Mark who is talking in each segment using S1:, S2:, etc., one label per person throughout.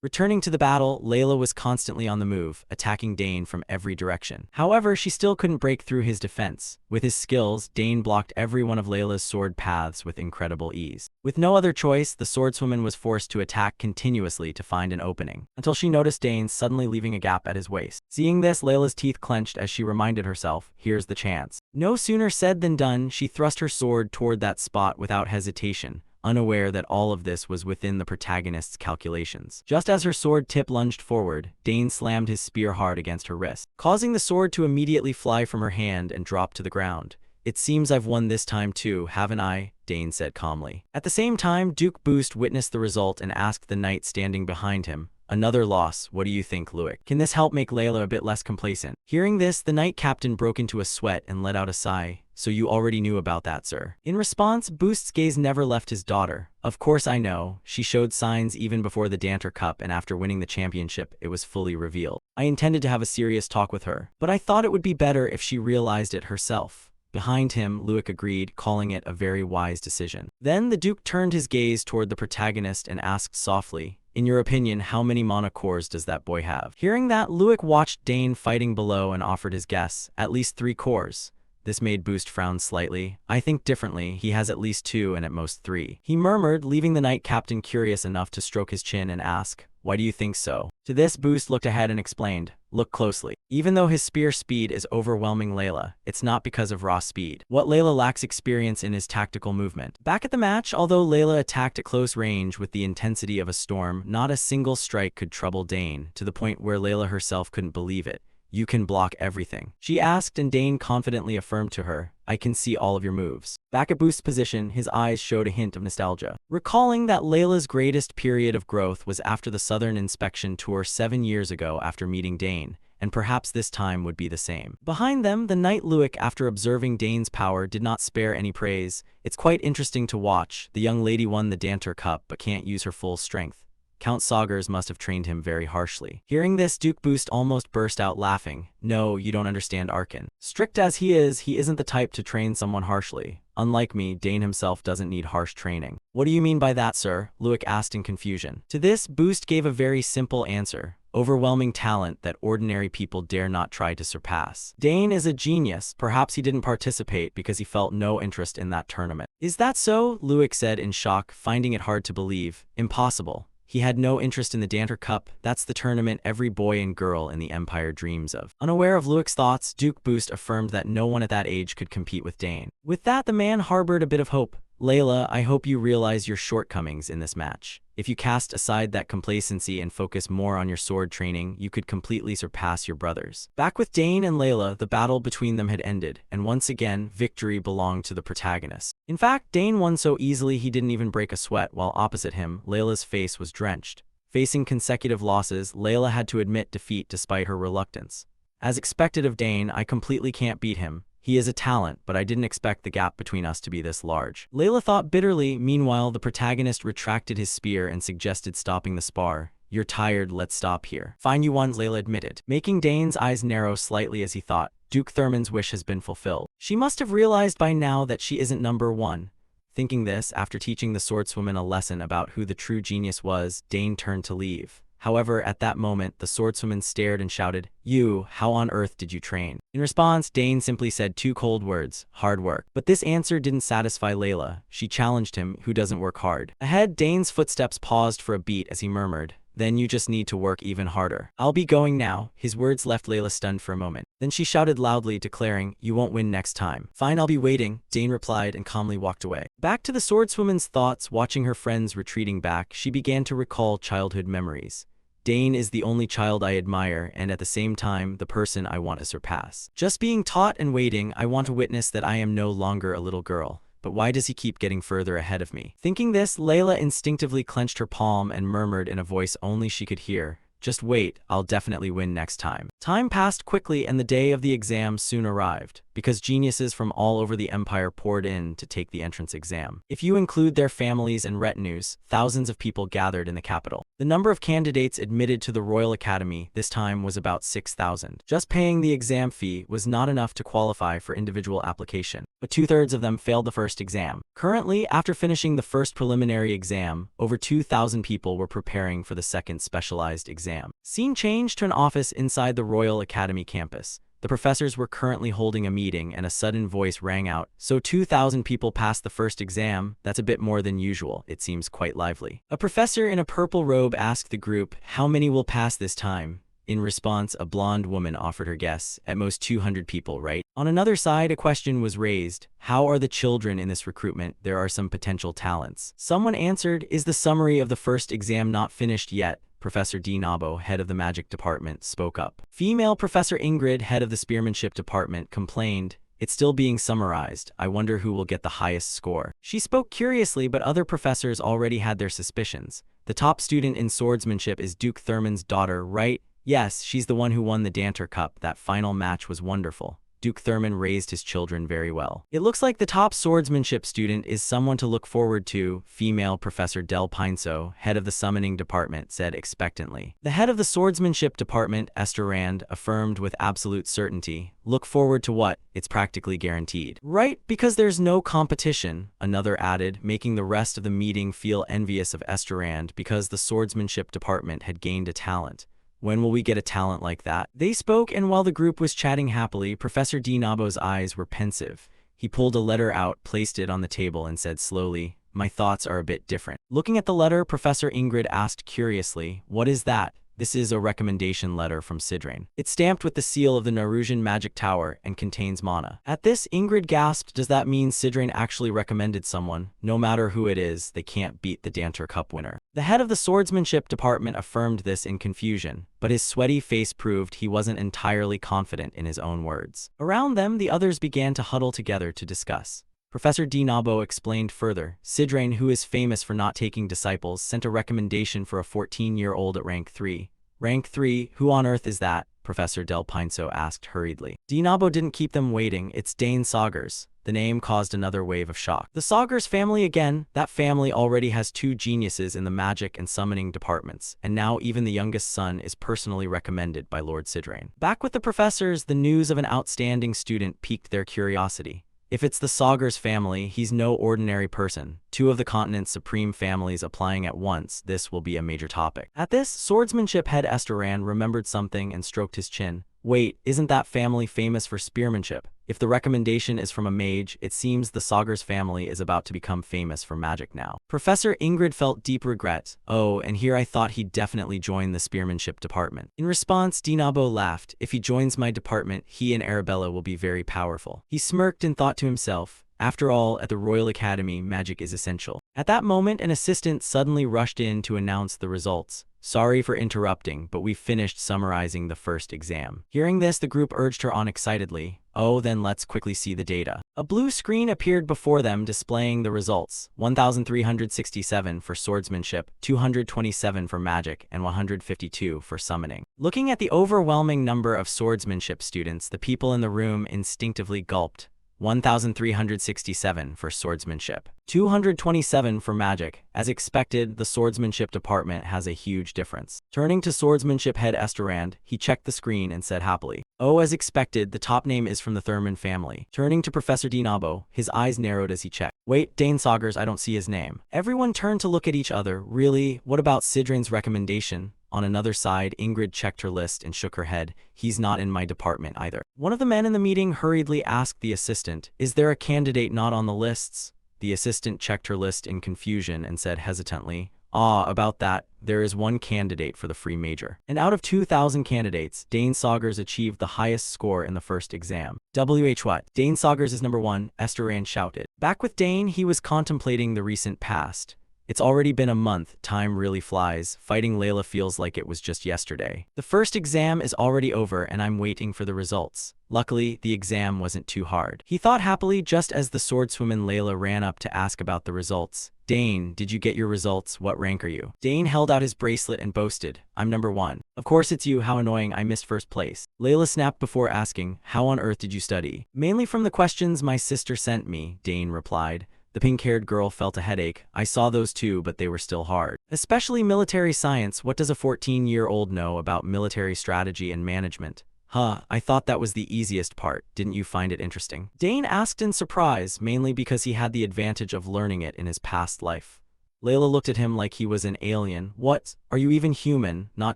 S1: Returning to the battle, Layla was constantly on the move, attacking Dane from every direction. However, she still couldn't break through his defense. With his skills, Dane blocked every one of Layla's sword paths with incredible ease. With no other choice, the swordswoman was forced to attack continuously to find an opening, until she noticed Dane suddenly leaving a gap at his waist. Seeing this, Layla's teeth clenched as she reminded herself, here's the chance. No sooner said than done, she thrust her sword toward that spot without hesitation, unaware that all of this was within the protagonist's calculations. Just as her sword tip lunged forward, Dane slammed his spear hard against her wrist, causing the sword to immediately fly from her hand and drop to the ground. It seems I've won this time too, haven't I? Dane said calmly. At the same time, Duke Boost witnessed the result and asked the knight standing behind him, another loss, what do you think, Luik? Can this help make Layla a bit less complacent? Hearing this, the knight captain broke into a sweat and let out a sigh. So you already knew about that, sir. In response, Boost's gaze never left his daughter. Of course I know. She showed signs even before the Danter Cup, and after winning the championship, it was fully revealed. I intended to have a serious talk with her, but I thought it would be better if she realized it herself. Behind him, Luik agreed, calling it a very wise decision. Then the Duke turned his gaze toward the protagonist and asked softly, in your opinion, how many mana cores does that boy have? Hearing that, Luik watched Dane fighting below and offered his guess, at least 3 cores. This made Boost frown slightly. I think differently, he has at least 2 and at most 3. He murmured, leaving the knight captain curious enough to stroke his chin and ask, why do you think so? To this, Boost looked ahead and explained, look closely. Even though his spear speed is overwhelming Layla, it's not because of raw speed. What Layla lacks experience in is tactical movement. Back at the match, although Layla attacked at close range with the intensity of a storm, not a single strike could trouble Dane, to the point where Layla herself couldn't believe it. You can block everything, she asked, and Dane confidently affirmed to her, I can see all of your moves. Back at Boost's position, his eyes showed a hint of nostalgia, recalling that Layla's greatest period of growth was after the Southern Inspection Tour 7 years ago after meeting Dane, and perhaps this time would be the same. Behind them, the knight Luik, after observing Dane's power, did not spare any praise. It's quite interesting to watch. The young lady won the Danter Cup but can't use her full strength. Count Saugers must have trained him very harshly. Hearing this, Duke Boost almost burst out laughing. No, you don't understand Arkin. Strict as he isn't the type to train someone harshly. Unlike me, Dane himself doesn't need harsh training. What do you mean by that, sir? Luik asked in confusion. To this, Boost gave a very simple answer. Overwhelming talent that ordinary people dare not try to surpass. Dane is a genius. Perhaps he didn't participate because he felt no interest in that tournament. Is that so? Luik said in shock, finding it hard to believe. Impossible. He had no interest in the Danter Cup. That's the tournament every boy and girl in the Empire dreams of. Unaware of Luik's thoughts, Duke Boost affirmed that no one at that age could compete with Dane. With that, the man harbored a bit of hope. Layla, I hope you realize your shortcomings in this match. If you cast aside that complacency and focus more on your sword training, you could completely surpass your brothers. Back with Dane and Layla, the battle between them had ended, and once again, victory belonged to the protagonist. In fact, Dane won so easily he didn't even break a sweat, while opposite him, Layla's face was drenched. Facing consecutive losses, Layla had to admit defeat despite her reluctance. As expected of Dane, I completely can't beat him. He is a talent, but I didn't expect the gap between us to be this large. Layla thought bitterly. Meanwhile, the protagonist retracted his spear and suggested stopping the spar. You're tired, let's stop here. Fine, you won, Layla admitted, making Dane's eyes narrow slightly as he thought, Duke Thurman's wish has been fulfilled. She must have realized by now that she isn't number 1. Thinking this, after teaching the swordswoman a lesson about who the true genius was, Dane turned to leave. However, at that moment, the swordswoman stared and shouted, You, how on earth did you train? In response, Dane simply said 2 cold words, hard work. But this answer didn't satisfy Layla. She challenged him, who doesn't work hard? Ahead, Dane's footsteps paused for a beat as he murmured, Then you just need to work even harder. I'll be going now. His words left Layla stunned for a moment. Then she shouted loudly, declaring, You won't win next time. Fine, I'll be waiting, Dane replied and calmly walked away. Back to the swordswoman's thoughts, watching her friends retreating back, she began to recall childhood memories. Dane is the only child I admire and at the same time, the person I want to surpass. Just being taught and waiting, I want to witness that I am no longer a little girl. But why does he keep getting further ahead of me? Thinking this, Layla instinctively clenched her palm and murmured in a voice only she could hear, Just wait, I'll definitely win next time. Time passed quickly and the day of the exam soon arrived, because geniuses from all over the empire poured in to take the entrance exam. If you include their families and retinues, thousands of people gathered in the capital. The number of candidates admitted to the Royal Academy this time was about 6,000. Just paying the exam fee was not enough to qualify for individual application, but two-thirds of them failed the first exam. Currently, after finishing the first preliminary exam, over 2,000 people were preparing for the second specialized exam. Scene changed to an office inside the Royal Academy campus. The professors were currently holding a meeting and a sudden voice rang out. So 2,000 people passed the first exam? That's a bit more than usual. It seems quite lively. A professor in a purple robe asked the group, "How many will pass this time?" In response, a blonde woman offered her guess, "At most 200 people, right?" On another side, a question was raised. "How are the children in this recruitment? There are some potential talents." Someone answered, "Is the summary of the first exam not finished yet?" Professor D. Nabo, head of the magic department, spoke up. Female Professor Ingrid, head of the spearmanship department, complained, "It's still being summarized. I wonder who will get the highest score." She spoke curiously, but other professors already had their suspicions. "The top student in swordsmanship is Duke Thurman's daughter, right?" "Yes, she's the one who won the Danter Cup. That final match was wonderful. Duke Thurman raised his children very well." "It looks like the top swordsmanship student is someone to look forward to," female Professor Del Pinso, head of the summoning department, said expectantly. The head of the swordsmanship department, Esther Rand, affirmed with absolute certainty, "Look forward to what? It's practically guaranteed." "Right, because there's no competition," another added, making the rest of the meeting feel envious of Esther Rand because the swordsmanship department had gained a talent. "When will we get a talent like that?" They spoke, and while the group was chatting happily, Professor D. Nabo's eyes were pensive. He pulled a letter out, placed it on the table, and said slowly, "My thoughts are a bit different." Looking at the letter, Professor Ingrid asked curiously, "What is that?" "This is a recommendation letter from Sidrain. It's stamped with the seal of the Narusian magic tower and contains mana." At this, Ingrid gasped, "Does that mean Sidrain actually recommended someone? No matter who it is, they can't beat the Danter Cup winner." The head of the swordsmanship department affirmed this in confusion, but his sweaty face proved he wasn't entirely confident in his own words. Around them, the others began to huddle together to discuss. Professor D. Nabo explained further, "Sidrain, who is famous for not taking disciples, sent a recommendation for a 14-year-old at rank 3. "Rank 3? Who on earth is that?" Professor Del Pinso asked hurriedly. D. Nabo didn't keep them waiting. "It's Dane Saugers." The name caused another wave of shock. "The Saugers family again?" That family already has 2 geniuses in the magic and summoning departments, and now even the youngest son is personally recommended by Lord Sidrain. Back with the professors, the news of an outstanding student piqued their curiosity. If it's the Saugers family, he's no ordinary person. 2 of the continent's supreme families applying at once, this will be a major topic. At this, swordsmanship head Esteran remembered something and stroked his chin. "Wait, isn't that family famous for spearmanship? If the recommendation is from a mage, it seems the Saugers family is about to become famous for magic now." Professor Ingrid felt deep regret. "Oh, and here I thought he'd definitely join the spearmanship department." In response, Dinabo laughed. "If he joins my department, he and Arabella will be very powerful." He smirked and thought to himself, "After all, at the Royal Academy, magic is essential." At that moment, an assistant suddenly rushed in to announce the results. "Sorry for interrupting, but we've finished summarizing the first exam." Hearing this, the group urged her on excitedly. "Oh, then let's quickly see the data." A blue screen appeared before them displaying the results. 1,367 for swordsmanship, 227 for magic, and 152 for summoning. Looking at the overwhelming number of swordsmanship students, the people in the room instinctively gulped. 1,367 for swordsmanship, 227 for magic. As expected, the swordsmanship department has a huge difference. Turning to swordsmanship head Esterand, he checked the screen and said happily, "Oh, as expected, the top name is from the Thurman family." Turning to Professor Dinabo, his eyes narrowed as he checked. "Wait, Dane Saugers, I don't see his name." Everyone turned to look at each other. "Really? What about Sidrain's recommendation?" On another side, Ingrid checked her list and shook her head. "He's not in my department either." One of the men in the meeting hurriedly asked the assistant, "Is there a candidate not on the lists?" The assistant checked her list in confusion and said hesitantly, About that, there is one candidate for the free major." And out of 2,000 candidates, Dane Saugers achieved the highest score in the first exam. What? Dane Saugers is number 1, Esther Rand shouted. Back with Dane, he was contemplating the recent past. It's already been a month, time really flies. Fighting Layla feels like it was just yesterday. The first exam is already over and I'm waiting for the results. Luckily, the exam wasn't too hard. He thought happily just as the swordswoman Layla ran up to ask about the results. Dane, did you get your results? What rank are you? Dane held out his bracelet and boasted, I'm number 1. Of course it's you, how annoying, I missed first place. Layla snapped before asking, how on earth did you study? Mainly from the questions my sister sent me, Dane replied. The pink-haired girl felt a headache. I saw those too, but they were still hard. Especially military science. What does a 14-year-old know about military strategy and management? Huh, I thought that was the easiest part. Didn't you find it interesting? Dane asked in surprise, mainly because he had the advantage of learning it in his past life. Layla looked at him like he was an alien. What? Are you even human? Not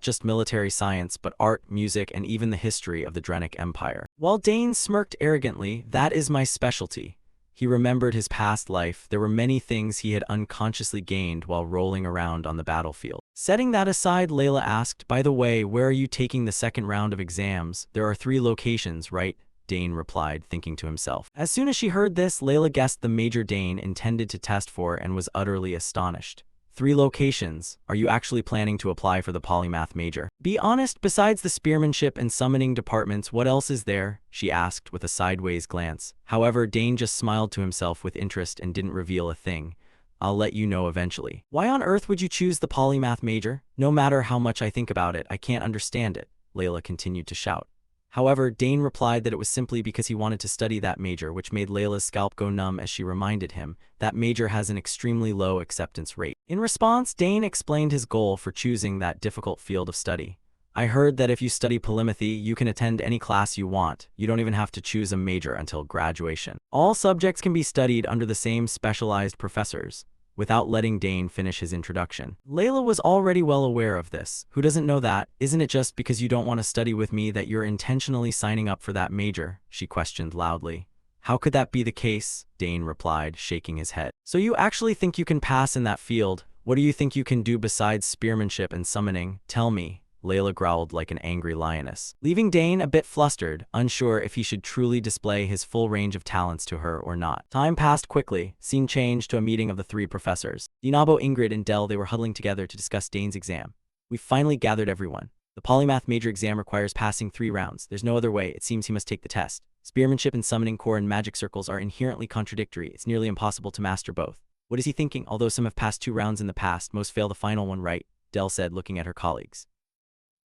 S1: just military science, but art, music, and even the history of the Drenic Empire. While Dane smirked arrogantly, that is my specialty. He remembered his past life. There were many things he had unconsciously gained while rolling around on the battlefield. Setting that aside, Layla asked, by the way, where are you taking the second round of exams? There are 3 locations, right? Dane replied, thinking to himself. As soon as she heard this, Layla guessed the major Dane intended to test for and was utterly astonished. 3 locations. Are you actually planning to apply for the polymath major? Be honest, besides the spearmanship and summoning departments, what else is there? She asked with a sideways glance. However, Dane just smiled to himself with interest and didn't reveal a thing. I'll let you know eventually. Why on earth would you choose the polymath major? No matter how much I think about it, I can't understand it, Layla continued to shout. However, Dane replied that it was simply because he wanted to study that major, which made Layla's scalp go numb as she reminded him that major has an extremely low acceptance rate. In response, Dane explained his goal for choosing that difficult field of study. I heard that if you study polymathy, you can attend any class you want. You don't even have to choose a major until graduation. All subjects can be studied under the same specialized professors. Without letting Dane finish his introduction, Layla was already well aware of this. Who doesn't know that? Isn't it just because you don't want to study with me that you're intentionally signing up for that major? She questioned loudly. How could that be the case? Dane replied, shaking his head. So you actually think you can pass in that field? What do you think you can do besides spearmanship and summoning? Tell me. Layla growled like an angry lioness, leaving Dane a bit flustered, unsure if he should truly display his full range of talents to her or not. Time passed quickly. Scene changed to a meeting of the 3 professors. Dinabo, Ingrid, and Dell, they were huddling together to discuss Dane's exam. We've finally gathered everyone. The polymath major exam requires passing 3 rounds. There's no other way. It seems he must take the test. Spearmanship and summoning core and magic circles are inherently contradictory. It's nearly impossible to master both. What is he thinking? Although some have passed 2 rounds in the past, most fail the final one, right? Dell said, looking at her colleagues.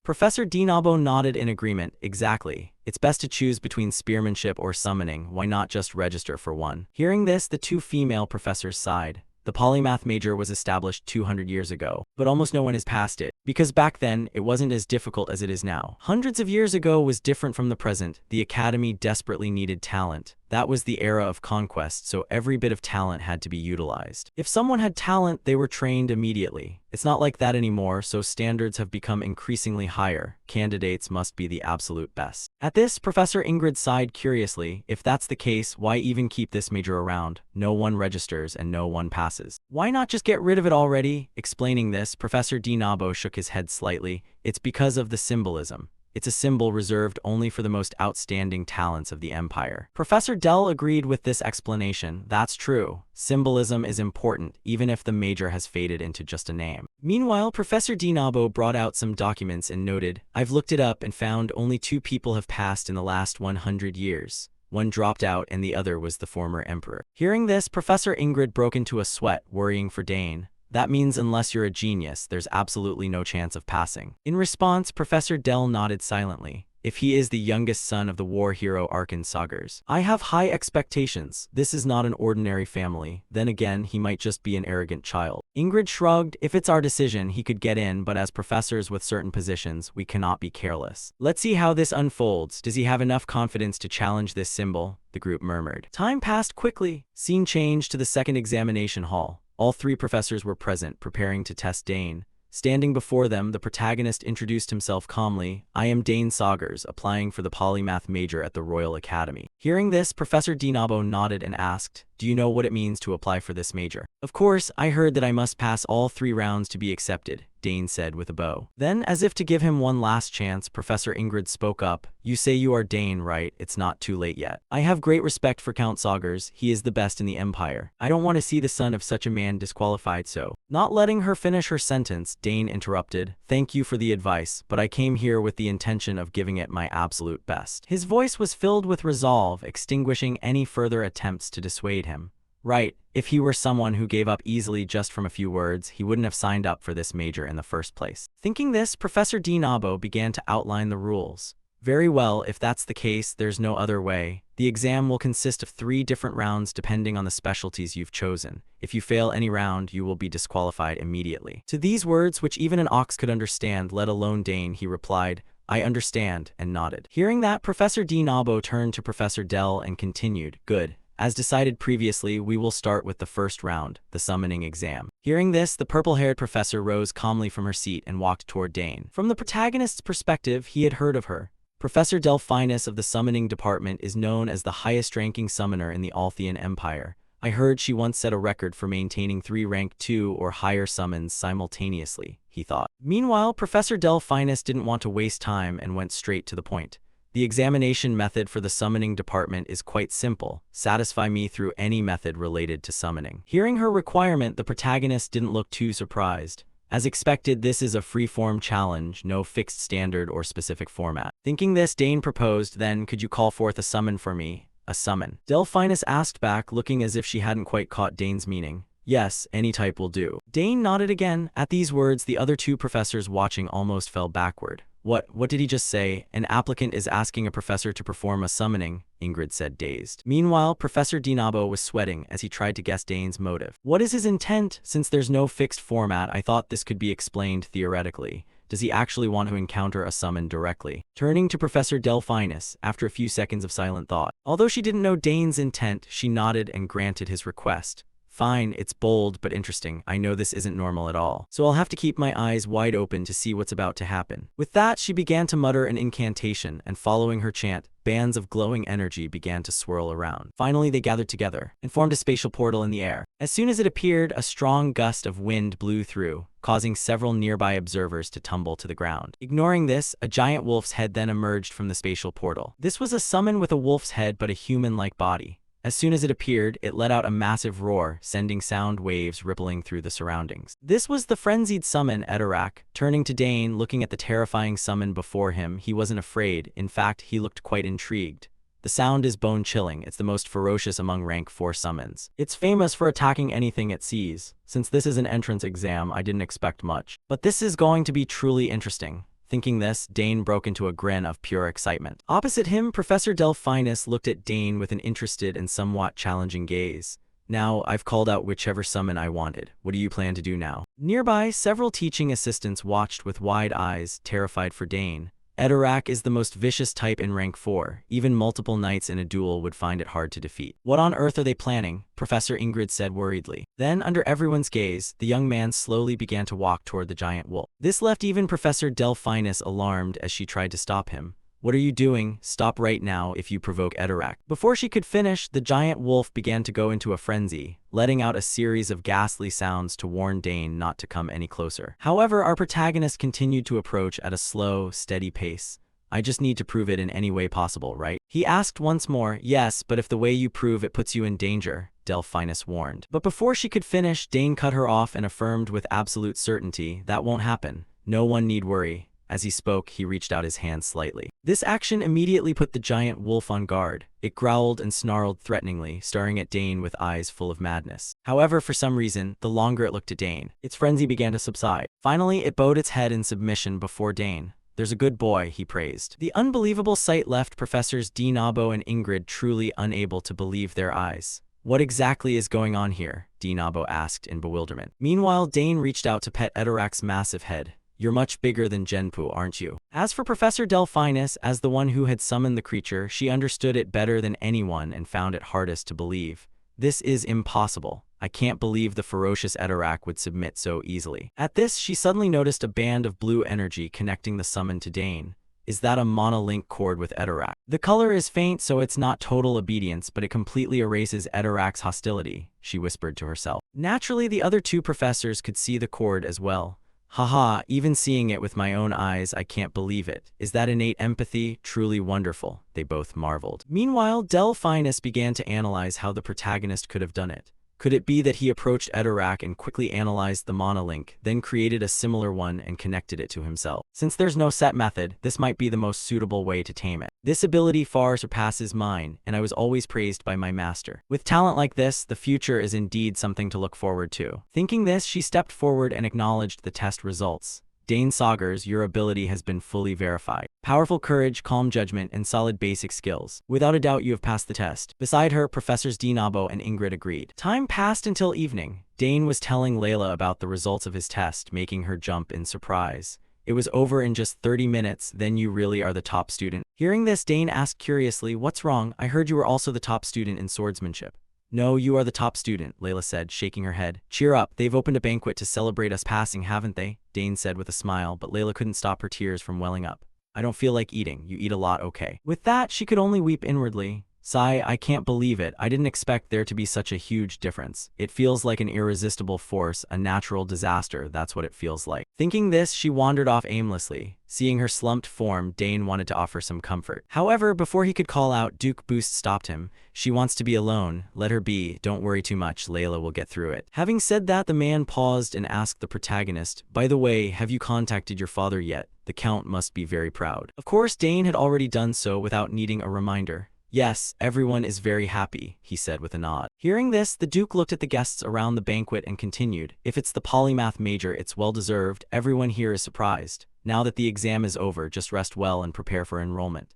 S1: Professor Dinabo nodded in agreement. Exactly. It's best to choose between spearmanship or summoning. Why not just register for one? Hearing this, the 2 female professors sighed. The polymath major was established 200 years ago, but almost no one has passed it, because back then, it wasn't as difficult as it is now. Hundreds of years ago was different from the present. The academy desperately needed talent. That was the era of conquest, so every bit of talent had to be utilized. If someone had talent, they were trained immediately. It's not like that anymore, so standards have become increasingly higher. Candidates must be the absolute best. At this, Professor Ingrid sighed curiously. If that's the case, why even keep this major around? No one registers and no one passes. Why not just get rid of it already? Explaining this, Professor Dinabo shook his head slightly. It's because of the symbolism. It's a symbol reserved only for the most outstanding talents of the empire. Professor Dell agreed with this explanation. That's true. Symbolism is important, even if the major has faded into just a name. Meanwhile, Professor Dinabo brought out some documents and noted, I've looked it up and found only 2 people have passed in the last 100 years. One dropped out and the other was the former emperor. Hearing this, Professor Ingrid broke into a sweat, worrying for Dane. That means unless you're a genius, there's absolutely no chance of passing. In response, Professor Dell nodded silently. If he is the youngest son of the war hero Arkan Sagars, I have high expectations. This is not an ordinary family. Then again, he might just be an arrogant child. Ingrid shrugged. If it's our decision, he could get in, but as professors with certain positions, we cannot be careless. Let's see how this unfolds. Does he have enough confidence to challenge this symbol? The group murmured. Time passed quickly. Scene changed to the second examination hall. All 3 professors were present, preparing to test Dane. Standing before them, the protagonist introduced himself calmly. I am Dane Sagars, applying for the polymath major at the Royal Academy. Hearing this, Professor Dinabo nodded and asked, Do you know what it means to apply for this major? Of course, I heard that I must pass all 3 rounds to be accepted, Dane said with a bow. Then, as if to give him one last chance, Professor Ingrid spoke up. You say you are Dane, right? It's not too late yet. I have great respect for Count Saugers. He is the best in the Empire. I don't want to see the son of such a man disqualified, so. Not letting her finish her sentence, Dane interrupted. Thank you for the advice, but I came here with the intention of giving it my absolute best. His voice was filled with resolve, extinguishing any further attempts to dissuade him. Right, if he were someone who gave up easily just from a few words, he wouldn't have signed up for this major in the first place. Thinking this, Professor Dinabo began to outline the rules. Very well, if that's the case, there's no other way. The exam will consist of 3 different rounds depending on the specialties you've chosen. If you fail any round, you will be disqualified immediately. To these words, which even an ox could understand, let alone Dane, he replied, I understand, and nodded. Hearing that, Professor Dinabo turned to Professor Dell and continued, Good. As decided previously, we will start with the first round, the summoning exam. Hearing this, the purple-haired professor rose calmly from her seat and walked toward Dane. From the protagonist's perspective, he had heard of her. Professor Delphinus of the summoning department is known as the highest-ranking summoner in the Althian Empire. I heard she once set a record for maintaining 3 rank 2 or higher summons simultaneously, he thought. Meanwhile, Professor Delphinus didn't want to waste time and went straight to the point. The examination method for the summoning department is quite simple. Satisfy me through any method related to summoning. Hearing her requirement, the protagonist didn't look too surprised. As expected, this is a free-form challenge, no fixed standard or specific format. Thinking this, Dane proposed, then, could you call forth a summon for me? A summon. Delphinus asked back, looking as if she hadn't quite caught Dane's meaning. Yes, any type will do. Dane nodded again. At these words, the other 2 professors watching almost fell backward. What did he just say? An applicant is asking a professor to perform a summoning, Ingrid said, dazed. Meanwhile, Professor Dinabo was sweating as he tried to guess Dane's motive. What is his intent? Since there's no fixed format, I thought this could be explained theoretically. Does he actually want to encounter a summon directly? Turning to Professor Delphinus, after a few seconds of silent thought. Although she didn't know Dane's intent, she nodded and granted his request. Fine, it's bold but interesting. I know this isn't normal at all, so I'll have to keep my eyes wide open to see what's about to happen. With that, she began to mutter an incantation, and following her chant, bands of glowing energy began to swirl around. Finally, they gathered together and formed a spatial portal in the air. As soon as it appeared, a strong gust of wind blew through, causing several nearby observers to tumble to the ground. Ignoring this, a giant wolf's head then emerged from the spatial portal. This was a summon with a wolf's head but a human-like body. As soon as it appeared, it let out a massive roar, sending sound waves rippling through the surroundings. This was the frenzied summon, Edorak. Turning to Dane, looking at the terrifying summon before him, he wasn't afraid. In fact, he looked quite intrigued. The sound is bone-chilling. It's the most ferocious among rank 4 summons. It's famous for attacking anything it sees. Since this is an entrance exam, I didn't expect much. But this is going to be truly interesting. Thinking this, Dane broke into a grin of pure excitement. Opposite him, Professor Delphinus looked at Dane with an interested and somewhat challenging gaze. Now, I've called out whichever summon I wanted. What do you plan to do now? Nearby, several teaching assistants watched with wide eyes, terrified for Dane. Edorak is the most vicious type in rank 4. Even multiple knights in a duel would find it hard to defeat. What on earth are they planning? Professor Ingrid said worriedly. Then, under everyone's gaze, the young man slowly began to walk toward the giant wolf. This left even Professor Delphinus alarmed as she tried to stop him. What are you doing? Stop right now if you provoke Edorak. Before she could finish, the giant wolf began to go into a frenzy, letting out a series of ghastly sounds to warn Dane not to come any closer. However, our protagonist continued to approach at a slow, steady pace. I just need to prove it in any way possible, right? He asked once more. Yes, but if the way you prove it puts you in danger, Delphinus warned. But before she could finish, Dane cut her off and affirmed with absolute certainty, that won't happen. No one need worry. As he spoke, he reached out his hand slightly. This action immediately put the giant wolf on guard. It growled and snarled threateningly, staring at Dane with eyes full of madness. However, for some reason, the longer it looked at Dane, its frenzy began to subside. Finally, it bowed its head in submission before Dane. There's a good boy, he praised. The unbelievable sight left Professors Dinabo and Ingrid truly unable to believe their eyes. What exactly is going on here? Dinabo asked in bewilderment. Meanwhile, Dane reached out to pet Edorak's massive head. You're much bigger than Genpu, aren't you? As for Professor Delphinus, as the one who had summoned the creature, she understood it better than anyone and found it hardest to believe. This is impossible. I can't believe the ferocious Edorak would submit so easily. At this, she suddenly noticed a band of blue energy connecting the summon to Dane. Is that a monolink chord with Edorak? The color is faint, so it's not total obedience, but it completely erases Edorak's hostility, she whispered to herself. Naturally, the other two professors could see the chord as well. Haha, even seeing it with my own eyes, I can't believe it. Is that innate empathy? Truly wonderful, they both marveled. Meanwhile, Delphinus began to analyze how the protagonist could have done it. Could it be that he approached Edorak and quickly analyzed the monolink, then created a similar one and connected it to himself? Since there's no set method, this might be the most suitable way to tame it. This ability far surpasses mine, and I was always praised by my master. With talent like this, the future is indeed something to look forward to. Thinking this, she stepped forward and acknowledged the test results. Dane Saugers, your ability has been fully verified. Powerful courage, calm judgment, and solid basic skills. Without a doubt, you have passed the test. Beside her, Professors Dinabo and Ingrid agreed. Time passed until evening. Dane was telling Layla about the results of his test, making her jump in surprise. It was over in just 30 minutes, then you really are the top student. Hearing this, Dane asked curiously, "What's wrong? I heard you were also the top student in swordsmanship." "No, you are the top student," Layla said, shaking her head. "Cheer up, they've opened a banquet to celebrate us passing, haven't they?" Dane said with a smile, but Layla couldn't stop her tears from welling up. "I don't feel like eating. You eat a lot, okay?" With that, she could only weep inwardly. Sigh, I can't believe it. I didn't expect there to be such a huge difference. It feels like an irresistible force, a natural disaster, that's what it feels like. Thinking this, she wandered off aimlessly. Seeing her slumped form, Dane wanted to offer some comfort. However, before he could call out, Duke Boost stopped him. "She wants to be alone. Let her be. Don't worry too much. Layla will get through it." Having said that, the man paused and asked the protagonist, "By the way, have you contacted your father yet? The Count must be very proud." Of course, Dane had already done so without needing a reminder. "Yes, everyone is very happy," he said with a nod. Hearing this, the Duke looked at the guests around the banquet and continued, "If it's the polymath major, it's well deserved. Everyone here is surprised. Now that the exam is over, just rest well and prepare for enrollment."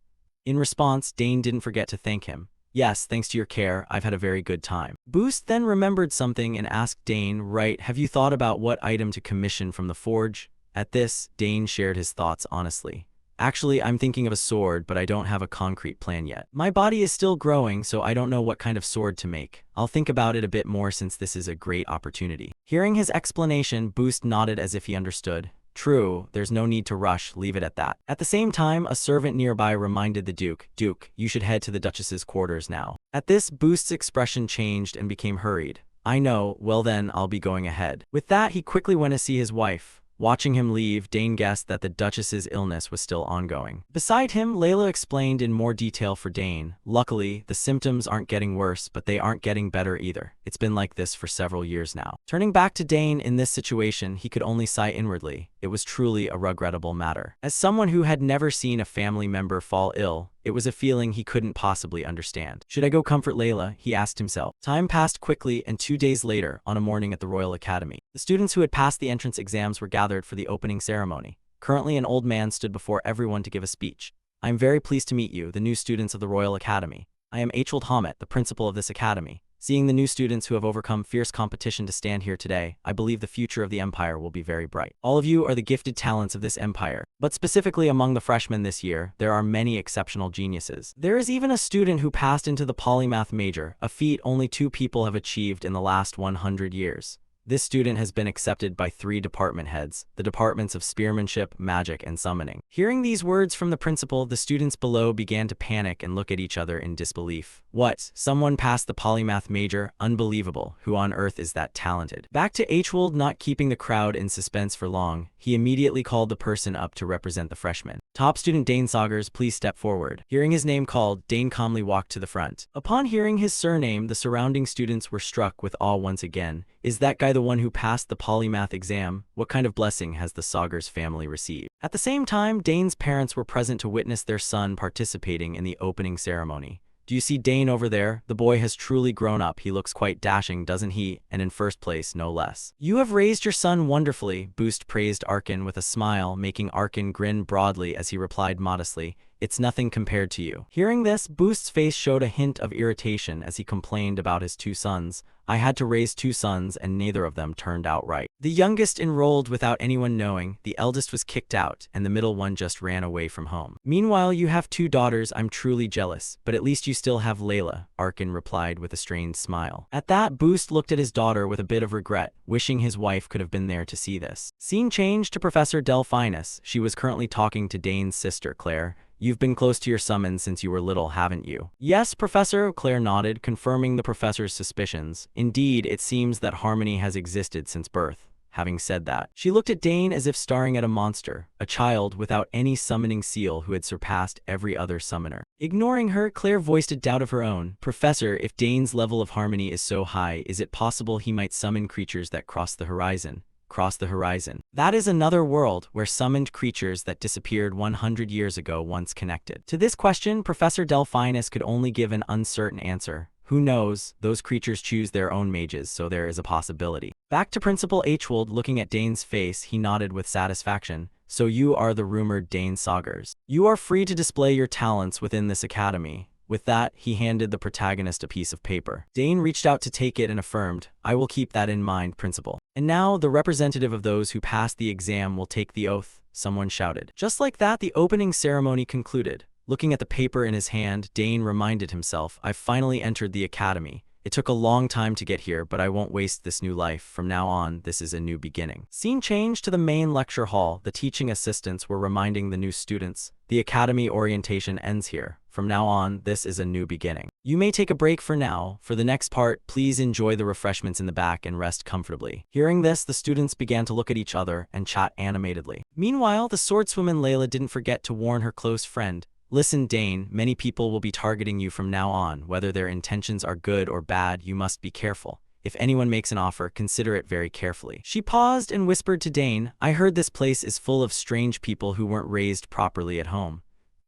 S1: In response, Dane didn't forget to thank him. "Yes, thanks to your care, I've had a very good time." Boost then remembered something and asked Dane, "Right, have you thought about what item to commission from the forge?" At this, Dane shared his thoughts honestly. "Actually, I'm thinking of a sword, but I don't have a concrete plan yet. My body is still growing, so I don't know what kind of sword to make. I'll think about it a bit more since this is a great opportunity." Hearing his explanation, Boost nodded as if he understood. "True, there's no need to rush, leave it at that." At the same time, a servant nearby reminded the Duke, "Duke, you should head to the Duchess's quarters now." At this, Boost's expression changed and became hurried. "I know, well then, I'll be going ahead." With that, he quickly went to see his wife. Watching him leave, Dane guessed that the Duchess's illness was still ongoing. Beside him, Layla explained in more detail for Dane. "Luckily, the symptoms aren't getting worse, but they aren't getting better either. It's been like this for several years now." Turning back to Dane in this situation, he could only sigh inwardly. It was truly a regrettable matter. As someone who had never seen a family member fall ill, it was a feeling he couldn't possibly understand. Should I go comfort Layla? He asked himself. Time passed quickly, and 2 days later, on a morning at the Royal Academy, the students who had passed the entrance exams were gathered for the opening ceremony. Currently, an old man stood before everyone to give a speech. "I am very pleased to meet you, the new students of the Royal Academy. I am H. Hamet, the principal of this academy. Seeing the new students who have overcome fierce competition to stand here today, I believe the future of the empire will be very bright. All of you are the gifted talents of this empire, but specifically among the freshmen this year, there are many exceptional geniuses. There is even a student who passed into the polymath major, a feat only 2 people have achieved in the last 100 years. This student has been accepted by 3 department heads, the departments of spearmanship, magic, and summoning." Hearing these words from the principal, the students below began to panic and look at each other in disbelief. What? Someone passed the polymath major? Unbelievable. Who on earth is that talented? Back to Hwold, not keeping the crowd in suspense for long, he immediately called the person up to represent the freshmen. "Top student Dane Saugers, please step forward." Hearing his name called, Dane calmly walked to the front. Upon hearing his surname, the surrounding students were struck with awe once again. Is that guy the one who passed the polymath exam? What kind of blessing has the Saugers family received? At the same time, Dane's parents were present to witness their son participating in the opening ceremony. "Do you see Dane over there? The boy has truly grown up. He looks quite dashing, doesn't he? And in first place, no less." "You have raised your son wonderfully," Boost praised Arkin with a smile, making Arkin grin broadly as he replied modestly, It's nothing compared to you. Hearing this, Boost's face showed a hint of irritation as he complained about his two sons. I had to raise two sons and neither of them turned out right. The youngest enrolled without anyone knowing, the eldest was kicked out, and the middle one just ran away from home. Meanwhile, you have two daughters. I'm truly jealous, but at least you still have Layla, Arkin replied with a strained smile. At that, Boost looked at his daughter with a bit of regret, wishing his wife could have been there to see this. Scene changed to Professor Delphinus. She was currently talking to Dane's sister, Claire. You've been close to your summons since you were little, haven't you? Yes, Professor, Claire nodded, confirming the professor's suspicions. Indeed, it seems that harmony has existed since birth. Having said that, she looked at Dane as if staring at a monster, a child without any summoning seal who had surpassed every other summoner. Ignoring her, Claire voiced a doubt of her own. Professor, if Dane's level of harmony is so high, is it possible he might summon creatures that cross the horizon? Cross the horizon. That is another world where summoned creatures that disappeared 100 years ago once connected. To this question, Professor Delphinus could only give an uncertain answer. Who knows? Those creatures choose their own mages, so there is a possibility. Back to Principal Hwold, looking at Dane's face, he nodded with satisfaction. So you are the rumored Dane Saugers. You are free to display your talents within this academy. With that, he handed the protagonist a piece of paper. Dane reached out to take it and affirmed, I will keep that in mind, Principal. And now, the representative of those who passed the exam will take the oath, someone shouted. Just like that, the opening ceremony concluded. Looking at the paper in his hand, Dane reminded himself, I've finally entered the academy. It took a long time to get here, but I won't waste this new life. From now on, this is a new beginning. Scene changed to the main lecture hall. The teaching assistants were reminding the new students, the academy orientation ends here. From now on, this is a new beginning. You may take a break for now. For the next part, please enjoy the refreshments in the back and rest comfortably. Hearing this, the students began to look at each other and chat animatedly. Meanwhile, the swordswoman Layla didn't forget to warn her close friend, Listen, Dane, many people will be targeting you from now on. Whether their intentions are good or bad, you must be careful. If anyone makes an offer, consider it very carefully. She paused and whispered to Dane, I heard this place is full of strange people who weren't raised properly at home.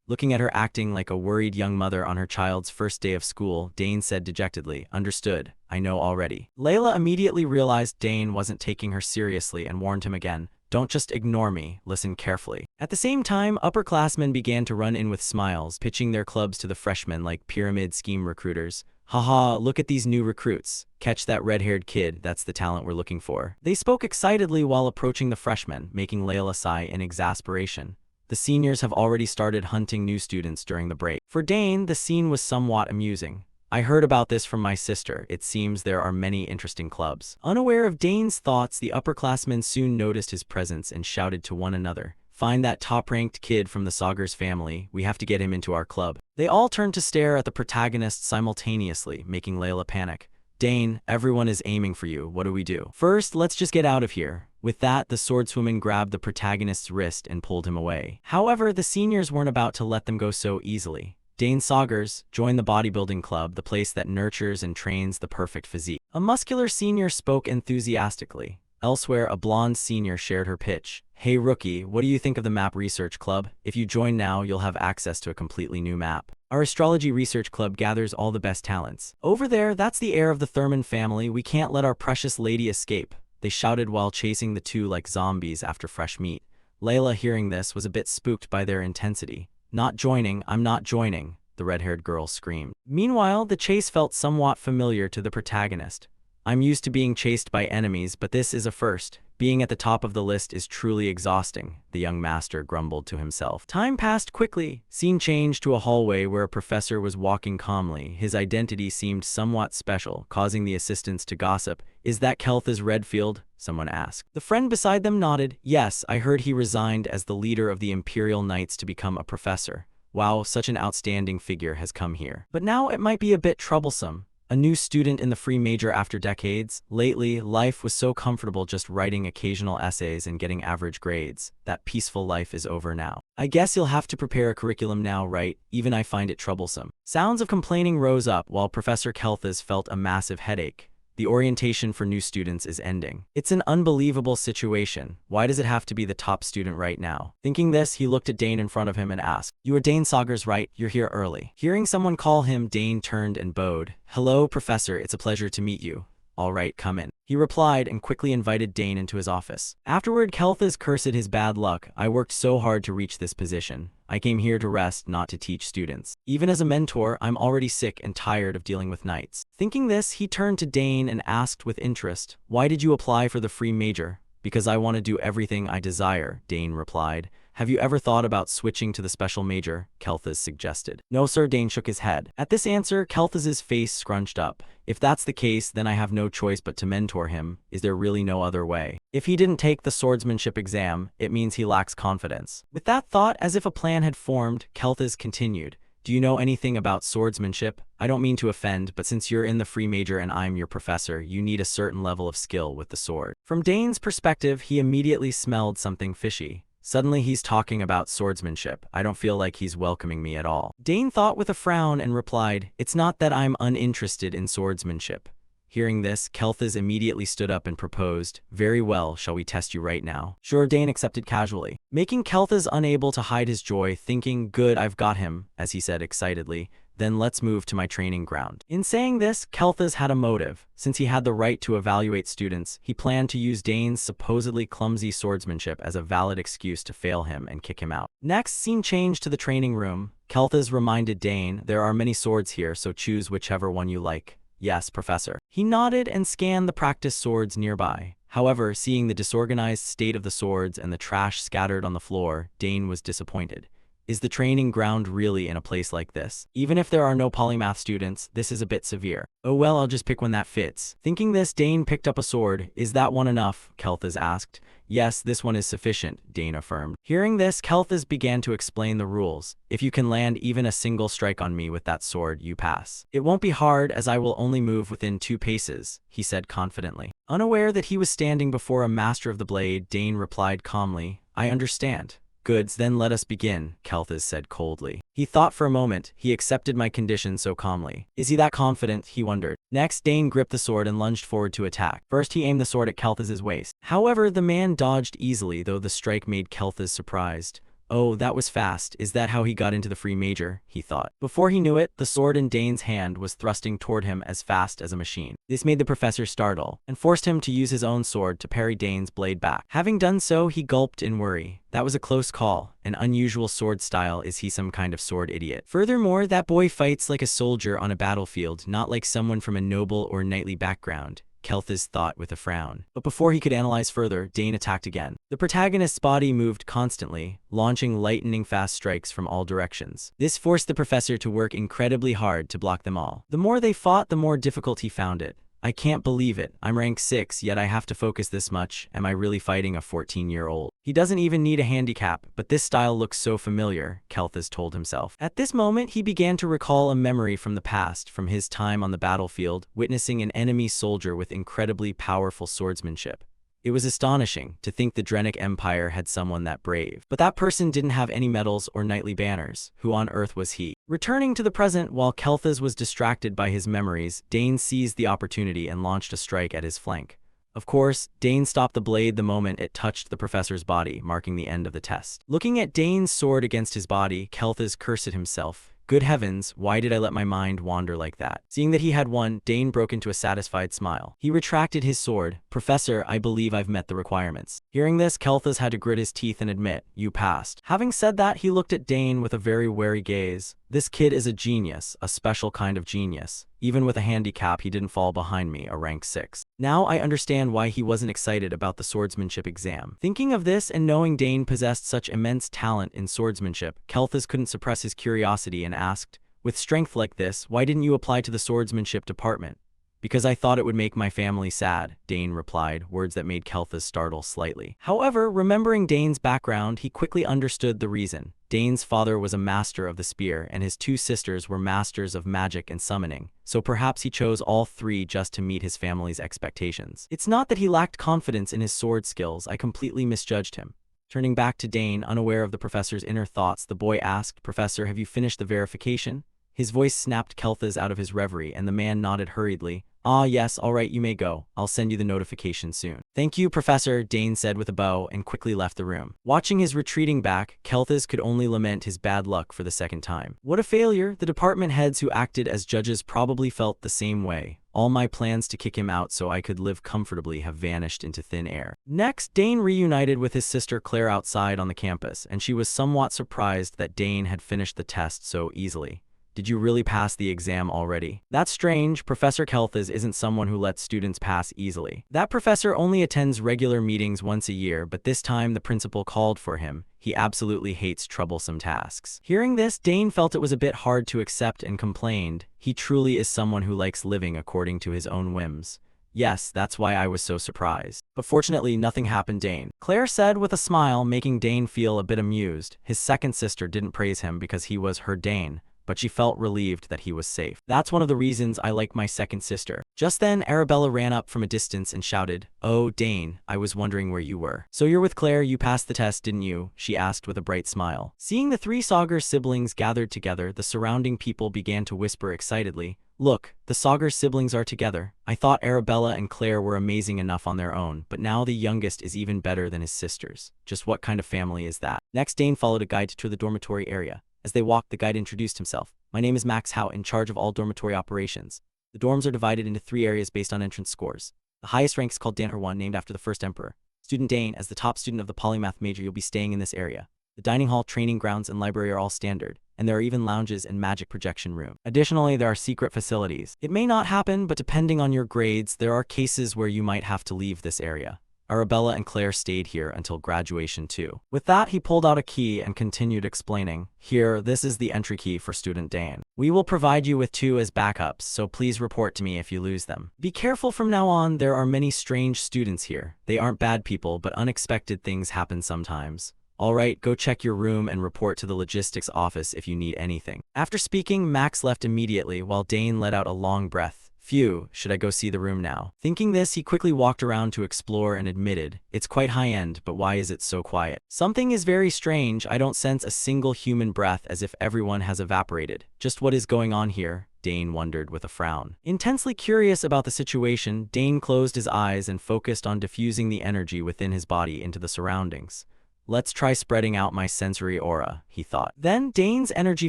S1: Looking at her acting like a worried young mother on her child's first day of school, Dane said dejectedly, Understood, I know already. Layla immediately realized Dane wasn't taking her seriously and warned him again, Don't just ignore me, listen carefully. At the same time, upperclassmen began to run in with smiles, pitching their clubs to the freshmen like pyramid scheme recruiters. Haha, look at these new recruits. Catch that red-haired kid, that's the talent we're looking for. They spoke excitedly while approaching the freshmen, making Layla sigh in exasperation. The seniors have already started hunting new students during the break. For Dane, the scene was somewhat amusing. I heard about this from my sister. It seems there are many interesting clubs. Unaware of Dane's thoughts, the upperclassmen soon noticed his presence and shouted to one another, Find that top-ranked kid from the Saugers family. We have to get him into our club. They all turned to stare at the protagonist simultaneously, making Layla panic. Dane, everyone is aiming for you. What do we do? First, let's just get out of here. With that, the swordswoman grabbed the protagonist's wrist and pulled him away. However, the seniors weren't about to let them go so easily. Dane Saugers, join the bodybuilding club, the place that nurtures and trains the perfect physique. A muscular senior spoke enthusiastically. Elsewhere, a blonde senior shared her pitch. Hey rookie, what do you think of the map research club? If you join now, you'll have access to a completely new map. Our astrology research club gathers all the best talents. Over there, that's the heir of the Thurman family. We can't let our precious lady escape. They shouted while chasing the two like zombies after fresh meat. Layla, hearing this, was a bit spooked by their intensity. Not joining, I'm not joining, the red-haired girl screamed. Meanwhile, the chase felt somewhat familiar to the protagonist. I'm used to being chased by enemies, but this is a first. Being at the top of the list is truly exhausting, the young master grumbled to himself. Time passed quickly. Scene changed to a hallway where a professor was walking calmly. His identity seemed somewhat special, causing the assistants to gossip. Is that Kelthas Redfield? Someone asked. The friend beside them nodded. Yes, I heard he resigned as the leader of the Imperial Knights to become a professor. Wow, such an outstanding figure has come here. But now it might be a bit troublesome. A new student in the free major after decades. Lately, life was so comfortable just writing occasional essays and getting average grades. That peaceful life is over now. I guess you'll have to prepare a curriculum now, right? Even I find it troublesome. Sounds of complaining rose up while Professor Kelthas felt a massive headache. The orientation for new students is ending. It's an unbelievable situation. Why does it have to be the top student right now? Thinking this, he looked at Dane in front of him and asked, You are Dane Saugers, right? You're here early. Hearing someone call him, Dane turned and bowed. Hello, Professor. It's a pleasure to meet you. "All right, come in," he replied and quickly invited Dane into his office. Afterward, Kelthas cursed his bad luck. "I worked so hard to reach this position. I came here to rest, not to teach students. Even as a mentor, I'm already sick and tired of dealing with knights." Thinking this, he turned to Dane and asked with interest, "Why did you apply for the free major?" "Because I want to do everything I desire," Dane replied. "Have you ever thought about switching to the special major?" Kelthas suggested. "No, sir," Dane shook his head. At this answer, Kelthas's face scrunched up. "If that's the case, then I have no choice but to mentor him. Is there really no other way? If he didn't take the swordsmanship exam, it means he lacks confidence." With that thought, as if a plan had formed, Kelthas continued. "Do you know anything about swordsmanship? I don't mean to offend, but since you're in the free major and I'm your professor, you need a certain level of skill with the sword." From Dane's perspective, he immediately smelled something fishy. Suddenly he's talking about swordsmanship. I don't feel like he's welcoming me at all. Dane thought with a frown and replied, "It's not that I'm uninterested in swordsmanship." Hearing this, Kelthas immediately stood up and proposed, "Very well, shall we test you right now?" Sure, Dane accepted casually, making Kelthas unable to hide his joy, thinking, "Good, I've got him," as he said excitedly. "Then let's move to my training ground." In saying this, Kelthas had a motive. Since he had the right to evaluate students, he planned to use Dane's supposedly clumsy swordsmanship as a valid excuse to fail him and kick him out. Next, scene changed to the training room. Kelthas reminded Dane, "There are many swords here, so choose whichever one you like." "Yes, professor." He nodded and scanned the practice swords nearby. However, seeing the disorganized state of the swords and the trash scattered on the floor, Dane was disappointed. Is the training ground really in a place like this? Even if there are no polymath students, this is a bit severe. "Oh well, I'll just pick one that fits." Thinking this, Dane picked up a sword. "Is that one enough?" Kelthas asked. "Yes, this one is sufficient," Dane affirmed. Hearing this, Kelthas began to explain the rules. "If you can land even a single strike on me with that sword, you pass. It won't be hard, as I will only move within 2 paces, he said confidently. Unaware that he was standing before a master of the blade, Dane replied calmly, "I understand." "Goods, then let us begin," Kelthas said coldly. He thought for a moment. He accepted my condition so calmly. Is he that confident? He wondered. Next, Dane gripped the sword and lunged forward to attack. First, he aimed the sword at Kelthas's waist. However, the man dodged easily, though the strike made Kelthas surprised. "Oh, that was fast. Is that how he got into the free major?" he thought. Before he knew it, the sword in Dane's hand was thrusting toward him as fast as a machine. This made the professor startle, and forced him to use his own sword to parry Dane's blade back. Having done so, he gulped in worry. That was a close call. An unusual sword style. Is he some kind of sword idiot? Furthermore, that boy fights like a soldier on a battlefield, not like someone from a noble or knightly background, Kelthas thought with a frown. But before he could analyze further, Dane attacked again. The protagonist's body moved constantly, launching lightning-fast strikes from all directions. This forced the professor to work incredibly hard to block them all. The more they fought, the more difficult he found it. "I can't believe it. I'm rank 6, yet I have to focus this much. Am I really fighting a 14-year-old? He doesn't even need a handicap, but this style looks so familiar," Kelthas told himself. At this moment, he began to recall a memory from the past, from his time on the battlefield, witnessing an enemy soldier with incredibly powerful swordsmanship. It was astonishing to think the Drenic Empire had someone that brave. But that person didn't have any medals or knightly banners. Who on earth was he? Returning to the present, while Kelthas was distracted by his memories, Dane seized the opportunity and launched a strike at his flank. Of course, Dane stopped the blade the moment it touched the professor's body, marking the end of the test. Looking at Dane's sword against his body, Kelthas cursed himself. Good heavens, why did I let my mind wander like that? Seeing that he had won, Dane broke into a satisfied smile. He retracted his sword. "Professor, I believe I've met the requirements." Hearing this, Kelthas had to grit his teeth and admit, "You passed." Having said that, he looked at Dane with a very wary gaze. This kid is a genius, a special kind of genius. Even with a handicap, he didn't fall behind me, a rank 6. Now I understand why he wasn't excited about the swordsmanship exam. Thinking of this and knowing Dane possessed such immense talent in swordsmanship, Kelthas couldn't suppress his curiosity and asked, "With strength like this, why didn't you apply to the swordsmanship department?" "Because I thought it would make my family sad," Dane replied, words that made Kelthas startle slightly. However, remembering Dane's background, he quickly understood the reason. Dane's father was a master of the spear, and his 2 sisters were masters of magic and summoning, so perhaps he chose all 3 just to meet his family's expectations. It's not that he lacked confidence in his sword skills, I completely misjudged him. Turning back to Dane, unaware of the professor's inner thoughts, the boy asked, "Professor, have you finished the verification?" His voice snapped Kelthas out of his reverie, and the man nodded hurriedly. "Ah yes, all right, you may go. I'll send you the notification soon." "Thank you, Professor," Dane said with a bow, and quickly left the room. Watching his retreating back, Kelthas could only lament his bad luck for the second time. What a failure! The department heads who acted as judges probably felt the same way. All my plans to kick him out so I could live comfortably have vanished into thin air. Next, Dane reunited with his sister Claire outside on the campus, and she was somewhat surprised that Dane had finished the test so easily. Did you really pass the exam already? That's strange. Professor Kelthas isn't someone who lets students pass easily. That professor only attends regular meetings once a year, but this time the principal called for him. He absolutely hates troublesome tasks. Hearing this, Dane felt it was a bit hard to accept and complained. He truly is someone who likes living according to his own whims. Yes, that's why I was so surprised. But fortunately, nothing happened, Dane. Claire said with a smile, making Dane feel a bit amused. His second sister didn't praise him because he was her Dane, but she felt relieved that he was safe. That's one of the reasons I like my second sister. Just then, Arabella ran up from a distance and shouted, "Oh, Dane, I was wondering where you were." "So you're with Claire, you passed the test, didn't you?" she asked with a bright smile. Seeing the three Sagar siblings gathered together, the surrounding people began to whisper excitedly, "Look, the Sagar siblings are together. I thought Arabella and Claire were amazing enough on their own, but now the youngest is even better than his sisters. Just what kind of family is that?" Next, Dane followed a guide to the dormitory area. As they walked, the guide introduced himself. "My name is Max Howe, in charge of all dormitory operations. The dorms are divided into 3 areas based on entrance scores. The highest rank is called Danhur-1, named after the first emperor. Student Dane, as the top student of the polymath major, you'll be staying in this area. The dining hall, training grounds, and library are all standard, and there are even lounges and magic projection room. Additionally, there are secret facilities. It may not happen, but depending on your grades, there are cases where you might have to leave this area. Arabella and Claire stayed here until graduation too." With that, he pulled out a key and continued explaining, "Here, this is the entry key for Student Dane. We will provide you with 2 as backups, so please report to me if you lose them. Be careful from now on, there are many strange students here. They aren't bad people, but unexpected things happen sometimes. Alright, go check your room and report to the logistics office if you need anything." After speaking, Max left immediately while Dane let out a long breath. "Phew, should I go see the room now?" Thinking this, he quickly walked around to explore and admitted, "It's quite high-end, but why is it so quiet? Something is very strange. I don't sense a single human breath, as if everyone has evaporated. Just what is going on here?" Dane wondered with a frown. Intensely curious about the situation, Dane closed his eyes and focused on diffusing the energy within his body into the surroundings. "Let's try spreading out my sensory aura," he thought. Then Dane's energy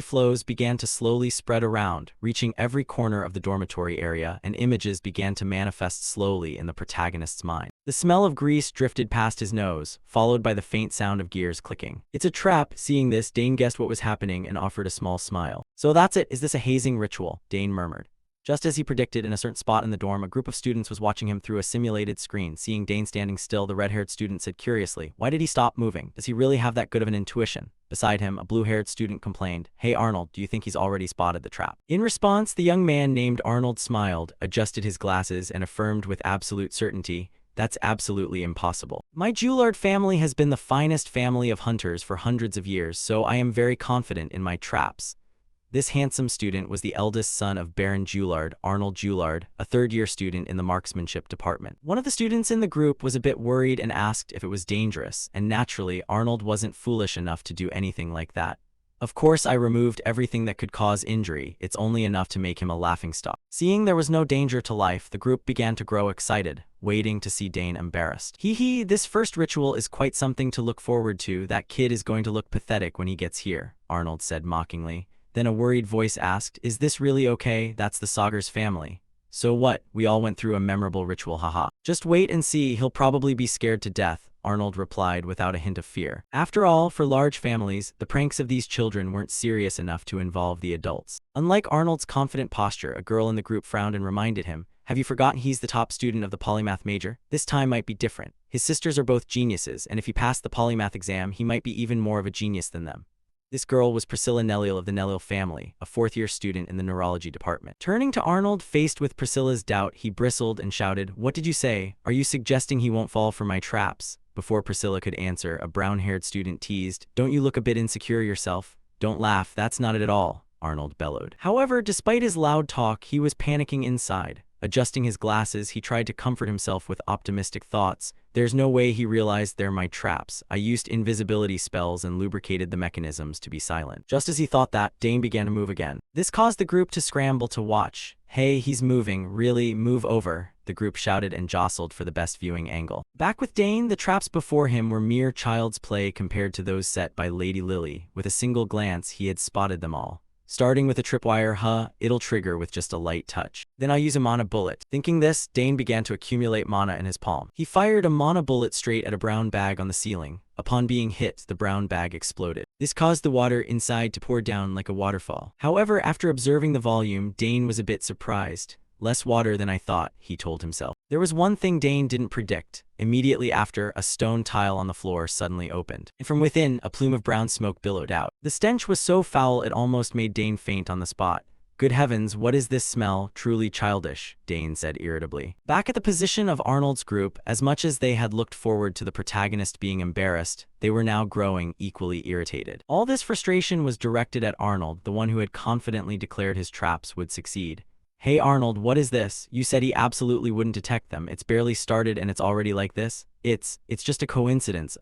S1: flows began to slowly spread around, reaching every corner of the dormitory area, and images began to manifest slowly in the protagonist's mind. The smell of grease drifted past his nose, followed by the faint sound of gears clicking. "It's a trap." Seeing this, Dane guessed what was happening and offered a small smile. "So that's it. Is this a hazing ritual?" Dane murmured. Just as he predicted, in a certain spot in the dorm, a group of students was watching him through a simulated screen. Seeing Dane standing still, the red-haired student said curiously, "Why did he stop moving? Does he really have that good of an intuition?" Beside him, a blue-haired student complained, "Hey Arnold, do you think he's already spotted the trap?" In response, the young man named Arnold smiled, adjusted his glasses, and affirmed with absolute certainty, "That's absolutely impossible. My Joulard family has been the finest family of hunters for hundreds of years, so I am very confident in my traps." This handsome student was the eldest son of Baron Joulard, Arnold Joulard, a third-year student in the marksmanship department. One of the students in the group was a bit worried and asked if it was dangerous, and naturally, Arnold wasn't foolish enough to do anything like that. "Of course, I removed everything that could cause injury. It's only enough to make him a laughingstock." Seeing there was no danger to life, the group began to grow excited, waiting to see Dane embarrassed. "Hee, this first ritual is quite something to look forward to. That kid is going to look pathetic when he gets here," Arnold said mockingly. Then a worried voice asked, "Is this really okay? That's the Sagar's family." "So what? We all went through a memorable ritual, haha." "Just wait and see, he'll probably be scared to death," Arnold replied without a hint of fear. After all, for large families, the pranks of these children weren't serious enough to involve the adults. Unlike Arnold's confident posture, a girl in the group frowned and reminded him, "Have you forgotten he's the top student of the polymath major? This time might be different. His sisters are both geniuses, and if he passed the polymath exam, he might be even more of a genius than them." This girl was Priscilla Nellil of the Nellil family, a fourth-year student in the neurology department. Turning to Arnold, faced with Priscilla's doubt, he bristled and shouted, "What did you say? Are you suggesting he won't fall for my traps?" Before Priscilla could answer, a brown-haired student teased, "Don't you look a bit insecure yourself?" "Don't laugh, that's not it at all," Arnold bellowed. However, despite his loud talk, he was panicking inside. Adjusting his glasses, he tried to comfort himself with optimistic thoughts. "There's no way he realized they're my traps. I used invisibility spells and lubricated the mechanisms to be silent." Just as he thought that, Dane began to move again. This caused the group to scramble to watch. "Hey, he's moving. Really, move over," the group shouted and jostled for the best viewing angle. Back with Dane, the traps before him were mere child's play compared to those set by Lady Lily. With a single glance, he had spotted them all. Starting with a tripwire, it'll trigger with just a light touch. Then I'll use a mana bullet. Thinking this, Dane began to accumulate mana in his palm. He fired a mana bullet straight at a brown bag on the ceiling. Upon being hit, the brown bag exploded. This caused the water inside to pour down like a waterfall. However, after observing the volume, Dane was a bit surprised. Less water than I thought, he told himself. There was one thing Dane didn't predict. Immediately after, a stone tile on the floor suddenly opened, and from within, a plume of brown smoke billowed out. The stench was so foul it almost made Dane faint on the spot. Good heavens, what is this smell? Truly childish, Dane said irritably. Back at the position of Arnold's group, as much as they had looked forward to the protagonist being embarrassed, they were now growing equally irritated. All this frustration was directed at Arnold, the one who had confidently declared his traps would succeed. Hey Arnold, what is this? You said he absolutely wouldn't detect them. It's barely started and it's already like this? It's just a coincidence,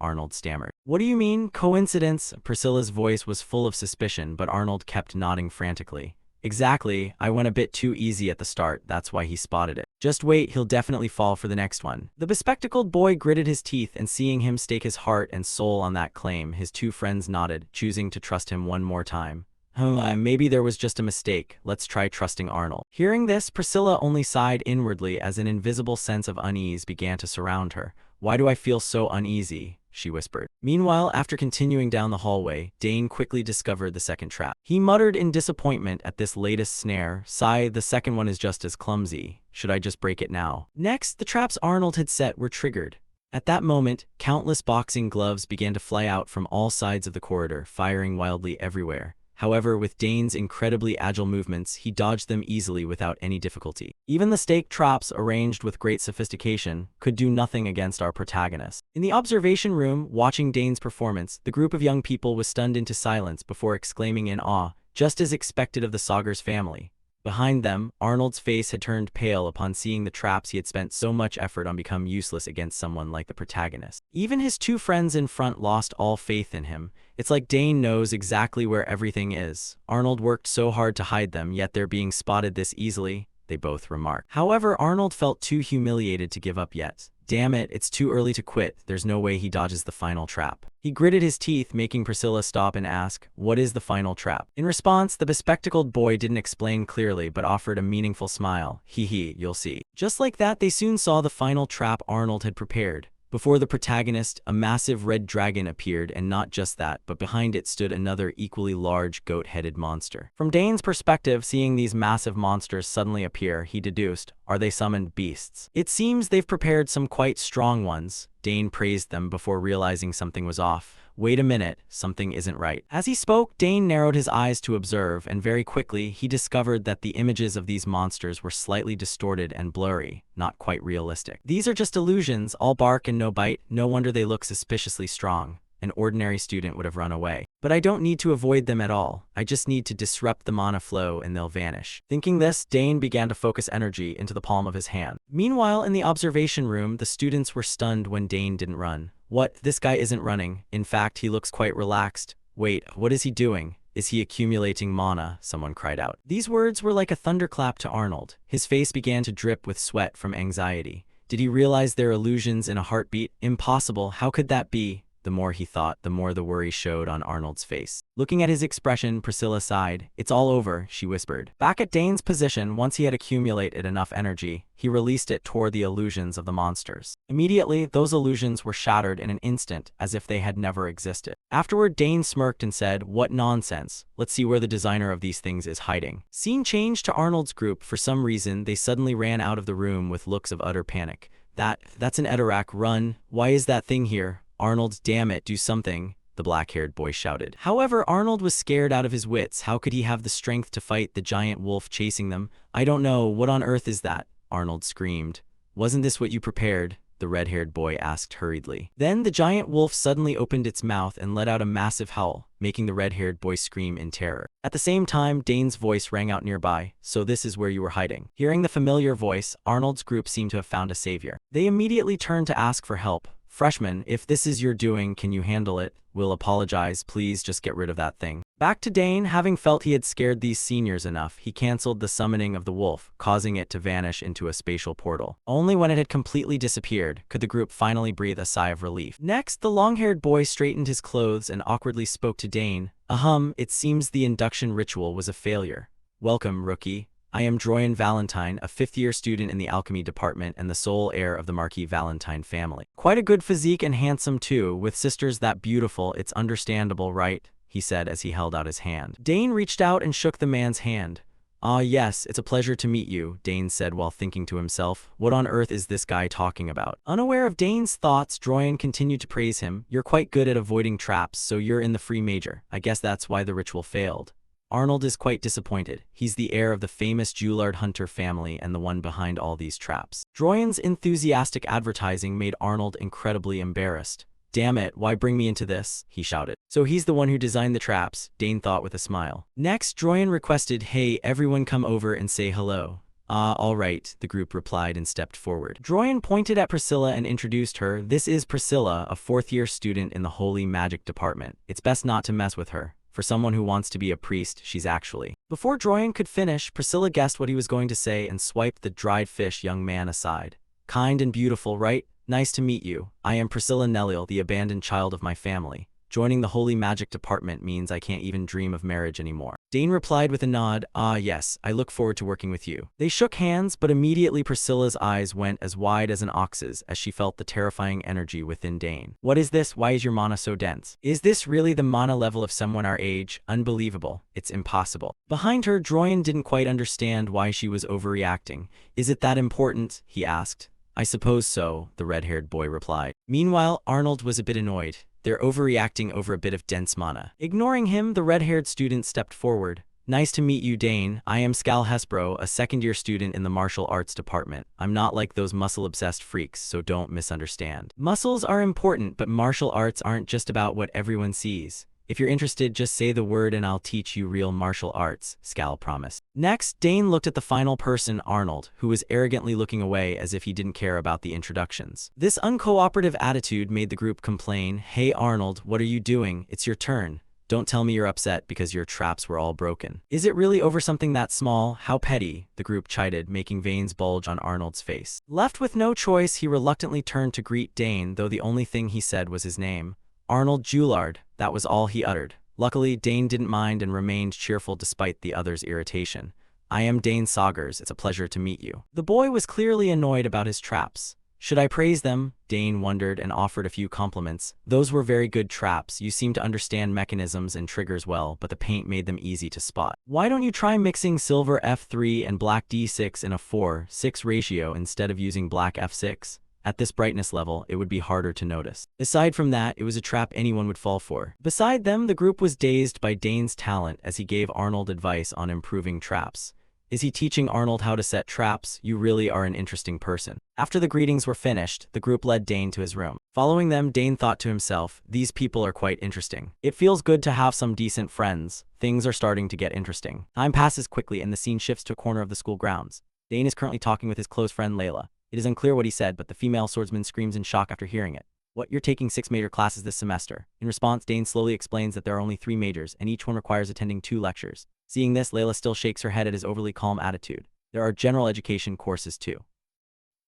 S1: Arnold stammered. What do you mean, coincidence? Priscilla's voice was full of suspicion, but Arnold kept nodding frantically. Exactly, I went a bit too easy at the start, that's why he spotted it. Just wait, he'll definitely fall for the next one. The bespectacled boy gritted his teeth, and seeing him stake his heart and soul on that claim, his two friends nodded, choosing to trust him one more time. Maybe there was just a mistake. Let's try trusting Arnold. Hearing this, Priscilla only sighed inwardly as an invisible sense of unease began to surround her. Why do I feel so uneasy? She whispered. Meanwhile, after continuing down the hallway, Dane quickly discovered the second trap. He muttered in disappointment at this latest snare. Sigh, the second one is just as clumsy. Should I just break it now? Next, the traps Arnold had set were triggered. At that moment, countless boxing gloves began to fly out from all sides of the corridor, firing wildly everywhere. However, with Dane's incredibly agile movements, he dodged them easily without any difficulty. Even the stake traps, arranged with great sophistication, could do nothing against our protagonist. In the observation room, watching Dane's performance, the group of young people was stunned into silence before exclaiming in awe, just as expected of the Sagar's family. Behind them, Arnold's face had turned pale upon seeing the traps he had spent so much effort on become useless against someone like the protagonist. Even his two friends in front lost all faith in him. It's like Dane knows exactly where everything is. Arnold worked so hard to hide them, yet they're being spotted this easily, they both remarked. However, Arnold felt too humiliated to give up yet. Damn it, it's too early to quit. There's no way he dodges the final trap. He gritted his teeth, making Priscilla stop and ask, what is the final trap? In response, the bespectacled boy didn't explain clearly but offered a meaningful smile. Hee, you'll see. Just like that, they soon saw the final trap Arnold had prepared. Before the protagonist, a massive red dragon appeared, and not just that, but behind it stood another equally large goat-headed monster. From Dane's perspective, seeing these massive monsters suddenly appear, he deduced, are they summoned beasts? It seems they've prepared some quite strong ones. Dane praised them before realizing something was off. Wait a minute, something isn't right. As he spoke, Dane narrowed his eyes to observe, and very quickly, he discovered that the images of these monsters were slightly distorted and blurry, not quite realistic. These are just illusions, all bark and no bite. No wonder they look suspiciously strong. An ordinary student would have run away. But I don't need to avoid them at all. I just need to disrupt the mana flow and they'll vanish. Thinking this, Dane began to focus energy into the palm of his hand. Meanwhile, in the observation room, the students were stunned when Dane didn't run. What? This guy isn't running. In fact, he looks quite relaxed. Wait, what is he doing? Is he accumulating mana? Someone cried out. These words were like a thunderclap to Arnold. His face began to drip with sweat from anxiety. Did he realize their illusions in a heartbeat? Impossible. How could that be? The more he thought, the more the worry showed on Arnold's face. Looking at his expression, Priscilla sighed. It's all over, she whispered. Back at Dane's position, once he had accumulated enough energy, he released it toward the illusions of the monsters. Immediately, those illusions were shattered in an instant, as if they had never existed. Afterward, Dane smirked and said, what nonsense. Let's see where the designer of these things is hiding. Scene changed to Arnold's group. For some reason, they suddenly ran out of the room with looks of utter panic. That's an Edorak, run. Why is that thing here? Arnold, damn it, do something, the black-haired boy shouted. However, Arnold was scared out of his wits. How could he have the strength to fight the giant wolf chasing them? I don't know, what on earth is that? Arnold screamed. Wasn't this what you prepared? The red-haired boy asked hurriedly. Then the giant wolf suddenly opened its mouth and let out a massive howl, making the red-haired boy scream in terror. At the same time, Dane's voice rang out nearby. So this is where you were hiding. Hearing the familiar voice, Arnold's group seemed to have found a savior. They immediately turned to ask for help. Freshman, if this is your doing, can you handle it? Will apologize, please just get rid of that thing. Back to Dane, having felt he had scared these seniors enough, he cancelled the summoning of the wolf, causing it to vanish into a spatial portal. Only when it had completely disappeared could the group finally breathe a sigh of relief. Next, the long-haired boy straightened his clothes and awkwardly spoke to Dane. It seems the induction ritual was a failure. Welcome, rookie. I am Droyan Valentine, a fifth-year student in the alchemy department and the sole heir of the Marquis Valentine family. Quite a good physique and handsome too, with sisters that beautiful, it's understandable, right? He said as he held out his hand. Dane reached out and shook the man's hand. Ah yes, it's a pleasure to meet you, Dane said while thinking to himself. What on earth is this guy talking about? Unaware of Dane's thoughts, Droyan continued to praise him. You're quite good at avoiding traps, so you're in the free major. I guess that's why the ritual failed. Arnold is quite disappointed. He's the heir of the famous Juillard Hunter family and the one behind all these traps. Droyan's enthusiastic advertising made Arnold incredibly embarrassed. Damn it, why bring me into this? He shouted. So he's the one who designed the traps, Dane thought with a smile. Next, Droyan requested, hey, everyone come over and say hello. All right, the group replied and stepped forward. Droyan pointed at Priscilla and introduced her. This is Priscilla, a fourth-year student in the Holy Magic department. It's best not to mess with her. For someone who wants to be a priest, she's actually. Before Droyan could finish, Priscilla guessed what he was going to say and swiped the dried fish young man aside. Kind and beautiful, right? Nice to meet you. I am Priscilla Nellil, the abandoned child of my family. Joining the Holy Magic department means I can't even dream of marriage anymore. Dane replied with a nod. Yes, I look forward to working with you. They shook hands, but immediately Priscilla's eyes went as wide as an ox's as she felt the terrifying energy within Dane. What is this? Why is your mana so dense? Is this really the mana level of someone our age? Unbelievable. It's impossible. Behind her, Droyan didn't quite understand why she was overreacting. Is it that important? He asked. I suppose so, the red-haired boy replied. Meanwhile, Arnold was a bit annoyed. They're overreacting over a bit of dense mana. Ignoring him, the red-haired student stepped forward. Nice to meet you, Dane. I am Skal Hesbro, a second-year student in the martial arts department. I'm not like those muscle-obsessed freaks, so don't misunderstand. Muscles are important, but martial arts aren't just about what everyone sees. If you're interested, just say the word and I'll teach you real martial arts, Skal promised. Next, Dane looked at the final person, Arnold, who was arrogantly looking away as if he didn't care about the introductions. This uncooperative attitude made the group complain. Hey Arnold, what are you doing? It's your turn. Don't tell me you're upset because your traps were all broken. Is it really over something that small? How petty, the group chided, making veins bulge on Arnold's face. Left with no choice, he reluctantly turned to greet Dane, though the only thing he said was his name. Arnold Juillard, that was all he uttered. Luckily, Dane didn't mind and remained cheerful despite the other's irritation. I am Dane Saugers, it's a pleasure to meet you. The boy was clearly annoyed about his traps. Should I praise them? Dane wondered and offered a few compliments. Those were very good traps. You seem to understand mechanisms and triggers well, but the paint made them easy to spot. Why don't you try mixing silver F3 and black D6 in a 4:6 ratio instead of using black F6? At this brightness level, it would be harder to notice. Aside from that, it was a trap anyone would fall for. Beside them, the group was dazed by Dane's talent as he gave Arnold advice on improving traps. Is he teaching Arnold how to set traps? You really are an interesting person. After the greetings were finished, the group led Dane to his room. Following them, Dane thought to himself, these people are quite interesting. It feels good to have some decent friends. Things are starting to get interesting. Time passes quickly and the scene shifts to a corner of the school grounds. Dane is currently talking with his close friend Layla. It is unclear what he said, but the female swordsman screams in shock after hearing it. What, you're taking 6 major classes this semester? In response, Dane slowly explains that there are only 3 majors, and each one requires attending 2 lectures. Seeing this, Layla still shakes her head at his overly calm attitude. There are general education courses too.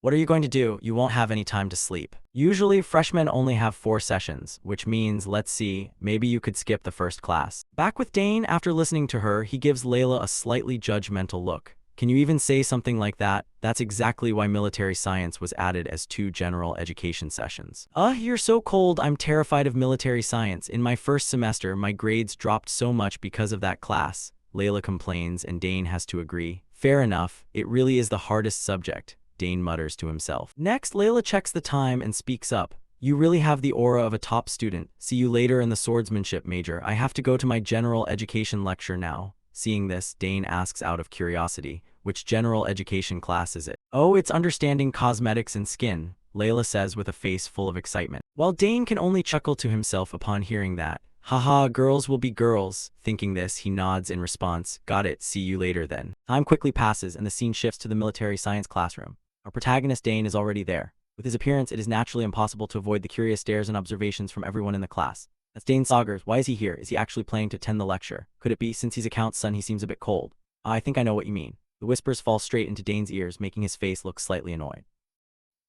S1: What are you going to do? You won't have any time to sleep. Usually, freshmen only have 4 sessions, which means, let's see, maybe you could skip the first class. Back with Dane, after listening to her, he gives Layla a slightly judgmental look. Can you even say something like that? That's exactly why military science was added as 2 general education sessions. You're so cold, I'm terrified of military science. In my first semester, my grades dropped so much because of that class. Layla complains and Dane has to agree. Fair enough, it really is the hardest subject, Dane mutters to himself. Next, Layla checks the time and speaks up. You really have the aura of a top student. See you later in the swordsmanship major. I have to go to my general education lecture now. Seeing this, Dane asks out of curiosity, which general education class is it? Oh, it's understanding cosmetics and skin, Layla says with a face full of excitement. While Dane can only chuckle to himself upon hearing that. Haha, girls will be girls. Thinking this, he nods in response. Got it, see you later then. Time quickly passes and the scene shifts to the military science classroom. Our protagonist Dane is already there. With his appearance, it is naturally impossible to avoid the curious stares and observations from everyone in the class. That's Dane Saugers. Why is he here? Is he actually planning to attend the lecture? Could it be, since he's account's son, he seems a bit cold? I think I know what you mean. The whispers fall straight into Dane's ears, making his face look slightly annoyed.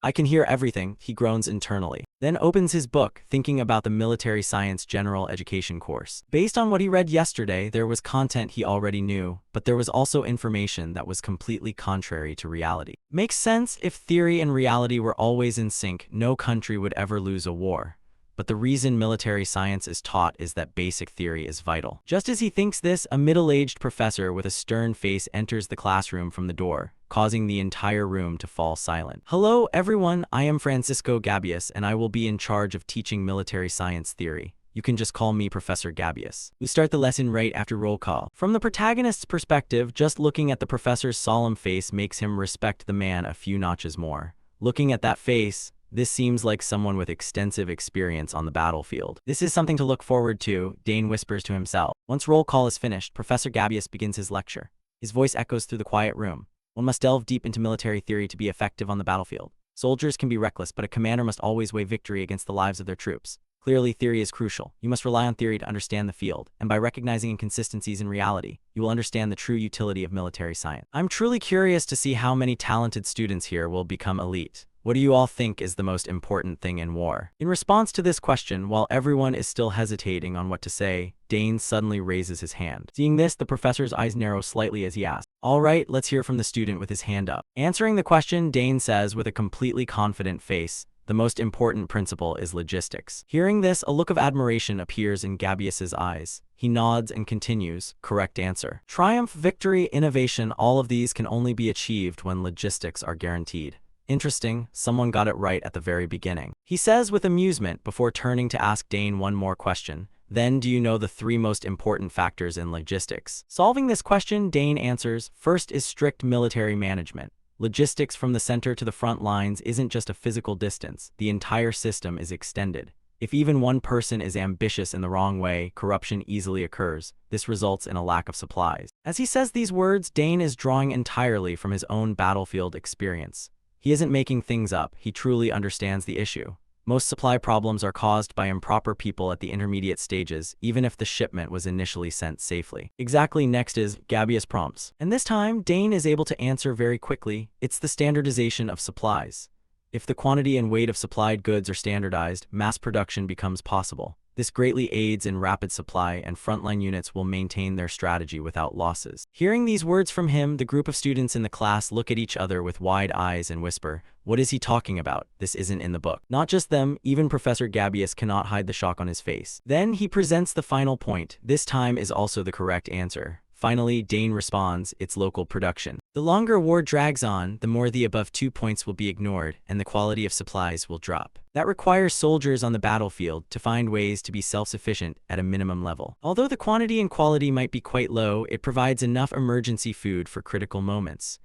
S1: I can hear everything, he groans internally. Then opens his book, thinking about the military science general education course. Based on what he read yesterday, there was content he already knew, but there was also information that was completely contrary to reality. Makes sense. If theory and reality were always in sync, no country would ever lose a war. But the reason military science is taught is that basic theory is vital. Just as he thinks this, a middle-aged professor with a stern face enters the classroom from the door, causing the entire room to fall silent. Hello, everyone. I am Francisco Gabius, and I will be in charge of teaching military science theory. You can just call me Professor Gabius. We start the lesson right after roll call. From the protagonist's perspective, just looking at the professor's solemn face makes him respect the man a few notches more. Looking at that face, this seems like someone with extensive experience on the battlefield. This is something to look forward to, Dane whispers to himself. Once roll call is finished, Professor Gabius begins his lecture. His voice echoes through the quiet room. One must delve deep into military theory to be effective on the battlefield. Soldiers can be reckless, but a commander must always weigh victory against the lives of their troops. Clearly, theory is crucial. You must rely on theory to understand the field, and by recognizing inconsistencies in reality, you will understand the true utility of military science. I'm truly curious to see how many talented students here will become elite. What do you all think is the most important thing in war? In response to this question, while everyone is still hesitating on what to say, Dane suddenly raises his hand. Seeing this, the professor's eyes narrow slightly as he asks, "All right, let's hear from the student with his hand up." Answering the question, Dane says with a completely confident face, "The most important principle is logistics." Hearing this, a look of admiration appears in Gabius's eyes. He nods and continues, "Correct answer. Triumph, victory, innovation, all of these can only be achieved when logistics are guaranteed." Interesting, someone got it right at the very beginning. He says with amusement before turning to ask Dane one more question. Then, do you know the 3 most important factors in logistics? Solving this question, Dane answers, first is strict military management. Logistics from the center to the front lines isn't just a physical distance, the entire system is extended. If even one person is ambitious in the wrong way, corruption easily occurs. This results in a lack of supplies. As he says these words, Dane is drawing entirely from his own battlefield experience. He isn't making things up, he truly understands the issue. Most supply problems are caused by improper people at the intermediate stages, even if the shipment was initially sent safely. Exactly, next is Gabius prompts. And this time, Dane is able to answer very quickly. It's the standardization of supplies. If the quantity and weight of supplied goods are standardized, mass production becomes possible. This greatly aids in rapid supply, and frontline units will maintain their strategy without losses. Hearing these words from him, the group of students in the class look at each other with wide eyes and whisper, "What is he talking about? This isn't in the book." Not just them, even Professor Gabius cannot hide the shock on his face. Then he presents the final point. This time is also the correct answer. Finally, Dane responds, "It's local production." The longer war drags on, the more the above 2 points will be ignored, and the quality of supplies will drop. That requires soldiers on the battlefield to find ways to be self-sufficient at a minimum level. Although the quantity and quality might be quite low, it provides enough emergency food for critical moments.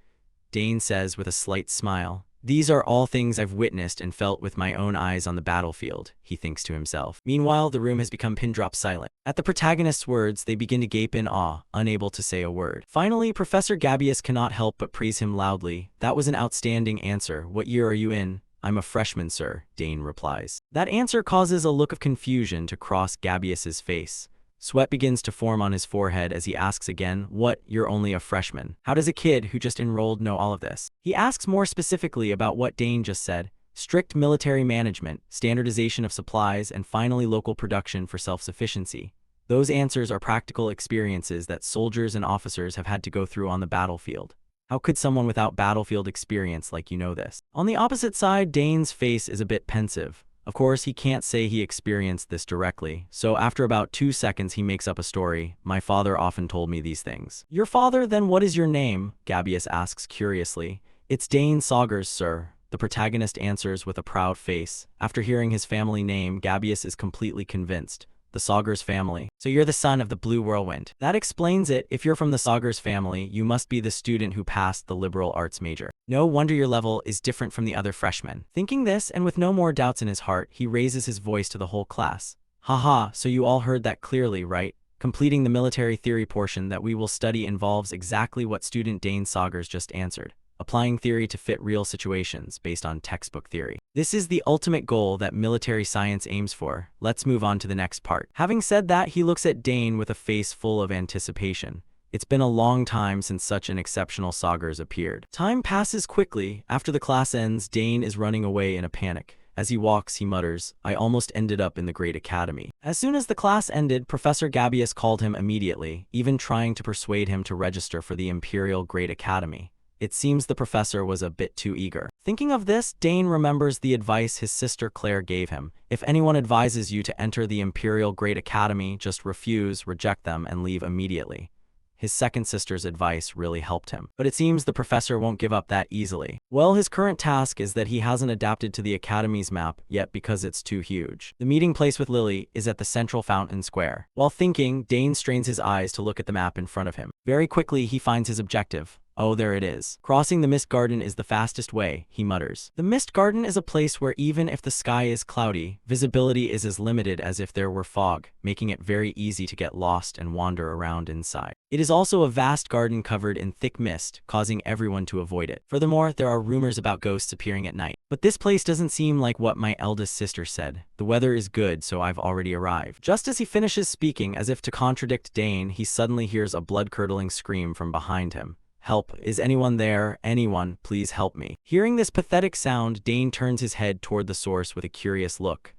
S1: Dane says with a slight smile, "These are all things I've witnessed and felt with my own eyes on the battlefield," he thinks to himself. Meanwhile, the room has become pin-drop silent. At the protagonist's words, they begin to gape in awe, unable to say a word. Finally, Professor Gabius cannot help but praise him loudly. "That was an outstanding answer. What year are you in?" "I'm a freshman, sir," Dane replies. That answer causes a look of confusion to cross Gabius's face. Sweat begins to form on his forehead as he asks again, "What, you're only a freshman? How does a kid who just enrolled know all of this?" He asks more specifically about what Dane just said: strict military management, standardization of supplies, and finally local production for self-sufficiency. Those answers are practical experiences that soldiers and officers have had to go through on the battlefield. How could someone without battlefield experience like you know this? On the opposite side, Dane's face is a bit pensive. Of course, he can't say he experienced this directly, so after about 2 seconds he makes up a story. "My father often told me these things." "Your father? Then what is your name?" Gabius asks curiously. "It's Dane Saugers, sir," the protagonist answers with a proud face. After hearing his family name, Gabius is completely convinced. The Saugers family. "So you're the son of the Blue Whirlwind." "That explains it. If you're from the Saugers family, you must be the student who passed the liberal arts major. No wonder your level is different from the other freshmen." Thinking this, and with no more doubts in his heart, he raises his voice to the whole class. "Haha, so you all heard that clearly, right? Completing the military theory portion that we will study involves exactly what student Dane Saugers just answered. applying theory to fit real situations based on textbook theory. This is the ultimate goal that military science aims for. Let's move on to the next part. Having said that, he looks at Dane with a face full of anticipation. It's been a long time since such an exceptional sagas appeared. Time passes quickly. After the class ends, Dane is running away in a panic. As he walks, he mutters, "I almost ended up in the Great Academy." As soon as the class ended, Professor Gabius called him immediately, even trying to persuade him to register for the Imperial Great Academy. It seems the professor was a bit too eager. Thinking of this, Dane remembers the advice his sister Claire gave him. If anyone advises you to enter the Imperial Great Academy, just refuse, reject them, and leave immediately. His second sister's advice really helped him. But it seems the professor won't give up that easily. Well, his current task is that he hasn't adapted to the Academy's map yet because it's too huge. The meeting place with Lily is at the central fountain square. While thinking, Dane strains his eyes to look at the map in front of him. Very quickly, he finds his objective. Oh, there it is. Crossing the Mist Garden is the fastest way, he mutters. The Mist Garden is a place where even if the sky is cloudy, visibility is as limited as if there were fog, making it very easy to get lost and wander around inside. It is also a vast garden covered in thick mist, causing everyone to avoid it. Furthermore, there are rumors about ghosts appearing at night. But this place doesn't seem like what my eldest sister said. The weather is good, so I've already arrived. Just as he finishes speaking, as if to contradict Dane, he suddenly hears a blood-curdling scream from behind him. "Help, is anyone there? Anyone, please help me." Hearing this pathetic sound, Dane turns his head toward the source with a curious look.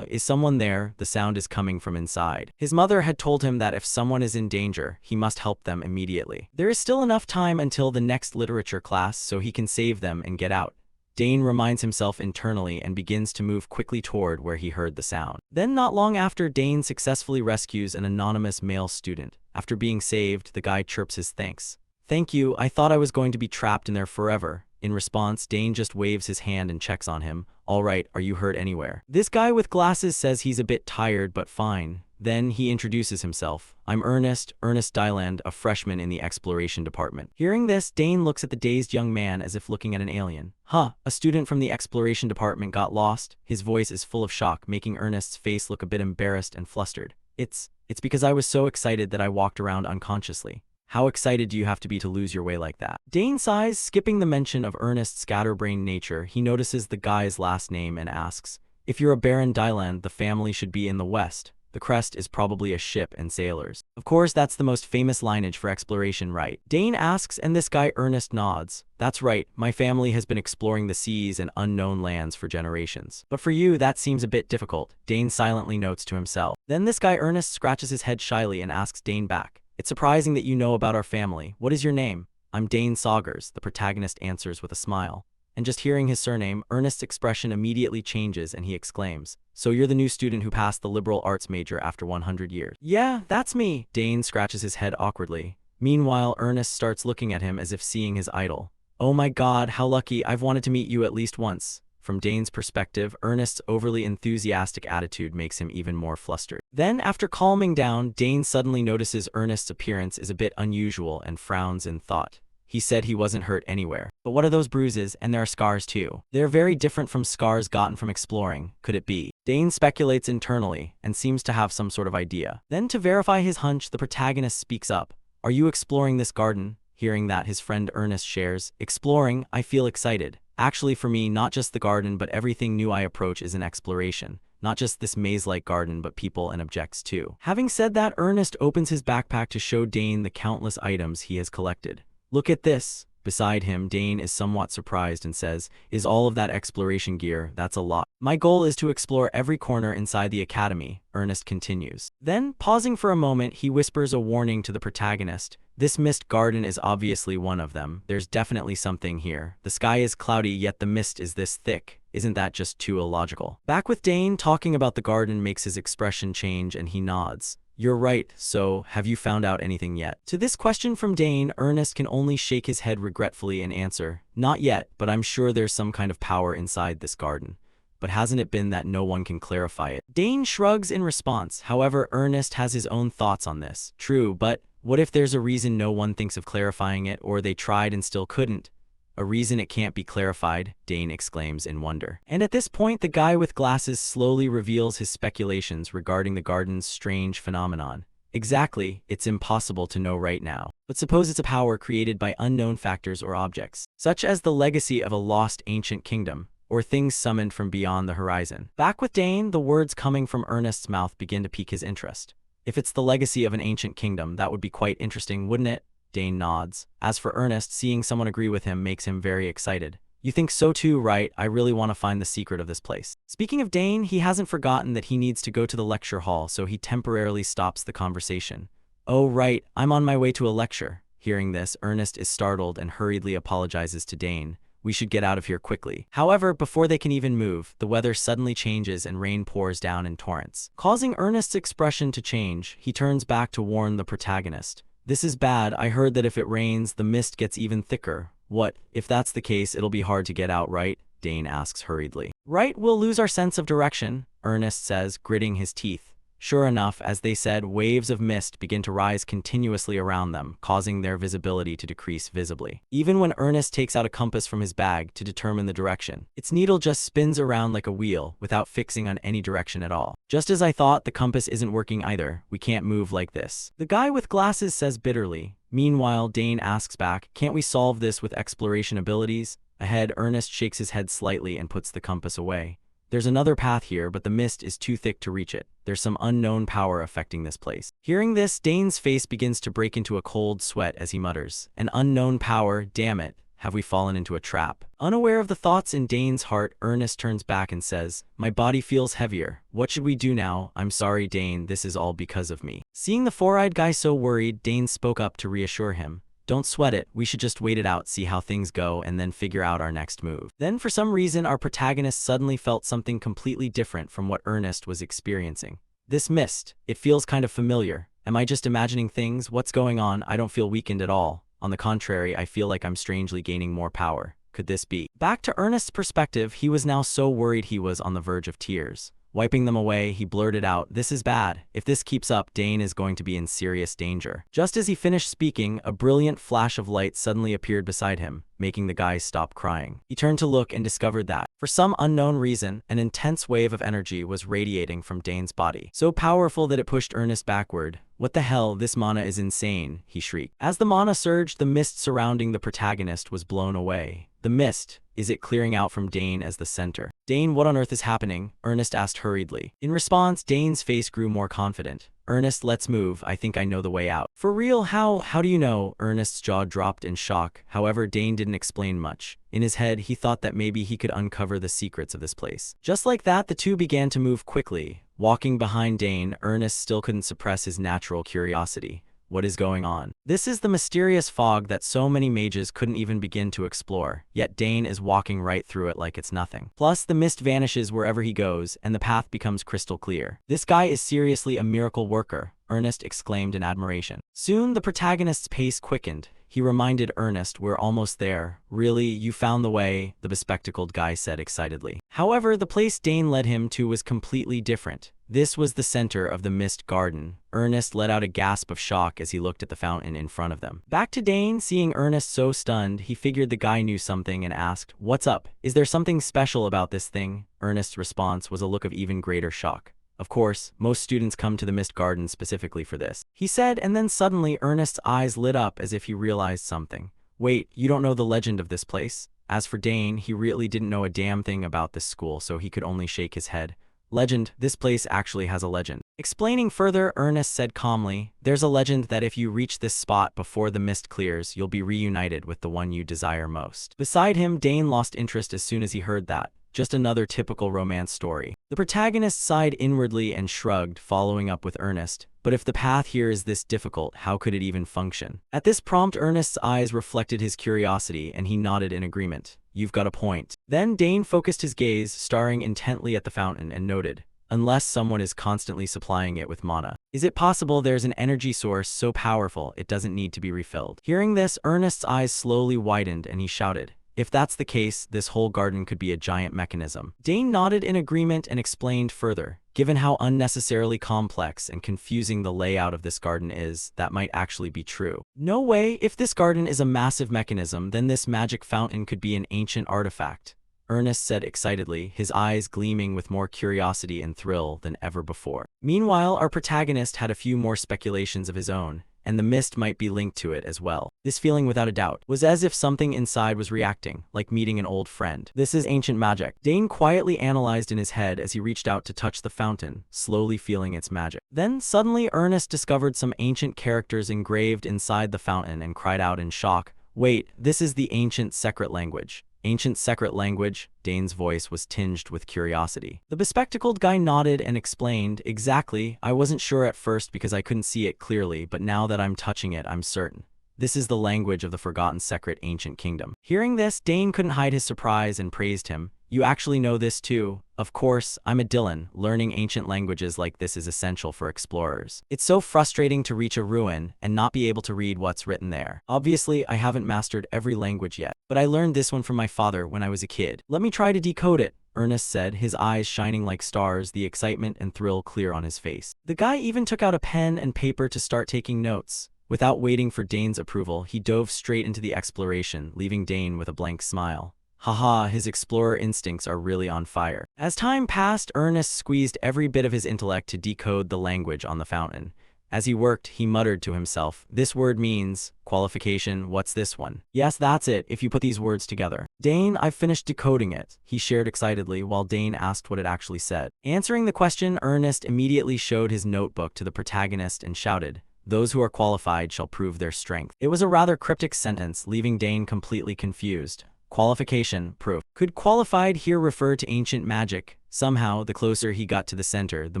S1: Is someone there? The sound is coming from inside. His mother had told him that if someone is in danger, he must help them immediately. There is still enough time until the next literature class, so he can save them and get out. Dane reminds himself internally and begins to move quickly toward where he heard the sound. Then not long after, Dane successfully rescues an anonymous male student. After being saved, the guy chirps his thanks. "Thank you, I thought I was going to be trapped in there forever." In response, Dane just waves his hand and checks on him. "All right, are you hurt anywhere?" This guy with glasses says he's a bit tired, but fine. Then he introduces himself. "I'm Ernest Dyland, a freshman in the exploration department." Hearing this, Dane looks at the dazed young man as if looking at an alien. A student from the exploration department got lost? His voice is full of shock, making Ernest's face look a bit embarrassed and flustered. It's because I was so excited that I walked around unconsciously." "How excited do you have to be to lose your way like that?" Dane sighs, skipping the mention of Ernest's scatterbrained nature. He notices the guy's last name and asks, "If you're a Baron Dyland, the family should be in the West. The crest is probably a ship and sailors." Of course, that's the most famous lineage for exploration, right? Dane asks, and this guy Ernest nods. "That's right, my family has been exploring the seas and unknown lands for generations. But for you, that seems a bit difficult," Dane silently notes to himself. Then this guy Ernest scratches his head shyly and asks Dane back, "It's surprising that you know about our family. What is your name?" "I'm Dane Saugers," the protagonist answers with a smile. And just hearing his surname, Ernest's expression immediately changes and he exclaims, "So you're the new student who passed the liberal arts major after 100 years. "Yeah, that's me." Dane scratches his head awkwardly. Meanwhile, Ernest starts looking at him as if seeing his idol. "Oh my god, how lucky, I've wanted to meet you at least once." From Dane's perspective, Ernest's overly enthusiastic attitude makes him even more flustered. Then, after calming down, Dane suddenly notices Ernest's appearance is a bit unusual and frowns in thought. He said he wasn't hurt anywhere. But what are those bruises? And there are scars too. They're very different from scars gotten from exploring. Could it be? Dane speculates internally and seems to have some sort of idea. Then, to verify his hunch, the protagonist speaks up. "Are you exploring this garden?" Hearing that, his friend Ernest shares, "Exploring? I feel excited. Actually, for me, not just the garden, but everything new I approach is an exploration. Not just this maze-like garden, but people and objects too." Having said that, Ernest opens his backpack to show Dane the countless items he has collected. "Look at this." Beside him, Dane is somewhat surprised and says, "Is all of that exploration gear? That's a lot." "My goal is to explore every corner inside the academy," Ernest continues. Then, pausing for a moment, he whispers a warning to the protagonist. "This mist garden is obviously one of them. There's definitely something here. The sky is cloudy, yet the mist is this thick. Isn't that just too illogical?" Back with Dane, talking about the garden makes his expression change and he nods. "You're right, so have you found out anything yet?" To this question from Dane, Ernest can only shake his head regretfully and answer, "Not yet, but I'm sure there's some kind of power inside this garden. But hasn't it been that no one can clarify it?" Dane shrugs in response. However, Ernest has his own thoughts on this. "True, but what if there's a reason no one thinks of clarifying it, or they tried and still couldn't? A reason it can't be clarified," Dane exclaims in wonder. And at this point, the guy with glasses slowly reveals his speculations regarding the garden's strange phenomenon. Exactly, it's impossible to know right now. But suppose it's a power created by unknown factors or objects, such as the legacy of a lost ancient kingdom, or things summoned from beyond the horizon. Back with Dane, the words coming from Ernest's mouth begin to pique his interest. If it's the legacy of an ancient kingdom, that would be quite interesting, wouldn't it? Dane nods. As for Ernest, seeing someone agree with him makes him very excited. You think so too, right? I really want to find the secret of this place. Speaking of Dane, he hasn't forgotten that he needs to go to the lecture hall, so he temporarily stops the conversation. Oh, right, I'm on my way to a lecture. Hearing this, Ernest is startled and hurriedly apologizes to Dane. We should get out of here quickly. However, before they can even move, the weather suddenly changes and rain pours down in torrents. Causing Ernest's expression to change, he turns back to warn the protagonist. This is bad. I heard that if it rains, the mist gets even thicker. What? If that's the case, it'll be hard to get out, right? Dane asks hurriedly. Right, we'll lose our sense of direction, Ernest says, gritting his teeth. Sure enough, as they said, waves of mist begin to rise continuously around them, causing their visibility to decrease visibly. Even when Ernest takes out a compass from his bag to determine the direction, its needle just spins around like a wheel without fixing on any direction at all. Just as I thought, the compass isn't working either. We can't move like this, the guy with glasses says bitterly. Meanwhile, Dane asks back, can't we solve this with exploration abilities? Ahead, Ernest shakes his head slightly and puts the compass away. There's another path here, but the mist is too thick to reach it. There's some unknown power affecting this place. Hearing this, Dane's face begins to break into a cold sweat as he mutters, an unknown power, damn it. Have we fallen into a trap? Unaware of the thoughts in Dane's heart, Ernest turns back and says, my body feels heavier. What should we do now? I'm sorry, Dane, this is all because of me. Seeing the four-eyed guy so worried, Dane spoke up to reassure him. Don't sweat it, we should just wait it out, see how things go, and then figure out our next move. Then for some reason, our protagonist suddenly felt something completely different from what Ernest was experiencing. This mist, it feels kind of familiar. Am I just imagining things? What's going on? I don't feel weakened at all. On the contrary, I feel like I'm strangely gaining more power. Could this be? Back to Ernest's perspective, he was now so worried he was on the verge of tears. Wiping them away, he blurted out, this is bad. If this keeps up, Dane is going to be in serious danger. Just as he finished speaking, a brilliant flash of light suddenly appeared beside him, making the guy stop crying. He turned to look and discovered that, for some unknown reason, an intense wave of energy was radiating from Dane's body, so powerful that it pushed Ernest backward. What the hell, this mana is insane, he shrieked. As the mana surged, the mist surrounding the protagonist was blown away. The mist, is it clearing out from Dane as the center? Dane, what on earth is happening? Ernest asked hurriedly. In response, Dane's face grew more confident. Ernest, let's move. I think I know the way out. For real? How do you know? Ernest's jaw dropped in shock. However, Dane didn't explain much. In his head, he thought that maybe he could uncover the secrets of this place. Just like that, the two began to move quickly. Walking behind Dane, Ernest still couldn't suppress his natural curiosity. What is going on? This is the mysterious fog that so many mages couldn't even begin to explore, yet Dane is walking right through it like it's nothing. Plus, the mist vanishes wherever he goes, and the path becomes crystal clear. This guy is seriously a miracle worker, Ernest exclaimed in admiration. Soon, the protagonist's pace quickened. He reminded Ernest, we're almost there. Really, you found the way, the bespectacled guy said excitedly. However, the place Dane led him to was completely different. This was the center of the mist garden. Ernest let out a gasp of shock as he looked at the fountain in front of them. Back to Dane, seeing Ernest so stunned, he figured the guy knew something and asked, what's up? Is there something special about this thing? Ernest's response was a look of even greater shock. Of course, most students come to the mist garden specifically for this, he said, and then suddenly Ernest's eyes lit up as if he realized something. Wait, you don't know the legend of this place? As for Dane, he really didn't know a damn thing about this school, so he could only shake his head. Legend, this place actually has a legend. Explaining further, Ernest said calmly, there's a legend that if you reach this spot before the mist clears, you'll be reunited with the one you desire most. Beside him, Dane lost interest as soon as he heard that. Just another typical romance story. The protagonist sighed inwardly and shrugged, following up with Ernest. But if the path here is this difficult, how could it even function? At this prompt, Ernest's eyes reflected his curiosity, and he nodded in agreement. You've got a point. Then Dane focused his gaze, staring intently at the fountain, and noted, unless someone is constantly supplying it with mana. Is it possible there's an energy source so powerful it doesn't need to be refilled? Hearing this, Ernest's eyes slowly widened, and he shouted, if that's the case, this whole garden could be a giant mechanism. Dane nodded in agreement and explained further. Given how unnecessarily complex and confusing the layout of this garden is, that might actually be true. No way, if this garden is a massive mechanism, then this magic fountain could be an ancient artifact. Ernest said excitedly, his eyes gleaming with more curiosity and thrill than ever before. Meanwhile, our protagonist had a few more speculations of his own, and the mist might be linked to it as well. This feeling, without a doubt, was as if something inside was reacting, like meeting an old friend. This is ancient magic, Dane quietly analyzed in his head as he reached out to touch the fountain, slowly feeling its magic. Then, suddenly, Ernest discovered some ancient characters engraved inside the fountain and cried out in shock, "Wait, this is the ancient secret language." Ancient secret language? Dane's voice was tinged with curiosity. The bespectacled guy nodded and explained, "Exactly, I wasn't sure at first because I couldn't see it clearly, but now that I'm touching it, I'm certain. This is the language of the forgotten secret ancient kingdom." Hearing this, Dane couldn't hide his surprise and praised him. "You actually know this too?" "Of course, I'm a Dylan. Learning ancient languages like this is essential for explorers. It's so frustrating to reach a ruin and not be able to read what's written there. Obviously, I haven't mastered every language yet, but I learned this one from my father when I was a kid. Let me try to decode it," Ernest said, his eyes shining like stars, the excitement and thrill clear on his face. The guy even took out a pen and paper to start taking notes. Without waiting for Dane's approval, he dove straight into the exploration, leaving Dane with a blank smile. Haha, his explorer instincts are really on fire. As time passed, Ernest squeezed every bit of his intellect to decode the language on the fountain. As he worked, he muttered to himself, "This word means qualification. What's this one? Yes, that's it, if you put these words together." "Dane, I've finished decoding it," he shared excitedly while Dane asked what it actually said. Answering the question, Ernest immediately showed his notebook to the protagonist and shouted, "Those who are qualified shall prove their strength." It was a rather cryptic sentence, leaving Dane completely confused. Qualification, proof. Could qualified here refer to ancient magic? Somehow, the closer he got to the center, the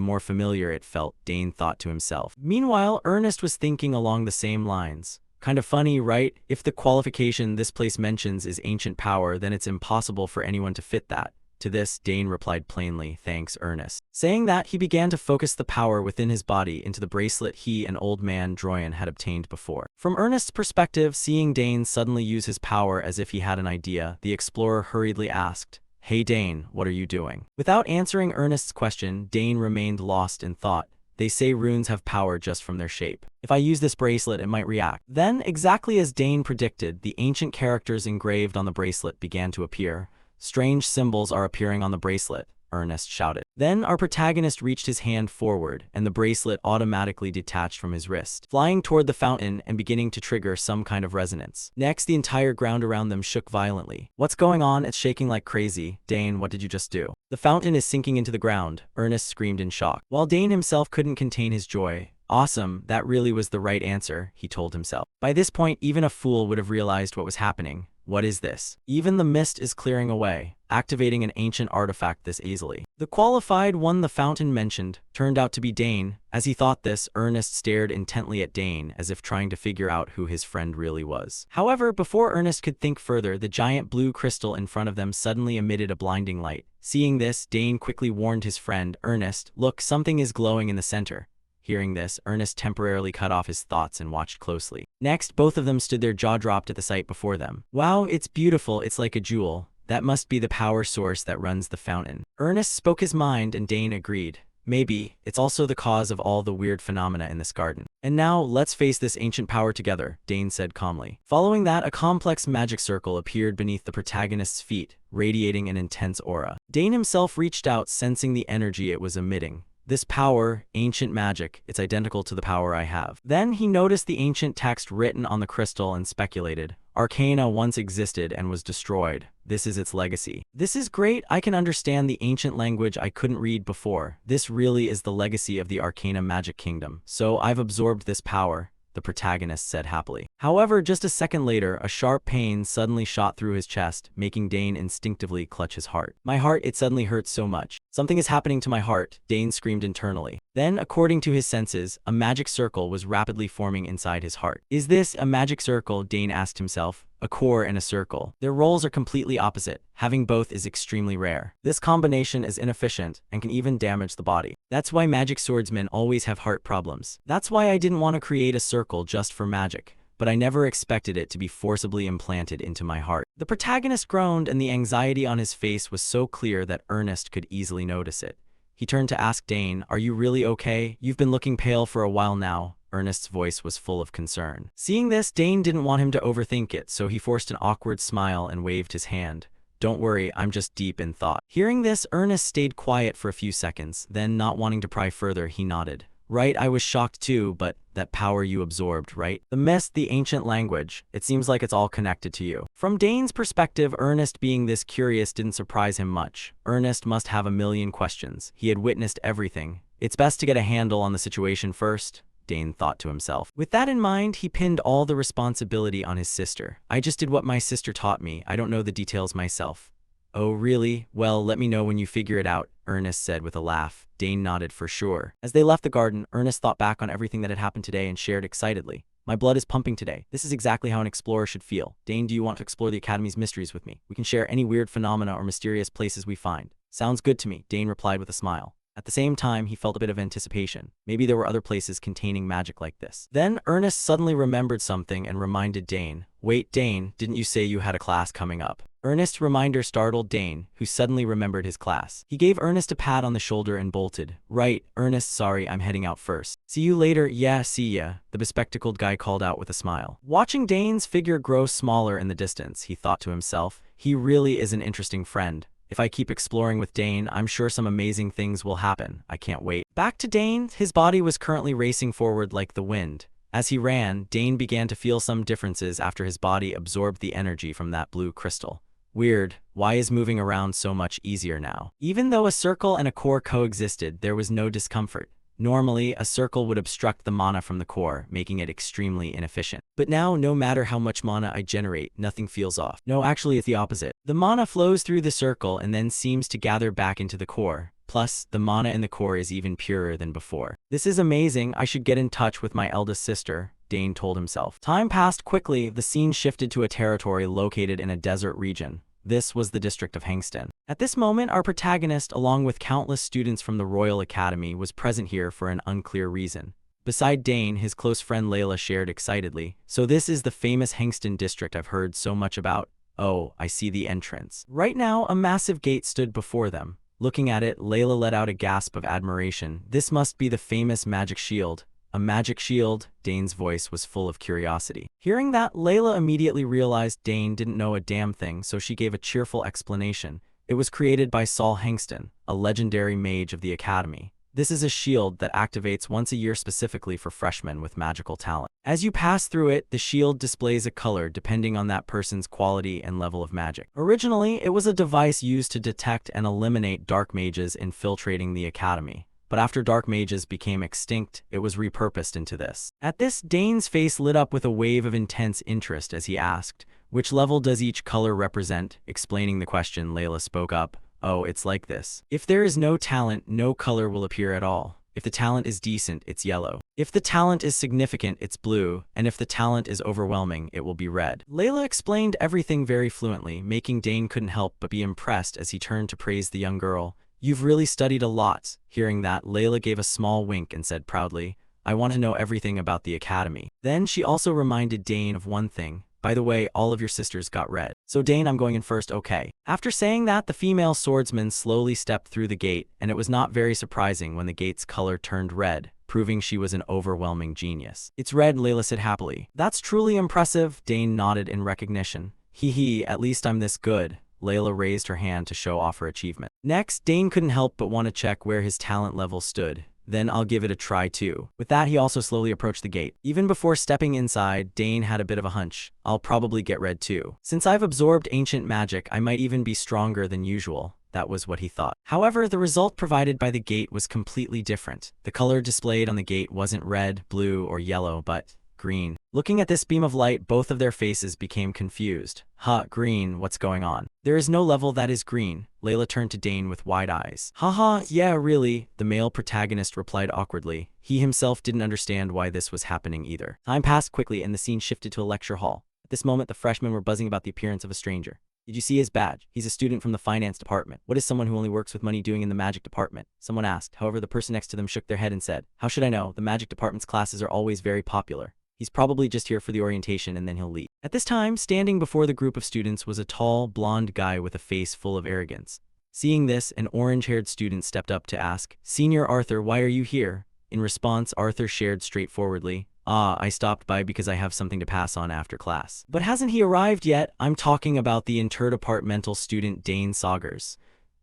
S1: more familiar it felt, Dane thought to himself. Meanwhile, Ernest was thinking along the same lines. Kind of funny, right? If the qualification this place mentions is ancient power, then it's impossible for anyone to fit that. To this, Dane replied plainly, "Thanks, Ernest." Saying that, he began to focus the power within his body into the bracelet he and old man Droyan had obtained before. From Ernest's perspective, seeing Dane suddenly use his power as if he had an idea, the explorer hurriedly asked, "Hey Dane, what are you doing?" Without answering Ernest's question, Dane remained lost in thought. They say runes have power just from their shape. If I use this bracelet, it might react. Then, exactly as Dane predicted, the ancient characters engraved on the bracelet began to appear. "Strange symbols are appearing on the bracelet," Ernest shouted. Then our protagonist reached his hand forward, and the bracelet automatically detached from his wrist, flying toward the fountain and beginning to trigger some kind of resonance. Next, the entire ground around them shook violently. "What's going on? It's shaking like crazy." "Dane, what did you just do?" "The fountain is sinking into the ground," Ernest screamed in shock, while Dane himself couldn't contain his joy. "Awesome, that really was the right answer," he told himself. By this point, even a fool would have realized what was happening. What is this? Even the mist is clearing away, activating an ancient artifact this easily. The qualified one the fountain mentioned turned out to be Dane. As he thought this, Ernest stared intently at Dane as if trying to figure out who his friend really was. However, before Ernest could think further, the giant blue crystal in front of them suddenly emitted a blinding light. Seeing this, Dane quickly warned his friend, "Ernest, look, something is glowing in the center." Hearing this, Ernest temporarily cut off his thoughts and watched closely. Next, both of them stood there jaw-dropped at the sight before them. "Wow, it's beautiful, it's like a jewel. That must be the power source that runs the fountain." Ernest spoke his mind and Dane agreed. "Maybe, it's also the cause of all the weird phenomena in this garden. And now, let's face this ancient power together," Dane said calmly. Following that, a complex magic circle appeared beneath the protagonist's feet, radiating an intense aura. Dane himself reached out, sensing the energy it was emitting. "This power, ancient magic, it's identical to the power I have." Then he noticed the ancient text written on the crystal and speculated. "Arcana once existed and was destroyed. This is its legacy." "This is great, I can understand the ancient language I couldn't read before. This really is the legacy of the Arcana magic kingdom. So I've absorbed this power," the protagonist said happily. However, just a second later, a sharp pain suddenly shot through his chest, making Dane instinctively clutch his heart. "My heart, it suddenly hurts so much. Something is happening to my heart," Dane screamed internally. Then, according to his senses, a magic circle was rapidly forming inside his heart. "Is this a magic circle?" Dane asked himself. A core and a circle. Their roles are completely opposite. Having both is extremely rare. This combination is inefficient and can even damage the body. That's why magic swordsmen always have heart problems. That's why I didn't want to create a circle just for magic, but I never expected it to be forcibly implanted into my heart. The protagonist groaned, and the anxiety on his face was so clear that Ernest could easily notice it. He turned to ask Dane, "Are you really okay? You've been looking pale for a while now." Ernest's voice was full of concern. Seeing this, Dane didn't want him to overthink it, so he forced an awkward smile and waved his hand. Don't worry, I'm just deep in thought. Hearing this, Ernest stayed quiet for a few seconds, then not wanting to pry further, he nodded. Right, I was shocked too, but that power you absorbed, right? The mist, the ancient language, it seems like it's all connected to you. From Dane's perspective, Ernest being this curious didn't surprise him much. Ernest must have a million questions. He had witnessed everything. It's best to get a handle on the situation first, Dane thought to himself. With that in mind, he pinned all the responsibility on his sister. I just did what my sister taught me. I don't know the details myself. Oh, really? Well, let me know when you figure it out, Ernest said with a laugh. Dane nodded for sure. As they left the garden, Ernest thought back on everything that had happened today and shared excitedly. My blood is pumping today. This is exactly how an explorer should feel. Dane, do you want to explore the Academy's mysteries with me? We can share any weird phenomena or mysterious places we find. Sounds good to me, Dane replied with a smile. At the same time, he felt a bit of anticipation. Maybe there were other places containing magic like this. Then Ernest suddenly remembered something and reminded Dane. Wait, Dane, didn't you say you had a class coming up? Ernest's reminder startled Dane, who suddenly remembered his class. He gave Ernest a pat on the shoulder and bolted. Right, Ernest, sorry, I'm heading out first. See you later. Yeah, see ya, the bespectacled guy called out with a smile. Watching Dane's figure grow smaller in the distance, he thought to himself, he really is an interesting friend. If I keep exploring with Dane, I'm sure some amazing things will happen. I can't wait. Back to Dane, his body was currently racing forward like the wind. As he ran, Dane began to feel some differences after his body absorbed the energy from that blue crystal. Weird, why is moving around so much easier now? Even though a circle and a core coexisted, there was no discomfort. Normally, a circle would obstruct the mana from the core, making it extremely inefficient. But now, no matter how much mana I generate, nothing feels off. No, actually, it's the opposite. The mana flows through the circle and then seems to gather back into the core. Plus, the mana in the core is even purer than before. This is amazing. I should get in touch with my eldest sister, Dane told himself. Time passed quickly. The scene shifted to a territory located in a desert region. This was the district of Hangston. At this moment, our protagonist, along with countless students from the Royal Academy, was present here for an unclear reason. Beside Dane, his close friend Layla shared excitedly. So this is the famous Hangston district I've heard so much about. Oh, I see the entrance. Right now, a massive gate stood before them. Looking at it, Layla let out a gasp of admiration. This must be the famous magic shield. A magic shield? Dane's voice was full of curiosity. Hearing that, Layla immediately realized Dane didn't know a damn thing, so she gave a cheerful explanation. It was created by Saul Hangston, a legendary mage of the Academy. This is a shield that activates once a year specifically for freshmen with magical talent. As you pass through it, the shield displays a color depending on that person's quality and level of magic. Originally, it was a device used to detect and eliminate dark mages infiltrating the Academy. But after dark mages became extinct, it was repurposed into this. At this, Dane's face lit up with a wave of intense interest as he asked, which level does each color represent? Explaining the question, Layla spoke up. Oh, it's like this. If there is no talent, no color will appear at all. If the talent is decent, it's yellow. If the talent is significant, it's blue. And if the talent is overwhelming, it will be red. Layla explained everything very fluently, making Dane couldn't help but be impressed as he turned to praise the young girl. You've really studied a lot. Hearing that, Layla gave a small wink and said proudly, I want to know everything about the Academy. Then she also reminded Dane of one thing. By the way, all of your sisters got red. So Dane, I'm going in first, okay? After saying that, the female swordsman slowly stepped through the gate, and it was not very surprising when the gate's color turned red, proving she was an overwhelming genius. It's red, Layla said happily. That's truly impressive, Dane nodded in recognition. Hee, at least I'm this good. Layla raised her hand to show off her achievement. Next, Dane couldn't help but want to check where his talent level stood. Then I'll give it a try too. With that, he also slowly approached the gate. Even before stepping inside, Dane had a bit of a hunch. I'll probably get red too. Since I've absorbed ancient magic, I might even be stronger than usual. That was what he thought. However, the result provided by the gate was completely different. The color displayed on the gate wasn't red, blue, or yellow, but green. Looking at this beam of light, both of their faces became confused. Green, what's going on? There is no level that is green. Layla turned to Dane with wide eyes. Yeah, really, the male protagonist replied awkwardly. He himself didn't understand why this was happening either. Time passed quickly and the scene shifted to a lecture hall. At this moment, the freshmen were buzzing about the appearance of a stranger. Did you see his badge? He's a student from the finance department. What is someone who only works with money doing in the magic department? Someone asked. However, the person next to them shook their head and said, how should I know? The magic department's classes are always very popular. He's probably just here for the orientation and then he'll leave. At this time, standing before the group of students was a tall, blonde guy with a face full of arrogance. Seeing this, an orange-haired student stepped up to ask, Senior Arthur, why are you here? In response, Arthur shared straightforwardly, Ah, I stopped by because I have something to pass on after class. But hasn't he arrived yet? I'm talking about the interdepartmental student Dane Saugers.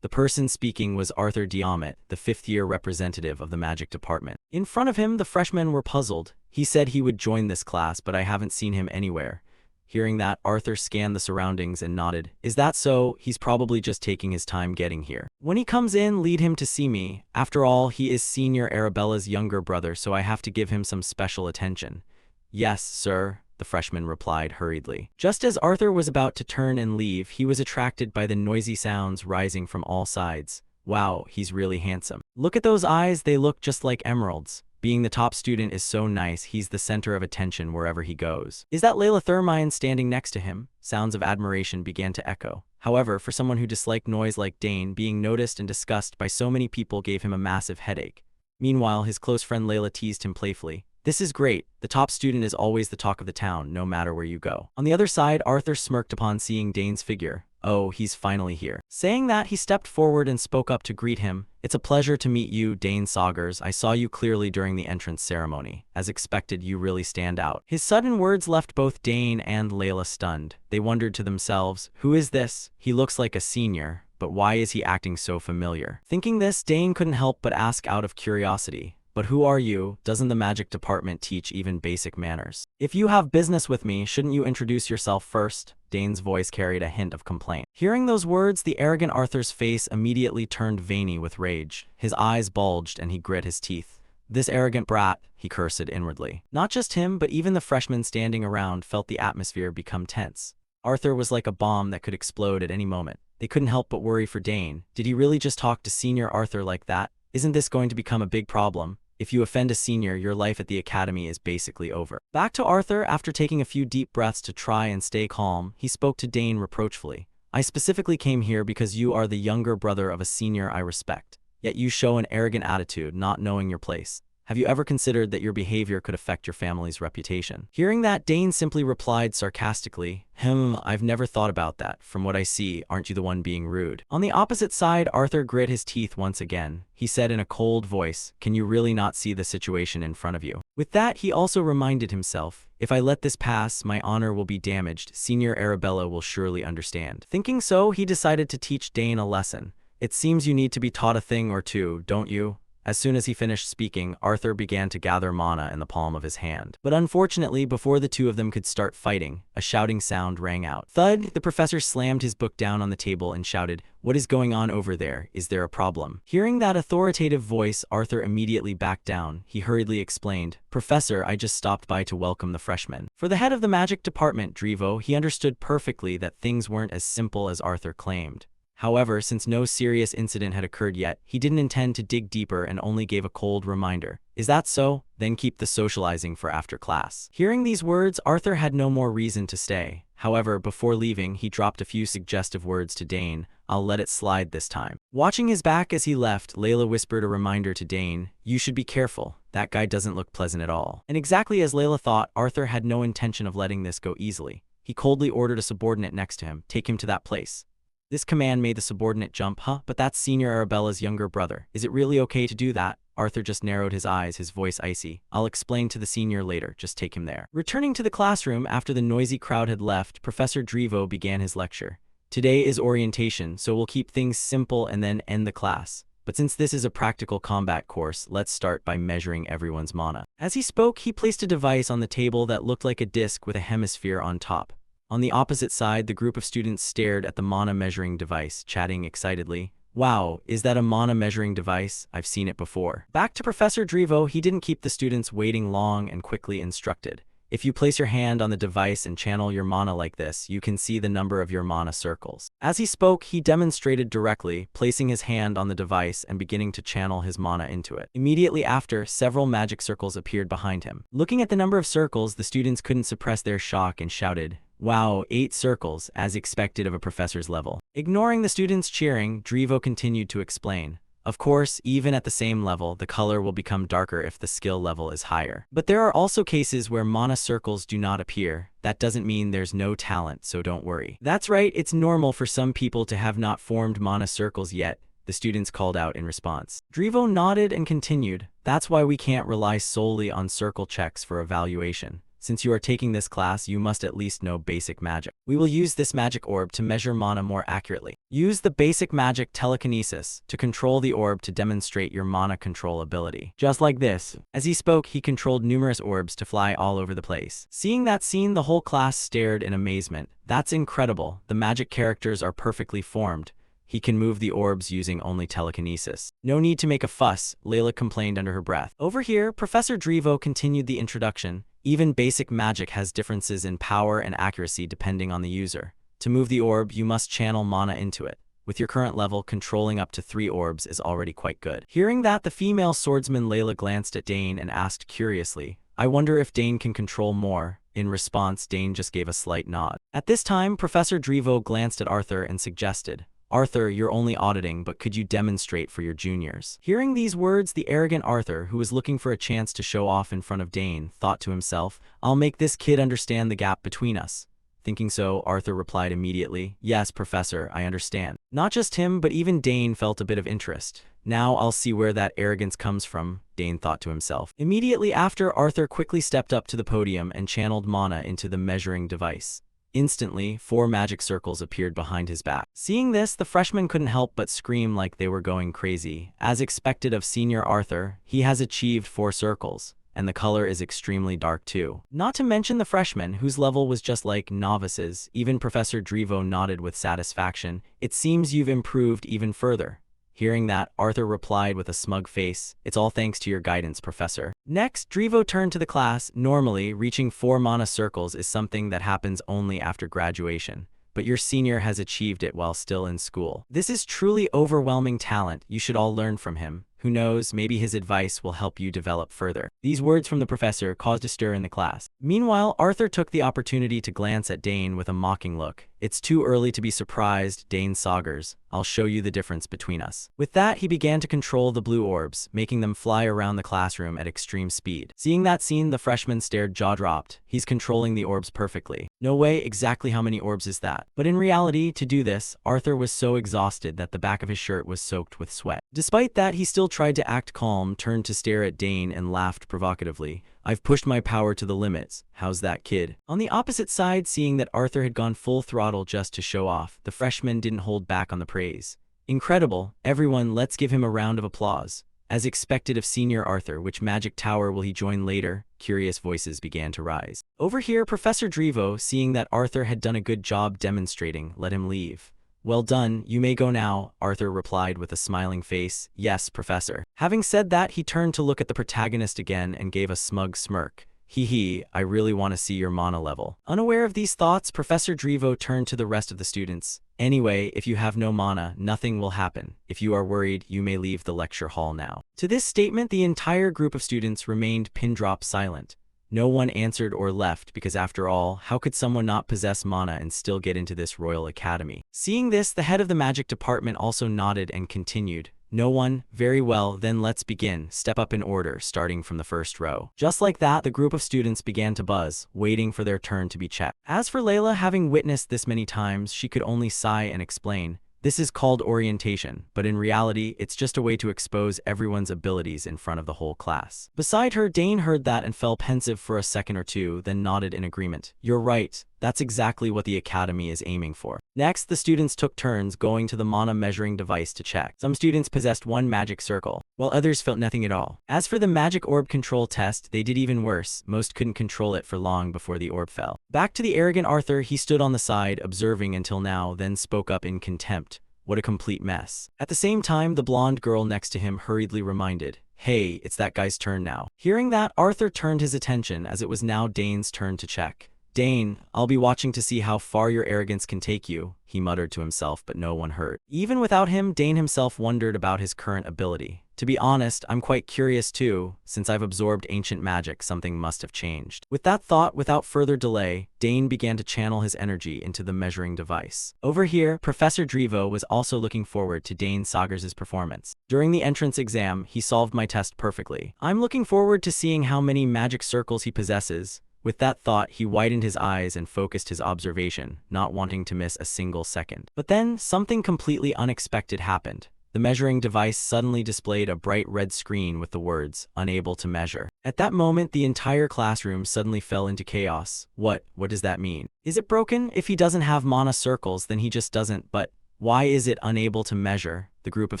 S1: The person speaking was Arthur Diamant, the fifth-year representative of the magic department. In front of him, the freshmen were puzzled. He said he would join this class, but I haven't seen him anywhere. Hearing that, Arthur scanned the surroundings and nodded. Is that so? He's probably just taking his time getting here. When he comes in, lead him to see me. After all, he is Senior Arabella's younger brother, so I have to give him some special attention. Yes, sir, the freshman replied hurriedly. Just as Arthur was about to turn and leave, he was attracted by the noisy sounds rising from all sides. Wow, he's really handsome. Look at those eyes, they look just like emeralds. Being the top student is so nice, he's the center of attention wherever he goes. Is that Layla Thermine standing next to him? Sounds of admiration began to echo. However, for someone who disliked noise like Dane, being noticed and discussed by so many people gave him a massive headache. Meanwhile, his close friend Layla teased him playfully. This is great. The top student is always the talk of the town, no matter where you go. On the other side, Arthur smirked upon seeing Dane's figure. Oh, he's finally here. Saying that, he stepped forward and spoke up to greet him. It's a pleasure to meet you, Dane Saugers. I saw you clearly during the entrance ceremony. As expected, you really stand out. His sudden words left both Dane and Layla stunned. They wondered to themselves, who is this? He looks like a senior, but why is he acting so familiar? Thinking this, Dane couldn't help but ask out of curiosity. But who are you? Doesn't the magic department teach even basic manners? If you have business with me, shouldn't you introduce yourself first? Dane's voice carried a hint of complaint. Hearing those words, the arrogant Arthur's face immediately turned veiny with rage. His eyes bulged and he grit his teeth. This arrogant brat, he cursed inwardly. Not just him, but even the freshmen standing around felt the atmosphere become tense. Arthur was like a bomb that could explode at any moment. They couldn't help but worry for Dane. Did he really just talk to Senior Arthur like that? Isn't this going to become a big problem? If you offend a senior, your life at the academy is basically over. Back to Arthur, after taking a few deep breaths to try and stay calm, he spoke to Dane reproachfully. I specifically came here because you are the younger brother of a senior I respect. Yet you show an arrogant attitude, not knowing your place. Have you ever considered that your behavior could affect your family's reputation? Hearing that, Dane simply replied sarcastically, I've never thought about that. From what I see, aren't you the one being rude? On the opposite side, Arthur grit his teeth once again. He said in a cold voice, can you really not see the situation in front of you? With that, he also reminded himself, if I let this pass, my honor will be damaged. Senior Arabella will surely understand. Thinking so, he decided to teach Dane a lesson. It seems you need to be taught a thing or two, don't you? As soon as he finished speaking, Arthur began to gather mana in the palm of his hand. But unfortunately, before the two of them could start fighting, a shouting sound rang out. Thud! The professor slammed his book down on the table and shouted, what is going on over there? Is there a problem? Hearing that authoritative voice, Arthur immediately backed down. He hurriedly explained, Professor, I just stopped by to welcome the freshmen. For the head of the magic department, Drivo, he understood perfectly that things weren't as simple as Arthur claimed. However, since no serious incident had occurred yet, he didn't intend to dig deeper and only gave a cold reminder. Is that so? Then keep the socializing for after class. Hearing these words, Arthur had no more reason to stay. However, before leaving, he dropped a few suggestive words to Dane. I'll let it slide this time. Watching his back as he left, Layla whispered a reminder to Dane. You should be careful. That guy doesn't look pleasant at all. And exactly as Layla thought, Arthur had no intention of letting this go easily. He coldly ordered a subordinate next to him, take him to that place. This command made the subordinate jump. But that's Senior Arabella's younger brother. Is it really okay to do that? Arthur just narrowed his eyes, his voice icy. I'll explain to the senior later, just take him there. Returning to the classroom after the noisy crowd had left, Professor Drivo began his lecture. Today is orientation, so we'll keep things simple and then end the class. But since this is a practical combat course, let's start by measuring everyone's mana. As he spoke, he placed a device on the table that looked like a disc with a hemisphere on top. On the opposite side, the group of students stared at the mana measuring device, chatting excitedly. Wow, is that a mana measuring device? I've seen it before. Back to Professor Drivo, he didn't keep the students waiting long and quickly instructed. If you place your hand on the device and channel your mana like this, you can see the number of your mana circles. As he spoke, he demonstrated directly, placing his hand on the device and beginning to channel his mana into it. Immediately after, several magic circles appeared behind him. Looking at the number of circles, the students couldn't suppress their shock and shouted, Wow, 8 circles, as expected of a professor's level. Ignoring the students' cheering, Drivo continued to explain. Of course, even at the same level, the color will become darker if the skill level is higher. But there are also cases where mana circles do not appear. That doesn't mean there's no talent, so don't worry. That's right, it's normal for some people to have not formed mana circles yet. the students called out in response. Drivo nodded and continued, "That's why we can't rely solely on circle checks for evaluation. Since you are taking this class, you must at least know basic magic. We will use this magic orb to measure mana more accurately. Use the basic magic telekinesis to control the orb to demonstrate your mana control ability." Just like this. As he spoke, he controlled numerous orbs to fly all over the place. Seeing that scene, the whole class stared in amazement. "That's incredible. The magic characters are perfectly formed. He can move the orbs using only telekinesis. No need to make a fuss," Layla complained under her breath. Over here, Professor Drivo continued the introduction. "Even basic magic has differences in power and accuracy depending on the user. To move the orb, you must channel mana into it. With your current level, controlling up to 3 orbs is already quite good." Hearing that, the female swordsman Layla glanced at Dane and asked curiously, "I wonder if Dane can control more?" In response, Dane just gave a slight nod. At this time, Professor Drivo glanced at Arthur and suggested, "Arthur, you're only auditing, but could you demonstrate for your juniors?" Hearing these words, the arrogant Arthur, who was looking for a chance to show off in front of Dane, thought to himself, "I'll make this kid understand the gap between us." Thinking so, Arthur replied immediately, "Yes, Professor, I understand." Not just him, but even Dane felt a bit of interest. "Now I'll see where that arrogance comes from," Dane thought to himself. Immediately after, Arthur quickly stepped up to the podium and channeled mana into the measuring device. Instantly, 4 magic circles appeared behind his back. Seeing this, the freshmen couldn't help but scream like they were going crazy. As expected of senior Arthur, he has achieved 4 circles, and the color is extremely dark too. Not to mention the freshmen, whose level was just like novices. Even Professor Drivo nodded with satisfaction. "It seems you've improved even further." Hearing that, Arthur replied with a smug face, "It's all thanks to your guidance, Professor." Next, Drivo turned to the class. Normally, reaching 4 mana circles is something that happens only after graduation, but your senior has achieved it while still in school. This is truly overwhelming talent. You should all learn from him. Who knows, maybe his advice will help you develop further. These words from the professor caused a stir in the class. Meanwhile, Arthur took the opportunity to glance at Dane with a mocking look. "It's too early to be surprised, Dane Saugers. I'll show you the difference between us." With that, he began to control the blue orbs, making them fly around the classroom at extreme speed. Seeing that scene, the freshman stared jaw-dropped. He's controlling the orbs perfectly. No way, exactly how many orbs is that? But in reality, to do this, Arthur was so exhausted that the back of his shirt was soaked with sweat. Despite that, he still tried to act calm, turned to stare at Dane, and laughed provocatively. "I've pushed my power to the limits. How's that, kid?" On the opposite side, seeing that Arthur had gone full throttle just to show off, the freshman didn't hold back on the praise. "Incredible. Everyone, let's give him a round of applause." As expected of senior Arthur, which magic tower will he join later? Curious voices began to rise. Over here, Professor Drivo, seeing that Arthur had done a good job demonstrating, let him leave. "Well done, you may go now," Arthur replied with a smiling face. "Yes, Professor." Having said that, he turned to look at the protagonist again and gave a smug smirk. "Hee, I really want to see your mana level." Unaware of these thoughts, Professor Drivo turned to the rest of the students. "Anyway, if you have no mana, nothing will happen. If you are worried, you may leave the lecture hall now." To this statement, the entire group of students remained pin-drop silent. No one answered or left because, after all, how could someone not possess mana and still get into this royal academy? Seeing this, the head of the magic department also nodded and continued. "No one? Very well, then let's begin. Step up in order, starting from the first row." Just like that, the group of students began to buzz, waiting for their turn to be checked. As for Layla, having witnessed this many times, she could only sigh and explain. "This is called orientation, but in reality, it's just a way to expose everyone's abilities in front of the whole class." Beside her, Dane heard that and fell pensive for a second or two, then nodded in agreement. "You're right. That's exactly what the academy is aiming for." Next, the students took turns going to the mana measuring device to check. Some students possessed 1 magic circle, while others felt nothing at all. As for the magic orb control test, they did even worse. Most couldn't control it for long before the orb fell. Back to the arrogant Arthur, he stood on the side, observing until now, then spoke up in contempt. "What a complete mess." At the same time, the blonde girl next to him hurriedly reminded, "Hey, it's that guy's turn now." Hearing that, Arthur turned his attention as it was now Dane's turn to check. "Dane, I'll be watching to see how far your arrogance can take you," he muttered to himself, but no one heard. Even without him, Dane himself wondered about his current ability. "To be honest, I'm quite curious too. Since I've absorbed ancient magic, something must have changed." With that thought, without further delay, Dane began to channel his energy into the measuring device. Over here, Professor Drivo was also looking forward to Dane Saugers' performance. "During the entrance exam, he solved my test perfectly. I'm looking forward to seeing how many magic circles he possesses." With that thought, he widened his eyes and focused his observation, not wanting to miss a single second. But then, something completely unexpected happened. the measuring device suddenly displayed a bright red screen with the words, "Unable to measure." At that moment, the entire classroom suddenly fell into chaos. What does that mean? Is it broken? If he doesn't have mana circles, then he just doesn't, but why is it unable to measure? The group of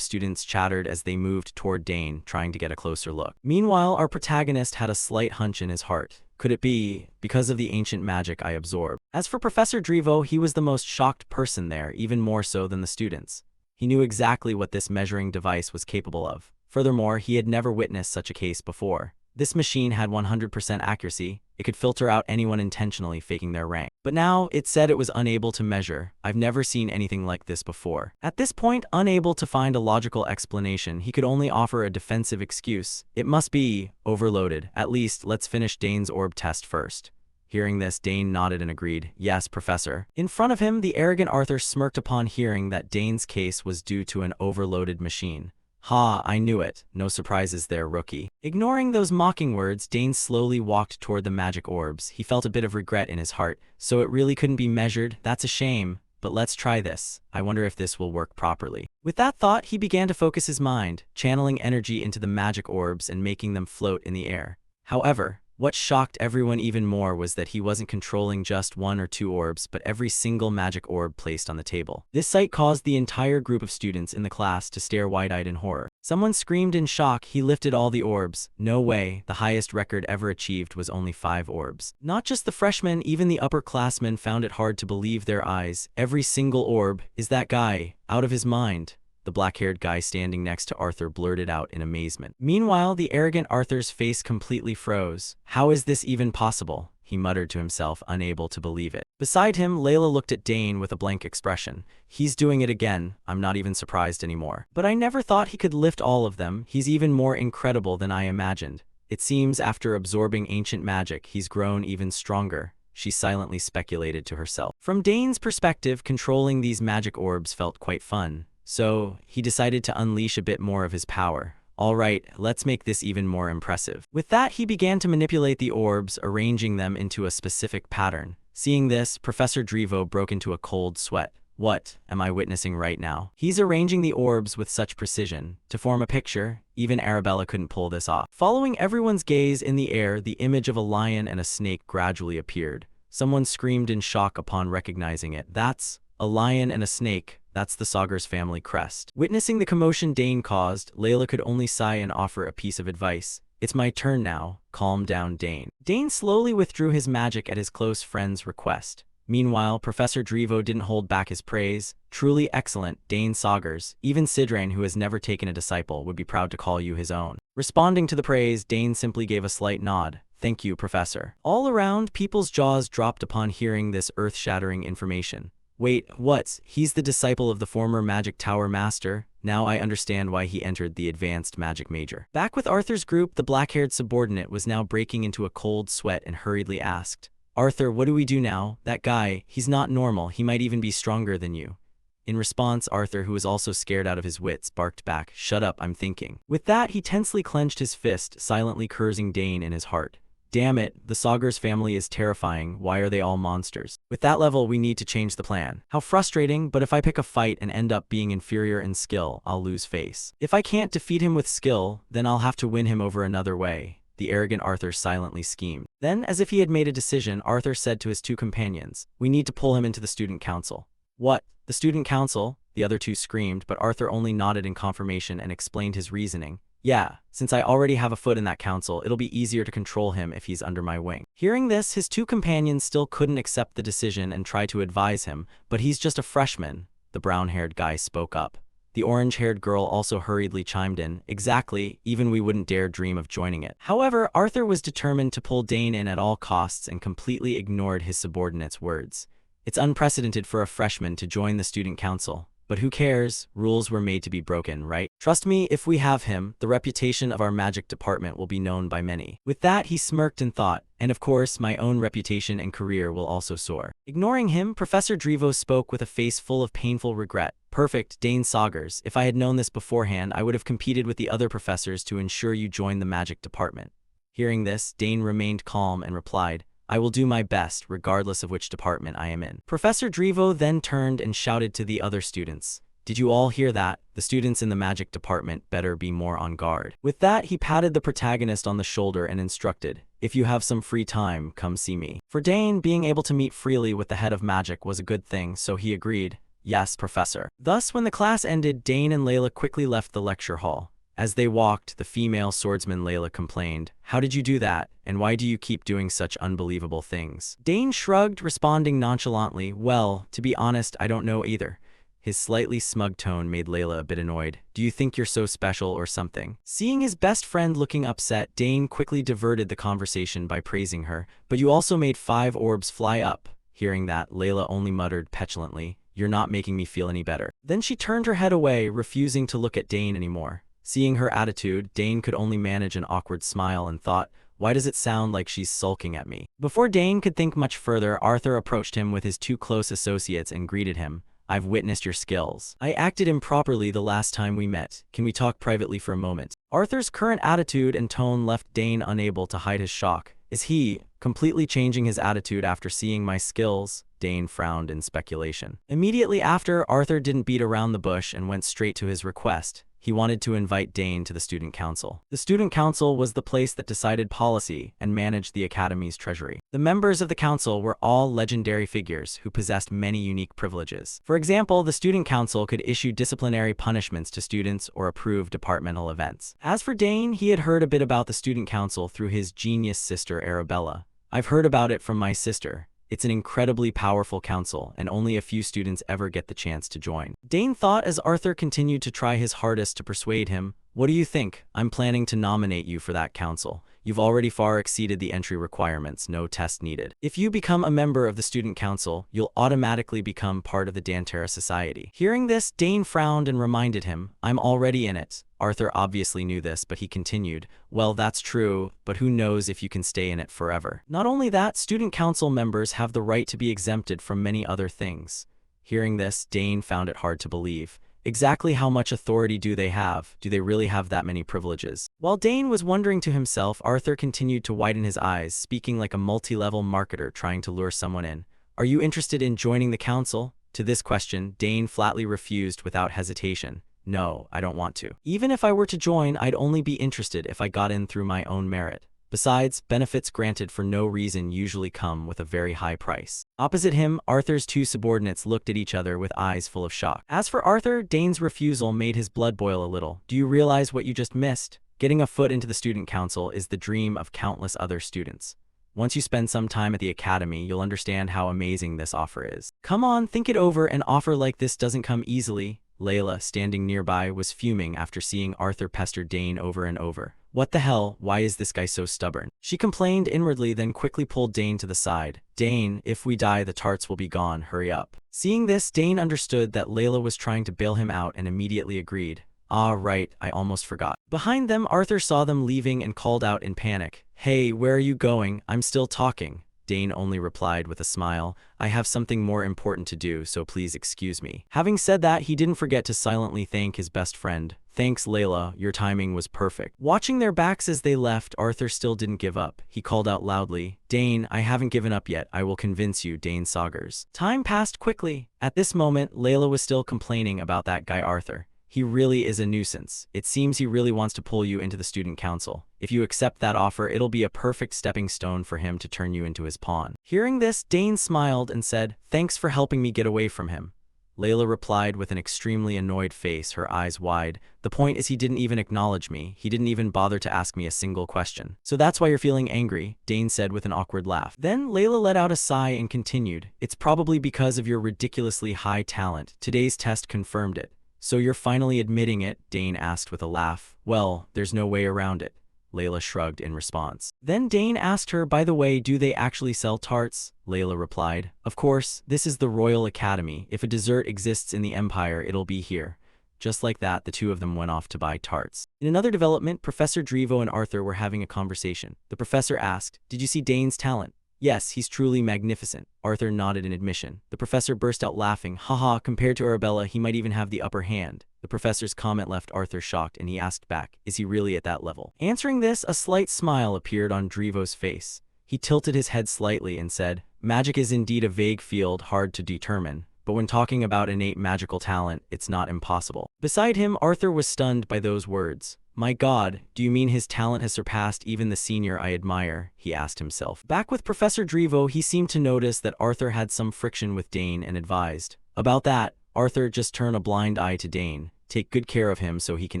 S1: students chattered as they moved toward Dane, trying to get a closer look. Meanwhile, our protagonist had a slight hunch in his heart. Could it be because of the ancient magic I absorbed? As for Professor Drevo, he was the most shocked person there, even more so than the students. He knew exactly what this measuring device was capable of. Furthermore, he had never witnessed such a case before. This machine had 100% accuracy. It could filter out anyone intentionally faking their rank. But now, it said it was unable to measure. I've never seen anything like this before. At this point, unable to find a logical explanation, he could only offer a defensive excuse. It must be overloaded. At least, let's finish Dane's orb test first. Hearing this, Dane nodded and agreed. Yes, Professor. In front of him, the arrogant Arthur smirked upon hearing that Dane's case was due to an overloaded machine. Ha, I knew it. No surprises there, rookie. Ignoring those mocking words, Dane slowly walked toward the magic orbs. He felt a bit of regret in his heart. So it really couldn't be measured? That's a shame. But let's try this. I wonder if this will work properly. With that thought, he began to focus his mind, channeling energy into the magic orbs and making them float in the air. However, what shocked everyone even more was that he wasn't controlling just one or two orbs, but every single magic orb placed on the table. This sight caused the entire group of students in the class to stare wide-eyed in horror. Someone screamed in shock. He lifted all the orbs. No way, the highest record ever achieved was only 5 orbs. Not just the freshmen, even the upperclassmen found it hard to believe their eyes. Every single orb. Is that guy out of his mind? The black-haired guy standing next to Arthur blurted out in amazement. Meanwhile, the arrogant Arthur's face completely froze. How is this even possible? He muttered to himself, unable to believe it. Beside him, Layla looked at Dane with a blank expression. He's doing it again. I'm not even surprised anymore. But I never thought he could lift all of them. He's even more incredible than I imagined. It seems after absorbing ancient magic, he's grown even stronger. She silently speculated to herself. From Dane's perspective, controlling these magic orbs felt quite fun. So, he decided to unleash a bit more of his power. Alright, let's make this even more impressive. With that, he began to manipulate the orbs, arranging them into a specific pattern. Seeing this, Professor Drevo broke into a cold sweat. What am I witnessing right now? He's arranging the orbs with such precision. To form a picture, even Arabella couldn't pull this off. Following everyone's gaze in the air, the image of a lion and a snake gradually appeared. Someone screamed in shock upon recognizing it. That's a lion and a snake. That's the Sagar's family crest. Witnessing the commotion Dane caused, Layla could only sigh and offer a piece of advice. It's my turn now. Calm down, Dane. Dane slowly withdrew his magic at his close friend's request. Meanwhile, Professor Drevo didn't hold back his praise. Truly excellent, Dane Sagars. Even Sidrain, who has never taken a disciple, would be proud to call you his own. Responding to the praise, Dane simply gave a slight nod. Thank you, Professor. All around, people's jaws dropped upon hearing this earth-shattering information. Wait, what? He's the disciple of the former Magic Tower Master? Now I understand why he entered the advanced magic major. Back with Arthur's group, the black-haired subordinate was now breaking into a cold sweat and hurriedly asked, Arthur, what do we do now? That guy, he's not normal. He might even be stronger than you. In response, Arthur, who was also scared out of his wits, barked back, Shut up, I'm thinking. With that, he tensely clenched his fist, silently cursing Dane in his heart. Damn it, the Sagar's family is terrifying. Why are they all monsters? With that level, we need to change the plan. How frustrating, but if I pick a fight and end up being inferior in skill, I'll lose face. If I can't defeat him with skill, then I'll have to win him over another way. The arrogant Arthur silently schemed. Then, as if he had made a decision, Arthur said to his 2 companions, We need to pull him into the student council. What? The student council? The other 2 screamed, but Arthur only nodded in confirmation and explained his reasoning. Yeah, since I already have a foot in that council, it'll be easier to control him if he's under my wing. Hearing this, his 2 companions still couldn't accept the decision and try to advise him, but he's just a freshman. The brown-haired guy spoke up. The orange-haired girl also hurriedly chimed in. Exactly, even we wouldn't dare dream of joining it. However, Arthur was determined to pull Dane in at all costs and completely ignored his subordinate's words. It's unprecedented for a freshman to join the student council. But who cares? Rules were made to be broken, right? Trust me, if we have him, the reputation of our magic department will be known by many. With that, he smirked and thought, and of course, my own reputation and career will also soar. Ignoring him, Professor Drevo spoke with a face full of painful regret. Perfect, Dane Sagars. If I had known this beforehand, I would have competed with the other professors to ensure you join the magic department. Hearing this, Dane remained calm and replied, I will do my best, regardless of which department I am in. Professor Drevo then turned and shouted to the other students. Did you all hear that? The students in the magic department better be more on guard. With that, he patted the protagonist on the shoulder and instructed, if you have some free time, come see me. For Dane, being able to meet freely with the head of magic was a good thing, so he agreed, yes, professor. Thus, when the class ended, Dane and Layla quickly left the lecture hall. As they walked, the female swordsman Layla complained, how did you do that, and why do you keep doing such unbelievable things? Dane shrugged, responding nonchalantly, well, to be honest, I don't know either. His slightly smug tone made Layla a bit annoyed. Do you think you're so special or something? Seeing his best friend looking upset, Dane quickly diverted the conversation by praising her, but you also made 5 orbs fly up. Hearing that, Layla only muttered petulantly, you're not making me feel any better. Then she turned her head away, refusing to look at Dane anymore. Seeing her attitude, Dane could only manage an awkward smile and thought, why does it sound like she's sulking at me? Before Dane could think much further, Arthur approached him with his 2 close associates and greeted him. I've witnessed your skills. I acted improperly the last time we met. Can we talk privately for a moment? Arthur's current attitude and tone left Dane unable to hide his shock. Is he completely changing his attitude after seeing my skills? Dane frowned in speculation. Immediately after, Arthur didn't beat around the bush and went straight to his request. He wanted to invite Dane to the student council. The student council was the place that decided policy and managed the academy's treasury. The members of the council were all legendary figures who possessed many unique privileges. For example, the student council could issue disciplinary punishments to students or approve departmental events. As for Dane, he had heard a bit about the student council through his genius sister Arabella. I've heard about it from my sister. It's an incredibly powerful council, and only a few students ever get the chance to join. Dane thought as Arthur continued to try his hardest to persuade him, what do you think? I'm planning to nominate you for that council. You've already far exceeded the entry requirements, no test needed. If you become a member of the student council, you'll automatically become part of the Dantera Society. Hearing this, Dane frowned and reminded him, I'm already in it. Arthur obviously knew this, but he continued, well, that's true, but who knows if you can stay in it forever. Not only that, student council members have the right to be exempted from many other things. Hearing this, Dane found it hard to believe. Exactly how much authority do they have? Do they really have that many privileges? While Dane was wondering to himself, Arthur continued to widen his eyes, speaking like a multi-level marketer trying to lure someone in. Are you interested in joining the council? To this question, Dane flatly refused without hesitation. No, I don't want to. Even if I were to join, I'd only be interested if I got in through my own merit. Besides, benefits granted for no reason usually come with a very high price. Opposite him, Arthur's 2 subordinates looked at each other with eyes full of shock. As for Arthur, Dane's refusal made his blood boil a little. Do you realize what you just missed? Getting a foot into the student council is the dream of countless other students. Once you spend some time at the academy, you'll understand how amazing this offer is. Come on, think it over. An offer like this doesn't come easily. Layla, standing nearby, was fuming after seeing Arthur pester Dane over and over. What the hell? Why is this guy so stubborn? She complained inwardly, then quickly pulled Dane to the side. Dane, if we die, the tarts will be gone. Hurry up. Seeing this, Dane understood that Layla was trying to bail him out and immediately agreed. Ah, right, I almost forgot. Behind them, Arthur saw them leaving and called out in panic. Hey, where are you going? I'm still talking. Dane only replied with a smile, I have something more important to do, so please excuse me. Having said that, he didn't forget to silently thank his best friend. Thanks, Layla, your timing was perfect. Watching their backs as they left, Arthur still didn't give up. He called out loudly, Dane, I haven't given up yet. I will convince you, Dane Saugers. Time passed quickly. At this moment, Layla was still complaining about that guy Arthur. He really is a nuisance. It seems he really wants to pull you into the student council. If you accept that offer, it'll be a perfect stepping stone for him to turn you into his pawn. Hearing this, Dane smiled and said, thanks for helping me get away from him. Layla replied with an extremely annoyed face, her eyes wide. The point is he didn't even acknowledge me. He didn't even bother to ask me a single question. So that's why you're feeling angry, Dane said with an awkward laugh. Then Layla let out a sigh and continued, it's probably because of your ridiculously high talent. Today's test confirmed it. So you're finally admitting it? Dane asked with a laugh. Well, there's no way around it. Layla shrugged in response. Then Dane asked her, by the way, do they actually sell tarts? Layla replied, of course, this is the Royal Academy. If a dessert exists in the Empire, it'll be here. Just like that, the two of them went off to buy tarts. In another development, Professor Drevo and Arthur were having a conversation. The professor asked, did you see Dane's talent? Yes, he's truly magnificent. Arthur nodded in admission. The professor burst out laughing. Haha, compared to Arabella, he might even have the upper hand. The professor's comment left Arthur shocked, and he asked back, is he really at that level? Answering this, a slight smile appeared on Drevo's face. He tilted his head slightly and said, magic is indeed a vague field, hard to determine. but when talking about innate magical talent, it's not impossible. Beside him, Arthur was stunned by those words. My God, do you mean his talent has surpassed even the senior I admire? He asked himself. Back with Professor Drevo, he seemed to notice that Arthur had some friction with Dane and advised. About that, Arthur, just turn a blind eye to Dane. Take good care of him so he can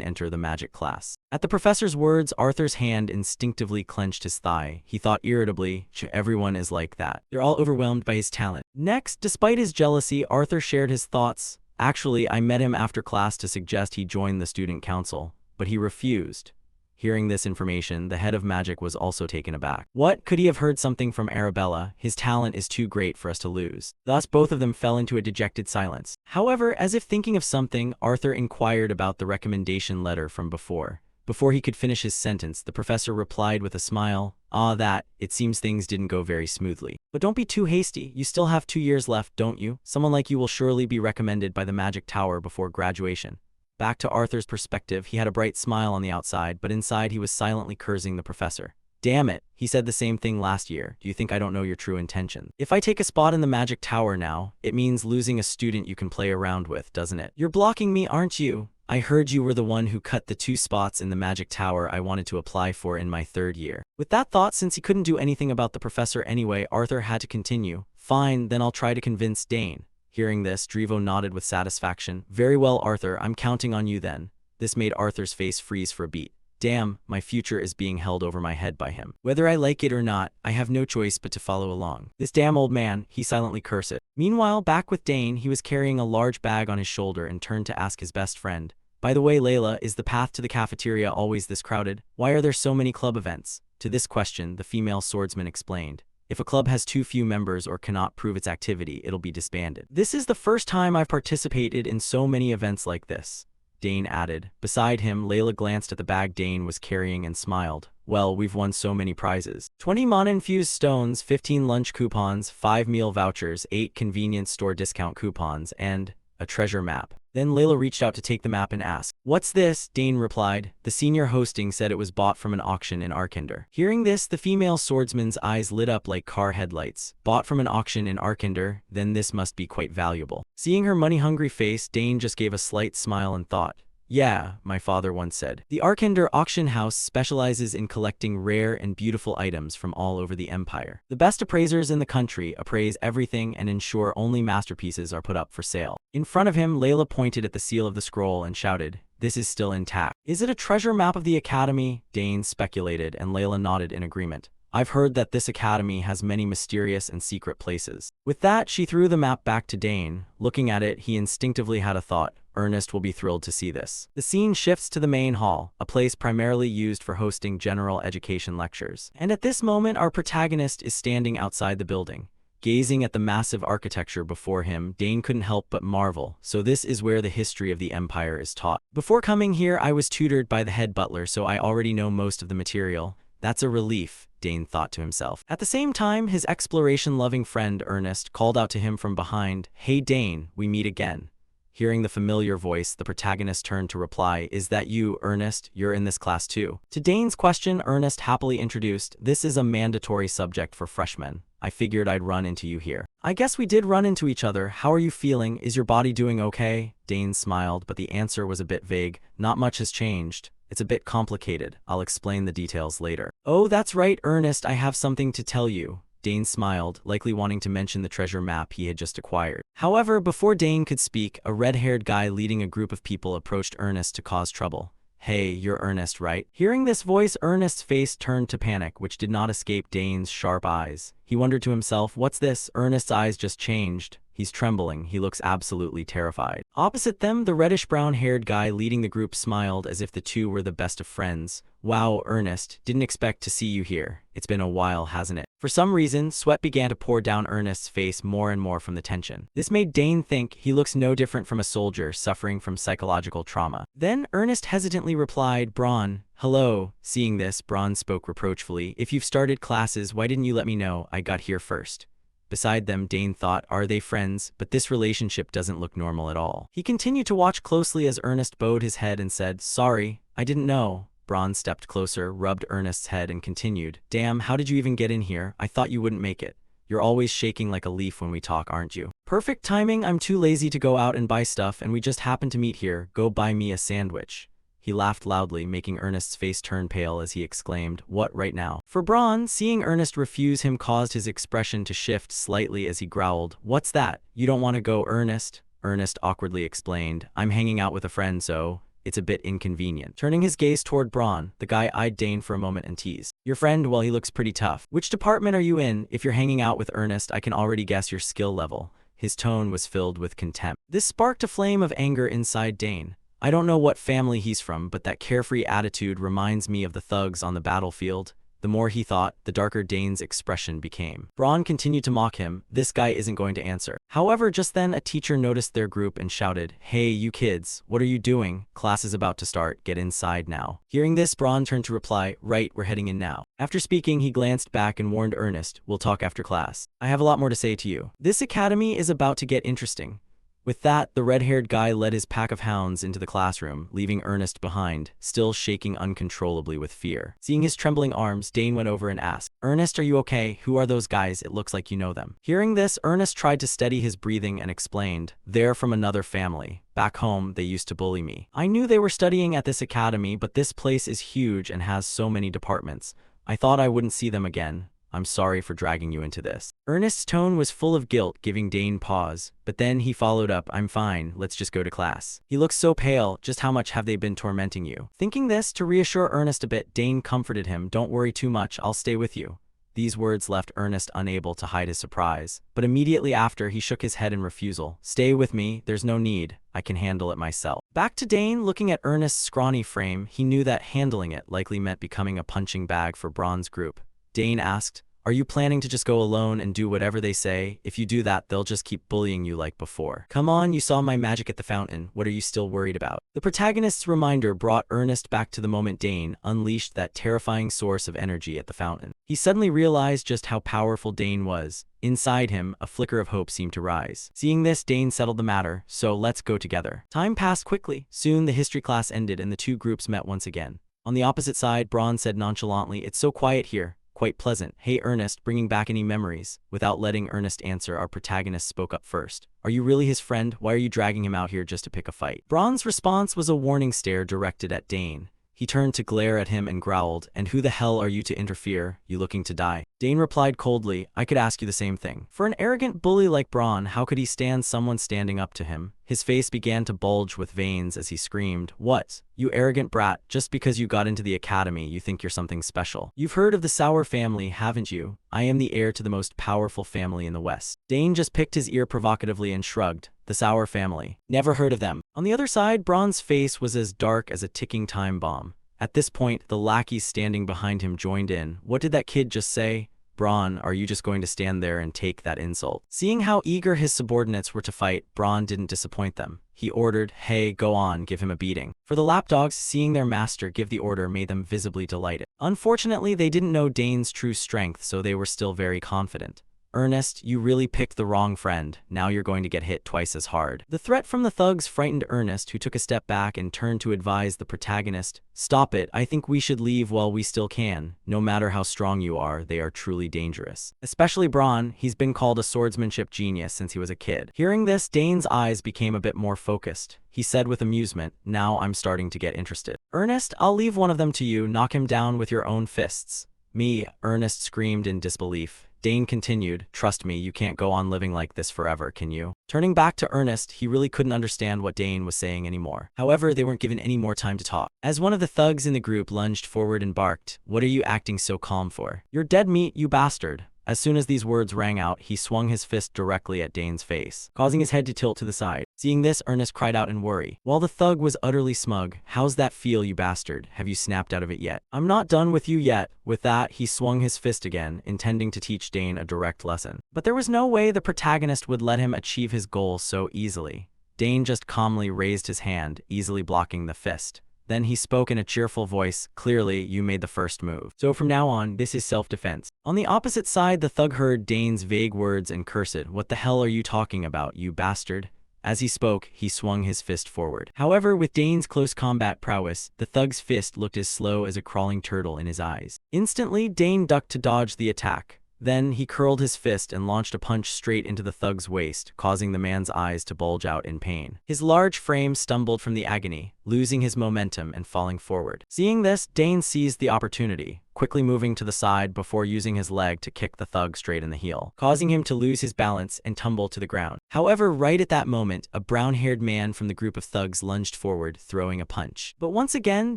S1: enter the magic class. At the professor's words, Arthur's hand instinctively clenched his thigh. He thought irritably, everyone is like that. They're all overwhelmed by his talent. Next, despite his jealousy, Arthur shared his thoughts. Actually, I met him after class to suggest he join the student council, but he refused. Hearing this information, the head of magic was also taken aback. What? Could he have heard something from Arabella? His talent is too great for us to lose. Thus, both of them fell into a dejected silence. However, as if thinking of something, Arthur inquired about the recommendation letter from before. Before he could finish his sentence, the professor replied with a smile, it seems things didn't go very smoothly. But don't be too hasty. You still have 2 years left, don't you? Someone like you will surely be recommended by the magic tower before graduation. Back to Arthur's perspective, he had a bright smile on the outside, but inside he was silently cursing the professor. Damn it, he said the same thing last year. Do you think I don't know your true intentions? If I take a spot in the magic tower now, it means losing a student you can play around with, doesn't it? You're blocking me, aren't you? I heard you were the one who cut the 2 spots in the magic tower I wanted to apply for in my 3rd year. With that thought, since he couldn't do anything about the professor anyway, Arthur had to continue. Fine, then I'll try to convince Dane. Hearing this, Drevo nodded with satisfaction. Very well, Arthur, I'm counting on you then. This made Arthur's face freeze for a beat. Damn, my future is being held over my head by him. Whether I like it or not, I have no choice but to follow along. This damn old man, he silently cursed it. Meanwhile, back with Dane, he was carrying a large bag on his shoulder and turned to ask his best friend. By the way, Layla, is the path to the cafeteria always this crowded? Why are there so many club events? To this question, the female swordsman explained. If a club has too few members or cannot prove its activity, it'll be disbanded. This is the first time I've participated in so many events like this, Dane added. Beside him, Layla glanced at the bag Dane was carrying and smiled. Well, we've won so many prizes. 20 mana-infused stones, 15 lunch coupons, 5 meal vouchers, 8 convenience store discount coupons, and a treasure map. Then Layla reached out to take the map and asked, What's this? Dane replied. The senior hosting said it was bought from an auction in Arkinder. Hearing this, the female swordsman's eyes lit up like car headlights. Bought from an auction in Arkinder, then this must be quite valuable. Seeing her money-hungry face, Dane just gave a slight smile and thought, Yeah, my father once said. The Arkinder auction house specializes in collecting rare and beautiful items from all over the empire. The best appraisers in the country appraise everything and ensure only masterpieces are put up for sale. In front of him, Layla pointed at the seal of the scroll and shouted, This is still intact. Is it a treasure map of the academy? Dane speculated, and Layla nodded in agreement. I've heard that this academy has many mysterious and secret places. With that, she threw the map back to Dane. Looking at it, he instinctively had a thought. Ernest will be thrilled to see this. The scene shifts to the main hall, a place primarily used for hosting general education lectures. And at this moment, our protagonist is standing outside the building. Gazing at the massive architecture before him, Dane couldn't help but marvel. So this is where the history of the empire is taught. Before coming here, I was tutored by the head butler, so I already know most of the material. That's a relief, Dane thought to himself. At the same time, his exploration-loving friend, Ernest, called out to him from behind, Hey Dane, we meet again. Hearing the familiar voice, the protagonist turned to reply, Is that you, Ernest? You're in this class too. To Dane's question, Ernest happily introduced, This is a mandatory subject for freshmen. I figured I'd run into you here. I guess we did run into each other. How are you feeling? Is your body doing okay? Dane smiled, but the answer was a bit vague. Not much has changed. It's a bit complicated. I'll explain the details later. Oh, that's right, Ernest. I have something to tell you. Dane smiled, likely wanting to mention the treasure map he had just acquired. However, before Dane could speak, a red-haired guy leading a group of people approached Ernest to cause trouble. Hey, you're Ernest, right? Hearing this voice, Ernest's face turned to panic, which did not escape Dane's sharp eyes. He wondered to himself, what's this? Ernest's eyes just changed. He's trembling. He looks absolutely terrified. Opposite them, the reddish-brown-haired guy leading the group smiled as if the two were the best of friends. Wow, Ernest, didn't expect to see you here. It's been a while, hasn't it? For some reason, sweat began to pour down Ernest's face more and more from the tension. This made Dane think he looks no different from a soldier suffering from psychological trauma. Then Ernest hesitantly replied, Braun, hello. Seeing this, Braun spoke reproachfully. If you've started classes, why didn't you let me know? I got here first. Beside them, Dane thought, are they friends? But this relationship doesn't look normal at all. He continued to watch closely as Ernest bowed his head and said, Sorry, I didn't know. Braun stepped closer, rubbed Ernest's head and continued, Damn, how did you even get in here? I thought you wouldn't make it. You're always shaking like a leaf when we talk, aren't you? Perfect timing, I'm too lazy to go out and buy stuff and we just happened to meet here, go buy me a sandwich. He laughed loudly, making Ernest's face turn pale as he exclaimed, "What, right now?" For Braun, seeing Ernest refuse him caused his expression to shift slightly as he growled, "What's that? You don't want to go, Ernest?" Ernest awkwardly explained, "I'm hanging out with a friend, so it's a bit inconvenient." Turning his gaze toward Braun, the guy eyed Dane for a moment and teased, "Your friend, well, he looks pretty tough. Which department are you in? If you're hanging out with Ernest, I can already guess your skill level." His tone was filled with contempt. This sparked a flame of anger inside Dane. "I don't know what family he's from, but that carefree attitude reminds me of the thugs on the battlefield." The more he thought, the darker Dane's expression became. Braun continued to mock him. This guy isn't going to answer. However, just then a teacher noticed their group and shouted, "Hey, you kids, what are you doing? Class is about to start, get inside now." Hearing this, Braun turned to reply, "Right, we're heading in now." After speaking, he glanced back and warned Ernest, "We'll talk after class. I have a lot more to say to you. This academy is about to get interesting." With that, the red-haired guy led his pack of hounds into the classroom, leaving Ernest behind, still shaking uncontrollably with fear. Seeing his trembling arms, Dane went over and asked, "Ernest, are you okay? Who are those guys? It looks like you know them." Hearing this, Ernest tried to steady his breathing and explained, "They're from another family. Back home, they used to bully me. I knew they were studying at this academy, but this place is huge and has so many departments. I thought I wouldn't see them again. I'm sorry for dragging you into this." Ernest's tone was full of guilt, giving Dane pause, but then he followed up, "I'm fine, let's just go to class." He looks so pale, just how much have they been tormenting you? Thinking this, to reassure Ernest a bit, Dane comforted him, "Don't worry too much, I'll stay with you." These words left Ernest unable to hide his surprise, but immediately after he shook his head in refusal. "Stay with me, there's no need, I can handle it myself." Back to Dane, looking at Ernest's scrawny frame, he knew that handling it likely meant becoming a punching bag for Braun's group. Dane asked, "Are you planning to just go alone and do whatever they say? If you do that, they'll just keep bullying you like before." "Come on, you saw my magic at the fountain. What are you still worried about?" The protagonist's reminder brought Ernest back to the moment Dane unleashed that terrifying source of energy at the fountain. He suddenly realized just how powerful Dane was. Inside him, a flicker of hope seemed to rise. Seeing this, Dane settled the matter, "So let's go together." Time passed quickly. Soon the history class ended and the two groups met once again. On the opposite side, Braun said nonchalantly, "It's so quiet here. Quite pleasant. Hey Ernest, bringing back any memories?" Without letting Ernest answer, our protagonist spoke up first. "Are you really his friend? Why are you dragging him out here just to pick a fight?" Braun's response was a warning stare directed at Dane. He turned to glare at him and growled, "And who the hell are you to interfere? You looking to die?" Dane replied coldly, "I could ask you the same thing." For an arrogant bully like Braun, how could he stand someone standing up to him? His face began to bulge with veins as he screamed, "What? You arrogant brat, just because you got into the academy, you think you're something special. You've heard of the Sauer family, haven't you? I am the heir to the most powerful family in the West." Dane just picked his ear provocatively and shrugged. "The Sauer family. Never heard of them." On the other side, Braun's face was as dark as a ticking time bomb. At this point, the lackeys standing behind him joined in. "What did that kid just say? Braun, are you just going to stand there and take that insult?" Seeing how eager his subordinates were to fight, Braun didn't disappoint them. He ordered, "Hey, go on, give him a beating." For the lapdogs, seeing their master give the order made them visibly delighted. Unfortunately, they didn't know Dane's true strength, so they were still very confident. "Ernest, you really picked the wrong friend. Now you're going to get hit twice as hard." The threat from the thugs frightened Ernest, who took a step back and turned to advise the protagonist, "Stop it, I think we should leave while we still can. No matter how strong you are, they are truly dangerous." Especially Braun, he's been called a swordsmanship genius since he was a kid. Hearing this, Dane's eyes became a bit more focused. He said with amusement, "Now I'm starting to get interested. Ernest, I'll leave one of them to you, knock him down with your own fists." "Me?" Ernest screamed in disbelief. Dane continued, "Trust me, you can't go on living like this forever, can you?" Turning back to Ernest, he really couldn't understand what Dane was saying anymore. However, they weren't given any more time to talk. As one of the thugs in the group lunged forward and barked, "What are you acting so calm for? You're dead meat, you bastard." As soon as these words rang out, he swung his fist directly at Dane's face, causing his head to tilt to the side. Seeing this, Ernest cried out in worry. While the thug was utterly smug, "How's that feel, you bastard? Have you snapped out of it yet?" "I'm not done with you yet." With that, he swung his fist again, intending to teach Dane a direct lesson. But there was no way the protagonist would let him achieve his goal so easily. Dane just calmly raised his hand, easily blocking the fist. Then he spoke in a cheerful voice, "Clearly, you made the first move. So from now on, this is self-defense." On the opposite side, the thug heard Dane's vague words and cursed, "What the hell are you talking about, you bastard?" As he spoke, he swung his fist forward. However, with Dane's close combat prowess, the thug's fist looked as slow as a crawling turtle in his eyes. Instantly, Dane ducked to dodge the attack. Then he curled his fist and launched a punch straight into the thug's waist, causing the man's eyes to bulge out in pain. His large frame stumbled from the agony, losing his momentum and falling forward. Seeing this, Dane seized the opportunity, quickly moving to the side before using his leg to kick the thug straight in the heel, causing him to lose his balance and tumble to the ground. However, right at that moment, a brown-haired man from the group of thugs lunged forward, throwing a punch. But once again,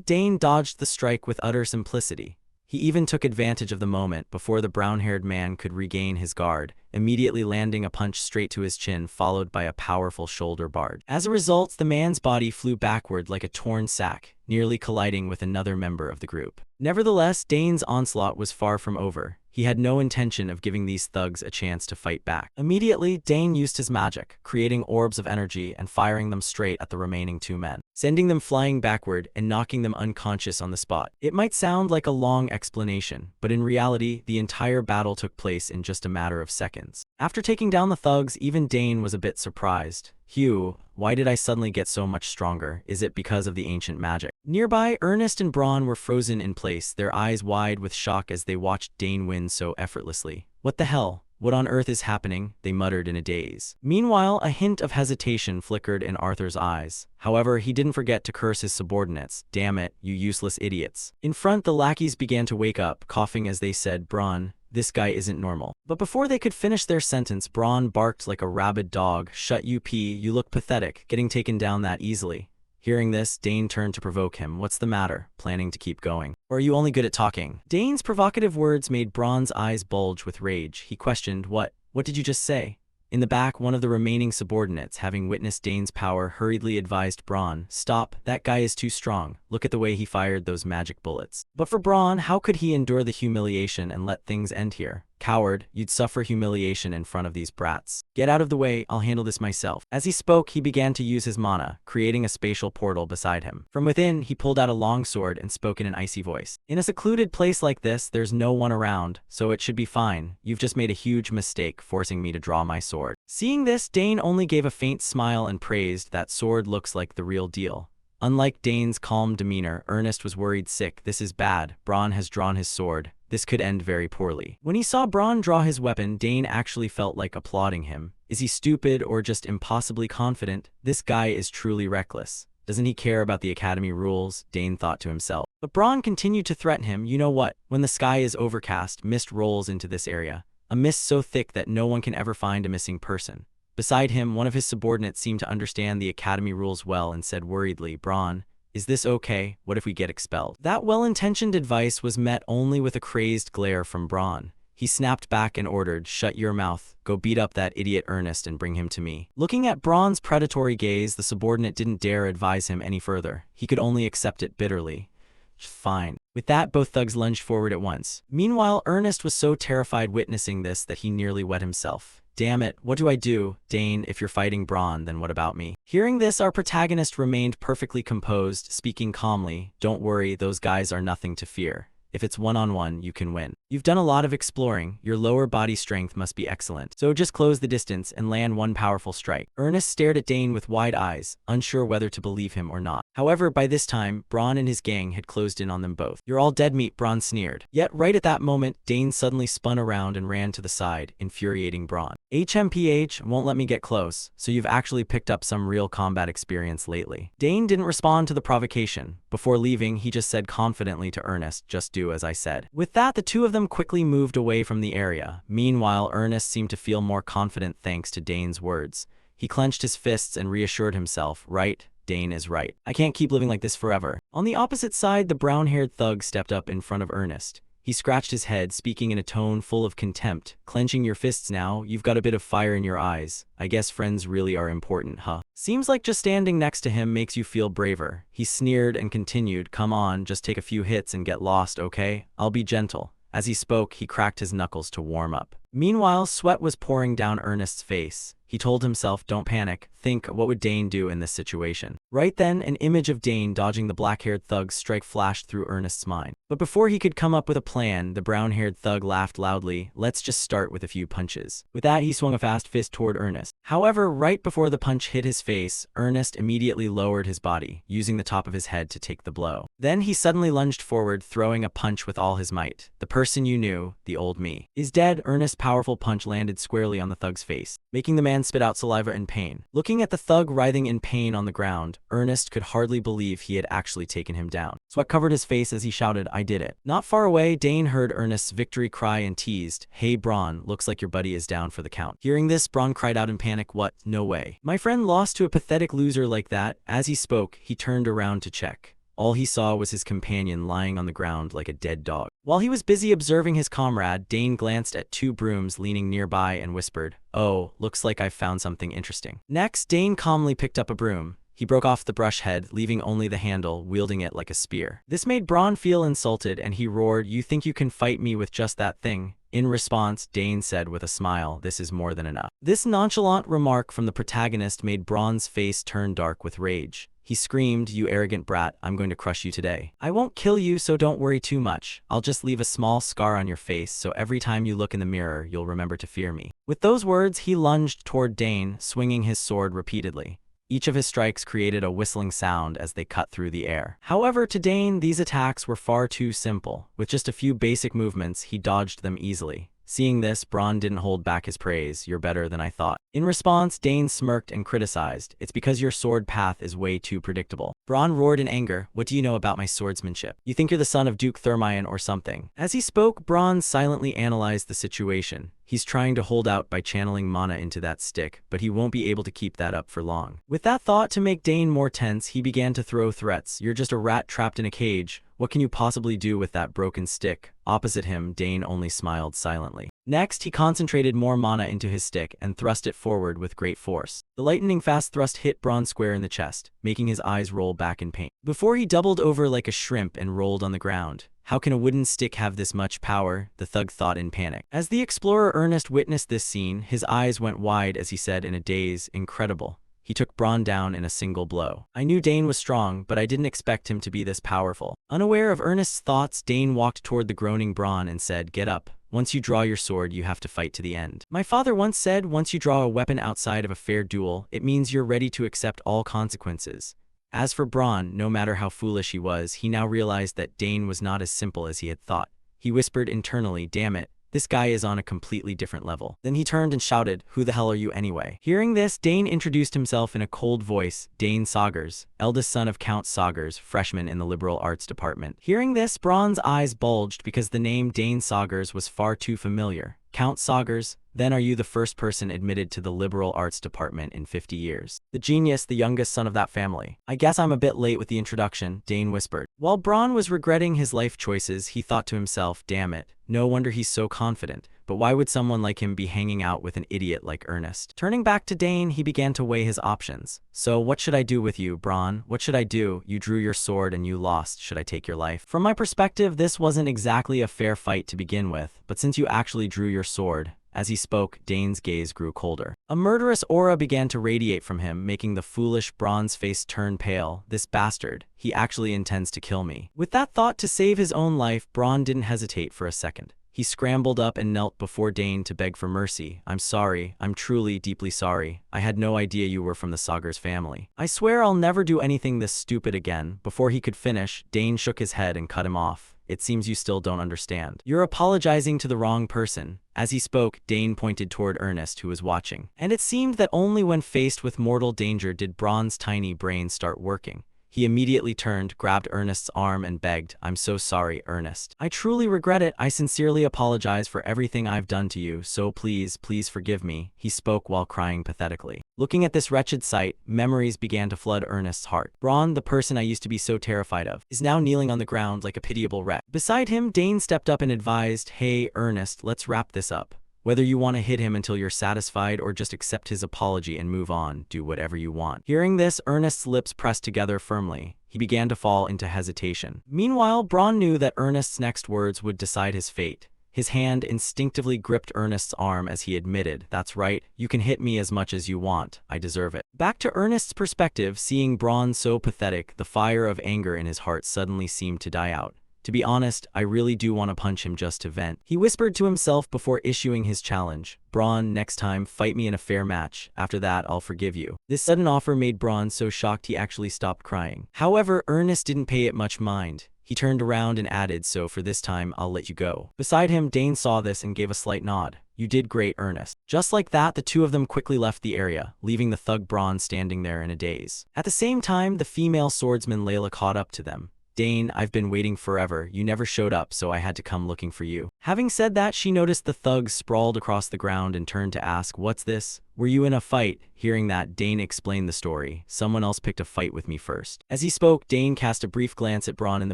S1: Dane dodged the strike with utter simplicity. He even took advantage of the moment before the brown-haired man could regain his guard, immediately landing a punch straight to his chin followed by a powerful shoulder barge. As a result, the man's body flew backward like a torn sack, nearly colliding with another member of the group. Nevertheless, Dane's onslaught was far from over. He had no intention of giving these thugs a chance to fight back. Immediately, Dane used his magic, creating orbs of energy and firing them straight at the remaining two men, sending them flying backward and knocking them unconscious on the spot. It might sound like a long explanation, but in reality, the entire battle took place in just a matter of seconds. After taking down the thugs, even Dane was a bit surprised. Hugh, why did I suddenly get so much stronger? Is it because of the ancient magic? Nearby, Ernest and Braun were frozen in place, their eyes wide with shock as they watched Dane win so effortlessly. What the hell? What on earth is happening? They muttered in a daze. Meanwhile, a hint of hesitation flickered in Arthur's eyes. However, he didn't forget to curse his subordinates. Damn it, you useless idiots. In front, the lackeys began to wake up, coughing as they said, Braun, this guy isn't normal. But before they could finish their sentence, Braun barked like a rabid dog. Shut up, you look pathetic, getting taken down that easily. Hearing this, Dane turned to provoke him. What's the matter? Planning to keep going? Or are you only good at talking? Dane's provocative words made Braun's eyes bulge with rage. He questioned, What did you just say? In the back, one of the remaining subordinates, having witnessed Dane's power, hurriedly advised Braun, Stop, that guy is too strong. Look at the way he fired those magic bullets. But for Braun, how could he endure the humiliation and let things end here? Coward, you'd suffer humiliation in front of these brats. Get out of the way, I'll handle this myself. As he spoke, he began to use his mana, creating a spatial portal beside him. From within, he pulled out a long sword and spoke in an icy voice. In a secluded place like this, there's no one around, so it should be fine. You've just made a huge mistake, forcing me to draw my sword. Seeing this, Dane only gave a faint smile and praised, That sword looks like the real deal. Unlike Dane's calm demeanor, Ernest was worried sick. This is bad. Braun has drawn his sword. This could end very poorly. When he saw Braun draw his weapon, Dane actually felt like applauding him. Is he stupid or just impossibly confident? This guy is truly reckless. Doesn't he care about the academy rules? Dane thought to himself. But Braun continued to threaten him. You know what? When the sky is overcast, mist rolls into this area. A mist so thick that no one can ever find a missing person. Beside him, one of his subordinates seemed to understand the academy rules well and said worriedly, Braun, is this okay? What if we get expelled? That well-intentioned advice was met only with a crazed glare from Braun. He snapped back and ordered, Shut your mouth, go beat up that idiot Ernest and bring him to me. Looking at Braun's predatory gaze, the subordinate didn't dare advise him any further. He could only accept it bitterly. Fine. With that, both thugs lunged forward at once. Meanwhile, Ernest was so terrified witnessing this that he nearly wet himself. Damn it, what do I do? Dane, if you're fighting Braun, then what about me? Hearing this, our protagonist remained perfectly composed, speaking calmly. Don't worry, those guys are nothing to fear. If it's one-on-one, you can win. You've done a lot of exploring. Your lower body strength must be excellent. So just close the distance and land one powerful strike. Ernest stared at Dane with wide eyes, unsure whether to believe him or not. However, by this time, Braun and his gang had closed in on them both. You're all dead meat, Braun sneered. Yet right at that moment, Dane suddenly spun around and ran to the side, infuriating Braun. HMPH won't let me get close, so you've actually picked up some real combat experience lately. Dane didn't respond to the provocation. Before leaving, he just said confidently to Ernest, just do as I said. With that, the two of them quickly moved away from the area. Meanwhile, Ernest seemed to feel more confident thanks to Dane's words. He clenched his fists and reassured himself, right? Dane is right. I can't keep living like this forever. On the opposite side, the brown-haired thug stepped up in front of Ernest. He scratched his head, speaking in a tone full of contempt. Clenching your fists now, you've got a bit of fire in your eyes. I guess friends really are important, huh? Seems like just standing next to him makes you feel braver. He sneered and continued, come on, just take a few hits and get lost, okay? I'll be gentle. As he spoke, he cracked his knuckles to warm up. Meanwhile, sweat was pouring down Ernest's face. He told himself, don't panic, think, what would Dane do in this situation? Right then, an image of Dane dodging the black-haired thug's strike flashed through Ernest's mind. But before he could come up with a plan, the brown-haired thug laughed loudly. Let's just start with a few punches. With that, he swung a fast fist toward Ernest. However, right before the punch hit his face, Ernest immediately lowered his body, using the top of his head to take the blow. Then he suddenly lunged forward, throwing a punch with all his might. The person you knew, the old me, is dead. Ernest's powerful punch landed squarely on the thug's face, making the man spit out saliva in pain. Looking at the thug writhing in pain on the ground, Ernest could hardly believe he had actually taken him down. Sweat covered his face as he shouted, I did it. Not far away, Dane heard Ernest's victory cry and teased, hey Braun, looks like your buddy is down for the count. Hearing this, Braun cried out in panic, what? No way. My friend lost to a pathetic loser like that? As he spoke, he turned around to check. All he saw was his companion lying on the ground like a dead dog. While he was busy observing his comrade, Dane glanced at two brooms leaning nearby and whispered, oh, looks like I've found something interesting. Next, Dane calmly picked up a broom. He broke off the brush head, leaving only the handle, wielding it like a spear. This made Braun feel insulted, and he roared, you think you can fight me with just that thing? In response, Dane said with a smile, this is more than enough. This nonchalant remark from the protagonist made Braun's face turn dark with rage. He screamed, you arrogant brat, I'm going to crush you today. I won't kill you, so don't worry too much. I'll just leave a small scar on your face, so every time you look in the mirror, you'll remember to fear me. With those words, he lunged toward Dane, swinging his sword repeatedly. Each of his strikes created a whistling sound as they cut through the air. However, to Dane, these attacks were far too simple. With just a few basic movements, he dodged them easily. Seeing this, Braun didn't hold back his praise, you're better than I thought. In response, Dane smirked and criticized, it's because your sword path is way too predictable. Braun roared in anger, what do you know about my swordsmanship? You think you're the son of Duke Thermion or something? As he spoke, Braun silently analyzed the situation. He's trying to hold out by channeling mana into that stick, but he won't be able to keep that up for long. With that thought to make Dane more tense, he began to throw threats. You're just a rat trapped in a cage. What can you possibly do with that broken stick? Opposite him, Dane only smiled silently. Next, he concentrated more mana into his stick and thrust it forward with great force. The lightning-fast thrust hit Braun square in the chest, making his eyes roll back in pain. Before he doubled over like a shrimp and rolled on the ground. How can a wooden stick have this much power? The thug thought in panic. As the explorer Ernest witnessed this scene, his eyes went wide as he said in a daze, incredible. He took Braun down in a single blow. I knew Dane was strong, but I didn't expect him to be this powerful. Unaware of Ernest's thoughts, Dane walked toward the groaning Braun and said, get up. Once you draw your sword, you have to fight to the end. My father once said, once you draw a weapon outside of a fair duel, it means you're ready to accept all consequences. As for Braun, no matter how foolish he was, he now realized that Dane was not as simple as he had thought. He whispered internally, damn it, this guy is on a completely different level. Then he turned and shouted, who the hell are you anyway? Hearing this, Dane introduced himself in a cold voice, Dane Saugers, eldest son of Count Saugers, freshman in the liberal arts department. Hearing this, Braun's eyes bulged because the name Dane Saugers was far too familiar. Count Saugers, then are you the first person admitted to the liberal arts department in 50 years? The genius, the youngest son of that family. I guess I'm a bit late with the introduction, Dane whispered. While Braun was regretting his life choices, he thought to himself, damn it, no wonder he's so confident. But why would someone like him be hanging out with an idiot like Ernest? Turning back to Dane, he began to weigh his options. So what should I do with you, Braun? What should I do? You drew your sword and you lost. Should I take your life? From my perspective, this wasn't exactly a fair fight to begin with, but since you actually drew your sword, as he spoke, Dane's gaze grew colder. A murderous aura began to radiate from him, making the foolish Braun's face turn pale. This bastard, he actually intends to kill me. With that thought to save his own life, Braun didn't hesitate for a second. He scrambled up and knelt before Dane to beg for mercy. I'm sorry. I'm truly, deeply sorry. I had no idea you were from the Saugers family. I swear I'll never do anything this stupid again. Before he could finish, Dane shook his head and cut him off. It seems you still don't understand. You're apologizing to the wrong person. As he spoke, Dane pointed toward Ernest, who was watching. And it seemed that only when faced with mortal danger did Braun's tiny brain start working. He immediately turned, grabbed Ernest's arm and begged, I'm so sorry, Ernest. I truly regret it. I sincerely apologize for everything I've done to you, so please, please forgive me. He spoke while crying pathetically. Looking at this wretched sight, memories began to flood Ernest's heart. Braun, the person I used to be so terrified of, is now kneeling on the ground like a pitiable wreck. Beside him, Dane stepped up and advised, hey, Ernest, let's wrap this up. Whether you want to hit him until you're satisfied or just accept his apology and move on, do whatever you want. Hearing this, Ernest's lips pressed together firmly. He began to fall into hesitation. Meanwhile, Braun knew that Ernest's next words would decide his fate. His hand instinctively gripped Ernest's arm as he admitted, "That's right, you can hit me as much as you want, I deserve it." Back to Ernest's perspective, seeing Braun so pathetic, the fire of anger in his heart suddenly seemed to die out. "To be honest, I really do want to punch him just to vent," he whispered to himself before issuing his challenge. "Braun, next time, fight me in a fair match. After that, I'll forgive you." This sudden offer made Braun so shocked he actually stopped crying. However, Ernest didn't pay it much mind. He turned around and added, "So for this time, I'll let you go." Beside him, Dane saw this and gave a slight nod. "You did great, Ernest." Just like that, the two of them quickly left the area, leaving the thug Braun standing there in a daze. At the same time, the female swordsman Layla caught up to them. "Dane, I've been waiting forever. You never showed up, so I had to come looking for you." Having said that, she noticed the thugs sprawled across the ground and turned to ask, "What's this? Were you in a fight?" Hearing that, Dane explained the story. "Someone else picked a fight with me first." As he spoke, Dane cast a brief glance at Braun in the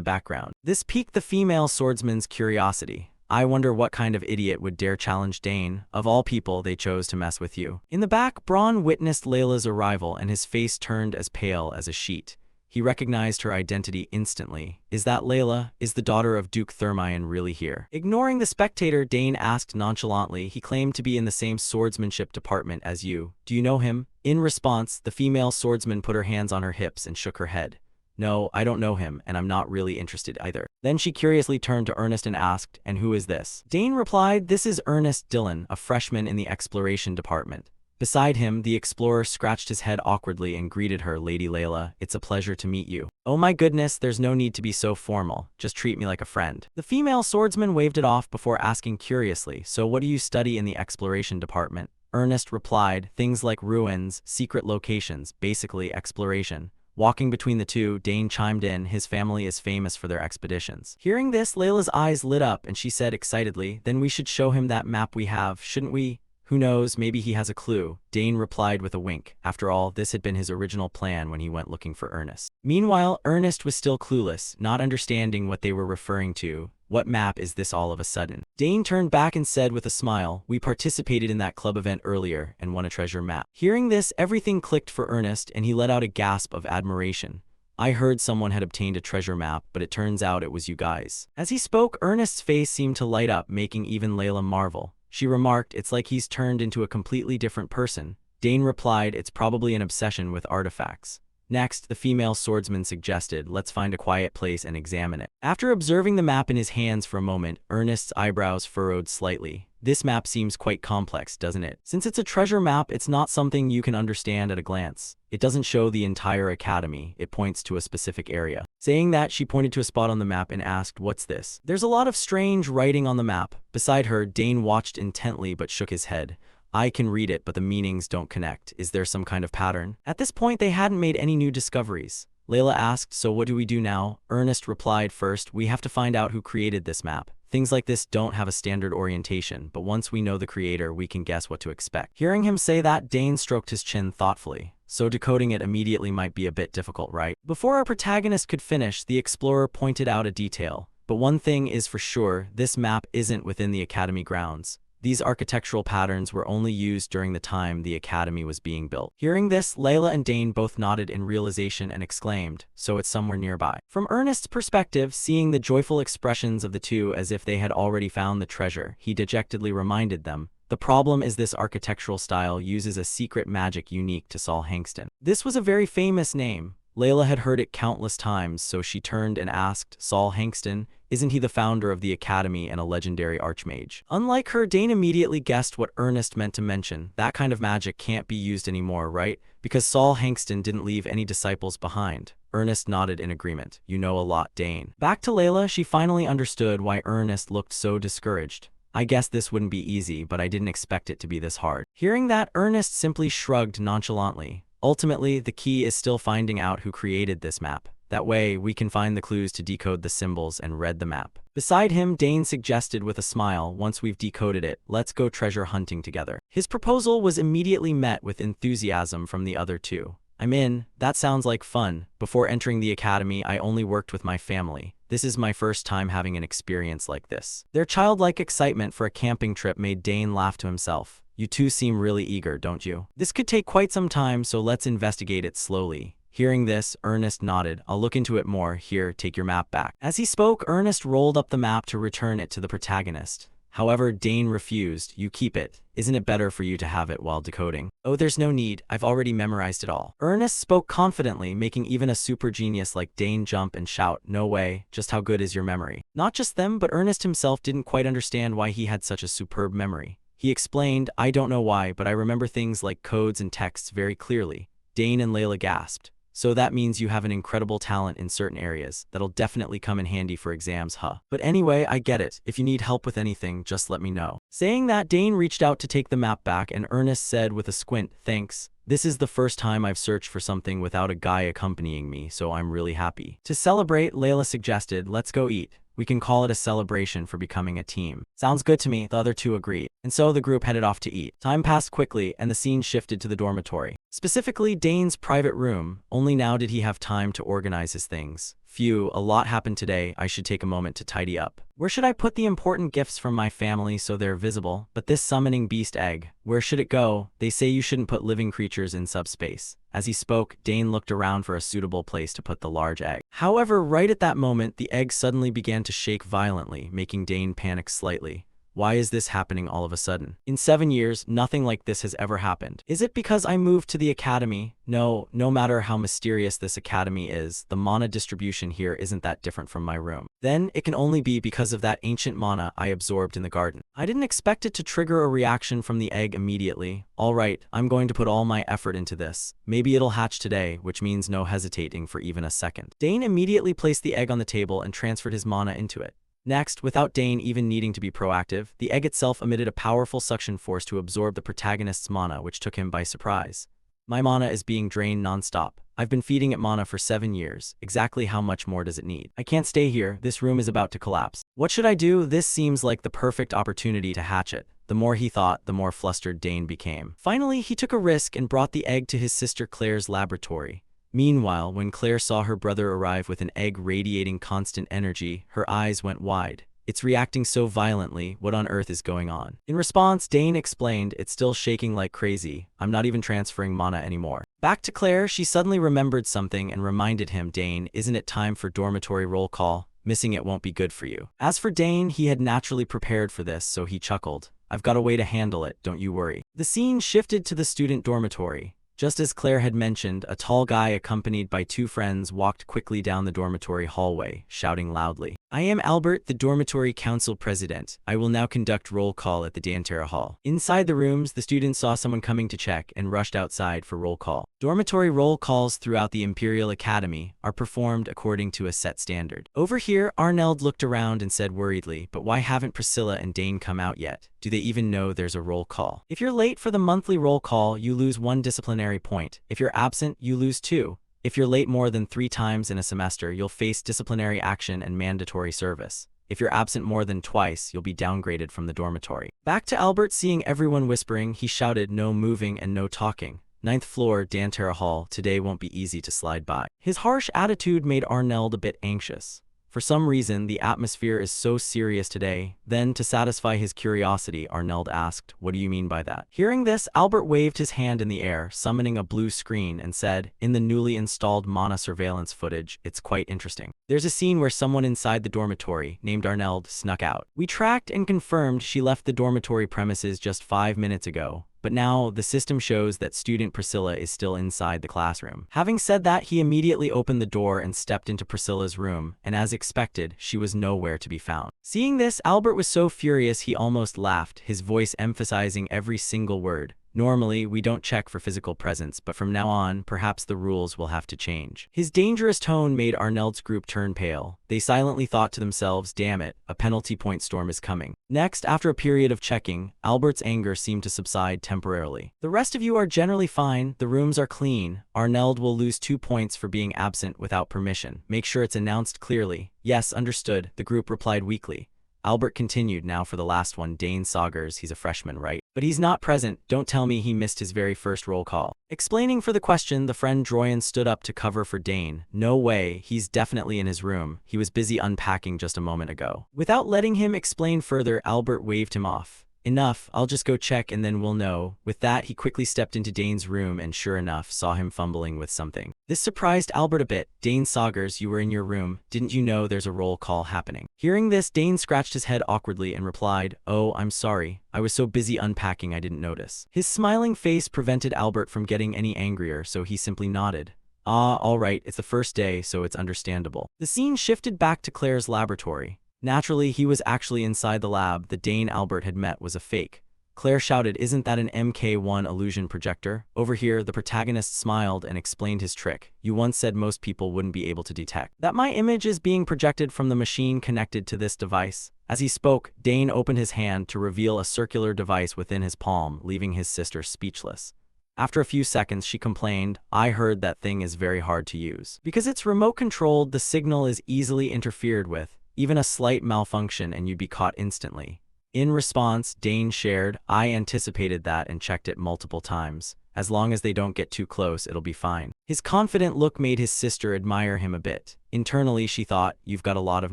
S1: background. This piqued the female swordsman's curiosity. "I wonder what kind of idiot would dare challenge Dane. Of all people, they chose to mess with you." In the back, Braun witnessed Layla's arrival and his face turned as pale as a sheet. He recognized her identity instantly. "Is that Layla? Is the daughter of Duke Thermion really here?" Ignoring the spectator, Dane asked nonchalantly. "He claimed to be in the same swordsmanship department as you. Do you know him?" In response, the female swordsman put her hands on her hips and shook her head. "No, I don't know him, and I'm not really interested either." Then she curiously turned to Ernest and asked, "And who is this?" Dane replied, "This is Ernest Dillon, a freshman in the exploration department." Beside him, the explorer scratched his head awkwardly and greeted her. "Lady Layla, it's a pleasure to meet you." "Oh my goodness, there's no need to be so formal. Just treat me like a friend." The female swordsman waved it off before asking curiously, "So what do you study in the exploration department?" Ernest replied, "Things like ruins, secret locations, basically exploration." Walking between the two, Dane chimed in, "His family is famous for their expeditions." Hearing this, Layla's eyes lit up and she said excitedly, "Then we should show him that map we have, shouldn't we? Who knows, maybe he has a clue." Dane replied with a wink. After all, this had been his original plan when he went looking for Ernest. Meanwhile, Ernest was still clueless, not understanding what they were referring to. "What map is this all of a sudden?" Dane turned back and said with a smile, "We participated in that club event earlier and won a treasure map." Hearing this, everything clicked for Ernest and he let out a gasp of admiration. "I heard someone had obtained a treasure map, but it turns out it was you guys." As he spoke, Ernest's face seemed to light up, making even Layla marvel. She remarked, "It's like he's turned into a completely different person." Dane replied, "It's probably an obsession with artifacts." Next, the female swordsman suggested, "Let's find a quiet place and examine it." After observing the map in his hands for a moment, Ernest's eyebrows furrowed slightly. "This map seems quite complex, doesn't it? Since it's a treasure map, it's not something you can understand at a glance. It doesn't show the entire academy, it points to a specific area." Saying that, she pointed to a spot on the map and asked, "What's this?" "There's a lot of strange writing on the map." Beside her, Dane watched intently but shook his head. "I can read it, but the meanings don't connect. Is there some kind of pattern?" At this point, they hadn't made any new discoveries. Layla asked, "So what do we do now?" Ernest replied, "First, we have to find out who created this map. Things like this don't have a standard orientation, but once we know the creator, we can guess what to expect." Hearing him say that, Dane stroked his chin thoughtfully. "So decoding it immediately might be a bit difficult, right?" Before our protagonist could finish, the explorer pointed out a detail. "But one thing is for sure, this map isn't within the academy grounds. These architectural patterns were only used during the time the academy was being built." Hearing this, Layla and Dane both nodded in realization and exclaimed, "So it's somewhere nearby." From Ernest's perspective, seeing the joyful expressions of the two as if they had already found the treasure, he dejectedly reminded them, "The problem is this architectural style uses a secret magic unique to Saul Hankston." This was a very famous name. Layla had heard it countless times, so she turned and asked, "Saul Hankston? Isn't he the founder of the academy and a legendary archmage?" Unlike her, Dane immediately guessed what Ernest meant to mention. "That kind of magic can't be used anymore, right? Because Saul Hankston didn't leave any disciples behind." Ernest nodded in agreement. "You know a lot, Dane." Back to Layla, she finally understood why Ernest looked so discouraged. "I guess this wouldn't be easy, but I didn't expect it to be this hard." Hearing that, Ernest simply shrugged nonchalantly. "Ultimately, the key is still finding out who created this map. That way, we can find the clues to decode the symbols and read the map." Beside him, Dane suggested with a smile, "Once we've decoded it, let's go treasure hunting together." His proposal was immediately met with enthusiasm from the other two. "I'm in. That sounds like fun. Before entering the academy, I only worked with my family. This is my first time having an experience like this." Their childlike excitement for a camping trip made Dane laugh to himself. "You two seem really eager, don't you? This could take quite some time, so let's investigate it slowly." Hearing this, Ernest nodded. "I'll look into it more. Here, take your map back." As he spoke, Ernest rolled up the map to return it to the protagonist. However, Dane refused. You keep it. Isn't it better for you to have it while decoding? Oh, there's no need. I've already memorized it all. Ernest spoke confidently, making even a super genius like Dane jump and shout, no way, just how good is your memory? Not just them, but Ernest himself didn't quite understand why he had such a superb memory. He explained, I don't know why, but I remember things like codes and texts very clearly. Dane and Layla gasped. So that means you have an incredible talent in certain areas. That'll definitely come in handy for exams, huh? But anyway, I get it. If you need help with anything, just let me know. Saying that, Dane reached out to take the map back, and Ernest said with a squint, thanks. This is the first time I've searched for something without a guy accompanying me, so I'm really happy. To celebrate, Layla suggested, let's go eat. We can call it a celebration for becoming a team. Sounds good to me, the other two agreed. And so the group headed off to eat. Time passed quickly, and the scene shifted to the dormitory. Specifically, Dane's private room. Only now did he have time to organize his things. Phew, a lot happened today. I should take a moment to tidy up. Where should I put the important gifts from my family so they're visible? But this summoning beast egg, where should it go? They say you shouldn't put living creatures in subspace. As he spoke, Dane looked around for a suitable place to put the large egg. However, right at that moment, the egg suddenly began to shake violently, making Dane panic slightly. Why is this happening all of a sudden? In 7 years, nothing like this has ever happened. Is it because I moved to the academy? No matter how mysterious this academy is, the mana distribution here isn't that different from my room. Then, it can only be because of that ancient mana I absorbed in the garden. I didn't expect it to trigger a reaction from the egg immediately. Alright, I'm going to put all my effort into this. Maybe it'll hatch today, which means no hesitating for even a second. Dane immediately placed the egg on the table and transferred his mana into it. Next, without Dane even needing to be proactive, the egg itself emitted a powerful suction force to absorb the protagonist's mana, which took him by surprise. My mana is being drained nonstop. I've been feeding it mana for 7 years. Exactly how much more does it need? I can't stay here. This room is about to collapse. What should I do? This seems like the perfect opportunity to hatch it. The more he thought, the more flustered Dane became. Finally, he took a risk and brought the egg to his sister Claire's laboratory. Meanwhile, when Claire saw her brother arrive with an egg radiating constant energy, her eyes went wide. It's reacting so violently, what on earth is going on? In response, Dane explained, it's still shaking like crazy. I'm not even transferring mana anymore. Back to Claire, she suddenly remembered something and reminded him, Dane, isn't it time for dormitory roll call? Missing it won't be good for you. As for Dane, he had naturally prepared for this, so he chuckled. I've got a way to handle it, don't you worry. The scene shifted to the student dormitory. Just as Claire had mentioned, a tall guy accompanied by 2 friends walked quickly down the dormitory hallway, shouting loudly, I am Albert, the dormitory council president. I will now conduct roll call at the Dantera Hall. Inside the rooms, the students saw someone coming to check and rushed outside for roll call. Dormitory roll calls throughout the Imperial Academy are performed according to a set standard. Over here, Arnold looked around and said worriedly, but why haven't Priscilla and Dane come out yet? Do they even know there's a roll call? If you're late for the monthly roll call, you lose 1 disciplinary point. If you're absent, you lose 2. If you're late more than 3 times in a semester, you'll face disciplinary action and mandatory service. If you're absent more than twice, you'll be downgraded from the dormitory. Back to Albert, seeing everyone whispering, he shouted, no moving and no talking. 9th floor, Dantera Hall, today won't be easy to slide by. His harsh attitude made Arnold a bit anxious. For some reason, the atmosphere is so serious today. Then, to satisfy his curiosity, Arnold asked, what do you mean by that? Hearing this, Albert waved his hand in the air, summoning a blue screen, and said, in the newly installed mana surveillance footage, it's quite interesting. There's a scene where someone inside the dormitory, named Arnold, snuck out. We tracked and confirmed she left the dormitory premises just 5 minutes ago. But now, the system shows that student Priscilla is still inside the classroom. Having said that, he immediately opened the door and stepped into Priscilla's room, and as expected, she was nowhere to be found. Seeing this, Albert was so furious he almost laughed, his voice emphasizing every single word. Normally, we don't check for physical presence, but from now on, perhaps the rules will have to change. His dangerous tone made Arnold's group turn pale. They silently thought to themselves, damn it, a penalty point storm is coming. Next, after a period of checking, Albert's anger seemed to subside temporarily. The rest of you are generally fine, the rooms are clean. Arnold will lose 2 points for being absent without permission. Make sure it's announced clearly. Yes, understood, the group replied weakly. Albert continued, now for the last one, Dane Saugers, he's a freshman, right? But he's not present, don't tell me he missed his very first roll call. Explaining for the question, the friend Droyan stood up to cover for Dane. No way, he's definitely in his room. He was busy unpacking just a moment ago. Without letting him explain further, Albert waved him off. Enough, I'll just go check and then we'll know. With that, he quickly stepped into Dane's room and sure enough, saw him fumbling with something. This surprised Albert a bit. Dane Saugers, you were in your room. Didn't you know there's a roll call happening? Hearing this, Dane scratched his head awkwardly and replied, "Oh, I'm sorry. I was so busy unpacking I didn't notice." His smiling face prevented Albert from getting any angrier, so he simply nodded. "Ah, all right, it's the first day, so it's understandable." The scene shifted back to Claire's laboratory. Naturally, he was actually inside the lab. The Dane Albert had met was a fake. Claire shouted, "Isn't that an MK1 illusion projector?" Over here, the protagonist smiled and explained his trick. "You once said most people wouldn't be able to detect that my image is being projected from the machine connected to this device." As he spoke, Dane opened his hand to reveal a circular device within his palm, leaving his sister speechless. After a few seconds, she complained, "I heard that thing is very hard to use. Because it's remote-controlled, the signal is easily interfered with. Even a slight malfunction and you'd be caught instantly." In response, Dane shared, "I anticipated that and checked it multiple times. As long as they don't get too close, it'll be fine." His confident look made his sister admire him a bit. Internally, she thought, "You've got a lot of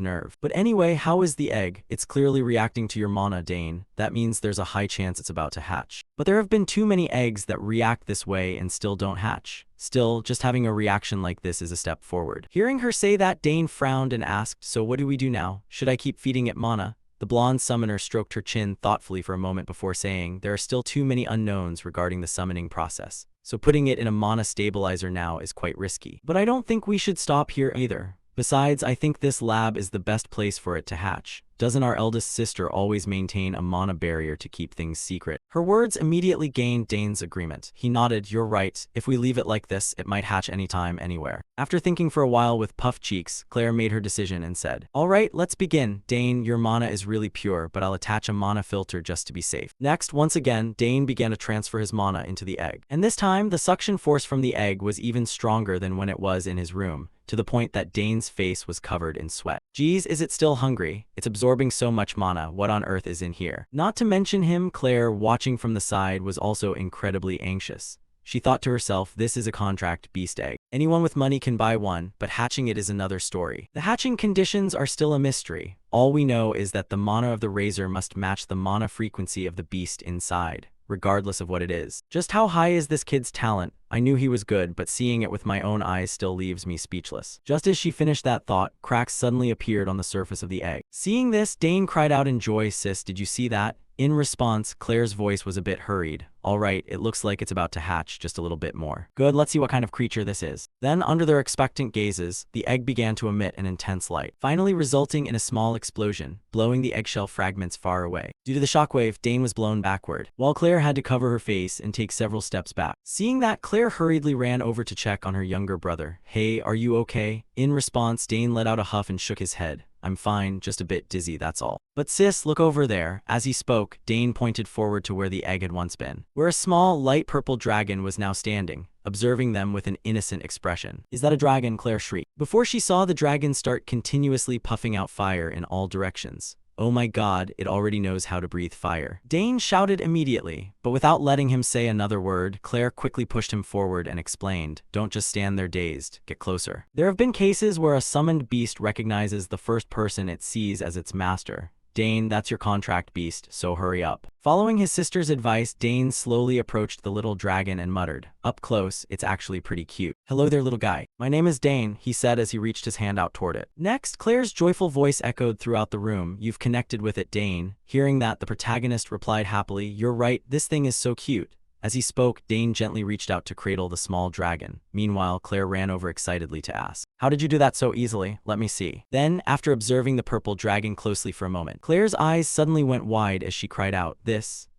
S1: nerve." But anyway, how is the egg? It's clearly reacting to your mana, Dane. That means there's a high chance it's about to hatch. But there have been too many eggs that react this way and still don't hatch. Still, just having a reaction like this is a step forward. Hearing her say that, Dane frowned and asked, "So what do we do now? Should I keep feeding it mana?" The blonde summoner stroked her chin thoughtfully for a moment before saying, "There are still too many unknowns regarding the summoning process. So putting it in a mana stabilizer now is quite risky. But I don't think we should stop here either. Besides, I think this lab is the best place for it to hatch. Doesn't our eldest sister always maintain a mana barrier to keep things secret?" Her words immediately gained Dane's agreement. He nodded, "You're right. If we leave it like this, it might hatch anytime, anywhere." After thinking for a while with puffed cheeks, Claire made her decision and said, "All right, let's begin. Dane, your mana is really pure, but I'll attach a mana filter just to be safe." Next, once again, Dane began to transfer his mana into the egg. And this time, the suction force from the egg was even stronger than when it was in his room, to the point that Dane's face was covered in sweat. "Geez, is it still hungry? It's absorbing so much mana. What on earth is in here?" Not to mention him, Claire, watching from the side, was also incredibly anxious. She thought to herself, this is a contract beast egg. Anyone with money can buy one, but hatching it is another story. The hatching conditions are still a mystery. All we know is that the mana of the razor must match the mana frequency of the beast inside, regardless of what it is. Just how high is this kid's talent? I knew he was good, but seeing it with my own eyes still leaves me speechless. Just as she finished that thought, cracks suddenly appeared on the surface of the egg. Seeing this, Dane cried out in joy, "Sis, did you see that?" In response, Claire's voice was a bit hurried. "All right, it looks like it's about to hatch, just a little bit more." "Good, let's see what kind of creature this is." Then, under their expectant gazes, the egg began to emit an intense light, finally resulting in a small explosion, blowing the eggshell fragments far away. Due to the shockwave, Dane was blown backward, while Claire had to cover her face and take several steps back. Seeing that, Claire hurriedly ran over to check on her younger brother. "Hey, are you okay?" In response, Dane let out a huff and shook his head. "I'm fine, just a bit dizzy, that's all." "But sis, look over there." As he spoke, Dane pointed forward to where the egg had once been, where a small, light purple dragon was now standing, observing them with an innocent expression. "Is that a dragon?" Claire shrieked, before she saw the dragon start continuously puffing out fire in all directions. "Oh my god, it already knows how to breathe fire." Dane shouted immediately, but without letting him say another word, Claire quickly pushed him forward and explained, "Don't just stand there dazed, get closer. There have been cases where a summoned beast recognizes the first person it sees as its master. Dane, that's your contract beast, so hurry up." Following his sister's advice, Dane slowly approached the little dragon and muttered, "Up close, it's actually pretty cute." "Hello there, little guy. My name is Dane," he said as he reached his hand out toward it. Next, Claire's joyful voice echoed throughout the room, "You've connected with it, Dane." Hearing that, the protagonist replied happily, "You're right, this thing is so cute." As he spoke, Dane gently reached out to cradle the small dragon. Meanwhile, Claire ran over excitedly to ask, "How did you do that so easily? Let me see." Then, after observing the purple dragon closely for a moment, Claire's eyes suddenly went wide as she cried out,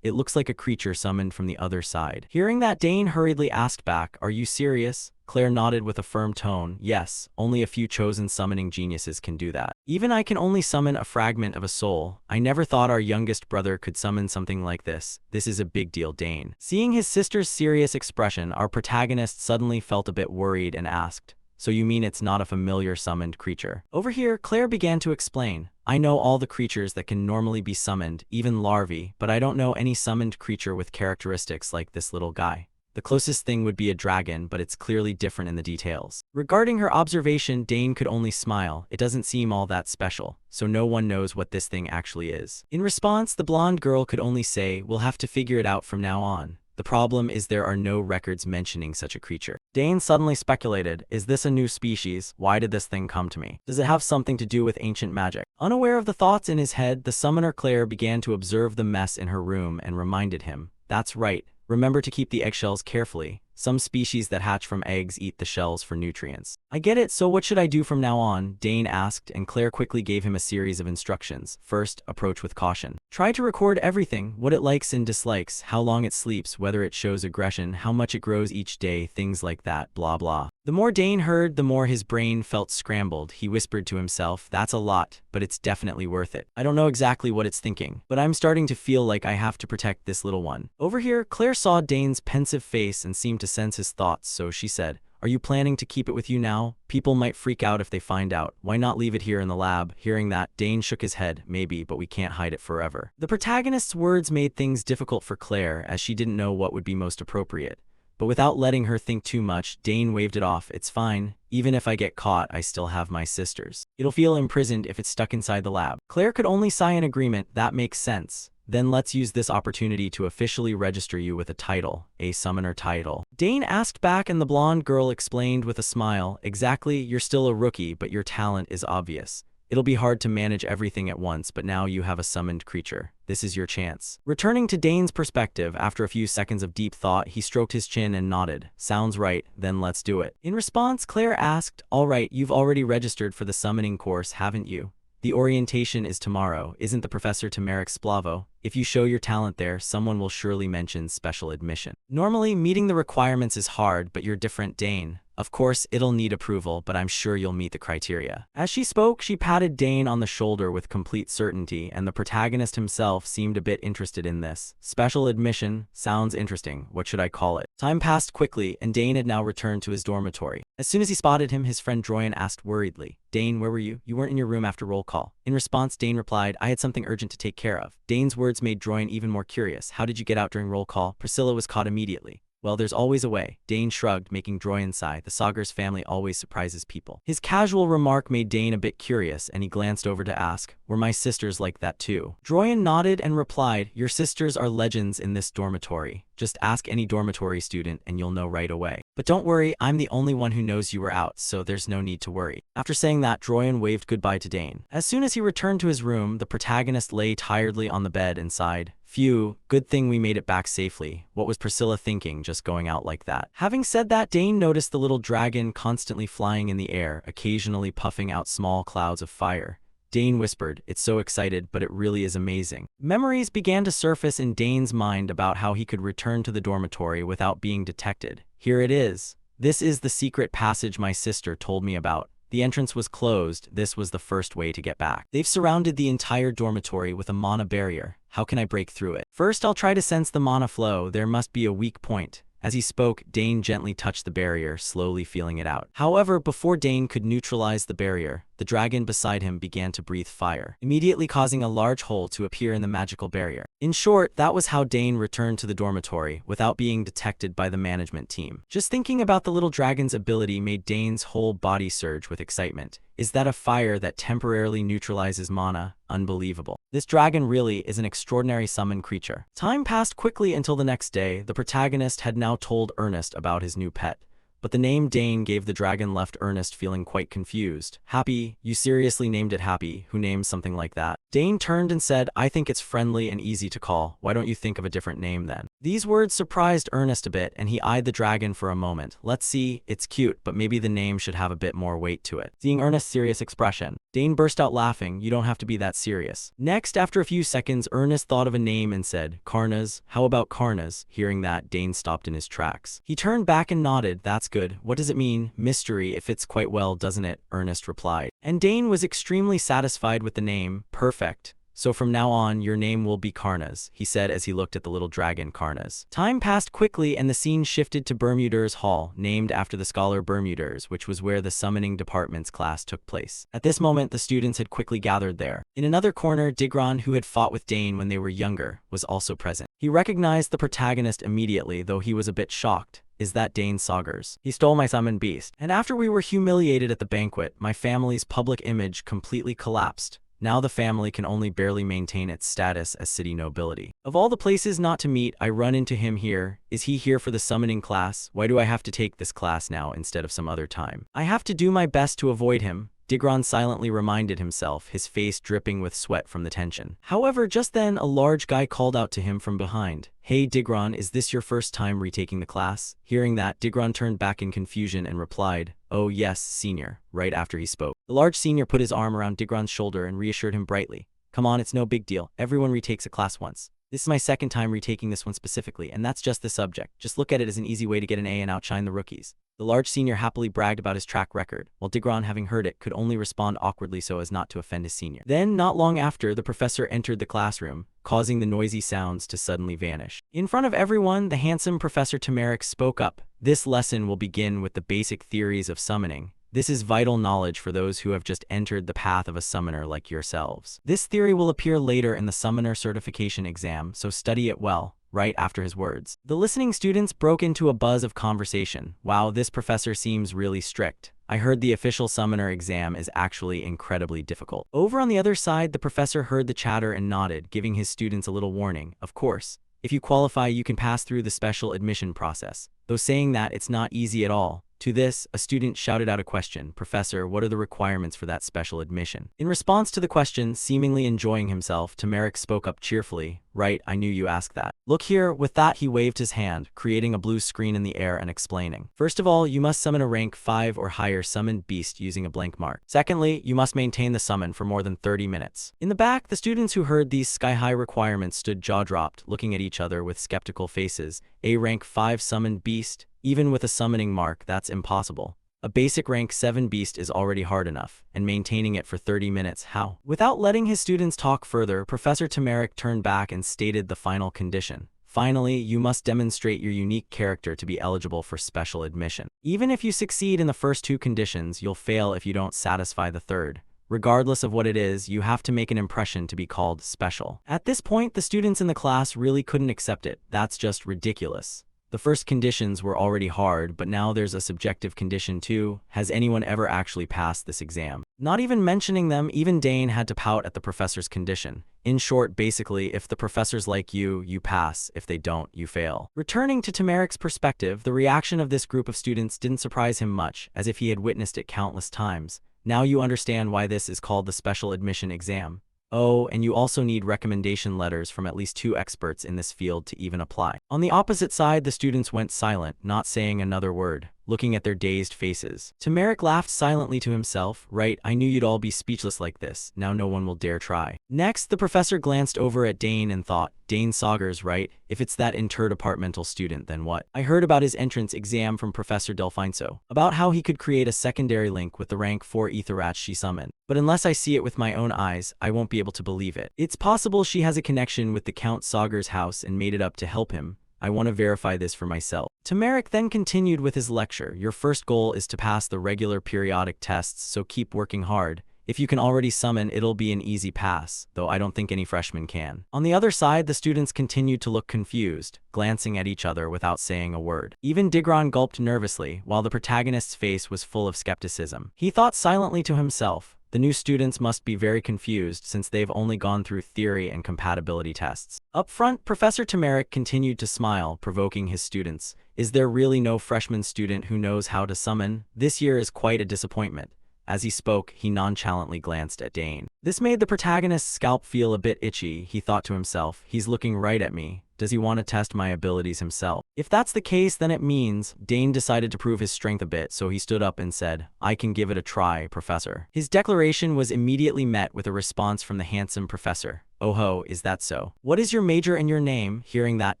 S1: It looks like a creature summoned from the other side." Hearing that, Dane hurriedly asked back, "Are you serious?" Claire nodded with a firm tone, "Yes, only a few chosen summoning geniuses can do that. Even I can only summon a fragment of a soul. I never thought our youngest brother could summon something like this. This is a big deal, Dane." Seeing his sister's serious expression, our protagonist suddenly felt a bit worried and asked, "So you mean it's not a familiar summoned creature?" Over here, Claire began to explain, "I know all the creatures that can normally be summoned, even larvae, but I don't know any summoned creature with characteristics like this little guy." The closest thing would be a dragon, but it's clearly different in the details. Regarding her observation, Dane could only smile. It doesn't seem all that special, so no one knows what this thing actually is. In response, the blonde girl could only say, we'll have to figure it out from now on. The problem is there are no records mentioning such a creature. Dane suddenly speculated, is this a new species? Why did this thing come to me? Does it have something to do with ancient magic? Unaware of the thoughts in his head, the summoner Claire began to observe the mess in her room and reminded him, that's right, remember to keep the eggshells carefully. Some species that hatch from eggs eat the shells for nutrients. I get it, so what should I do from now on? Dane asked, and Claire quickly gave him a series of instructions. First, approach with caution. Try to record everything, what it likes and dislikes, how long it sleeps, whether it shows aggression, how much it grows each day, things like that, blah blah. The more Dane heard, the more his brain felt scrambled. He whispered to himself, that's a lot, but it's definitely worth it. I don't know exactly what it's thinking, but I'm starting to feel like I have to protect this little one. Over here, Claire saw Dane's pensive face and seemed to sense his thoughts, so she said, are you planning to keep it with you now? People might freak out if they find out. Why not leave it here in the lab? Hearing that, Dane shook his head. Maybe, but we can't hide it forever. The protagonist's words made things difficult for Claire, as she didn't know what would be most appropriate. But without letting her think too much, Dane waved it off. It's fine. Even if I get caught, I still have my sisters. It'll feel imprisoned if it's stuck inside the lab. Claire could only sigh in agreement. That makes sense. Then let's use this opportunity to officially register you with a title, a summoner title. Dane asked back, and the blonde girl explained with a smile, exactly, you're still a rookie, but your talent is obvious. It'll be hard to manage everything at once, but now you have a summoned creature. This is your chance. Returning to Dane's perspective, after a few seconds of deep thought, he stroked his chin and nodded. Sounds right, then let's do it. In response, Claire asked, all right, you've already registered for the summoning course, haven't you? The orientation is tomorrow, isn't the professor Tamaric Splavo? If you show your talent there, someone will surely mention special admission. Normally, meeting the requirements is hard, but you're different, Dane. Of course, it'll need approval, but I'm sure you'll meet the criteria. As she spoke, she patted Dane on the shoulder with complete certainty, and the protagonist himself seemed a bit interested in this. Special admission sounds interesting. What should I call it? Time passed quickly, and Dane had now returned to his dormitory. As soon as he spotted him, his friend Droyan asked worriedly, Dane, where were you? You weren't in your room after roll call. In response, Dane replied, I had something urgent to take care of. Dane's words made Droyan even more curious. How did you get out during roll call? Priscilla was caught immediately. Well, there's always a way. Dane shrugged, making Droyan sigh. The Sagar's family always surprises people. His casual remark made Dane a bit curious, and he glanced over to ask, were my sisters like that too? Droyan nodded and replied, your sisters are legends in this dormitory. Just ask any dormitory student and you'll know right away. But don't worry, I'm the only one who knows you were out, so there's no need to worry. After saying that, Droyan waved goodbye to Dane. As soon as he returned to his room, the protagonist lay tiredly on the bed and sighed. Phew, good thing we made it back safely. What was Priscilla thinking just going out like that? Having said that, Dane noticed the little dragon constantly flying in the air, occasionally puffing out small clouds of fire. Dane whispered, it's so excited, but it really is amazing. Memories began to surface in Dane's mind about how he could return to the dormitory without being detected. Here it is. This is the secret passage my sister told me about. The entrance was closed. This was the first way to get back. They've surrounded the entire dormitory with a mana barrier. How can I break through it? First, I'll try to sense the mana flow. There must be a weak point. As he spoke, Dane gently touched the barrier, slowly feeling it out. However, before Dane could neutralize the barrier, the dragon beside him began to breathe fire, immediately causing a large hole to appear in the magical barrier. In short, that was how Dane returned to the dormitory, without being detected by the management team. Just thinking about the little dragon's ability made Dane's whole body surge with excitement. Is that a fire that temporarily neutralizes mana? Unbelievable. This dragon really is an extraordinary summon creature. Time passed quickly until the next day. The protagonist had now told Ernest about his new pet. But the name Dane gave the dragon left Ernest feeling quite confused. Happy? You seriously named it Happy? Who names something like that? Dane turned and said, I think it's friendly and easy to call. Why don't you think of a different name then? These words surprised Ernest a bit, and he eyed the dragon for a moment. Let's see, it's cute, but maybe the name should have a bit more weight to it. Seeing Ernest's serious expression, Dane burst out laughing. You don't have to be that serious. Next, after a few seconds, Ernest thought of a name and said, Karnas. How about Karnas? Hearing that, Dane stopped in his tracks. He turned back and nodded. That's good. What does it mean? Mystery. It fits quite well, doesn't it? Ernest replied. And Dane was extremely satisfied with the name. Perfect. So from now on, your name will be Karnas, he said as he looked at the little dragon Karnas. Time passed quickly and the scene shifted to Bermuders Hall, named after the scholar Bermuders, which was where the summoning department's class took place. At this moment, the students had quickly gathered there. In another corner, Digron, who had fought with Dane when they were younger, was also present. He recognized the protagonist immediately, though he was a bit shocked. Is that Dane Saugers? He stole my summoned beast. And after we were humiliated at the banquet, my family's public image completely collapsed. Now the family can only barely maintain its status as city nobility. Of all the places not to meet, I run into him here. Is he here for the summoning class? Why do I have to take this class now instead of some other time? I have to do my best to avoid him. Digron silently reminded himself, his face dripping with sweat from the tension. However, just then, a large guy called out to him from behind. Hey Digron, is this your first time retaking the class? Hearing that, Digron turned back in confusion and replied, oh yes, senior, right after he spoke. The large senior put his arm around Digron's shoulder and reassured him brightly. Come on, it's no big deal. Everyone retakes a class once. This is my second time retaking this one specifically, and that's just the subject. Just look at it as an easy way to get an A and outshine the rookies. The large senior happily bragged about his track record, while Digron, having heard it, could only respond awkwardly so as not to offend his senior. Then, not long after, the professor entered the classroom, causing the noisy sounds to suddenly vanish. In front of everyone, the handsome Professor Tamarix spoke up. This lesson will begin with the basic theories of summoning. This is vital knowledge for those who have just entered the path of a summoner like yourselves. This theory will appear later in the summoner certification exam, so study it well. Right after his words, the listening students broke into a buzz of conversation. Wow, this professor seems really strict. I heard the official summoner exam is actually incredibly difficult. Over on the other side, the professor heard the chatter and nodded, giving his students a little warning. Of course, if you qualify, you can pass through the special admission process, though saying that it's not easy at all. To this, a student shouted out a question. Professor, what are the requirements for that special admission? In response to the question, seemingly enjoying himself, Tamarix spoke up cheerfully. Right, I knew you asked that. Look here, with that he waved his hand, creating a blue screen in the air and explaining. First of all, you must summon a rank 5 or higher summoned beast using a blank mark. Secondly, you must maintain the summon for more than 30 minutes. In the back, the students who heard these sky-high requirements stood jaw-dropped, looking at each other with skeptical faces. A rank 5 summoned beast? Even with a summoning mark, that's impossible. A basic rank 7 beast is already hard enough, and maintaining it for 30 minutes, how? Without letting his students talk further, Professor Tamarix turned back and stated the final condition. Finally, you must demonstrate your unique character to be eligible for special admission. Even if you succeed in the first 2 conditions, you'll fail if you don't satisfy the third. Regardless of what it is, you have to make an impression to be called special. At this point, the students in the class really couldn't accept it. That's just ridiculous. The first conditions were already hard, but now there's a subjective condition too. Has anyone ever actually passed this exam? Not even mentioning them, even Dane had to pout at the professor's condition. In short, basically, if the professors like you, you pass. If they don't, you fail. Returning to Tamarix's perspective, the reaction of this group of students didn't surprise him much, as if he had witnessed it countless times. Now you understand why this is called the special admission exam. Oh, and you also need recommendation letters from at least 2 experts in this field to even apply. On the opposite side, the students went silent, not saying another word, looking at their dazed faces. Tamarix laughed silently to himself. Right, I knew you'd all be speechless like this. Now no one will dare try. Next, the professor glanced over at Dane and thought, Dane Saugers, right? If it's that interdepartmental student, then what? I heard about his entrance exam from Professor Delfinso, about how he could create a secondary link with the rank 4 Etherach she summoned. But unless I see it with my own eyes, I won't be able to believe it. It's possible she has a connection with the Count Saugers' house and made it up to help him. I want to verify this for myself. Tamarix then continued with his lecture. Your first goal is to pass the regular periodic tests, so keep working hard. If you can already summon, it'll be an easy pass, though I don't think any freshmen can. On the other side, the students continued to look confused, glancing at each other without saying a word. Even Digron gulped nervously, while the protagonist's face was full of skepticism. He thought silently to himself, the new students must be very confused since they've only gone through theory and compatibility tests. Up front, Professor Tamarix continued to smile, provoking his students. Is there really no freshman student who knows how to summon? This year is quite a disappointment. As he spoke, he nonchalantly glanced at Dane. This made the protagonist's scalp feel a bit itchy. He thought to himself, he's looking right at me. Does he want to test my abilities himself? If that's the case, then it means Dane decided to prove his strength a bit, so he stood up and said, I can give it a try, Professor. His declaration was immediately met with a response from the handsome professor. Oh ho, is that so? What is your major and your name? Hearing that,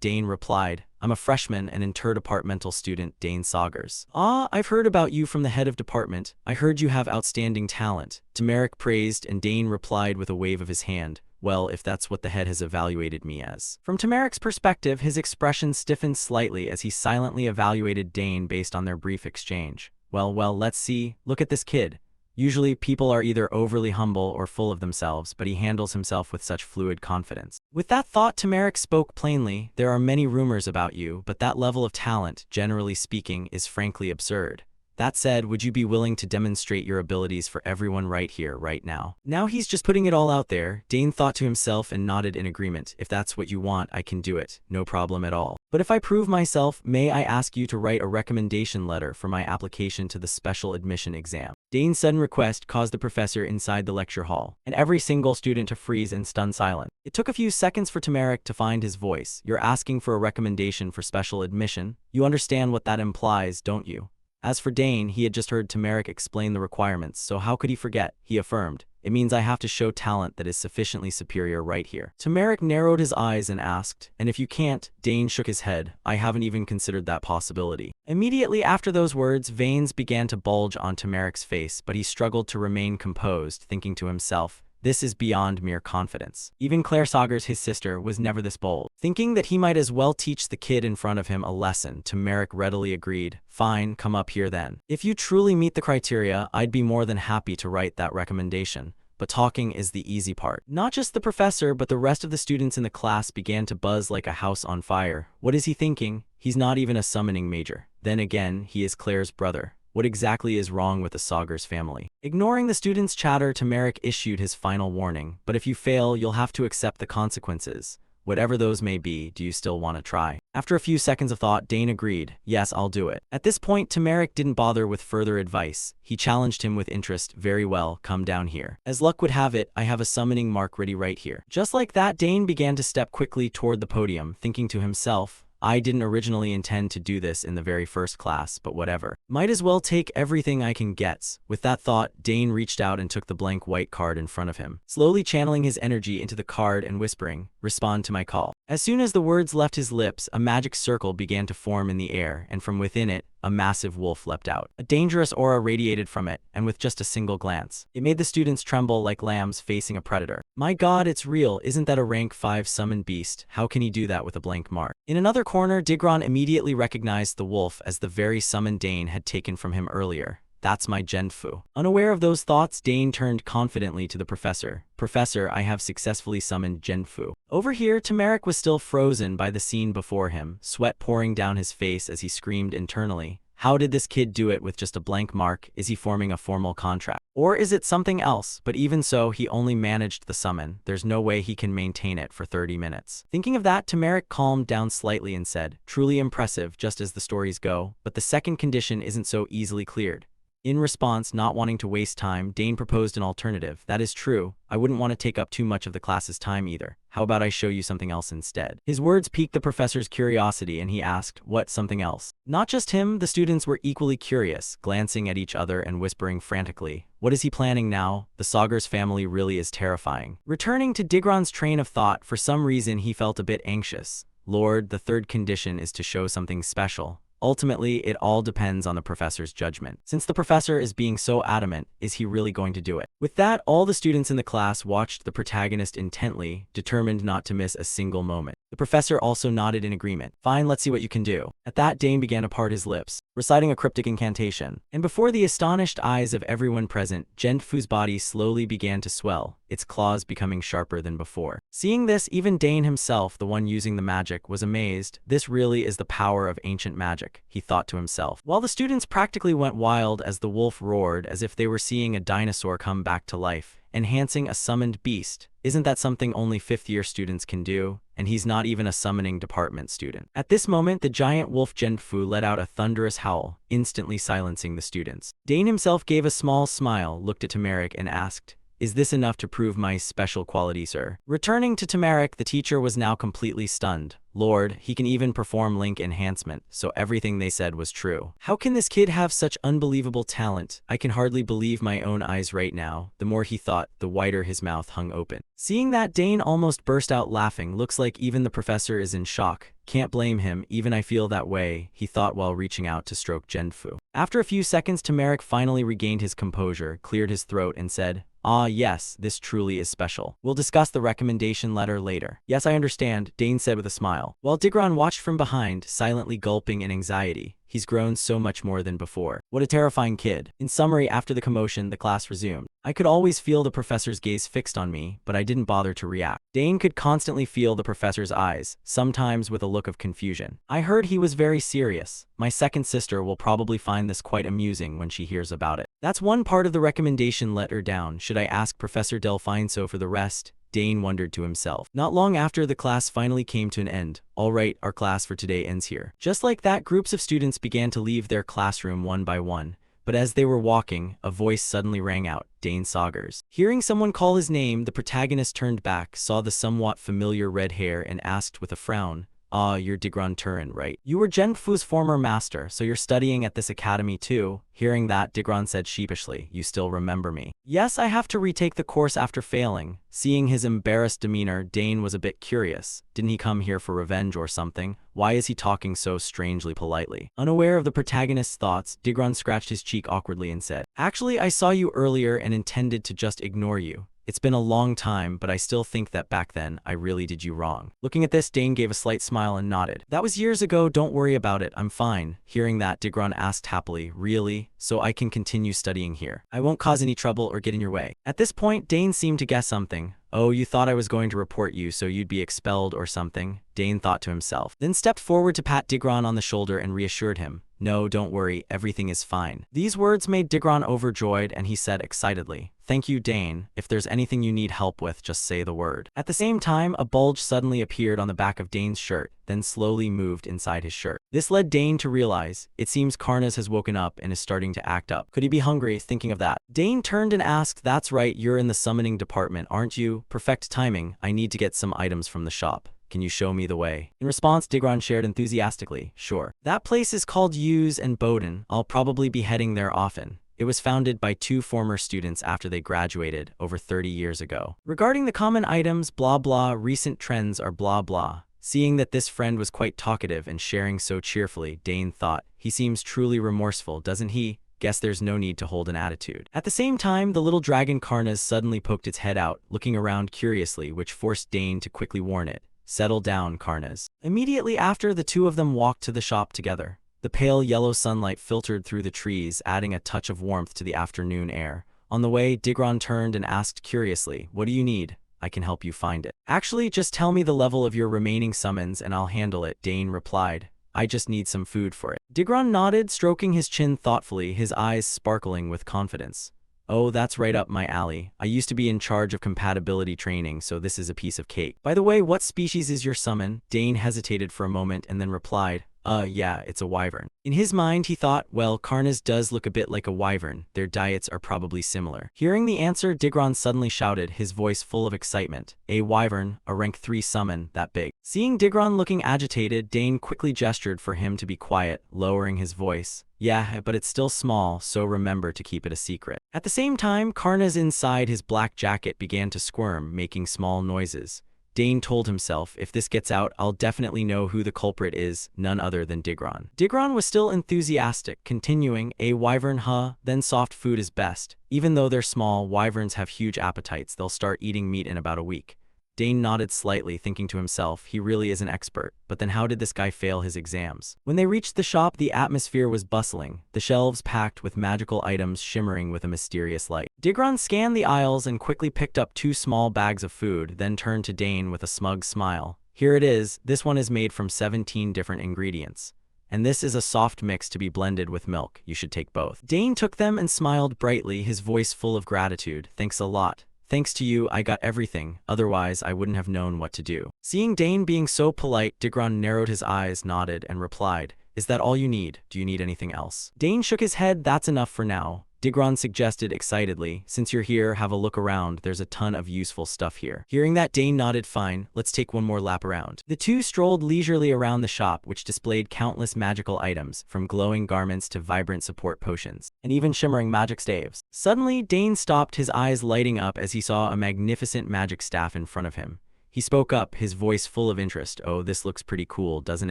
S1: Dane replied, I'm a freshman and interdepartmental student, Dane Saugers. Ah, I've heard about you from the head of department. I heard you have outstanding talent. Tamarix praised, and Dane replied with a wave of his hand. Well, if that's what the head has evaluated me as. From Tamarik's perspective, his expression stiffened slightly as he silently evaluated Dane based on their brief exchange. Well, let's see. Look at this kid. Usually, people are either overly humble or full of themselves, but he handles himself with such fluid confidence. With that thought, Tamarik spoke plainly. There are many rumors about you, but that level of talent, generally speaking, is frankly absurd. That said, would you be willing to demonstrate your abilities for everyone right here, right now? Now he's just putting it all out there, Dane thought to himself and nodded in agreement. If that's what you want, I can do it. No problem at all. But if I prove myself, may I ask you to write a recommendation letter for my application to the special admission exam? Dane's sudden request caused the professor inside the lecture hall, and every single student to freeze and stun silent. It took a few seconds for Tamarik to find his voice. You're asking for a recommendation for special admission? You understand what that implies, don't you? As for Dane, he had just heard Tamarik explain the requirements, so how could he forget? He affirmed, it means I have to show talent that is sufficiently superior right here. Tamarik narrowed his eyes and asked, and if you can't? Dane shook his head. I haven't even considered that possibility. Immediately after those words, veins began to bulge on Tamarik's face, but he struggled to remain composed, thinking to himself, this is beyond mere confidence. Even Claire Saugers, his sister, was never this bold. Thinking that he might as well teach the kid in front of him a lesson, Tamarik readily agreed. Fine, come up here then. If you truly meet the criteria, I'd be more than happy to write that recommendation. But talking is the easy part. Not just the professor, but the rest of the students in the class began to buzz like a house on fire. What is he thinking? He's not even a summoning major. Then again, he is Claire's brother. What exactly is wrong with the Saugers family? Ignoring the students' chatter, Tamarik issued his final warning. But if you fail, you'll have to accept the consequences. Whatever those may be, do you still want to try? After a few seconds of thought, Dane agreed. Yes, I'll do it. At this point, Tamarik didn't bother with further advice. He challenged him with interest. Very well, come down here. As luck would have it, I have a summoning mark ready right here. Just like that, Dane began to step quickly toward the podium, thinking to himself, I didn't originally intend to do this in the very first class, but whatever. Might as well take everything I can get. With that thought, Dane reached out and took the blank white card in front of him, slowly channeling his energy into the card and whispering, respond to my call. As soon as the words left his lips, a magic circle began to form in the air, and from within it, a massive wolf leapt out. A dangerous aura radiated from it, and with just a single glance, it made the students tremble like lambs facing a predator. My god, it's real. Isn't that a rank 5 summoned beast? How can he do that with a blank mark? In another corner, Digron immediately recognized the wolf as the very summon Dane had taken from him earlier. That's my Genfu. Unaware of those thoughts, Dane turned confidently to the professor. Professor, I have successfully summoned Genfu. Over here, Tamarik was still frozen by the scene before him, sweat pouring down his face as he screamed internally. How did this kid do it with just a blank mark? Is he forming a formal contract? Or is it something else? But even so, he only managed the summon. There's no way he can maintain it for 30 minutes. Thinking of that, Tamarik calmed down slightly and said, truly impressive, just as the stories go, but the second condition isn't so easily cleared. In response, not wanting to waste time, Dane proposed an alternative. That is true. I wouldn't want to take up too much of the class's time either. How about I show you something else instead? His words piqued the professor's curiosity and he asked, what something else? Not just him, the students were equally curious, glancing at each other and whispering frantically. What is he planning now? The Saugers family really is terrifying. Returning to Digron's train of thought, for some reason he felt a bit anxious. Lord, the third condition is to show something special. Ultimately, it all depends on the professor's judgment. Since the professor is being so adamant, is he really going to do it? With that, all the students in the class watched the protagonist intently, determined not to miss a single moment. The professor also nodded in agreement. Fine, let's see what you can do. At that, Dane began to part his lips, reciting a cryptic incantation. And before the astonished eyes of everyone present, Genfu's body slowly began to swell, its claws becoming sharper than before. Seeing this, even Dane himself, the one using the magic, was amazed. This really is the power of ancient magic, he thought to himself. While the students practically went wild as the wolf roared as if they were seeing a dinosaur come back to life, enhancing a summoned beast. Isn't that something only fifth-year students can do? And he's not even a summoning department student. At this moment, the giant wolf Genfu let out a thunderous howl, instantly silencing the students. Dane himself gave a small smile, looked at Tamarik and asked, is this enough to prove my special quality, sir? Returning to Tamarik, the teacher was now completely stunned. Lord, he can even perform link enhancement, so everything they said was true. How can this kid have such unbelievable talent? I can hardly believe my own eyes right now. The more he thought, the wider his mouth hung open. Seeing that, Dane almost burst out laughing. Looks like even the professor is in shock. Can't blame him, even I feel that way, he thought while reaching out to stroke Genfu. After a few seconds, Tamarik finally regained his composure, cleared his throat and said, Ah yes, this truly is special. We'll discuss the recommendation letter later. Yes, I understand, Dane said with a smile. While Digron watched from behind, silently gulping in anxiety. He's grown so much more than before. What a terrifying kid. In summary, after the commotion, the class resumed. I could always feel the professor's gaze fixed on me, but I didn't bother to react. Dane could constantly feel the professor's eyes, sometimes with a look of confusion. I heard he was very serious. My second sister will probably find this quite amusing when she hears about it. That's one part of the recommendation letter down. Should I ask Professor Delphine so for the rest? Dane wondered to himself. Not long after the class finally came to an end. All right, our class for today ends here. Just like that, groups of students began to leave their classroom one by one. But as they were walking, a voice suddenly rang out, Dane Saugers. Hearing someone call his name, the protagonist turned back, saw the somewhat familiar red hair, and asked with a frown, "Ah, you're Digron Turin, right? You were Genfu's former master, so you're studying at this academy too?" Hearing that, Digron said sheepishly, "You still remember me?" "Yes, I have to retake the course after failing." Seeing his embarrassed demeanor, Dane was a bit curious. Didn't he come here for revenge or something? Why is he talking so strangely politely? Unaware of the protagonist's thoughts, Digron scratched his cheek awkwardly and said, "Actually, I saw you earlier and intended to just ignore you. It's been a long time, but I still think that back then, I really did you wrong." Looking at this, Dane gave a slight smile and nodded. "That was years ago, don't worry about it, I'm fine." Hearing that, Digron asked happily, "Really? So I can continue studying here? I won't cause any trouble or get in your way?" At this point, Dane seemed to guess something. "Oh, you thought I was going to report you so you'd be expelled or something?" Dane thought to himself, then stepped forward to pat Digron on the shoulder and reassured him. "No, don't worry, everything is fine." These words made Digron overjoyed and he said excitedly, "Thank you, Dane. If there's anything you need help with, just say the word." At the same time, a bulge suddenly appeared on the back of Dane's shirt, then slowly moved inside his shirt. This led Dane to realize, it seems Karnas has woken up and is starting to act up. Could he be hungry? Thinking of that, Dane turned and asked, "That's right, you're in the summoning department, aren't you? Perfect timing. I need to get some items from the shop. Can you show me the way?" In response, Digron shared enthusiastically, "Sure. That place is called Hughes and Bowden. I'll probably be heading there often. It was founded by two former students after they graduated over 30 years ago. Regarding the common items, blah blah, recent trends are blah blah." Seeing that this friend was quite talkative and sharing so cheerfully, Dane thought, he seems truly remorseful, doesn't he? Guess there's no need to hold an attitude. At the same time, the little dragon Karnas suddenly poked its head out, looking around curiously, which forced Dane to quickly warn it, "Settle down, Karnas." Immediately after, the two of them walked to the shop together. The pale yellow sunlight filtered through the trees, adding a touch of warmth to the afternoon air. On the way, Digron turned and asked curiously, "What do you need? I can help you find it." "Actually, just tell me the level of your remaining summons and I'll handle it," Dane replied. "I just need some food for it." Digron nodded, stroking his chin thoughtfully, his eyes sparkling with confidence. "Oh, that's right up my alley. I used to be in charge of compatibility training, so this is a piece of cake. By the way, what species is your summon?" Dane hesitated for a moment and then replied, Yeah, it's a wyvern." In his mind, he thought, well, Karnas does look a bit like a wyvern. Their diets are probably similar. Hearing the answer, Digron suddenly shouted, his voice full of excitement, "A wyvern, a rank 3 summon, that big." Seeing Digron looking agitated, Dane quickly gestured for him to be quiet, lowering his voice. "Yeah, but it's still small, so remember to keep it a secret." At the same time, Karnas inside his black jacket began to squirm, making small noises. Dane told himself, if this gets out, I'll definitely know who the culprit is, none other than Digron. Digron was still enthusiastic, continuing, "A wyvern, huh? Then soft food is best. Even though they're small, wyverns have huge appetites. They'll start eating meat in about a week." Dane nodded slightly, thinking to himself, he really is an expert, but then how did this guy fail his exams? When they reached the shop, the atmosphere was bustling, the shelves packed with magical items shimmering with a mysterious light. Digron scanned the aisles and quickly picked up 2 small bags of food, then turned to Dane with a smug smile. "Here it is, this one is made from 17 different ingredients. And this is a soft mix to be blended with milk, you should take both." Dane took them and smiled brightly, his voice full of gratitude. "Thanks a lot. Thanks to you, I got everything, otherwise I wouldn't have known what to do." Seeing Dane being so polite, Digron narrowed his eyes, nodded, and replied, "Is that all you need? Do you need anything else?" Dane shook his head. "That's enough for now." Digron suggested excitedly, "Since you're here, have a look around, there's a ton of useful stuff here." Hearing that, Dane nodded, "Fine, let's take one more lap around." The two strolled leisurely around the shop, which displayed countless magical items, from glowing garments to vibrant support potions, and even shimmering magic staves. Suddenly, Dane stopped, his eyes lighting up as he saw a magnificent magic staff in front of him. He spoke up, his voice full of interest. "Oh, this looks pretty cool, doesn't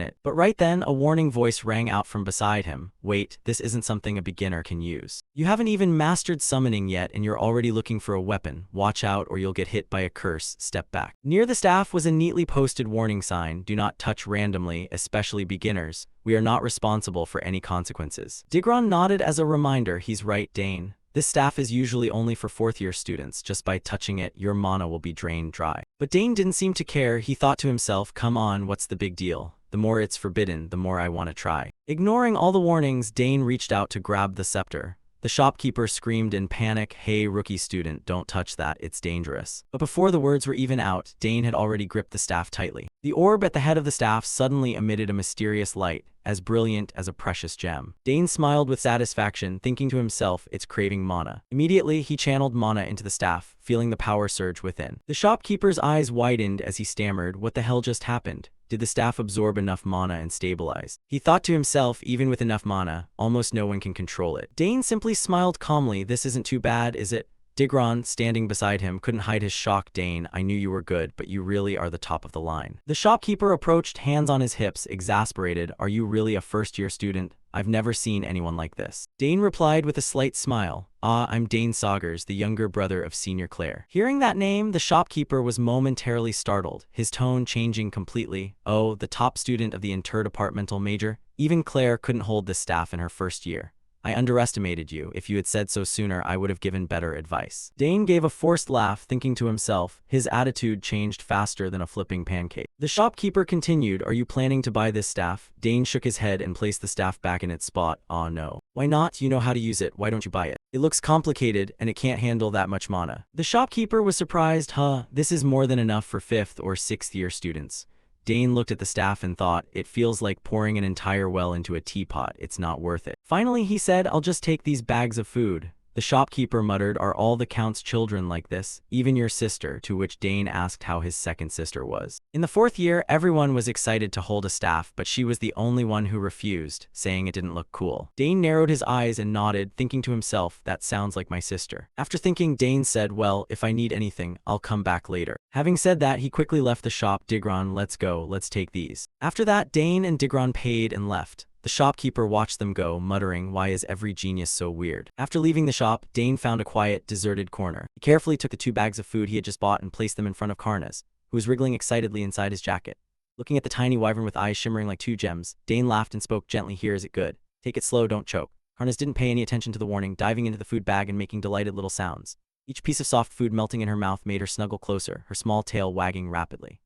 S1: it?" But right then, a warning voice rang out from beside him. "Wait, this isn't something a beginner can use. You haven't even mastered summoning yet and you're already looking for a weapon. Watch out or you'll get hit by a curse. Step back." Near the staff was a neatly posted warning sign. "Do not touch randomly, especially beginners. We are not responsible for any consequences." Digron nodded as a reminder. "He's right, Dane. This staff is usually only for fourth-year students. Just by touching it, your mana will be drained dry." But Dane didn't seem to care. He thought to himself, "Come on, what's the big deal? The more it's forbidden, the more I want to try." Ignoring all the warnings, Dane reached out to grab the scepter. The shopkeeper screamed in panic, "Hey, rookie student, don't touch that, it's dangerous." But before the words were even out, Dane had already gripped the staff tightly. The orb at the head of the staff suddenly emitted a mysterious light, as brilliant as a precious gem. Dane smiled with satisfaction, thinking to himself, "It's craving mana." Immediately, he channeled mana into the staff, feeling the power surge within. The shopkeeper's eyes widened as he stammered, "What the hell just happened? Did the staff absorb enough mana and stabilize?" He thought to himself, even with enough mana, almost no one can control it. Dane simply smiled calmly. "This isn't too bad, is it?" Digron, standing beside him, couldn't hide his shock. "Dane, I knew you were good, but you really are the top of the line." The shopkeeper approached, hands on his hips, exasperated. "Are you really a first-year student? I've never seen anyone like this." Dane replied with a slight smile. I'm Dane Saugers, the younger brother of Senior Claire." Hearing that name, the shopkeeper was momentarily startled, his tone changing completely. "Oh, the top student of the interdepartmental major? Even Claire couldn't hold this staff in her first year. I underestimated you. If you had said so sooner, I would have given better advice." Dane gave a forced laugh, thinking to himself, his attitude changed faster than a flipping pancake. The shopkeeper continued, "Are you planning to buy this staff?" Dane shook his head and placed the staff back in its spot. "Aw, no. Why not? You know how to use it. Why don't you buy it? It looks complicated, and it can't handle that much mana." The shopkeeper was surprised. This is more than enough for 5th or 6th year students." Dane looked at the staff and thought, "It feels like pouring an entire well into a teapot. It's not worth it." Finally, he said, "I'll just take these bags of food." The shopkeeper muttered, "Are all the Count's children like this? Even your sister?" To which Dane asked how his second sister was. In the 4th year, everyone was excited to hold a staff, but she was the only one who refused, saying it didn't look cool. Dane narrowed his eyes and nodded, thinking to himself, "That sounds like my sister." After thinking, Dane said, "Well, if I need anything, I'll come back later." Having said that, he quickly left the shop. "Digron, let's go, let's take these." After that, Dane and Digron paid and left. The shopkeeper watched them go, muttering, "Why is every genius so weird?" After leaving the shop, Dane found a quiet, deserted corner. He carefully took the 2 bags of food he had just bought and placed them in front of Karnas, who was wriggling excitedly inside his jacket. Looking at the tiny wyvern with eyes shimmering like 2 gems, Dane laughed and spoke gently, "Here, is it good? Take it slow, don't choke." Karnas didn't pay any attention to the warning, diving into the food bag and making delighted little sounds. Each piece of soft food melting in her mouth made her snuggle closer, her small tail wagging rapidly.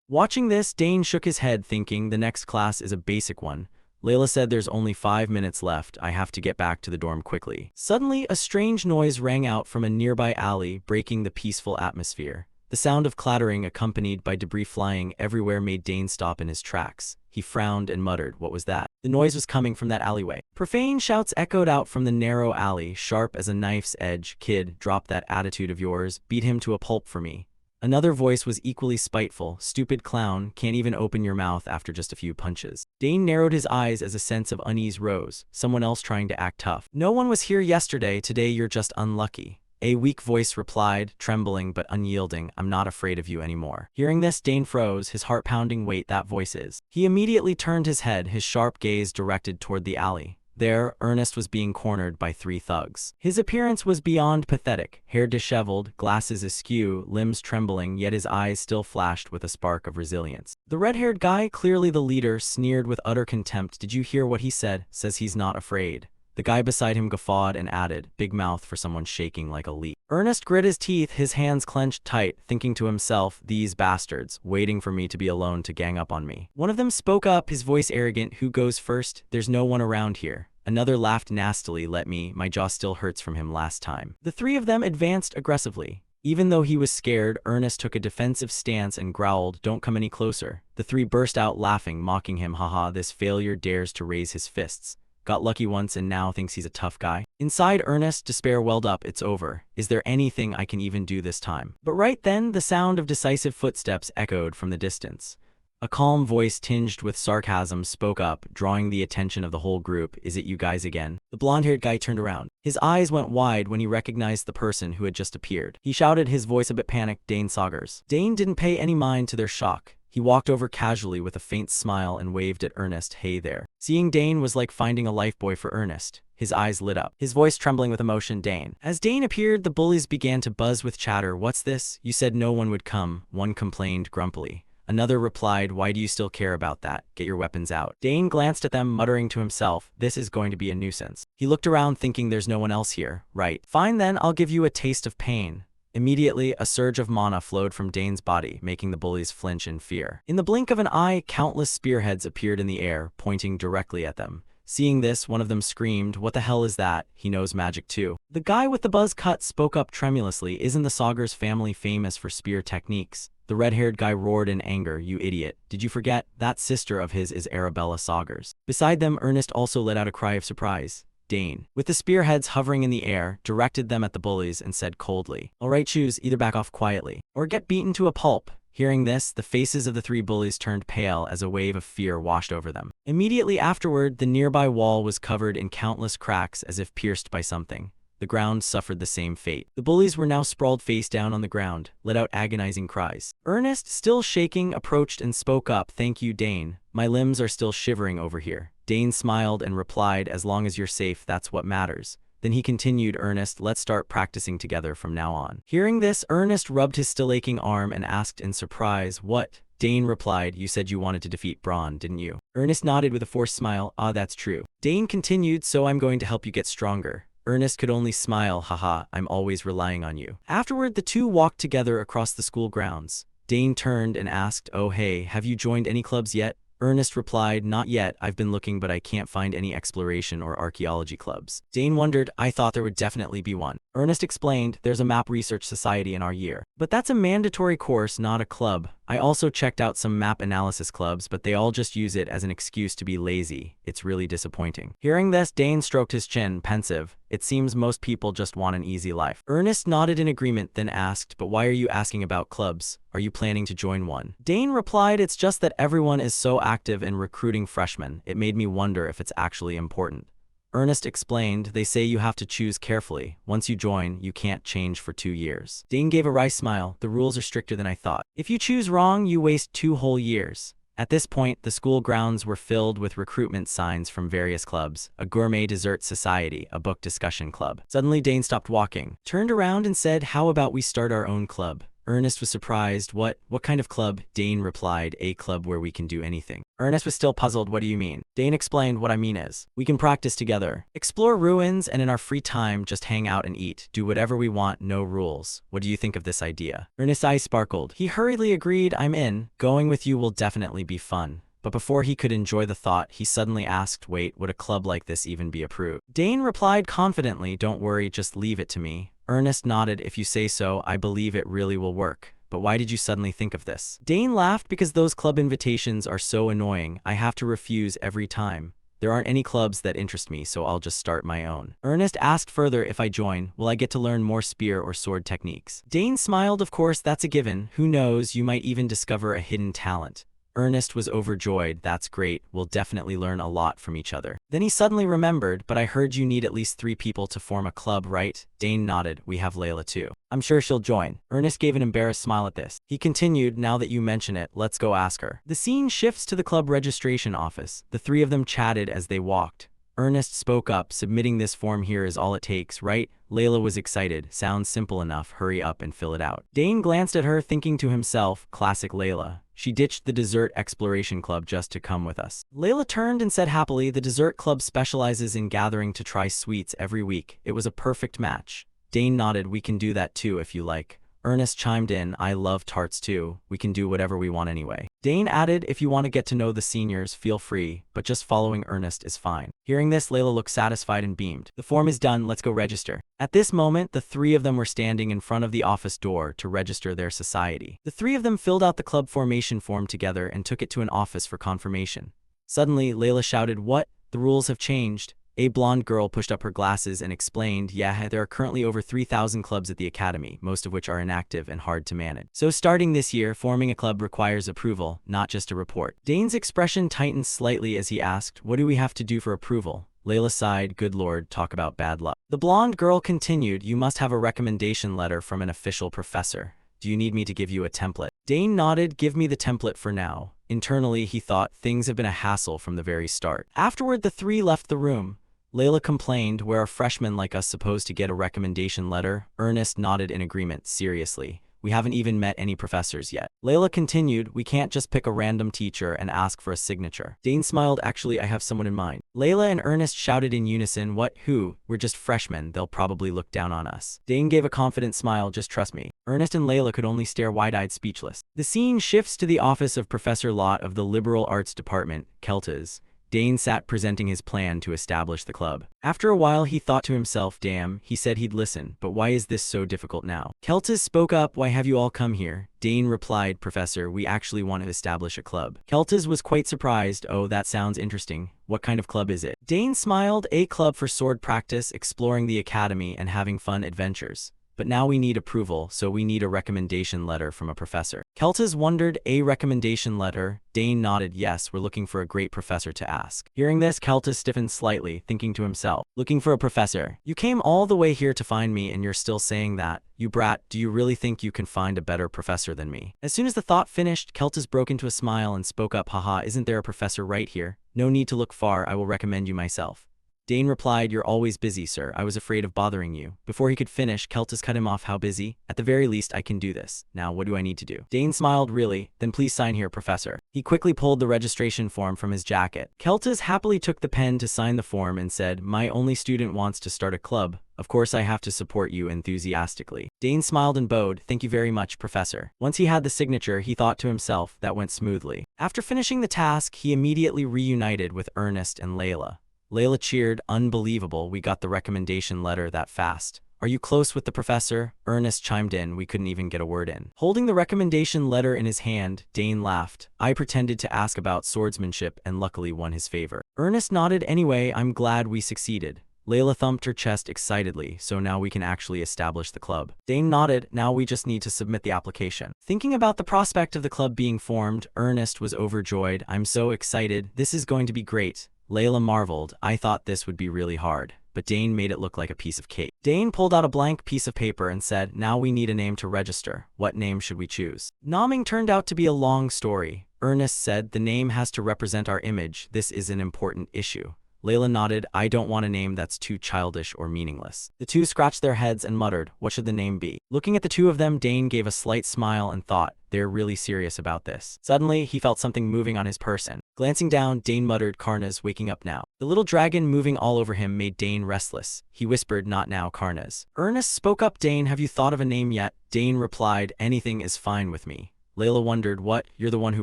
S1: Watching this, Dane shook his head, thinking, the next class is a basic one. Layla said there's only 5 minutes left. I have to get back to the dorm quickly. Suddenly, a strange noise rang out from a nearby alley, breaking the peaceful atmosphere. The sound of clattering, accompanied by debris flying everywhere, made Dane stop in his tracks. He frowned and muttered, "What was that?" The noise was coming from that alleyway. Profane shouts echoed out from the narrow alley, sharp as a knife's edge. "Kid, drop that attitude of yours. Beat him to a pulp for me." Another voice was equally spiteful. "Stupid clown, can't even open your mouth after just a few punches." Dane narrowed his eyes as a sense of unease rose. Someone else trying to act tough. "No one was here yesterday. Today you're just unlucky." A weak voice replied, trembling but unyielding, "I'm not afraid of you anymore." Hearing this, Dane froze, his heart pounding. "Wait, that voice is." He immediately turned his head, his sharp gaze directed toward the alley. There, Ernest was being cornered by 3 thugs. His appearance was beyond pathetic, hair disheveled, glasses askew, limbs trembling, yet his eyes still flashed with a spark of resilience. The red-haired guy, clearly the leader, sneered with utter contempt. "Did you hear what he said? Says he's not afraid." The guy beside him guffawed and added, "Big mouth for someone shaking like a leaf." Ernest grit his teeth, his hands clenched tight, thinking to himself, "These bastards, waiting for me to be alone to gang up on me." One of them spoke up, his voice arrogant, "Who goes first? There's no one around here." Another laughed nastily, "Let me, my jaw still hurts from him last time." The 3 of them advanced aggressively. Even though he was scared, Ernest took a defensive stance and growled, "Don't come any closer." The 3 burst out laughing, mocking him, "Haha, this failure dares to raise his fists. Got lucky once and now thinks he's a tough guy." Inside Ernest, despair welled up. "It's over. Is there anything I can even do this time?" But right then, the sound of decisive footsteps echoed from the distance. A calm voice tinged with sarcasm spoke up, drawing the attention of the whole group. Is it you guys again? The blonde-haired guy turned around. His eyes went wide when he recognized the person who had just appeared. He shouted, his voice a bit panicked, Dane Saugers. Dane didn't pay any mind to their shock. He walked over casually with a faint smile and waved at Ernest, hey there. Seeing Dane was like finding a lifebuoy for Ernest. His eyes lit up, his voice trembling with emotion. Dane. As Dane appeared, the bullies began to buzz with chatter. What's this? You said no one would come, one complained grumpily. Another replied, why do you still care about that? Get your weapons out. Dane glanced at them, muttering to himself, this is going to be a nuisance. He looked around thinking there's no one else here, right? Fine then, I'll give you a taste of pain. Immediately, a surge of mana flowed from Dane's body, making the bullies flinch in fear. In the blink of an eye, countless spearheads appeared in the air, pointing directly at them. Seeing this, one of them screamed, what the hell is that? He knows magic too. The guy with the buzz cut spoke up tremulously, isn't the Saugers family famous for spear techniques? The red-haired guy roared in anger, you idiot. Did you forget? That sister of his is Arabella Saugers. Beside them, Ernest also let out a cry of surprise. Dane, with the spearheads hovering in the air, directed them at the bullies and said coldly, all right, choose, either back off quietly, or get beaten to a pulp. Hearing this, the faces of the three bullies turned pale as a wave of fear washed over them. Immediately afterward, the nearby wall was covered in countless cracks as if pierced by something. The ground suffered the same fate. The bullies were now sprawled face down on the ground, let out agonizing cries. Ernest, still shaking, approached and spoke up, thank you, Dane. My limbs are still shivering over here. Dane smiled and replied, as long as you're safe, that's what matters. Then he continued, Ernest, let's start practicing together from now on. Hearing this, Ernest rubbed his still aching arm and asked in surprise, what? Dane replied, you said you wanted to defeat Braun, didn't you? Ernest nodded with a forced smile, ah, that's true. Dane continued, so I'm going to help you get stronger. Ernest could only smile, haha, I'm always relying on you. Afterward, the two walked together across the school grounds. Dane turned and asked, oh hey, have you joined any clubs yet? Ernest replied, not yet, I've been looking but I can't find any exploration or archaeology clubs. Dane wondered, I thought there would definitely be one. Ernest explained, there's a map research society in our year. But that's a mandatory course, not a club. I also checked out some map analysis clubs, but they all just use it as an excuse to be lazy. It's really disappointing. Hearing this, Dane stroked his chin, pensive. It seems most people just want an easy life. Ernest nodded in agreement, then asked, but why are you asking about clubs? Are you planning to join one? Dane replied, it's just that everyone is so active in recruiting freshmen. It made me wonder if it's actually important. Ernest explained, they say you have to choose carefully. Once you join, you can't change for 2 years. Dane gave a wry smile. The rules are stricter than I thought. If you choose wrong, you waste 2 whole years. At this point, the school grounds were filled with recruitment signs from various clubs, a gourmet dessert society, a book discussion club. Suddenly, Dane stopped walking, turned around and said, how about we start our own club? Ernest was surprised. What kind of club? Dane replied, a club where we can do anything. Ernest was still puzzled. What do you mean? Dane explained, what I mean is, we can practice together, explore ruins, and in our free time just hang out and eat. Do whatever we want, no rules. What do you think of this idea? Ernest's eyes sparkled. He hurriedly agreed, I'm in. Going with you will definitely be fun. But before he could enjoy the thought, he suddenly asked, wait, would a club like this even be approved? Dane replied confidently, don't worry, just leave it to me. Ernest nodded, if you say so, I believe it really will work. But why did you suddenly think of this? Dane laughed, because those club invitations are so annoying, I have to refuse every time. There aren't any clubs that interest me, so I'll just start my own. Ernest asked further, if I join, will I get to learn more spear or sword techniques? Dane smiled, of course, that's a given. Who knows, you might even discover a hidden talent. Ernest was overjoyed. That's great, we'll definitely learn a lot from each other. Then he suddenly remembered, but I heard you need at least 3 people to form a club, right? Dane nodded, we have Layla too. I'm sure she'll join. Ernest gave an embarrassed smile at this. He continued, now that you mention it, let's go ask her. The scene shifts to the club registration office. The 3 of them chatted as they walked. Ernest spoke up, submitting this form here is all it takes, right? Layla was excited. Sounds simple enough, hurry up and fill it out. Dane glanced at her, thinking to himself, classic Layla. She ditched the dessert exploration club just to come with us. Layla turned and said happily, the dessert club specializes in gathering to try sweets every week. It was a perfect match. Dane nodded, we can do that too if you like. Ernest chimed in, I love tarts too. We can do whatever we want anyway. Dane added, if you want to get to know the seniors, feel free, but just following Ernest is fine. Hearing this, Layla looked satisfied and beamed. The form is done, let's go register. At this moment, the 3 of them were standing in front of the office door to register their society. The 3 of them filled out the club formation form together and took it to an office for confirmation. Suddenly, Layla shouted, what? The rules have changed. A blonde girl pushed up her glasses and explained, yeah, there are currently over 3,000 clubs at the academy, most of which are inactive and hard to manage. So starting this year, forming a club requires approval, not just a report. Dane's expression tightened slightly as he asked, what do we have to do for approval? Layla sighed, good lord, talk about bad luck. The blonde girl continued, you must have a recommendation letter from an official professor. Do you need me to give you a template? Dane nodded, give me the template for now. Internally, he thought, things have been a hassle from the very start. Afterward, the three left the room. Layla complained, where are freshmen like us supposed to get a recommendation letter? Ernest nodded in agreement, seriously. We haven't even met any professors yet. Layla continued, we can't just pick a random teacher and ask for a signature. Dane smiled, actually I have someone in mind. Layla and Ernest shouted in unison, what, who? We're just freshmen, they'll probably look down on us. Dane gave a confident smile, just trust me. Ernest and Layla could only stare wide-eyed speechless. The scene shifts to the office of Professor Lott of the Liberal Arts Department, Keltas. Dane sat presenting his plan to establish the club. After a while he thought to himself, damn, he said he'd listen, but why is this so difficult now? Keltas spoke up, why have you all come here? Dane replied, Professor, we actually want to establish a club. Keltas was quite surprised, oh that sounds interesting. What kind of club is it? Dane smiled, a club for sword practice, exploring the academy, and having fun adventures. But now we need approval, so we need a recommendation letter from a professor. Keltas wondered, a recommendation letter? Dane nodded, yes, we're looking for a great professor to ask. Hearing this, Keltas stiffened slightly, thinking to himself, looking for a professor? You came all the way here to find me and you're still saying that? You brat, do you really think you can find a better professor than me? As soon as the thought finished, Keltas broke into a smile and spoke up, haha, isn't there a professor right here? No need to look far, I will recommend you myself. Dane replied, you're always busy, sir. I was afraid of bothering you. Before he could finish, Keltas cut him off, how busy? At the very least, I can do this. Now, what do I need to do? Dane smiled, really? Then please sign here, Professor. He quickly pulled the registration form from his jacket. Keltas happily took the pen to sign the form and said, my only student wants to start a club. Of course I have to support you enthusiastically. Dane smiled and bowed, thank you very much, Professor. Once he had the signature, he thought to himself, that went smoothly. After finishing the task, he immediately reunited with Ernest and Layla. Layla cheered, unbelievable, we got the recommendation letter that fast. Are you close with the professor? Ernest chimed in, we couldn't even get a word in. Holding the recommendation letter in his hand, Dane laughed. I pretended to ask about swordsmanship and luckily won his favor. Ernest nodded, anyway, I'm glad we succeeded. Layla thumped her chest excitedly, so now we can actually establish the club. Dane nodded, now we just need to submit the application. Thinking about the prospect of the club being formed, Ernest was overjoyed. I'm so excited, this is going to be great. Layla marveled, I thought this would be really hard, but Dane made it look like a piece of cake. Dane pulled out a blank piece of paper and said, now we need a name to register. What name should we choose? Naming turned out to be a long story. Ernest said, the name has to represent our image. This is an important issue. Layla nodded, I don't want a name that's too childish or meaningless. The two scratched their heads and muttered, what should the name be? Looking at the two of them, Dane gave a slight smile and thought, they're really serious about this. Suddenly, he felt something moving on his person. Glancing down, Dane muttered, Karna's waking up now. The little dragon moving all over him made Dane restless. He whispered, not now, Karna's. Ernest spoke up, Dane, have you thought of a name yet? Dane replied, anything is fine with me. Layla wondered, what? You're the one who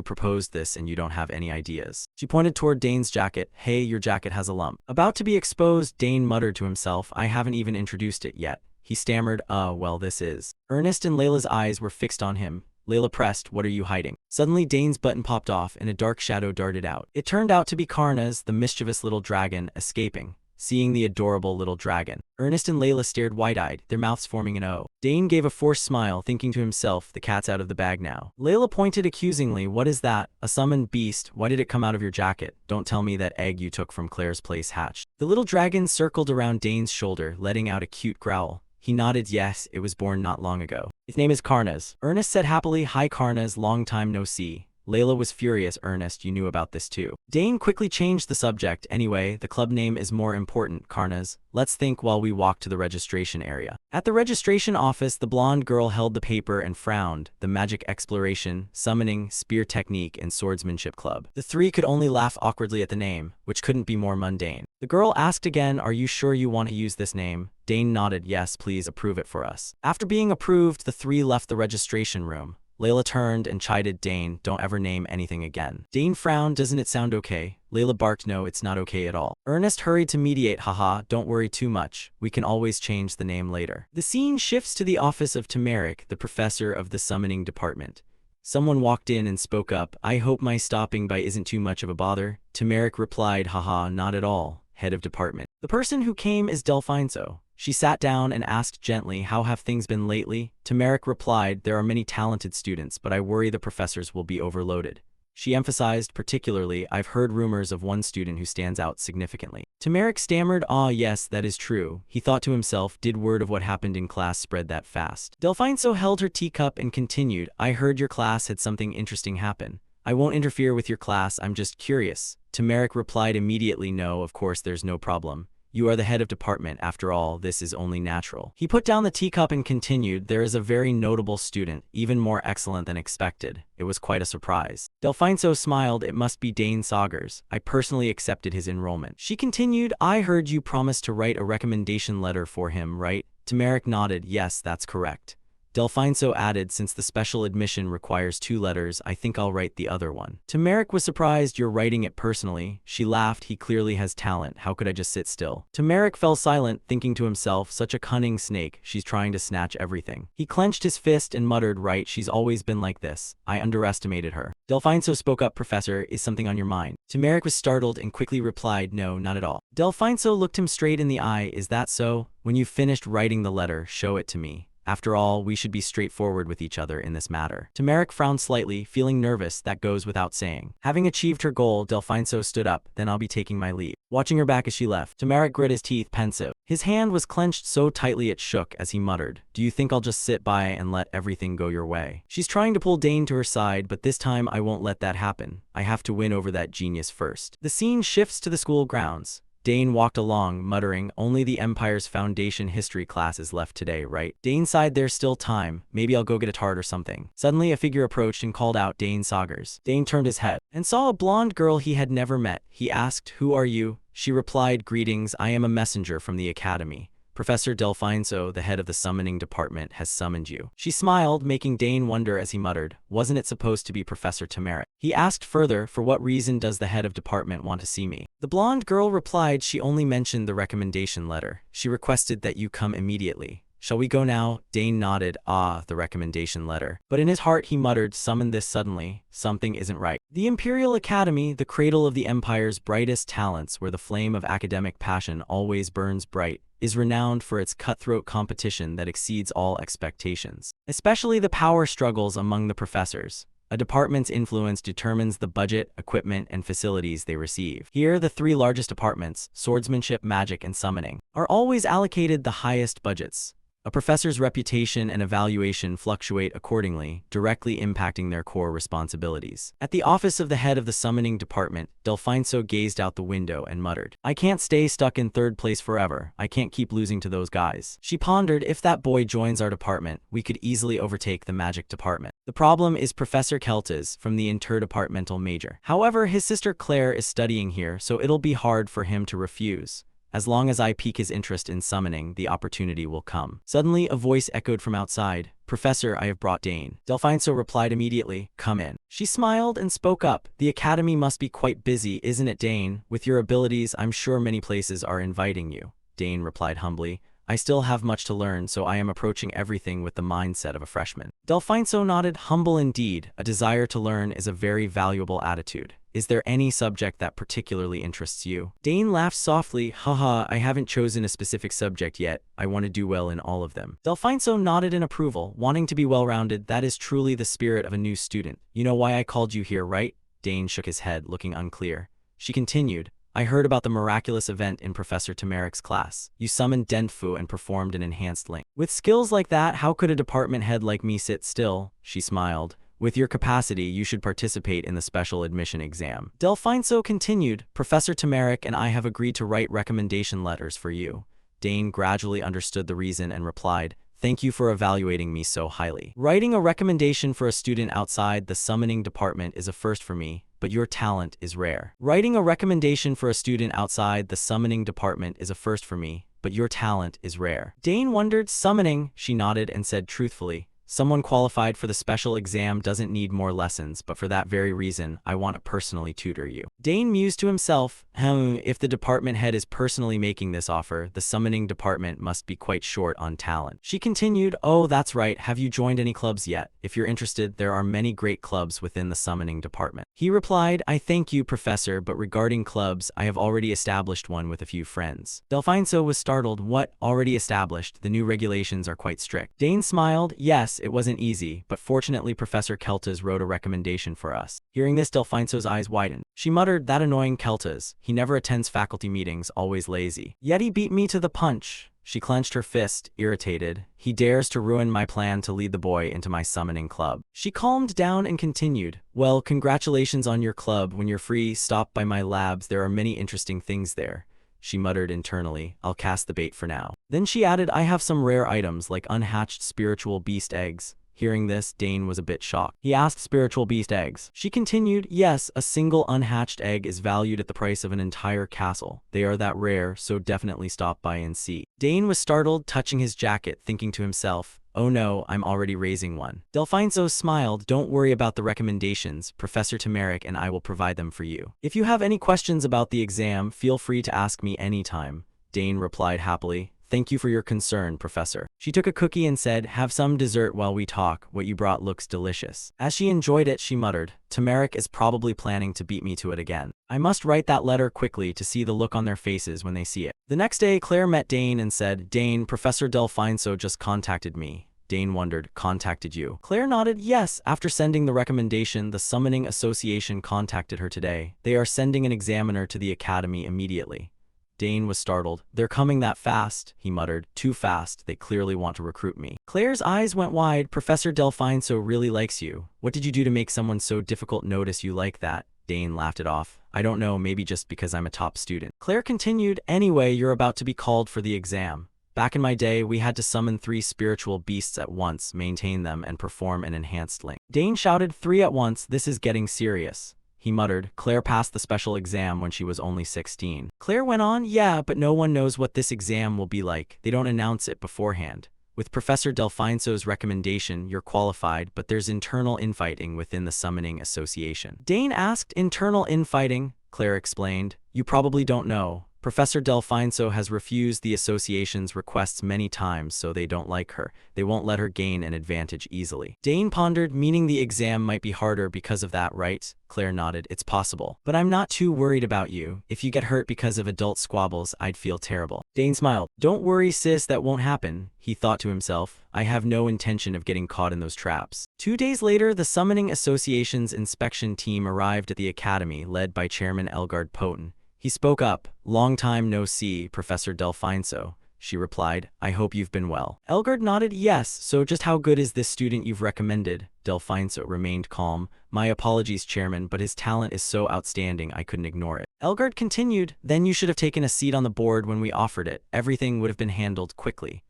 S1: proposed this and you don't have any ideas. She pointed toward Dane's jacket. Hey, your jacket has a lump. About to be exposed, Dane muttered to himself, I haven't even introduced it yet. He stammered, well this is. Ernest and Layla's eyes were fixed on him. Layla pressed, what are you hiding? Suddenly Dane's button popped off and a dark shadow darted out. It turned out to be Karna's, the mischievous little dragon, escaping. Seeing the adorable little dragon, Ernest and Layla stared wide-eyed, their mouths forming an O. Dane gave a forced smile, thinking to himself, the cat's out of the bag now. Layla pointed accusingly, what is that? A summoned beast? Why did it come out of your jacket? Don't tell me that egg you took from Claire's place hatched. The little dragon circled around Dane's shoulder, letting out a cute growl. He nodded, yes, it was born not long ago. Its name is Karna's. Ernest said happily, hi Karna's, long time no see. Layla was furious, Ernest, you knew about this too. Dane quickly changed the subject, anyway, the club name is more important, Karna's. Let's think while we walk to the registration area. At the registration office, the blonde girl held the paper and frowned, the magic exploration, summoning, spear technique, and swordsmanship club. The three could only laugh awkwardly at the name, which couldn't be more mundane. The girl asked again, are you sure you want to use this name? Dane nodded, yes, please approve it for us. After being approved, the three left the registration room. Layla turned and chided Dane, don't ever name anything again. Dane frowned, doesn't it sound okay? Layla barked, no, it's not okay at all. Ernest hurried to mediate, haha, don't worry too much. We can always change the name later. The scene shifts to the office of Turmeric, the professor of the summoning department. Someone walked in and spoke up, I hope my stopping by isn't too much of a bother. Turmeric replied, haha, not at all. head of department. The person who came is Delphinso. She sat down and asked gently, how have things been lately? Tamaric replied, there are many talented students, but I worry the professors will be overloaded. She emphasized particularly, I've heard rumors of one student who stands out significantly. Tamaric stammered, ah yes, that is true. He thought to himself, did word of what happened in class spread that fast? Delphinso held her teacup and continued, I heard your class had something interesting happen. I won't interfere with your class, I'm just curious. Tamaric replied immediately, no, of course there's no problem. You are the head of department, after all, this is only natural. He put down the teacup and continued, there is a very notable student, even more excellent than expected. It was quite a surprise. Delphinso smiled, it must be Dane Saugers. I personally accepted his enrollment. She continued, I heard you promised to write a recommendation letter for him, right? Tamaric nodded, yes, that's correct. Delphinso added, since the special admission requires 2 letters, I think I'll write the other one. Tamaric was surprised, you're writing it personally. She laughed, he clearly has talent, how could I just sit still? Tamaric fell silent, thinking to himself, such a cunning snake, she's trying to snatch everything. He clenched his fist and muttered, right, she's always been like this. I underestimated her. Delphinso spoke up, Professor, is something on your mind? Tamaric was startled and quickly replied, no, not at all. Delphinso looked him straight in the eye, is that so? When you've finished writing the letter, show it to me. After all, we should be straightforward with each other in this matter. Tamaric frowned slightly, feeling nervous, that goes without saying. Having achieved her goal, Delphinso stood up, then I'll be taking my leave. Watching her back as she left, Tamaric grit his teeth, pensive. His hand was clenched so tightly it shook as he muttered, do you think I'll just sit by and let everything go your way? She's trying to pull Dane to her side, but this time I won't let that happen. I have to win over that genius first. The scene shifts to the school grounds. Dane walked along, muttering, only the Empire's Foundation history class is left today, right? Dane sighed, there's still time. Maybe I'll go get a tart or something. Suddenly, a figure approached and called out, Dane Saugers. Dane turned his head and saw a blonde girl he had never met. He asked, who are you? She replied, greetings, I am a messenger from the academy. Professor Delphinso, the head of the summoning department, has summoned you. She smiled, making Dane wonder as he muttered, wasn't it supposed to be Professor Tamaric? He asked further, for what reason does the head of department want to see me? The blonde girl replied, she only mentioned the recommendation letter. She requested that you come immediately. Shall we go now? Dane nodded, the recommendation letter. But in his heart he muttered, summon this suddenly. Something isn't right. The Imperial Academy, the cradle of the Empire's brightest talents, where the flame of academic passion always burns bright, is renowned for its cutthroat competition that exceeds all expectations. Especially the power struggles among the professors. A department's influence determines the budget, equipment, and facilities they receive. Here, the 3 largest departments, swordsmanship, magic, and summoning, are always allocated the highest budgets. A professor's reputation and evaluation fluctuate accordingly, directly impacting their core responsibilities. At the office of the head of the summoning department, Delphinso gazed out the window and muttered, I can't stay stuck in 3rd place forever. I can't keep losing to those guys. She pondered, if that boy joins our department, we could easily overtake the magic department. The problem is Professor Keltis from the interdepartmental major. However, his sister Claire is studying here, so it'll be hard for him to refuse. As long as I pique his interest in summoning, the opportunity will come. Suddenly, a voice echoed from outside. Professor, I have brought Dane. Delphinso replied immediately, come in. She smiled and spoke up. The academy must be quite busy, isn't it, Dane? With your abilities, I'm sure many places are inviting you. Dane replied humbly, I still have much to learn, so I am approaching everything with the mindset of a freshman. Delphinso nodded, humble indeed. A desire to learn is a very valuable attitude. Is there any subject that particularly interests you? Dane laughed softly, haha, I haven't chosen a specific subject yet. I want to do well in all of them. Delphinso nodded in approval, wanting to be well-rounded. That is truly the spirit of a new student. You know why I called you here, right? Dane shook his head, looking unclear. She continued, I heard about the miraculous event in Professor Tamaric's class. You summoned Dentfu and performed an enhanced link. With skills like that, how could a department head like me sit still? She smiled. With your capacity, you should participate in the special admission exam. Delphinso continued, Professor Tamaric and I have agreed to write recommendation letters for you. Dane gradually understood the reason and replied, thank you for evaluating me so highly. Writing a recommendation for a student outside the summoning department is a first for me, but your talent is rare. Writing a recommendation for a student outside the summoning department is a first for me, but your talent is rare. Dane wondered, summoning? She nodded and said truthfully, Someone qualified for the special exam doesn't need more lessons, but for that very reason, I want to personally tutor you. Dane mused to himself, if the department head is personally making this offer, the summoning department must be quite short on talent. She continued, oh, that's right, have you joined any clubs yet? If you're interested, there are many great clubs within the summoning department. He replied, I thank you, Professor, but regarding clubs, I have already established one with a few friends. Delphine was startled. What, already established? The new regulations are quite strict. Dane smiled, yes, it wasn't easy, but fortunately Professor Keltas wrote a recommendation for us. Hearing this, Delphine's eyes widened. She muttered, that annoying Keltas. He never attends faculty meetings, always lazy. Yet he beat me to the punch. She clenched her fist, irritated. He dares to ruin my plan to lead the boy into my summoning club. She calmed down and continued, well, congratulations on your club. When you're free, stop by my labs. There are many interesting things there. She muttered internally, I'll cast the bait for now. Then she added, I have some rare items like unhatched spiritual beast eggs. Hearing this, Dane was a bit shocked. He asked, spiritual beast eggs? She continued, yes, a single unhatched egg is valued at the price of an entire castle. They are that rare, so definitely stop by and see. Dane was startled, touching his jacket, thinking to himself, oh no, I'm already raising one. Delphine smiled, don't worry about the recommendations, Professor Turmeric and I will provide them for you. If you have any questions about the exam, feel free to ask me anytime. Dane replied happily, thank you for your concern, Professor. She took a cookie and said, have some dessert while we talk, what you brought looks delicious. As she enjoyed it, she muttered, Turmeric is probably planning to beat me to it again. I must write that letter quickly to see the look on their faces when they see it. The next day, Claire met Dane and said, Dane, Professor Delphine just contacted me. Dane wondered, contacted you? Claire nodded, yes. After sending the recommendation, the Summoning Association contacted her today. They are sending an examiner to the academy immediately. Dane was startled. They're coming that fast, he muttered. Too fast, they clearly want to recruit me. Claire's eyes went wide. Professor Delphine really likes you. What did you do to make someone so difficult notice you like that? Dane laughed it off. I don't know, maybe just because I'm a top student. Claire continued, anyway, you're about to be called for the exam. Back in my day, we had to summon 3 spiritual beasts at once, maintain them, and perform an enhanced link. Dane shouted, 3 at once, this is getting serious. He muttered, Claire passed the special exam when she was only 16. Claire went on, yeah, but no one knows what this exam will be like. They don't announce it beforehand. With Professor Delphine's recommendation, you're qualified, but there's internal infighting within the Summoning Association. Dane asked, internal infighting? Claire explained, you probably don't know. Professor Delphine has refused the association's requests many times, so they don't like her. They won't let her gain an advantage easily. Dane pondered, meaning the exam might be harder because of that, right? Claire nodded, it's possible. But I'm not too worried about you. If you get hurt because of adult squabbles, I'd feel terrible. Dane smiled. Don't worry, sis, that won't happen. He thought to himself, I have no intention of getting caught in those traps. 2 days later, the Summoning Association's inspection team arrived at the academy, led by Chairman Elgard Poten. He spoke up. Long time no see, Professor Delphine. She replied, I hope you've been well. Elgard nodded, yes, so just how good is this student you've recommended? Delphine remained calm. My apologies, Chairman, but his talent is so outstanding I couldn't ignore it. Elgard continued, then you should have taken a seat on the board when we offered it. Everything would have been handled quickly.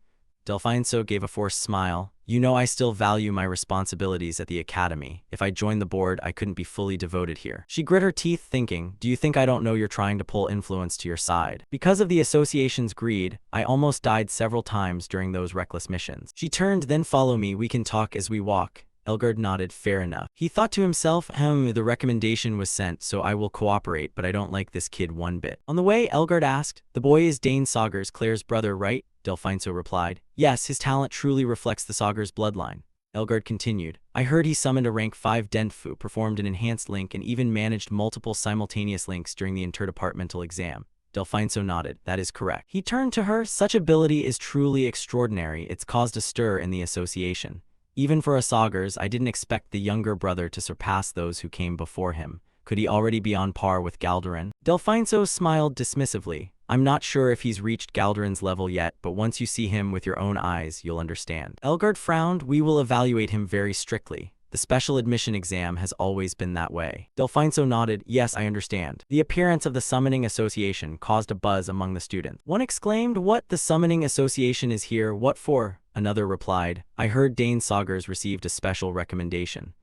S1: Delphine gave a forced smile. You know I still value my responsibilities at the academy. If I joined the board, I couldn't be fully devoted here. She grit her teeth, thinking, do you think I don't know you're trying to pull influence to your side? Because of the association's greed, I almost died several times during those reckless missions. She turned, then follow me, we can talk as we walk. Elgard nodded, fair enough. He thought to himself, the recommendation was sent, so I will cooperate, but I don't like this kid one bit. On the way, Elgard asked, the boy is Dane Saugers, Claire's brother, right? Delphine replied, yes, his talent truly reflects the Saugers bloodline. Elgard continued, I heard he summoned a rank 5 Dentfu, performed an enhanced link, and even managed multiple simultaneous links during the interdepartmental exam. Delphine nodded, that is correct. He turned to her, such ability is truly extraordinary, it's caused a stir in the association. Even for a Saugers, I didn't expect the younger brother to surpass those who came before him. Could he already be on par with Galderin? Delphine smiled dismissively. I'm not sure if he's reached Galderin's level yet, but once you see him with your own eyes, you'll understand. Elgard frowned, we will evaluate him very strictly. The special admission exam has always been that way. Delphine nodded, yes, I understand. The appearance of the Summoning Association caused a buzz among the students. One exclaimed, what, the Summoning Association is here, what for? Another replied, I heard Dane Saugers received a special recommendation.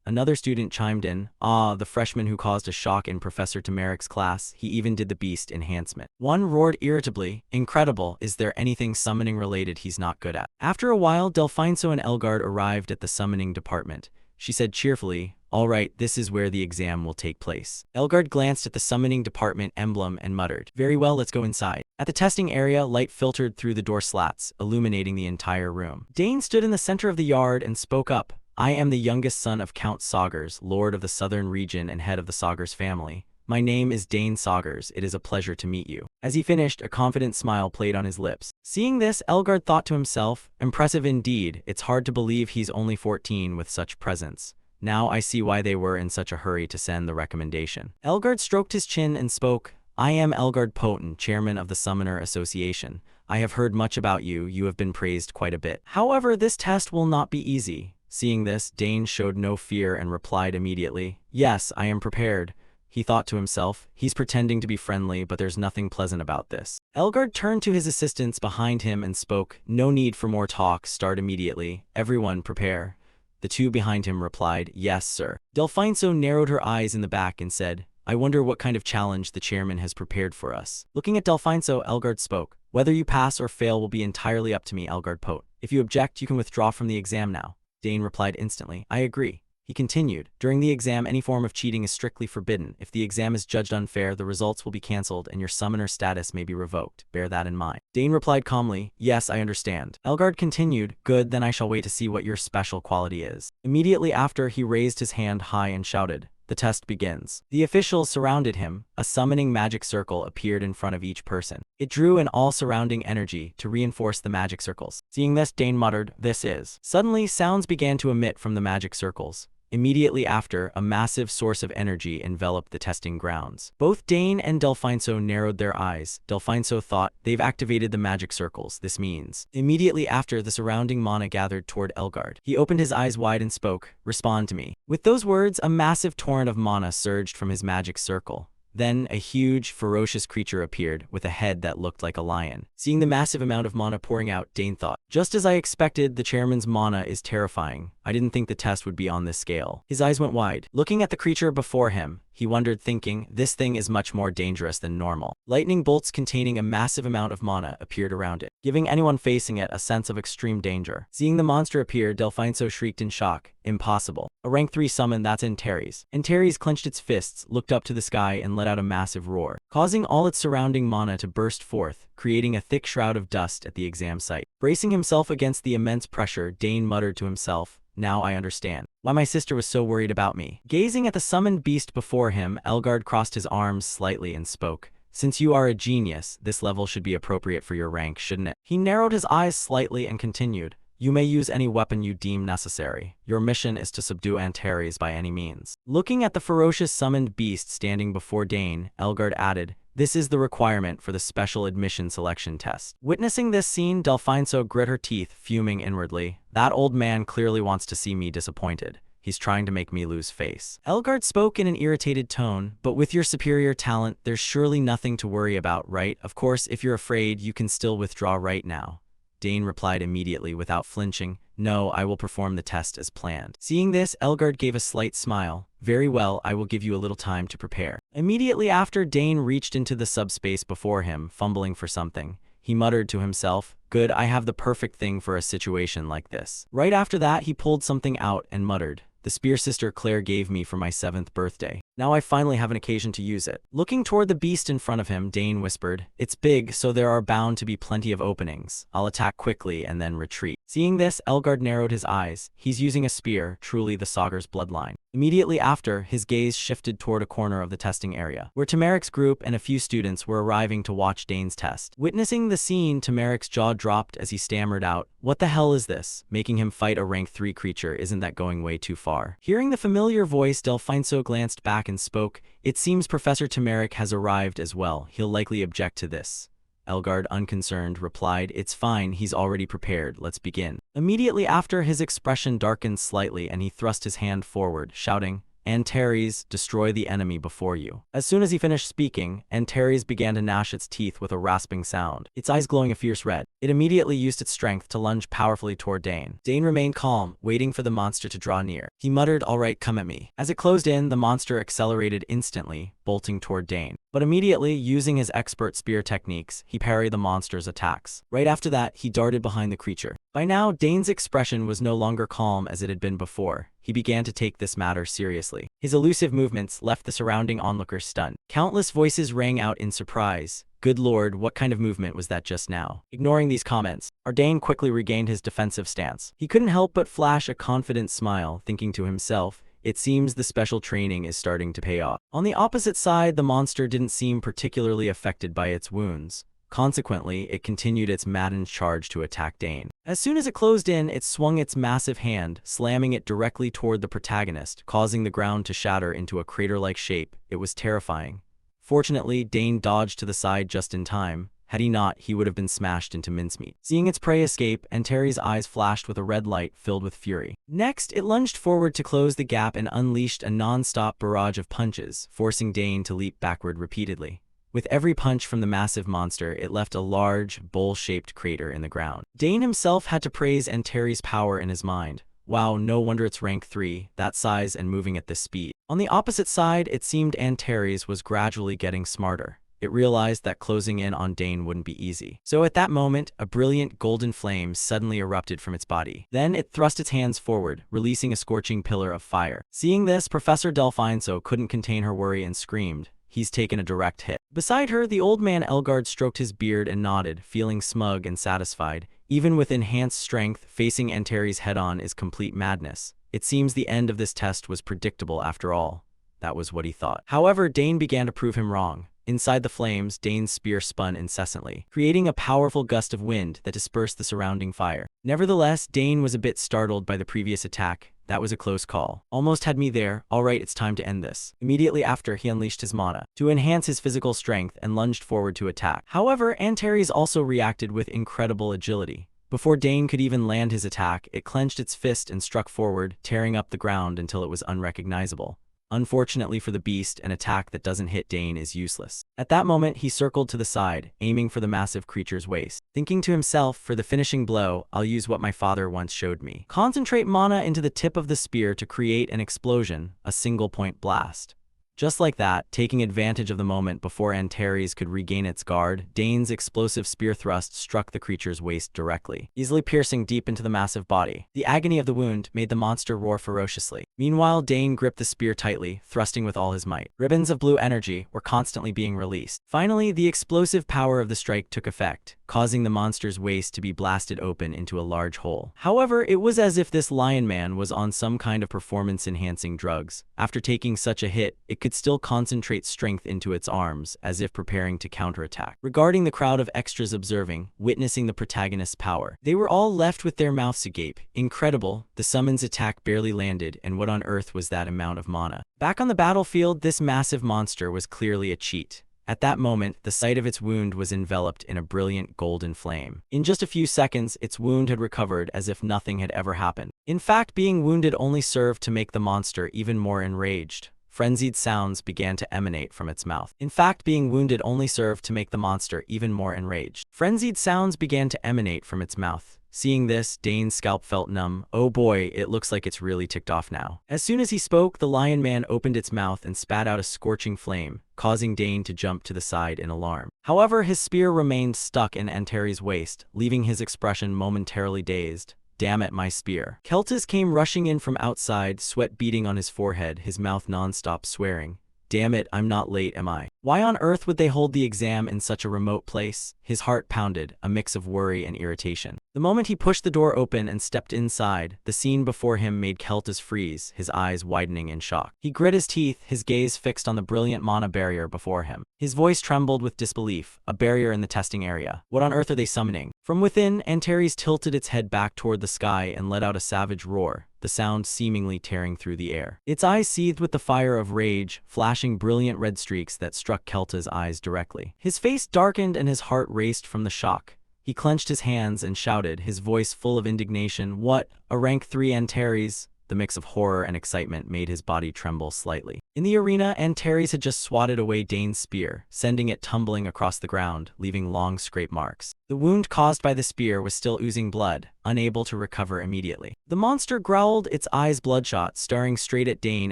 S1: Another student chimed in, "Ah, the freshman who caused a shock in Professor Tamarik's class, he even did the beast enhancement." One roared irritably, "Incredible, is there anything summoning related he's not good at?" After a while, Delphinso and Elgard arrived at the summoning department. She said cheerfully, "All right, this is where the exam will take place." Elgard glanced at the summoning department emblem and muttered, "Very well, let's go inside." At the testing area, light filtered through the door slats, illuminating the entire room. Dane stood in the center of the yard and spoke up. "I am the youngest son of Count Saugers, Lord of the Southern Region and head of the Saugers family. My name is Dane Saugers. It is a pleasure to meet you." As he finished, a confident smile played on his lips. Seeing this, Elgard thought to himself, "Impressive indeed. It's hard to believe he's only 14 with such presence. Now I see why they were in such a hurry to send the recommendation." Elgard stroked his chin and spoke, "I am Elgard Potent, chairman of the Summoner Association. I have heard much about you. You have been praised quite a bit. However, this test will not be easy." Seeing this, Dane showed no fear and replied immediately, "Yes, I am prepared." He thought to himself, "He's pretending to be friendly, but there's nothing pleasant about this." Elgard turned to his assistants behind him and spoke, "No need for more talk, start immediately. Everyone prepare." The two behind him replied, "Yes, sir." Delphinso narrowed her eyes in the back and said, "I wonder what kind of challenge the chairman has prepared for us." Looking at Delphinso, Elgard spoke, "Whether you pass or fail will be entirely up to me, Elgard Pote. If you object, you can withdraw from the exam now." Dane replied instantly, "I agree." He continued, "During the exam, any form of cheating is strictly forbidden. If the exam is judged unfair, the results will be cancelled and your summoner status may be revoked. Bear that in mind." Dane replied calmly, "Yes, I understand." Elgard continued, "Good, then I shall wait to see what your special quality is." Immediately after, he raised his hand high and shouted, "The test begins." The officials surrounded him. A summoning magic circle appeared in front of each person. It drew in all surrounding energy to reinforce the magic circles. Seeing this, Dane muttered, "This is." Suddenly, sounds began to emit from the magic circles. Immediately after, a massive source of energy enveloped the testing grounds. Both Dane and Delphinso narrowed their eyes. Delphinso thought, "They've activated the magic circles. This means." Immediately after, the surrounding mana gathered toward Elgard. He opened his eyes wide and spoke, "Respond to me." With those words, a massive torrent of mana surged from his magic circle. Then, a huge, ferocious creature appeared, with a head that looked like a lion. Seeing the massive amount of mana pouring out, Dane thought, "Just as I expected, the chairman's mana is terrifying. I didn't think the test would be on this scale." His eyes went wide. Looking at the creature before him, he wondered, thinking, "This thing is much more dangerous than normal." Lightning bolts containing a massive amount of mana appeared around it, giving anyone facing it a sense of extreme danger. Seeing the monster appear, Delphinso shrieked in shock, "Impossible. A rank 3 summon, that's Antares." Antares clenched its fists, looked up to the sky, and let out a massive roar, causing all its surrounding mana to burst forth, creating a thick shroud of dust at the exam site. Bracing himself against the immense pressure, Dane muttered to himself, "Now I understand why my sister was so worried about me." Gazing at the summoned beast before him, Elgard crossed his arms slightly and spoke, "Since you are a genius, this level should be appropriate for your rank, shouldn't it?" He narrowed his eyes slightly and continued, "You may use any weapon you deem necessary. Your mission is to subdue Antares by any means." Looking at the ferocious summoned beast standing before Dane, Elgard added, "This is the requirement for the special admission selection test." Witnessing this scene, Delphinso grit her teeth, fuming inwardly. "That old man clearly wants to see me disappointed. He's trying to make me lose face." Elgard spoke in an irritated tone, "But with your superior talent, there's surely nothing to worry about, right? Of course, if you're afraid, you can still withdraw right now." Dane replied immediately without flinching, "No, I will perform the test as planned." Seeing this, Elgard gave a slight smile. "Very well, I will give you a little time to prepare." Immediately after, Dane reached into the subspace before him, fumbling for something. He muttered to himself, "Good, I have the perfect thing for a situation like this." Right after that, he pulled something out and muttered, "The spear sister Claire gave me for my 7th birthday. Now I finally have an occasion to use it." Looking toward the beast in front of him, Dane whispered, "It's big, so there are bound to be plenty of openings. I'll attack quickly and then retreat." Seeing this, Elgard narrowed his eyes. He's using a spear, truly the Saugers bloodline. Immediately after, his gaze shifted toward a corner of the testing area, where Tamarik's group and a few students were arriving to watch Dane's test. Witnessing the scene, Tamarik's jaw dropped as he stammered out, "What the hell is this? Making him fight a rank 3 creature, isn't that going way too far?" Hearing the familiar voice, Delphinso glanced back and spoke, "It seems Professor Tamarik has arrived as well. He'll likely object to this." Elgard, unconcerned, replied, "It's fine, he's already prepared, let's begin." Immediately after, his expression darkened slightly and he thrust his hand forward, shouting, Antares, destroy the enemy before you. As soon as he finished speaking, Antares began to gnash its teeth with a rasping sound, its eyes glowing a fierce red. It immediately used its strength to lunge powerfully toward Dane. Dane remained calm, waiting for the monster to draw near. He muttered, "All right, come at me." As it closed in, the monster accelerated instantly, bolting toward Dane. But immediately, using his expert spear techniques, he parried the monster's attacks. Right after that, he darted behind the creature. By now, Dane's expression was no longer calm as it had been before. He began to take this matter seriously. His elusive movements left the surrounding onlookers stunned. Countless voices rang out in surprise. Good lord, what kind of movement was that just now? Ignoring these comments, Dane quickly regained his defensive stance. He couldn't help but flash a confident smile, thinking to himself, it seems the special training is starting to pay off. On the opposite side, the monster didn't seem particularly affected by its wounds. Consequently, it continued its maddened charge to attack Dane. As soon as it closed in, it swung its massive hand, slamming it directly toward the protagonist, causing the ground to shatter into a crater-like shape. It was terrifying. Fortunately, Dane dodged to the side just in time. Had he not, he would have been smashed into mincemeat. Seeing its prey escape, Antares' eyes flashed with a red light filled with fury. Next, it lunged forward to close the gap and unleashed a non-stop barrage of punches, forcing Dane to leap backward repeatedly. With every punch from the massive monster, it left a large, bowl-shaped crater in the ground. Dane himself had to praise Antares' power in his mind. Wow, no wonder it's rank 3, that size and moving at this speed. On the opposite side, it seemed Antares was gradually getting smarter. It realized that closing in on Dane wouldn't be easy. So at that moment, a brilliant golden flame suddenly erupted from its body. Then it thrust its hands forward, releasing a scorching pillar of fire. Seeing this, Professor Delphinso couldn't contain her worry and screamed, "He's taken a direct hit." Beside her, the old man Elgard stroked his beard and nodded, feeling smug and satisfied. Even with enhanced strength, facing Antares head-on is complete madness. It seems the end of this test was predictable after all. That was what he thought. However, Dane began to prove him wrong. Inside the flames, Dane's spear spun incessantly, creating a powerful gust of wind that dispersed the surrounding fire. Nevertheless, Dane was a bit startled by the previous attack. That was a close call. Almost had me there. All right, it's time to end this. Immediately after, he unleashed his mana to enhance his physical strength and lunged forward to attack. However, Antares also reacted with incredible agility. Before Dane could even land his attack, it clenched its fist and struck forward, tearing up the ground until it was unrecognizable. Unfortunately for the beast, an attack that doesn't hit Dane is useless. At that moment, he circled to the side, aiming for the massive creature's waist. Thinking to himself, for the finishing blow, I'll use what my father once showed me. Concentrate mana into the tip of the spear to create an explosion, a single-point blast. Just like that, taking advantage of the moment before Antares could regain its guard, Dane's explosive spear thrust struck the creature's waist directly, easily piercing deep into the massive body. The agony of the wound made the monster roar ferociously. Meanwhile, Dane gripped the spear tightly, thrusting with all his might. Ribbons of blue energy were constantly being released. Finally, the explosive power of the strike took effect, causing the monster's waist to be blasted open into a large hole. However, it was as if this lion man was on some kind of performance-enhancing drugs. After taking such a hit, it could still concentrate strength into its arms, as if preparing to counterattack. Regarding the crowd of extras observing, witnessing the protagonist's power, they were all left with their mouths agape. Incredible, the summons attack barely landed, and what on earth was that amount of mana? Back on the battlefield, this massive monster was clearly a cheat. At that moment, the site of its wound was enveloped in a brilliant golden flame. In just a few seconds, its wound had recovered as if nothing had ever happened. In fact, being wounded only served to make the monster even more enraged. Frenzied sounds began to emanate from its mouth. In fact, being wounded only served to make the monster even more enraged. Frenzied sounds began to emanate from its mouth. Seeing this, Dane's scalp felt numb. Oh boy, it looks like it's really ticked off now. As soon as he spoke, the lion man opened its mouth and spat out a scorching flame, causing Dane to jump to the side in alarm. However, his spear remained stuck in Antares' waist, leaving his expression momentarily dazed. Damn it, my spear. Keltis came rushing in from outside, sweat beading on his forehead, his mouth non-stop swearing. Damn it, I'm not late, am I? Why on earth would they hold the exam in such a remote place? His heart pounded, a mix of worry and irritation. The moment he pushed the door open and stepped inside, the scene before him made Keltis freeze, his eyes widening in shock. He grit his teeth, his gaze fixed on the brilliant mana barrier before him. His voice trembled with disbelief, a barrier in the testing area. What on earth are they summoning? From within, Antares tilted its head back toward the sky and let out a savage roar, the sound seemingly tearing through the air. Its eyes seethed with the fire of rage, flashing brilliant red streaks that struck Kelta's eyes directly. His face darkened and his heart raced from the shock. He clenched his hands and shouted, his voice full of indignation, "What? A rank 3 Antares? The mix of horror and excitement made his body tremble slightly. In the arena, Antares had just swatted away Dane's spear, sending it tumbling across the ground, leaving long scrape marks. The wound caused by the spear was still oozing blood, unable to recover immediately. The monster growled, its eyes bloodshot, staring straight at Dane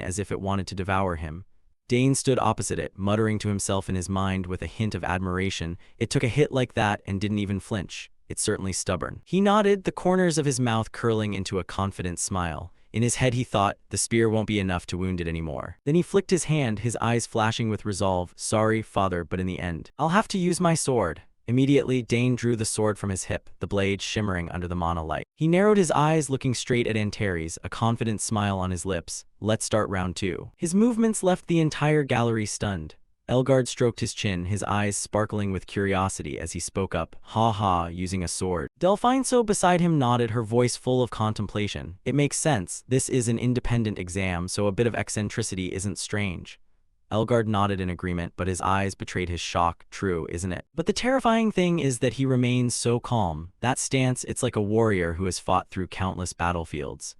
S1: as if it wanted to devour him. Dane stood opposite it, muttering to himself in his mind with a hint of admiration. It took a hit like that and didn't even flinch. It's certainly stubborn. He nodded, the corners of his mouth curling into a confident smile. In his head he thought, the spear won't be enough to wound it anymore. Then he flicked his hand, his eyes flashing with resolve. Sorry, father, but in the end, I'll have to use my sword. Immediately, Dane drew the sword from his hip, the blade shimmering under the mana light. He narrowed his eyes, looking straight at Antares, a confident smile on his lips. Let's start round 2. His movements left the entire gallery stunned. Elgard stroked his chin, his eyes sparkling with curiosity as he spoke up, "Ha ha, using a sword." Delphinso beside him nodded, her voice full of contemplation. "It makes sense. This is an independent exam, so a bit of eccentricity isn't strange." Elgard nodded in agreement, but his eyes betrayed his shock. "True, isn't it? But the terrifying thing is that he remains so calm. That stance, it's like a warrior who has fought through countless battlefields."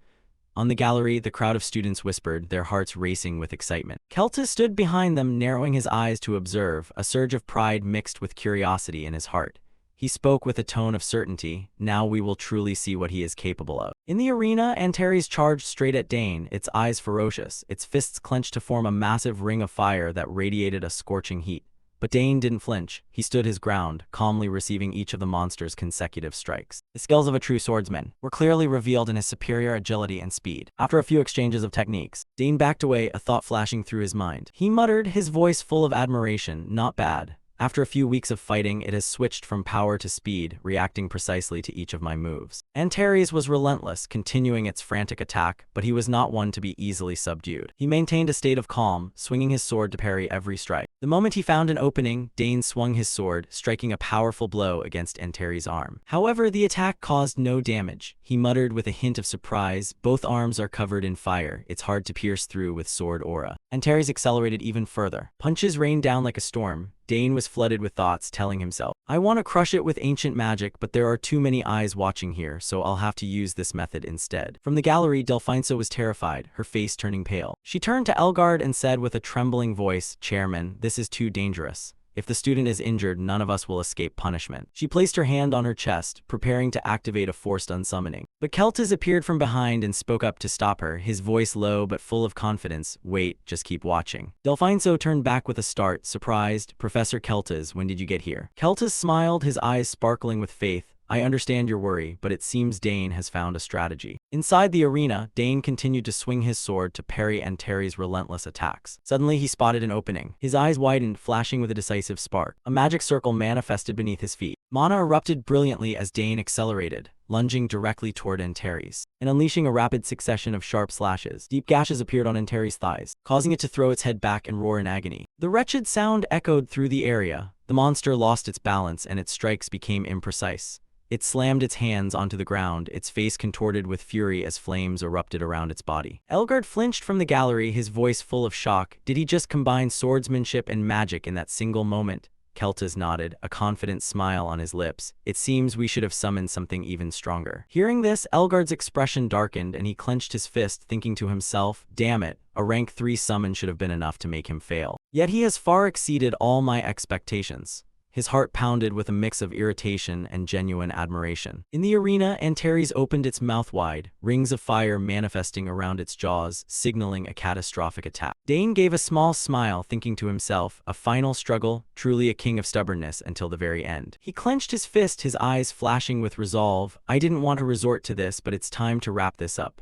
S1: On the gallery, the crowd of students whispered, their hearts racing with excitement. Keltis stood behind them, narrowing his eyes to observe, a surge of pride mixed with curiosity in his heart. He spoke with a tone of certainty. "Now we will truly see what he is capable of." In the arena, Antares charged straight at Dane, its eyes ferocious, its fists clenched to form a massive ring of fire that radiated a scorching heat. But Dane didn't flinch. He stood his ground, calmly receiving each of the monster's consecutive strikes. The skills of a true swordsman were clearly revealed in his superior agility and speed. After a few exchanges of techniques, Dane backed away, a thought flashing through his mind. He muttered, his voice full of admiration, "Not bad. After a few weeks of fighting, it has switched from power to speed, reacting precisely to each of my moves." Antares was relentless, continuing its frantic attack, but he was not one to be easily subdued. He maintained a state of calm, swinging his sword to parry every strike. The moment he found an opening, Dane swung his sword, striking a powerful blow against Antares' arm. However, the attack caused no damage. He muttered with a hint of surprise, "Both arms are covered in fire. It's hard to pierce through with sword aura." Antares accelerated even further. Punches rained down like a storm. Dane was flooded with thoughts, telling himself, "I want to crush it with ancient magic, but there are too many eyes watching here, so I'll have to use this method instead." From the gallery, Delphinso was terrified, her face turning pale. She turned to Elgard and said with a trembling voice, "Chairman, this is too dangerous. If the student is injured, none of us will escape punishment." She placed her hand on her chest, preparing to activate a forced unsummoning. But Keltis appeared from behind and spoke up to stop her, his voice low but full of confidence. "Wait, just keep watching." Delphinso turned back with a start, surprised. "Professor Keltis, when did you get here?" Keltis smiled, his eyes sparkling with faith. "I understand your worry, but it seems Dane has found a strategy." Inside the arena, Dane continued to swing his sword to parry Antares' relentless attacks. Suddenly, he spotted an opening. His eyes widened, flashing with a decisive spark. A magic circle manifested beneath his feet. Mana erupted brilliantly as Dane accelerated, lunging directly toward Antares, and unleashing a rapid succession of sharp slashes. Deep gashes appeared on Antares' thighs, causing it to throw its head back and roar in agony. The wretched sound echoed through the area. The monster lost its balance and its strikes became imprecise. It slammed its hands onto the ground, its face contorted with fury as flames erupted around its body. Elgard flinched from the gallery, his voice full of shock. Did he just combine swordsmanship and magic in that single moment? Keltis nodded, a confident smile on his lips. "It seems we should have summoned something even stronger." Hearing this, Elgard's expression darkened and he clenched his fist, thinking to himself, "Damn it, a rank 3 summon should have been enough to make him fail. Yet he has far exceeded all my expectations." His heart pounded with a mix of irritation and genuine admiration. In the arena, Antares opened its mouth wide, rings of fire manifesting around its jaws, signaling a catastrophic attack. Dane gave a small smile, thinking to himself, a final struggle, truly a king of stubbornness until the very end. He clenched his fist, his eyes flashing with resolve. "I didn't want to resort to this, but it's time to wrap this up."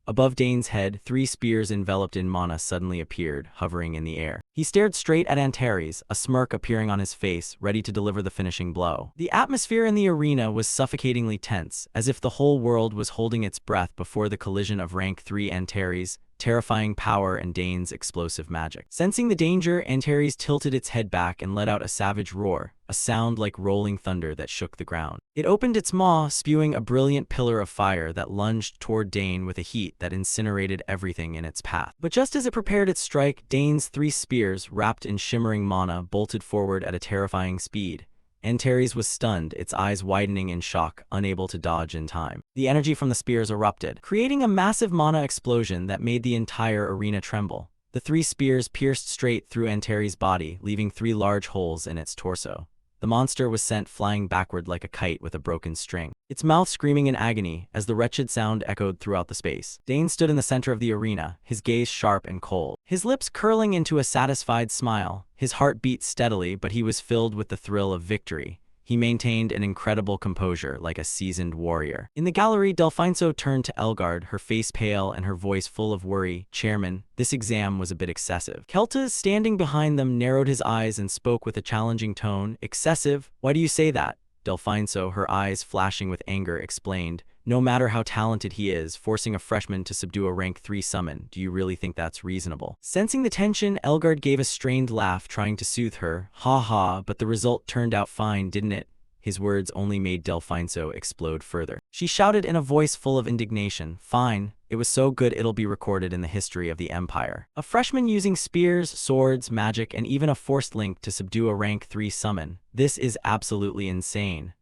S1: Above Dane's head, 3 spears enveloped in mana suddenly appeared, hovering in the air. He stared straight at Antares, a smirk appearing on his face, ready to deliver the finishing blow. The atmosphere in the arena was suffocatingly tense, as if the whole world was holding its breath before the collision of rank 3 Antares' terrifying power and Dane's explosive magic. Sensing the danger, Antares tilted its head back and let out a savage roar, a sound like rolling thunder that shook the ground. It opened its maw, spewing a brilliant pillar of fire that lunged toward Dane with a heat that incinerated everything in its path. But just as it prepared its strike, Dane's 3 spears, wrapped in shimmering mana, bolted forward at a terrifying speed. Antares was stunned, its eyes widening in shock, unable to dodge in time. The energy from the spears erupted, creating a massive mana explosion that made the entire arena tremble. The 3 spears pierced straight through Antares' body, leaving 3 large holes in its torso. The monster was sent flying backward like a kite with a broken string, its mouth screaming in agony as the wretched sound echoed throughout the space. Dane stood in the center of the arena, his gaze sharp and cold, his lips curling into a satisfied smile. His heart beat steadily, but he was filled with the thrill of victory. He maintained an incredible composure like a seasoned warrior. In the gallery, Delphinso turned to Elgard, her face pale and her voice full of worry. "Chairman, this exam was a bit excessive." Keltas, standing behind them, narrowed his eyes and spoke with a challenging tone. "Excessive? Why do you say that?" Delphinso, her eyes flashing with anger, explained, "No matter how talented he is, forcing a freshman to subdue a rank 3 summon, do you really think that's reasonable?" Sensing the tension, Elgard gave a strained laugh, trying to soothe her. "Ha ha, but the result turned out fine, didn't it?" His words only made Delphinso explode further. She shouted in a voice full of indignation, "Fine. It was so good it'll be recorded in the history of the Empire. A freshman using spears, swords, magic, and even a forced link to subdue a rank 3 summon. This is absolutely insane."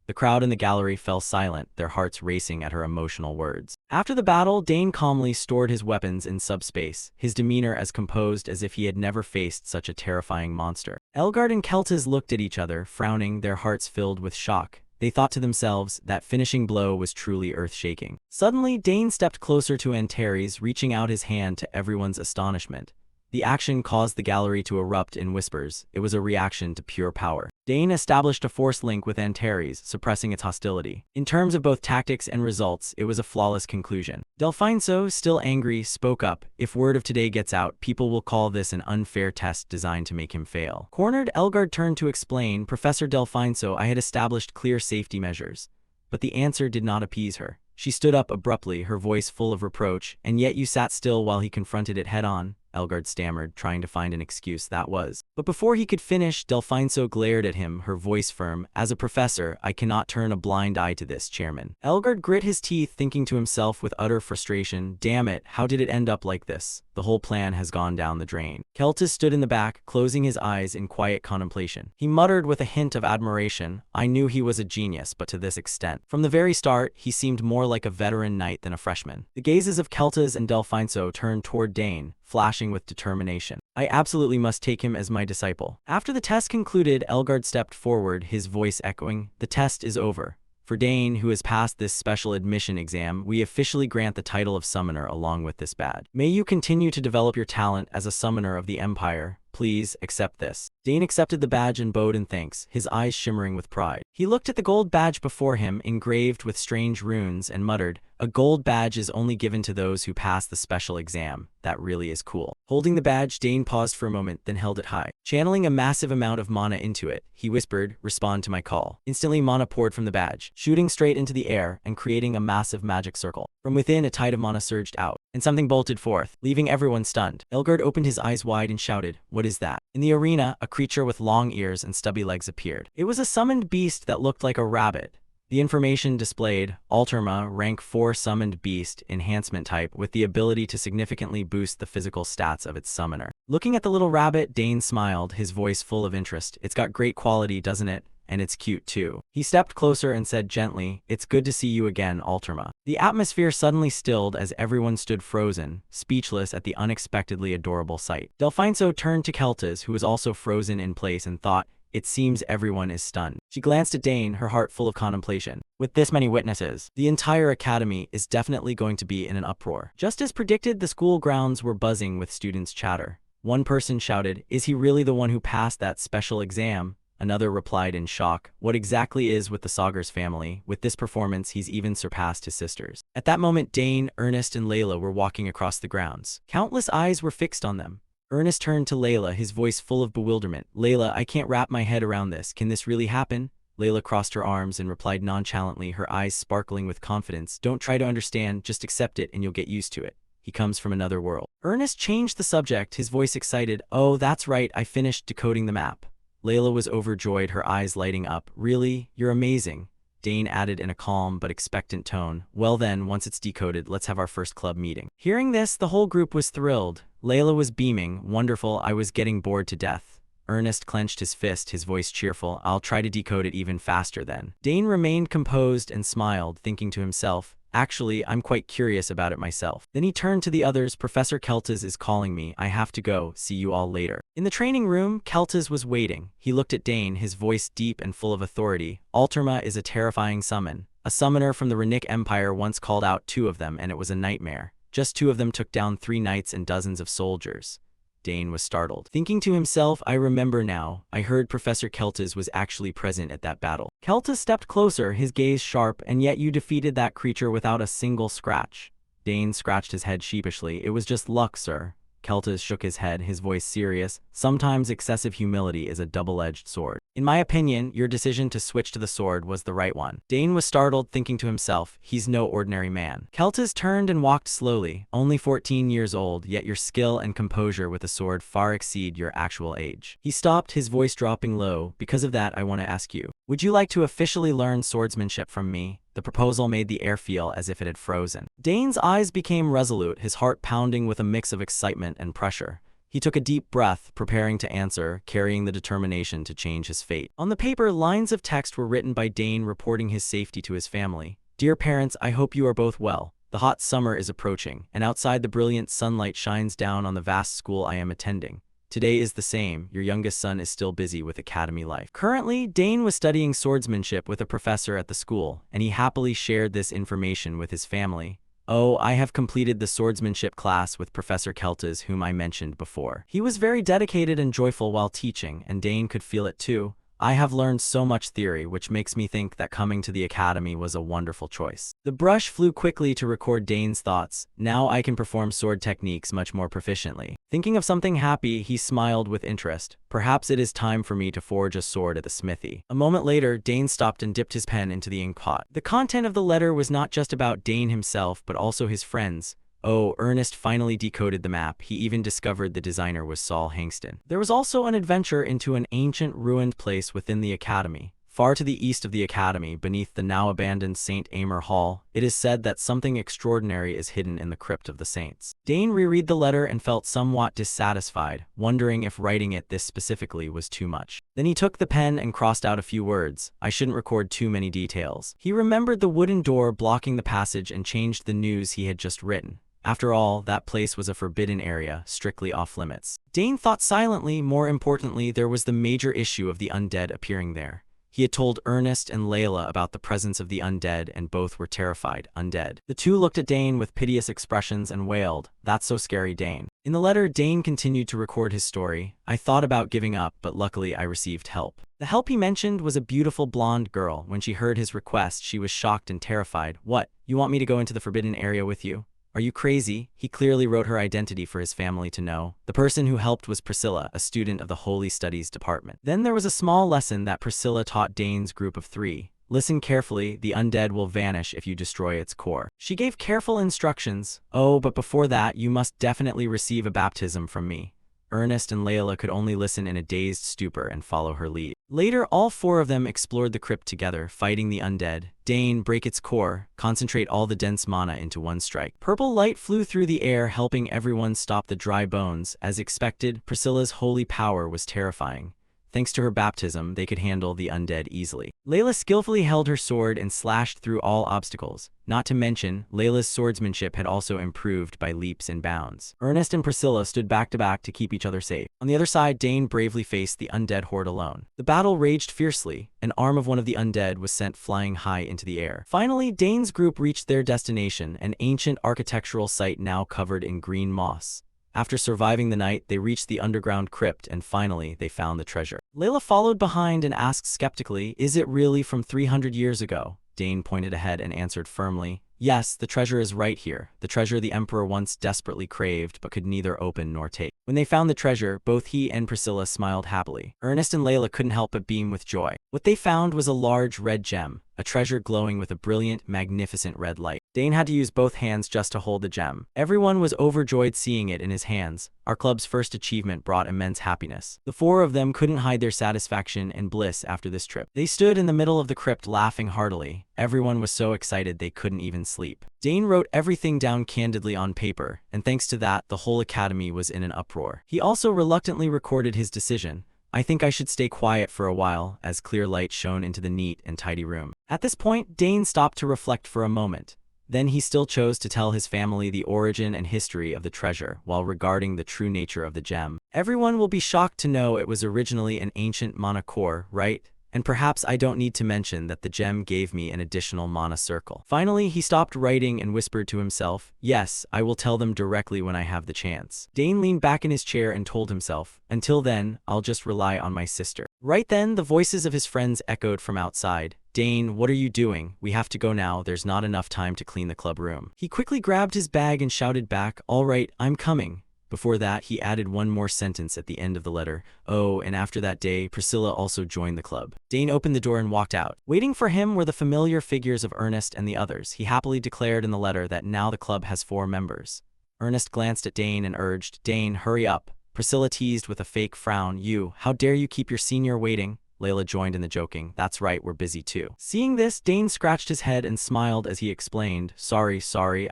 S1: The crowd in the gallery fell silent, their hearts racing at her emotional words. After the battle, Dane calmly stored his weapons in subspace, his demeanor as composed as if he had never faced such a terrifying monster. Elgard and Keltas looked at each other, frowning, their hearts filled with shock. They thought to themselves, that finishing blow was truly earth-shaking. Suddenly, Dane stepped closer to Antares, reaching out his hand to everyone's astonishment. The action caused the gallery to erupt in whispers. It was a reaction to pure power. Dane established a force link with Antares, suppressing its hostility. In terms of both tactics and results, it was a flawless conclusion. Delphinso, still angry, spoke up. "If word of today gets out, people will call this an unfair test designed to make him fail." Cornered, Elgard turned to explain, "Professor Delphinso, I had established clear safety measures." But the answer did not appease her. She stood up abruptly, her voice full of reproach. "And yet you sat still while he confronted it head-on," Elgard stammered, trying to find an excuse. "That was." But before he could finish, Delphinso glared at him, her voice firm. "As a professor, I cannot turn a blind eye to this, Chairman." Elgard grit his teeth, thinking to himself with utter frustration, "Damn it, how did it end up like this? The whole plan has gone down the drain." Keltas stood in the back, closing his eyes in quiet contemplation. He muttered with a hint of admiration, "I knew he was a genius, but to this extent." From the very start, he seemed more like a veteran knight than a freshman. The gazes of Keltas and Delphinso turned toward Dane, flashing with determination. "I absolutely must take him as my disciple." After the test concluded, Elgard stepped forward, his voice echoing, "The test is over. For Dane, who has passed this special admission exam, we officially grant the title of Summoner along with this badge. May you continue to develop your talent as a Summoner of the Empire. Please accept this." Dane accepted the badge and bowed in thanks, his eyes shimmering with pride. He looked at the gold badge before him, engraved with strange runes, and muttered, "A gold badge is only given to those who pass the special exam. That really is cool." Holding the badge, Dane paused for a moment, then held it high. Channeling a massive amount of mana into it, he whispered, "Respond to my call." Instantly, mana poured from the badge, shooting straight into the air and creating a massive magic circle. From within, a tide of mana surged out, and something bolted forth, leaving everyone stunned. Elgard opened his eyes wide and shouted, "What is that?" In the arena, a creature with long ears and stubby legs appeared. It was a summoned beast that looked like a rabbit. The information displayed, Alterma, rank 4 summoned beast, enhancement type, with the ability to significantly boost the physical stats of its summoner. Looking at the little rabbit, Dane smiled, his voice full of interest. "It's got great quality, doesn't it? And it's cute too." He stepped closer and said gently, "It's good to see you again, Alterma." The atmosphere suddenly stilled as everyone stood frozen, speechless at the unexpectedly adorable sight. Delphinso turned to Keltas, who was also frozen in place, and thought, "It seems everyone is stunned." She glanced at Dane, her heart full of contemplation. With this many witnesses, the entire academy is definitely going to be in an uproar. Just as predicted, the school grounds were buzzing with students' chatter. One person shouted, "Is he really the one who passed that special exam?" Another replied in shock, "What exactly is with the Sagar's family? With this performance, he's even surpassed his sisters." At that moment, Dane, Ernest, and Layla were walking across the grounds. Countless eyes were fixed on them. Ernest turned to Layla, his voice full of bewilderment. "Layla, I can't wrap my head around this. Can this really happen?" Layla crossed her arms and replied nonchalantly, her eyes sparkling with confidence, "Don't try to understand, just accept it and you'll get used to it. He comes from another world." Ernest changed the subject, his voice excited. "Oh, that's right, I finished decoding the map." Layla was overjoyed, her eyes lighting up. "Really? You're amazing." Dane added in a calm but expectant tone, "Well then, once it's decoded, let's have our first club meeting." Hearing this, the whole group was thrilled. Layla was beaming, "Wonderful, I was getting bored to death." Ernest clenched his fist, his voice cheerful. I'll try to decode it even faster then. Dane remained composed and smiled, thinking to himself, actually, I'm quite curious about it myself. Then he turned to the others. Professor Keltis is calling me. I have to go. See you all later. In the training room, Keltis was waiting. He looked at Dane, his voice deep and full of authority. Alterma is a terrifying summon. A summoner from the Renick Empire once called out 2 of them, and it was a nightmare. Just 2 of them took down 3 knights and dozens of soldiers. Dane was startled, thinking to himself, I remember now. I heard Professor Keltis was actually present at that battle. Keltis stepped closer, his gaze sharp. And yet you defeated that creature without a single scratch. Dane scratched his head sheepishly. It was just luck, sir. Keltis shook his head, his voice serious. Sometimes excessive humility is a double-edged sword. In my opinion, your decision to switch to the sword was the right one. Dane was startled, thinking to himself, he's no ordinary man. Keltis turned and walked slowly. Only 14 years old, yet your skill and composure with a sword far exceed your actual age. He stopped, his voice dropping low. Because of that, I want to ask you, would you like to officially learn swordsmanship from me? The proposal made the air feel as if it had frozen. Dane's eyes became resolute, his heart pounding with a mix of excitement and pressure. He took a deep breath, preparing to answer, carrying the determination to change his fate. On the paper, lines of text were written by Dane reporting his safety to his family. Dear parents, I hope you are both well. The hot summer is approaching, and outside the brilliant sunlight shines down on the vast school I am attending. Today is the same. Your youngest son is still busy with academy life. Currently, Dane was studying swordsmanship with a professor at the school, and he happily shared this information with his family. Oh, I have completed the swordsmanship class with Professor Keltis, whom I mentioned before. He was very dedicated and joyful while teaching, and Dane could feel it too. I have learned so much theory, which makes me think that coming to the academy was a wonderful choice. The brush flew quickly to record Dane's thoughts. Now I can perform sword techniques much more proficiently. Thinking of something happy, he smiled with interest. Perhaps it is time for me to forge a sword at the smithy. A moment later, Dane stopped and dipped his pen into the ink pot. The content of the letter was not just about Dane himself, but also his friends. Oh, Ernest finally decoded the map. He even discovered the designer was Saul Hangston. There was also an adventure into an ancient ruined place within the academy. Far to the east of the academy, beneath the now abandoned St. Amer Hall, it is said that something extraordinary is hidden in the crypt of the saints. Dane reread the letter and felt somewhat dissatisfied, wondering if writing it this specifically was too much. Then he took the pen and crossed out a few words. I shouldn't record too many details. He remembered the wooden door blocking the passage and changed the news he had just written. After all, that place was a forbidden area, strictly off-limits. Dane thought silently. More importantly, there was the major issue of the undead appearing there. He had told Ernest and Layla about the presence of the undead, and both were terrified. Undead. The 2 looked at Dane with piteous expressions and wailed, "That's so scary, Dane." In the letter, Dane continued to record his story. I thought about giving up, but luckily I received help. The help he mentioned was a beautiful blonde girl. When she heard his request, she was shocked and terrified. What? You want me to go into the forbidden area with you? Are you crazy? He clearly wrote her identity for his family to know. The person who helped was Priscilla, a student of the Holy Studies department. Then there was a small lesson that Priscilla taught Dane's group of 3. Listen carefully, the undead will vanish if you destroy its core. She gave careful instructions. Oh, but before that, you must definitely receive a baptism from me. Ernest and Layla could only listen in a dazed stupor and follow her lead. Later, all 4 of them explored the crypt together, fighting the undead. Dane, break its core, concentrate all the dense mana into one strike. Purple light flew through the air, helping everyone stop the dry bones. As expected, Priscilla's holy power was terrifying. Thanks to her baptism, they could handle the undead easily. Layla skillfully held her sword and slashed through all obstacles. Not to mention, Layla's swordsmanship had also improved by leaps and bounds. Ernest and Priscilla stood back to back to keep each other safe. On the other side, Dane bravely faced the undead horde alone. The battle raged fiercely. An arm of one of the undead was sent flying high into the air. Finally, Dane's group reached their destination, an ancient architectural site now covered in green moss. After surviving the night, they reached the underground crypt, and finally, they found the treasure. Layla followed behind and asked skeptically, "Is it really from 300 years ago?" Dane pointed ahead and answered firmly, "Yes, the treasure is right here. The treasure the Emperor once desperately craved but could neither open nor take." When they found the treasure, both he and Priscilla smiled happily. Ernest and Layla couldn't help but beam with joy. What they found was a large red gem, a treasure glowing with a brilliant, magnificent red light. Dane had to use both hands just to hold the gem. Everyone was overjoyed seeing it in his hands. Our club's first achievement brought immense happiness. The 4 of them couldn't hide their satisfaction and bliss after this trip. They stood in the middle of the crypt laughing heartily. Everyone was so excited they couldn't even sleep. Dane wrote everything down candidly on paper, and thanks to that, the whole academy was in an uproar. He also reluctantly recorded his decision. I think I should stay quiet for a while, as clear light shone into the neat and tidy room. At this point, Dane stopped to reflect for a moment. Then he still chose to tell his family the origin and history of the treasure while regarding the true nature of the gem. Everyone will be shocked to know it was originally an ancient mana core, right? And perhaps I don't need to mention that the gem gave me an additional mana circle. Finally, he stopped writing and whispered to himself, yes, I will tell them directly when I have the chance. Dane leaned back in his chair and told himself, until then, I'll just rely on my sister. Right then, the voices of his friends echoed from outside. Dane, what are you doing? We have to go now, there's not enough time to clean the club room. He quickly grabbed his bag and shouted back, all right, I'm coming. Before that, he added one more sentence at the end of the letter. Oh, and after that day, Priscilla also joined the club. Dane opened the door and walked out. Waiting for him were the familiar figures of Ernest and the others. He happily declared in the letter that now the club has 4 members. Ernest glanced at Dane and urged, Dane, hurry up. Priscilla teased with a fake frown, how dare you keep your senior waiting? Layla joined in the joking, that's right, we're busy too. Seeing this, Dane scratched his head and smiled as he explained, sorry,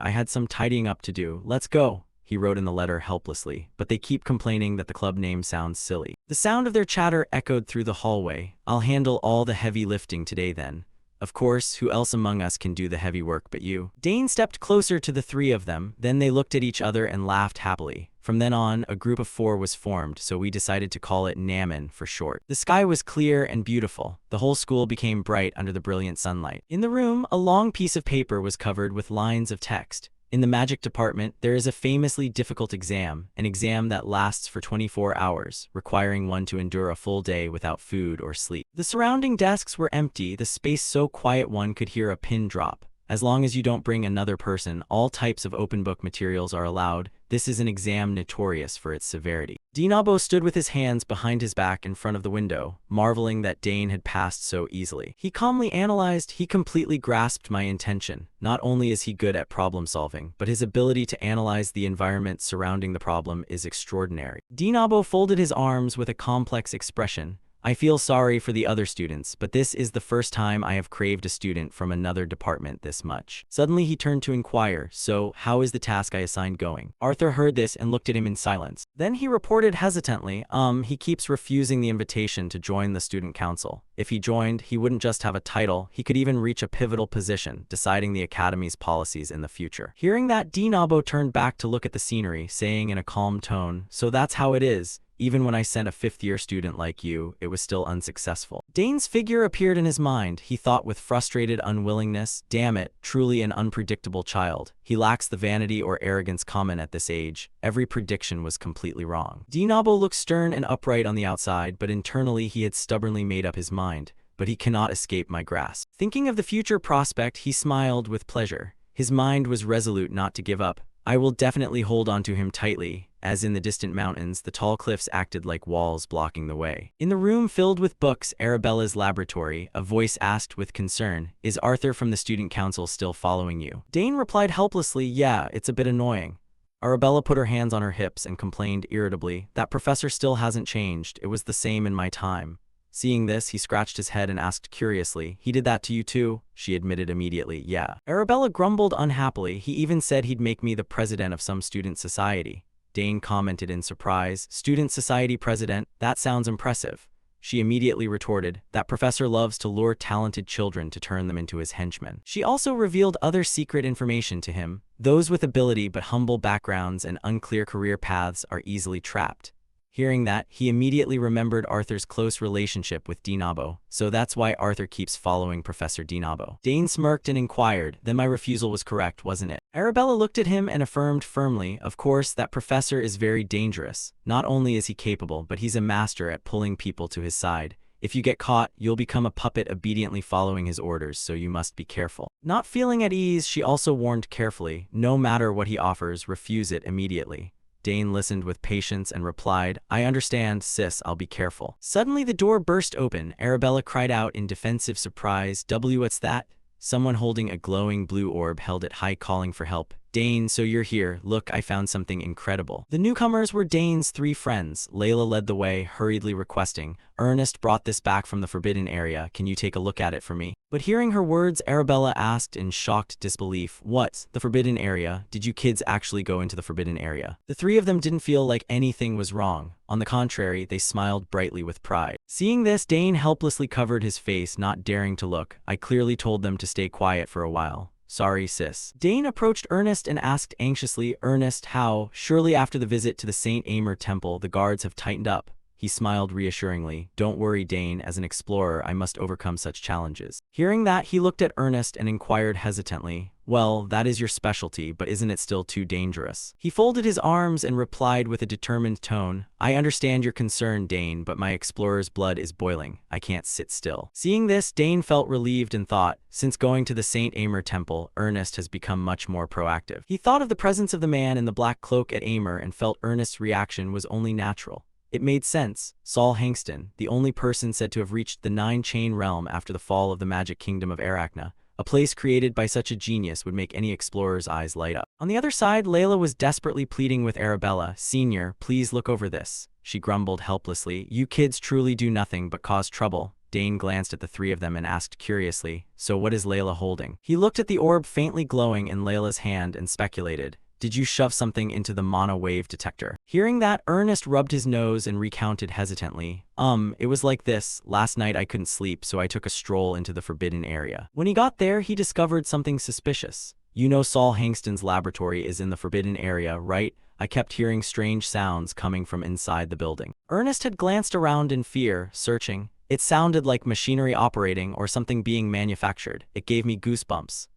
S1: I had some tidying up to do, let's go. He wrote in the letter helplessly, but they keep complaining that the club name sounds silly. The sound of their chatter echoed through the hallway. I'll handle all the heavy lifting today then. Of course, who else among us can do the heavy work but you? Dane stepped closer to the 3 of them, then they looked at each other and laughed happily. From then on, a group of 4 was formed, so we decided to call it Namin for short. The sky was clear and beautiful. The whole school became bright under the brilliant sunlight. In the room, a long piece of paper was covered with lines of text. In the magic department, there is a famously difficult exam, an exam that lasts for 24 hours, requiring one to endure a full day without food or sleep. The surrounding desks were empty, the space so quiet one could hear a pin drop. As long as you don't bring another person, all types of open book materials are allowed. This is an exam notorious for its severity. Dinabo stood with his hands behind his back in front of the window, marveling that Dane had passed so easily. He calmly analyzed, he completely grasped my intention. Not only is he good at problem solving, but his ability to analyze the environment surrounding the problem is extraordinary. Dinabo folded his arms with a complex expression. I feel sorry for the other students, but this is the first time I have craved a student from another department this much. Suddenly he turned to inquire, so, how is the task I assigned going? Arthur heard this and looked at him in silence. Then he reported hesitantly, he keeps refusing the invitation to join the student council. If he joined, he wouldn't just have a title, he could even reach a pivotal position, deciding the academy's policies in the future. Hearing that, Dinabo turned back to look at the scenery, saying in a calm tone, so that's how it is. Even when I sent a 5th-year student like you, it was still unsuccessful. Dane's figure appeared in his mind. He thought with frustrated unwillingness, damn it, truly an unpredictable child. He lacks the vanity or arrogance common at this age. Every prediction was completely wrong. Dinabo looked stern and upright on the outside, but internally he had stubbornly made up his mind. But he cannot escape my grasp. Thinking of the future prospect, he smiled with pleasure. His mind was resolute not to give up. I will definitely hold on to him tightly. As in the distant mountains, the tall cliffs acted like walls blocking the way. In the room filled with books, Arabella's laboratory, a voice asked with concern, is Arthur from the student council still following you? Dane replied helplessly, yeah, it's a bit annoying. Arabella put her hands on her hips and complained irritably, that professor still hasn't changed, it was the same in my time. Seeing this, he scratched his head and asked curiously, he did that to you too? She admitted immediately, yeah. Arabella grumbled unhappily, he even said he'd make me the president of some student society. Dane commented in surprise, student society president, that sounds impressive. She immediately retorted, that professor loves to lure talented children to turn them into his henchmen. She also revealed other secret information to him. Those with ability but humble backgrounds and unclear career paths are easily trapped. Hearing that, he immediately remembered Arthur's close relationship with Dinabo, so that's why Arthur keeps following Professor Dinabo. Dane smirked and inquired, then my refusal was correct, wasn't it? Arabella looked at him and affirmed firmly, of course, that professor is very dangerous. Not only is he capable, but he's a master at pulling people to his side. If you get caught, you'll become a puppet obediently following his orders, so you must be careful. Not feeling at ease, she also warned carefully, no matter what he offers, refuse it immediately. Dane listened with patience and replied, I understand, sis, I'll be careful. Suddenly the door burst open. Arabella cried out in defensive surprise, what's that? Someone holding a glowing blue orb held it high calling for help. Dane, so you're here. Look, I found something incredible. The newcomers were Dane's 3 friends. Layla led the way, hurriedly requesting, Ernest brought this back from the forbidden area. Can you take a look at it for me? But hearing her words, Arabella asked in shocked disbelief, what? The forbidden area? Did you kids actually go into the forbidden area? The 3 of them didn't feel like anything was wrong. On the contrary, they smiled brightly with pride. Seeing this, Dane helplessly covered his face, not daring to look. I clearly told them to stay quiet for a while. Sorry, sis. Dane approached Ernest and asked anxiously, Ernest, how? Surely after the visit to the St. Amer temple, the guards have tightened up. He smiled reassuringly. Don't worry, Dane. As an explorer, I must overcome such challenges. Hearing that, he looked at Ernest and inquired hesitantly, well, that is your specialty, but isn't it still too dangerous? He folded his arms and replied with a determined tone, I understand your concern, Dane, but my explorer's blood is boiling. I can't sit still. Seeing this, Dane felt relieved and thought, since going to the St. Amer temple, Ernest has become much more proactive. He thought of the presence of the man in the black cloak at Amer and felt Ernest's reaction was only natural. It made sense. Saul Hangston, the only person said to have reached the 9-chain realm after the fall of the magic kingdom of Arachna, a place created by such a genius would make any explorer's eyes light up. On the other side, Layla was desperately pleading with Arabella, Senior, please look over this. She grumbled helplessly, you kids truly do nothing but cause trouble. Dane glanced at the 3 of them and asked curiously, so what is Layla holding? He looked at the orb faintly glowing in Layla's hand and speculated, did you shove something into the mana wave detector? Hearing that, Ernest rubbed his nose and recounted hesitantly. It was like this. Last night I couldn't sleep, so I took a stroll into the forbidden area. When he got there, he discovered something suspicious. You know Saul Hangston's laboratory is in the forbidden area, right? I kept hearing strange sounds coming from inside the building. Ernest had glanced around in fear, searching. It sounded like machinery operating or something being manufactured. It gave me goosebumps.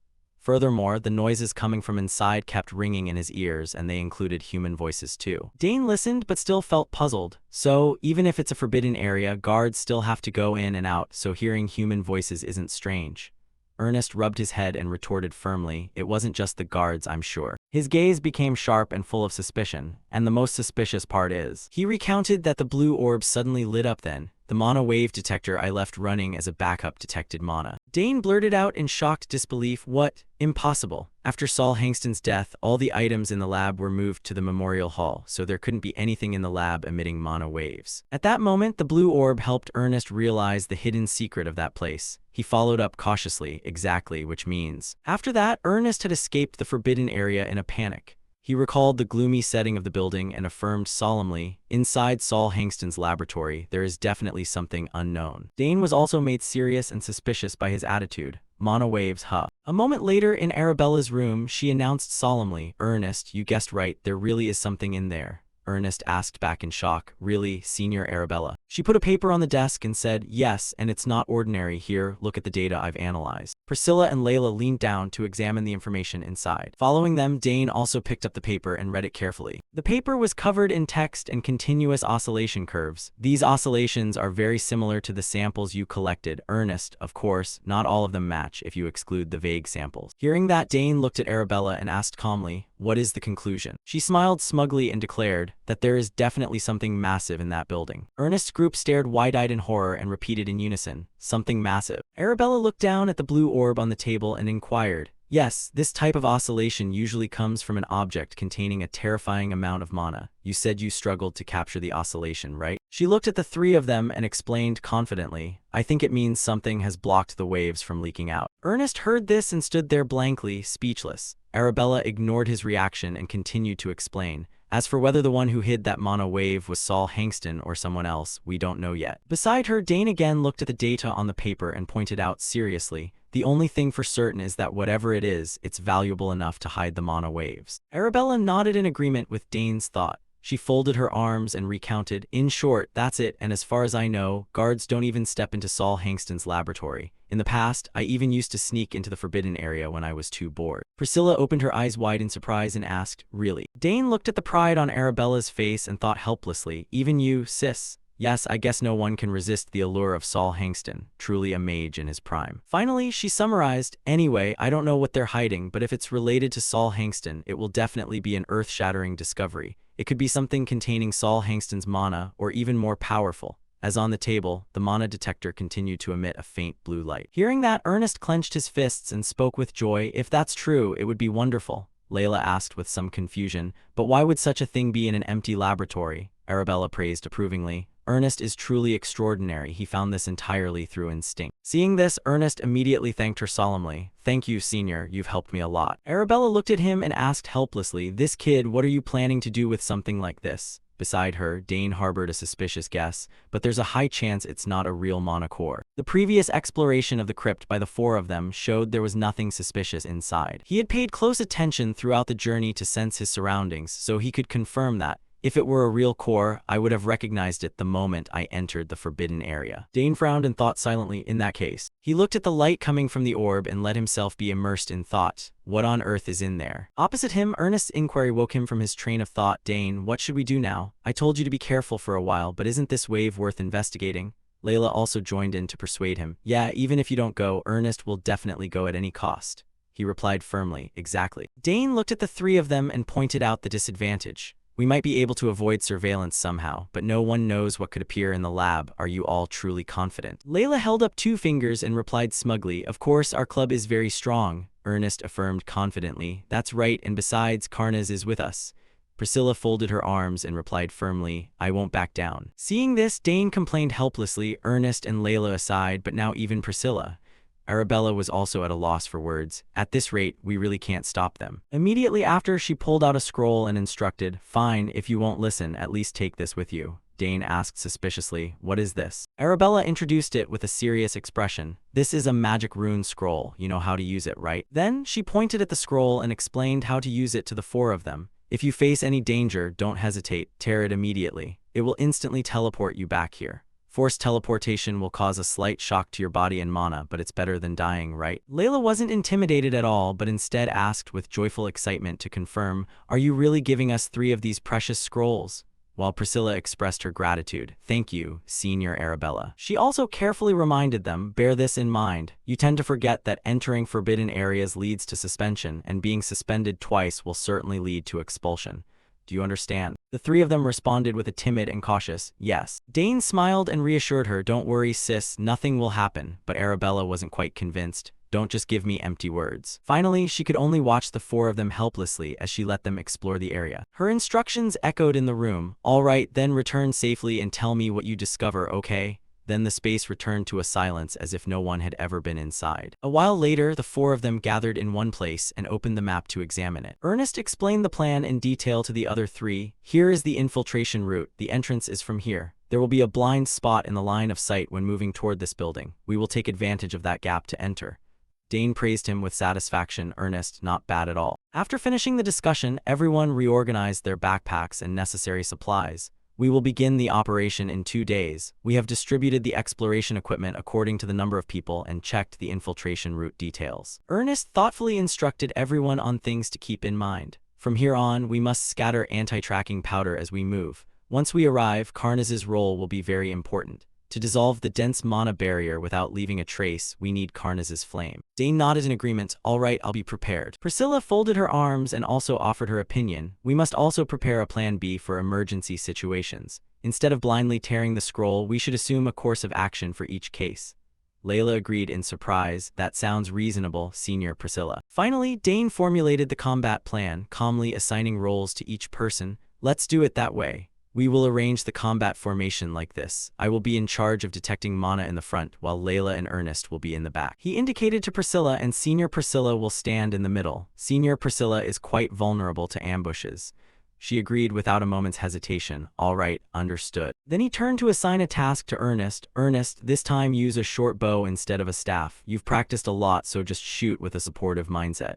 S1: Furthermore, the noises coming from inside kept ringing in his ears, and they included human voices too. Dane listened but still felt puzzled. So, even if it's a forbidden area, guards still have to go in and out, so hearing human voices isn't strange. Ernest rubbed his head and retorted firmly, it wasn't just the guards, I'm sure. His gaze became sharp and full of suspicion, and the most suspicious part is, he recounted that the blue orb suddenly lit up then. The mana wave detector I left running as a backup detected mana. Dane blurted out in shocked disbelief, what? Impossible. After Saul Hangston's death, all the items in the lab were moved to the memorial hall, so there couldn't be anything in the lab emitting mana waves. At that moment, the blue orb helped Ernest realize the hidden secret of that place. He followed up cautiously, exactly, which means. After that, Ernest had escaped the forbidden area in a panic. He recalled the gloomy setting of the building and affirmed solemnly, inside Saul Hangston's laboratory, there is definitely something unknown. Dane was also made serious and suspicious by his attitude. Mana waves, huh? A moment later, in Arabella's room, she announced solemnly, Ernest, you guessed right, there really is something in there. Ernest asked back in shock, really, Senior Arabella? She put a paper on the desk and said, yes, and it's not ordinary. Here, look at the data I've analyzed. Priscilla and Layla leaned down to examine the information inside. Following them, Dane also picked up the paper and read it carefully. The paper was covered in text and continuous oscillation curves. These oscillations are very similar to the samples you collected. Ernest, of course, not all of them match if you exclude the vague samples. Hearing that, Dane looked at Arabella and asked calmly, what is the conclusion? She smiled smugly and declared that there is definitely something massive in that building. Ernest's group stared wide-eyed in horror and repeated in unison, something massive. Arabella looked down at the blue orb on the table and inquired, yes, this type of oscillation usually comes from an object containing a terrifying amount of mana. You said you struggled to capture the oscillation, right? She looked at the 3 of them and explained confidently, I think it means something has blocked the waves from leaking out. Ernest heard this and stood there blankly, speechless. Arabella ignored his reaction and continued to explain, as for whether the one who hid that mana wave was Saul Hangston or someone else, we don't know yet. Beside her, Dane again looked at the data on the paper and pointed out seriously, the only thing for certain is that whatever it is, it's valuable enough to hide the mana waves. Arabella nodded in agreement with Dane's thought. She folded her arms and recounted, in short, that's it, and as far as I know, guards don't even step into Saul Hangston's laboratory. In the past, I even used to sneak into the forbidden area when I was too bored. Priscilla opened her eyes wide in surprise and asked, really? Dane looked at the pride on Arabella's face and thought helplessly, even you, sis? Yes, I guess no one can resist the allure of Saul Hangston, truly a mage in his prime. Finally, she summarized, anyway, I don't know what they're hiding, but if it's related to Saul Hangston, it will definitely be an earth-shattering discovery. It could be something containing Saul Hangston's mana, or even more powerful. As on the table, the mana detector continued to emit a faint blue light. Hearing that, Ernest clenched his fists and spoke with joy, if that's true, it would be wonderful. Layla asked with some confusion. But why would such a thing be in an empty laboratory? Arabella praised approvingly. Ernest is truly extraordinary. He found this entirely through instinct. Seeing this, Ernest immediately thanked her solemnly. Thank you, Senior. You've helped me a lot. Arabella looked at him and asked helplessly, this kid, what are you planning to do with something like this? Beside her, Dane harbored a suspicious guess, but there's a high chance it's not a real manhwa. The previous exploration of the crypt by the four of them showed there was nothing suspicious inside. He had paid close attention throughout the journey to sense his surroundings, so he could confirm that, if it were a real core, I would have recognized it the moment I entered the forbidden area. Dane frowned and thought silently. In that case, he looked at the light coming from the orb and let himself be immersed in thought. What on earth is in there? Opposite him, Ernest's inquiry woke him from his train of thought. Dane, what should we do now? I told you to be careful for a while, but isn't this wave worth investigating? Layla also joined in to persuade him. Yeah, even if you don't go, Ernest will definitely go at any cost. He replied firmly. Exactly. Dane looked at the three of them and pointed out the disadvantage. We might be able to avoid surveillance somehow, but no one knows what could appear in the lab. Are you all truly confident? Layla held up 2 fingers and replied smugly, of course, our club is very strong. Ernest affirmed confidently. That's right, and besides, Karnaz is with us. Priscilla folded her arms and replied firmly, I won't back down. Seeing this, Dane complained helplessly, Ernest and Layla aside, but now even Priscilla. Arabella was also at a loss for words. At this rate, we really can't stop them. Immediately after, she pulled out a scroll and instructed, fine, if you won't listen, at least take this with you. Dane asked suspiciously, what is this? Arabella introduced it with a serious expression. This is a magic rune scroll. You know how to use it, right? Then she pointed at the scroll and explained how to use it to the 4 of them. If you face any danger, don't hesitate, tear it immediately. It will instantly teleport you back here. Forced teleportation will cause a slight shock to your body and mana, but it's better than dying, right? Layla wasn't intimidated at all, but instead asked with joyful excitement to confirm, are you really giving us 3 of these precious scrolls? While Priscilla expressed her gratitude. Thank you, Senior Arabella. She also carefully reminded them, bear this in mind. You tend to forget that entering forbidden areas leads to suspension, and being suspended twice will certainly lead to expulsion. Do you understand? The 3 of them responded with a timid and cautious, yes. Dane smiled and reassured her, don't worry sis, nothing will happen, but Arabella wasn't quite convinced. Don't just give me empty words. Finally, she could only watch the 4 of them helplessly as she let them explore the area. Her instructions echoed in the room. All right, then return safely and tell me what you discover, okay? Then the space returned to a silence as if no one had ever been inside. A while later, the 4 of them gathered in one place and opened the map to examine it. Ernest explained the plan in detail to the other 3. Here is the infiltration route. The entrance is from here. There will be a blind spot in the line of sight when moving toward this building. We will take advantage of that gap to enter. Dane praised him with satisfaction. Ernest, not bad at all. After finishing the discussion, everyone reorganized their backpacks and necessary supplies. We will begin the operation in 2 days. We have distributed the exploration equipment according to the number of people and checked the infiltration route details. Ernest thoughtfully instructed everyone on things to keep in mind. From here on, we must scatter anti-tracking powder as we move. Once we arrive, Karnaz's role will be very important. To dissolve the dense mana barrier without leaving a trace, we need Karnaz's flame. Dane nodded in agreement. All right, I'll be prepared. Priscilla folded her arms and also offered her opinion. We must also prepare a plan B for emergency situations. Instead of blindly tearing the scroll, we should assume a course of action for each case. Layla agreed in surprise. That sounds reasonable, Senior Priscilla. Finally, Dane formulated the combat plan, calmly assigning roles to each person. Let's do it that way. We will arrange the combat formation like this. I will be in charge of detecting mana in the front, while Layla and Ernest will be in the back. He indicated to Priscilla, and Senior Priscilla will stand in the middle. Senior Priscilla is quite vulnerable to ambushes. She agreed without a moment's hesitation. All right, understood. Then he turned to assign a task to Ernest. Ernest, this time use a short bow instead of a staff. You've practiced a lot, so just shoot with a supportive mindset.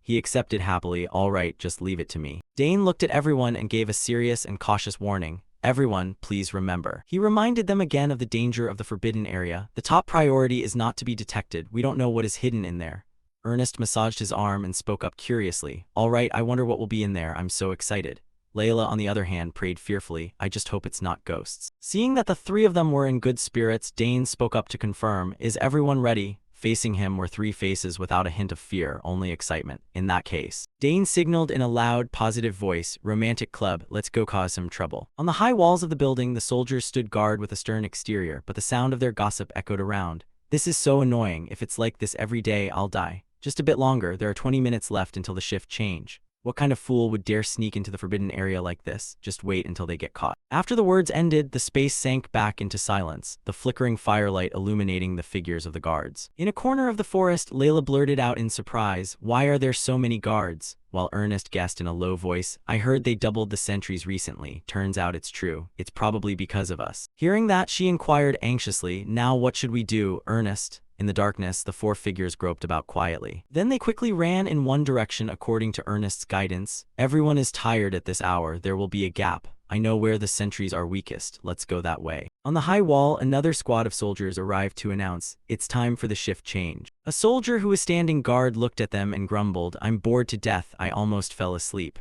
S1: He accepted happily. All right, just leave it to me. Dane looked at everyone and gave a serious and cautious warning. Everyone, please remember. He reminded them again of the danger of the forbidden area. The top priority is not to be detected. We don't know what is hidden in there. Ernest massaged his arm and spoke up curiously. All right, I wonder what will be in there. I'm so excited. Layla, on the other hand, prayed fearfully. I just hope it's not ghosts. Seeing that the 3 of them were in good spirits, Dane spoke up to confirm. Is everyone ready? Facing him were 3 faces without a hint of fear, only excitement. In that case, Dane signaled in a loud, positive voice, Romantic Club, let's go cause some trouble. On the high walls of the building, the soldiers stood guard with a stern exterior, but the sound of their gossip echoed around. This is so annoying. If it's like this every day, I'll die. Just a bit longer. There are 20 minutes left until the shift change. What kind of fool would dare sneak into the forbidden area like this? Just wait until they get caught. After the words ended, the space sank back into silence, the flickering firelight illuminating the figures of the guards. In a corner of the forest, Layla blurted out in surprise, "Why are there so many guards?" While Ernest guessed in a low voice, "I heard they doubled the sentries recently. Turns out it's true. It's probably because of us." Hearing that, she inquired anxiously, "Now what should we do, Ernest?" In the darkness, the four figures groped about quietly. Then they quickly ran in one direction according to Ernest's guidance. "Everyone is tired at this hour. There will be a gap. I know where the sentries are weakest. Let's go that way." On the high wall, another squad of soldiers arrived to announce, "It's time for the shift change." A soldier who was standing guard looked at them and grumbled, "I'm bored to death. I almost fell asleep."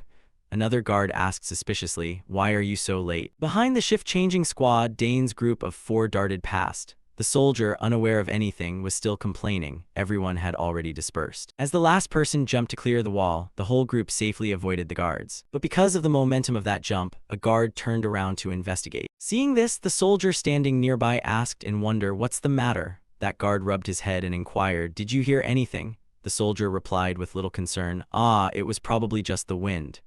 S1: Another guard asked suspiciously, "Why are you so late?" Behind the shift-changing squad, Dane's group of four darted past. The soldier, unaware of anything, was still complaining. Everyone had already dispersed. As the last person jumped to clear the wall, the whole group safely avoided the guards. But because of the momentum of that jump, a guard turned around to investigate. Seeing this, the soldier standing nearby asked in wonder, "What's the matter?" That guard rubbed his head and inquired, "Did you hear anything?" The soldier replied with little concern, "Ah, it was probably just the wind."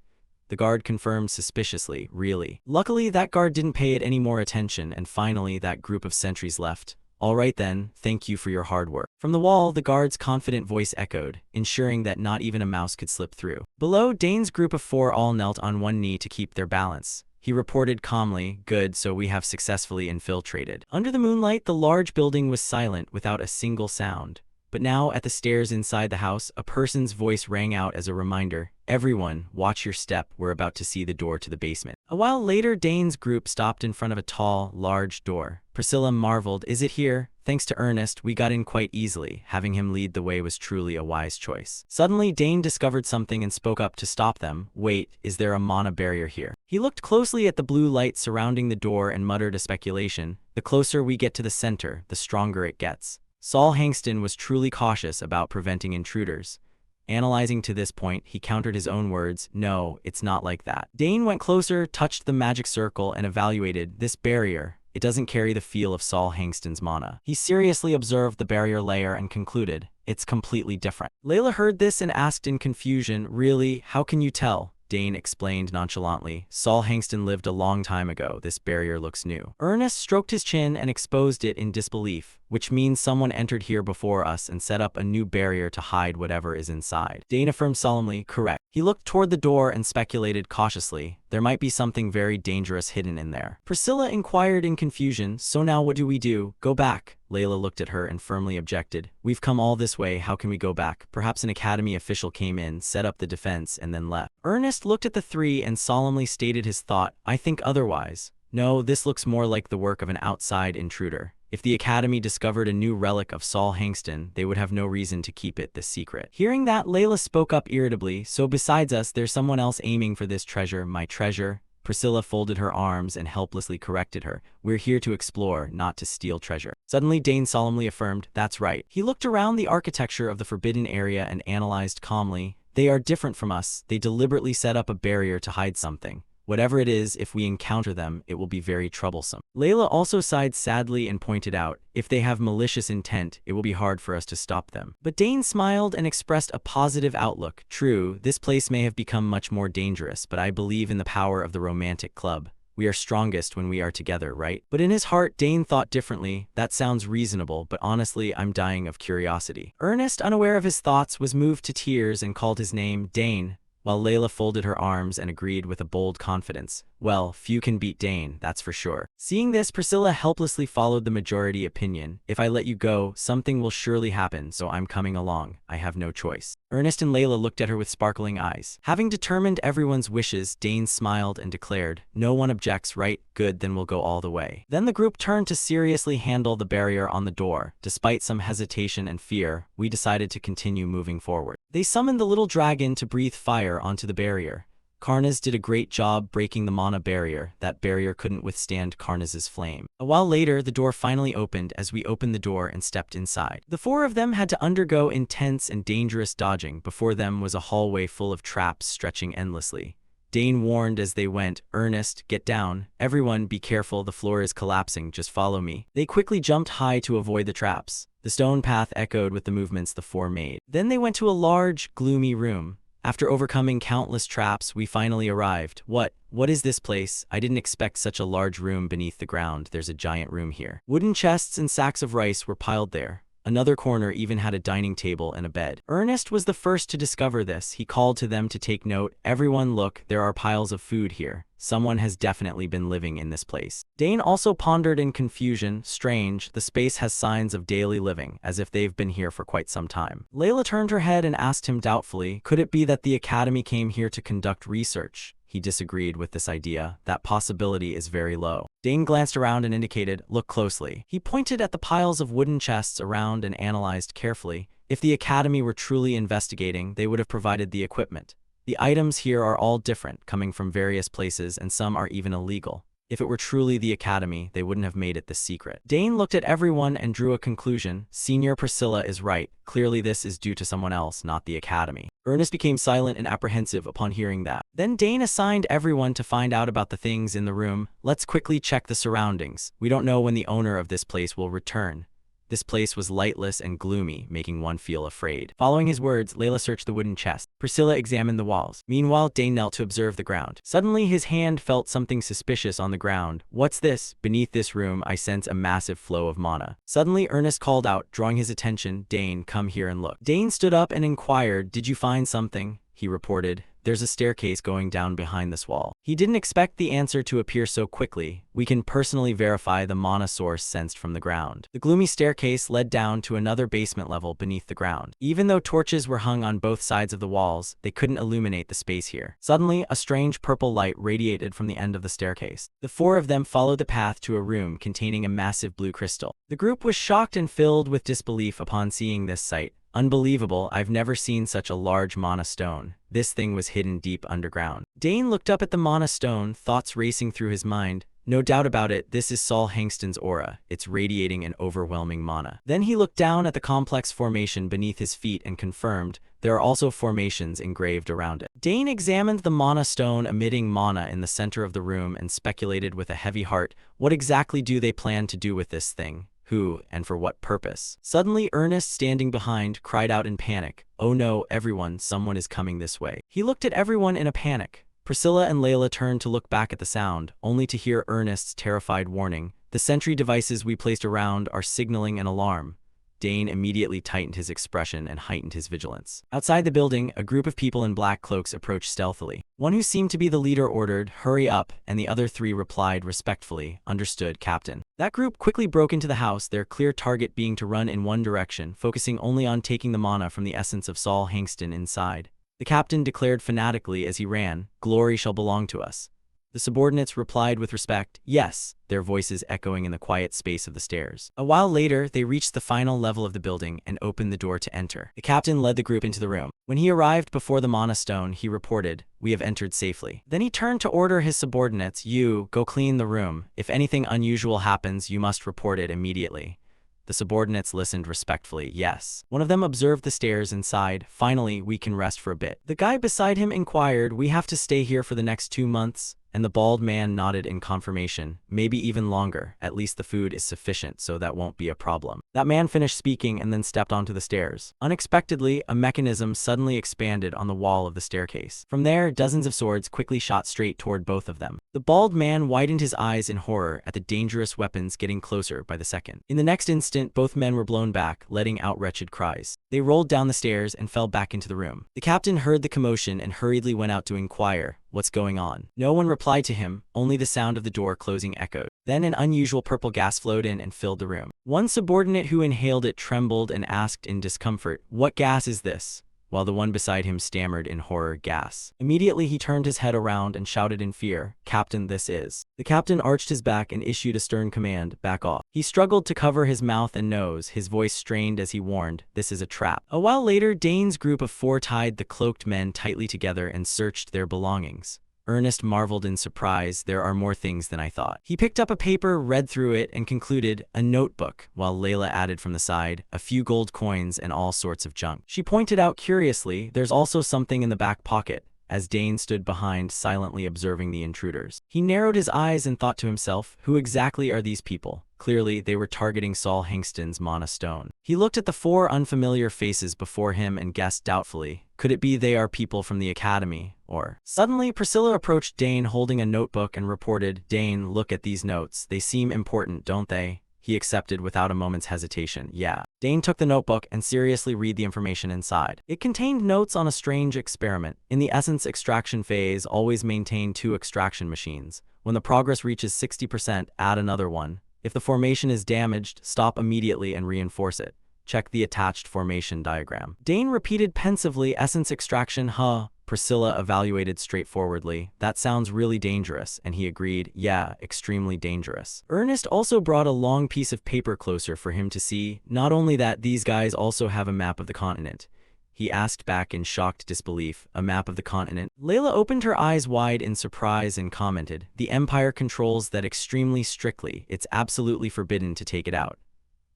S1: The guard confirmed suspiciously, "Really?" Luckily, that guard didn't pay it any more attention, and finally that group of sentries left. "All right then, thank you for your hard work." From the wall, the guard's confident voice echoed, ensuring that not even a mouse could slip through. Below, Dane's group of four all knelt on one knee to keep their balance. He reported calmly, "Good, so we have successfully infiltrated." Under the moonlight, the large building was silent without a single sound. But now, at the stairs inside the house, a person's voice rang out as a reminder, "Everyone, watch your step, we're about to see the door to the basement." A while later, Dane's group stopped in front of a tall, large door. Priscilla marveled, "Is it here?" Thanks to Ernest, we got in quite easily. Having him lead the way was truly a wise choice. Suddenly, Dane discovered something and spoke up to stop them. "Wait, is there a mana barrier here?" He looked closely at the blue light surrounding the door and muttered a speculation. "The closer we get to the center, the stronger it gets." Saul Hangston was truly cautious about preventing intruders. Analyzing to this point, he countered his own words, "No, it's not like that." Dane went closer, touched the magic circle, and evaluated this barrier. It doesn't carry the feel of Saul Hangston's mana. He seriously observed the barrier layer and concluded, "It's completely different." Layla heard this and asked in confusion, "Really? How can you tell?" Dane explained nonchalantly, "Saul Hangston lived a long time ago. This barrier looks new." Ernest stroked his chin and exposed it in disbelief, "Which means someone entered here before us and set up a new barrier to hide whatever is inside." Dane affirmed solemnly, "Correct." He looked toward the door and speculated cautiously, "There might be something very dangerous hidden in there." Priscilla inquired in confusion, "So now what do we do? Go back?" Layla looked at her and firmly objected, "We've come all this way, how can we go back? Perhaps an academy official came in, set up the defense, and then left." Ernest looked at the three and solemnly stated his thought, "I think otherwise. No, this looks more like the work of an outside intruder. If the Academy discovered a new relic of Saul Hangston, they would have no reason to keep it this secret." Hearing that, Layla spoke up irritably, "So besides us, there's someone else aiming for this treasure, my treasure?" Priscilla folded her arms and helplessly corrected her, "We're here to explore, not to steal treasure." Suddenly, Dane solemnly affirmed, "That's right." He looked around the architecture of the forbidden area and analyzed calmly, "They are different from us. They deliberately set up a barrier to hide something. Whatever it is, if we encounter them, it will be very troublesome." Layla also sighed sadly and pointed out, "If they have malicious intent, it will be hard for us to stop them." But Dane smiled and expressed a positive outlook. "True, this place may have become much more dangerous, but I believe in the power of the romantic club. We are strongest when we are together, right?" But in his heart, Dane thought differently. "That sounds reasonable, but honestly, I'm dying of curiosity." Ernest, unaware of his thoughts, was moved to tears and called his name, "Dane," while Layla folded her arms and agreed with a bold confidence, "Well, few can beat Dane, that's for sure." Seeing this, Priscilla helplessly followed the majority opinion. "If I let you go, something will surely happen, so I'm coming along. I have no choice." Ernest and Layla looked at her with sparkling eyes. Having determined everyone's wishes, Dane smiled and declared, "No one objects, right? Good, then we'll go all the way." Then the group turned to seriously handle the barrier on the door. Despite some hesitation and fear, we decided to continue moving forward. They summoned the little dragon to breathe fire onto the barrier. Karnaz did a great job breaking the mana barrier. That barrier couldn't withstand Karnaz's flame. A while later, the door finally opened as we opened the door and stepped inside. The four of them had to undergo intense and dangerous dodging. Before them was a hallway full of traps stretching endlessly. Dane warned as they went, "Ernest, get down. Everyone, be careful, the floor is collapsing, just follow me." They quickly jumped high to avoid the traps. The stone path echoed with the movements the four made. Then they went to a large, gloomy room. After overcoming countless traps, we finally arrived. What is this place? I didn't expect such a large room beneath the ground. There's a giant room here. Wooden chests and sacks of rice were piled there. Another corner even had a dining table and a bed. Ernest was the first to discover this. He called to them to take note. Everyone look, there are piles of food here. Someone has definitely been living in this place. Dane also pondered in confusion. Strange, the space has signs of daily living, as if they've been here for quite some time. Layla turned her head and asked him doubtfully, could it be that the academy came here to conduct research? He disagreed with this idea. That possibility is very low. Dane glanced around and indicated, look closely. He pointed at the piles of wooden chests around and analyzed carefully. If the academy were truly investigating, they would have provided the equipment. The items here are all different, coming from various places, and some are even illegal. If it were truly the academy, they wouldn't have made it the secret. Dane looked at everyone and drew a conclusion. Senior Priscilla is right. Clearly this is due to someone else, not the academy. Ernest became silent and apprehensive upon hearing that. Then Dane assigned everyone to find out about the things in the room. Let's quickly check the surroundings. We don't know when the owner of this place will return. This place was lightless and gloomy, making one feel afraid. Following his words, Layla searched the wooden chest. Priscilla examined the walls. Meanwhile, Dane knelt to observe the ground. Suddenly, his hand felt something suspicious on the ground. What's this? Beneath this room, I sense a massive flow of mana. Suddenly, Ernest called out, drawing his attention. Dane, come here and look. Dane stood up and inquired, did you find something? He reported, there's a staircase going down behind this wall. He didn't expect the answer to appear so quickly. We can personally verify the mana source sensed from the ground. The gloomy staircase led down to another basement level beneath the ground. Even though torches were hung on both sides of the walls, they couldn't illuminate the space here. Suddenly, a strange purple light radiated from the end of the staircase. The four of them followed the path to a room containing a massive blue crystal. The group was shocked and filled with disbelief upon seeing this sight. Unbelievable, I've never seen such a large mana stone. This thing was hidden deep underground. Dane looked up at the mana stone, thoughts racing through his mind. No doubt about it, this is Saul Hangston's aura. It's radiating an overwhelming mana. Then he looked down at the complex formation beneath his feet and confirmed, there are also formations engraved around it. Dane examined the mana stone emitting mana in the center of the room and speculated with a heavy heart, what exactly do they plan to do with this thing? Who, and for what purpose? Suddenly, Ernest, standing behind, cried out in panic. Oh no, everyone, someone is coming this way. He looked at everyone in a panic. Priscilla and Layla turned to look back at the sound, only to hear Ernest's terrified warning. The sentry devices we placed around are signaling an alarm. Dane immediately tightened his expression and heightened his vigilance. Outside the building, a group of people in black cloaks approached stealthily. One who seemed to be the leader ordered, hurry up, and the other three replied respectfully, understood, Captain. That group quickly broke into the house, their clear target being to run in one direction, focusing only on taking the mana from the essence of Saul Hangston inside. The captain declared fanatically as he ran, glory shall belong to us. The subordinates replied with respect, yes, their voices echoing in the quiet space of the stairs. A while later, they reached the final level of the building and opened the door to enter. The captain led the group into the room. When he arrived before the mana stone, he reported, we have entered safely. Then he turned to order his subordinates, you, go clean the room. If anything unusual happens, you must report it immediately. The subordinates listened respectfully, yes. One of them observed the stairs and sighed, finally, we can rest for a bit. The guy beside him inquired, we have to stay here for the next 2 months? And the bald man nodded in confirmation, maybe even longer, at least the food is sufficient so that won't be a problem. That man finished speaking and then stepped onto the stairs. Unexpectedly, a mechanism suddenly expanded on the wall of the staircase. From there, dozens of swords quickly shot straight toward both of them. The bald man widened his eyes in horror at the dangerous weapons getting closer by the second. In the next instant, both men were blown back, letting out wretched cries. They rolled down the stairs and fell back into the room. The captain heard the commotion and hurriedly went out to inquire, what's going on? No one replied to him, only the sound of the door closing echoed. Then an unusual purple gas flowed in and filled the room. One subordinate who inhaled it trembled and asked in discomfort, what gas is this? While the one beside him stammered in horror, gas. Immediately he turned his head around and shouted in fear, Captain, this is. The captain arched his back and issued a stern command, back off. He struggled to cover his mouth and nose, his voice strained as he warned, this is a trap. A while later, Dane's group of 4 tied the cloaked men tightly together and searched their belongings. Ernest marveled in surprise, there are more things than I thought. He picked up a paper, read through it, and concluded, a notebook, while Layla added from the side, a few gold coins and all sorts of junk. She pointed out curiously, there's also something in the back pocket, as Dane stood behind, silently observing the intruders. He narrowed his eyes and thought to himself, who exactly are these people? Clearly, they were targeting Saul Hangston's mana stone. He looked at the 4 unfamiliar faces before him and guessed doubtfully, Could it be they are people from the academy, or... Suddenly, Priscilla approached Dane holding a notebook and reported, "Dane, look at these notes. They seem important, don't they?" He accepted without a moment's hesitation. "Yeah." Dane took the notebook and seriously read the information inside. It contained notes on a strange experiment. In the essence extraction phase, always maintain 2 extraction machines. When the progress reaches 60%, add another one. If the formation is damaged, stop immediately and reinforce it. Check the attached formation diagram. Dane repeated pensively, "Essence extraction, huh?" Priscilla evaluated straightforwardly. "That sounds really dangerous," and he agreed, "Yeah, extremely dangerous." Ernest also brought a long piece of paper closer for him to see. "Not only that, these guys also have a map of the continent." He asked back in shocked disbelief, "A map of the continent?" Layla opened her eyes wide in surprise and commented, "The Empire controls that extremely strictly. It's absolutely forbidden to take it out."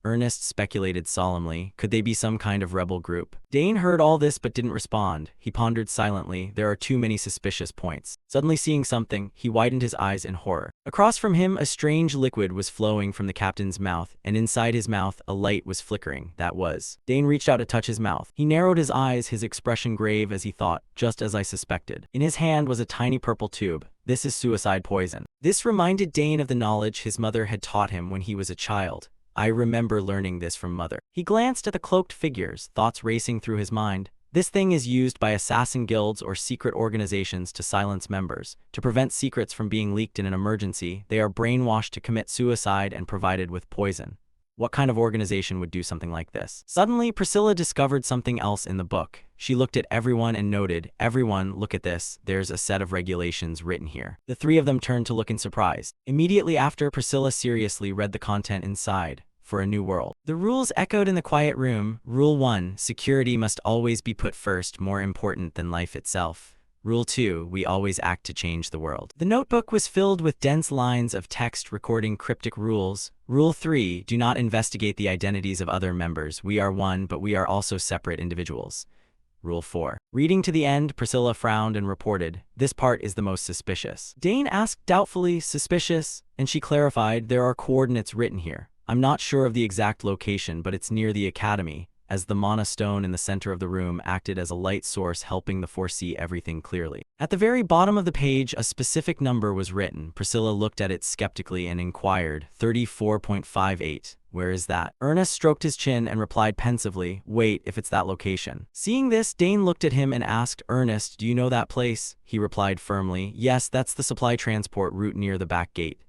S1: Ernest speculated solemnly, could they be some kind of rebel group? Dane heard all this but didn't respond. He pondered silently. There are too many suspicious points. Suddenly seeing something, he widened his eyes in horror. Across from him, a strange liquid was flowing from the captain's mouth, and inside his mouth, a light was flickering. That was. Dane reached out to touch his mouth. He narrowed his eyes, his expression grave as he thought, just as I suspected. In his hand was a tiny purple tube. This is suicide poison. This reminded Dane of the knowledge his mother had taught him when he was a child. I remember learning this from Mother. He glanced at the cloaked figures, thoughts racing through his mind. This thing is used by assassin guilds or secret organizations to silence members. To prevent secrets from being leaked in an emergency, they are brainwashed to commit suicide and provided with poison. What kind of organization would do something like this? Suddenly, Priscilla discovered something else in the book. She looked at everyone and noted, "Everyone, look at this. There's a set of regulations written here." The 3 of them turned to look in surprise. Immediately after, Priscilla seriously read the content inside. For a new world. The rules echoed in the quiet room. Rule 1, security must always be put first, more important than life itself. Rule 2, we always act to change the world. The notebook was filled with dense lines of text recording cryptic rules. Rule 3, do not investigate the identities of other members. We are one, but we are also separate individuals. Rule 4. Reading to the end, Priscilla frowned and reported, "This part is the most suspicious." Dane asked doubtfully, "Suspicious?" And she clarified, "There are coordinates written here. I'm not sure of the exact location, but it's near the academy," as the mana stone in the center of the room acted as a light source helping the foresee everything clearly. At the very bottom of the page, a specific number was written. Priscilla looked at it skeptically and inquired, 34.58. Where is that? Ernest stroked his chin and replied pensively, "Wait, if it's that location." Seeing this, Dane looked at him and asked, "Ernest, do you know that place?" He replied firmly, "Yes, that's the supply transport route near the back gate."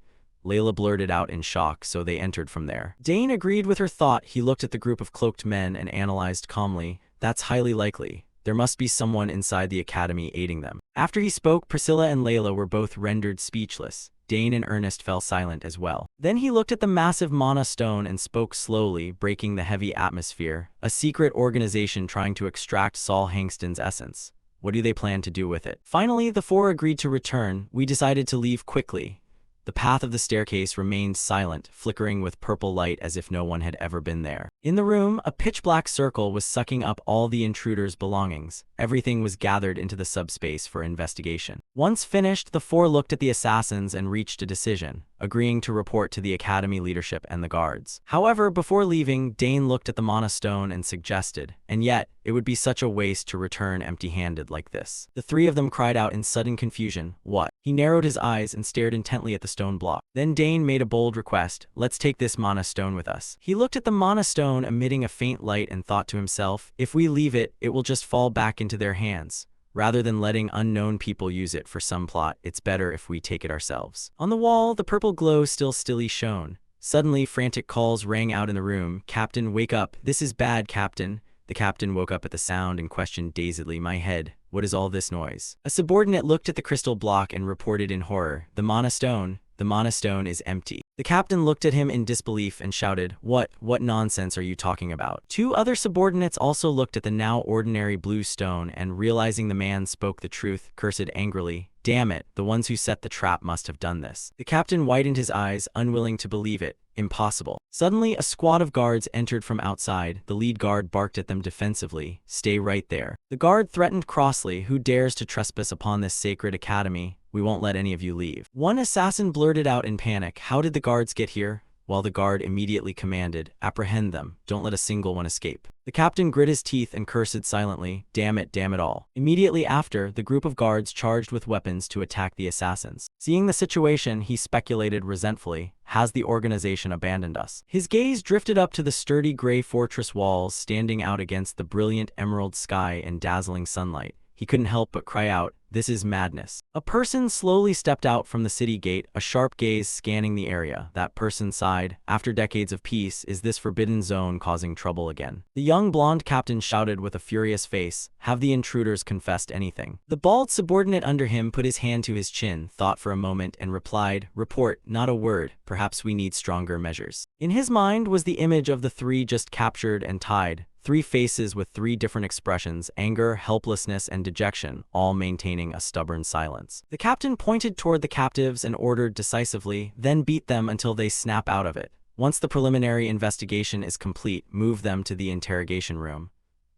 S1: Layla blurted out in shock, "So they entered from there." Dane agreed with her thought. He looked at the group of cloaked men and analyzed calmly, "That's highly likely. There must be someone inside the academy aiding them." After he spoke, Priscilla and Layla were both rendered speechless. Dane and Ernest fell silent as well. Then he looked at the massive mana stone and spoke slowly, breaking the heavy atmosphere. "A secret organization trying to extract Saul Hangston's essence. What do they plan to do with it?" Finally, the 4 agreed to return. "We decided to leave quickly." The path of the staircase remained silent, flickering with purple light as if no one had ever been there. In the room, a pitch-black circle was sucking up all the intruders' belongings. Everything was gathered into the subspace for investigation. Once finished, the 4 looked at the assassins and reached a decision, agreeing to report to the academy leadership and the guards. However, before leaving, Dane looked at the mana stone and suggested, "And yet, it would be such a waste to return empty-handed like this." The 3 of them cried out in sudden confusion, "What?" He narrowed his eyes and stared intently at the stone block. Then Dane made a bold request, "Let's take this mana stone with us." He looked at the mana stone emitting a faint light and thought to himself, "If we leave it, it will just fall back into their hands. Rather than letting unknown people use it for some plot, it's better if we take it ourselves." On the wall, the purple glow still stilly shone. Suddenly, frantic calls rang out in the room. "Captain, wake up. This is bad, Captain." The captain woke up at the sound and questioned dazedly, "My head, what is all this noise?" A subordinate looked at the crystal block and reported in horror, "The mana stone is empty." The captain looked at him in disbelief and shouted, What nonsense are you talking about?" 2 other subordinates also looked at the now ordinary blue stone and, realizing the man spoke the truth, cursed angrily, "Damn it, the ones who set the trap must have done this." The captain widened his eyes, unwilling to believe it. Impossible. Suddenly, a squad of guards entered from outside. The lead guard barked at them defensively, "Stay right there." The guard threatened crossly, "Who dares to trespass upon this sacred academy? We won't let any of you leave." One assassin blurted out in panic, "How did the guards get here?" while the guard immediately commanded, "Apprehend them, don't let a single one escape." The captain grit his teeth and cursed silently, damn it all." Immediately after, the group of guards charged with weapons to attack the assassins. Seeing the situation, he speculated resentfully, "Has the organization abandoned us?" His gaze drifted up to the sturdy gray fortress walls standing out against the brilliant emerald sky and dazzling sunlight. He couldn't help but cry out, "This is madness." A person slowly stepped out from the city gate, a sharp gaze scanning the area. That person sighed, "After decades of peace, is this forbidden zone causing trouble again?" The young blonde captain shouted with a furious face, "Have the intruders confessed anything?" The bald subordinate under him put his hand to his chin, thought for a moment, and replied, "Report, not a word. Perhaps we need stronger measures." In his mind was the image of the three just captured and tied. Three faces with three different expressions: anger, helplessness, and dejection, all maintaining a stubborn silence. The captain pointed toward the captives and ordered decisively, "Then beat them until they snap out of it. Once the preliminary investigation is complete, move them to the interrogation room."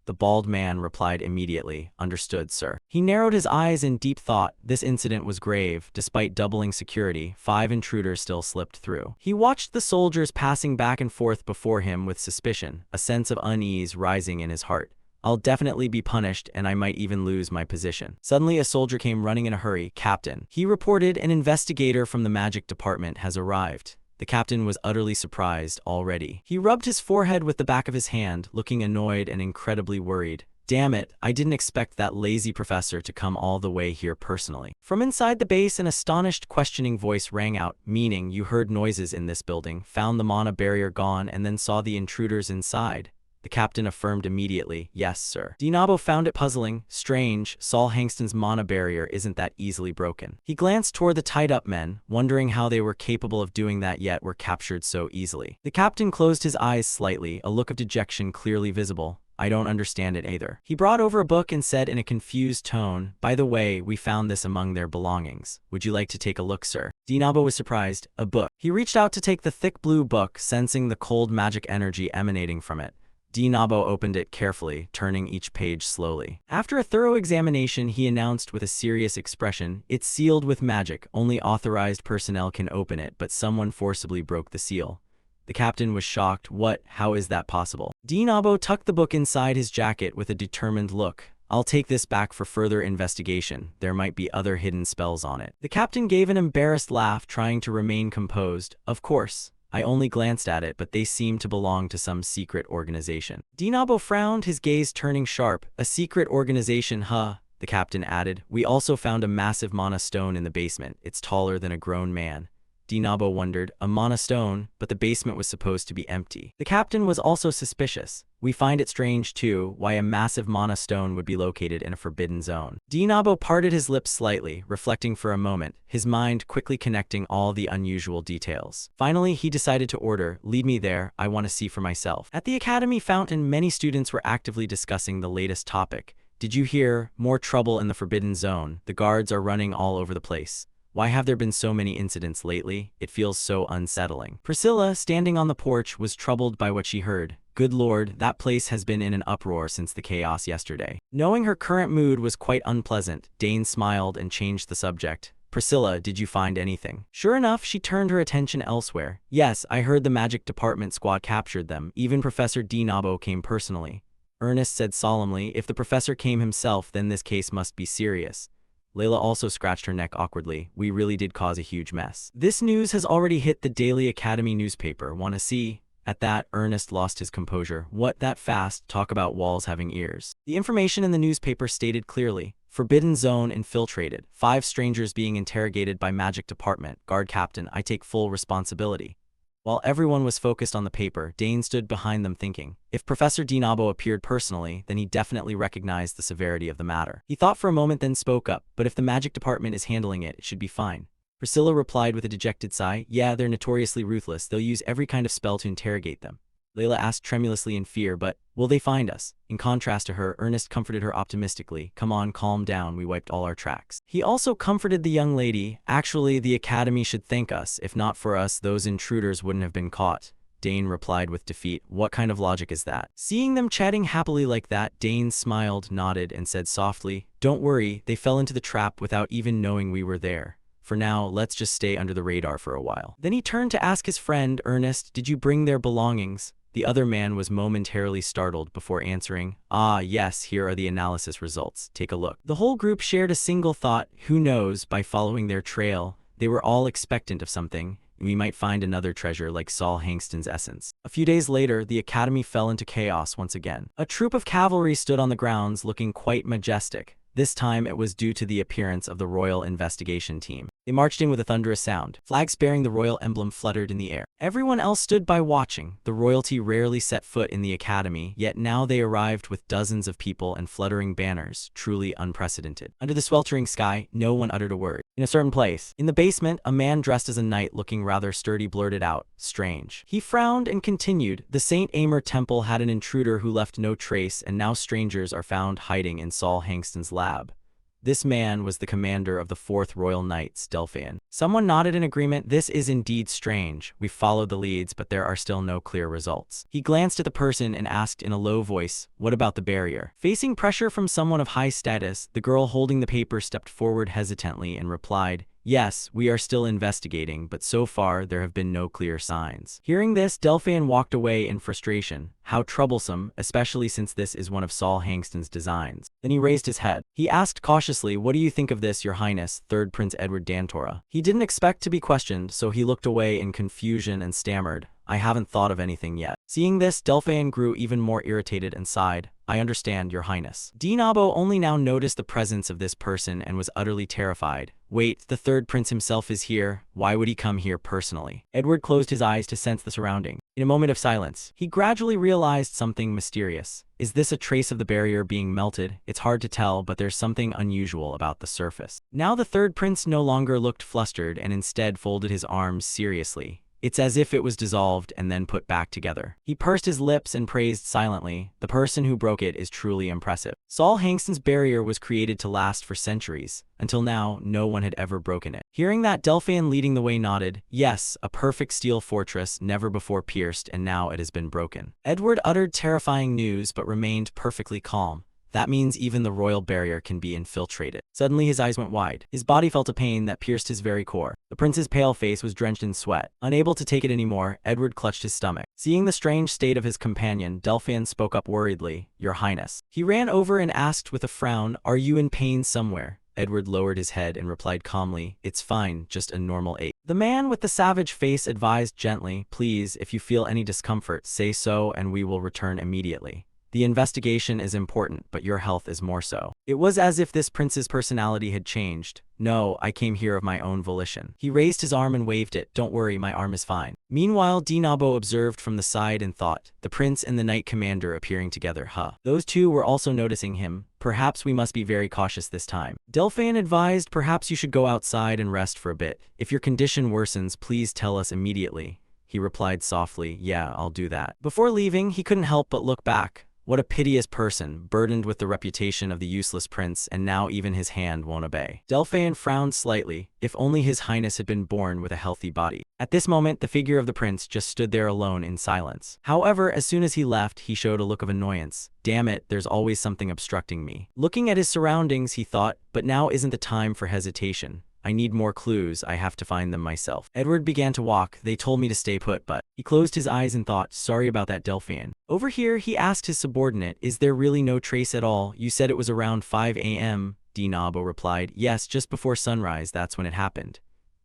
S1: The bald man replied immediately, "Understood, sir." He narrowed his eyes in deep thought. This incident was grave. Despite doubling security, 5 intruders still slipped through. He watched the soldiers passing back and forth before him with suspicion, a sense of unease rising in his heart. "I'll definitely be punished, and I might even lose my position." Suddenly, a soldier came running in a hurry. "Captain," he reported, "an investigator from the magic department has arrived." The captain was utterly surprised already. He rubbed his forehead with the back of his hand, looking annoyed and incredibly worried. "Damn it, I didn't expect that lazy professor to come all the way here personally." From inside the base, an astonished, questioning voice rang out, "Meaning you heard noises in this building, found the mana barrier gone, and then saw the intruders inside?" The captain affirmed immediately, "Yes, sir." Dinabo found it puzzling. Strange, Saul Hangston's mana barrier isn't that easily broken. He glanced toward the tied-up men, wondering how they were capable of doing that yet were captured so easily. The captain closed his eyes slightly, a look of dejection clearly visible. "I don't understand it either." He brought over a book and said in a confused tone, "By the way, we found this among their belongings. Would you like to take a look, sir?" Dinabo was surprised. A book. He reached out to take the thick blue book, sensing the cold magic energy emanating from it. Dinabo opened it carefully, turning each page slowly. After a thorough examination, he announced with a serious expression, "It's sealed with magic. Only authorized personnel can open it, but someone forcibly broke the seal." The captain was shocked. "What? How is that possible?" Dinabo tucked the book inside his jacket with a determined look. "I'll take this back for further investigation. There might be other hidden spells on it." The captain gave an embarrassed laugh, trying to remain composed. "Of course. I only glanced at it, but they seem to belong to some secret organization." Dinabo frowned, his gaze turning sharp. "A secret organization, huh?" The captain added. "We also found a massive mana stone in the basement. It's taller than a grown man." Dinabo wondered, a mana stone, but the basement was supposed to be empty. The captain was also suspicious. "We find it strange too, why a massive mana stone would be located in a forbidden zone." Dinabo parted his lips slightly, reflecting for a moment, his mind quickly connecting all the unusual details. Finally, he decided to order, "Lead me there, I want to see for myself." At the academy fountain, many students were actively discussing the latest topic. "Did you hear? More trouble in the forbidden zone. The guards are running all over the place. Why have there been so many incidents lately? It feels so unsettling." Priscilla, standing on the porch, was troubled by what she heard. "Good lord, that place has been in an uproar since the chaos yesterday." Knowing her current mood was quite unpleasant, Dane smiled and changed the subject. "Priscilla, did you find anything?" Sure enough, she turned her attention elsewhere. "Yes, I heard the magic department squad captured them. Even Professor Dinabo came personally." Ernest said solemnly, "If the professor came himself, then this case must be serious." Layla also scratched her neck awkwardly. "We really did cause a huge mess." "This news has already hit the Daily Academy newspaper. Wanna see?" At that, Ernest lost his composure. "What, that fast? Talk about walls having ears." The information in the newspaper stated clearly, "Forbidden zone infiltrated. 5 strangers being interrogated by magic department. Guard captain, I take full responsibility." While everyone was focused on the paper, Dane stood behind them thinking, if Professor Dinabo appeared personally, then he definitely recognized the severity of the matter. He thought for a moment, then spoke up, "But if the magic department is handling it, it should be fine." Priscilla replied with a dejected sigh, "Yeah, they're notoriously ruthless. They'll use every kind of spell to interrogate them." Layla asked tremulously in fear, "But will they find us?" In contrast to her, Ernest comforted her optimistically, "Come on, calm down, we wiped all our tracks." He also comforted the young lady, "Actually, the academy should thank us. If not for us, those intruders wouldn't have been caught." Dane replied with defeat, "What kind of logic is that?" Seeing them chatting happily like that, Dane smiled, nodded, and said softly, "Don't worry, they fell into the trap without even knowing we were there. For now, let's just stay under the radar for a while." Then he turned to ask his friend, Ernest, "Did you bring their belongings?" The other man was momentarily startled before answering, "Ah, yes, here are the analysis results. Take a look." The whole group shared a single thought: who knows, by following their trail, they were all expectant of something. We might find another treasure like Saul Hangston's essence. A few days later, the academy fell into chaos once again. A troop of cavalry stood on the grounds looking quite majestic. This time it was due to the appearance of the Royal Investigation Team. They marched in with a thunderous sound. Flags bearing the royal emblem fluttered in the air. Everyone else stood by watching. The royalty rarely set foot in the academy, yet now they arrived with dozens of people and fluttering banners, truly unprecedented. Under the sweltering sky, no one uttered a word. In a certain place, in the basement, a man dressed as a knight looking rather sturdy blurted out, "Strange." He frowned and continued, "The St. Amer Temple had an intruder who left no trace, and now strangers are found hiding in Saul Hangston's lab." This man was the commander of the 4th Royal Knights, Delphian. Someone nodded in agreement. "This is indeed strange. We followed the leads, but there are still no clear results." He glanced at the person and asked in a low voice, "What about the barrier?" Facing pressure from someone of high status, the girl holding the paper stepped forward hesitantly and replied, "Yes, we are still investigating, but so far there have been no clear signs." Hearing this, Delphian walked away in frustration. How troublesome, especially since this is one of Saul Hangston's designs. Then he raised his head. He asked cautiously, "What do you think of this, Your Highness, 3rd Prince Edward Dantora?" He didn't expect to be questioned, so he looked away in confusion and stammered, "I haven't thought of anything yet." Seeing this, Delphian grew even more irritated and sighed, "I understand, Your Highness." Dinabo only now noticed the presence of this person and was utterly terrified. "Wait, the 3rd Prince himself is here. Why would he come here personally?" Edward closed his eyes to sense the surrounding. In a moment of silence, he gradually realized something mysterious. Is this a trace of the barrier being melted? It's hard to tell, but there's something unusual about the surface. Now the 3rd Prince no longer looked flustered and instead folded his arms seriously. It's as if it was dissolved and then put back together. He pursed his lips and praised silently, "The person who broke it is truly impressive." Saul Hangston's barrier was created to last for centuries. Until now, no one had ever broken it. Hearing that, Delphian leading the way nodded, "Yes, a perfect steel fortress, never before pierced, and now it has been broken." Edward uttered terrifying news but remained perfectly calm. That means even the royal barrier can be infiltrated. Suddenly his eyes went wide. His body felt a pain that pierced his very core. The prince's pale face was drenched in sweat. Unable to take it anymore, Edward clutched his stomach. Seeing the strange state of his companion, Delphian spoke up worriedly, "Your Highness." He ran over and asked with a frown, "Are you in pain somewhere?" Edward lowered his head and replied calmly, "It's fine, just a normal ache." The man with the savage face advised gently, "Please, if you feel any discomfort, say so and we will return immediately. The investigation is important, but your health is more so." It was as if this prince's personality had changed. "No, I came here of my own volition." He raised his arm and waved it. "Don't worry, my arm is fine." Meanwhile, Dinabo observed from the side and thought, the prince and the knight commander appearing together, Those two were also noticing him. Perhaps we must be very cautious this time. Delphian advised, "Perhaps you should go outside and rest for a bit. If your condition worsens, please tell us immediately." He replied softly, "Yeah, I'll do that." Before leaving, he couldn't help but look back. What a piteous person, burdened with the reputation of the useless prince, and now even his hand won't obey. Delphian frowned slightly. If only his highness had been born with a healthy body. At this moment, the figure of the prince just stood there alone in silence. However, as soon as he left, he showed a look of annoyance. "Damn it, there's always something obstructing me." Looking at his surroundings, he thought, "But now isn't the time for hesitation. I need more clues, I have to find them myself." Edward began to walk. "They told me to stay put, but..." He closed his eyes and thought, "Sorry about that, Delphian." Over here, he asked his subordinate, "Is there really no trace at all? You said it was around 5 a.m. Dinabo replied, "Yes, just before sunrise, that's when it happened."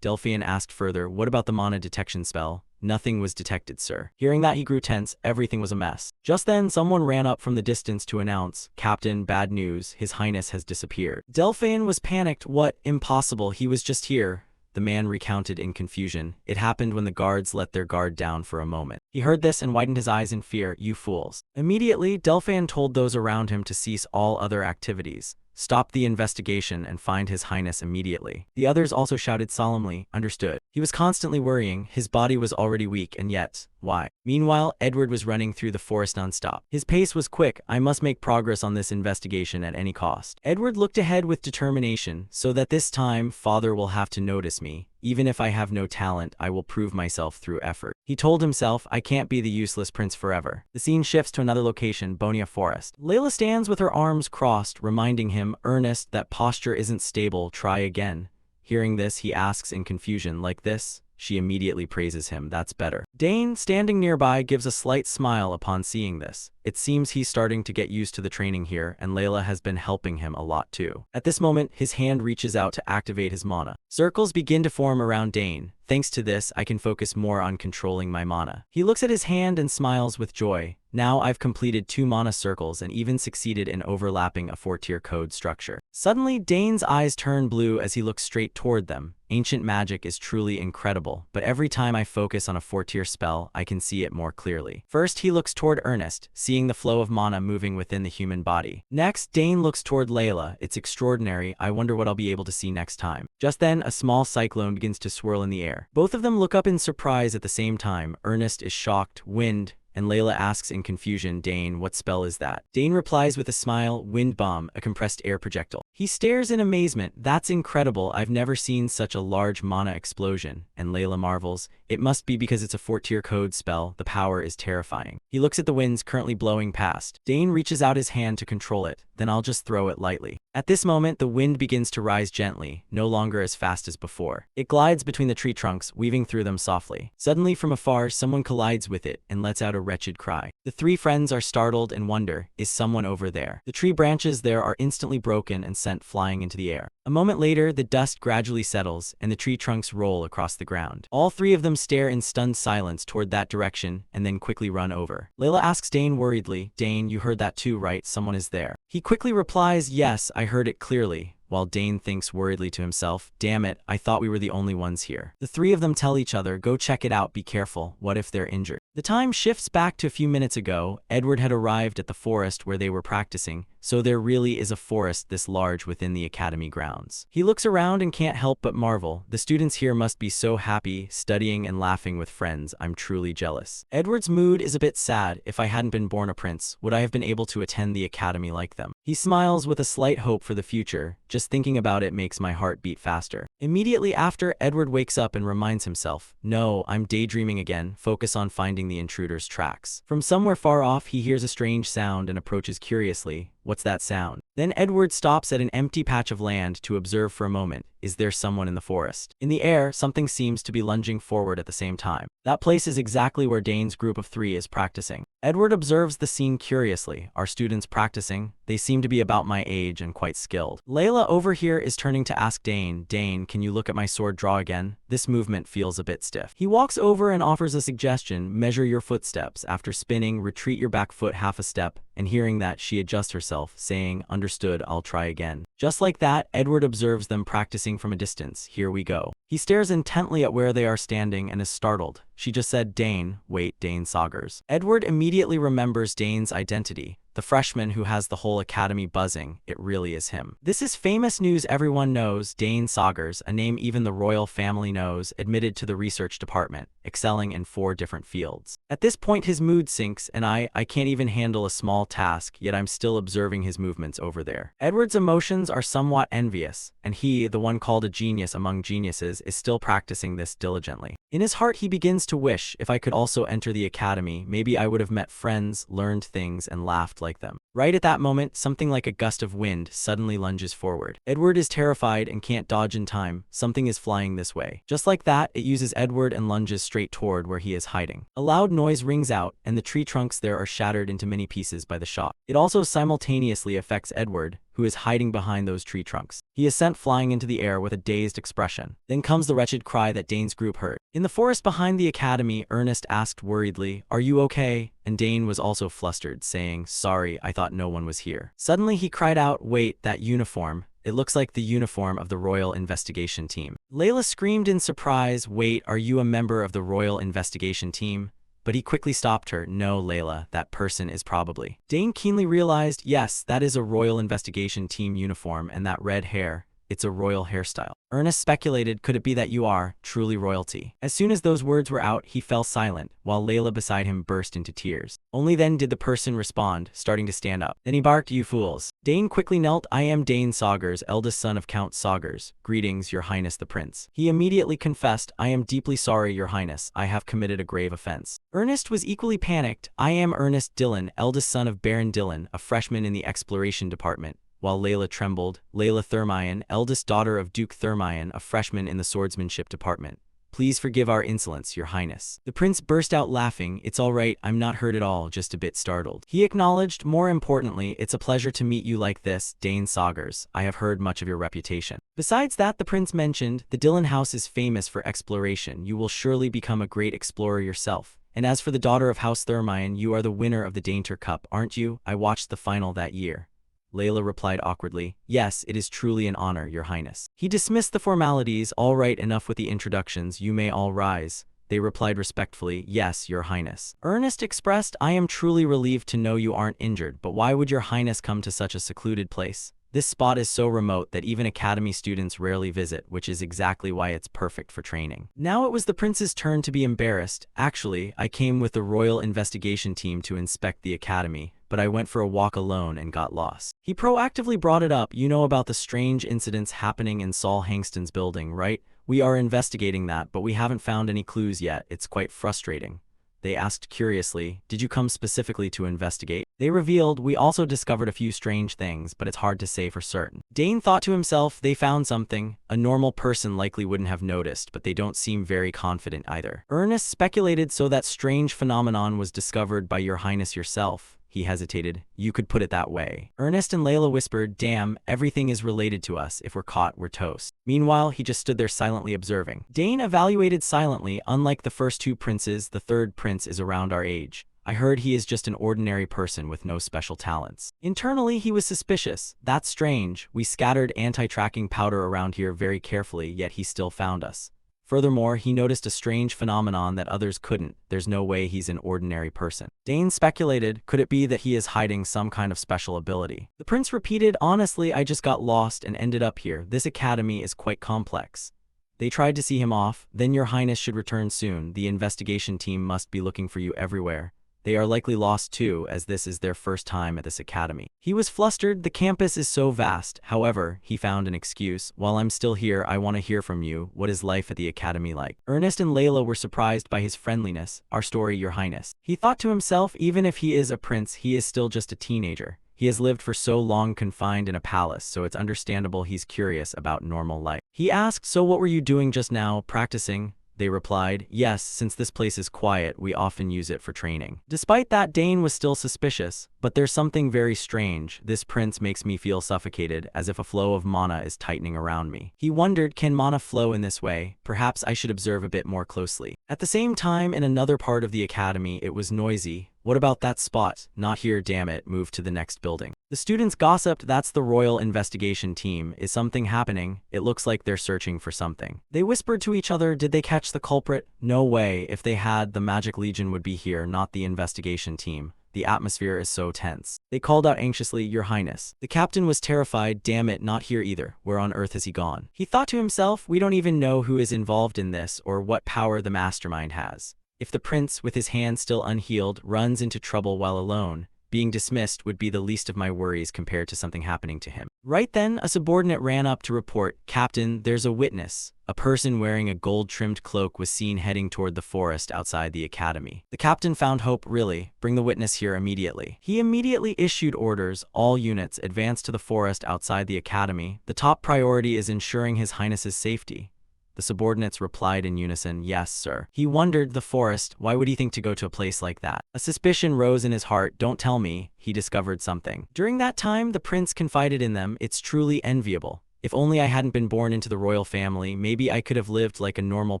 S1: Delphian asked further, "What about the mana detection spell?" "Nothing was detected, sir." Hearing that, he grew tense. Everything was a mess. Just then, someone ran up from the distance to announce, "Captain, bad news. His Highness has disappeared." Delphian was panicked. "What? Impossible. He was just here." The man recounted in confusion. It happened when the guards let their guard down for a moment. He heard this and widened his eyes in fear. "You fools." Immediately, Delphian told those around him to cease all other activities. Stop the investigation and find His Highness immediately. The others also shouted solemnly, "Understood." He was constantly worrying. His body was already weak, and yet, why? Meanwhile, Edward was running through the forest nonstop. His pace was quick. "I must make progress on this investigation at any cost." Edward looked ahead with determination, "So that this time, Father will have to notice me. Even if I have no talent, I will prove myself through effort." He told himself, "I can't be the useless prince forever." The scene shifts to another location, Bonia Forest. Layla stands with her arms crossed, reminding him, "Ernest, that posture isn't stable, try again." Hearing this, he asks in confusion, like this? She immediately praises him. That's better. Dane, standing nearby, gives a slight smile upon seeing this. It seems he's starting to get used to the training here, and Layla has been helping him a lot too. At this moment, his hand reaches out to activate his mana. Circles begin to form around Dane. Thanks to this, I can focus more on controlling my mana. He looks at his hand and smiles with joy. Now I've completed 2 mana circles and even succeeded in overlapping a 4-tier code structure. Suddenly, Dane's eyes turn blue as he looks straight toward them. Ancient magic is truly incredible, but every time I focus on a 4-tier spell, I can see it more clearly. First, he looks toward Ernest, seeing the flow of mana moving within the human body. Next, Dane looks toward Layla. It's extraordinary. I wonder what I'll be able to see next time. Just then, a small cyclone begins to swirl in the air. Both of them look up in surprise at the same time. Ernest is shocked. Wind. And Layla asks in confusion, Dane, what spell is that? Dane replies with a smile, wind bomb, a compressed air projectile. He stares in amazement. That's incredible. I've never seen such a large mana explosion. And Layla marvels. It must be because it's a 4-tier code spell. The power is terrifying. He looks at the winds currently blowing past. Dane reaches out his hand to control it. Then I'll just throw it lightly. At this moment, the wind begins to rise gently, no longer as fast as before. It glides between the tree trunks, weaving through them softly. Suddenly, from afar, someone collides with it and lets out a wretched cry. The 3 friends are startled and wonder, is someone over there? The tree branches there are instantly broken and sent flying into the air. A moment later, the dust gradually settles and the tree trunks roll across the ground. All 3 of them stare in stunned silence toward that direction and then quickly run over. Layla asks Dane worriedly, Dane, you heard that too, right? Someone is there. He quickly replies, yes, I heard it clearly. While Dane thinks worriedly to himself, damn it, I thought we were the only ones here. The 3 of them tell each other, go check it out, be careful, what if they're injured? The time shifts back to a few minutes ago. Edward had arrived at the forest where they were practicing, so there really is a forest this large within the academy grounds. He looks around and can't help but marvel. The students here must be so happy, studying and laughing with friends. I'm truly jealous. Edward's mood is a bit sad. If I hadn't been born a prince, would I have been able to attend the academy like them? He smiles with a slight hope for the future. Just thinking about it makes my heart beat faster. Immediately after, Edward wakes up and reminds himself, no, I'm daydreaming again. Focus on finding the intruder's tracks. From somewhere far off, he hears a strange sound and approaches curiously. What's that sound? Then Edward stops at an empty patch of land to observe for a moment. Is there someone in the forest? In the air, something seems to be lunging forward at the same time. That place is exactly where Dane's group of 3 is practicing. Edward observes the scene curiously. Are students practicing? They seem to be about my age and quite skilled. Layla over here is turning to ask Dane, Dane, can you look at my sword draw again? This movement feels a bit stiff. He walks over and offers a suggestion, measure your footsteps. After spinning, retreat your back foot half a step, and hearing that, she adjusts herself, saying, understood, I'll try again. Just like that, Edward observes them practicing from a distance. Here we go. He stares intently at where they are standing and is startled. She just said, Dane. Wait, Dane Saugers. Edward immediately remembers Dane's identity. The freshman who has the whole academy buzzing. It really is him. This is famous news everyone knows. Dane Saugers, a name even the royal family knows, admitted to the research department, excelling in 4 different fields. At this point, his mood sinks, and I can't even handle a small task, yet I'm still observing his movements over there. Edward's emotions are somewhat envious, and he, the one called a genius among geniuses, is still practicing this diligently. In his heart, he begins to wish, if I could also enter the academy, maybe I would have met friends, learned things, and laughed like them. Right at that moment, something like a gust of wind suddenly lunges forward. Edward is terrified and can't dodge in time. Something is flying this way. Just like that, it uses Edward and lunges straight toward where he is hiding. A loud noise rings out, and the tree trunks there are shattered into many pieces by the shock. It also simultaneously affects Edward, who is hiding behind those tree trunks. He is sent flying into the air with a dazed expression. Then comes the wretched cry that Dane's group heard. In the forest behind the academy, Ernest asked worriedly, are you okay? And Dane was also flustered, saying, sorry, I thought no one was here. Suddenly he cried out, wait, that uniform. It looks like the uniform of the Royal Investigation Team. Layla screamed in surprise, wait, are you a member of the Royal Investigation Team? But he quickly stopped her. No, Layla, that person is probably. Dane keenly realized, yes, that is a Royal Investigation Team uniform, and that red hair, it's a royal hairstyle. Ernest speculated, could it be that you are truly royalty? As soon as those words were out, he fell silent, while Layla beside him burst into tears. Only then did the person respond, starting to stand up. Then he barked, you fools. Dane quickly knelt. I am Dane Saugers, eldest son of Count Saugers. Greetings, your highness the prince. He immediately confessed, I am deeply sorry, your highness. I have committed a grave offense. Ernest was equally panicked. I am Ernest Dillon, eldest son of Baron Dillon, a freshman in the exploration department. while Layla trembled. Layla Thermion, eldest daughter of Duke Thermion, a freshman in the swordsmanship department. Please forgive our insolence, your highness. The prince burst out laughing. It's all right, I'm not hurt at all, just a bit startled. He acknowledged, more importantly, it's a pleasure to meet you like this, Dane Saugers. I have heard much of your reputation. Besides that, the prince mentioned, the Dillon house is famous for exploration. You will surely become a great explorer yourself. And as for the daughter of House Thermion, you are the winner of the Dainter Cup, aren't you? I watched the final that year. Layla replied awkwardly, yes, it is truly an honor, your highness. He dismissed the formalities. All right, enough with the introductions, you may all rise. They replied respectfully, yes, your highness. Ernest expressed, I am truly relieved to know you aren't injured, but why would your highness come to such a secluded place? This spot is so remote that even academy students rarely visit, which is exactly why it's perfect for training. Now it was the prince's turn to be embarrassed. Actually, I came with the royal investigation team to inspect the academy, but I went for a walk alone and got lost. He proactively brought it up. You know about the strange incidents happening in Saul Hangston's building, right? We are investigating that, but we haven't found any clues yet. It's quite frustrating. They asked curiously, did you come specifically to investigate? They revealed, we also discovered a few strange things, but it's hard to say for certain. Dane thought to himself, they found something. A normal person likely wouldn't have noticed, but they don't seem very confident either. Ernest speculated, so that strange phenomenon was discovered by your highness yourself. He hesitated. You could put it that way. Ernest and Layla whispered, damn, everything is related to us. If we're caught, we're toast. Meanwhile, he just stood there silently observing. Dane evaluated silently. Unlike the first two princes, the third prince is around our age. I heard he is just an ordinary person with no special talents. Internally, he was suspicious. That's strange. We scattered anti-tracking powder around here very carefully, yet he still found us. Furthermore, he noticed a strange phenomenon that others couldn't. There's no way he's an ordinary person. Dane speculated, could it be that he is hiding some kind of special ability? The prince repeated, honestly, I just got lost and ended up here. This academy is quite complex. They tried to see him off. Then your highness should return soon. The investigation team must be looking for you everywhere. They are likely lost too, as this is their first time at this academy. He was flustered. The campus is so vast. However, he found an excuse. While I'm still here, I want to hear from you. What is life at the academy like? Ernest and Layla were surprised by his friendliness. Our story, your highness. He thought to himself, even if he is a prince, he is still just a teenager. He has lived for so long confined in a palace, so it's understandable he's curious about normal life. He asked, so what were you doing just now, practicing? They replied, yes, since this place is quiet, we often use it for training. Despite that, Dane was still suspicious. But there's something very strange. This prince makes me feel suffocated, as if a flow of mana is tightening around me. He wondered, can mana flow in this way? Perhaps I should observe a bit more closely. At the same time, in another part of the academy, it was noisy. What about that spot? Not here, damn it, move to the next building. The students gossiped, that's the royal investigation team. Is something happening? It looks like they're searching for something. They whispered to each other, did they catch the culprit? No way, if they had, the Magic Legion would be here, not the investigation team. The atmosphere is so tense. They called out anxiously, your highness. The captain was terrified, damn it, not here either. Where on earth has he gone? He thought to himself, we don't even know who is involved in this or what power the mastermind has. If the prince, with his hand still unhealed, runs into trouble while alone, being dismissed would be the least of my worries compared to something happening to him. Right then, a subordinate ran up to report, Captain, there's a witness. A person wearing a gold-trimmed cloak was seen heading toward the forest outside the academy. The captain found hope, really. Bring the witness here immediately. He immediately issued orders. All units advance to the forest outside the academy. The top priority is ensuring His Highness's safety. The subordinates replied in unison, yes, sir. He wondered, the forest, why would he think to go to a place like that? A suspicion rose in his heart, don't tell me, he discovered something. During that time, the prince confided in them, it's truly enviable. If only I hadn't been born into the royal family, maybe I could have lived like a normal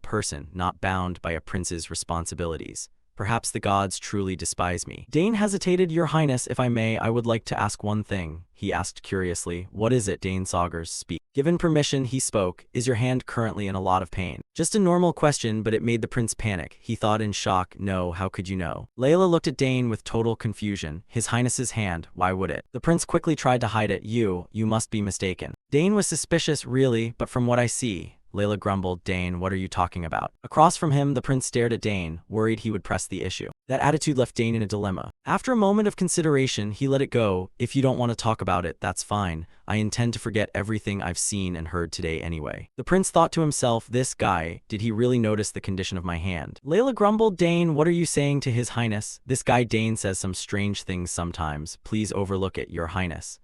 S1: person, not bound by a prince's responsibilities. Perhaps the gods truly despise me. Dane hesitated, your highness, if I may, I would like to ask one thing. He asked curiously, what is it? Dane Saugers, speak. Given permission, he spoke, is your hand currently in a lot of pain? Just a normal question, but it made the prince panic. He thought in shock, no, how could you know? Layla looked at Dane with total confusion. His Highness's hand, why would it? The prince quickly tried to hide it. You must be mistaken. Dane was suspicious, really, but from what I see. Layla grumbled, Dane, what are you talking about? Across from him, the prince stared at Dane, worried he would press the issue. That attitude left Dane in a dilemma. After a moment of consideration, he let it go. If you don't want to talk about it, that's fine. I intend to forget everything I've seen and heard today anyway. The prince thought to himself, this guy, did he really notice the condition of my hand? Layla grumbled, Dane, what are you saying to His Highness? This guy Dane says some strange things sometimes. Please overlook it, your highness.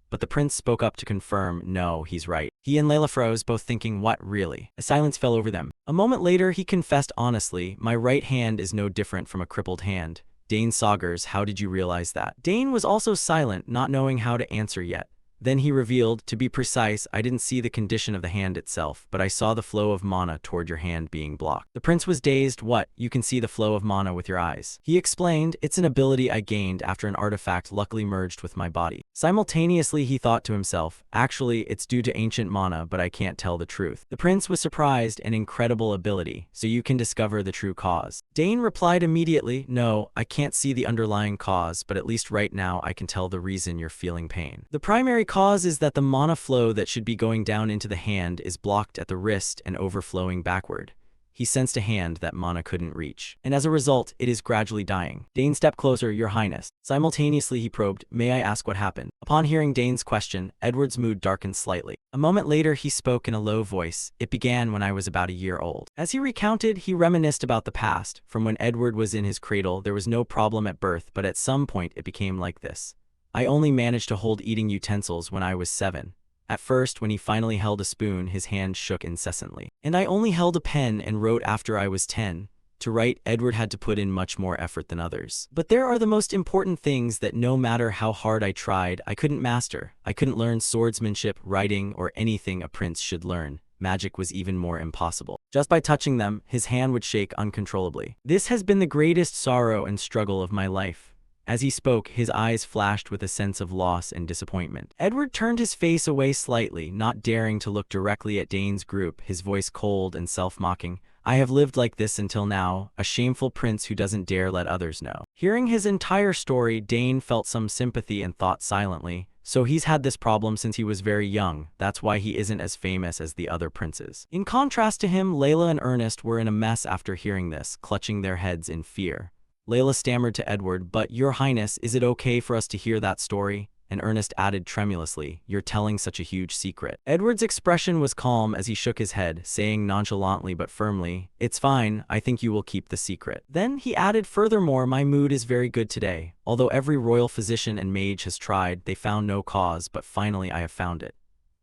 S1: but the prince spoke up to confirm, no, he's right. He and Layla froze, both thinking, what, really? A silence fell over them. A moment later, he confessed honestly, my right hand is no different from a crippled hand. Dane Saugers, how did you realize that? Dane was also silent, not knowing how to answer yet. Then he revealed, to be precise, I didn't see the condition of the hand itself, but I saw the flow of mana toward your hand being blocked. The prince was dazed. What? You can see the flow of mana with your eyes. He explained, it's an ability I gained after an artifact luckily merged with my body. Simultaneously, he thought to himself, actually, it's due to ancient mana, but I can't tell the truth. The prince was surprised, an incredible ability, so you can discover the true cause. Dane replied immediately, no, I can't see the underlying cause, but at least right now I can tell the reason you're feeling pain. The primary cause is that the mana flow that should be going down into the hand is blocked at the wrist and overflowing backward. He sensed a hand that mana couldn't reach, and as a result, it is gradually dying. Dane stepped closer, Your Highness. Simultaneously, he probed, may I ask what happened? Upon hearing Dane's question, Edward's mood darkened slightly. A moment later, he spoke in a low voice. It began when I was about a year old. As he recounted, he reminisced about the past. From when Edward was in his cradle, there was no problem at birth, but at some point it became like this. I only managed to hold eating utensils when I was 7. At first, when he finally held a spoon, his hand shook incessantly. And I only held a pen and wrote after I was 10. To write, Edward had to put in much more effort than others. But there are the most important things that no matter how hard I tried, I couldn't master. I couldn't learn swordsmanship, writing, or anything a prince should learn. Magic was even more impossible. Just by touching them, his hand would shake uncontrollably. This has been the greatest sorrow and struggle of my life. As he spoke, his eyes flashed with a sense of loss and disappointment. Edward turned his face away slightly, not daring to look directly at Dane's group, his voice cold and self-mocking. I have lived like this until now, a shameful prince who doesn't dare let others know. Hearing his entire story, Dane felt some sympathy and thought silently, so he's had this problem since he was very young. That's why he isn't as famous as the other princes. In contrast to him, Layla and Ernest were in a mess after hearing this, clutching their heads in fear. Layla stammered to Edward, but Your Highness, is it okay for us to hear that story? And Ernest added tremulously, you're telling such a huge secret. Edward's expression was calm as he shook his head, saying nonchalantly but firmly, it's fine, I think you will keep the secret. Then he added, furthermore, my mood is very good today. Although every royal physician and mage has tried, they found no cause, but finally I have found it.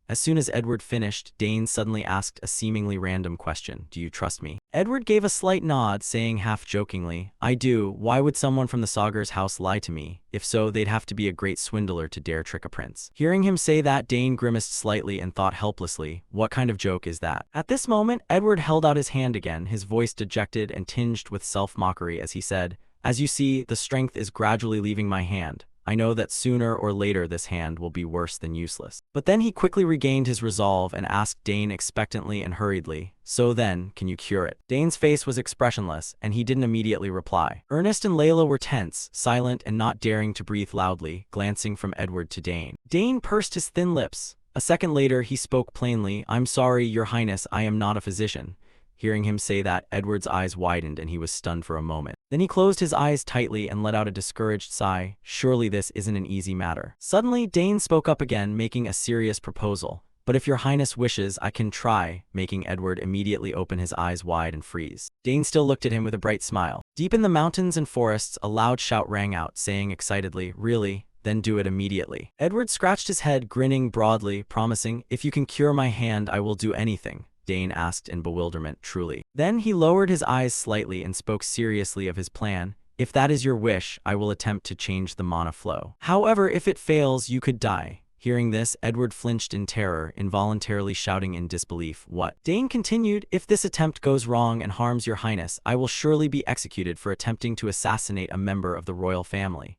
S1: As soon as Edward finished, Dane suddenly asked a seemingly random question, do you trust me? Edward gave a slight nod, saying half-jokingly, I do. Why would someone from the Saugers house lie to me? If so, they'd have to be a great swindler to dare trick a prince. Hearing him say that, Dane grimaced slightly and thought helplessly, what kind of joke is that? At this moment, Edward held out his hand again, his voice dejected and tinged with self-mockery as he said, as you see, the strength is gradually leaving my hand. I know that sooner or later this hand will be worse than useless. But then he quickly regained his resolve and asked Dane expectantly and hurriedly, so then, can you cure it? Dane's face was expressionless, and he didn't immediately reply. Ernest and Layla were tense, silent, and not daring to breathe loudly, glancing from Edward to Dane. Dane pursed his thin lips. A second later, he spoke plainly, I'm sorry, Your Highness, I am not a physician. Hearing him say that, Edward's eyes widened and he was stunned for a moment. Then he closed his eyes tightly and let out a discouraged sigh. Surely this isn't an easy matter. Suddenly, Dane spoke up again, making a serious proposal. But if Your Highness wishes, I can try, making Edward immediately open his eyes wide and freeze. Dane still looked at him with a bright smile. Deep in the mountains and forests, a loud shout rang out, saying excitedly, really? Then do it immediately. Edward scratched his head, grinning broadly, promising, if you can cure my hand, I will do anything. Dane asked in bewilderment, truly. Then he lowered his eyes slightly and spoke seriously of his plan. If that is your wish, I will attempt to change the mana flow. However, if it fails, you could die. Hearing this, Edward flinched in terror, involuntarily shouting in disbelief, what? Dane continued, if this attempt goes wrong and harms Your Highness, I will surely be executed for attempting to assassinate a member of the royal family.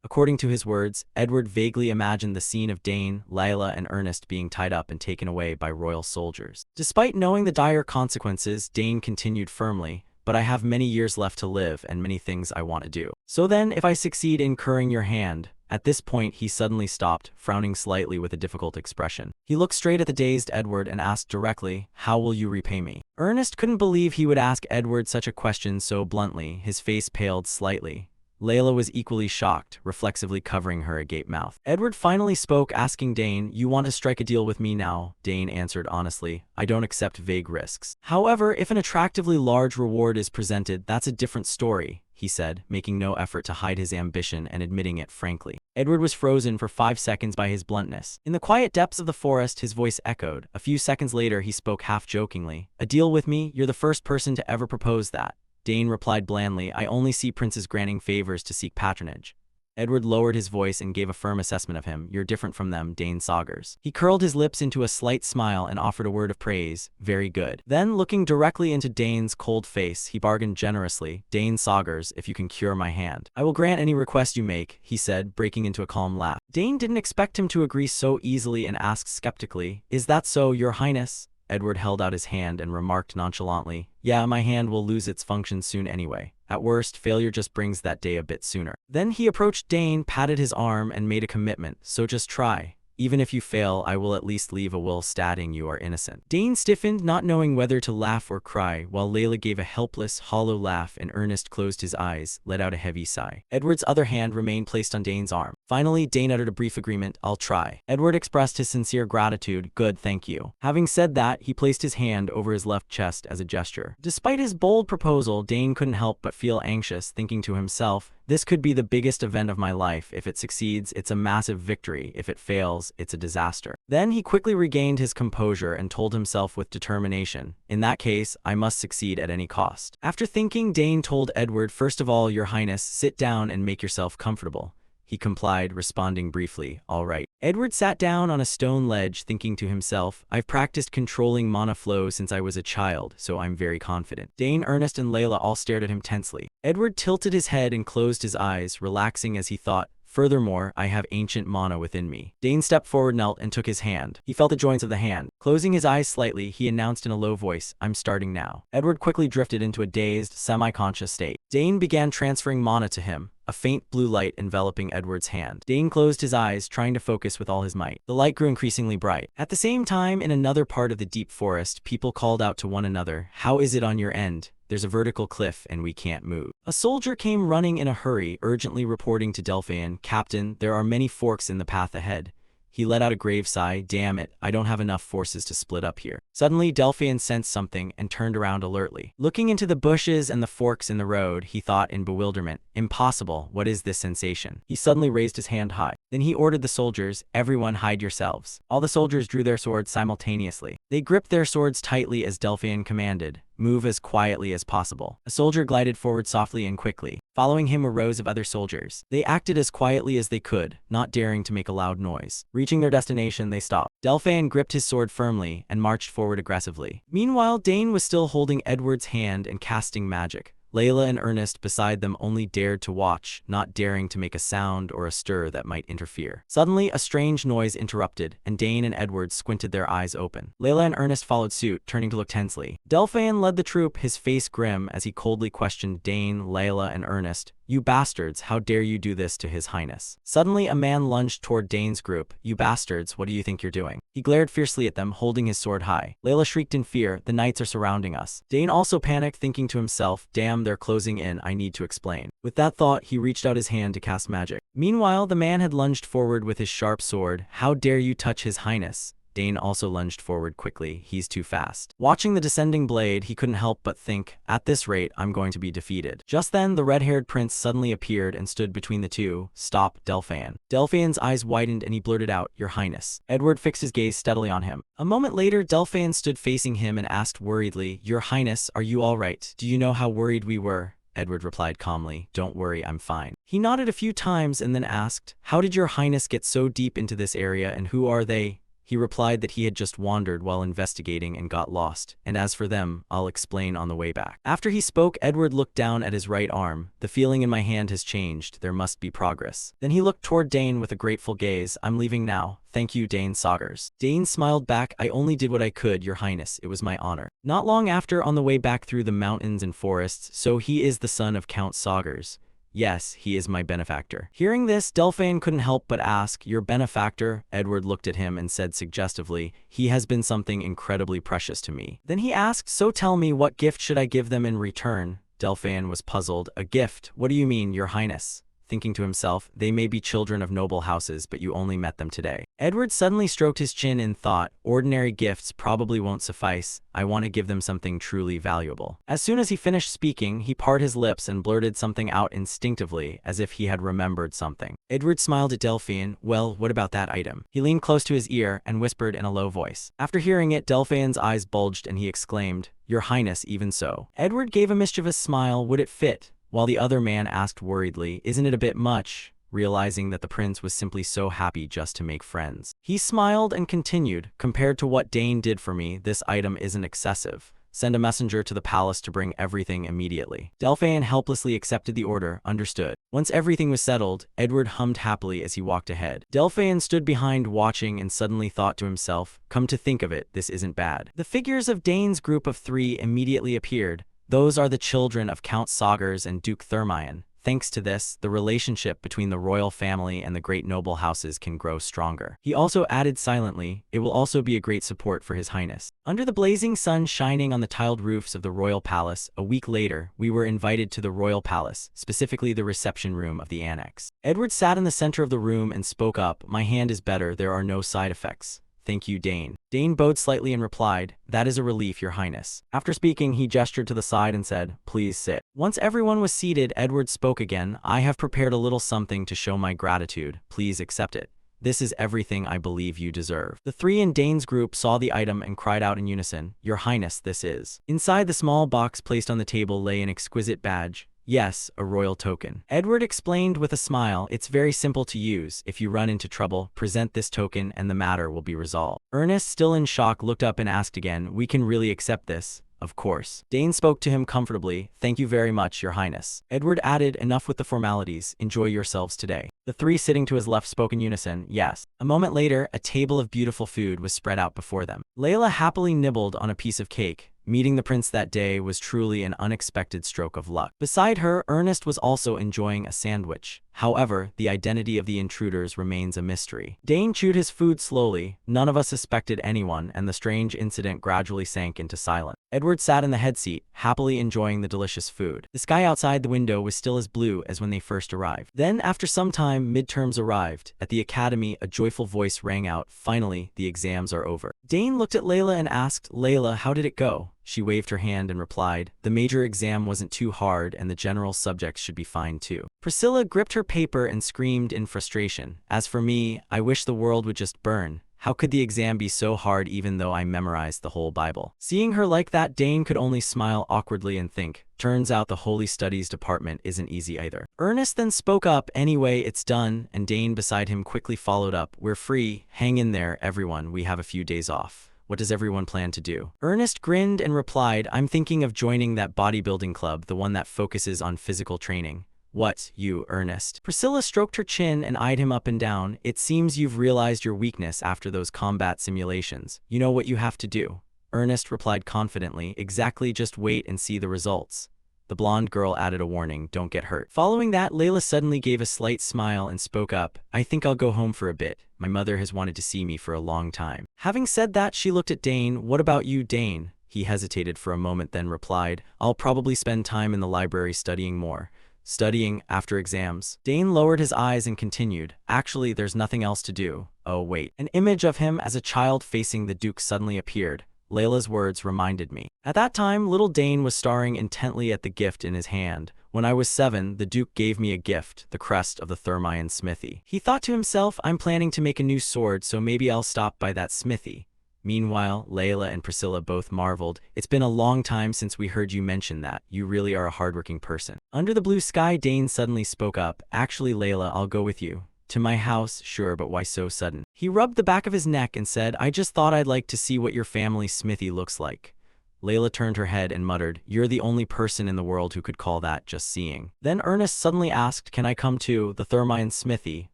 S1: According to his words, Edward vaguely imagined the scene of Dane, Layla, and Ernest being tied up and taken away by royal soldiers. Despite knowing the dire consequences, Dane continued firmly, but I have many years left to live and many things I want to do. So then, if I succeed in curing your hand. At this point, he suddenly stopped, frowning slightly with a difficult expression. He looked straight at the dazed Edward and asked directly, how will you repay me? Ernest couldn't believe he would ask Edward such a question so bluntly. His face paled slightly. Layla was equally shocked, reflexively covering her agape mouth. Edward finally spoke, asking Dane, you want to strike a deal with me now? Dane answered honestly, I don't accept vague risks. However, if an attractively large reward is presented, that's a different story. he said, making no effort to hide his ambition and admitting it frankly. Edward was frozen for 5 seconds by his bluntness. In the quiet depths of the forest, his voice echoed. A few seconds later, he spoke half-jokingly. "A deal with me? You're the first person to ever propose that." Dane replied blandly, "I only see princes granting favors to seek patronage." Edward lowered his voice and gave a firm assessment of him. "You're different from them, Dane Saugers." He curled his lips into a slight smile and offered a word of praise. "Very good." Then, looking directly into Dane's cold face, he bargained generously. "Dane Saugers, if you can cure my hand, I will grant any request you make," he said, breaking into a calm laugh. Dane didn't expect him to agree so easily and asked skeptically, "Is that so, Your Highness?" Edward held out his hand and remarked nonchalantly, "Yeah, my hand will lose its function soon anyway. At worst, failure just brings that day a bit sooner." Then he approached Dane, patted his arm, and made a commitment. "So just try. Even if you fail, I will at least leave a will stating you are innocent." Dane stiffened, not knowing whether to laugh or cry, while Layla gave a helpless, hollow laugh and Ernest closed his eyes, let out a heavy sigh. Edward's other hand remained placed on Dane's arm. Finally, Dane uttered a brief agreement, "I'll try." Edward expressed his sincere gratitude. "Good, thank you." Having said that, he placed his hand over his left chest as a gesture. Despite his bold proposal, Dane couldn't help but feel anxious, thinking to himself, "This could be the biggest event of my life. If it succeeds, it's a massive victory. If it fails, it's a disaster." Then he quickly regained his composure and told himself with determination, "In that case, I must succeed at any cost." After thinking, Dane told Edward, "First of all, Your Highness, sit down and make yourself comfortable." He complied, responding briefly, "All right." Edward sat down on a stone ledge, thinking to himself, "I've practiced controlling mana flow since I was a child, so I'm very confident." Dane, Ernest, and Layla all stared at him tensely. Edward tilted his head and closed his eyes, relaxing as he thought, "Furthermore, I have ancient mana within me." Dane stepped forward, knelt, and took his hand. He felt the joints of the hand. Closing his eyes slightly, he announced in a low voice, "I'm starting now." Edward quickly drifted into a dazed, semi-conscious state. Dane began transferring mana to him, a faint blue light enveloping Edward's hand. Dane closed his eyes, trying to focus with all his might. The light grew increasingly bright. At the same time, in another part of the deep forest, people called out to one another, "How is it on your end? There's a vertical cliff and we can't move." A soldier came running in a hurry, urgently reporting to Delphian, "Captain, there are many forks in the path ahead." He let out a grave sigh. "Damn it, I don't have enough forces to split up here." Suddenly, Delphian sensed something and turned around alertly. Looking into the bushes and the forks in the road, he thought in bewilderment, "Impossible, what is this sensation?" He suddenly raised his hand high. Then he ordered the soldiers, "Everyone hide yourselves." All the soldiers drew their swords simultaneously. They gripped their swords tightly as Delphian commanded, "Move as quietly as possible." A soldier glided forward softly and quickly. Following him were rows of other soldiers. They acted as quietly as they could, not daring to make a loud noise. Reaching their destination, they stopped. Delphian gripped his sword firmly and marched forward aggressively. Meanwhile, Dane was still holding Edward's hand and casting magic. Layla and Ernest beside them only dared to watch, not daring to make a sound or a stir that might interfere. Suddenly, a strange noise interrupted, and Dane and Edward squinted their eyes open. Layla and Ernest followed suit, turning to look tensely. Delphian led the troop, his face grim as he coldly questioned Dane, Layla, and Ernest. "You bastards, how dare you do this to His Highness?" Suddenly, a man lunged toward Dane's group. "You bastards, what do you think you're doing?" He glared fiercely at them, holding his sword high. Layla shrieked in fear, "The knights are surrounding us." Dane also panicked, thinking to himself, "Damn, they're closing in, I need to explain." With that thought, he reached out his hand to cast magic. Meanwhile, the man had lunged forward with his sharp sword. "How dare you touch His Highness?" Dane also lunged forward quickly. "He's too fast." Watching the descending blade, he couldn't help but think, "At this rate, I'm going to be defeated." Just then, the red-haired prince suddenly appeared and stood between the two. "Stop, Delphian." Delphian's eyes widened and he blurted out, "Your Highness." Edward fixed his gaze steadily on him. A moment later, Delphian stood facing him and asked worriedly, "Your Highness, are you all right? Do you know how worried we were?" Edward replied calmly, "Don't worry, I'm fine." He nodded a few times and then asked, "How did Your Highness get so deep into this area and who are they?" He replied that he had just wandered while investigating and got lost, and as for them, I'll explain on the way back. After he spoke, Edward looked down at his right arm. "The feeling in my hand has changed. There must be progress." Then he looked toward Dane with a grateful gaze. "I'm leaving now. Thank you, Dane Saugers." Dane smiled back. "I only did what I could, Your Highness. It was my honor." Not long after, on the way back through the mountains and forests, "So he is the son of Count Saugers." "Yes, he is my benefactor." Hearing this, Delphian couldn't help but ask, "Your benefactor?" Edward looked at him and said suggestively, "He has been something incredibly precious to me." Then he asked, "So tell me, what gift should I give them in return?" Delphian was puzzled. "A gift? What do you mean, Your Highness?" thinking to himself, they may be children of noble houses, but you only met them today. Edward suddenly stroked his chin in thought, ordinary gifts probably won't suffice, I want to give them something truly valuable. As soon as he finished speaking, he parted his lips and blurted something out instinctively, as if he had remembered something. Edward smiled at Delphian. Well, what about that item? He leaned close to his ear and whispered in a low voice. After hearing it, Delphian's eyes bulged and he exclaimed, Your Highness, even so. Edward gave a mischievous smile. Would it fit? While the other man asked worriedly, Isn't it a bit much? Realizing that the prince was simply so happy just to make friends. He smiled and continued, Compared to what Dane did for me, this item isn't excessive. Send a messenger to the palace to bring everything immediately. Delphian helplessly accepted the order. Understood. Once everything was settled, Edward hummed happily as he walked ahead. Delphian stood behind watching and suddenly thought to himself, Come to think of it, this isn't bad. The figures of Dane's group of 3 immediately appeared. Those are the children of Count Sagers and Duke Thermion. Thanks to this, the relationship between the royal family and the great noble houses can grow stronger. He also added silently, It will also be a great support for His Highness. Under the blazing sun shining on the tiled roofs of the royal palace, a week later, we were invited to the royal palace, specifically the reception room of the annex. Edward sat in the center of the room and spoke up, My hand is better, there are no side effects. Thank you, Dane. Dane bowed slightly and replied, That is a relief, Your Highness. After speaking, he gestured to the side and said, Please sit. Once everyone was seated, Edward spoke again, I have prepared a little something to show my gratitude. Please accept it. This is everything I believe you deserve. The 3 in Dane's group saw the item and cried out in unison, Your Highness, this is. Inside the small box placed on the table lay an exquisite badge. Yes, a royal token. Edward explained with a smile, It's very simple to use. If you run into trouble, present this token and the matter will be resolved. Ernest, still in shock, looked up and asked again, We can really accept this? Of course. Dane spoke to him comfortably, Thank you very much, Your Highness. Edward added, Enough with the formalities, enjoy yourselves today. The 3 sitting to his left spoke in unison, Yes. A moment later, a table of beautiful food was spread out before them. Layla happily nibbled on a piece of cake. Meeting the prince that day was truly an unexpected stroke of luck. Beside her, Ernest was also enjoying a sandwich. However, the identity of the intruders remains a mystery. Dane chewed his food slowly. None of us suspected anyone, and the strange incident gradually sank into silence. Edward sat in the head seat, happily enjoying the delicious food. The sky outside the window was still as blue as when they first arrived. Then, after some time, midterms arrived. At the academy, a joyful voice rang out, Finally, the exams are over. Dane looked at Layla and asked, Layla, how did it go? She waved her hand and replied, The major exam wasn't too hard and the general subjects should be fine too. Priscilla gripped her paper and screamed in frustration. As for me, I wish the world would just burn. How could the exam be so hard even though I memorized the whole Bible? Seeing her like that, Dane could only smile awkwardly and think, Turns out the Holy Studies department isn't easy either. Ernest then spoke up, Anyway, it's done, and Dane beside him quickly followed up, We're free, hang in there, everyone, we have a few days off. What does everyone plan to do? Ernest grinned and replied, I'm thinking of joining that bodybuilding club, the one that focuses on physical training. What, you, Ernest? Priscilla stroked her chin and eyed him up and down. It seems you've realized your weakness after those combat simulations. You know what you have to do. Ernest replied confidently, Exactly, just wait and see the results. The blonde girl added a warning, Don't get hurt. Following that, Layla suddenly gave a slight smile and spoke up, I think I'll go home for a bit. My mother has wanted to see me for a long time. Having said that, she looked at Dane. What about you, Dane? He hesitated for a moment then replied, I'll probably spend time in the library studying more. Studying after exams. Dane lowered his eyes and continued, Actually, there's nothing else to do. Oh, wait. An image of him as a child facing the Duke suddenly appeared. Layla's words reminded me. At that time, little Dane was staring intently at the gift in his hand. When I was 7, the Duke gave me a gift, the crest of the Thermion smithy. He thought to himself, I'm planning to make a new sword, so maybe I'll stop by that smithy. Meanwhile, Layla and Priscilla both marveled. It's been a long time since we heard you mention that. You really are a hardworking person. Under the blue sky, Dane suddenly spoke up. Actually, Layla, I'll go with you. To my house, sure, but why so sudden? He rubbed the back of his neck and said, I just thought I'd like to see what your family's smithy looks like. Layla turned her head and muttered, You're the only person in the world who could call that just seeing. Then Ernest suddenly asked, Can I come to the Thermion smithy?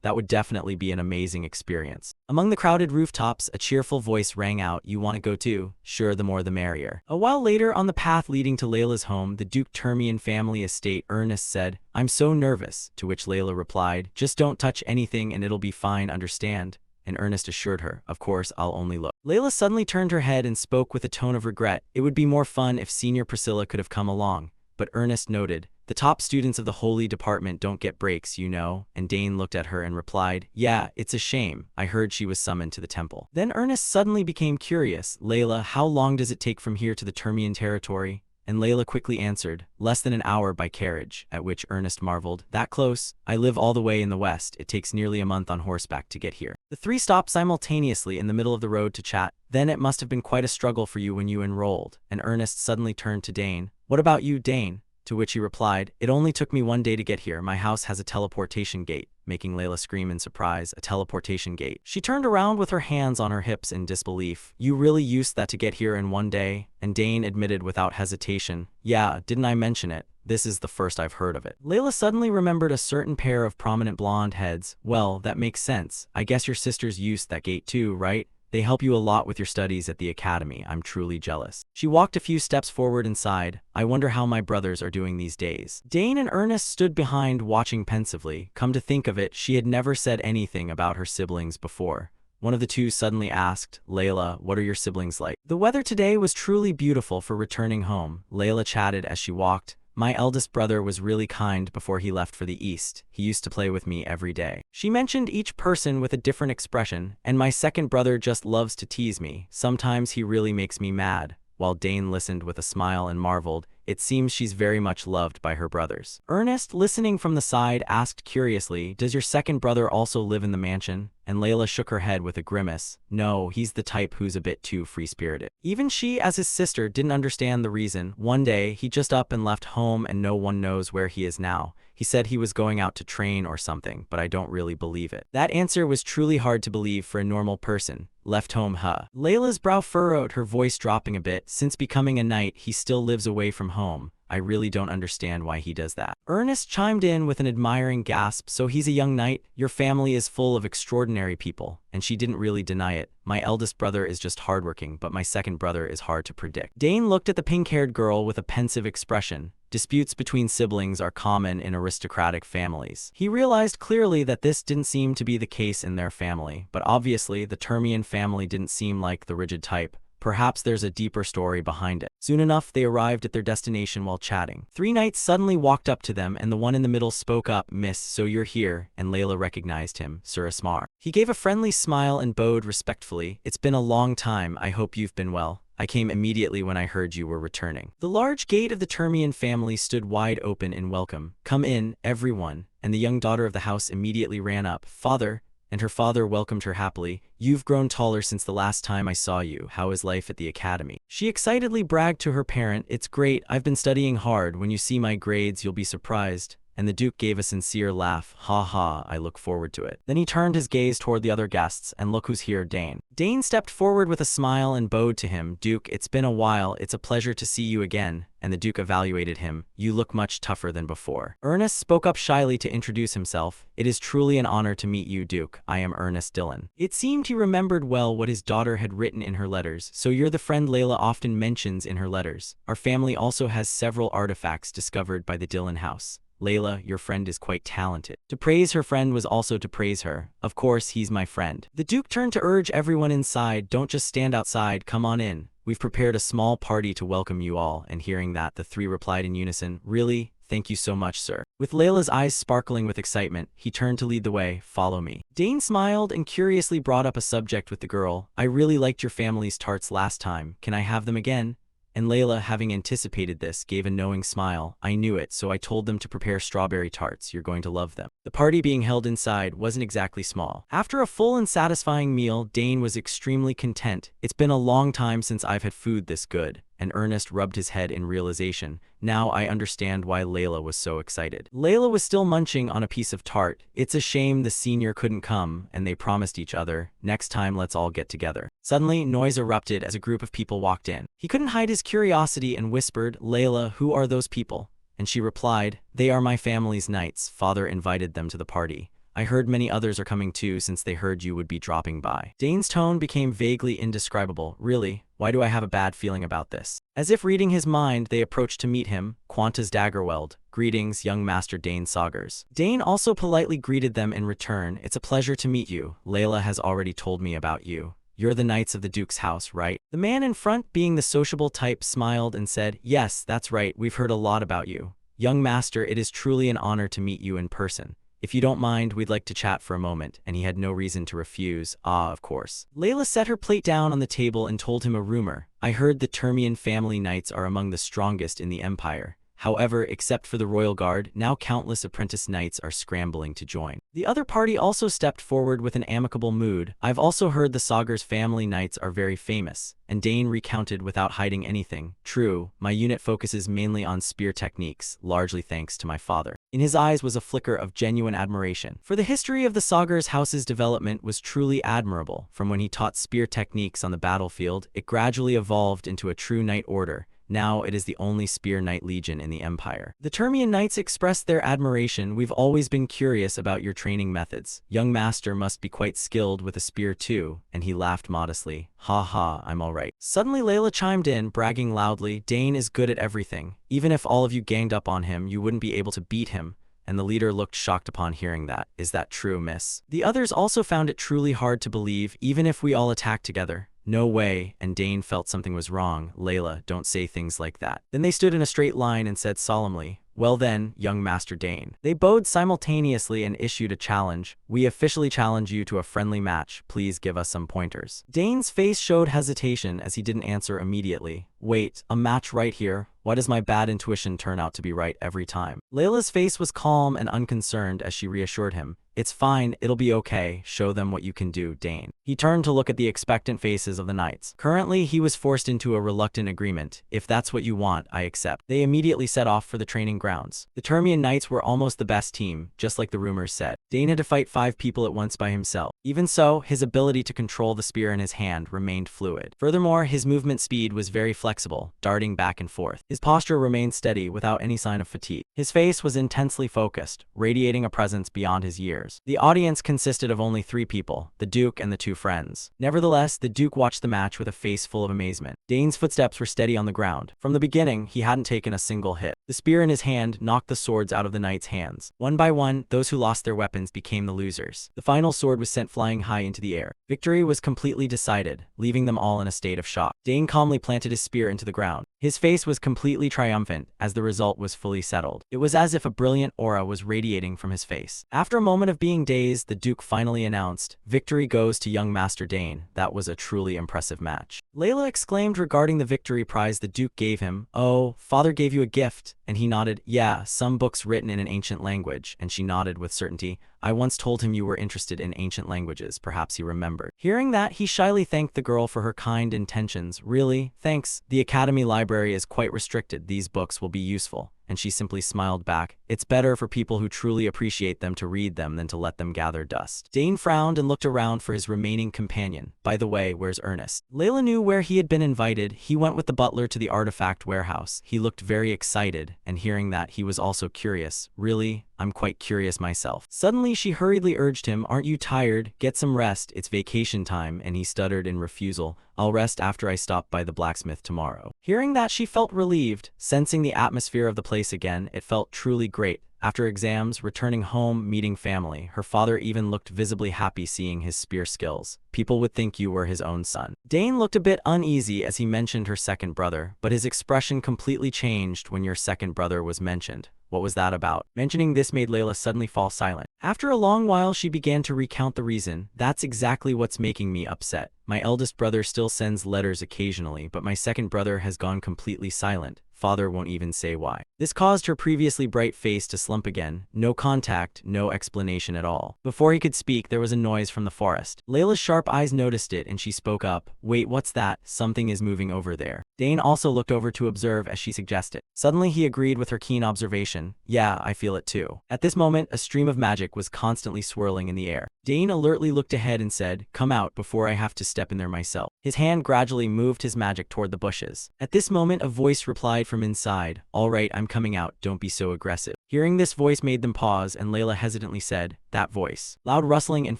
S1: That would definitely be an amazing experience. Among the crowded rooftops, a cheerful voice rang out, You want to go too? Sure, the more the merrier. A while later, on the path leading to Layla's home, the Duke Thermion family estate, Ernest said, I'm so nervous, to which Layla replied, Just don't touch anything and it'll be fine, understand? And Ernest assured her, Of course, I'll only look. Layla suddenly turned her head and spoke with a tone of regret. It would be more fun if Senior Priscilla could have come along. But Ernest noted, The top students of the holy department don't get breaks, you know, and Dane looked at her and replied, yeah, it's a shame. I heard she was summoned to the temple. Then Ernest suddenly became curious. Layla, how long does it take from here to the Termian territory? And Layla quickly answered, less than an hour by carriage, at which Ernest marveled, that close? I live all the way in the west, it takes nearly a month on horseback to get here. The three stopped simultaneously in the middle of the road to chat. Then it must have been quite a struggle for you when you enrolled, and Ernest suddenly turned to Dane. What about you, Dane? To which he replied, it only took me 1 day to get here. My house has a teleportation gate, making Layla scream in surprise, a teleportation gate. She turned around with her hands on her hips in disbelief. You really used that to get here in 1 day? And Dane admitted without hesitation, yeah, didn't I mention it? This is the first I've heard of it. Layla suddenly remembered a certain pair of prominent blonde heads. Well, that makes sense. I guess your sisters used that gate too, right? They help you a lot with your studies at the academy. I'm truly jealous. She walked a few steps forward and sighed. I wonder how my brothers are doing these days. Dane and Ernest stood behind, watching pensively. Come to think of it, she had never said anything about her siblings before. One of the two suddenly asked, Layla, what are your siblings like? The weather today was truly beautiful for returning home. Layla chatted as she walked. My eldest brother was really kind before he left for the East. He used to play with me every day. She mentioned each person with a different expression, and my second brother just loves to tease me. Sometimes he really makes me mad. While Dane listened with a smile and marveled, it seems she's very much loved by her brothers. Ernest, listening from the side, asked curiously, does your second brother also live in the mansion? And Layla shook her head with a grimace. No, he's the type who's a bit too free-spirited. Even she, as his sister, didn't understand the reason. One day, he just up and left home and no one knows where he is now. He said he was going out to train or something, but I don't really believe it. That answer was truly hard to believe for a normal person. Left home, huh? Layla's brow furrowed, her voice dropping a bit. Since becoming a knight, he still lives away from home. I really don't understand why he does that. Ernest chimed in with an admiring gasp. So he's a young knight? Your family is full of extraordinary people. And she didn't really deny it. My eldest brother is just hardworking, but my second brother is hard to predict. Dane looked at the pink-haired girl with a pensive expression. Disputes between siblings are common in aristocratic families. He realized clearly that this didn't seem to be the case in their family, but obviously the Termian family didn't seem like the rigid type. Perhaps there's a deeper story behind it. Soon enough, they arrived at their destination while chatting. Three knights suddenly walked up to them, and the one in the middle spoke up, Miss, so you're here, and Layla recognized him, Sir Asmar. He gave a friendly smile and bowed respectfully. It's been a long time, I hope you've been well. I came immediately when I heard you were returning. The large gate of the Termian family stood wide open in welcome. Come in, everyone, and the young daughter of the house immediately ran up. Father, and her father welcomed her happily. You've grown taller since the last time I saw you. How is life at the academy? She excitedly bragged to her parent, it's great, I've been studying hard. When you see my grades, you'll be surprised. And the Duke gave a sincere laugh. Ha ha, I look forward to it. Then he turned his gaze toward the other guests, and look who's here, Dane. Dane stepped forward with a smile and bowed to him. Duke, it's been a while, it's a pleasure to see you again. And the Duke evaluated him. You look much tougher than before. Ernest spoke up shyly to introduce himself. It is truly an honor to meet you, Duke. I am Ernest Dillon. It seemed he remembered well what his daughter had written in her letters. So you're the friend Layla often mentions in her letters. Our family also has several artifacts discovered by the Dillon house. Layla, your friend is quite talented. To praise her friend was also to praise her. Of course, he's my friend. The Duke turned to urge everyone inside, don't just stand outside, come on in. We've prepared a small party to welcome you all, and hearing that, the three replied in unison, really? Thank you so much, sir. With Layla's eyes sparkling with excitement, he turned to lead the way. Follow me. Dane smiled and curiously brought up a subject with the girl. I really liked your family's tarts last time. Can I have them again? And Layla, having anticipated this, gave a knowing smile. I knew it, so I told them to prepare strawberry tarts. You're going to love them. The party being held inside wasn't exactly small. After a full and satisfying meal, Dane was extremely content. It's been a long time since I've had food this good. And Ernest rubbed his head in realization. Now I understand why Layla was so excited. Layla was still munching on a piece of tart. It's a shame the senior couldn't come, and they promised each other, next time let's all get together. Suddenly, noise erupted as a group of people walked in. He couldn't hide his curiosity and whispered, Layla, who are those people? And she replied, they are my family's knights. Father invited them to the party. I heard many others are coming too since they heard you would be dropping by. Dane's tone became vaguely indescribable. Really? Why do I have a bad feeling about this? As if reading his mind, they approached to meet him. Qantas Daggerweld. Greetings, young Master Dane Saugers. Dane also politely greeted them in return. It's a pleasure to meet you. Layla has already told me about you. You're the knights of the Duke's house, right? The man in front, being the sociable type, smiled and said, yes, that's right. We've heard a lot about you. "Young master, it is truly an honor to meet you in person. If you don't mind, we'd like to chat for a moment," and he had no reason to refuse. Ah, of course. Layla set her plate down on the table and told him a rumor. "I heard the Termian family knights are among the strongest in the empire. However, except for the royal guard, now countless apprentice knights are scrambling to join." The other party also stepped forward with an amicable mood. "I've also heard the Sagar's family knights are very famous," and Dane recounted without hiding anything. "True, my unit focuses mainly on spear techniques, largely thanks to my father." In his eyes was a flicker of genuine admiration. For the history of the Sagar's house's development was truly admirable. From when he taught spear techniques on the battlefield, it gradually evolved into a true knight order. Now it is the only spear knight legion in the empire. The Termian knights expressed their admiration. "We've always been curious about your training methods. Young master must be quite skilled with a spear too," and he laughed modestly. "Ha ha, I'm alright." Suddenly Layla chimed in, bragging loudly, "Dane is good at everything. Even if all of you ganged up on him, you wouldn't be able to beat him." And the leader looked shocked upon hearing that. "Is that true, miss?" The others also found it truly hard to believe, "Even if we all attacked together." "No way," and Dane felt something was wrong. "Layla, don't say things like that." Then they stood in a straight line and said solemnly, "Well then, young Master Dane." They bowed simultaneously and issued a challenge. "We officially challenge you to a friendly match. Please give us some pointers." Dane's face showed hesitation as he didn't answer immediately. "Wait, a match right here? Why does my bad intuition turn out to be right every time?" Layla's face was calm and unconcerned as she reassured him. "It's fine, it'll be okay. Show them what you can do, Dane." He turned to look at the expectant faces of the knights. Currently, he was forced into a reluctant agreement. "If that's what you want, I accept." They immediately set off for the training grounds. The Termian knights were almost the best team, just like the rumors said. Dane had to fight 5 people at once by himself. Even so, his ability to control the spear in his hand remained fluid. Furthermore, his movement speed was very flexible, darting back and forth. His posture remained steady without any sign of fatigue. His face was intensely focused, radiating a presence beyond his years. The audience consisted of only 3 people, the Duke and the 2 friends. Nevertheless, the Duke watched the match with a face full of amazement. Dane's footsteps were steady on the ground. From the beginning, he hadn't taken a single hit. The spear in his hand knocked the swords out of the knights' hands. One by one, those who lost their weapons became the losers. The final sword was sent flying high into the air. Victory was completely decided, leaving them all in a state of shock. Dane calmly planted his spear into the ground. His face was completely triumphant as the result was fully settled. It was as if a brilliant aura was radiating from his face. After a moment of being dazed, the Duke finally announced, "Victory goes to young Master Dane. That was a truly impressive match." Layla exclaimed regarding the victory prize the Duke gave him. "Oh, father gave you a gift," and he nodded. "Yeah, some books written in an ancient language," and she nodded with certainty. "I once told him you were interested in ancient languages. Perhaps he remembered." Hearing that, he shyly thanked the girl for her kind intentions. "Really? Thanks. The Academy library is quite restricted. These books will be useful." And she simply smiled back. "It's better for people who truly appreciate them to read them than to let them gather dust." Dane frowned and looked around for his remaining companion. "By the way, where's Ernest?" Layla knew where he had been invited. He went with the butler to the artifact warehouse. He looked very excited, and hearing that, he was also curious. "Really? I'm quite curious myself." Suddenly, she hurriedly urged him, "Aren't you tired? Get some rest. It's vacation time," and he stuttered in refusal. "I'll rest after I stop by the blacksmith tomorrow." Hearing that, she felt relieved. Sensing the atmosphere of the place again, it felt truly great. After exams, returning home, meeting family, her father even looked visibly happy seeing his spear skills. "People would think you were his own son." Dane looked a bit uneasy as he mentioned her second brother, but his expression completely changed when your second brother was mentioned. What was that about? Mentioning this made Layla suddenly fall silent. After a long while, she began to recount the reason. "That's exactly what's making me upset. My eldest brother still sends letters occasionally, but my second brother has gone completely silent. Father won't even say why." This caused her previously bright face to slump again. No contact, no explanation at all. Before he could speak, there was a noise from the forest. Layla's sharp eyes noticed it and she spoke up. "Wait, what's that? Something is moving over there." Dane also looked over to observe as she suggested. Suddenly he agreed with her keen observation. "Yeah, I feel it too." At this moment, a stream of magic was constantly swirling in the air. Dane alertly looked ahead and said, "Come out before I have to step in there myself." His hand gradually moved his magic toward the bushes. At this moment, a voice replied from inside, "All right, I'm coming out. Don't be so aggressive." Hearing this voice made them pause, and Layla hesitantly said, "That voice." Loud rustling and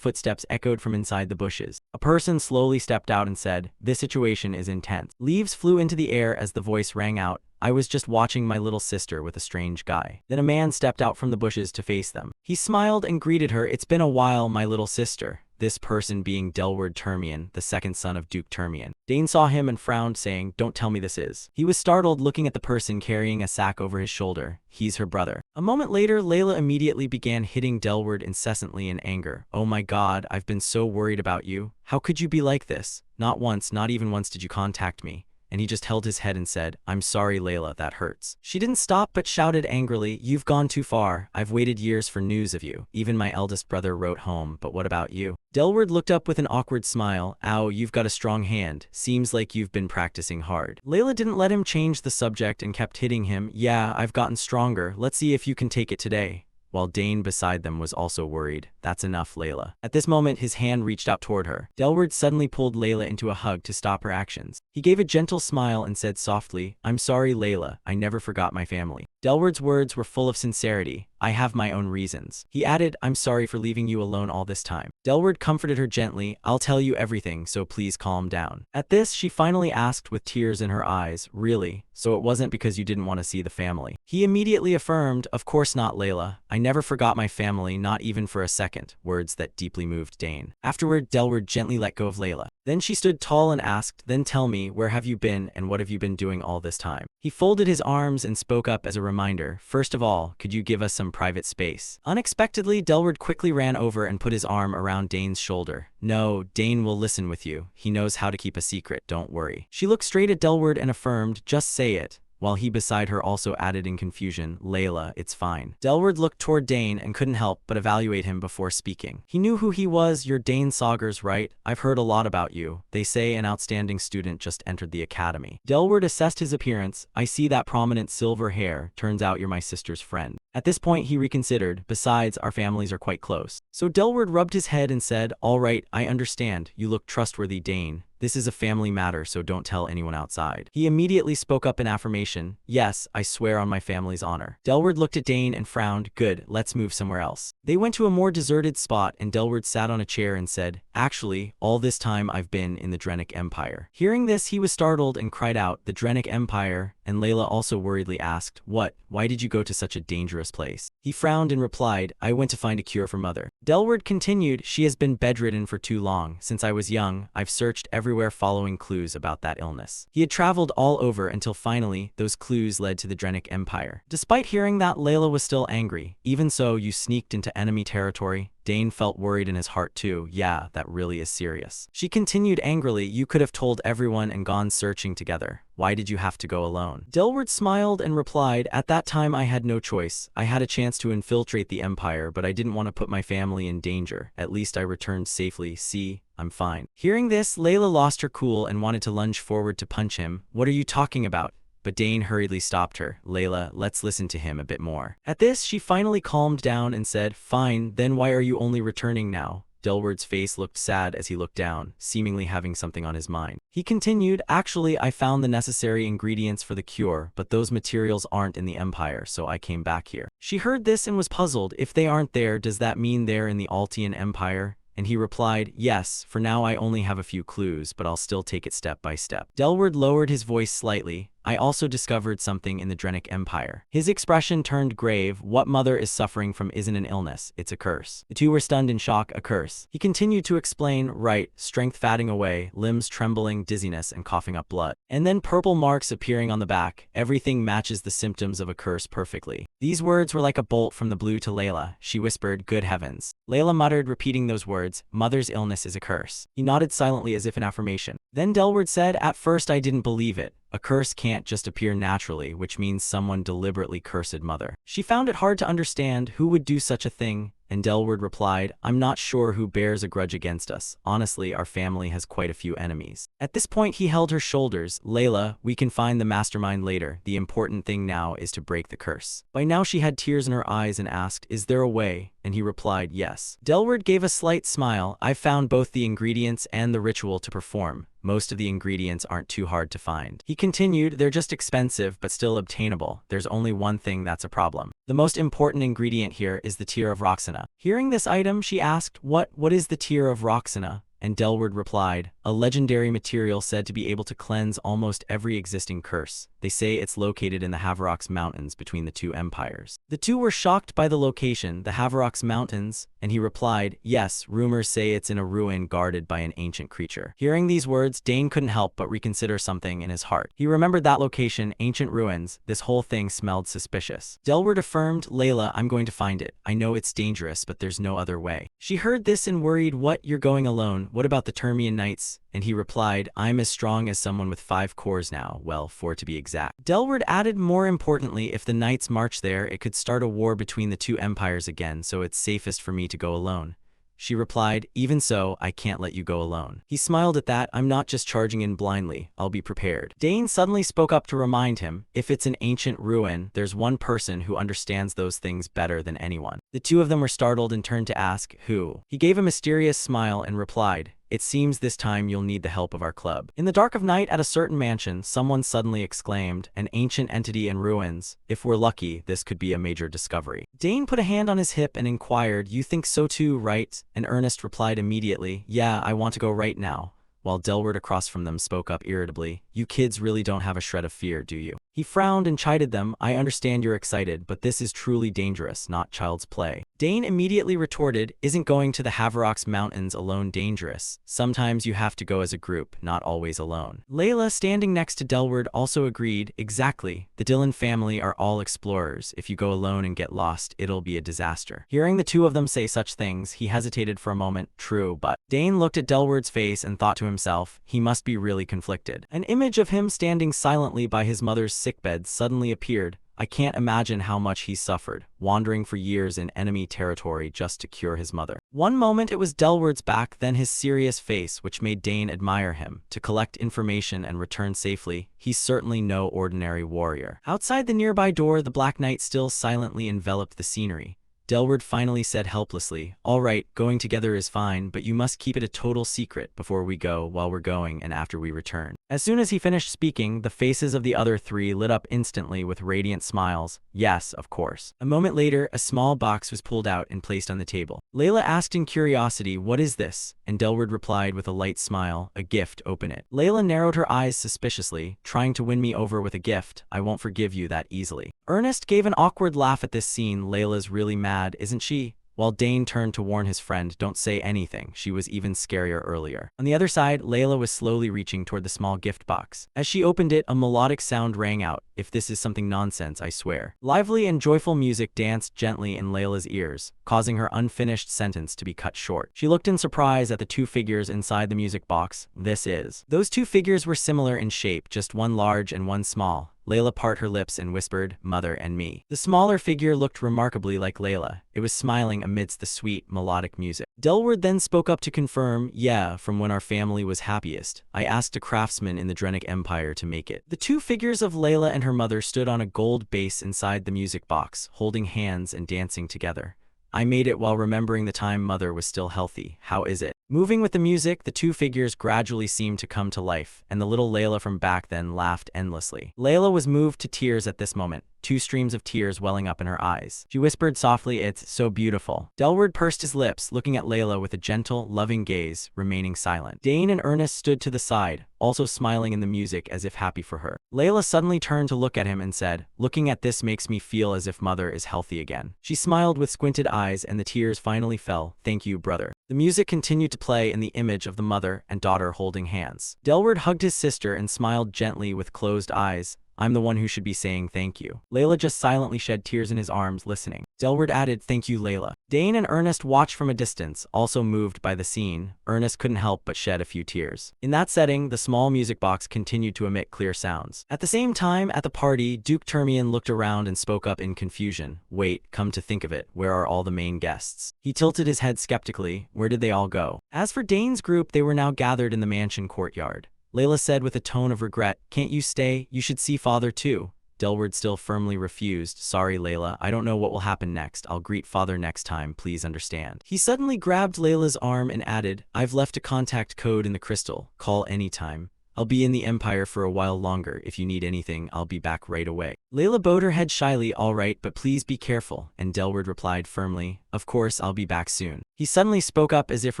S1: footsteps echoed from inside the bushes. A person slowly stepped out and said, "This situation is intense." Leaves flew into the air as the voice rang out. "I was just watching my little sister with a strange guy." Then a man stepped out from the bushes to face them. He smiled and greeted her. "It's been a while, my little sister. this person being Delward Termian, the second son of Duke Termian. Dane saw him and frowned, saying, "Don't tell me this is." He was startled, looking at the person carrying a sack over his shoulder. He's her brother. A moment later, Layla immediately began hitting Delward incessantly in anger. "Oh my god, I've been so worried about you. How could you be like this? Not once, not even once did you contact me." And he just held his head and said, "I'm sorry, Layla, that hurts." She didn't stop but shouted angrily, "You've gone too far. I've waited years for news of you. Even my eldest brother wrote home, but what about you?" Delward looked up with an awkward smile. "Ow, you've got a strong hand. Seems like you've been practicing hard." Layla didn't let him change the subject and kept hitting him. "Yeah, I've gotten stronger. Let's see if you can take it today." While Dane beside them was also worried. "That's enough, Layla." At this moment, his hand reached out toward her. Delward suddenly pulled Layla into a hug to stop her actions. He gave a gentle smile and said softly, "I'm sorry, Layla. I never forgot my family." Delward's words were full of sincerity. "I have my own reasons." He added, "I'm sorry for leaving you alone all this time." Delward comforted her gently. "I'll tell you everything, so please calm down." At this, she finally asked with tears in her eyes, "Really? So it wasn't because you didn't want to see the family?" He immediately affirmed, "Of course not, Layla. I never forgot my family, not even for a second," words that deeply moved Dane. Afterward, Delward gently let go of Layla. Then she stood tall and asked, "Then tell me, where have you been and what have you been doing all this time?" He folded his arms and spoke up as a reminder. "First of all, could you give us some private space?" Unexpectedly, Delward quickly ran over and put his arm around Dane's shoulder. "No, Dane will listen with you. He knows how to keep a secret, don't worry." She looked straight at Delward and affirmed, "Just say it." While he beside her also added in confusion, "Layla, it's fine." Delward looked toward Dane and couldn't help but evaluate him before speaking. He knew who he was. "You're Dane Saugers, right? I've heard a lot about you. They say an outstanding student just entered the academy." Delward assessed his appearance. "I see that prominent silver hair. Turns out you're my sister's friend." At this point, he reconsidered. "Besides, our families are quite close." So Delward rubbed his head and said, "All right, I understand. You look trustworthy, Dane. This is a family matter, so don't tell anyone outside." He immediately spoke up in affirmation. "Yes, I swear on my family's honor." Delward looked at Dane and frowned. "Good, let's move somewhere else." They went to a more deserted spot and Delward sat on a chair and said, "Actually, all this time I've been in the Drenic Empire." Hearing this, he was startled and cried out, "The Drenic Empire?" And Layla also worriedly asked, "What? Why did you go to such a dangerous place?" He frowned and replied, "I went to find a cure for Mother." Delward continued, "She has been bedridden for too long. Since I was young, I've searched everywhere following clues about that illness." He had traveled all over until finally, those clues led to the Drenic Empire. Despite hearing that, Layla was still angry. "Even so, you sneaked into enemy territory?" Dane felt worried in his heart too. "Yeah, that really is serious." She continued angrily, "You could have told everyone and gone searching together. Why did you have to go alone?" Delward smiled and replied, "At that time I had no choice. I had a chance to infiltrate the Empire, but I didn't want to put my family in danger. At least I returned safely. See, I'm fine." Hearing this, Layla lost her cool and wanted to lunge forward to punch him. "What are you talking about?" But Dane hurriedly stopped her. "Layla, let's listen to him a bit more." At this, she finally calmed down and said, "Fine, then why are you only returning now?" Delward's face looked sad as he looked down, seemingly having something on his mind. He continued, "Actually, I found the necessary ingredients for the cure, but those materials aren't in the Empire, so I came back here." She heard this and was puzzled. "If they aren't there, does that mean they're in the Altian Empire?" And he replied, "Yes, for now I only have a few clues, but I'll still take it step by step." Delward lowered his voice slightly. "I also discovered something in the Drenic Empire." His expression turned grave. "What Mother is suffering from isn't an illness, it's a curse." The two were stunned in shock. "A curse?" He continued to explain, "Right, strength fading away, limbs trembling, dizziness, and coughing up blood. And then purple marks appearing on the back. Everything matches the symptoms of a curse perfectly." These words were like a bolt from the blue to Layla. She whispered, "Good heavens." Layla muttered, repeating those words, "Mother's illness is a curse." He nodded silently as if in affirmation. Then Delward said, "At first I didn't believe it. A curse can't just appear naturally, which means someone deliberately cursed Mother." She found it hard to understand who would do such a thing, and Delward replied, "I'm not sure who bears a grudge against us. Honestly, our family has quite a few enemies." At this point, he held her shoulders. "Layla, we can find the mastermind later. The important thing now is to break the curse." By now she had tears in her eyes and asked, "Is there a way?" And he replied, "Yes." Delward gave a slight smile. "I've found both the ingredients and the ritual to perform. Most of the ingredients aren't too hard to find." He continued, "They're just expensive, but still obtainable. There's only one thing that's a problem. The most important ingredient here is the tear of Roxana." Hearing this item, she asked, What is the tear of Roxana?" And Delward replied, a legendary material said to be able to cleanse almost every existing curse. They say it's located in the Haverox Mountains between the two empires. The two were shocked by the location, the Haverox Mountains, and he replied, yes, rumors say it's in a ruin guarded by an ancient creature. Hearing these words, Dane couldn't help but reconsider something in his heart. He remembered that location, ancient ruins. This whole thing smelled suspicious. Delward affirmed, Layla, I'm going to find it. I know it's dangerous, but there's no other way. She heard this and worried, what, you're going alone? What about the Termian Knights? And he replied, I'm as strong as someone with 5 cores now, well, 4 to be exact. Delward added, more importantly, if the Knights march there, it could start a war between the two empires again, so it's safest for me to go alone. She replied, even so, I can't let you go alone. He smiled at that, I'm not just charging in blindly, I'll be prepared. Dane suddenly spoke up to remind him, if it's an ancient ruin, there's one person who understands those things better than anyone. The two of them were startled and turned to ask, who? He gave a mysterious smile and replied, it seems this time you'll need the help of our club. In the dark of night at a certain mansion, someone suddenly exclaimed, an ancient entity in ruins. If we're lucky, this could be a major discovery. Dane put a hand on his hip and inquired, you think so too, right? And Ernest replied immediately, yeah, I want to go right now. While Delward across from them spoke up irritably, you kids really don't have a shred of fear, do you? He frowned and chided them, I understand you're excited, but this is truly dangerous, not child's play. Dane immediately retorted, isn't going to the Haverox Mountains alone dangerous? Sometimes you have to go as a group, not always alone. Layla, standing next to Delward, also agreed, exactly. The Dillon family are all explorers. If you go alone and get lost, it'll be a disaster. Hearing the two of them say such things, he hesitated for a moment, true, but Dane looked at Delward's face and thought to himself, he must be really conflicted. An image of him standing silently by his mother's sickbed suddenly appeared. I can't imagine how much he suffered, wandering for years in enemy territory just to cure his mother. One moment it was Delward's back, then his serious face, which made Dane admire him. To collect information and return safely, he's certainly no ordinary warrior. Outside the nearby door, the Black Knight still silently enveloped the scenery. Delward finally said helplessly, all right, going together is fine, but you must keep it a total secret before we go, while we're going, and after we return. As soon as he finished speaking, the faces of the other three lit up instantly with radiant smiles. Yes, of course. A moment later, a small box was pulled out and placed on the table. Layla asked in curiosity, what is this? And Delward replied with a light smile, a gift, open it. Layla narrowed her eyes suspiciously, trying to win me over with a gift. I won't forgive you that easily. Ernest gave an awkward laugh at this scene. Layla's really mad, isn't she? While Dane turned to warn his friend, don't say anything, she was even scarier earlier. On the other side, Layla was slowly reaching toward the small gift box. As she opened it, a melodic sound rang out. If this is something nonsense, I swear. Lively and joyful music danced gently in Layla's ears, causing her unfinished sentence to be cut short. She looked in surprise at the two figures inside the music box. This is. Those two figures were similar in shape, just one large and one small. Layla parted her lips and whispered, Mother and me. The smaller figure looked remarkably like Layla. It was smiling amidst the sweet, melodic music. Delward then spoke up to confirm, yeah, from when our family was happiest. I asked a craftsman in the Drenic Empire to make it. The two figures of Layla and her mother stood on a gold base inside the music box, holding hands and dancing together. I made it while remembering the time Mother was still healthy. How is it? Moving with the music, the two figures gradually seemed to come to life, and the little Layla from back then laughed endlessly. Layla was moved to tears at this moment, two streams of tears welling up in her eyes. She whispered softly, it's so beautiful. Delward pursed his lips, looking at Layla with a gentle, loving gaze, remaining silent. Dane and Ernest stood to the side, also smiling in the music as if happy for her. Layla suddenly turned to look at him and said, looking at this makes me feel as if Mother is healthy again. She smiled with squinted eyes and the tears finally fell. Thank you, brother. The music continued to play in the image of the mother and daughter holding hands. Delward hugged his sister and smiled gently with closed eyes. I'm the one who should be saying thank you. Layla just silently shed tears in his arms, listening. Delward added, thank you, Layla. Dane and Ernest watched from a distance, also moved by the scene. Ernest couldn't help but shed a few tears. In that setting, the small music box continued to emit clear sounds. At the same time, at the party, Duke Termian looked around and spoke up in confusion. Wait, come to think of it, where are all the main guests? He tilted his head skeptically. Where did they all go? As for Dane's group, they were now gathered in the mansion courtyard. Layla said with a tone of regret, can't you stay? You should see Father too. Delward still firmly refused. Sorry, Layla, I don't know what will happen next. I'll greet Father next time, please understand. He suddenly grabbed Layla's arm and added, I've left a contact code in the crystal. Call anytime. I'll be in the Empire for a while longer. If you need anything, I'll be back right away. Layla bowed her head shyly, all right, but please be careful. And Delward replied firmly, of course, I'll be back soon. He suddenly spoke up as if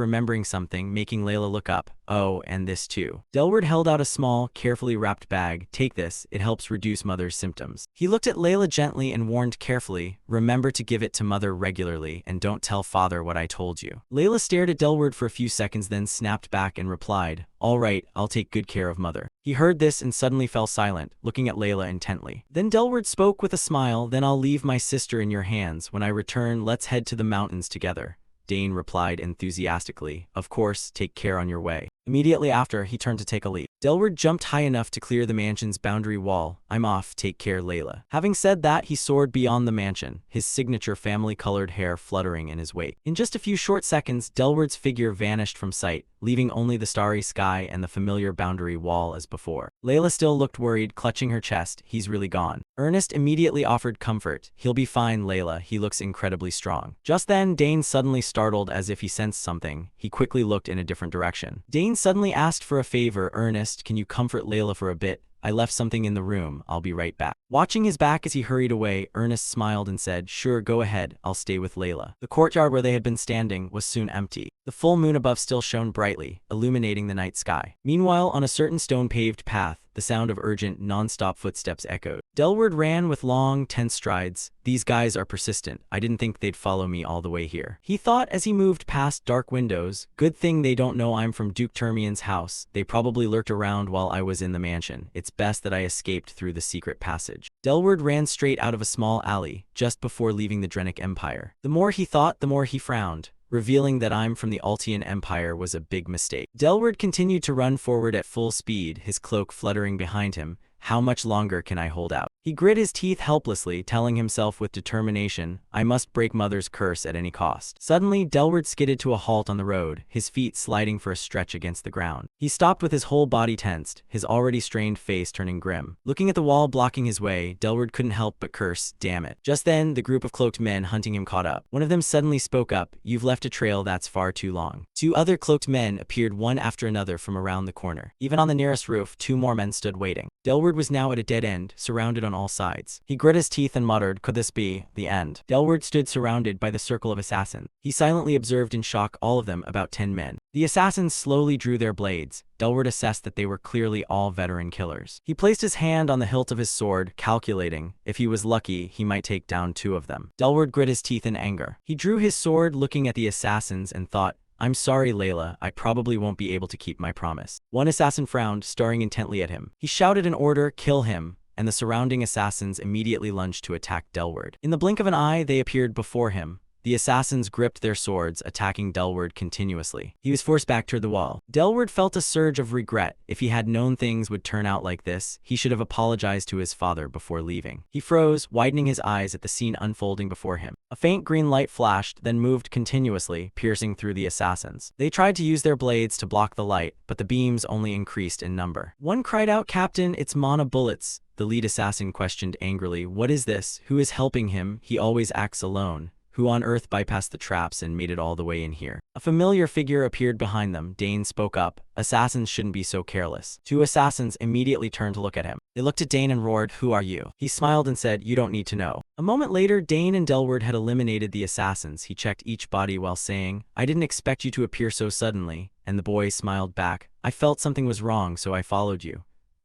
S1: remembering something, making Layla look up. Oh, and this too. Delward held out a small, carefully wrapped bag. Take this, it helps reduce mother's symptoms. He looked at Layla gently and warned carefully, remember to give it to mother regularly and don't tell father what I told you. Layla stared at Delward for a few seconds, then snapped back and replied, all right, I'll take good care of mother. He heard this and suddenly fell silent, looking at Layla intently. Then Delward spoke with a smile, then I'll leave my sister in your hands. When I return, let's head to the mountains together. Dane replied enthusiastically, of course, take care on your way. Immediately after, he turned to take a leap. Delward jumped high enough to clear the mansion's boundary wall. I'm off, take care Layla. Having said that, he soared beyond the mansion, his signature family-colored hair fluttering in his wake. In just a few short seconds, Delward's figure vanished from sight, leaving only the starry sky and the familiar boundary wall as before. Layla still looked worried, clutching her chest. He's really gone. Ernest immediately offered comfort. He'll be fine, Layla. He looks incredibly strong. Just then, Dane suddenly startled as if he sensed something. He quickly looked in a different direction. Dane suddenly asked for a favor. Ernest, can you comfort Layla for a bit? I left something in the room. I'll be right back. Watching his back as he hurried away, Ernest smiled and said, sure, go ahead. I'll stay with Layla. The courtyard where they had been standing was soon empty. The full moon above still shone brightly, illuminating the night sky. Meanwhile, on a certain stone-paved path, the sound of urgent, non-stop footsteps echoed. Delward ran with long, tense strides. These guys are persistent. I didn't think they'd follow me all the way here. He thought as he moved past dark windows, good thing they don't know I'm from Duke Termian's house. They probably lurked around while I was in the mansion. It's best that I escaped through the secret passage. Delward ran straight out of a small alley, just before leaving the Drenic Empire. The more he thought, the more he frowned. Revealing that I'm from the Altian Empire was a big mistake. Delward continued to run forward at full speed, his cloak fluttering behind him. How much longer can I hold out? He grit his teeth helplessly, telling himself with determination, I must break mother's curse at any cost. Suddenly, Delward skidded to a halt on the road, his feet sliding for a stretch against the ground. He stopped with his whole body tensed, his already strained face turning grim. Looking at the wall blocking his way, Delward couldn't help but curse, damn it. Just then, the group of cloaked men hunting him caught up. One of them suddenly spoke up, you've left a trail that's far too long. Two other cloaked men appeared one after another from around the corner. Even on the nearest roof, two more men stood waiting. Delward was now at a dead end, surrounded on all sides. He grit his teeth and muttered, could this be the end? Delward stood surrounded by the circle of assassins. He silently observed in shock all of them, about 10 men. The assassins slowly drew their blades. Delward assessed that they were clearly all veteran killers. He placed his hand on the hilt of his sword, calculating, if he was lucky, he might take down 2 of them. Delward grit his teeth in anger. He drew his sword, looking at the assassins, and thought, I'm sorry, Layla, I probably won't be able to keep my promise. One assassin frowned, staring intently at him. He shouted an order, kill him, and the surrounding assassins immediately lunged to attack Delward. In the blink of an eye, they appeared before him. The assassins gripped their swords, attacking Delward continuously. He was forced back toward the wall. Delward felt a surge of regret. If he had known things would turn out like this, he should have apologized to his father before leaving. He froze, widening his eyes at the scene unfolding before him. A faint green light flashed, then moved continuously, piercing through the assassins. They tried to use their blades to block the light, but the beams only increased in number. One cried out, Captain, it's mana bullets. The lead assassin questioned angrily, what is this? Who is helping him? He always acts alone. Who on earth bypassed the traps and made it all the way in here? A familiar figure appeared behind them. Dane spoke up. Assassins shouldn't be so careless. 2 assassins immediately turned to look at him. They looked at Dane and roared, who are you? He smiled and said, you don't need to know. A moment later, Dane and Delward had eliminated the assassins. He checked each body while saying, I didn't expect you to appear so suddenly. And the boy smiled back. I felt something was wrong, so I followed you.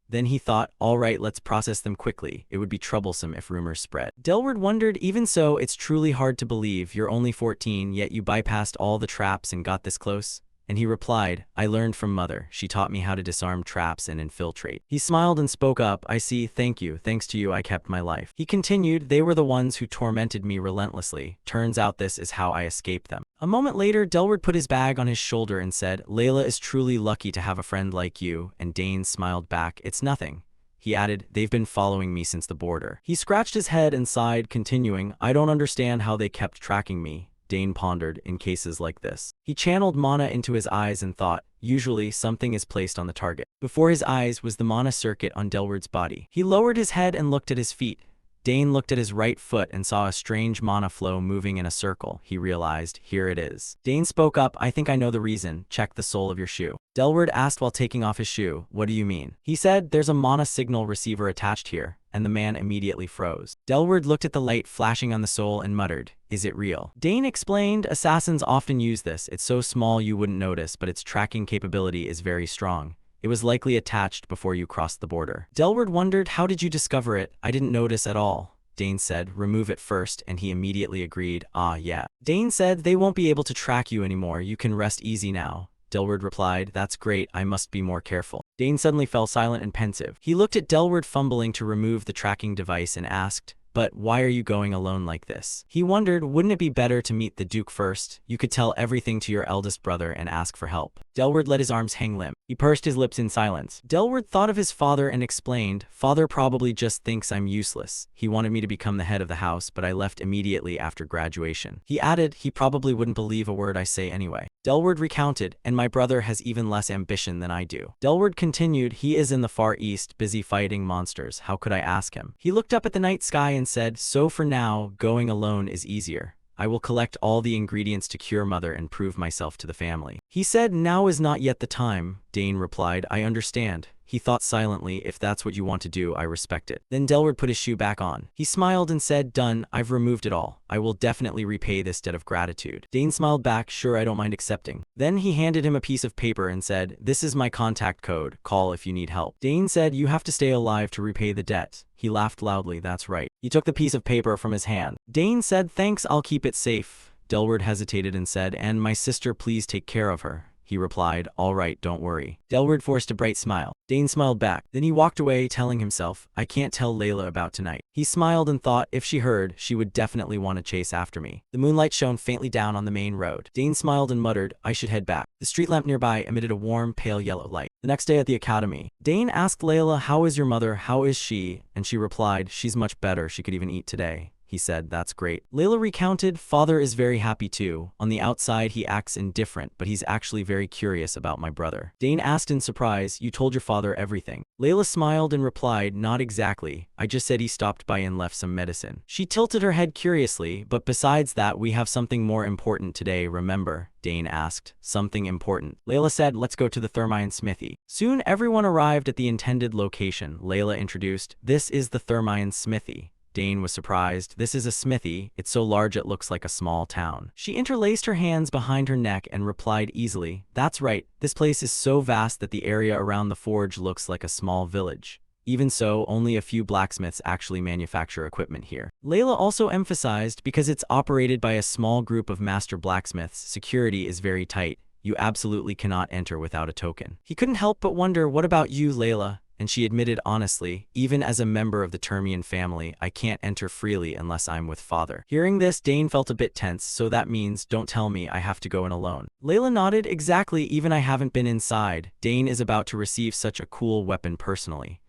S1: Then he thought, all right, let's process them quickly. It would be troublesome if rumors spread. Delward wondered, even so, it's truly hard to believe you're only 14, yet you bypassed all the traps and got this close? And he replied, I learned from mother. She taught me how to disarm traps and infiltrate. He smiled and spoke up, I see, thank you. Thanks to you, I kept my life. He continued, they were the ones who tormented me relentlessly. Turns out this is how I escaped them. A moment later, Delward put his bag on his shoulder and said, Layla is truly lucky to have a friend like you, and Dane smiled back, it's nothing. He added, they've been following me since the border. He scratched his head and sighed, continuing, I don't understand how they kept tracking me. Dane pondered, in cases like this. He channeled mana into his eyes and thought, usually something is placed on the target. Before his eyes was the mana circuit on Delward's body. He lowered his head and looked at his feet. Dane looked at his right foot and saw a strange mana flow moving in a circle. He realized, here it is. Dane spoke up, I think I know the reason. Check the sole of your shoe. Delward asked while taking off his shoe, what do you mean? He said, there's a mana signal receiver attached here. and the man immediately froze. Delward looked at the light flashing on the soul and muttered, "Is it real?" Dane explained, "Assassins often use this. It's so small you wouldn't notice, but its tracking capability is very strong. It was likely attached before you crossed the border." Delward wondered, "How did you discover it? I didn't notice at all." Dane said, "Remove it first," and he immediately agreed, "Ah, yeah." Dane said, "They won't be able to track you anymore. You can rest easy now." Delward replied, "That's great. I must be more careful." Dane suddenly fell silent and pensive. He looked at Delward fumbling to remove the tracking device and asked, "But why are you going alone like this?" He wondered, wouldn't it be better to meet the Duke first? You could tell everything to your eldest brother and ask for help. Delward let his arms hang limp. He pursed his lips in silence. Delward thought of his father and explained, "Father probably just thinks I'm useless. He wanted me to become the head of the house, but I left immediately after graduation." He added, "He probably wouldn't believe a word I say anyway." Delward recounted, "And my brother has even less ambition than I do." Delward continued, "He is in the Far East, busy fighting monsters. How could I ask him?" He looked up at the night sky and said, "So for now, going alone is easier. I will collect all the ingredients to cure Mother and prove myself to the family." He said, "Now is not yet the time." Dane replied, "I understand." He thought silently, "If that's what you want to do, I respect it." Then Delward put his shoe back on. He smiled and said, "Done, I've removed it all. I will definitely repay this debt of gratitude." Dane smiled back, "Sure, I don't mind accepting." Then he handed him a piece of paper and said, "This is my contact code. Call if you need help." Dane said, "You have to stay alive to repay the debt." He laughed loudly, "That's right." He took the piece of paper from his hand. Dane said, "Thanks, I'll keep it safe." Delward hesitated and said, "And my sister, please take care of her." He replied, "All right, don't worry." Delward forced a bright smile. Dane smiled back. Then he walked away, telling himself, "I can't tell Layla about tonight." He smiled and thought, if she heard, she would definitely want to chase after me. The moonlight shone faintly down on the main road. Dane smiled and muttered, "I should head back." The street lamp nearby emitted a warm, pale yellow light. The next day at the academy, Dane asked Layla, "How is your mother? How is she?" And she replied, "She's much better. She could even eat today." He said, "That's great." Layla recounted, "Father is very happy too. On the outside he acts indifferent, but he's actually very curious about my brother." Dane asked in surprise, "You told your father everything?" Layla smiled and replied, "Not exactly. I just said he stopped by and left some medicine." She tilted her head curiously, "But besides that, we have something more important today, remember?" Dane asked. "Something important?" Layla said, "Let's go to the Thermion smithy." Soon everyone arrived at the intended location. Layla introduced, "This is the Thermion smithy." Dane was surprised. "This is a smithy. It's so large it looks like a small town." She interlaced her hands behind her neck and replied easily, "That's right. This place is so vast that the area around the forge looks like a small village. Even so, only a few blacksmiths actually manufacture equipment here." Layla also emphasized, "Because it's operated by a small group of master blacksmiths, security is very tight. You absolutely cannot enter without a token." He couldn't help but wonder, "What about you, Layla?" And she admitted honestly, "Even as a member of the Termian family, I can't enter freely unless I'm with Father." Hearing this, Dane felt a bit tense. "So that means, don't tell me I have to go in alone." Layla nodded, "Exactly, even I haven't been inside." Dane is about to receive such a cool weapon personally.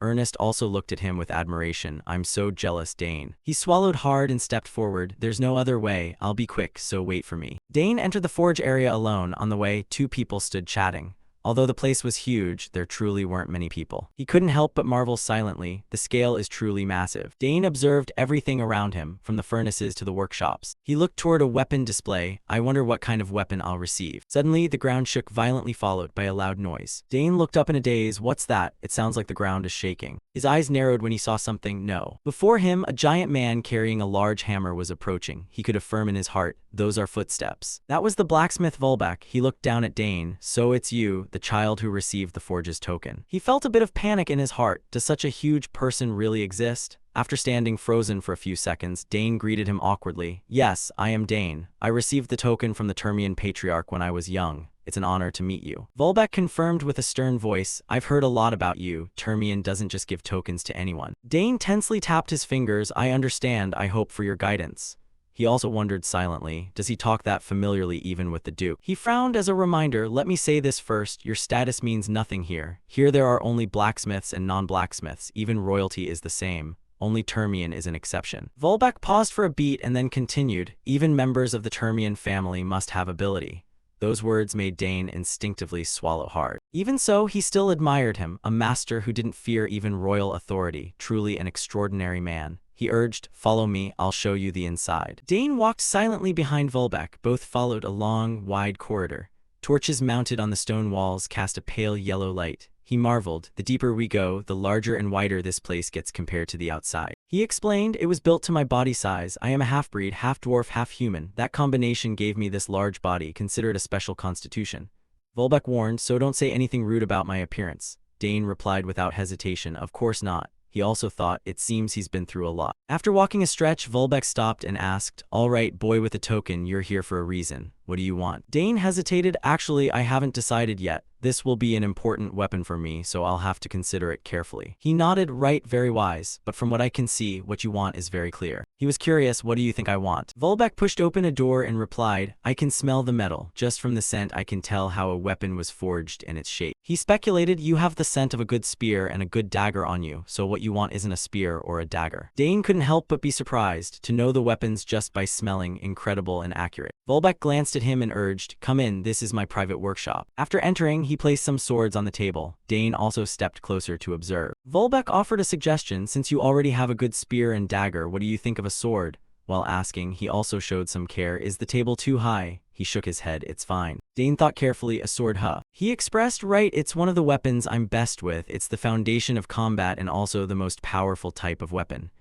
S1: Ernest also looked at him with admiration. "I'm so jealous, Dane." He swallowed hard and stepped forward. "There's no other way. I'll be quick, so wait for me." Dane entered the forge area alone. On the way, two people stood chatting. Although the place was huge, there truly weren't many people. He couldn't help but marvel silently. The scale is truly massive. Dane observed everything around him, from the furnaces to the workshops. He looked toward a weapon display. "I wonder what kind of weapon I'll receive." Suddenly, the ground shook violently, followed by a loud noise. Dane looked up in a daze. "What's that?" "It sounds like the ground is shaking." His eyes narrowed when he saw something. No. Before him, a giant man carrying a large hammer was approaching. He could affirm in his heart, "Those are footsteps." That was the blacksmith Volbek. He looked down at Dane. "So it's you, the child who received the forge's token." He felt a bit of panic in his heart. Does such a huge person really exist? After standing frozen for a few seconds, Dane greeted him awkwardly. "Yes, I am Dane. I received the token from the Termian Patriarch when I was young. It's an honor to meet you." Volbek confirmed with a stern voice, "I've heard a lot about you. Termian doesn't just give tokens to anyone." Dane tensely tapped his fingers. "I understand. I hope for your guidance." He also wondered silently, does he talk that familiarly even with the Duke? He frowned as a reminder, "Let me say this first, your status means nothing here. Here there are only blacksmiths and non-blacksmiths, even royalty is the same. Only Termian is an exception." Volbek paused for a beat and then continued, "Even members of the Termian family must have ability." Those words made Dane instinctively swallow hard. Even so, he still admired him, a master who didn't fear even royal authority, truly an extraordinary man. He urged, "Follow me, I'll show you the inside." Dane walked silently behind Volbek. Both followed a long, wide corridor. Torches mounted on the stone walls cast a pale yellow light. He marveled, the deeper we go, the larger and wider this place gets compared to the outside. He explained, it was built to my body size. I am a half-breed, half-dwarf, half-human. That combination gave me this large body, considered a special constitution. Volbeck warned, so don't say anything rude about my appearance. Dane replied without hesitation, of course not. He also thought, it seems he's been through a lot. After walking a stretch, Volbeck stopped and asked, all right, boy with a token, you're here for a reason. What do you want? Dane hesitated, actually, I haven't decided yet. This will be an important weapon for me, so I'll have to consider it carefully. He nodded, right, very wise, but from what I can see, what you want is very clear. He was curious, what do you think I want? Volbeck pushed open a door and replied, I can smell the metal. Just from the scent I can tell how a weapon was forged and its shape. He speculated, you have the scent of a good spear and a good dagger on you, so what you want isn't a spear or a dagger. Dane couldn't help but be surprised to know the weapons just by smelling, incredible and accurate. Volbeck glanced at him and urged, come in, this is my private workshop. After entering, he placed some swords on the table. Dane also stepped closer to observe. Volbeck offered a suggestion, since you already have a good spear and dagger, what do you think of a sword? While asking, he also showed some care. Is the table too high? He shook his head, it's fine. Dane thought carefully, a sword, huh? He expressed, right, it's one of the weapons I'm best with. It's the foundation of combat and also the most powerful type of weapon.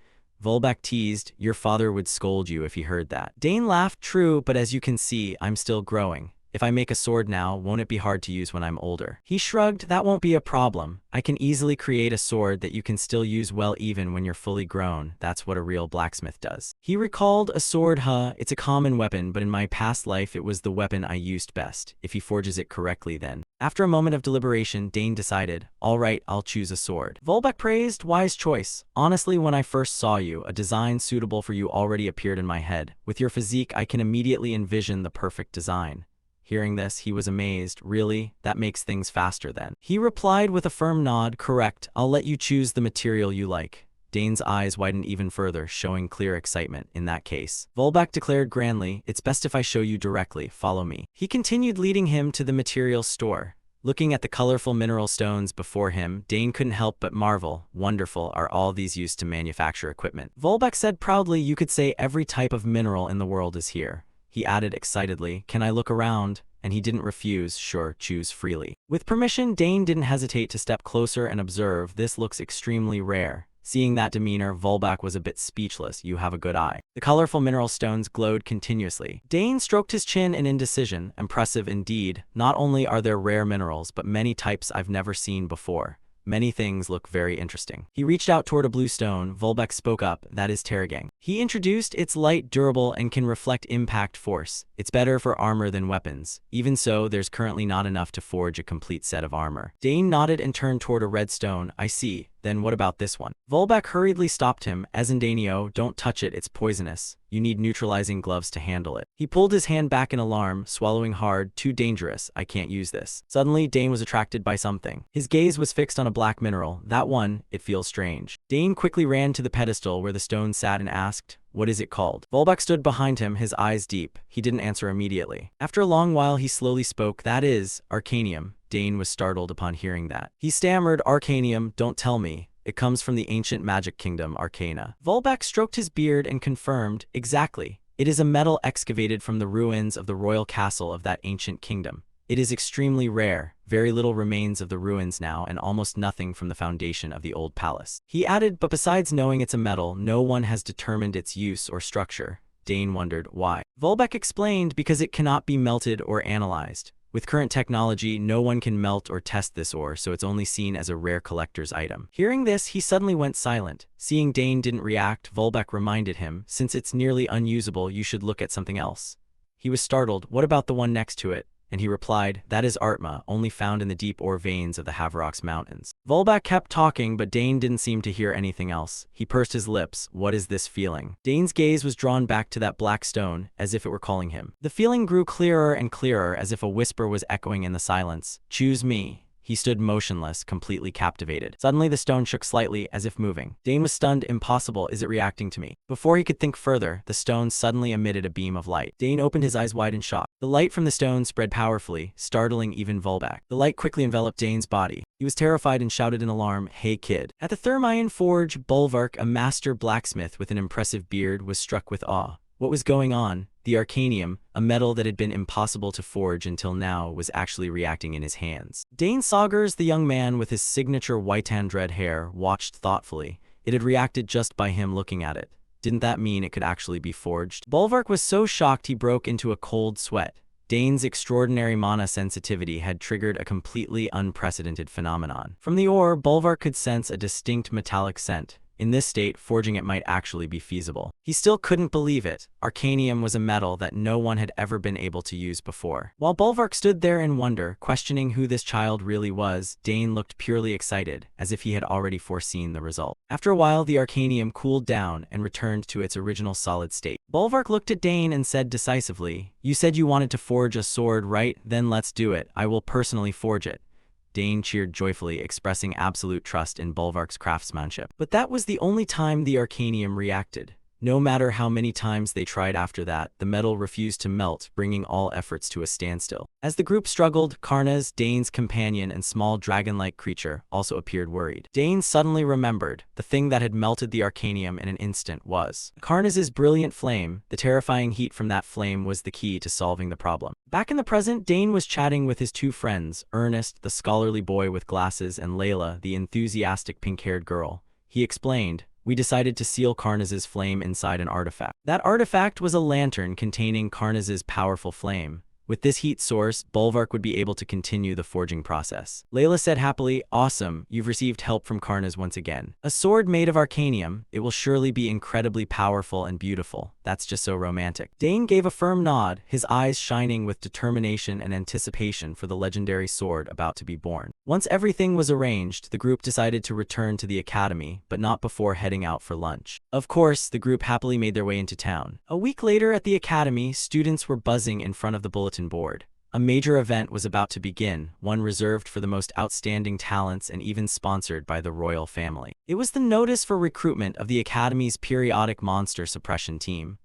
S1: Volbeck teased, your father would scold you if he heard that. Dane laughed, true, but as you can see, I'm still growing. If I make a sword now, won't it be hard to use when I'm older? He shrugged, that won't be a problem. I can easily create a sword that you can still use well even when you're fully grown. That's what a real blacksmith does. He recalled, a sword, huh? It's a common weapon, but in my past life it was the weapon I used best. If he forges it correctly then. After a moment of deliberation, Dane decided, all right, I'll choose a sword. Volbeck praised, wise choice. Honestly, when I first saw you, a design suitable for you already appeared in my head. With your physique, I can immediately envision the perfect design. Hearing this, he was amazed. Really? That makes things faster then. He replied with a firm nod, correct, I'll let you choose the material you like. Dane's eyes widened even further, showing clear excitement. In that case, Volbeck declared grandly, it's best if I show you directly, follow me. He continued leading him to the materials store. Looking at the colorful mineral stones before him, Dane couldn't help but marvel. Wonderful are all these used to manufacture equipment. Volbeck said proudly, you could say every type of mineral in the world is here. He added excitedly, can I look around? And he didn't refuse, sure, choose freely. With permission, Dane didn't hesitate to step closer and observe, this looks extremely rare. Seeing that demeanor, Volbeck was a bit speechless, you have a good eye. The colorful mineral stones glowed continuously. Dane stroked his chin in indecision, impressive indeed. Not only are there rare minerals, but many types I've never seen before. Many things look very interesting. He reached out toward a blue stone. Volbeck spoke up, that is Terragang. He introduced, it's light, durable, and can reflect impact force. It's better for armor than weapons. Even so, there's currently not enough to forge a complete set of armor. Dane nodded and turned toward a red stone. I see. Then what about this one? Volbeck hurriedly stopped him, as in Danio, don't touch it, it's poisonous. You need neutralizing gloves to handle it. He pulled his hand back in alarm, swallowing hard, too dangerous, I can't use this. Suddenly, Dane was attracted by something. His gaze was fixed on a black mineral. That one, it feels strange. Dane quickly ran to the pedestal where the stone sat and asked, what is it called? Volbeck stood behind him, his eyes deep. He didn't answer immediately. After a long while, he slowly spoke, that is, Arcanium. Dane was startled upon hearing that. He stammered, Arcanium, don't tell me. It comes from the ancient magic kingdom, Arcana. Volbeck stroked his beard and confirmed, exactly. It is a metal excavated from the ruins of the royal castle of that ancient kingdom. It is extremely rare. Very little remains of the ruins now and almost nothing from the foundation of the old palace. He added, but besides knowing it's a metal, no one has determined its use or structure. Dane wondered, why? Volbeck explained, because it cannot be melted or analyzed. With current technology, no one can melt or test this ore, so it's only seen as a rare collector's item. Hearing this, he suddenly went silent. Seeing Dane didn't react, Volbeck reminded him, since it's nearly unusable, you should look at something else. He was startled, what about the one next to it? And he replied, that is Artma, only found in the deep ore veins of the Haverox Mountains. Volbeck kept talking, but Dane didn't seem to hear anything else. He pursed his lips. What is this feeling? Dane's gaze was drawn back to that black stone, as if it were calling him. The feeling grew clearer and clearer, as if a whisper was echoing in the silence. Choose me. He stood motionless, completely captivated. Suddenly, the stone shook slightly, as if moving. Dane was stunned. Impossible, is it reacting to me? Before he could think further, the stone suddenly emitted a beam of light. Dane opened his eyes wide in shock. The light from the stone spread powerfully, startling even Volbeck. The light quickly enveloped Dane's body. He was terrified and shouted in alarm, hey kid. At the Thermion Forge, Bulwark, a master blacksmith with an impressive beard, was struck with awe. What was going on? the arcanium, a metal that had been impossible to forge until now, was actually reacting in his hands. Dane Saugers, the young man with his signature white-hand red hair, watched thoughtfully. It had reacted just by him looking at it. Didn't that mean it could actually be forged? Bolvark was so shocked he broke into a cold sweat. Dane's extraordinary mana sensitivity had triggered a completely unprecedented phenomenon. From the ore, Bolvark could sense a distinct metallic scent. In this state, forging it might actually be feasible. He still couldn't believe it. Arcanium was a metal that no one had ever been able to use before. While Bolvark stood there in wonder, questioning who this child really was, Dane looked purely excited, as if he had already foreseen the result. After a while, the arcanium cooled down and returned to its original solid state. Bolvark looked at Dane and said decisively, "You said you wanted to forge a sword, right? Then let's do it. I will personally forge it." Dane cheered joyfully, expressing absolute trust in Bolvark's craftsmanship. But that was the only time the arcanium reacted. No matter how many times they tried after that, the metal refused to melt, bringing all efforts to a standstill. As the group struggled, Karnas, Dane's companion and small dragon-like creature, also appeared worried. Dane suddenly remembered the thing that had melted the arcanium in an instant was Karnas's brilliant flame. The terrifying heat from that flame was the key to solving the problem. Back in the present, Dane was chatting with his two friends, Ernest, the scholarly boy with glasses, and Layla, the enthusiastic pink-haired girl. He explained, "We decided to seal Karnas's flame inside an artifact. That artifact was a lantern containing Karnas's powerful flame. With this heat source, Bolvark would be able to continue the forging process." Layla said happily, "Awesome, you've received help from Karnas once again. A sword made of arcanium, it will surely be incredibly powerful and beautiful. That's just so romantic." Dane gave a firm nod, his eyes shining with determination and anticipation for the legendary sword about to be born. Once everything was arranged, the group decided to return to the academy, but not before heading out for lunch. Of course, the group happily made their way into town. A week later at the academy, students were buzzing in front of the bulletin board. A major event was about to begin, one reserved for the most outstanding talents and even sponsored by the royal family. It was the notice for recruitment of the Academy's periodic monster suppression team.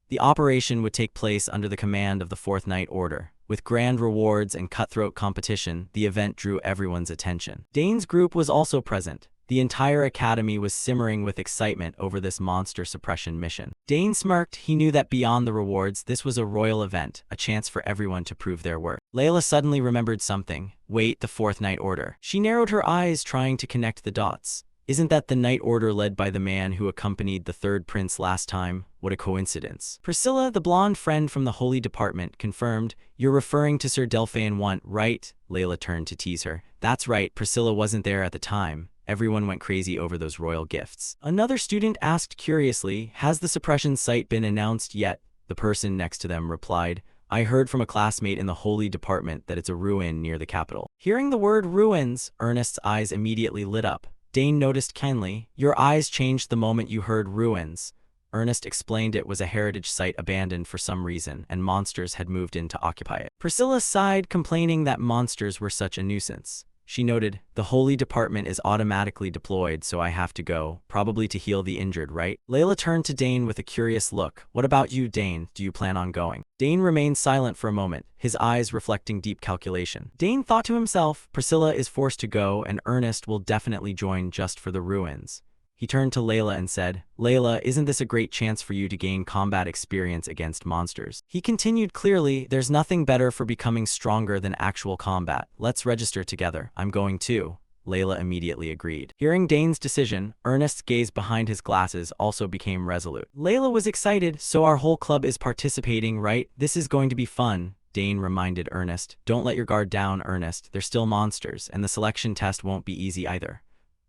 S1: The operation would take place under the command of the Fourth Night Order. With grand rewards and cutthroat competition, the event drew everyone's attention. Dane's group was also present. The entire academy was simmering with excitement over this monster suppression mission. Dane smirked. He knew that beyond the rewards, this was a royal event, a chance for everyone to prove their worth. Layla suddenly remembered something. Wait, the Fourth Night Order. She narrowed her eyes, trying to connect the dots. Isn't that the Night Order led by the man who accompanied the third prince last time? What a coincidence. Priscilla, the blonde friend from the Holy Department, confirmed, "You're referring to Sir Delphain I, right?" Layla turned to tease her. "That's right, Priscilla wasn't there at the time. Everyone went crazy over those royal gifts." Another student asked curiously, "Has the suppression site been announced yet?" The person next to them replied, "I heard from a classmate in the Holy Department that it's a ruin near the capital." Hearing the word ruins, Ernest's eyes immediately lit up. Dane noticed keenly, "Your eyes changed the moment you heard ruins." Ernest explained it was a heritage site abandoned for some reason, and monsters had moved in to occupy it. Priscilla sighed, complaining that monsters were such a nuisance. She noted, "The Holy Department is automatically deployed, so I have to go, probably to heal the injured, right?" Layla turned to Dane with a curious look. "What about you, Dane? Do you plan on going?" Dane remained silent for a moment, his eyes reflecting deep calculation. Dane thought to himself, Priscilla is forced to go, and Ernest will definitely join just for the ruins. He turned to Layla and said, "Layla, isn't this a great chance for you to gain combat experience against monsters?" He continued clearly, "There's nothing better for becoming stronger than actual combat. Let's register together. I'm going too." Layla immediately agreed. Hearing Dane's decision, Ernest's gaze behind his glasses also became resolute. Layla was excited, "So our whole club is participating, right? This is going to be fun." Dane reminded Ernest, "Don't let your guard down, Ernest. They're still monsters, and the selection test won't be easy either."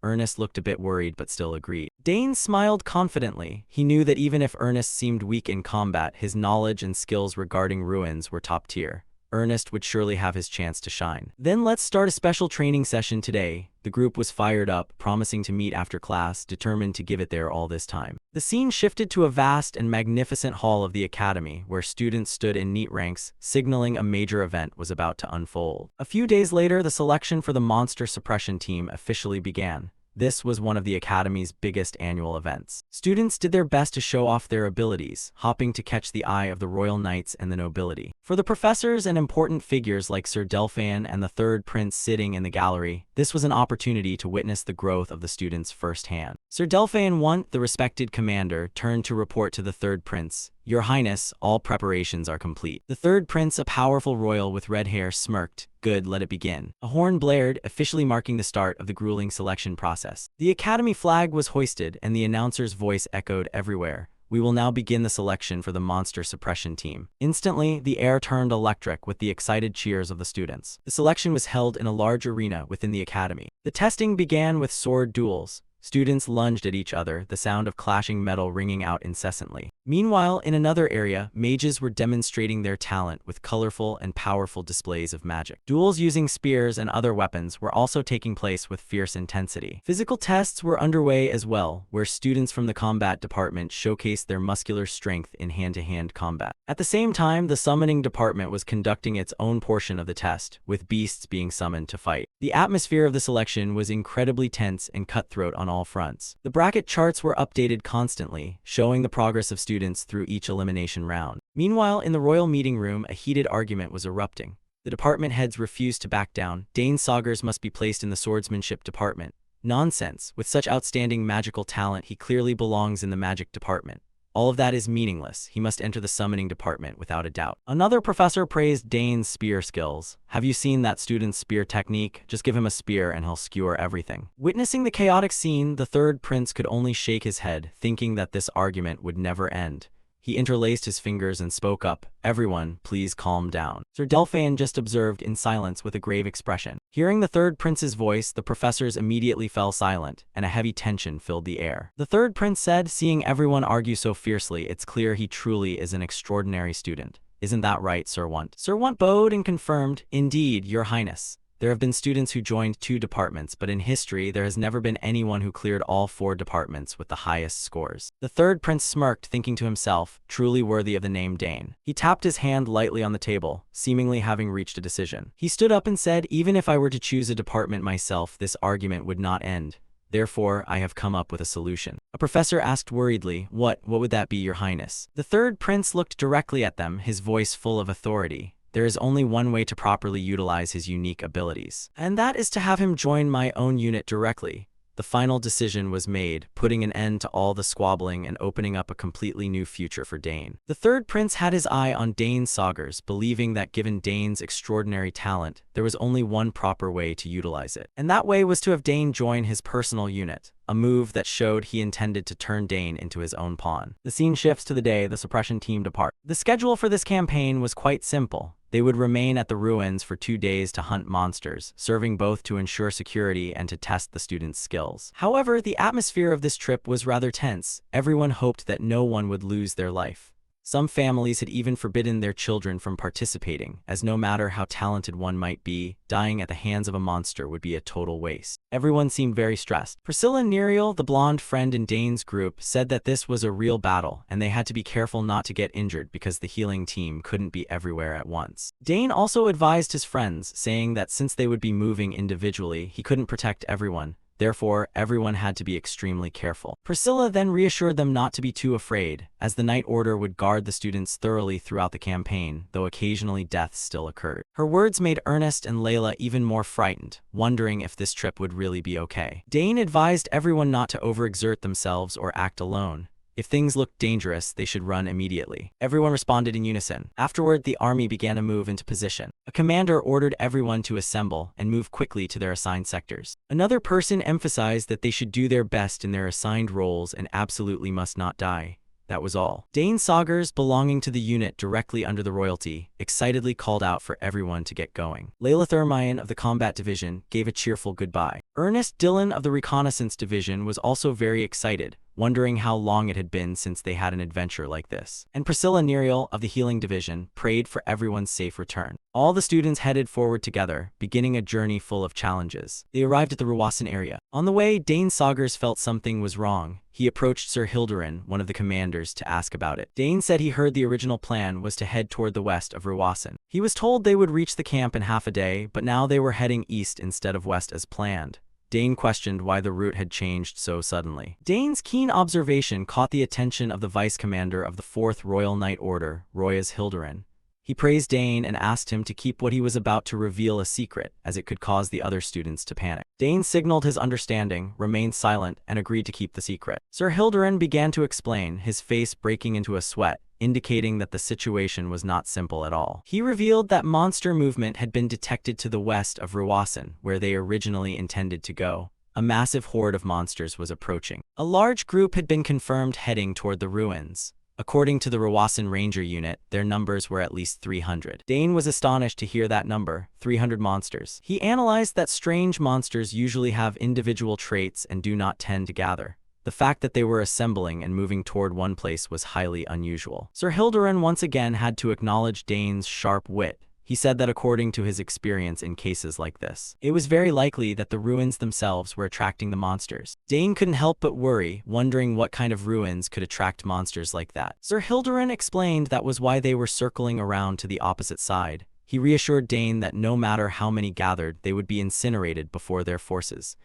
S1: Ernest looked a bit worried but still agreed. Dane smiled confidently. He knew that even if Ernest seemed weak in combat, his knowledge and skills regarding ruins were top tier. Ernest would surely have his chance to shine. "Then let's start a special training session today." The group was fired up, promising to meet after class, determined to give it their all this time. The scene shifted to a vast and magnificent hall of the academy, where students stood in neat ranks, signaling a major event was about to unfold. A few days later, the selection for the monster suppression team officially began. This was one of the Academy's biggest annual events. Students did their best to show off their abilities, hoping to catch the eye of the royal knights and the nobility. For the professors and important figures like Sir Delphain and the third prince sitting in the gallery, this was an opportunity to witness the growth of the students firsthand. Sir Delphain I, the respected commander, turned to report to the third prince, "Your Highness, all preparations are complete." The third prince, a powerful royal with red hair, smirked. "Good, let it begin." A horn blared, officially marking the start of the grueling selection process. The academy flag was hoisted, and the announcer's voice echoed everywhere. "We will now begin the selection for the monster suppression team." Instantly, the air turned electric with the excited cheers of the students. The selection was held in a large arena within the academy. The testing began with sword duels. Students lunged at each other, the sound of clashing metal ringing out incessantly. Meanwhile, in another area, mages were demonstrating their talent with colorful and powerful displays of magic. Duels using spears and other weapons were also taking place with fierce intensity. Physical tests were underway as well, where students from the combat department showcased their muscular strength in hand-to-hand combat. At the same time, the summoning department was conducting its own portion of the test, with beasts being summoned to fight. The atmosphere of the selection was incredibly tense and cutthroat on all fronts. The bracket charts were updated constantly, showing the progress of students through each elimination round. Meanwhile, in the royal meeting room, a heated argument was erupting. The department heads refused to back down. Dane Saugers must be placed in the swordsmanship department. Nonsense. With such outstanding magical talent, he clearly belongs in the magic department. All of that is meaningless. He must enter the summoning department without a doubt. Another professor praised Dane's spear skills. "Have you seen that student's spear technique? Just give him a spear and he'll skewer everything." Witnessing the chaotic scene, the third prince could only shake his head, thinking that this argument would never end. He interlaced his fingers and spoke up. "Everyone, please calm down." Sir Delphine just observed in silence with a grave expression. Hearing the third prince's voice, the professors immediately fell silent, and a heavy tension filled the air. The third prince said, "Seeing everyone argue so fiercely, it's clear he truly is an extraordinary student. Isn't that right, Sir Want?" Sir Want bowed and confirmed, "Indeed, Your Highness. There have been students who joined 2 departments, but in history, there has never been anyone who cleared all 4 departments with the highest scores." The third prince smirked, thinking to himself, truly worthy of the name Dane. He tapped his hand lightly on the table, seemingly having reached a decision. He stood up and said, "Even if I were to choose a department myself, this argument would not end. Therefore, I have come up with a solution." A professor asked worriedly, What would that be, Your Highness?" The third prince looked directly at them, his voice full of authority. "There is only one way to properly utilize his unique abilities, and that is to have him join my own unit directly." The final decision was made, putting an end to all the squabbling and opening up a completely new future for Dane. The third prince had his eye on Dane Saugers, believing that given Dane's extraordinary talent, there was only one proper way to utilize it. And that way was to have Dane join his personal unit, a move that showed he intended to turn Dane into his own pawn. The scene shifts to the day the suppression team depart. The schedule for this campaign was quite simple. They would remain at the ruins for 2 days to hunt monsters, serving both to ensure security and to test the students' skills. However, the atmosphere of this trip was rather tense. Everyone hoped that no one would lose their life. Some families had even forbidden their children from participating, as no matter how talented one might be, dying at the hands of a monster would be a total waste. Everyone seemed very stressed. Priscilla Neriel, the blonde friend in Dane's group, said that this was a real battle, and they had to be careful not to get injured because the healing team couldn't be everywhere at once. Dane also advised his friends, saying that since they would be moving individually, he couldn't protect everyone. Therefore, everyone had to be extremely careful. Priscilla then reassured them not to be too afraid, as the Night Order would guard the students thoroughly throughout the campaign, though occasionally deaths still occurred. Her words made Ernest and Layla even more frightened, wondering if this trip would really be okay. Dane advised everyone not to overexert themselves or act alone. If things looked dangerous, they should run immediately. Everyone responded in unison. Afterward, the army began to move into position. A commander ordered everyone to assemble and move quickly to their assigned sectors. Another person emphasized that they should do their best in their assigned roles and absolutely must not die. That was all. Dane Saugers, belonging to the unit directly under the royalty, excitedly called out for everyone to get going. Layla Thermion of the combat division gave a cheerful goodbye. Ernest Dillon of the reconnaissance division was also very excited, wondering how long it had been since they had an adventure like this. And Priscilla Neriel of the healing division prayed for everyone's safe return. All the students headed forward together, beginning a journey full of challenges. They arrived at the Ruwasan area. On the way, Dane Saugers felt something was wrong. He approached Sir Hilderin, one of the commanders, to ask about it. Dane said he heard the original plan was to head toward the west of Ruwasan. He was told they would reach the camp in half a day, but now they were heading east instead of west as planned. Dane questioned why the route had changed so suddenly. Dane's keen observation caught the attention of the vice-commander of the 4th Royal Night Order, Royas Hilderin. He praised Dane and asked him to keep what he was about to reveal a secret, as it could cause the other students to panic. Dane signaled his understanding, remained silent, and agreed to keep the secret. Sir Hilderin began to explain, his face breaking into a sweat. indicating that the situation was not simple at all. He revealed that monster movement had been detected to the west of Ruwasan, where they originally intended to go. A massive horde of monsters was approaching. A large group had been confirmed heading toward the ruins. According to the Ruwasan Ranger unit, their numbers were at least 300. Dane was astonished to hear that number, 300 monsters. He analyzed that strange monsters usually have individual traits and do not tend to gather. The fact that they were assembling and moving toward one place was highly unusual. Sir Hildebrand once again had to acknowledge Dane's sharp wit. He said that according to his experience in cases like this, it was very likely that the ruins themselves were attracting the monsters. Dane couldn't help but worry, wondering what kind of ruins could attract monsters like that. Sir Hildebrand explained that was why they were circling around to the opposite side. He reassured Dane that no matter how many gathered, they would be incinerated before their forces.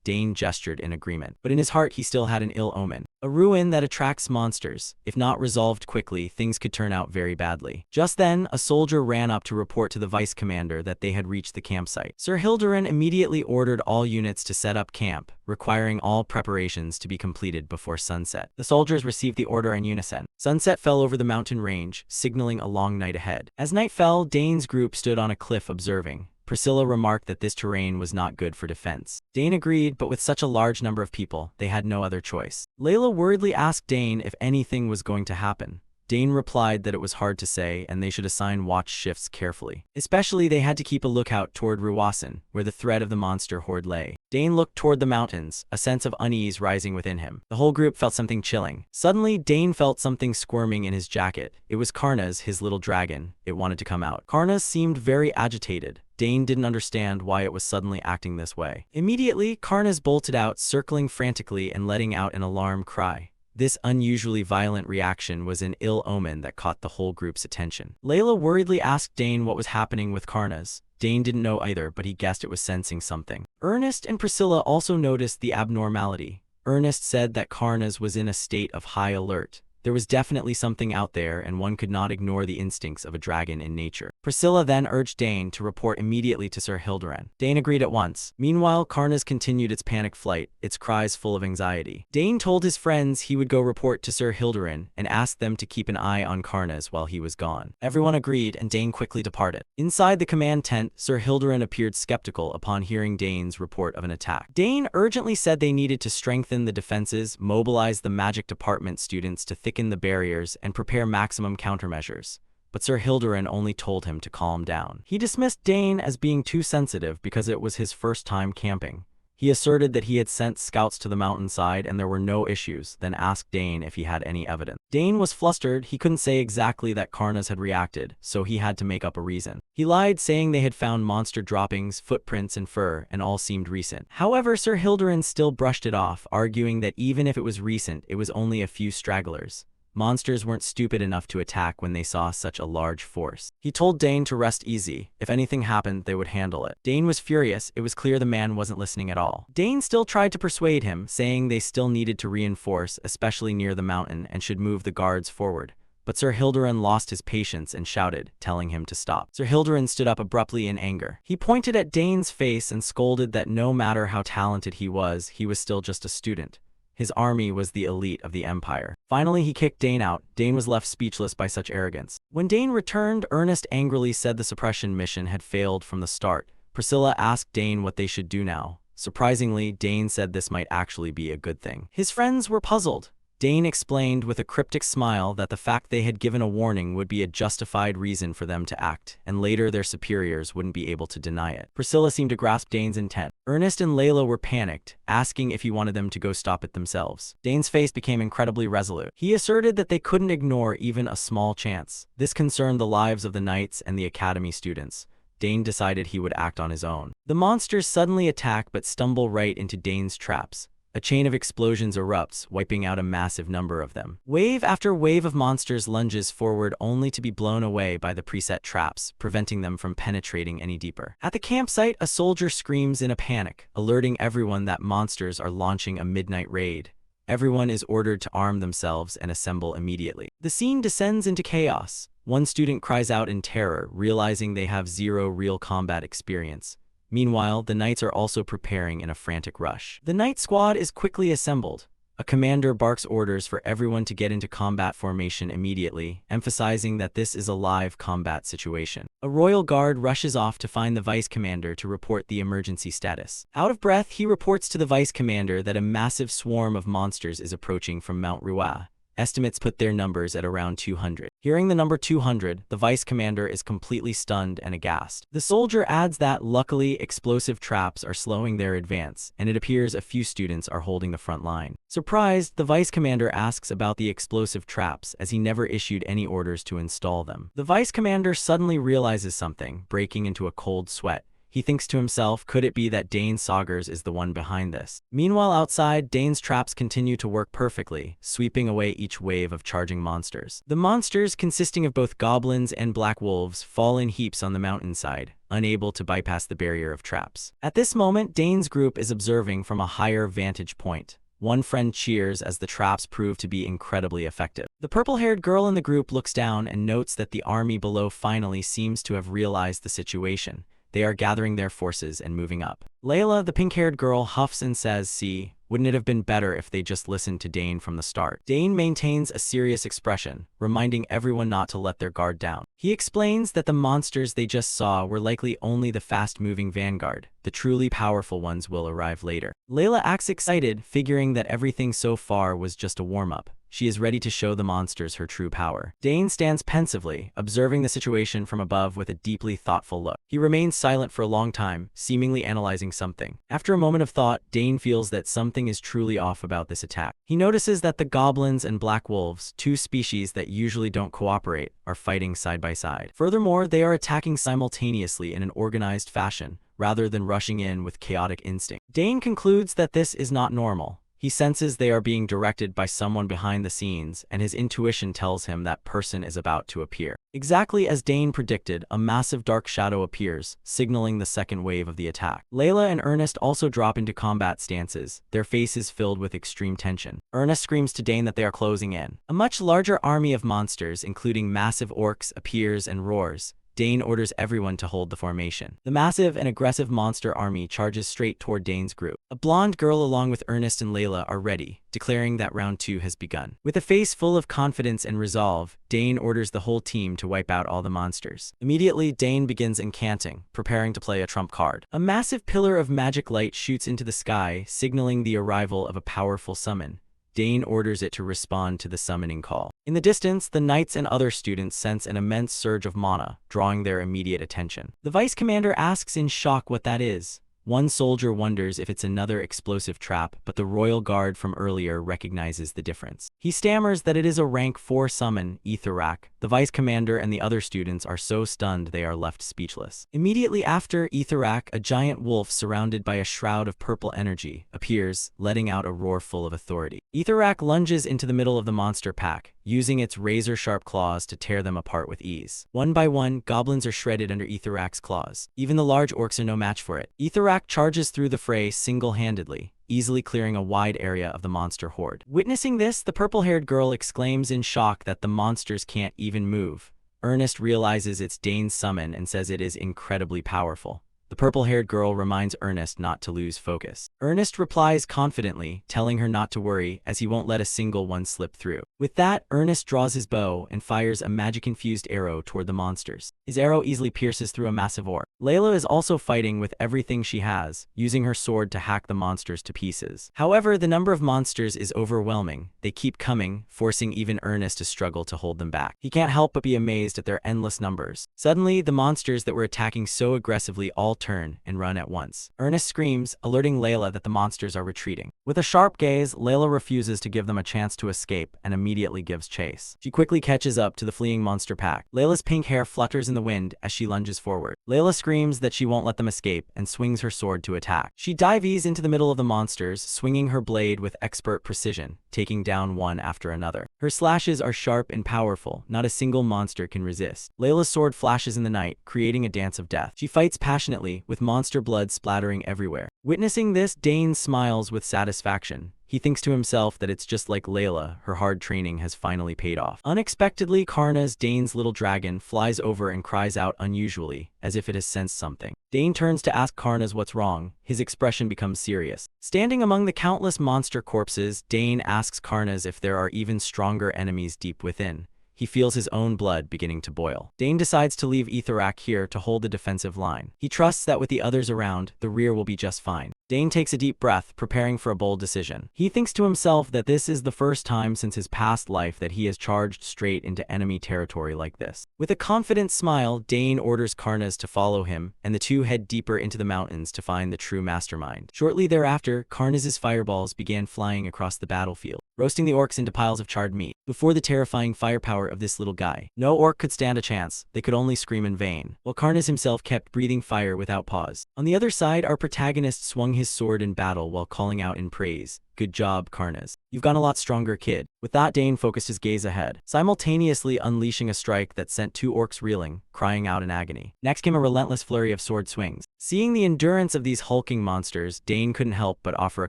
S1: Dane gestured in agreement, but in his heart he still had an ill omen. A ruin that attracts monsters. If not resolved quickly, things could turn out very badly. Just then, a soldier ran up to report to the vice commander that they had reached the campsite. Sir Hildebrand immediately ordered all units to set up camp, requiring all preparations to be completed before sunset. The soldiers received the order in unison. Sunset fell over the mountain range, signaling a long night ahead. As night fell, Dane's group stood on a cliff observing. Priscilla remarked that this terrain was not good for defense. Dane agreed, but with such a large number of people, they had no other choice. Layla worriedly asked Dane if anything was going to happen. Dane replied that it was hard to say and they should assign watch shifts carefully. Especially they had to keep a lookout toward Ruwasan, where the threat of the monster horde lay. Dane looked toward the mountains, a sense of unease rising within him. The whole group felt something chilling. Suddenly, Dane felt something squirming in his jacket. It was Karna's, his little dragon. It wanted to come out. Karna seemed very agitated. Dane didn't understand why it was suddenly acting this way. Immediately, Karnas bolted out, circling frantically and letting out an alarm cry. This unusually violent reaction was an ill omen that caught the whole group's attention. Layla worriedly asked Dane what was happening with Karnas. Dane didn't know either, but he guessed it was sensing something. Ernest and Priscilla also noticed the abnormality. Ernest said that Karnas was in a state of high alert. There was definitely something out there and one could not ignore the instincts of a dragon in nature. Priscilla then urged Dane to report immediately to Sir Hildebrand. Dane agreed at once. Meanwhile, Karnas continued its panic flight, its cries full of anxiety. Dane told his friends he would go report to Sir Hildebrand and asked them to keep an eye on Karnas while he was gone. Everyone agreed and Dane quickly departed. Inside the command tent, Sir Hildebrand appeared skeptical upon hearing Dane's report of an attack. Dane urgently said they needed to strengthen the defenses, mobilize the magic department students to thicken the barriers, and prepare maximum countermeasures. But Sir Hildebrand only told him to calm down. He dismissed Dane as being too sensitive because it was his first time camping. He asserted that he had sent scouts to the mountainside and there were no issues, then asked Dane if he had any evidence. Dane was flustered. He couldn't say exactly that Karnas had reacted, so he had to make up a reason. He lied, saying they had found monster droppings, footprints, and fur, and all seemed recent. However, Sir Hildebrand still brushed it off, arguing that even if it was recent, it was only a few stragglers. Monsters weren't stupid enough to attack when they saw such a large force. He told Dane to rest easy. If anything happened, they would handle it. Dane was furious. It was clear the man wasn't listening at all. Dane still tried to persuade him, saying they still needed to reinforce, especially near the mountain, and should move the guards forward. But Sir Hildebrand lost his patience and shouted, telling him to stop. Sir Hildebrand stood up abruptly in anger. He pointed at Dane's face and scolded that no matter how talented he was still just a student. His army was the elite of the empire. Finally, he kicked Dane out. Dane was left speechless by such arrogance. When Dane returned, Ernest angrily said the suppression mission had failed from the start. Priscilla asked Dane what they should do now. Surprisingly, Dane said this might actually be a good thing. His friends were puzzled. Dane explained with a cryptic smile that the fact they had given a warning would be a justified reason for them to act, and later their superiors wouldn't be able to deny it. Priscilla seemed to grasp Dane's intent. Ernest and Layla were panicked, asking if he wanted them to go stop it themselves. Dane's face became incredibly resolute. He asserted that they couldn't ignore even a small chance. This concerned the lives of the knights and the academy students. Dane decided he would act on his own. The monsters suddenly attack but stumble right into Dane's traps. A chain of explosions erupts, wiping out a massive number of them. Wave after wave of monsters lunges forward only to be blown away by the preset traps, preventing them from penetrating any deeper. At the campsite, a soldier screams in a panic, alerting everyone that monsters are launching a midnight raid. Everyone is ordered to arm themselves and assemble immediately. The scene descends into chaos. One student cries out in terror, realizing they have zero real combat experience. Meanwhile, the knights are also preparing in a frantic rush. The knight squad is quickly assembled. A commander barks orders for everyone to get into combat formation immediately, emphasizing that this is a live combat situation. A royal guard rushes off to find the vice commander to report the emergency status. Out of breath, he reports to the vice commander that a massive swarm of monsters is approaching from Mount Ruwa. Estimates put their numbers at around 200. Hearing the number 200, the vice commander is completely stunned and aghast. The soldier adds that luckily explosive traps are slowing their advance, and it appears a few students are holding the front line. Surprised, the vice commander asks about the explosive traps as he never issued any orders to install them. The vice commander suddenly realizes something, breaking into a cold sweat. He thinks to himself, could it be that Dane Saugers is the one behind this? Meanwhile, outside, Dane's traps continue to work perfectly, sweeping away each wave of charging monsters. The monsters, consisting of both goblins and black wolves, fall in heaps on the mountainside, unable to bypass the barrier of traps. At this moment, Dane's group is observing from a higher vantage point. One friend cheers as the traps prove to be incredibly effective. The purple-haired girl in the group looks down and notes that the army below finally seems to have realized the situation. They are gathering their forces and moving up. Layla, the pink-haired girl, huffs and says, "See, wouldn't it have been better if they just listened to Dane from the start?" Dane maintains a serious expression, reminding everyone not to let their guard down. He explains that the monsters they just saw were likely only the fast-moving vanguard. The truly powerful ones will arrive later. Layla acts excited, figuring that everything so far was just a warm-up. She is ready to show the monsters her true power. Dane stands pensively, observing the situation from above with a deeply thoughtful look. He remains silent for a long time, seemingly analyzing something. After a moment of thought, Dane feels that something is truly off about this attack. He notices that the goblins and black wolves, two species that usually don't cooperate, are fighting side by side. Furthermore, they are attacking simultaneously in an organized fashion, rather than rushing in with chaotic instinct. Dane concludes that this is not normal. He senses they are being directed by someone behind the scenes, and his intuition tells him that person is about to appear. Exactly as Dane predicted, a massive dark shadow appears, signaling the second wave of the attack. Layla and Ernest also drop into combat stances, their faces filled with extreme tension. Ernest screams to Dane that they are closing in. A much larger army of monsters, including massive orcs, appears and roars. Dane orders everyone to hold the formation. The massive and aggressive monster army charges straight toward Dane's group. A blonde girl along with Ernest and Layla are ready, declaring that round 2 has begun. With a face full of confidence and resolve, Dane orders the whole team to wipe out all the monsters. Immediately, Dane begins incanting, preparing to play a trump card. A massive pillar of magic light shoots into the sky, signaling the arrival of a powerful summon. Dane orders it to respond to the summoning call. In the distance, the knights and other students sense an immense surge of mana, drawing their immediate attention. The vice commander asks in shock what that is. One soldier wonders if it's another explosive trap, but the royal guard from earlier recognizes the difference. He stammers that it is a rank 4 summon, Ethorak. The vice commander and the other students are so stunned they are left speechless. Immediately after Ethorak, a giant wolf surrounded by a shroud of purple energy, appears, letting out a roar full of authority. Ethorak lunges into the middle of the monster pack, using its razor-sharp claws to tear them apart with ease. One by one, goblins are shredded under Ethorak's claws. Even the large orcs are no match for it. Ethorak charges through the fray single-handedly, easily clearing a wide area of the monster horde. Witnessing this, the purple-haired girl exclaims in shock that the monsters can't even move. Ernest realizes it's Dane's summon and says it is incredibly powerful. The purple-haired girl reminds Ernest not to lose focus. Ernest replies confidently, telling her not to worry, as he won't let a single one slip through. With that, Ernest draws his bow and fires a magic-infused arrow toward the monsters. His arrow easily pierces through a massive orc. Layla is also fighting with everything she has, using her sword to hack the monsters to pieces. However, the number of monsters is overwhelming. They keep coming, forcing even Ernest to struggle to hold them back. He can't help but be amazed at their endless numbers. Suddenly, the monsters that were attacking so aggressively all turn and run at once. Ernest screams, alerting Layla that the monsters are retreating. With a sharp gaze, Layla refuses to give them a chance to escape and immediately gives chase. She quickly catches up to the fleeing monster pack. Layla's pink hair flutters in the wind as she lunges forward. Layla screams that she won't let them escape and swings her sword to attack. She dives into the middle of the monsters, swinging her blade with expert precision, taking down one after another. Her slashes are sharp and powerful, not a single monster can resist. Layla's sword flashes in the night, creating a dance of death. She fights passionately, with monster blood splattering everywhere. Witnessing this, Dane smiles with satisfaction. He thinks to himself that it's just like Layla, her hard training has finally paid off. Unexpectedly, Karna's, Dane's little dragon, flies over and cries out unusually, as if it has sensed something. Dane turns to ask Karna's what's wrong. His expression becomes serious. Standing among the countless monster corpses, Dane asks Karna's if there are even stronger enemies deep within. He feels his own blood beginning to boil. Dane decides to leave Etherak here to hold the defensive line. He trusts that with the others around, the rear will be just fine. Dane takes a deep breath, preparing for a bold decision. He thinks to himself that this is the first time since his past life that he has charged straight into enemy territory like this. With a confident smile, Dane orders Karna's to follow him, and the two head deeper into the mountains to find the true mastermind. Shortly thereafter, Karna's fireballs began flying across the battlefield, roasting the orcs into piles of charred meat. Before the terrifying firepower of this little guy, no orc could stand a chance. They could only scream in vain, while Karna's himself kept breathing fire without pause. On the other side, our protagonist swung his sword in battle while calling out in praise. Good job, Karna's. You've gotten a lot stronger, kid. With that, Dane focused his gaze ahead, simultaneously unleashing a strike that sent two orcs reeling, crying out in agony. Next came a relentless flurry of sword swings. Seeing the endurance of these hulking monsters, Dane couldn't help but offer a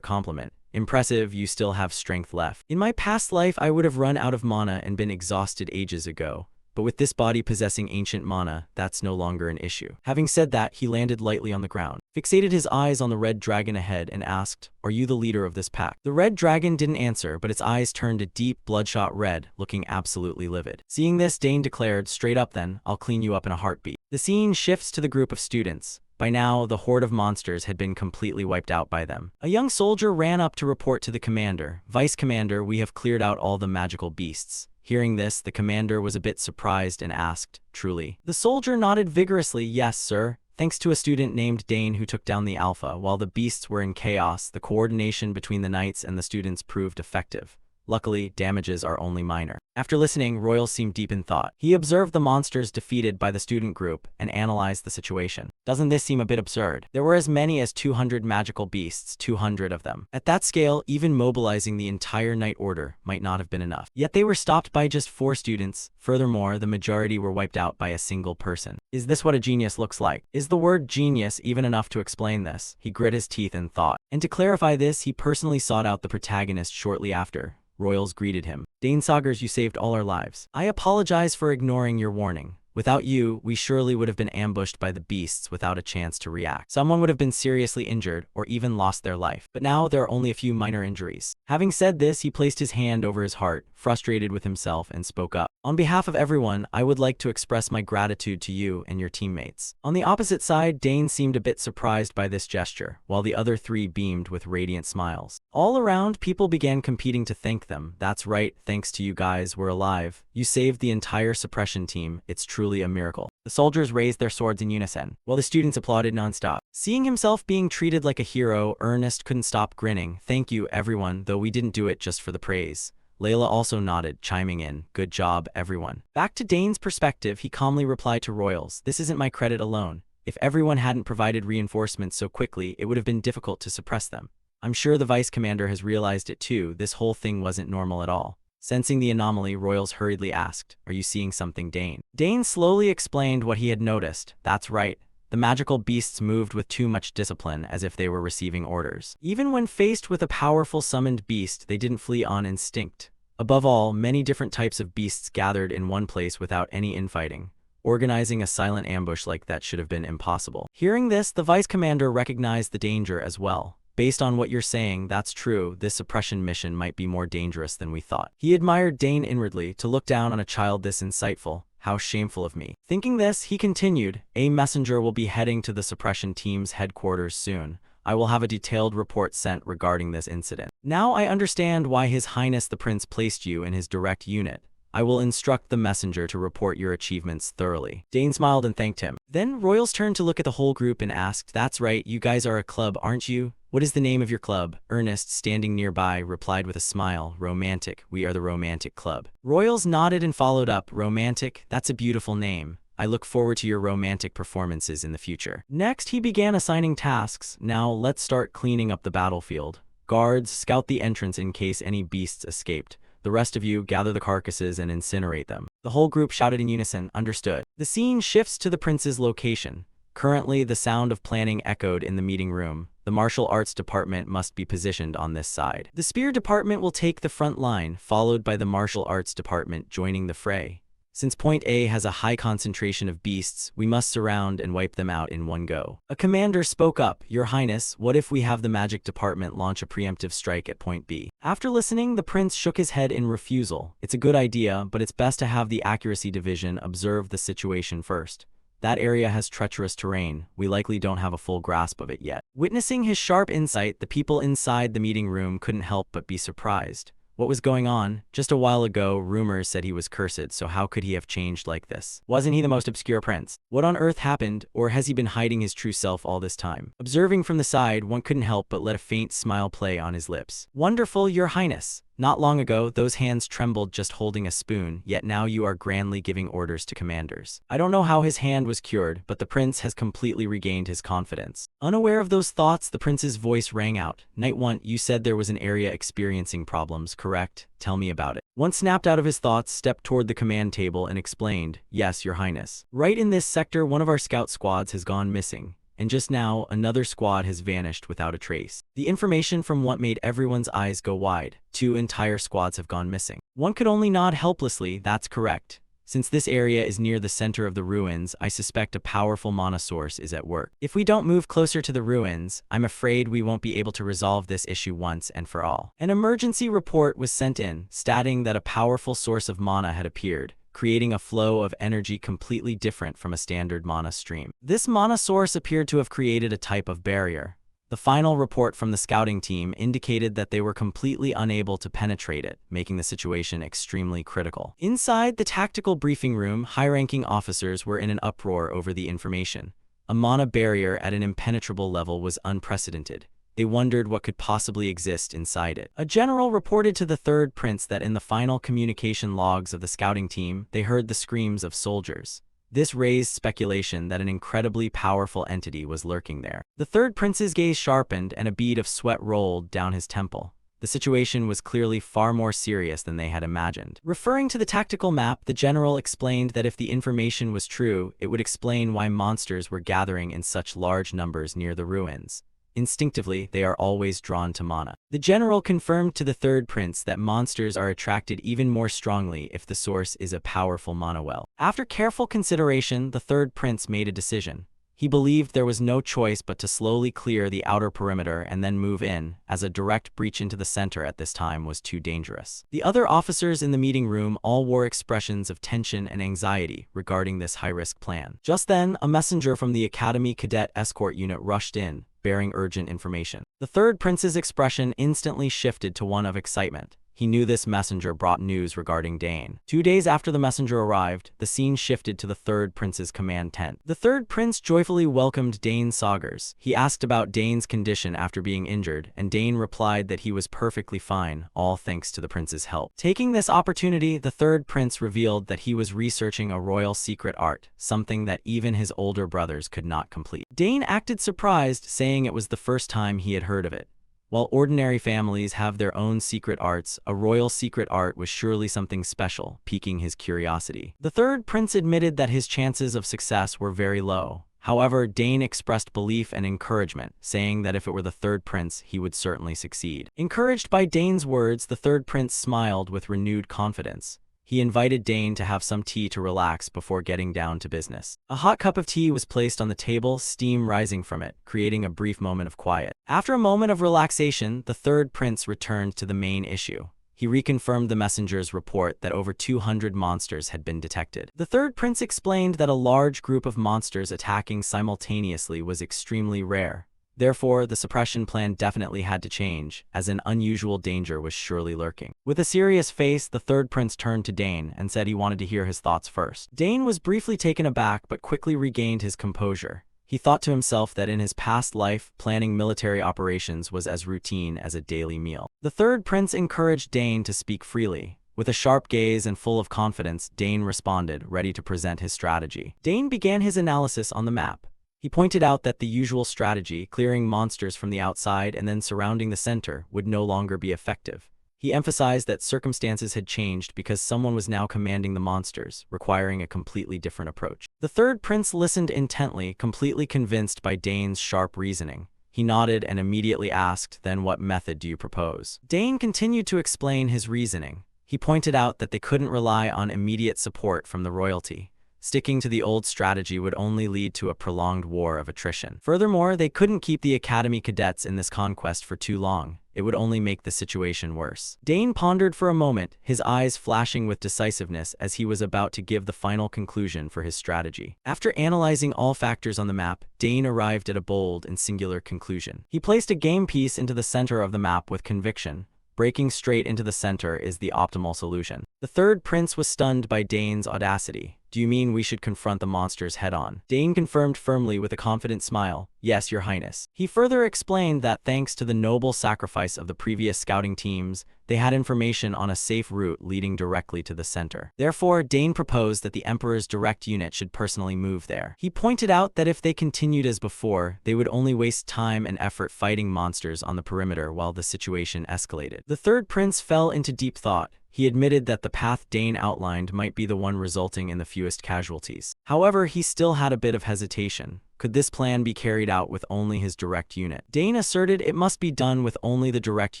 S1: compliment. Impressive, you still have strength left. In my past life, I would have run out of mana and been exhausted ages ago. But with this body possessing ancient mana, that's no longer an issue. Having said that, he landed lightly on the ground, fixated his eyes on the red dragon ahead, and asked, "Are you the leader of this pack?" The red dragon didn't answer, but its eyes turned a deep, bloodshot red, looking absolutely livid. Seeing this, Dane declared, "Straight up then, I'll clean you up in a heartbeat." The scene shifts to the group of students. By now, the horde of monsters had been completely wiped out by them. A young soldier ran up to report to the commander, "Vice Commander, we have cleared out all the magical beasts." Hearing this, the commander was a bit surprised and asked, "Truly?" The soldier nodded vigorously, "Yes, sir. Thanks to a student named Dane who took down the Alpha. While the beasts were in chaos, the coordination between the knights and the students proved effective. Luckily, damages are only minor." After listening, Royal seemed deep in thought. He observed the monsters defeated by the student group and analyzed the situation. Doesn't this seem a bit absurd? There were as many as 200 magical beasts, 200 of them. At that scale, even mobilizing the entire Knight Order might not have been enough. Yet they were stopped by just 4 students. Furthermore, the majority were wiped out by a single person. Is this what a genius looks like? Is the word genius even enough to explain this? He grit his teeth in thought. And to clarify this, he personally sought out the protagonist shortly after. Royals greeted him. "Dane Saugers, you saved all our lives. I apologize for ignoring your warning. Without you, we surely would have been ambushed by the beasts without a chance to react. Someone would have been seriously injured or even lost their life. But now there are only a few minor injuries." Having said this, he placed his hand over his heart, frustrated with himself, and spoke up. "On behalf of everyone, I would like to express my gratitude to you and your teammates." On the opposite side, Dane seemed a bit surprised by this gesture, while the other 3 beamed with radiant smiles. All around, people began competing to thank them. "That's right, thanks to you guys, we're alive. You saved the entire suppression team. It's truly a miracle." The soldiers raised their swords in unison, while the students applauded nonstop. Seeing himself being treated like a hero, Ernest couldn't stop grinning. "Thank you, everyone, though we didn't do it just for the praise." Layla also nodded, chiming in, "Good job, everyone." Back to Dane's perspective, he calmly replied to Royals, "This isn't my credit alone. If everyone hadn't provided reinforcements so quickly, it would have been difficult to suppress them. I'm sure the Vice Commander has realized it too. This whole thing wasn't normal at all." Sensing the anomaly, Royals hurriedly asked, "Are you seeing something, Dane?" Dane slowly explained what he had noticed. "That's right. The magical beasts moved with too much discipline, as if they were receiving orders. Even when faced with a powerful summoned beast, they didn't flee on instinct. Above all, many different types of beasts gathered in one place without any infighting. Organizing a silent ambush like that should have been impossible." Hearing this, the Vice Commander recognized the danger as well. "Based on what you're saying, that's true. This suppression mission might be more dangerous than we thought." He admired Dane inwardly. To look down on a child this insightful. How shameful of me. Thinking this, he continued, "A messenger will be heading to the suppression team's headquarters soon. I will have a detailed report sent regarding this incident. Now I understand why His Highness the Prince placed you in his direct unit. I will instruct the messenger to report your achievements thoroughly." Dane smiled and thanked him. Then Royals turned to look at the whole group and asked, "That's right, you guys are a club, aren't you? What is the name of your club?" Ernest, standing nearby, replied with a smile, "Romantic. We are the Romantic Club." Royals nodded and followed up, "Romantic? That's a beautiful name. I look forward to your romantic performances in the future." Next, he began assigning tasks. "Now, let's start cleaning up the battlefield. Guards, scout the entrance in case any beasts escaped. The rest of you, gather the carcasses and incinerate them." The whole group shouted in unison, "Understood." The scene shifts to the prince's location. Currently, the sound of planning echoed in the meeting room. the martial arts department must be positioned on this side. The spear department will take the front line, followed by the martial arts department joining the fray. Since Point A has a high concentration of beasts, we must surround and wipe them out in one go. A commander spoke up, "Your Highness, what if we have the magic department launch a preemptive strike at Point B?" After listening, the prince shook his head in refusal. "It's a good idea, but it's best to have the accuracy division observe the situation first. That area has treacherous terrain. We likely don't have a full grasp of it yet." Witnessing his sharp insight, the people inside the meeting room couldn't help but be surprised. What was going on? Just a while ago, rumors said he was cursed, so how could he have changed like this? Wasn't he the most obscure prince? What on earth happened, or has he been hiding his true self all this time? Observing from the side, one couldn't help but let a faint smile play on his lips. "Wonderful, Your Highness. Not long ago, those hands trembled just holding a spoon, yet now you are grandly giving orders to commanders." I don't know how his hand was cured, but the prince has completely regained his confidence. Unaware of those thoughts, the prince's voice rang out. "Knight 1, you said there was an area experiencing problems, correct? Tell me about it." One snapped out of his thoughts, stepped toward the command table, and explained, "Yes, Your Highness. Right in this sector, one of our scout squads has gone missing. And just now, another squad has vanished without a trace." The information from what made everyone's eyes go wide. 2 entire squads have gone missing. One could only nod helplessly. "That's correct. Since this area is near the center of the ruins, I suspect a powerful mana source is at work. If we don't move closer to the ruins, I'm afraid we won't be able to resolve this issue once and for all." An emergency report was sent in, stating that a powerful source of mana had appeared, creating a flow of energy completely different from a standard mana stream. This mana source appeared to have created a type of barrier. The final report from the scouting team indicated that they were completely unable to penetrate it, making the situation extremely critical. Inside the tactical briefing room, high-ranking officers were in an uproar over the information. A mana barrier at an impenetrable level was unprecedented. They wondered what could possibly exist inside it. A general reported to the third prince that in the final communication logs of the scouting team, they heard the screams of soldiers. This raised speculation that an incredibly powerful entity was lurking there. The third prince's gaze sharpened and a bead of sweat rolled down his temple. The situation was clearly far more serious than they had imagined. Referring to the tactical map, the general explained that if the information was true, it would explain why monsters were gathering in such large numbers near the ruins. Instinctively, they are always drawn to mana. The general confirmed to the third prince that monsters are attracted even more strongly if the source is a powerful mana well. After careful consideration, the third prince made a decision. He believed there was no choice but to slowly clear the outer perimeter and then move in, as a direct breach into the center at this time was too dangerous. The other officers in the meeting room all wore expressions of tension and anxiety regarding this high-risk plan. Just then, a messenger from the Academy Cadet Escort Unit rushed in, bearing urgent information. The third prince's expression instantly shifted to one of excitement. He knew this messenger brought news regarding Dane. 2 days after the messenger arrived, the scene shifted to the third prince's command tent. The third prince joyfully welcomed Dane Saugers. He asked about Dane's condition after being injured, and Dane replied that he was perfectly fine, all thanks to the prince's help. Taking this opportunity, the third prince revealed that he was researching a royal secret art, something that even his older brothers could not complete. Dane acted surprised, saying it was the first time he had heard of it. While ordinary families have their own secret arts, a royal secret art was surely something special, piquing his curiosity. The third prince admitted that his chances of success were very low. However, Dane expressed belief and encouragement, saying that if it were the third prince, he would certainly succeed. Encouraged by Dane's words, the third prince smiled with renewed confidence. He invited Dane to have some tea to relax before getting down to business. A hot cup of tea was placed on the table, steam rising from it, creating a brief moment of quiet. After a moment of relaxation, the third prince returned to the main issue. He reconfirmed the messenger's report that over 200 monsters had been detected. The third prince explained that a large group of monsters attacking simultaneously was extremely rare. Therefore, the suppression plan definitely had to change, as an unusual danger was surely lurking. With a serious face, the third prince turned to Dane and said he wanted to hear his thoughts first. Dane was briefly taken aback but quickly regained his composure. He thought to himself that in his past life, planning military operations was as routine as a daily meal. The third prince encouraged Dane to speak freely. With a sharp gaze and full of confidence, Dane responded, ready to present his strategy. Dane began his analysis on the map. He pointed out that the usual strategy, clearing monsters from the outside and then surrounding the center, would no longer be effective. He emphasized that circumstances had changed because someone was now commanding the monsters, requiring a completely different approach. The third prince listened intently, completely convinced by Dane's sharp reasoning. He He nodded and immediately asked, "Then what method do you propose?" Dane continued to explain his reasoning. He pointed out that they couldn't rely on immediate support from the royalty. Sticking to the old strategy would only lead to a prolonged war of attrition. Furthermore, they couldn't keep the Academy cadets in this conquest for too long. It would only make the situation worse. Dane pondered for a moment, his eyes flashing with decisiveness as he was about to give the final conclusion for his strategy. After analyzing all factors on the map, Dane arrived at a bold and singular conclusion. He placed a game piece into the center of the map with conviction. Breaking straight into the center is the optimal solution. The third prince was stunned by Dane's audacity. "Do you mean we should confront the monsters head-on?" Dane confirmed firmly with a confident smile, "Yes, your highness." He further explained that thanks to the noble sacrifice of the previous scouting teams, they had information on a safe route leading directly to the center. Therefore, Dane proposed that the Emperor's direct unit should personally move there. He pointed out that if they continued as before, they would only waste time and effort fighting monsters on the perimeter while the situation escalated. The third prince fell into deep thought. He admitted that the path Dane outlined might be the one resulting in the fewest casualties. However, he still had a bit of hesitation. Could this plan be carried out with only his direct unit? Dane asserted it must be done with only the direct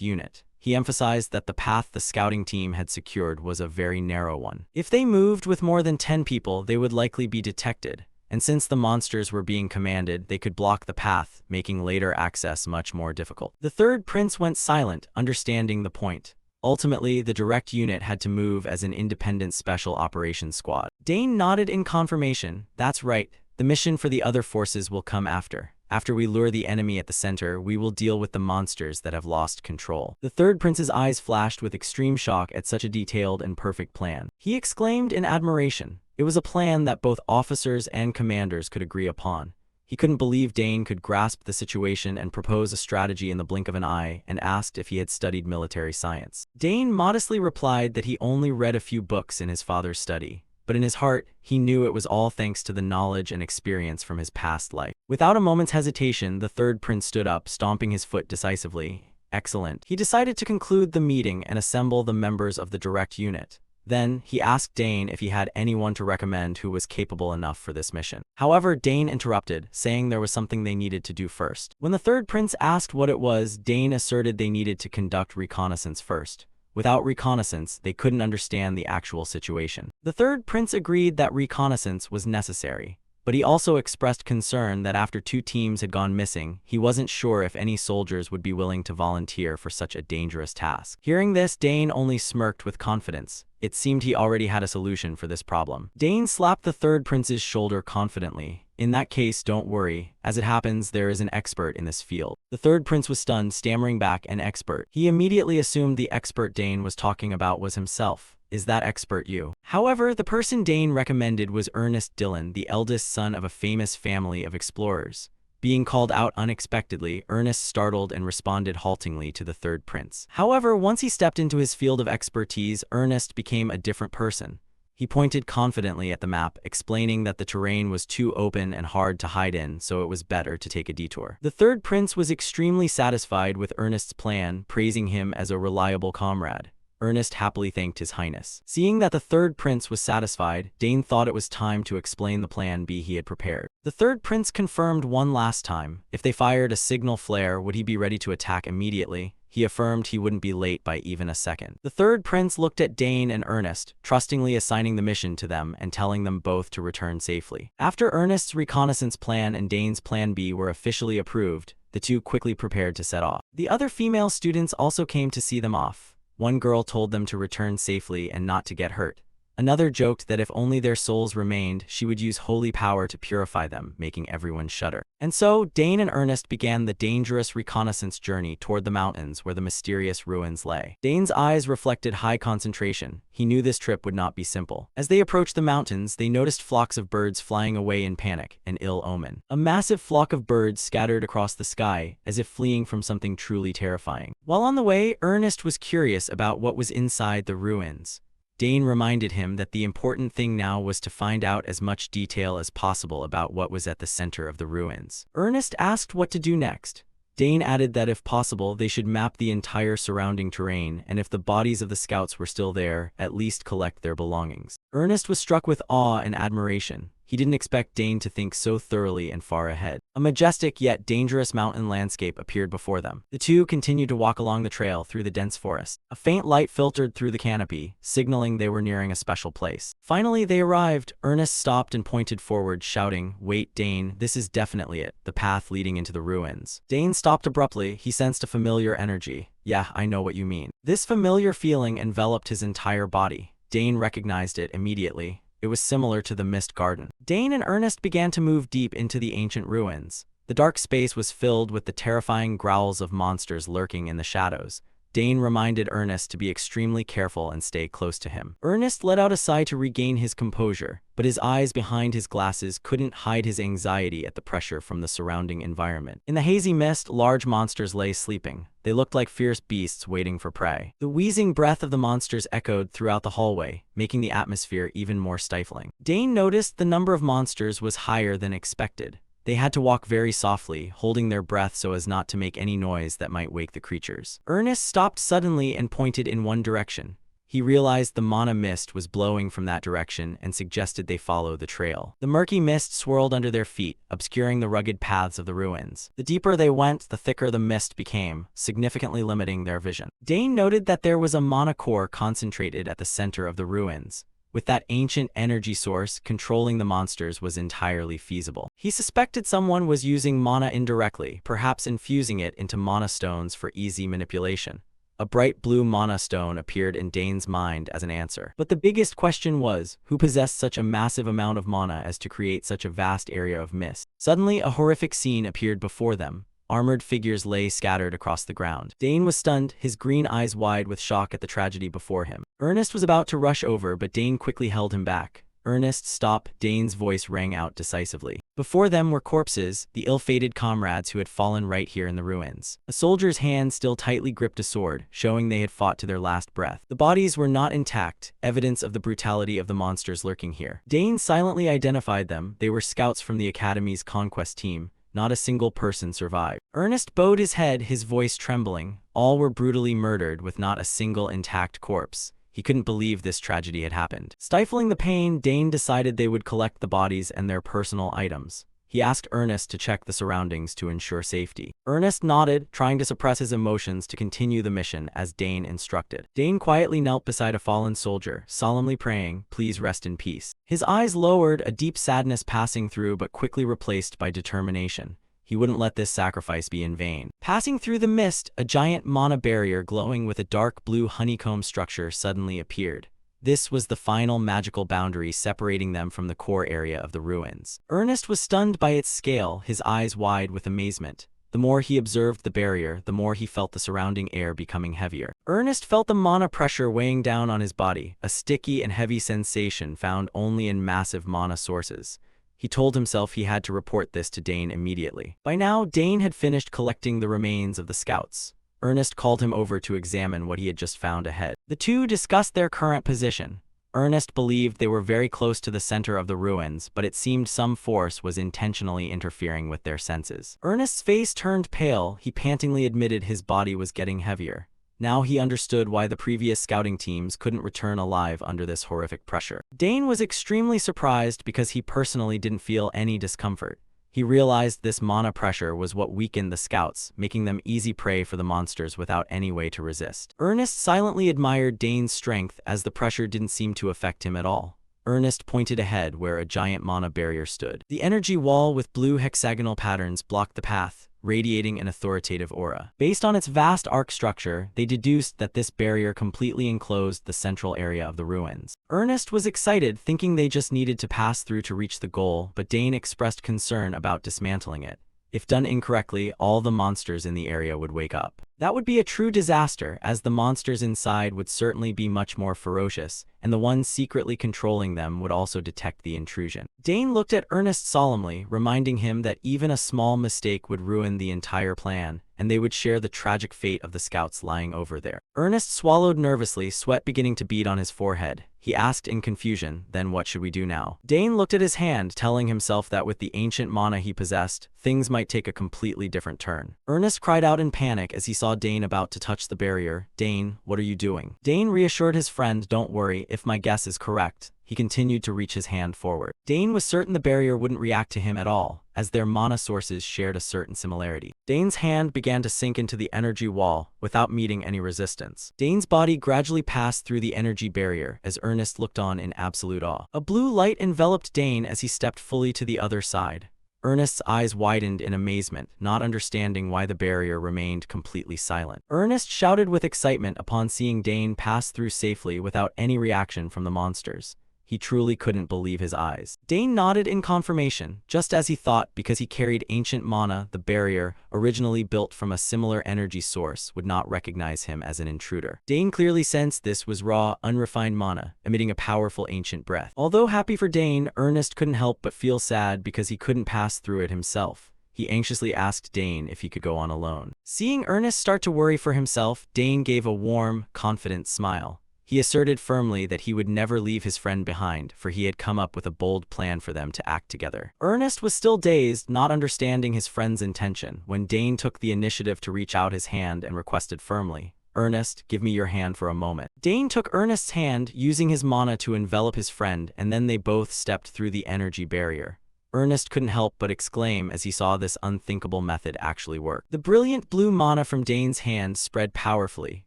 S1: unit. He emphasized that the path the scouting team had secured was a very narrow one. If they moved with more than 10 people, they would likely be detected. And since the monsters were being commanded, they could block the path, making later access much more difficult. The third prince went silent, understanding the point. Ultimately, the direct unit had to move as an independent special operations squad. Dane nodded in confirmation. "That's right. The mission for the other forces will come after. After we lure the enemy at the center, we will deal with the monsters that have lost control." The third prince's eyes flashed with extreme shock at such a detailed and perfect plan. He exclaimed in admiration. It was a plan that both officers and commanders could agree upon. He couldn't believe Dane could grasp the situation and propose a strategy in the blink of an eye, and asked if he had studied military science. Dane modestly replied that he only read a few books in his father's study, but in his heart, he knew it was all thanks to the knowledge and experience from his past life. Without a moment's hesitation, the third prince stood up, stomping his foot decisively. "Excellent." He decided to conclude the meeting and assemble the members of the direct unit. Then, he asked Dane if he had anyone to recommend who was capable enough for this mission. However, Dane interrupted, saying there was something they needed to do first. When the third prince asked what it was, Dane asserted they needed to conduct reconnaissance first. Without reconnaissance, they couldn't understand the actual situation. The third prince agreed that reconnaissance was necessary, but he also expressed concern that after 2 teams had gone missing, he wasn't sure if any soldiers would be willing to volunteer for such a dangerous task. Hearing this, Dane only smirked with confidence. It seemed he already had a solution for this problem. Dane slapped the third prince's shoulder confidently. "In that case, don't worry. As it happens, there is an expert in this field." The third prince was stunned, stammering back, "An expert?" He immediately assumed the expert Dane was talking about was himself. "Is that expert you?" However, the person Dane recommended was Ernest Dillon, the eldest son of a famous family of explorers. Being called out unexpectedly, Ernest startled and responded haltingly to the third prince. However, once he stepped into his field of expertise, Ernest became a different person. He pointed confidently at the map, explaining that the terrain was too open and hard to hide in, so it was better to take a detour. The third prince was extremely satisfied with Ernest's plan, praising him as a reliable comrade. Ernest happily thanked his highness. Seeing that the third prince was satisfied, Dane thought it was time to explain the plan B he had prepared. The third prince confirmed one last time. If they fired a signal flare, would he be ready to attack immediately? He affirmed he wouldn't be late by even a second. The third prince looked at Dane and Ernest, trustingly assigning the mission to them and telling them both to return safely. After Ernest's reconnaissance plan and Dane's plan B were officially approved, the two quickly prepared to set off. The other female students also came to see them off. One girl told them to return safely and not to get hurt. Another joked that if only their souls remained, she would use holy power to purify them, making everyone shudder. And so, Dane and Ernest began the dangerous reconnaissance journey toward the mountains where the mysterious ruins lay. Dane's eyes reflected high concentration. He knew this trip would not be simple. As they approached the mountains, they noticed flocks of birds flying away in panic, an ill omen. A massive flock of birds scattered across the sky, as if fleeing from something truly terrifying. While on the way, Ernest was curious about what was inside the ruins. Dane reminded him that the important thing now was to find out as much detail as possible about what was at the center of the ruins. Ernest asked what to do next. Dane added that if possible, they should map the entire surrounding terrain, and if the bodies of the scouts were still there, at least collect their belongings. Ernest was struck with awe and admiration. He didn't expect Dane to think so thoroughly and far ahead. A majestic yet dangerous mountain landscape appeared before them. The two continued to walk along the trail through the dense forest. A faint light filtered through the canopy, signaling they were nearing a special place. Finally, they arrived. Ernest stopped and pointed forward, shouting, "Wait, Dane, this is definitely it, the path leading into the ruins." Dane stopped abruptly. He sensed a familiar energy. "Yeah, I know what you mean." This familiar feeling enveloped his entire body. Dane recognized it immediately. It was similar to the Mist Garden. Dane and Ernest began to move deep into the ancient ruins. The dark space was filled with the terrifying growls of monsters lurking in the shadows. Dane reminded Ernest to be extremely careful and stay close to him. Ernest let out a sigh to regain his composure, but his eyes behind his glasses couldn't hide his anxiety at the pressure from the surrounding environment. In the hazy mist, large monsters lay sleeping. They looked like fierce beasts waiting for prey. The wheezing breath of the monsters echoed throughout the hallway, making the atmosphere even more stifling. Dane noticed the number of monsters was higher than expected. They had to walk very softly, holding their breath so as not to make any noise that might wake the creatures. Ernest stopped suddenly and pointed in one direction. He realized the mana mist was blowing from that direction and suggested they follow the trail. The murky mist swirled under their feet, obscuring the rugged paths of the ruins. The deeper they went, the thicker the mist became, significantly limiting their vision. Dane noted that there was a mana core concentrated at the center of the ruins. With that ancient energy source, controlling the monsters was entirely feasible. He suspected someone was using mana indirectly, perhaps infusing it into mana stones for easy manipulation. A bright blue mana stone appeared in Dane's mind as an answer. But the biggest question was, who possessed such a massive amount of mana as to create such a vast area of mist? Suddenly, a horrific scene appeared before them. Armored figures lay scattered across the ground. Dane was stunned, his green eyes wide with shock at the tragedy before him. Ernest was about to rush over, but Dane quickly held him back. "Ernest, stop!" Dane's voice rang out decisively. Before them were corpses, the ill-fated comrades who had fallen right here in the ruins. A soldier's hand still tightly gripped a sword, showing they had fought to their last breath. The bodies were not intact, evidence of the brutality of the monsters lurking here. Dane silently identified them. They were scouts from the Academy's conquest team. Not a single person survived. Ernest bowed his head, his voice trembling. All were brutally murdered, with not a single intact corpse. He couldn't believe this tragedy had happened. Stifling the pain, Dane decided they would collect the bodies and their personal items. He asked Ernest to check the surroundings to ensure safety. Ernest nodded, trying to suppress his emotions to continue the mission as Dane instructed. Dane quietly knelt beside a fallen soldier, solemnly praying, "Please rest in peace." His eyes lowered, a deep sadness passing through but quickly replaced by determination. He wouldn't let this sacrifice be in vain. Passing through the mist, a giant mana barrier glowing with a dark blue honeycomb structure suddenly appeared. This was the final magical boundary separating them from the core area of the ruins. Ernest was stunned by its scale, his eyes wide with amazement. The more he observed the barrier, the more he felt the surrounding air becoming heavier. Ernest felt the mana pressure weighing down on his body, a sticky and heavy sensation found only in massive mana sources. He told himself he had to report this to Dane immediately. By now, Dane had finished collecting the remains of the scouts. Ernest called him over to examine what he had just found ahead. The two discussed their current position. Ernest believed they were very close to the center of the ruins, but it seemed some force was intentionally interfering with their senses. Ernest's face turned pale. He pantingly admitted his body was getting heavier. Now he understood why the previous scouting teams couldn't return alive under this horrific pressure. Dane was extremely surprised because he personally didn't feel any discomfort. He realized this mana pressure was what weakened the scouts, making them easy prey for the monsters without any way to resist. Ernest silently admired Dane's strength as the pressure didn't seem to affect him at all. Ernest pointed ahead where a giant mana barrier stood. The energy wall with blue hexagonal patterns blocked the path, radiating an authoritative aura. Based on its vast arc structure, they deduced that this barrier completely enclosed the central area of the ruins. Ernest was excited, thinking they just needed to pass through to reach the goal, but Dane expressed concern about dismantling it. If done incorrectly, all the monsters in the area would wake up. That would be a true disaster, as the monsters inside would certainly be much more ferocious, and the ones secretly controlling them would also detect the intrusion. Dane looked at Ernest solemnly, reminding him that even a small mistake would ruin the entire plan, and they would share the tragic fate of the scouts lying over there. Ernest swallowed nervously, sweat beginning to bead on his forehead. He asked in confusion, "Then what should we do now?" Dane looked at his hand, telling himself that with the ancient mana he possessed, things might take a completely different turn. Ernest cried out in panic as he saw Dane about to touch the barrier. "Dane, what are you doing?" Dane reassured his friend, "Don't worry, if my guess is correct, he continued to reach his hand forward. Dane was certain the barrier wouldn't react to him at all, as their mana sources shared a certain similarity. Dane's hand began to sink into the energy wall without meeting any resistance. Dane's body gradually passed through the energy barrier as Ernest looked on in absolute awe. A blue light enveloped Dane as he stepped fully to the other side. Ernest's eyes widened in amazement, not understanding why the barrier remained completely silent. Ernest shouted with excitement upon seeing Dane pass through safely without any reaction from the monsters. He truly couldn't believe his eyes. Dane nodded in confirmation, just as he thought, because he carried ancient mana. The barrier, originally built from a similar energy source, would not recognize him as an intruder. Dane clearly sensed this was raw, unrefined mana, emitting a powerful ancient breath. Although happy for Dane, Ernest couldn't help but feel sad because he couldn't pass through it himself. He anxiously asked Dane if he could go on alone. Seeing Ernest start to worry for himself, Dane gave a warm, confident smile. He asserted firmly that he would never leave his friend behind, for he had come up with a bold plan for them to act together. Ernest was still dazed, not understanding his friend's intention, when Dane took the initiative to reach out his hand and requested firmly, "Ernest, give me your hand for a moment." Dane took Ernest's hand, using his mana to envelop his friend, and then they both stepped through the energy barrier. Ernest couldn't help but exclaim as he saw this unthinkable method actually work. The brilliant blue mana from Dane's hand spread powerfully,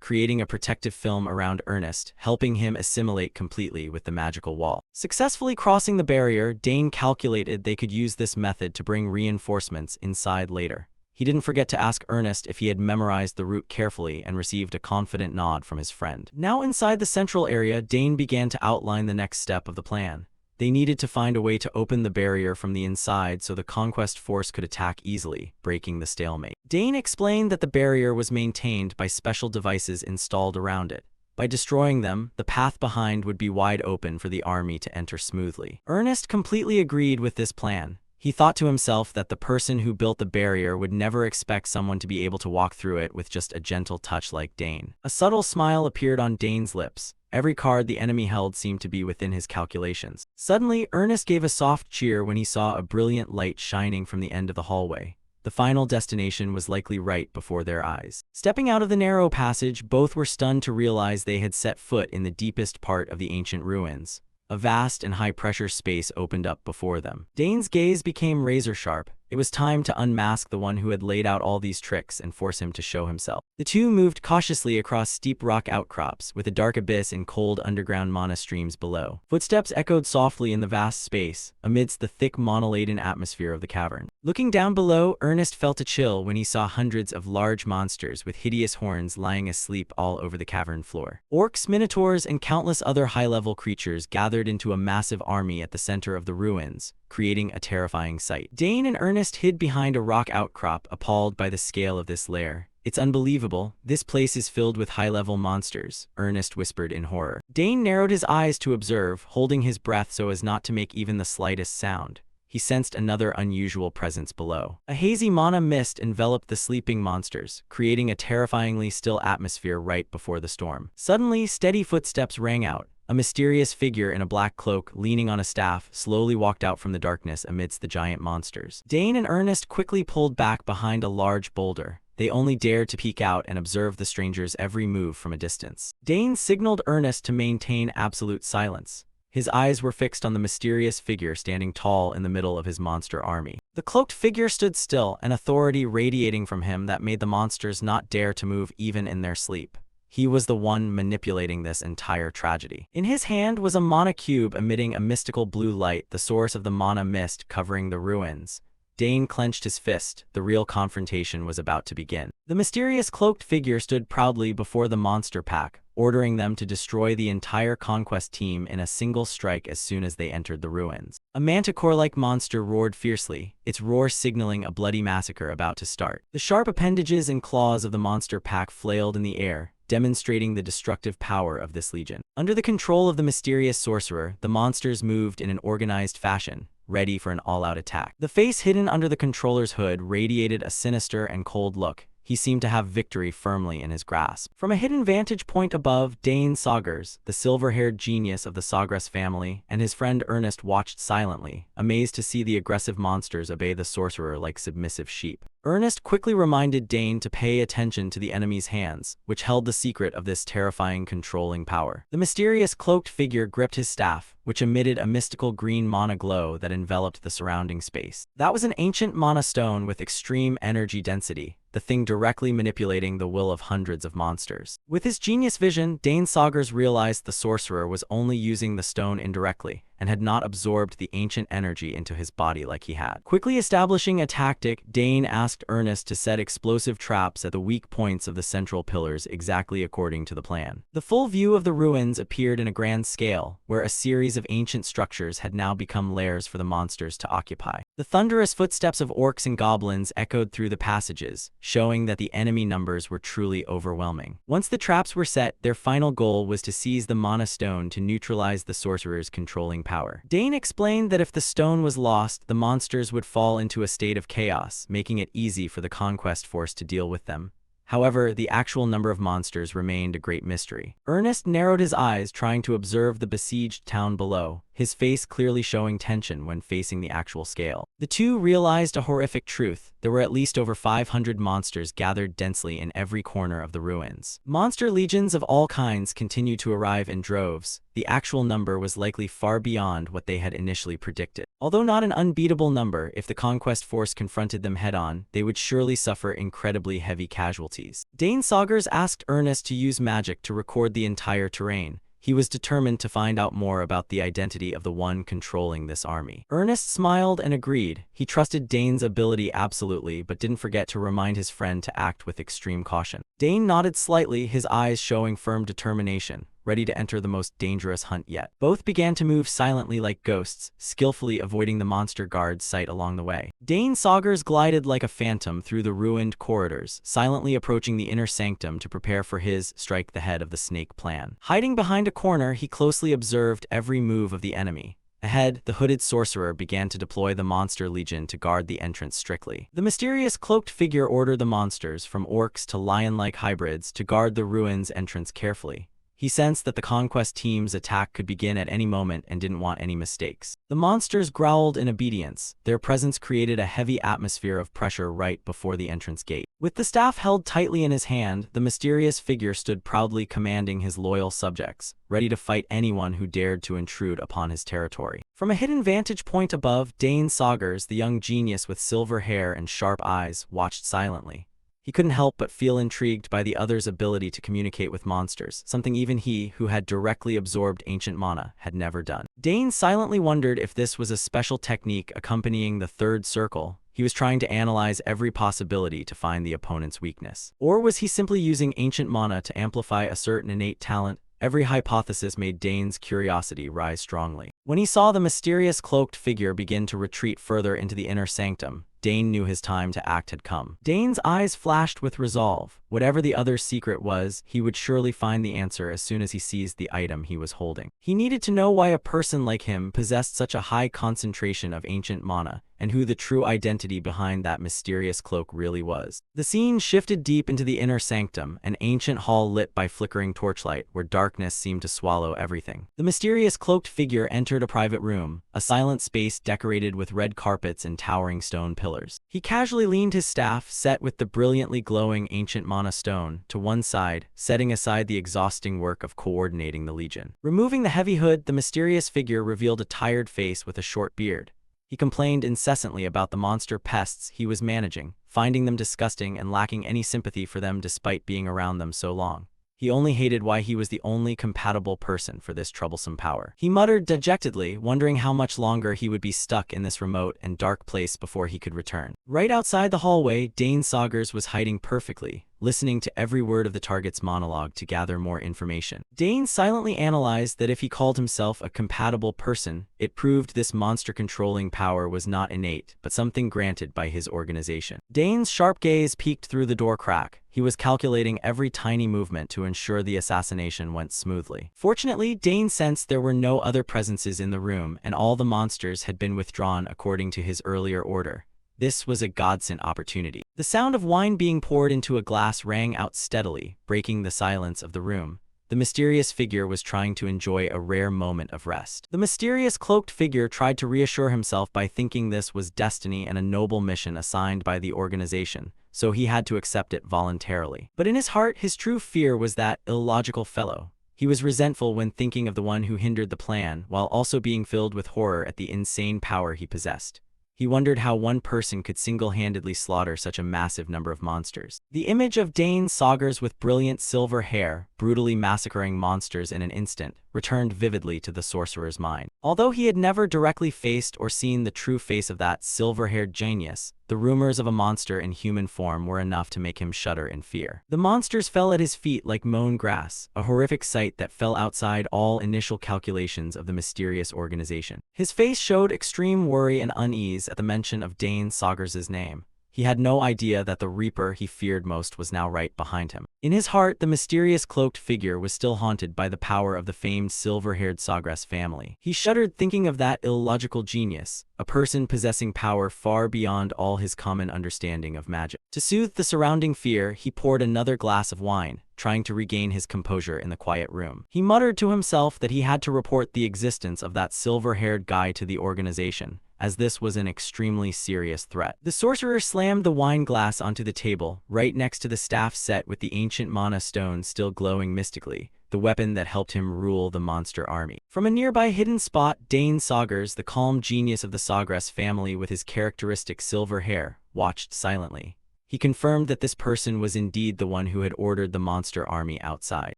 S1: creating a protective film around Ernest, helping him assimilate completely with the magical wall. Successfully crossing the barrier, Dane calculated they could use this method to bring reinforcements inside later. He didn't forget to ask Ernest if he had memorized the route carefully and received a confident nod from his friend. Now inside the central area, Dane began to outline the next step of the plan. They needed to find a way to open the barrier from the inside so the conquest force could attack easily, breaking the stalemate. Dane explained that the barrier was maintained by special devices installed around it. By destroying them, the path behind would be wide open for the army to enter smoothly. Ernest completely agreed with this plan. He thought to himself that the person who built the barrier would never expect someone to be able to walk through it with just a gentle touch like Dane. A subtle smile appeared on Dane's lips. Every card the enemy held seemed to be within his calculations. Suddenly, Ernest gave a soft cheer when he saw a brilliant light shining from the end of the hallway. The final destination was likely right before their eyes. Stepping out of the narrow passage, both were stunned to realize they had set foot in the deepest part of the ancient ruins. A vast and high-pressure space opened up before them. Dane's gaze became razor-sharp. It was time to unmask the one who had laid out all these tricks and force him to show himself. The two moved cautiously across steep rock outcrops, with a dark abyss and cold underground mana streams below. Footsteps echoed softly in the vast space, amidst the thick mana-laden atmosphere of the cavern. Looking down below, Ernest felt a chill when he saw hundreds of large monsters with hideous horns lying asleep all over the cavern floor. Orcs, minotaurs, and countless other high-level creatures gathered into a massive army at the center of the ruins, creating a terrifying sight. Dane and Ernest hid behind a rock outcrop, appalled by the scale of this lair. "It's unbelievable. This place is filled with high-level monsters," Ernest whispered in horror. Dane narrowed his eyes to observe, holding his breath so as not to make even the slightest sound. He sensed another unusual presence below. A hazy mana mist enveloped the sleeping monsters, creating a terrifyingly still atmosphere right before the storm. Suddenly, steady footsteps rang out. A mysterious figure in a black cloak, leaning on a staff, slowly walked out from the darkness amidst the giant monsters. Dane and Ernest quickly pulled back behind a large boulder. They only dared to peek out and observe the stranger's every move from a distance. Dane signaled Ernest to maintain absolute silence. His eyes were fixed on the mysterious figure standing tall in the middle of his monster army. The cloaked figure stood still, an authority radiating from him that made the monsters not dare to move even in their sleep. He was the one manipulating this entire tragedy. In his hand was a mana cube emitting a mystical blue light, the source of the mana mist covering the ruins. Dane clenched his fist. The real confrontation was about to begin. The mysterious cloaked figure stood proudly before the monster pack, ordering them to destroy the entire conquest team in a single strike as soon as they entered the ruins. A manticore-like monster roared fiercely, its roar signaling a bloody massacre about to start. The sharp appendages and claws of the monster pack flailed in the air, demonstrating the destructive power of this legion. Under the control of the mysterious sorcerer, the monsters moved in an organized fashion, ready for an all-out attack. The face hidden under the controller's hood radiated a sinister and cold look, he seemed to have victory firmly in his grasp. From a hidden vantage point above, Dane Saugers, the silver-haired genius of the Saugers family, and his friend Ernest watched silently, amazed to see the aggressive monsters obey the sorcerer like submissive sheep. Ernest quickly reminded Dane to pay attention to the enemy's hands, which held the secret of this terrifying controlling power. The mysterious cloaked figure gripped his staff, which emitted a mystical green mana glow that enveloped the surrounding space. That was an ancient mana stone with extreme energy density, the thing directly manipulating the will of hundreds of monsters. With his genius vision, Dane Saugers realized the sorcerer was only using the stone indirectly, and had not absorbed the ancient energy into his body like he had. Quickly establishing a tactic, Dane asked Ernest to set explosive traps at the weak points of the central pillars exactly according to the plan. The full view of the ruins appeared in a grand scale, where a series of ancient structures had now become lairs for the monsters to occupy. The thunderous footsteps of orcs and goblins echoed through the passages, showing that the enemy numbers were truly overwhelming. Once the traps were set, their final goal was to seize the mana stone to neutralize the sorcerer's controlling power. Dane explained that if the stone was lost, the monsters would fall into a state of chaos, making it easy for the conquest force to deal with them. However, the actual number of monsters remained a great mystery. Ernest narrowed his eyes, trying to observe the besieged town below, his face clearly showing tension when facing the actual scale. The two realized a horrific truth: there were at least over 500 monsters gathered densely in every corner of the ruins. Monster legions of all kinds continued to arrive in droves. The actual number was likely far beyond what they had initially predicted. Although not an unbeatable number, if the conquest force confronted them head-on, they would surely suffer incredibly heavy casualties. Dane Saugers asked Ernest to use magic to record the entire terrain. He was determined to find out more about the identity of the one controlling this army. Ernest smiled and agreed. He trusted Dane's ability absolutely, but didn't forget to remind his friend to act with extreme caution. Dane nodded slightly, his eyes showing firm determination, ready to enter the most dangerous hunt yet. Both began to move silently like ghosts, skillfully avoiding the monster guard's sight along the way. Dane Saugers glided like a phantom through the ruined corridors, silently approaching the inner sanctum to prepare for his strike the head of the snake plan. Hiding behind a corner, he closely observed every move of the enemy. Ahead, the hooded sorcerer began to deploy the monster legion to guard the entrance strictly. The mysterious cloaked figure ordered the monsters, from orcs to lion-like hybrids, to guard the ruins' entrance carefully. He sensed that the conquest team's attack could begin at any moment and didn't want any mistakes. The monsters growled in obedience. Their presence created a heavy atmosphere of pressure right before the entrance gate. With the staff held tightly in his hand, the mysterious figure stood proudly commanding his loyal subjects, ready to fight anyone who dared to intrude upon his territory. From a hidden vantage point above, Dane Saugers, the young genius with silver hair and sharp eyes, watched silently. He couldn't help but feel intrigued by the other's ability to communicate with monsters, something even he, who had directly absorbed ancient mana, had never done. Dane silently wondered if this was a special technique accompanying the third circle. He was trying to analyze every possibility to find the opponent's weakness. Or was he simply using ancient mana to amplify a certain innate talent? Every hypothesis made Dane's curiosity rise strongly. When he saw the mysterious cloaked figure begin to retreat further into the inner sanctum, Dane knew his time to act had come. Dane's eyes flashed with resolve. Whatever the other's secret was, he would surely find the answer as soon as he seized the item he was holding. He needed to know why a person like him possessed such a high concentration of ancient mana, and who the true identity behind that mysterious cloak really was. The scene shifted deep into the inner sanctum, an ancient hall lit by flickering torchlight, where darkness seemed to swallow everything. The mysterious cloaked figure entered a private room, a silent space decorated with red carpets and towering stone pillars. He casually leaned his staff, set with the brilliantly glowing ancient mana stone, to one side, setting aside the exhausting work of coordinating the legion. Removing the heavy hood, the mysterious figure revealed a tired face with a short beard. He complained incessantly about the monster pests he was managing, finding them disgusting and lacking any sympathy for them despite being around them so long. He only hated why he was the only compatible person for this troublesome power. He muttered dejectedly, wondering how much longer he would be stuck in this remote and dark place before he could return. Right outside the hallway, Dane Saugers was hiding perfectly, listening to every word of the target's monologue to gather more information. Dane silently analyzed that if he called himself a compatible person, it proved this monster-controlling power was not innate, but something granted by his organization. Dane's sharp gaze peeked through the door crack. He was calculating every tiny movement to ensure the assassination went smoothly. Fortunately, Dane sensed there were no other presences in the room, and all the monsters had been withdrawn according to his earlier order. This was a godsend opportunity. The sound of wine being poured into a glass rang out steadily, breaking the silence of the room. The mysterious figure was trying to enjoy a rare moment of rest. The mysterious cloaked figure tried to reassure himself by thinking this was destiny and a noble mission assigned by the organization, so he had to accept it voluntarily. But in his heart, his true fear was that illogical fellow. He was resentful when thinking of the one who hindered the plan, while also being filled with horror at the insane power he possessed. He wondered how one person could single-handedly slaughter such a massive number of monsters. The image of Dane Saugers with brilliant silver hair, brutally massacring monsters in an instant, returned vividly to the sorcerer's mind. Although he had never directly faced or seen the true face of that silver-haired genius, the rumors of a monster in human form were enough to make him shudder in fear. The monsters fell at his feet like mown grass, a horrific sight that fell outside all initial calculations of the mysterious organization. His face showed extreme worry and unease at the mention of Dane Saugers' name. He had no idea that the Reaper he feared most was now right behind him. In his heart, the mysterious cloaked figure was still haunted by the power of the famed silver-haired Saugras family. He shuddered thinking of that illogical genius, a person possessing power far beyond all his common understanding of magic. To soothe the surrounding fear, he poured another glass of wine, trying to regain his composure in the quiet room. He muttered to himself that he had to report the existence of that silver-haired guy to the organization, as this was an extremely serious threat. The sorcerer slammed the wine glass onto the table, right next to the staff set with the ancient mana stone still glowing mystically, the weapon that helped him rule the monster army. From a nearby hidden spot, Dane Saugers, the calm genius of the Saugras family with his characteristic silver hair, watched silently. He confirmed that this person was indeed the one who had ordered the monster army outside.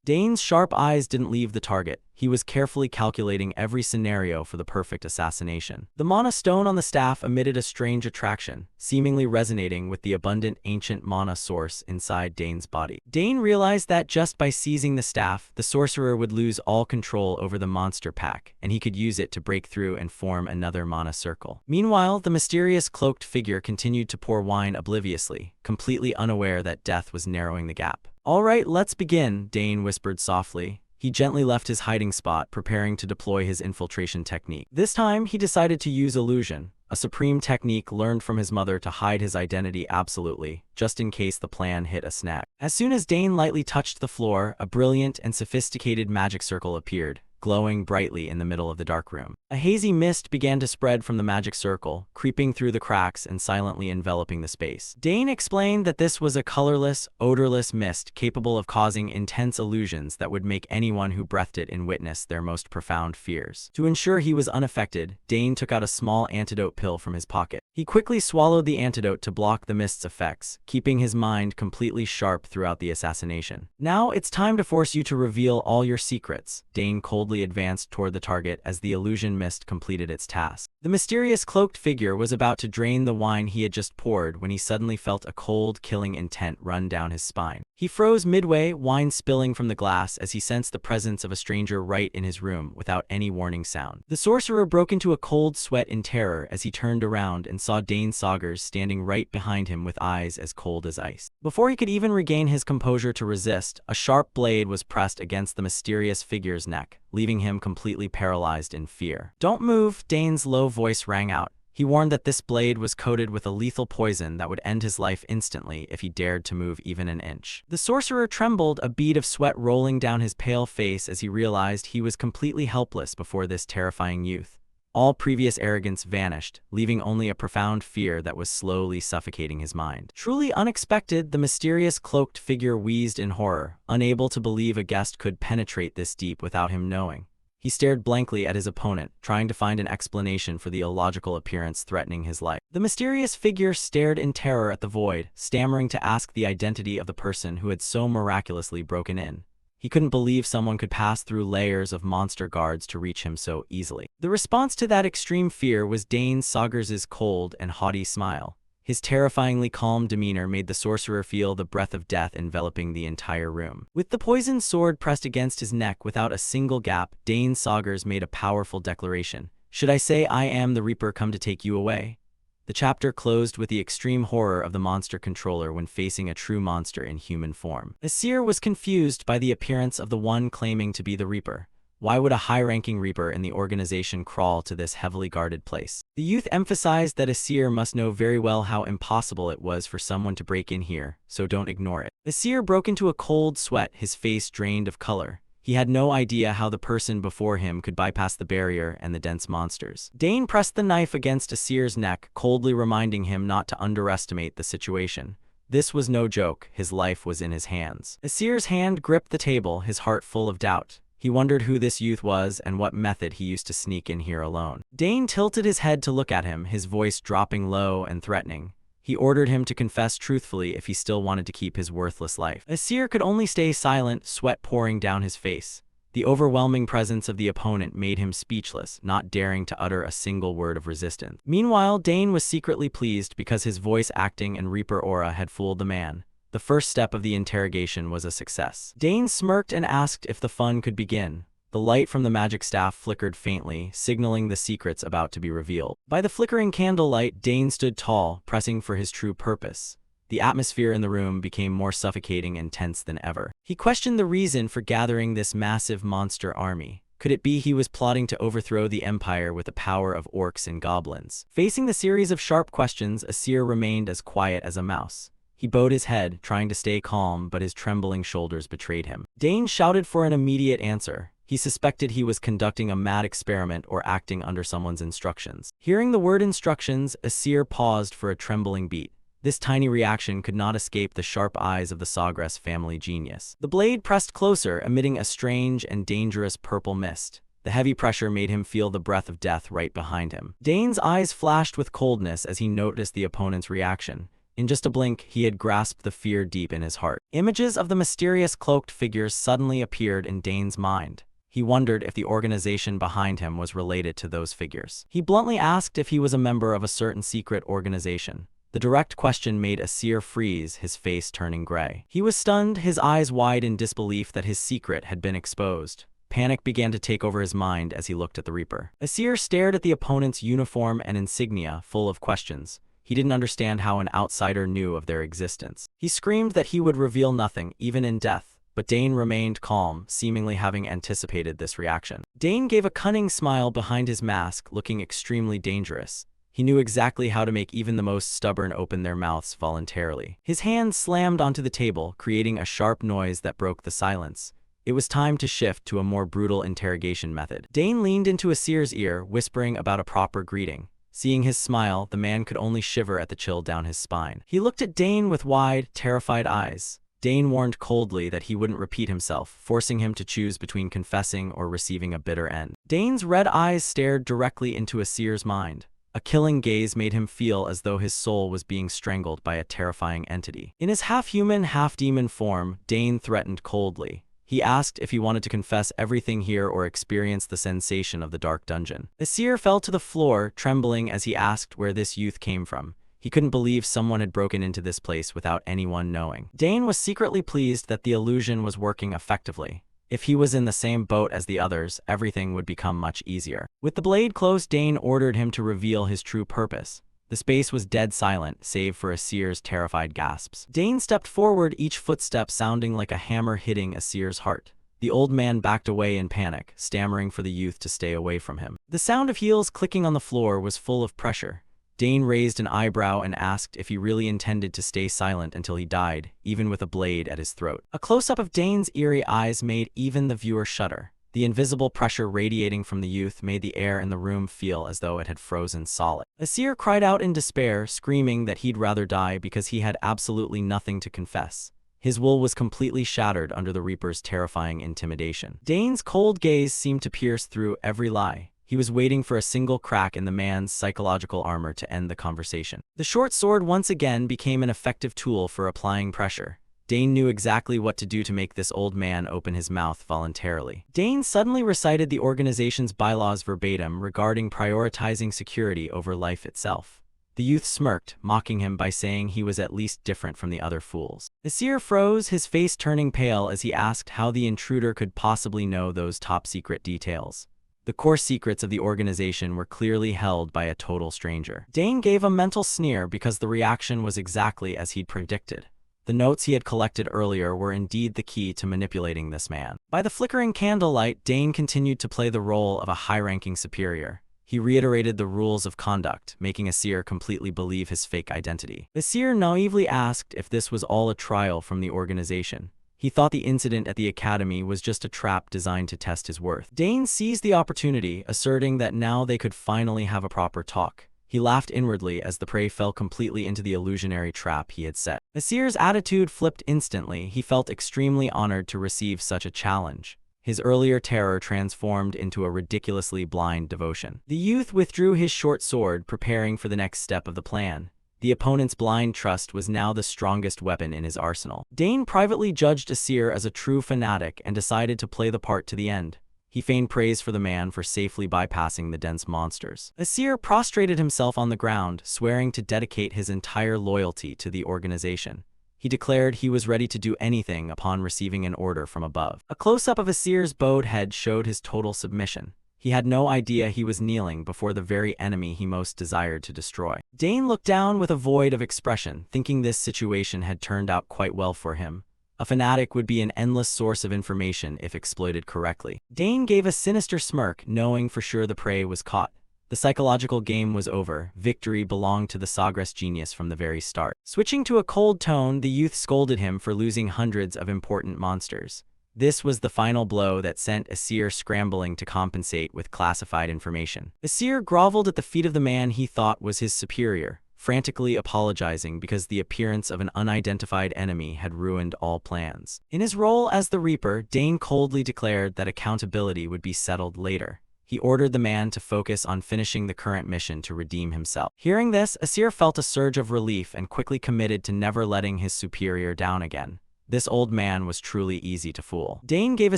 S1: Dane's sharp eyes didn't leave the target. He was carefully calculating every scenario for the perfect assassination. The mana stone on the staff emitted a strange attraction, seemingly resonating with the abundant ancient mana source inside Dane's body. Dane realized that just by seizing the staff, the sorcerer would lose all control over the monster pack, and he could use it to break through and form another mana circle. Meanwhile, the mysterious cloaked figure continued to pour wine obliviously, completely unaware that death was narrowing the gap. "All right, let's begin," Dane whispered softly. He gently left his hiding spot, preparing to deploy his infiltration technique. This time, he decided to use illusion, a supreme technique learned from his mother to hide his identity absolutely, just in case the plan hit a snag. As soon as Dane lightly touched the floor, a brilliant and sophisticated magic circle appeared, glowing brightly in the middle of the dark room. A hazy mist began to spread from the magic circle, creeping through the cracks and silently enveloping the space. Dane explained that this was a colorless, odorless mist capable of causing intense illusions that would make anyone who breathed it in witness their most profound fears. To ensure he was unaffected, Dane took out a small antidote pill from his pocket. He quickly swallowed the antidote to block the mist's effects, keeping his mind completely sharp throughout the assassination. "Now it's time to force you to reveal all your secrets," Dane coldly advanced toward the target as the illusion mist completed its task. The mysterious cloaked figure was about to drain the wine he had just poured when he suddenly felt a cold, killing intent run down his spine. He froze midway, wine spilling from the glass as he sensed the presence of a stranger right in his room without any warning sound. The sorcerer broke into a cold sweat in terror as he turned around and saw Dane Saugers standing right behind him with eyes as cold as ice. Before he could even regain his composure to resist, a sharp blade was pressed against the mysterious figure's neck, leaving him completely paralyzed in fear. "Don't move," Dane's low voice rang out. He warned that this blade was coated with a lethal poison that would end his life instantly if he dared to move even an inch. The sorcerer trembled, a bead of sweat rolling down his pale face as he realized he was completely helpless before this terrifying youth. All previous arrogance vanished, leaving only a profound fear that was slowly suffocating his mind. Truly unexpected, the mysterious cloaked figure wheezed in horror, unable to believe a guest could penetrate this deep without him knowing. He stared blankly at his opponent, trying to find an explanation for the illogical appearance threatening his life. The mysterious figure stared in terror at the void, stammering to ask the identity of the person who had so miraculously broken in. He couldn't believe someone could pass through layers of monster guards to reach him so easily. The response to that extreme fear was Dane Saugers' cold and haughty smile. His terrifyingly calm demeanor made the sorcerer feel the breath of death enveloping the entire room. With the poisoned sword pressed against his neck without a single gap, Dane Saugers made a powerful declaration. "Should I say I am the Reaper come to take you away?" The chapter closed with the extreme horror of the monster controller when facing a true monster in human form. Asir was confused by the appearance of the one claiming to be the Reaper. Why would a high-ranking Reaper in the organization crawl to this heavily guarded place? The youth emphasized that Asir must know very well how impossible it was for someone to break in here, so don't ignore it. Asir broke into a cold sweat, his face drained of color. He had no idea how the person before him could bypass the barrier and the dense monsters. Dane pressed the knife against Asir's neck, coldly reminding him not to underestimate the situation. This was no joke, his life was in his hands. Asir's hand gripped the table, his heart full of doubt. He wondered who this youth was and what method he used to sneak in here alone. Dane tilted his head to look at him, his voice dropping low and threatening. He ordered him to confess truthfully if he still wanted to keep his worthless life. Asir could only stay silent, sweat pouring down his face. The overwhelming presence of the opponent made him speechless, not daring to utter a single word of resistance. Meanwhile, Dane was secretly pleased because his voice acting and Reaper aura had fooled the man. The first step of the interrogation was a success. Dane smirked and asked if the fun could begin. The light from the magic staff flickered faintly, signaling the secrets about to be revealed. By the flickering candlelight, Dane stood tall, pressing for his true purpose. The atmosphere in the room became more suffocating and tense than ever. He questioned the reason for gathering this massive monster army. Could it be he was plotting to overthrow the Empire with the power of orcs and goblins? Facing the series of sharp questions, Asir remained as quiet as a mouse. He bowed his head, trying to stay calm, but his trembling shoulders betrayed him. Dane shouted for an immediate answer. He suspected he was conducting a mad experiment or acting under someone's instructions. Hearing the word instructions, Asir paused for a trembling beat. This tiny reaction could not escape the sharp eyes of the Sawgrass family genius. The blade pressed closer, emitting a strange and dangerous purple mist. The heavy pressure made him feel the breath of death right behind him. Dane's eyes flashed with coldness as he noticed the opponent's reaction. In just a blink, he had grasped the fear deep in his heart. Images of the mysterious cloaked figures suddenly appeared in Dane's mind. He wondered if the organization behind him was related to those figures. He bluntly asked if he was a member of a certain secret organization. The direct question made Asir freeze, his face turning gray. He was stunned, his eyes wide in disbelief that his secret had been exposed. Panic began to take over his mind as he looked at the Reaper. Asir stared at the opponent's uniform and insignia, full of questions. He didn't understand how an outsider knew of their existence. He screamed that he would reveal nothing, even in death. But Dane remained calm, seemingly having anticipated this reaction. Dane gave a cunning smile behind his mask, looking extremely dangerous. He knew exactly how to make even the most stubborn open their mouths voluntarily. His hand slammed onto the table, creating a sharp noise that broke the silence. It was time to shift to a more brutal interrogation method. Dane leaned into Asir's ear, whispering about a proper greeting. Seeing his smile, the man could only shiver at the chill down his spine. He looked at Dane with wide, terrified eyes. Dane warned coldly that he wouldn't repeat himself, forcing him to choose between confessing or receiving a bitter end. Dane's red eyes stared directly into Asir's mind. A killing gaze made him feel as though his soul was being strangled by a terrifying entity. In his half-human, half-demon form, Dane threatened coldly. He asked if he wanted to confess everything here or experience the sensation of the dark dungeon. Asir fell to the floor, trembling as he asked where this youth came from. He couldn't believe someone had broken into this place without anyone knowing. Dane was secretly pleased that the illusion was working effectively. If he was in the same boat as the others, everything would become much easier. With the blade close, Dane ordered him to reveal his true purpose. The space was dead silent, save for Asir's terrified gasps. Dane stepped forward, each footstep sounding like a hammer hitting Asir's heart. The old man backed away in panic, stammering for the youth to stay away from him. The sound of heels clicking on the floor was full of pressure. Dane raised an eyebrow and asked if he really intended to stay silent until he died, even with a blade at his throat. A close-up of Dane's eerie eyes made even the viewer shudder. The invisible pressure radiating from the youth made the air in the room feel as though it had frozen solid. Asir cried out in despair, screaming that he'd rather die because he had absolutely nothing to confess. His will was completely shattered under the Reaper's terrifying intimidation. Dane's cold gaze seemed to pierce through every lie. He was waiting for a single crack in the man's psychological armor to end the conversation. The short sword once again became an effective tool for applying pressure. Dane knew exactly what to do to make this old man open his mouth voluntarily. Dane suddenly recited the organization's bylaws verbatim regarding prioritizing security over life itself. The youth smirked, mocking him by saying he was at least different from the other fools. Asir froze, his face turning pale as he asked how the intruder could possibly know those top-secret details. The core secrets of the organization were clearly held by a total stranger. Dane gave a mental sneer because the reaction was exactly as he'd predicted. The notes he had collected earlier were indeed the key to manipulating this man. By the flickering candlelight, Dane continued to play the role of a high-ranking superior. He reiterated the rules of conduct, making Asir completely believe his fake identity. Asir naively asked if this was all a trial from the organization. He thought the incident at the academy was just a trap designed to test his worth. Dane seized the opportunity, asserting that now they could finally have a proper talk. He laughed inwardly as the prey fell completely into the illusionary trap he had set. Asir's attitude flipped instantly. He felt extremely honored to receive such a challenge. His earlier terror transformed into a ridiculously blind devotion. The youth withdrew his short sword, preparing for the next step of the plan. The opponent's blind trust was now the strongest weapon in his arsenal. Dane privately judged Asir as a true fanatic and decided to play the part to the end. He feigned praise for the man for safely bypassing the dense monsters. Asir prostrated himself on the ground, swearing to dedicate his entire loyalty to the organization. He declared he was ready to do anything upon receiving an order from above. A close-up of Asir's bowed head showed his total submission. He had no idea he was kneeling before the very enemy he most desired to destroy. Dane looked down with a void of expression, thinking this situation had turned out quite well for him. A fanatic would be an endless source of information if exploited correctly. Dane gave a sinister smirk, knowing for sure the prey was caught. The psychological game was over. Victory belonged to the Sagres genius from the very start. Switching to a cold tone, the youth scolded him for losing hundreds of important monsters. This was the final blow that sent Asir scrambling to compensate with classified information. Asir groveled at the feet of the man he thought was his superior, frantically apologizing because the appearance of an unidentified enemy had ruined all plans. In his role as the Reaper, Dane coldly declared that accountability would be settled later. He ordered the man to focus on finishing the current mission to redeem himself. Hearing this, Asir felt a surge of relief and quickly committed to never letting his superior down again. This old man was truly easy to fool. Dane gave a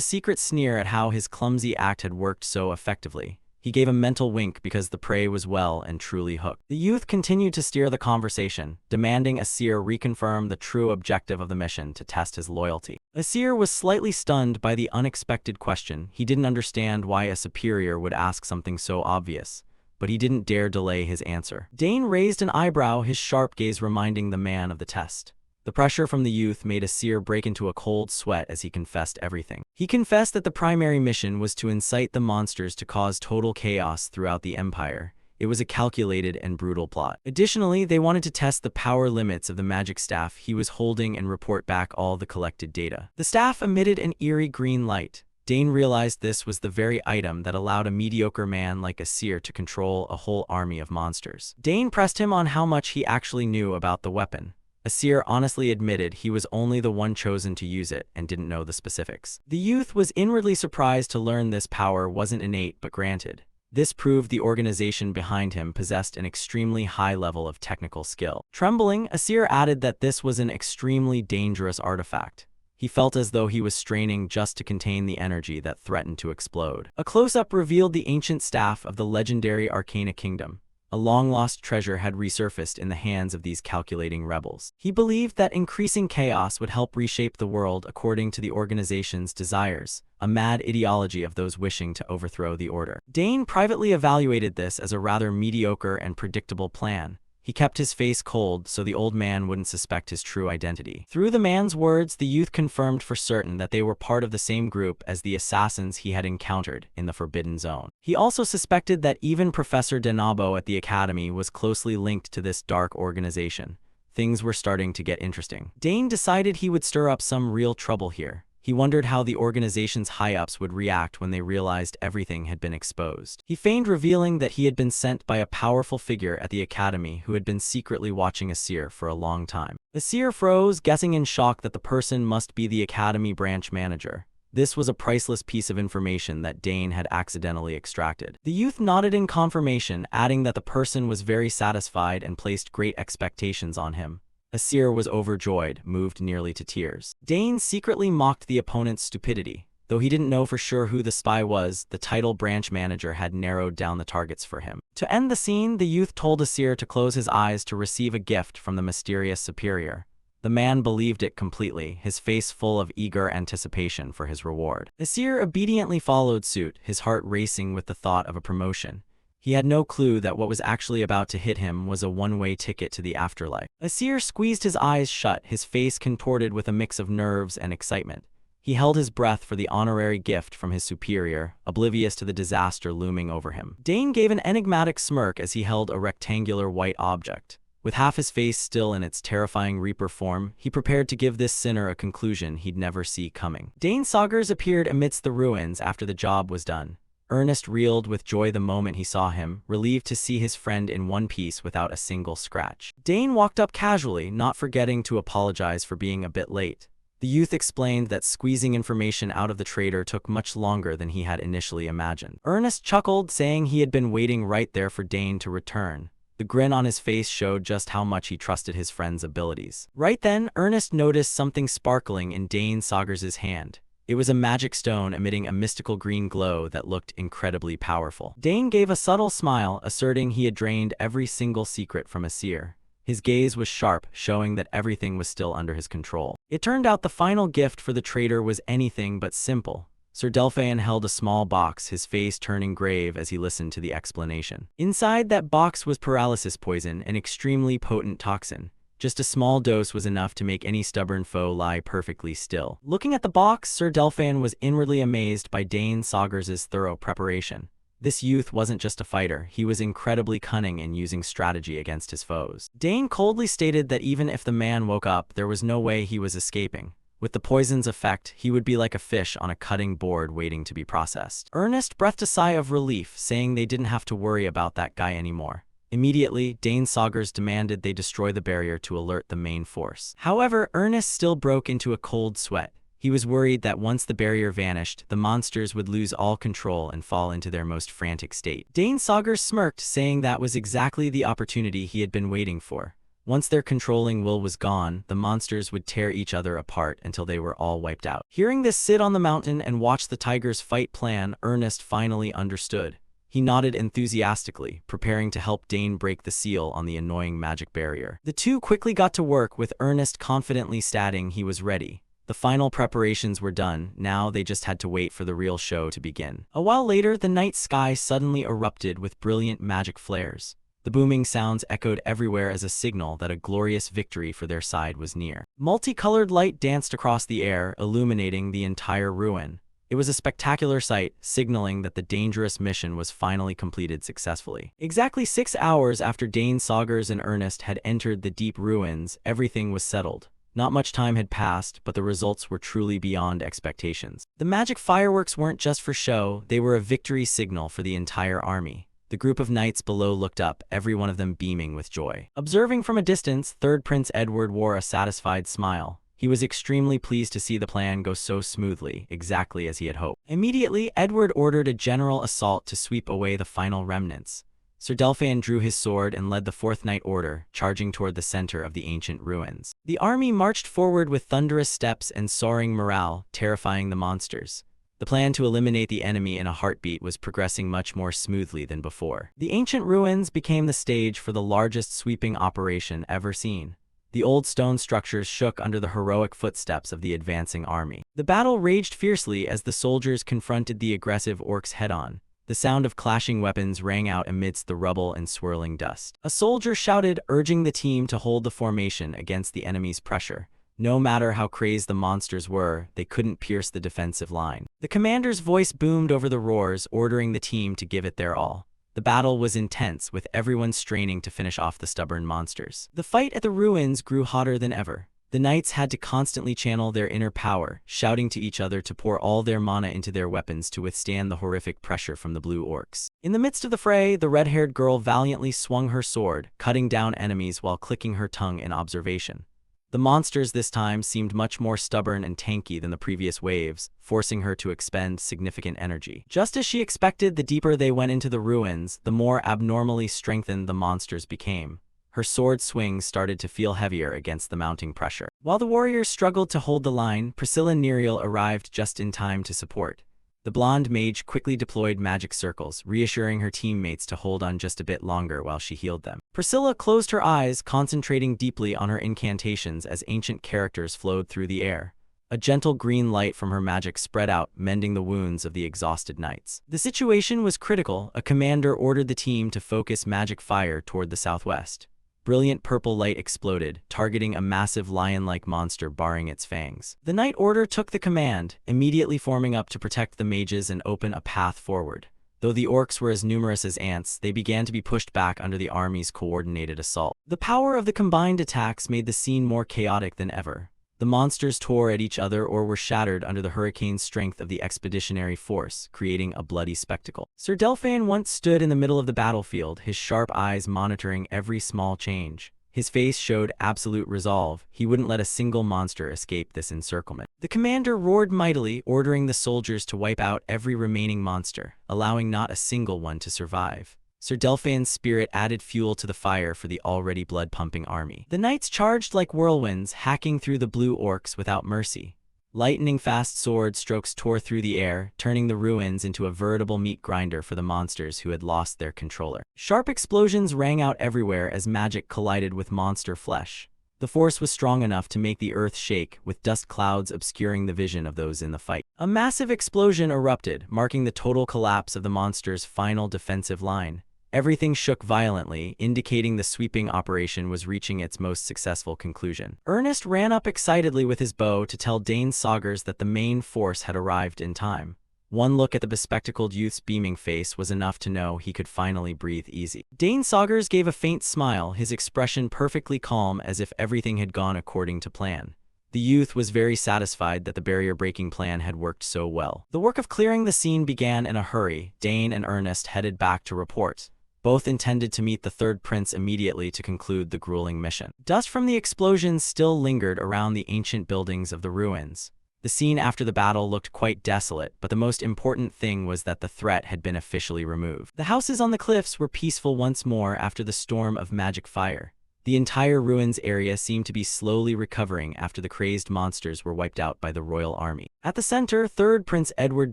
S1: secret sneer at how his clumsy act had worked so effectively. He gave a mental wink because the prey was well and truly hooked. The youth continued to steer the conversation, demanding Asir reconfirm the true objective of the mission to test his loyalty. Asir was slightly stunned by the unexpected question. He didn't understand why a superior would ask something so obvious, but he didn't dare delay his answer. Dane raised an eyebrow, his sharp gaze reminding the man of the test. The pressure from the youth made Asir break into a cold sweat as he confessed everything. He confessed that the primary mission was to incite the monsters to cause total chaos throughout the Empire. It was a calculated and brutal plot. Additionally, they wanted to test the power limits of the magic staff he was holding and report back all the collected data. The staff emitted an eerie green light. Dane realized this was the very item that allowed a mediocre man like Asir to control a whole army of monsters. Dane pressed him on how much he actually knew about the weapon. Asir honestly admitted he was only the one chosen to use it and didn't know the specifics. The youth was inwardly surprised to learn this power wasn't innate but granted. This proved the organization behind him possessed an extremely high level of technical skill. Trembling, Asir added that this was an extremely dangerous artifact. He felt as though he was straining just to contain the energy that threatened to explode. A close-up revealed the ancient staff of the legendary Arcana Kingdom. A long-lost treasure had resurfaced in the hands of these calculating rebels. He believed that increasing chaos would help reshape the world according to the organization's desires, a mad ideology of those wishing to overthrow the order. Dane privately evaluated this as a rather mediocre and predictable plan. He kept his face cold so the old man wouldn't suspect his true identity. Through the man's words, the youth confirmed for certain that they were part of the same group as the assassins he had encountered in the Forbidden Zone. He also suspected that even Professor Denabo at the academy was closely linked to this dark organization. Things were starting to get interesting. Dane decided he would stir up some real trouble here. He wondered how the organization's high-ups would react when they realized everything had been exposed. He feigned revealing that he had been sent by a powerful figure at the academy who had been secretly watching Asir for a long time. Asir froze, guessing in shock that the person must be the academy branch manager. This was a priceless piece of information that Dane had accidentally extracted. The youth nodded in confirmation, adding that the person was very satisfied and placed great expectations on him. Asir was overjoyed, moved nearly to tears. Dane secretly mocked the opponent's stupidity. Though he didn't know for sure who the spy was, the title branch manager had narrowed down the targets for him. To end the scene, the youth told Asir to close his eyes to receive a gift from the mysterious superior. The man believed it completely, his face full of eager anticipation for his reward. Asir obediently followed suit, his heart racing with the thought of a promotion. He had no clue that what was actually about to hit him was a one-way ticket to the afterlife. Asir squeezed his eyes shut, his face contorted with a mix of nerves and excitement. He held his breath for the honorary gift from his superior, oblivious to the disaster looming over him. Dane gave an enigmatic smirk as he held a rectangular white object. With half his face still in its terrifying Reaper form, he prepared to give this sinner a conclusion he'd never see coming. Dane Saugers appeared amidst the ruins after the job was done. Ernest reeled with joy the moment he saw him, relieved to see his friend in one piece without a single scratch. Dane walked up casually, not forgetting to apologize for being a bit late. The youth explained that squeezing information out of the traitor took much longer than he had initially imagined. Ernest chuckled, saying he had been waiting right there for Dane to return. The grin on his face showed just how much he trusted his friend's abilities. Right then, Ernest noticed something sparkling in Dane Saugers' hand. It was a magic stone emitting a mystical green glow that looked incredibly powerful. Dane gave a subtle smile, asserting he had drained every single secret from Asir. His gaze was sharp, showing that everything was still under his control. It turned out the final gift for the traitor was anything but simple. Sir Delphin held a small box, his face turning grave as he listened to the explanation. Inside that box was paralysis poison, an extremely potent toxin. Just a small dose was enough to make any stubborn foe lie perfectly still. Looking at the box, Sir Delphin was inwardly amazed by Dane Saugers' thorough preparation. This youth wasn't just a fighter, he was incredibly cunning in using strategy against his foes. Dane coldly stated that even if the man woke up, there was no way he was escaping. With the poison's effect, he would be like a fish on a cutting board waiting to be processed. Ernest breathed a sigh of relief, saying they didn't have to worry about that guy anymore. Immediately, Dane Saugers demanded they destroy the barrier to alert the main force. However, Ernest still broke into a cold sweat. He was worried that once the barrier vanished, the monsters would lose all control and fall into their most frantic state. Dane Saugers smirked, saying that was exactly the opportunity he had been waiting for. Once their controlling will was gone, the monsters would tear each other apart until they were all wiped out. Hearing this sit on the mountain and watch the tigers fight plan, Ernest finally understood. He nodded enthusiastically, preparing to help Dane break the seal on the annoying magic barrier. The two quickly got to work, with Ernest confidently stating he was ready. The final preparations were done, now they just had to wait for the real show to begin. A while later, the night sky suddenly erupted with brilliant magic flares. The booming sounds echoed everywhere as a signal that a glorious victory for their side was near. Multicolored light danced across the air, illuminating the entire ruin. It was a spectacular sight, signaling that the dangerous mission was finally completed successfully. Exactly 6 hours after Dane Saugers and Ernest had entered the deep ruins, everything was settled. Not much time had passed, but the results were truly beyond expectations. The magic fireworks weren't just for show, they were a victory signal for the entire army. The group of knights below looked up, every one of them beaming with joy. Observing from a distance, Third Prince Edward wore a satisfied smile. He was extremely pleased to see the plan go so smoothly, exactly as he had hoped. Immediately, Edward ordered a general assault to sweep away the final remnants. Sir Delphin drew his sword and led the Fourth Knight Order, charging toward the center of the ancient ruins. The army marched forward with thunderous steps and soaring morale, terrifying the monsters. The plan to eliminate the enemy in a heartbeat was progressing much more smoothly than before. The ancient ruins became the stage for the largest sweeping operation ever seen. The old stone structures shook under the heroic footsteps of the advancing army. The battle raged fiercely as the soldiers confronted the aggressive orcs head-on. The sound of clashing weapons rang out amidst the rubble and swirling dust. A soldier shouted, urging the team to hold the formation against the enemy's pressure. No matter how crazed the monsters were, they couldn't pierce the defensive line. The commander's voice boomed over the roars, ordering the team to give it their all. The battle was intense, with everyone straining to finish off the stubborn monsters. The fight at the ruins grew hotter than ever. The knights had to constantly channel their inner power, shouting to each other to pour all their mana into their weapons to withstand the horrific pressure from the blue orcs. In the midst of the fray, the red-haired girl valiantly swung her sword, cutting down enemies while clicking her tongue in observation. The monsters this time seemed much more stubborn and tanky than the previous waves, forcing her to expend significant energy. Just as she expected, the deeper they went into the ruins, the more abnormally strengthened the monsters became. Her sword swings started to feel heavier against the mounting pressure. While the warriors struggled to hold the line, Priscilla Neriel arrived just in time to support. The blonde mage quickly deployed magic circles, reassuring her teammates to hold on just a bit longer while she healed them. Priscilla closed her eyes, concentrating deeply on her incantations as ancient characters flowed through the air. A gentle green light from her magic spread out, mending the wounds of the exhausted knights. The situation was critical. A commander ordered the team to focus magic fire toward the southwest. Brilliant purple light exploded, targeting a massive lion-like monster baring its fangs. The knight order took the command, immediately forming up to protect the mages and open a path forward. Though the orcs were as numerous as ants, they began to be pushed back under the army's coordinated assault. The power of the combined attacks made the scene more chaotic than ever. The monsters tore at each other or were shattered under the hurricane strength of the expeditionary force, creating a bloody spectacle. Sir Delphine once stood in the middle of the battlefield, his sharp eyes monitoring every small change. His face showed absolute resolve. He wouldn't let a single monster escape this encirclement. The commander roared mightily, ordering the soldiers to wipe out every remaining monster, allowing not a single one to survive. Sir Delphine's spirit added fuel to the fire for the already blood-pumping army. The knights charged like whirlwinds, hacking through the blue orcs without mercy. Lightning-fast sword strokes tore through the air, turning the ruins into a veritable meat grinder for the monsters who had lost their controller. Sharp explosions rang out everywhere as magic collided with monster flesh. The force was strong enough to make the earth shake, with dust clouds obscuring the vision of those in the fight. A massive explosion erupted, marking the total collapse of the monster's final defensive line. Everything shook violently, indicating the sweeping operation was reaching its most successful conclusion. Ernest ran up excitedly with his bow to tell Dane Saugers that the main force had arrived in time. One look at the bespectacled youth's beaming face was enough to know he could finally breathe easy. Dane Saugers gave a faint smile, his expression perfectly calm as if everything had gone according to plan. The youth was very satisfied that the barrier-breaking plan had worked so well. The work of clearing the scene began in a hurry. Dane and Ernest headed back to report. Both intended to meet the third prince immediately to conclude the grueling mission. Dust from the explosions still lingered around the ancient buildings of the ruins. The scene after the battle looked quite desolate, but the most important thing was that the threat had been officially removed. The houses on the cliffs were peaceful once more after the storm of magic fire. The entire ruins area seemed to be slowly recovering after the crazed monsters were wiped out by the royal army. At the center, third Prince Edward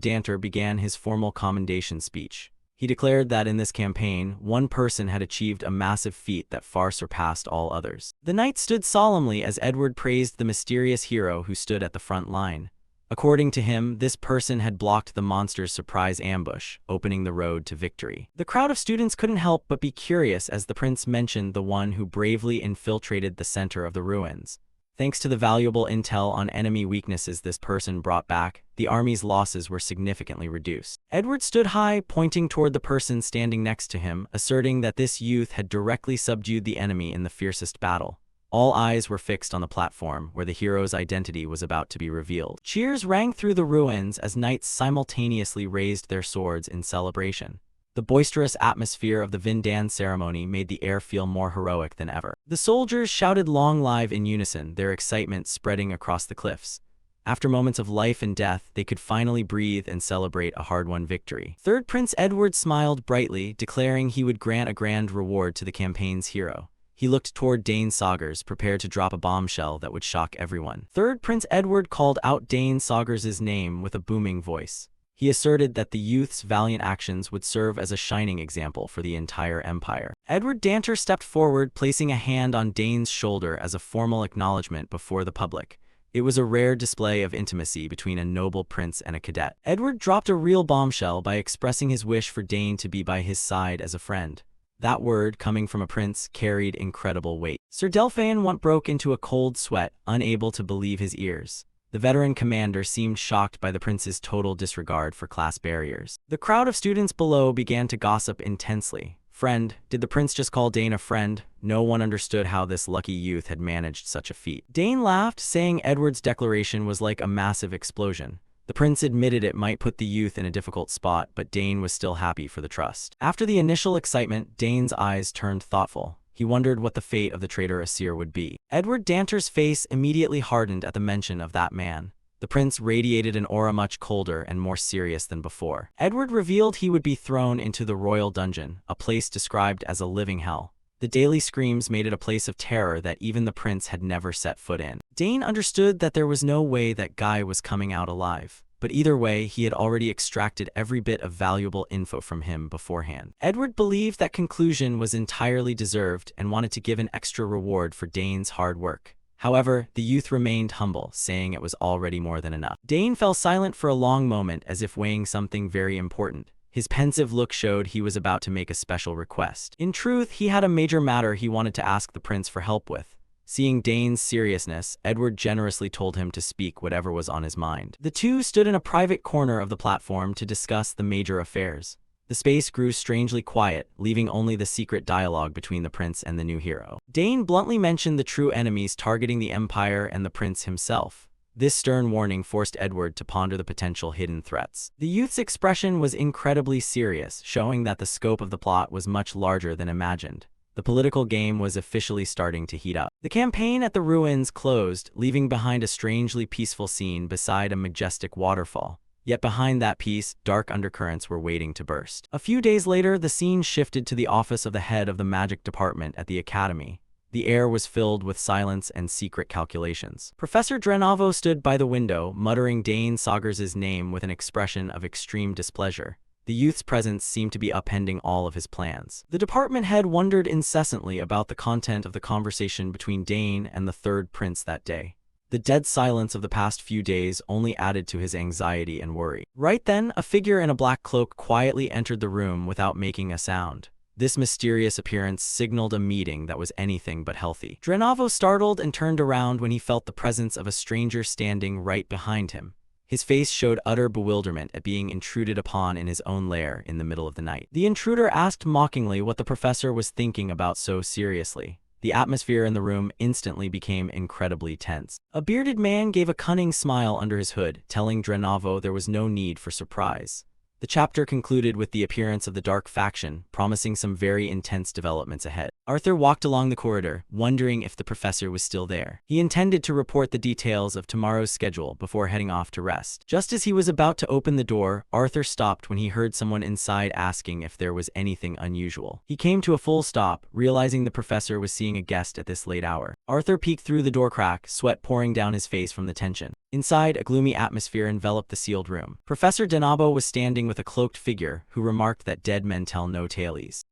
S1: Danter began his formal commendation speech. He declared that in this campaign, one person had achieved a massive feat that far surpassed all others. The knights stood solemnly as Edward praised the mysterious hero who stood at the front line. According to him, this person had blocked the monster's surprise ambush, opening the road to victory. The crowd of students couldn't help but be curious as the prince mentioned the one who bravely infiltrated the center of the ruins. Thanks to the valuable intel on enemy weaknesses this person brought back, the army's losses were significantly reduced. Edward stood high, pointing toward the person standing next to him, asserting that this youth had directly subdued the enemy in the fiercest battle. All eyes were fixed on the platform, where the hero's identity was about to be revealed. Cheers rang through the ruins as knights simultaneously raised their swords in celebration. The boisterous atmosphere of the Vindan ceremony made the air feel more heroic than ever. The soldiers shouted "Long Live" in unison, their excitement spreading across the cliffs. After moments of life and death, they could finally breathe and celebrate a hard-won victory. Third Prince Edward smiled brightly, declaring he would grant a grand reward to the campaign's hero. He looked toward Dane Saugers, prepared to drop a bombshell that would shock everyone. Third Prince Edward called out Dane Saugers' name with a booming voice. He asserted that the youth's valiant actions would serve as a shining example for the entire empire. Edward Danter stepped forward, placing a hand on Dane's shoulder as a formal acknowledgement before the public. It was a rare display of intimacy between a noble prince and a cadet. Edward dropped a real bombshell by expressing his wish for Dane to be by his side as a friend. That word, coming from a prince, carried incredible weight. Sir Delphine broke into a cold sweat, unable to believe his ears. The veteran commander seemed shocked by the prince's total disregard for class barriers. The crowd of students below began to gossip intensely. Friend, did the prince just call Dane a friend? No one understood how this lucky youth had managed such a feat. Dane laughed, saying Edward's declaration was like a massive explosion. The prince admitted it might put the youth in a difficult spot, but Dane was still happy for the trust. After the initial excitement, Dane's eyes turned thoughtful. He wondered what the fate of the traitor Asir would be. Edward Danter's face immediately hardened at the mention of that man. The prince radiated an aura much colder and more serious than before. Edward revealed he would be thrown into the royal dungeon, a place described as a living hell. The daily screams made it a place of terror that even the prince had never set foot in. Dane understood that there was no way that Guy was coming out alive. But either way, he had already extracted every bit of valuable info from him beforehand. Edward believed that conclusion was entirely deserved and wanted to give an extra reward for Dane's hard work. However, the youth remained humble, saying it was already more than enough. Dane fell silent for a long moment as if weighing something very important. His pensive look showed he was about to make a special request. In truth, he had a major matter he wanted to ask the prince for help with. Seeing Dane's seriousness, Edward generously told him to speak whatever was on his mind. The two stood in a private corner of the platform to discuss the major affairs. The space grew strangely quiet, leaving only the secret dialogue between the prince and the new hero. Dane bluntly mentioned the true enemies targeting the Empire and the prince himself. This stern warning forced Edward to ponder the potential hidden threats. The youth's expression was incredibly serious, showing that the scope of the plot was much larger than imagined. The political game was officially starting to heat up. The campaign at the ruins closed, leaving behind a strangely peaceful scene beside a majestic waterfall. Yet behind that peace, dark undercurrents were waiting to burst. A few days later, the scene shifted to the office of the head of the magic department at the academy. The air was filled with silence and secret calculations. Professor Drenavo stood by the window, muttering Dane Sagers' name with an expression of extreme displeasure. The youth's presence seemed to be upending all of his plans. The department head wondered incessantly about the content of the conversation between Dane and the third prince that day. The dead silence of the past few days only added to his anxiety and worry. Right then, a figure in a black cloak quietly entered the room without making a sound. This mysterious appearance signaled a meeting that was anything but healthy. Drenavo startled and turned around when he felt the presence of a stranger standing right behind him. His face showed utter bewilderment at being intruded upon in his own lair in the middle of the night. The intruder asked mockingly what the professor was thinking about so seriously. The atmosphere in the room instantly became incredibly tense. A bearded man gave a cunning smile under his hood, telling Drenavo there was no need for surprise. The chapter concluded with the appearance of the Dark Faction, promising some very intense developments ahead. Arthur walked along the corridor, wondering if the professor was still there. He intended to report the details of tomorrow's schedule before heading off to rest. Just as he was about to open the door, Arthur stopped when he heard someone inside asking if there was anything unusual. He came to a full stop, realizing the professor was seeing a guest at this late hour. Arthur peeked through the door crack, sweat pouring down his face from the tension. Inside, a gloomy atmosphere enveloped the sealed room. Professor Denabo was standing with a cloaked figure, who remarked that dead men tell no tales.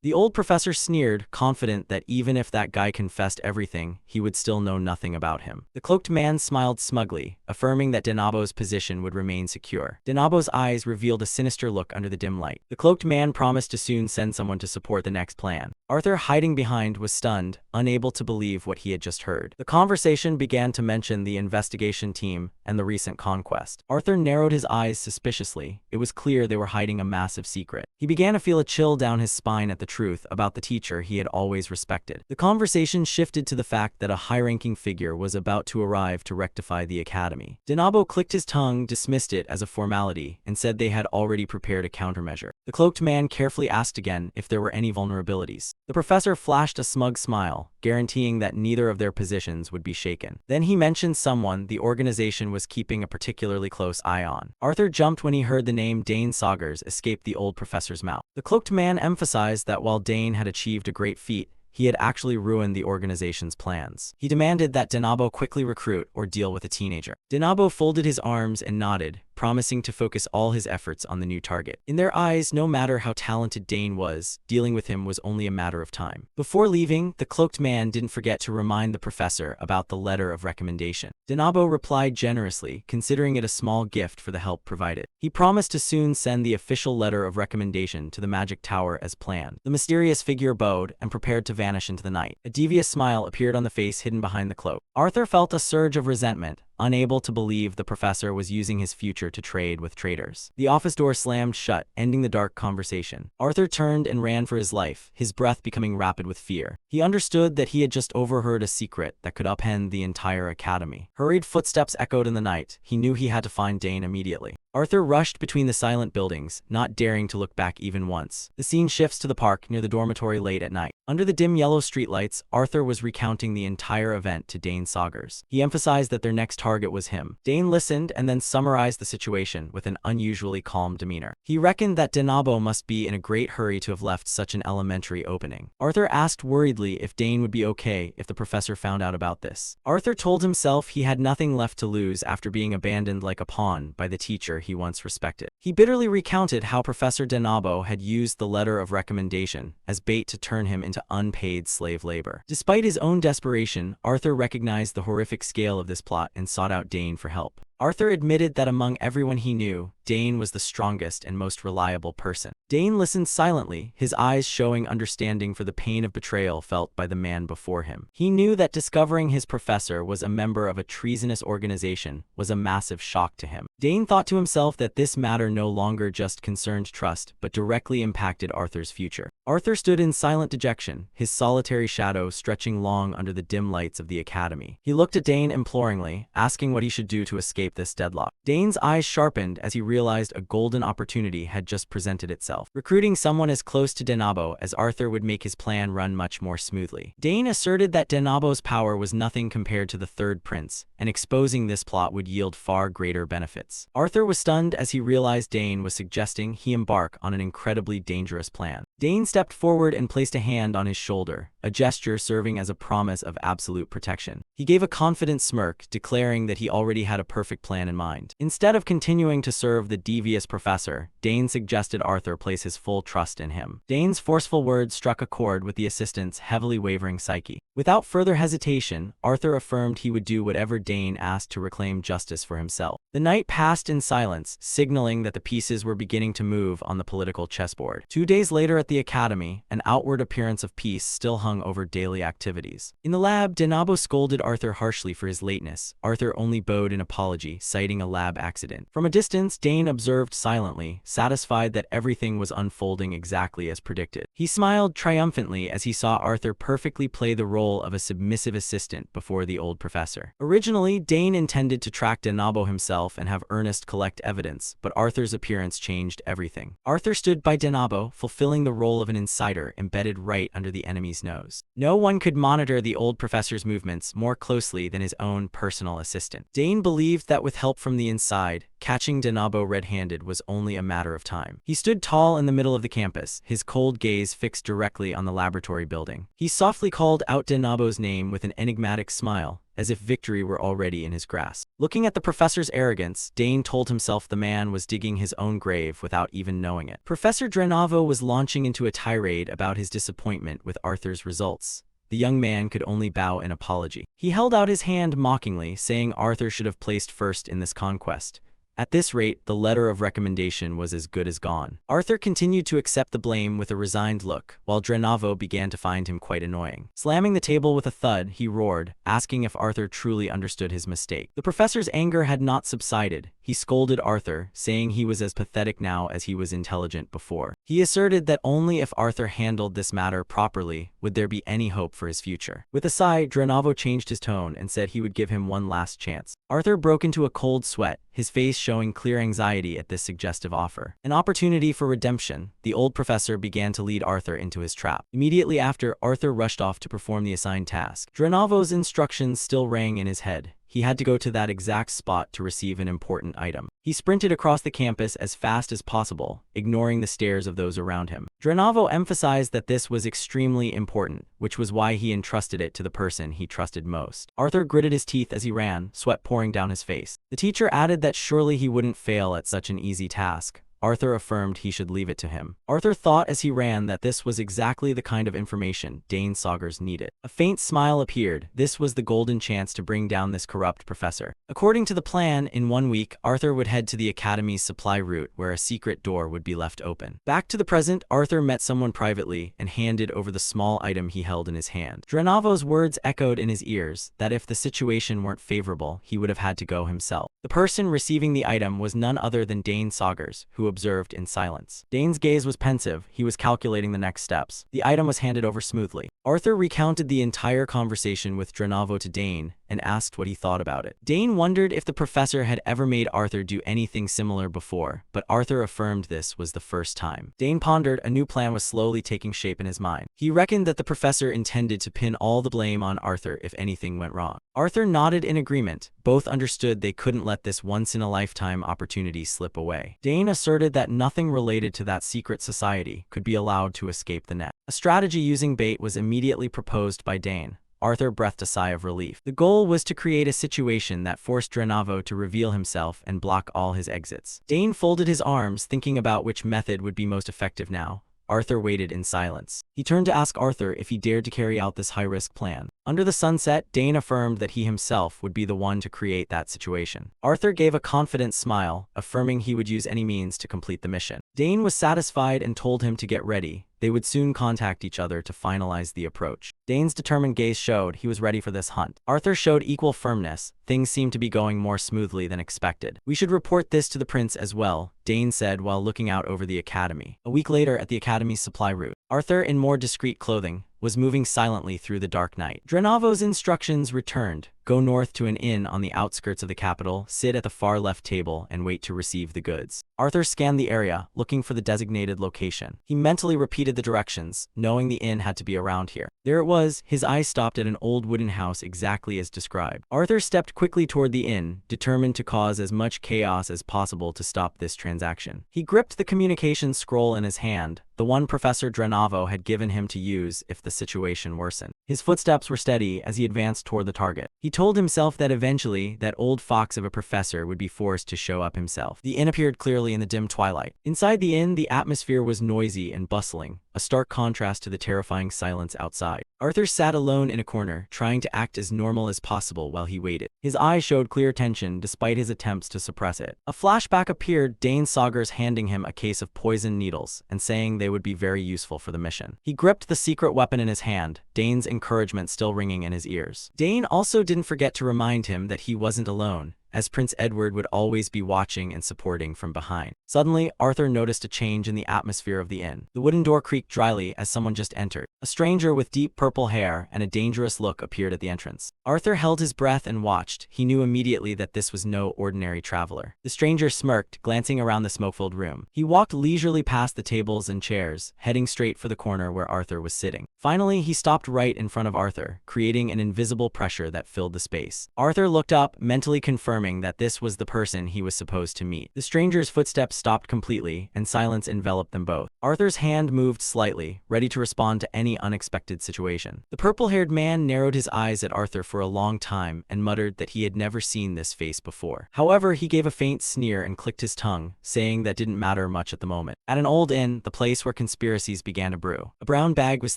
S1: The old professor sneered, confident that even if that guy confessed everything, he would still know nothing about him. The cloaked man smiled smugly, affirming that Denabo's position would remain secure. Denabo's eyes revealed a sinister look under the dim light. The cloaked man promised to soon send someone to support the next plan. Arthur, hiding behind, was stunned, unable to believe what he had just heard. The conversation began to mention the investigation team and the recent conquest. Arthur narrowed his eyes suspiciously. It was clear they were hiding a massive secret. He began to feel a chill down his spine at the truth about the teacher he had always respected. The conversation shifted to the fact that a high-ranking figure was about to arrive to rectify the academy. Denabo clicked his tongue, dismissed it as a formality, and said they had already prepared a countermeasure. The cloaked man carefully asked again if there were any vulnerabilities. The professor flashed a smug smile, guaranteeing that neither of their positions would be shaken. Then he mentioned someone the organization was keeping a particularly close eye on. Arthur jumped when he heard the name Dane Sagers escape the old professor's mouth. The cloaked man emphasized that while Dane had achieved a great feat, he had actually ruined the organization's plans. He demanded that Denabo quickly recruit or deal with a teenager. Denabo folded his arms and nodded, promising to focus all his efforts on the new target. In their eyes, no matter how talented Dane was, dealing with him was only a matter of time. Before leaving, the cloaked man didn't forget to remind the professor about the letter of recommendation. Denabo replied generously, considering it a small gift for the help provided. He promised to soon send the official letter of recommendation to the magic tower as planned. The mysterious figure bowed and prepared to vanish into the night. A devious smile appeared on the face hidden behind the cloak. Arthur felt a surge of resentment, unable to believe the professor was using his future to trade with traitors. The office door slammed shut, ending the dark conversation. Arthur turned and ran for his life, his breath becoming rapid with fear. He understood that he had just overheard a secret that could upend the entire academy. Hurried footsteps echoed in the night. He knew he had to find Dane immediately. Arthur rushed between the silent buildings, not daring to look back even once. The scene shifts to the park near the dormitory late at night. Under the dim yellow streetlights, Arthur was recounting the entire event to Dane Sagers. He emphasized that their next target was him. Dane listened and then summarized the situation with an unusually calm demeanor. He reckoned that Denabo must be in a great hurry to have left such an elementary opening. Arthur asked worriedly if Dane would be okay if the professor found out about this. Arthur told himself he had nothing left to lose after being abandoned like a pawn by the teacher he once respected. He bitterly recounted how Professor Denabo had used the letter of recommendation as bait to turn him into unpaid slave labor. Despite his own desperation, Arthur recognized the horrific scale of this plot and sought out Dane for help. Arthur admitted that among everyone he knew, Dane was the strongest and most reliable person. Dane listened silently, his eyes showing understanding for the pain of betrayal felt by the man before him. He knew that discovering his professor was a member of a treasonous organization was a massive shock to him. Dane thought to himself that this matter no longer just concerned trust, but directly impacted Arthur's future. Arthur stood in silent dejection, his solitary shadow stretching long under the dim lights of the academy. He looked at Dane imploringly, asking what he should do to escape this deadlock. Dane's eyes sharpened as he realized a golden opportunity had just presented itself. Recruiting someone as close to Denabo as Arthur would make his plan run much more smoothly. Dane asserted that Denabo's power was nothing compared to the third prince, and exposing this plot would yield far greater benefits. Arthur was stunned as he realized Dane was suggesting he embark on an incredibly dangerous plan. Dane stepped forward and placed a hand on his shoulder, a gesture serving as a promise of absolute protection. He gave a confident smirk, declaring that he already had a perfect plan in mind. Instead of continuing to serve the devious professor, Dane suggested Arthur place his full trust in him. Dane's forceful words struck a chord with the assistant's heavily wavering psyche. Without further hesitation, Arthur affirmed he would do whatever Dane asked to reclaim justice for himself. The night passed in silence, signaling that the pieces were beginning to move on the political chessboard. 2 days later at the academy, an outward appearance of peace still hung over daily activities. In the lab, Denabo scolded Arthur harshly for his lateness. Arthur only bowed in apology, citing a lab accident. From a distance, Dane observed silently, satisfied that everything was unfolding exactly as predicted. He smiled triumphantly as he saw Arthur perfectly play the role of a submissive assistant before the old professor. Originally, Dane intended to track Denabo himself and have Ernest collect evidence, but Arthur's appearance changed everything. Arthur stood by Denabo, fulfilling the role of an insider embedded right under the enemy's nose. No one could monitor the old professor's movements more closely than his own personal assistant. Dane believed that with help from the inside, catching Denabo red-handed was only a matter of time. He stood tall in the middle of the campus, his cold gaze fixed directly on the laboratory building. He softly called out Denabo's name with an enigmatic smile, as if victory were already in his grasp. Looking at the professor's arrogance, Dane told himself the man was digging his own grave without even knowing it. Professor Denabo was launching into a tirade about his disappointment with Arthur's results. The young man could only bow in apology. He held out his hand mockingly, saying Arthur should have placed first in this conquest. At this rate, the letter of recommendation was as good as gone. Arthur continued to accept the blame with a resigned look, while Denabo began to find him quite annoying. Slamming the table with a thud, he roared, asking if Arthur truly understood his mistake. The professor's anger had not subsided. He scolded Arthur, saying he was as pathetic now as he was intelligent before. He asserted that only if Arthur handled this matter properly would there be any hope for his future. With a sigh, Denabo changed his tone and said he would give him one last chance. Arthur broke into a cold sweat, his face showing clear anxiety at this suggestive offer. An opportunity for redemption, the old professor began to lead Arthur into his trap. Immediately after, Arthur rushed off to perform the assigned task. Denabo's instructions still rang in his head. He had to go to that exact spot to receive an important item. He sprinted across the campus as fast as possible, ignoring the stares of those around him. Denabo emphasized that this was extremely important, which was why he entrusted it to the person he trusted most. Arthur gritted his teeth as he ran, sweat pouring down his face. The teacher added that surely he wouldn't fail at such an easy task. Arthur affirmed he should leave it to him. Arthur thought as he ran that this was exactly the kind of information Dane Saugers needed. A faint smile appeared. This was the golden chance to bring down this corrupt professor. According to the plan, in 1 week, Arthur would head to the academy's supply route where a secret door would be left open. Back to the present, Arthur met someone privately and handed over the small item he held in his hand. Denabo's words echoed in his ears that if the situation weren't favorable, he would have had to go himself. The person receiving the item was none other than Dane Saugers, who observed in silence. Dane's gaze was pensive. He was calculating the next steps. The item was handed over smoothly. Arthur recounted the entire conversation with Denabo to Dane, and asked what he thought about it. Dane wondered if the professor had ever made Arthur do anything similar before, but Arthur affirmed this was the first time. Dane pondered. A new plan was slowly taking shape in his mind. He reckoned that the professor intended to pin all the blame on Arthur if anything went wrong. Arthur nodded in agreement. Both understood they couldn't let this once-in-a-lifetime opportunity slip away. Dane asserted that nothing related to that secret society could be allowed to escape the net. A strategy using bait was immediately proposed by Dane. Arthur breathed a sigh of relief. The goal was to create a situation that forced Drenavo to reveal himself and block all his exits. Dane folded his arms, thinking about which method would be most effective now. Arthur waited in silence. He turned to ask Arthur if he dared to carry out this high-risk plan. Under the sunset, Dane affirmed that he himself would be the one to create that situation. Arthur gave a confident smile, affirming he would use any means to complete the mission. Dane was satisfied and told him to get ready. They would soon contact each other to finalize the approach. Dane's determined gaze showed he was ready for this hunt. Arthur showed equal firmness. Things seemed to be going more smoothly than expected. "We should report this to the prince as well," Dane said while looking out over the academy. A week later at the academy's supply route, Arthur, in more discreet clothing, was moving silently through the dark night. Drenavo's instructions returned. Go north to an inn on the outskirts of the capital, sit at the far left table, and wait to receive the goods. Arthur scanned the area, looking for the designated location. He mentally repeated the directions, knowing the inn had to be around here. There it was. His eyes stopped at an old wooden house exactly as described. Arthur stepped quickly toward the inn, determined to cause as much chaos as possible to stop this transaction. He gripped the communications scroll in his hand, the one Professor Drenavo had given him to use if the situation worsened. His footsteps were steady as he advanced toward the target. He told himself that eventually, that old fox of a professor would be forced to show up himself. The inn appeared clearly in the dim twilight. Inside the inn, the atmosphere was noisy and bustling, a stark contrast to the terrifying silence outside. Arthur sat alone in a corner, trying to act as normal as possible while he waited. His eyes showed clear tension despite his attempts to suppress it. A flashback appeared, Dane Saugers handing him a case of poison needles and saying they would be very useful for the mission. He gripped the secret weapon in his hand, Dane's encouragement still ringing in his ears. Dane also didn't forget to remind him that he wasn't alone, as Prince Edward would always be watching and supporting from behind. Suddenly, Arthur noticed a change in the atmosphere of the inn. The wooden door creaked dryly as someone just entered. A stranger with deep purple hair and a dangerous look appeared at the entrance. Arthur held his breath and watched. He knew immediately that this was no ordinary traveler. The stranger smirked, glancing around the smoke-filled room. He walked leisurely past the tables and chairs, heading straight for the corner where Arthur was sitting. Finally, he stopped right in front of Arthur, creating an invisible pressure that filled the space. Arthur looked up, mentally confirming that this was the person he was supposed to meet. The stranger's footsteps stopped completely, and silence enveloped them both. Arthur's hand moved slightly, ready to respond to any unexpected situation. The purple-haired man narrowed his eyes at Arthur for a long time and muttered that he had never seen this face before. However, he gave a faint sneer and clicked his tongue, saying that didn't matter much at the moment. At an old inn, the place where conspiracies began to brew, a brown bag was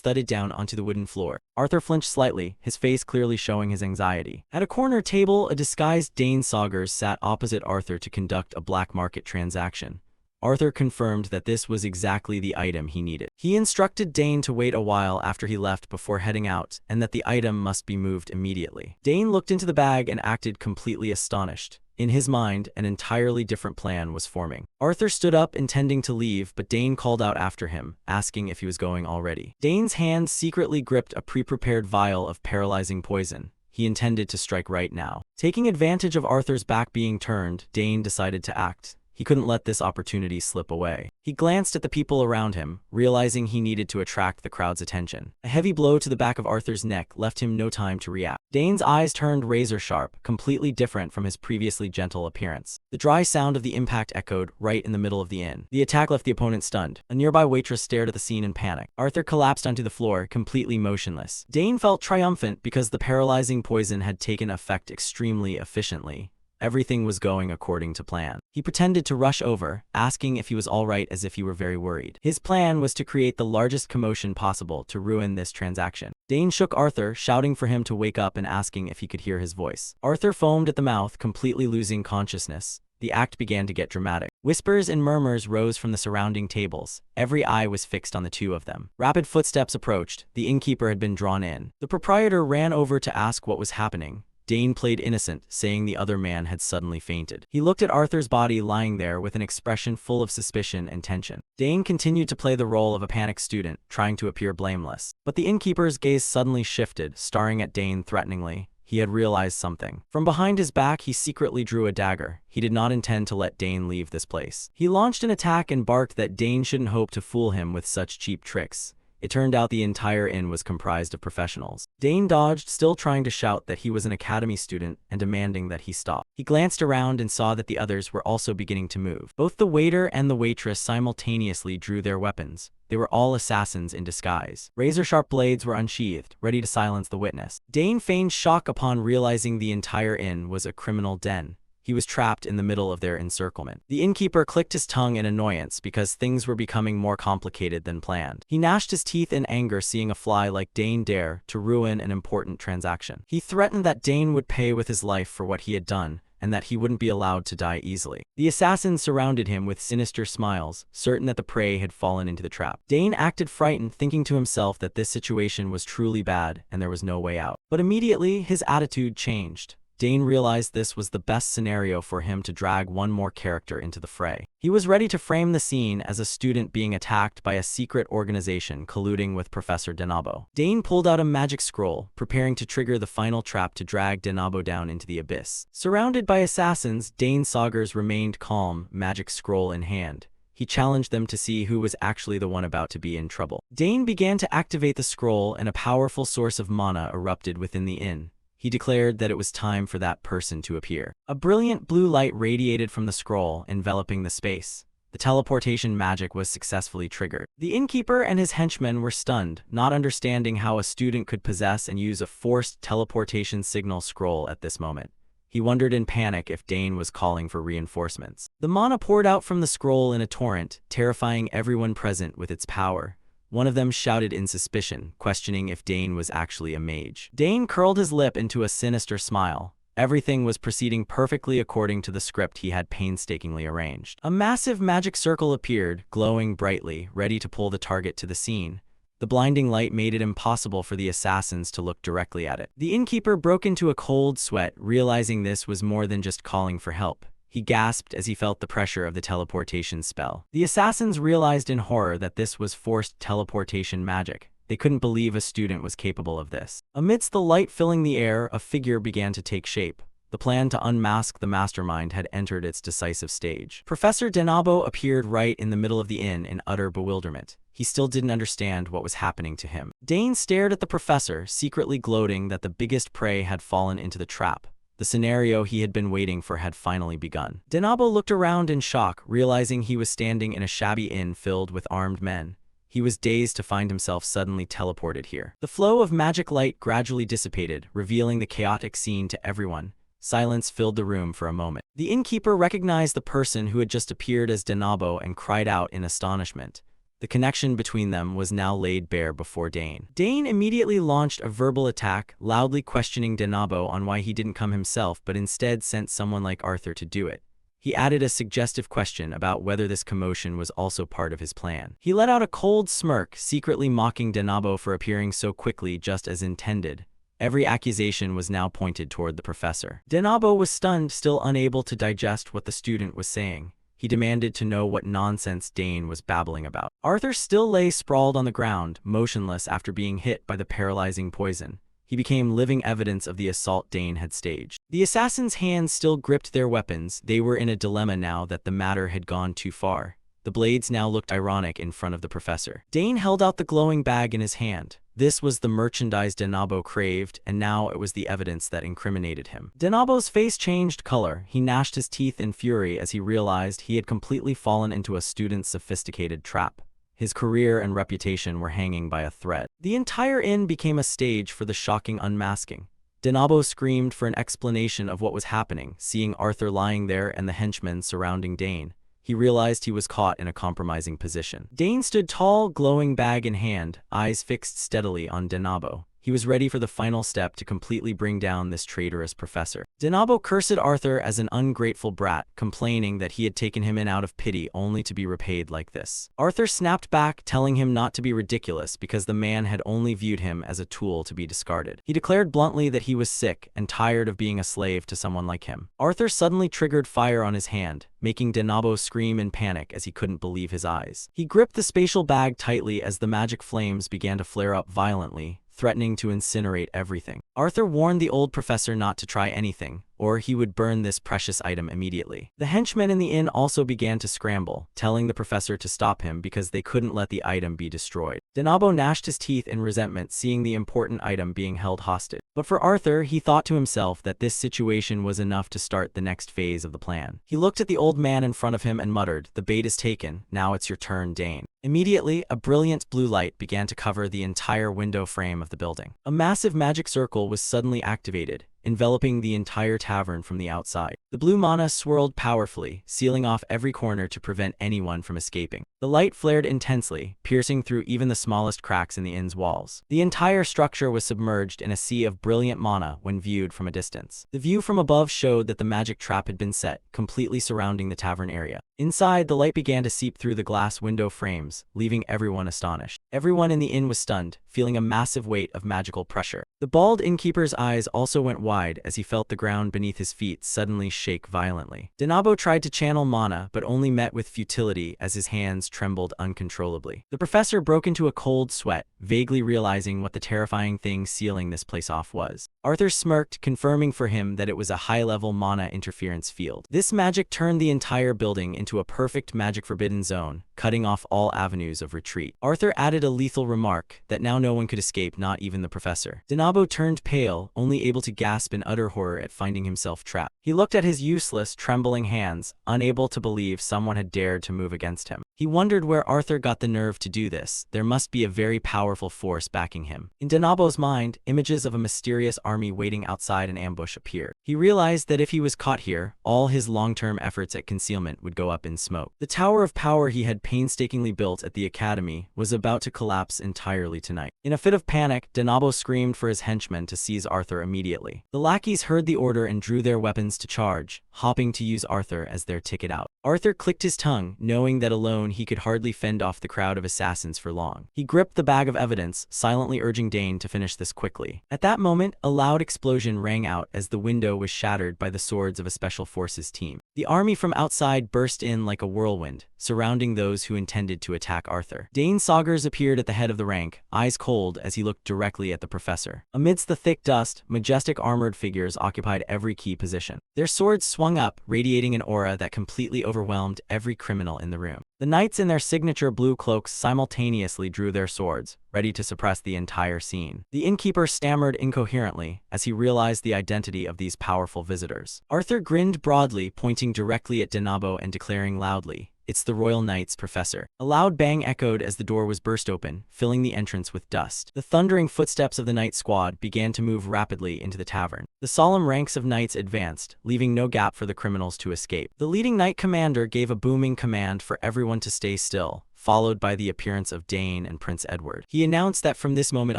S1: thudded down onto the wooden floor. Arthur flinched slightly, his face clearly showing his anxiety. At a corner table, a disguised Dane Saugers sat opposite Arthur to conduct a black market transaction. Arthur confirmed that this was exactly the item he needed. He instructed Dane to wait a while after he left before heading out, and that the item must be moved immediately. Dane looked into the bag and acted completely astonished. In his mind, an entirely different plan was forming. Arthur stood up, intending to leave, but Dane called out after him, asking if he was going already. Dane's hand secretly gripped a pre-prepared vial of paralyzing poison. He intended to strike right now. Taking advantage of Arthur's back being turned, Dane decided to act. He couldn't let this opportunity slip away. He glanced at the people around him, realizing he needed to attract the crowd's attention. A heavy blow to the back of Arthur's neck left him no time to react. Dane's eyes turned razor-sharp, completely different from his previously gentle appearance. The dry sound of the impact echoed right in the middle of the inn. The attack left the opponent stunned. A nearby waitress stared at the scene in panic. Arthur collapsed onto the floor, completely motionless. Dane felt triumphant because the paralyzing poison had taken effect extremely efficiently. Everything was going according to plan. He pretended to rush over, asking if he was all right as if he were very worried. His plan was to create the largest commotion possible to ruin this transaction. Dane shook Arthur, shouting for him to wake up and asking if he could hear his voice. Arthur foamed at the mouth, completely losing consciousness. The act began to get dramatic. Whispers and murmurs rose from the surrounding tables. Every eye was fixed on the two of them. Rapid footsteps approached. The innkeeper had been drawn in. The proprietor ran over to ask what was happening. Dane played innocent, saying the other man had suddenly fainted. He looked at Arthur's body lying there with an expression full of suspicion and tension. Dane continued to play the role of a panicked student, trying to appear blameless. But the innkeeper's gaze suddenly shifted, staring at Dane threateningly. he had realized something. From behind his back, he secretly drew a dagger. He did not intend to let Dane leave this place. He launched an attack and barked that Dane shouldn't hope to fool him with such cheap tricks. It turned out the entire inn was comprised of professionals. Dane dodged, still trying to shout that he was an academy student and demanding that he stop. He glanced around and saw that the others were also beginning to move. Both the waiter and the waitress simultaneously drew their weapons. They were all assassins in disguise. Razor-sharp blades were unsheathed, ready to silence the witness. Dane feigned shock upon realizing the entire inn was a criminal den. He was trapped in the middle of their encirclement. The innkeeper clicked his tongue in annoyance because things were becoming more complicated than planned. He gnashed his teeth in anger seeing a fly like Dane dare to ruin an important transaction. He threatened that Dane would pay with his life for what he had done, and that he wouldn't be allowed to die easily. The assassins surrounded him with sinister smiles, certain that the prey had fallen into the trap. Dane acted frightened, thinking to himself that this situation was truly bad and there was no way out. But immediately, his attitude changed. Dane realized this was the best scenario for him to drag one more character into the fray. He was ready to frame the scene as a student being attacked by a secret organization colluding with Professor Denabo. Dane pulled out a magic scroll, preparing to trigger the final trap to drag Denabo down into the abyss. Surrounded by assassins, Dane Saugers remained calm, magic scroll in hand. He challenged them to see who was actually the one about to be in trouble. Dane began to activate the scroll and a powerful source of mana erupted within the inn. He declared that it was time for that person to appear. A brilliant blue light radiated from the scroll, enveloping the space. The teleportation magic was successfully triggered. The innkeeper and his henchmen were stunned, not understanding how a student could possess and use a forced teleportation signal scroll at this moment. He wondered in panic if Dane was calling for reinforcements. The mana poured out from the scroll in a torrent, terrifying everyone present with its power. One of them shouted in suspicion, questioning if Dane was actually a mage. Dane curled his lip into a sinister smile. Everything was proceeding perfectly according to the script he had painstakingly arranged. A massive magic circle appeared, glowing brightly, ready to pull the target to the scene. The blinding light made it impossible for the assassins to look directly at it. The innkeeper broke into a cold sweat, realizing this was more than just calling for help. He gasped as he felt the pressure of the teleportation spell. The assassins realized in horror that this was forced teleportation magic. They couldn't believe a student was capable of this. Amidst the light filling the air, a figure began to take shape. The plan to unmask the mastermind had entered its decisive stage. Professor Denabo appeared right in the middle of the inn in utter bewilderment. He still didn't understand what was happening to him. Dane stared at the professor, secretly gloating that the biggest prey had fallen into the trap. The scenario he had been waiting for had finally begun. Denabo looked around in shock, realizing he was standing in a shabby inn filled with armed men. He was dazed to find himself suddenly teleported here. The flow of magic light gradually dissipated, revealing the chaotic scene to everyone. Silence filled the room for a moment. The innkeeper recognized the person who had just appeared as Denabo and cried out in astonishment. The connection between them was now laid bare before Dane. Dane immediately launched a verbal attack, loudly questioning Denabo on why he didn't come himself but instead sent someone like Arthur to do it. He added a suggestive question about whether this commotion was also part of his plan. He let out a cold smirk, secretly mocking Denabo for appearing so quickly just as intended. Every accusation was now pointed toward the professor. Denabo was stunned, still unable to digest what the student was saying. He demanded to know what nonsense Dane was babbling about. Arthur still lay sprawled on the ground, motionless after being hit by the paralyzing poison. He became living evidence of the assault Dane had staged. The assassins' hands still gripped their weapons. They were in a dilemma now that the matter had gone too far. The blades now looked ironic in front of the professor. Dane held out the glowing bag in his hand. This was the merchandise Denabo craved, and now it was the evidence that incriminated him. Denabo's face changed color. He gnashed his teeth in fury as he realized he had completely fallen into a student's sophisticated trap. His career and reputation were hanging by a thread. The entire inn became a stage for the shocking unmasking. Denabo screamed for an explanation of what was happening, seeing Arthur lying there and the henchmen surrounding Dane. He realized he was caught in a compromising position. Dane stood tall, glowing bag in hand, eyes fixed steadily on Denabo. He was ready for the final step to completely bring down this traitorous professor. Denabo cursed Arthur as an ungrateful brat, complaining that he had taken him in out of pity only to be repaid like this. Arthur snapped back, telling him not to be ridiculous because the man had only viewed him as a tool to be discarded. He declared bluntly that he was sick and tired of being a slave to someone like him. Arthur suddenly triggered fire on his hand, making Denabo scream in panic as he couldn't believe his eyes. He gripped the spatial bag tightly as the magic flames began to flare up violently, threatening to incinerate everything. Arthur warned the old professor not to try anything, or he would burn this precious item immediately. The henchmen in the inn also began to scramble, telling the professor to stop him because they couldn't let the item be destroyed. Denabo gnashed his teeth in resentment seeing the important item being held hostage. But for Arthur, he thought to himself that this situation was enough to start the next phase of the plan. He looked at the old man in front of him and muttered, "The bait is taken, now it's your turn, Dane." Immediately, a brilliant blue light began to cover the entire window frame of the building. A massive magic circle was suddenly activated, enveloping the entire tavern from the outside. The blue mana swirled powerfully, sealing off every corner to prevent anyone from escaping. The light flared intensely, piercing through even the smallest cracks in the inn's walls. The entire structure was submerged in a sea of brilliant mana when viewed from a distance. The view from above showed that the magic trap had been set, completely surrounding the tavern area. Inside, the light began to seep through the glass window frames, leaving everyone astonished. Everyone in the inn was stunned, feeling a massive weight of magical pressure. The bald innkeeper's eyes also went wide as he felt the ground beneath his feet suddenly shake violently. Denabo tried to channel mana but only met with futility as his hands trembled uncontrollably. The professor broke into a cold sweat, vaguely realizing what the terrifying thing sealing this place off was. Arthur smirked, confirming for him that it was a high-level mana interference field. This magic turned the entire building into a perfect magic forbidden zone, cutting off all avenues of retreat. Arthur added a lethal remark that now no one could escape, not even the professor. Denabo turned pale, only able to gasp in utter horror at finding himself trapped. He looked at his useless, trembling hands, unable to believe someone had dared to move against him. He wondered where Arthur got the nerve to do this. There must be a very powerful force backing him. In Denabo's mind, images of a mysterious army waiting outside an ambush appeared. He realized that if he was caught here, all his long-term efforts at concealment would go up in smoke. The tower of power he had painstakingly built at the academy was about to collapse entirely tonight. In a fit of panic, Denabo screamed for his henchmen to seize Arthur immediately. The lackeys heard the order and drew their weapons to charge, hoping to use Arthur as their ticket out. Arthur clicked his tongue, knowing that alone he could hardly fend off the crowd of assassins for long. He gripped the bag of evidence, silently urging Dane to finish this quickly. At that moment, a loud explosion rang out as the window was shattered by the swords of a special forces team. The army from outside burst in like a whirlwind, surrounding those who intended to attack Arthur. Dane Saugers appeared at the head of the rank, eyes cold as he looked directly at the professor. Amidst the thick dust, majestic armored figures occupied every key position. Their swords swung up, radiating an aura that completely overwhelmed every criminal in the room. The knights in their signature blue cloaks simultaneously drew their swords, ready to suppress the entire scene. The innkeeper stammered incoherently as he realized the identity of these powerful visitors. Arthur grinned broadly, pointing directly at Denabo and declaring loudly, "It's the Royal Knights, Professor." A loud bang echoed as the door was burst open, filling the entrance with dust. The thundering footsteps of the knight squad began to move rapidly into the tavern. The solemn ranks of knights advanced, leaving no gap for the criminals to escape. The leading knight commander gave a booming command for everyone to stay still, followed by the appearance of Dane and Prince Edward. He announced that from this moment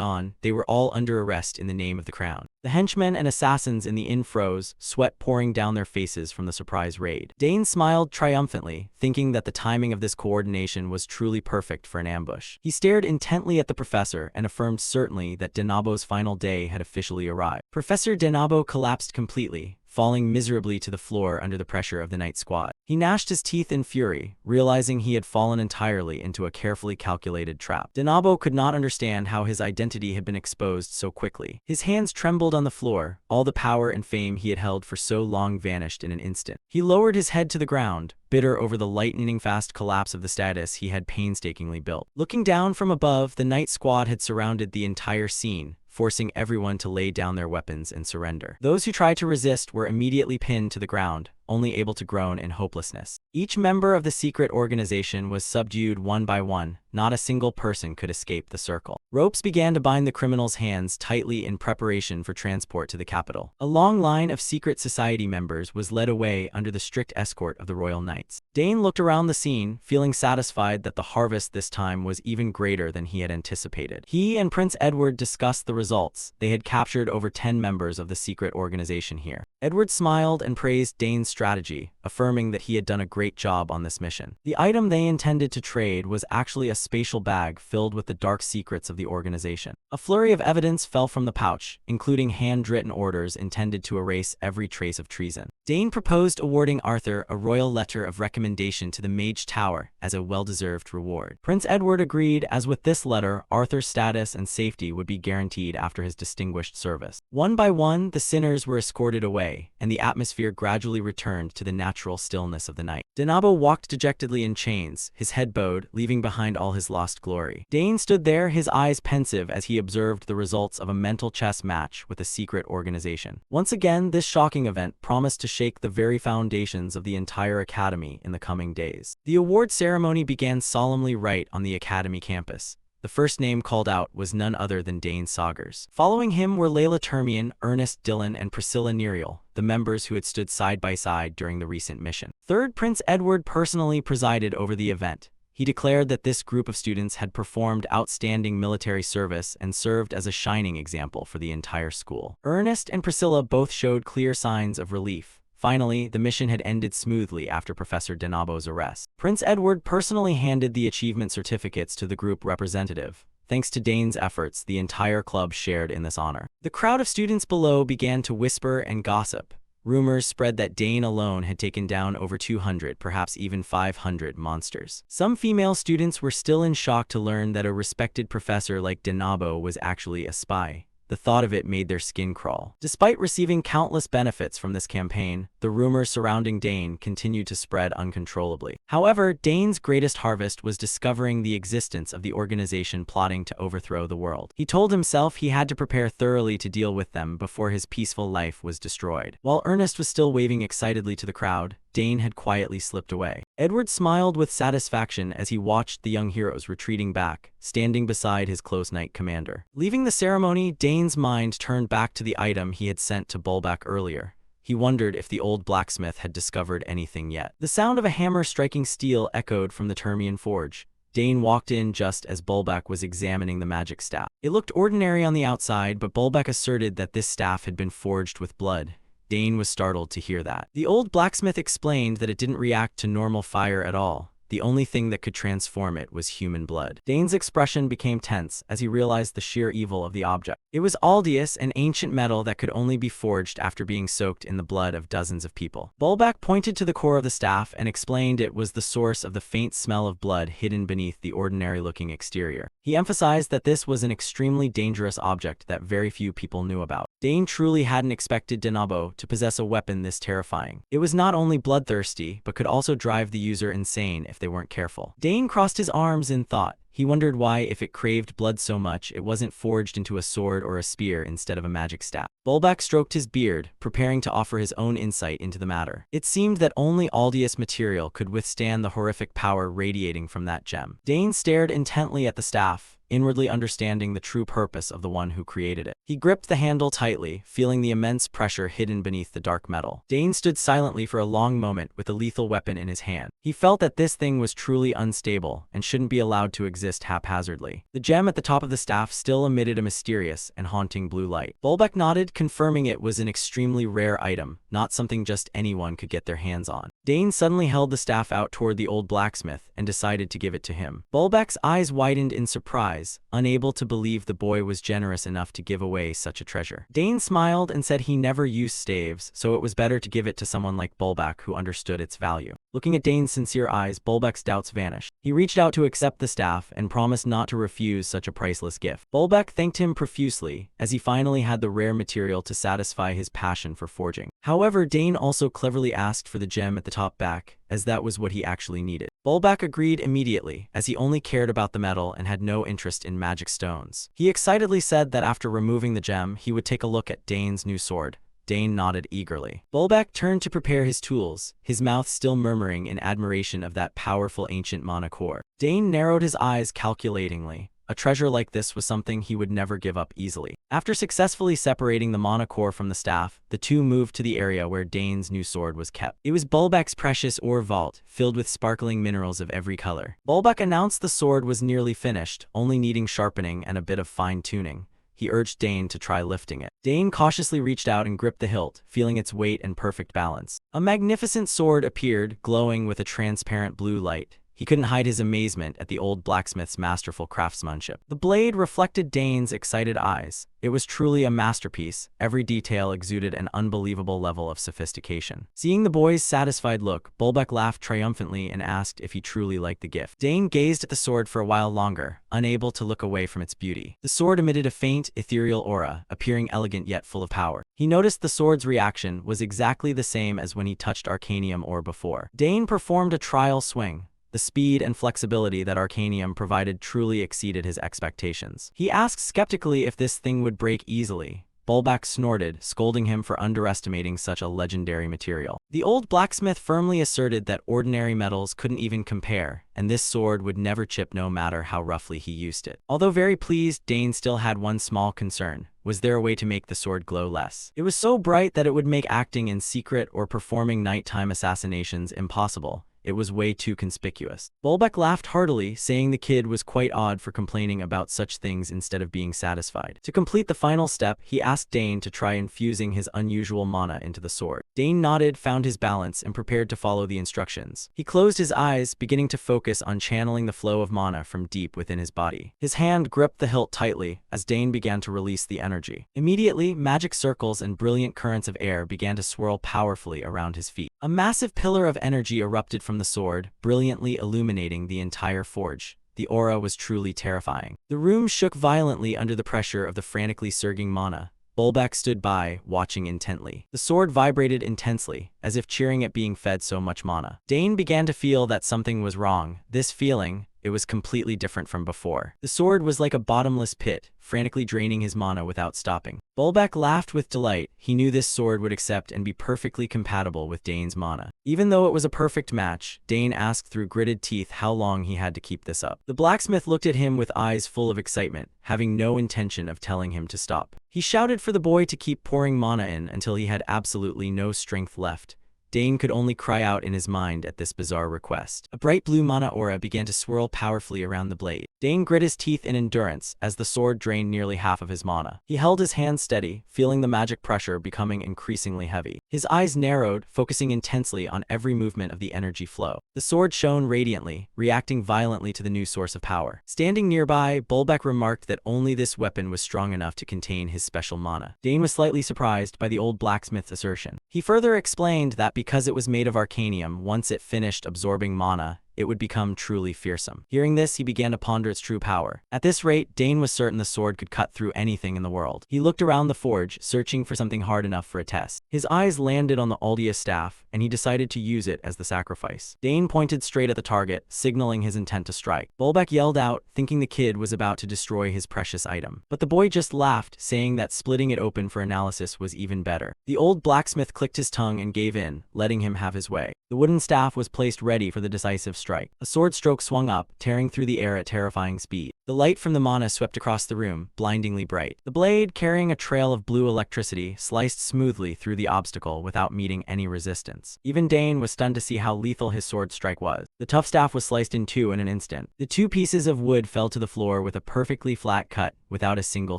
S1: on, they were all under arrest in the name of the crown. The henchmen and assassins in the inn froze, sweat pouring down their faces from the surprise raid. Dane smiled triumphantly, thinking that the timing of this coordination was truly perfect for an ambush. He stared intently at the professor and affirmed certainly that Denabo's final day had officially arrived. Professor Denabo collapsed completely, falling miserably to the floor under the pressure of the knight squad. He gnashed his teeth in fury, realizing he had fallen entirely into a carefully calculated trap. Denabo could not understand how his identity had been exposed so quickly. His hands trembled on the floor, all the power and fame he had held for so long vanished in an instant. He lowered his head to the ground, bitter over the lightning-fast collapse of the status he had painstakingly built. Looking down from above, the knight squad had surrounded the entire scene, forcing everyone to lay down their weapons and surrender. Those who tried to resist were immediately pinned to the ground, only able to groan in hopelessness. Each member of the secret organization was subdued one by one. Not a single person could escape the circle. Ropes began to bind the criminals' hands tightly in preparation for transport to the capital. A long line of secret society members was led away under the strict escort of the Royal Knights. Dane looked around the scene, feeling satisfied that the harvest this time was even greater than he had anticipated. He and Prince Edward discussed the results. They had captured over 10 members of the secret organization here. Edward smiled and praised Dane's strategy, affirming that he had done a great job on this mission. The item they intended to trade was actually a spatial bag filled with the dark secrets of the organization. A flurry of evidence fell from the pouch, including handwritten orders intended to erase every trace of treason. Dane proposed awarding Arthur a royal letter of recommendation to the Mage Tower as a well-deserved reward. Prince Edward agreed, as with this letter, Arthur's status and safety would be guaranteed after his distinguished service. One by one, the sinners were escorted away, and the atmosphere gradually returned to the natural stillness of the night. Denabo walked dejectedly in chains, his head bowed, leaving behind all his lost glory. Dane stood there, his eyes pensive as he observed the results of a mental chess match with a secret organization. Once again, this shocking event promised to shake the very foundations of the entire academy in the coming days. The award ceremony began solemnly right on the academy campus. The first name called out was none other than Dane Saugers. Following him were Layla Termian, Ernest Dillon, and Priscilla Nerial, the members who had stood side by side during the recent mission. Third, Prince Edward personally presided over the event. He declared that this group of students had performed outstanding military service and served as a shining example for the entire school. Ernest and Priscilla both showed clear signs of relief. Finally, the mission had ended smoothly after Professor Denabo's arrest. Prince Edward personally handed the achievement certificates to the group representative. Thanks to Dane's efforts, the entire club shared in this honor. The crowd of students below began to whisper and gossip. Rumors spread that Dane alone had taken down over 200, perhaps even 500 monsters. Some female students were still in shock to learn that a respected professor like Denabo was actually a spy. The thought of it made their skin crawl. Despite receiving countless benefits from this campaign, the rumors surrounding Dane continued to spread uncontrollably. However, Dane's greatest harvest was discovering the existence of the organization plotting to overthrow the world. He told himself he had to prepare thoroughly to deal with them before his peaceful life was destroyed. While Ernest was still waving excitedly to the crowd, Dane had quietly slipped away. Edward smiled with satisfaction as he watched the young heroes retreating back, standing beside his close knight commander. Leaving the ceremony, Dane's mind turned back to the item he had sent to Bulbak earlier. He wondered if the old blacksmith had discovered anything yet. The sound of a hammer striking steel echoed from the Termian forge. Dane walked in just as Bulbak was examining the magic staff. It looked ordinary on the outside, but Bulbak asserted that this staff had been forged with blood. Dane was startled to hear that. The old blacksmith explained that it didn't react to normal fire at all. The only thing that could transform it was human blood. Dane's expression became tense as he realized the sheer evil of the object. It was aldius, an ancient metal that could only be forged after being soaked in the blood of dozens of people. Bulbak pointed to the core of the staff and explained it was the source of the faint smell of blood hidden beneath the ordinary-looking exterior. He emphasized that this was an extremely dangerous object that very few people knew about. Dane truly hadn't expected Denabo to possess a weapon this terrifying. It was not only bloodthirsty, but could also drive the user insane if they weren't careful. Dane crossed his arms in thought. He wondered why, if it craved blood so much, it wasn't forged into a sword or a spear instead of a magic staff. Bulbak stroked his beard, preparing to offer his own insight into the matter. It seemed that only aldius material could withstand the horrific power radiating from that gem. Dane stared intently at the staff, inwardly understanding the true purpose of the one who created it. He gripped the handle tightly, feeling the immense pressure hidden beneath the dark metal. Dane stood silently for a long moment with the lethal weapon in his hand. He felt that this thing was truly unstable and shouldn't be allowed to exist haphazardly. The gem at the top of the staff still emitted a mysterious and haunting blue light. Bulbak nodded, confirming it was an extremely rare item, not something just anyone could get their hands on. Dane suddenly held the staff out toward the old blacksmith and decided to give it to him. Bulbak's eyes widened in surprise, unable to believe the boy was generous enough to give away such a treasure. Dane smiled and said he never used staves, so it was better to give it to someone like Bulbak who understood its value. Looking at Dane's sincere eyes, Bulbak's doubts vanished. He reached out to accept the staff and promised not to refuse such a priceless gift. Bulbak thanked him profusely, as he finally had the rare material to satisfy his passion for forging. However, Dane also cleverly asked for the gem at the top back, as that was what he actually needed. Bulbak agreed immediately, as he only cared about the metal and had no interest in magic stones. He excitedly said that after removing the gem, he would take a look at Dane's new sword. Dane nodded eagerly. Bulbak turned to prepare his tools, his mouth still murmuring in admiration of that powerful ancient mana core. Dane narrowed his eyes calculatingly. A treasure like this was something he would never give up easily. After successfully separating the mana core from the staff, the two moved to the area where Dane's new sword was kept. It was Bulbak's precious ore vault, filled with sparkling minerals of every color. Bulbak announced the sword was nearly finished, only needing sharpening and a bit of fine-tuning. he urged Dane to try lifting it. Dane cautiously reached out and gripped the hilt, feeling its weight and perfect balance. A magnificent sword appeared, glowing with a transparent blue light. He couldn't hide his amazement at the old blacksmith's masterful craftsmanship. The blade reflected Dane's excited eyes. It was truly a masterpiece. Every detail exuded an unbelievable level of sophistication. Seeing the boy's satisfied look, Bulbeck laughed triumphantly and asked if he truly liked the gift. Dane gazed at the sword for a while longer, unable to look away from its beauty. The sword emitted a faint, ethereal aura, appearing elegant yet full of power. He noticed the sword's reaction was exactly the same as when he touched Arcanium ore before. Dane performed a trial swing. The speed and flexibility that Arcanium provided truly exceeded his expectations. He asked skeptically if this thing would break easily. Bulbeck snorted, scolding him for underestimating such a legendary material. The old blacksmith firmly asserted that ordinary metals couldn't even compare, and this sword would never chip no matter how roughly he used it. Although very pleased, Dane still had one small concern. Was there a way to make the sword glow less? It was so bright that it would make acting in secret or performing nighttime assassinations impossible. It was way too conspicuous. Bulbeck laughed heartily, saying the kid was quite odd for complaining about such things instead of being satisfied. To complete the final step, he asked Dane to try infusing his unusual mana into the sword. Dane nodded, found his balance, and prepared to follow the instructions. He closed his eyes, beginning to focus on channeling the flow of mana from deep within his body. His hand gripped the hilt tightly as Dane began to release the energy. Immediately, magic circles and brilliant currents of air began to swirl powerfully around his feet. A massive pillar of energy erupted from the sword, brilliantly illuminating the entire forge. The aura was truly terrifying. The room shook violently under the pressure of the frantically surging mana. Bulbeck stood by, watching intently. The sword vibrated intensely, as if cheering at being fed so much mana. Dane began to feel that something was wrong. This feeling, it was completely different from before. The sword was like a bottomless pit, frantically draining his mana without stopping. Bulbeck laughed with delight. He knew this sword would accept and be perfectly compatible with Dane's mana. Even though it was a perfect match, Dane asked through gritted teeth how long he had to keep this up. The blacksmith looked at him with eyes full of excitement, having no intention of telling him to stop. He shouted for the boy to keep pouring mana in until he had absolutely no strength left. Dane could only cry out in his mind at this bizarre request. A bright blue mana aura began to swirl powerfully around the blade. Dane grit his teeth in endurance as the sword drained nearly half of his mana. He held his hand steady, feeling the magic pressure becoming increasingly heavy. His eyes narrowed, focusing intensely on every movement of the energy flow. The sword shone radiantly, reacting violently to the new source of power. Standing nearby, Bulbeck remarked that only this weapon was strong enough to contain his special mana. Dane was slightly surprised by the old blacksmith's assertion. He further explained that because it was made of Arcanium, once it finished absorbing mana, it would become truly fearsome. Hearing this, he began to ponder its true power. At this rate, Dane was certain the sword could cut through anything in the world. He looked around the forge, searching for something hard enough for a test. His eyes landed on the Aldia staff, and he decided to use it as the sacrifice. Dane pointed straight at the target, signaling his intent to strike. Bulbeck yelled out, thinking the kid was about to destroy his precious item. But the boy just laughed, saying that splitting it open for analysis was even better. The old blacksmith clicked his tongue and gave in, letting him have his way. The wooden staff was placed ready for the decisive strike. A sword stroke swung up, tearing through the air at terrifying speed. The light from the mana swept across the room, blindingly bright. The blade, carrying a trail of blue electricity, sliced smoothly through the obstacle without meeting any resistance. Even Dane was stunned to see how lethal his sword strike was. The tough staff was sliced in two in an instant. The two pieces of wood fell to the floor with a perfectly flat cut, without a single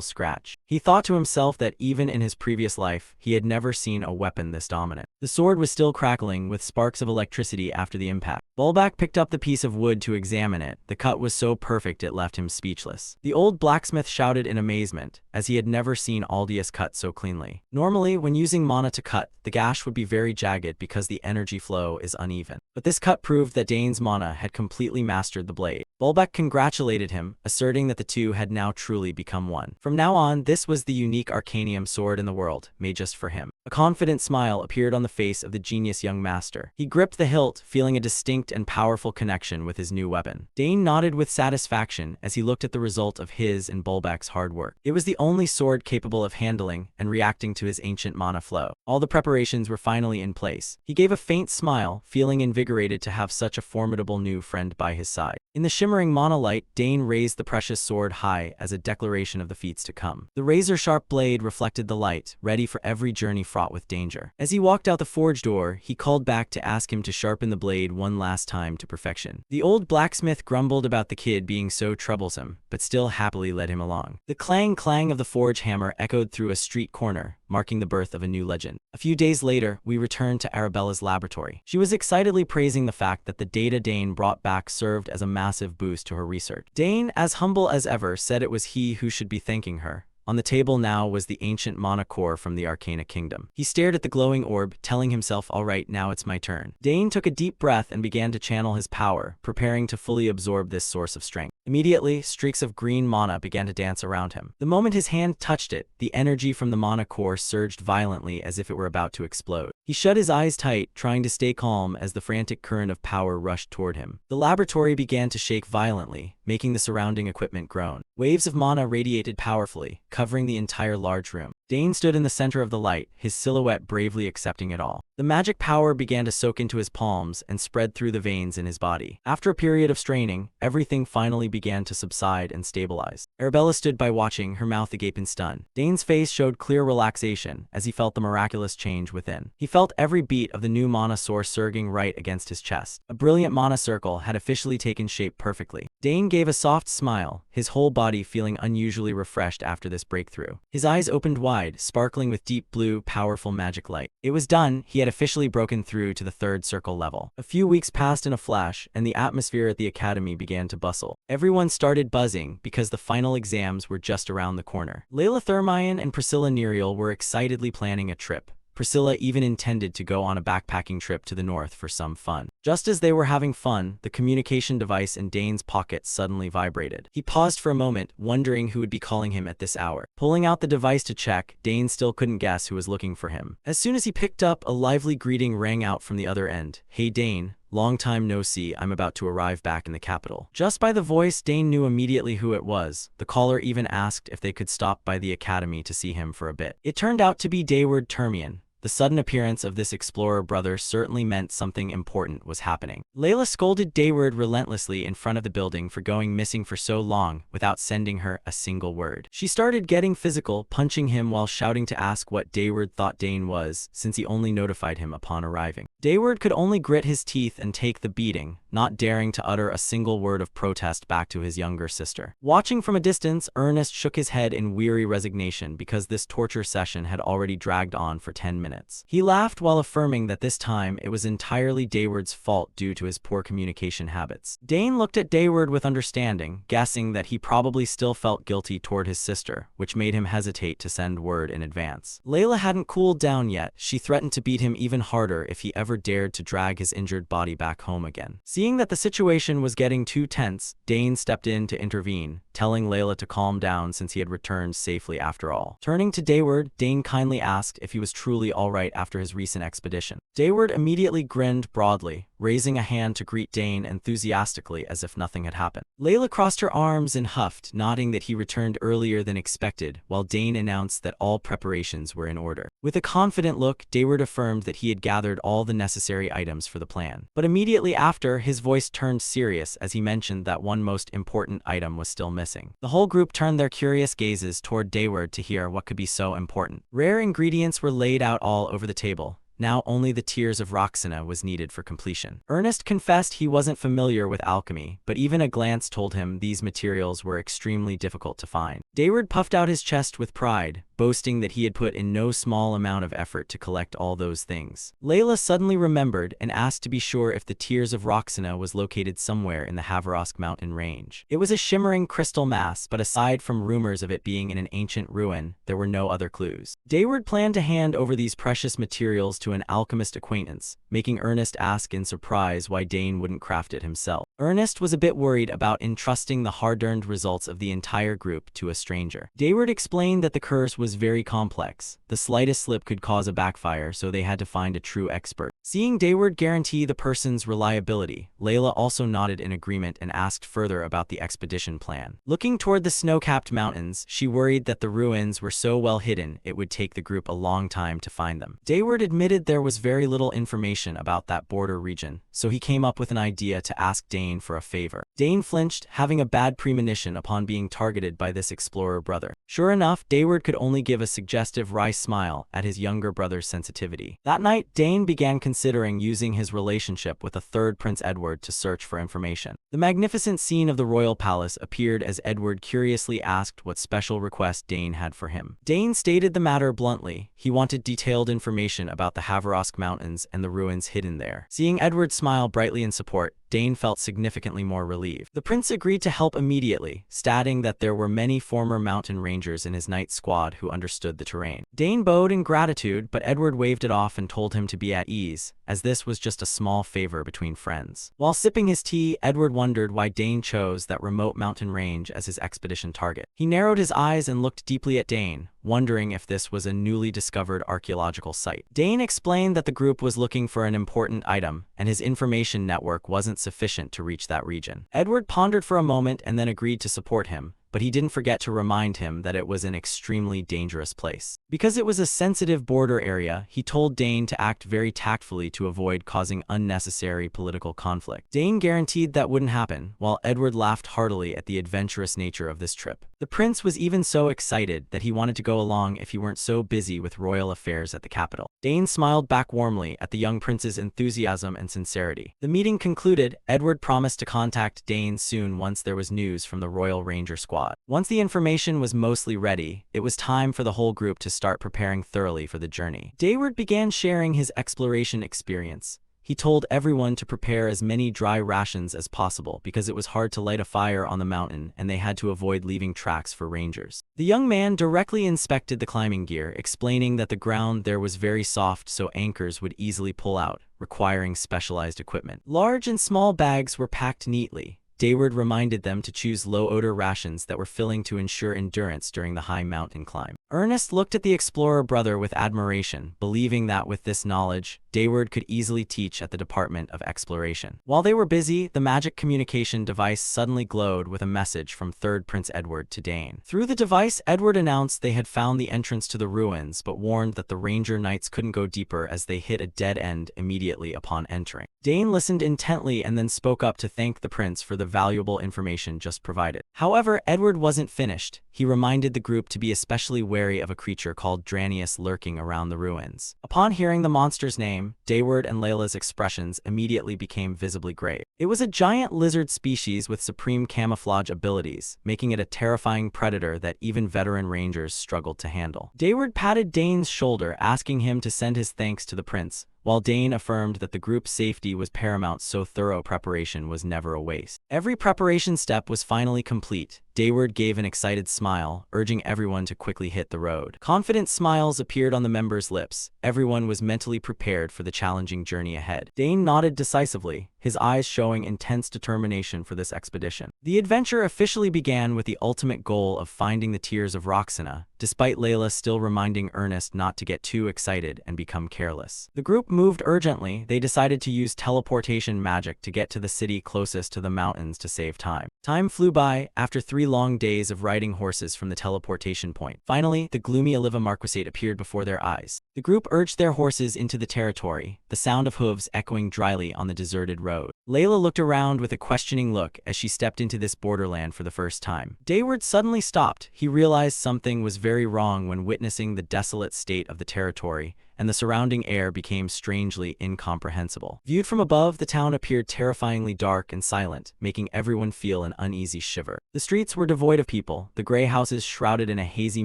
S1: scratch. He thought to himself that even in his previous life, he had never seen a weapon this dominant. The sword was still crackling, with sparks of electricity after the impact. Bulbeck picked up the piece of wood to examine it. The cut was so perfect it left him speechless. The old blacksmith shouted in amazement, as he had never seen Aldius cut so cleanly. Normally, when using mana to cut, the gash would be very jagged because the energy flow is uneven. But this cut proved that Dane's mana had completely mastered the blade. Bulbeck congratulated him, asserting that the two had now truly become one. From now on, this was the unique Arcanium sword in the world, made just for him. A confident smile appeared on the face of the genius young master. He gripped the hilt, feeling a distinct and powerful connection with his new weapon. Dane nodded with satisfaction as he looked at the result of his and Bulbeck's hard work. It was the only sword capable of handling and reacting to his ancient mana flow. All the preparations were finally in place. He gave a faint smile, feeling invigorated to have such a formidable new friend by his side. In the shimmering monolight, Dane raised the precious sword high as a declaration of the feats to come. The razor-sharp blade reflected the light, ready for every journey fraught with danger. As he walked out the forge door, he called back to ask him to sharpen the blade one last time to perfection. The old blacksmith grumbled about the kid being so troublesome, but still happily led him along. The clang-clang of the forge hammer echoed through a street corner, marking the birth of a new legend. A few days later, we returned to Arabella's laboratory. She was excitedly praising the fact that the data Dane brought back served as a massive boost to her research. Dane, as humble as ever, said it was he who should be thanking her. On the table now was the ancient mana core from the Arcana Kingdom. He stared at the glowing orb, telling himself, all right, now it's my turn. Dane took a deep breath and began to channel his power, preparing to fully absorb this source of strength. Immediately, streaks of green mana began to dance around him. The moment his hand touched it, the energy from the mana core surged violently as if it were about to explode. He shut his eyes tight, trying to stay calm as the frantic current of power rushed toward him. The laboratory began to shake violently, making the surrounding equipment groan. Waves of mana radiated powerfully, covering the entire large room. Dane stood in the center of the light, his silhouette bravely accepting it all. The magic power began to soak into his palms and spread through the veins in his body. After a period of straining, everything finally began to subside and stabilize. Arabella stood by watching, her mouth agape in stun. Dane's face showed clear relaxation as he felt the miraculous change within. He felt every beat of the new mana source surging right against his chest. A brilliant mana circle had officially taken shape perfectly. Dane gave a soft smile, his whole body feeling unusually refreshed after this breakthrough. His eyes opened wide, sparkling with deep blue, powerful magic light. It was done, he had officially broken through to the third circle level. A few weeks passed in a flash, and the atmosphere at the academy began to bustle. Everyone started buzzing because the final exams were just around the corner. Layla Thermion and Priscilla Nerial were excitedly planning a trip. Priscilla even intended to go on a backpacking trip to the north for some fun. Just as they were having fun, the communication device in Dane's pocket suddenly vibrated. He paused for a moment, wondering who would be calling him at this hour. Pulling out the device to check, Dane still couldn't guess who was looking for him. As soon as he picked up, a lively greeting rang out from the other end. "Hey Dane. Long time no see, I'm about to arrive back in the capital." Just by the voice, Dane knew immediately who it was. The caller even asked if they could stop by the academy to see him for a bit. It turned out to be Dayward Termian. The sudden appearance of this explorer brother certainly meant something important was happening. Layla scolded Dayward relentlessly in front of the building for going missing for so long without sending her a single word. She started getting physical, punching him while shouting to ask what Dayward thought Dane was, since he only notified him upon arriving. Dayward could only grit his teeth and take the beating, not daring to utter a single word of protest back to his younger sister. Watching from a distance, Ernest shook his head in weary resignation because this torture session had already dragged on for 10 minutes. He laughed while affirming that this time it was entirely Dayward's fault due to his poor communication habits. Dane looked at Dayward with understanding, guessing that he probably still felt guilty toward his sister, which made him hesitate to send word in advance. Layla hadn't cooled down yet. She threatened to beat him even harder if he ever dared to drag his injured body back home again. Seeing that the situation was getting too tense, Dane stepped in to intervene, telling Layla to calm down since he had returned safely after all. Turning to Dayward, Dane kindly asked if he was truly all right after his recent expedition. Dayward immediately grinned broadly, raising a hand to greet Dane enthusiastically as if nothing had happened. Layla crossed her arms and huffed, nodding that he returned earlier than expected, while Dane announced that all preparations were in order. With a confident look, Dayward affirmed that he had gathered all the necessary items for the plan. But immediately after, his voice turned serious as he mentioned that one most important item was still missing. The whole group turned their curious gazes toward Dayward to hear what could be so important. Rare ingredients were laid out all over the table. Now only the Tears of Roxana was needed for completion. Ernest confessed he wasn't familiar with alchemy, but even a glance told him these materials were extremely difficult to find. Dayward puffed out his chest with pride, boasting that he had put in no small amount of effort to collect all those things. Layla suddenly remembered and asked to be sure if the Tears of Roxana was located somewhere in the Havrosk mountain range. It was a shimmering crystal mass, but aside from rumors of it being in an ancient ruin, there were no other clues. Dayward planned to hand over these precious materials to an alchemist acquaintance, making Ernest ask in surprise why Dane wouldn't craft it himself. Ernest was a bit worried about entrusting the hard-earned results of the entire group to a stranger. Dayward explained that the curse was very complex. The slightest slip could cause a backfire, so they had to find a true expert. Seeing Dayward guarantee the person's reliability, Layla also nodded in agreement and asked further about the expedition plan. Looking toward the snow-capped mountains, she worried that the ruins were so well hidden it would take the group a long time to find them. Dayward admitted there was very little information about that border region, so he came up with an idea to ask Dane Dane for a favor. Dane flinched, having a bad premonition upon being targeted by this explorer brother. Sure enough, Dayward could only give a suggestive wry smile at his younger brother's sensitivity. That night, Dane began considering using his relationship with the third Prince Edward to search for information. The magnificent scene of the royal palace appeared as Edward curiously asked what special request Dane had for him. Dane stated the matter bluntly. He wanted detailed information about the Haverosk Mountains and the ruins hidden there. Seeing Edward smile brightly in support, Dane felt significantly more relieved. The prince agreed to help immediately, stating that there were many former mountain rangers in his night squad who understood the terrain. Dane bowed in gratitude, but Edward waved it off and told him to be at ease, as this was just a small favor between friends. While sipping his tea, Edward wondered why Dane chose that remote mountain range as his expedition target. He narrowed his eyes and looked deeply at Dane, wondering if this was a newly discovered archaeological site. Dane explained that the group was looking for an important item, and his information network wasn't sufficient to reach that region. Edward pondered for a moment and then agreed to support him, but he didn't forget to remind him that it was an extremely dangerous place. Because it was a sensitive border area, he told Dane to act very tactfully to avoid causing unnecessary political conflict. Dane guaranteed that wouldn't happen, while Edward laughed heartily at the adventurous nature of this trip. The prince was even so excited that he wanted to go along if he weren't so busy with royal affairs at the capital. Dane smiled back warmly at the young prince's enthusiasm and sincerity. The meeting concluded, Edward promised to contact Dane soon once there was news from the Royal Ranger Squad. Once the information was mostly ready, it was time for the whole group to start preparing thoroughly for the journey. Dayward began sharing his exploration experience. He told everyone to prepare as many dry rations as possible because it was hard to light a fire on the mountain and they had to avoid leaving tracks for rangers. The young man directly inspected the climbing gear, explaining that the ground there was very soft so anchors would easily pull out, requiring specialized equipment. Large and small bags were packed neatly. Dayward reminded them to choose low-odor rations that were filling to ensure endurance during the high mountain climb. Ernest looked at the explorer brother with admiration, believing that with this knowledge, Dayward could easily teach at the Department of Exploration. While they were busy, the magic communication device suddenly glowed with a message from third Prince Edward to Dane. Through the device, Edward announced they had found the entrance to the ruins, but warned that the Ranger Knights couldn't go deeper as they hit a dead end immediately upon entering. Dane listened intently and then spoke up to thank the prince for the valuable information just provided. However, Edward wasn't finished. He reminded the group to be especially wary of a creature called Dranius lurking around the ruins. Upon hearing the monster's name, Dayward and Layla's expressions immediately became visibly grave. It was a giant lizard species with supreme camouflage abilities, making it a terrifying predator that even veteran rangers struggled to handle. Dayward patted Dane's shoulder, asking him to send his thanks to the prince, while Dane affirmed that the group's safety was paramount, so thorough preparation was never a waste. Every preparation step was finally complete. Dayward gave an excited smile, urging everyone to quickly hit the road. Confident smiles appeared on the members' lips. Everyone was mentally prepared for the challenging journey ahead. Dane nodded decisively, his eyes showing intense determination for this expedition. The adventure officially began with the ultimate goal of finding the Tears of Roxana, despite Layla still reminding Ernest not to get too excited and become careless. The group moved urgently. They decided to use teleportation magic to get to the city closest to the mountains to save time. Time flew by after 3 long days of riding horses from the teleportation point. Finally, the gloomy Oliva Marquisate appeared before their eyes. The group urged their horses into the territory, the sound of hooves echoing dryly on the deserted road. Layla looked around with a questioning look as she stepped into this borderland for the first time. Dayward suddenly stopped. He realized something was very wrong when witnessing the desolate state of the territory, and the surrounding air became strangely incomprehensible. Viewed from above, the town appeared terrifyingly dark and silent, making everyone feel an uneasy shiver. The streets were devoid of people, the gray houses shrouded in a hazy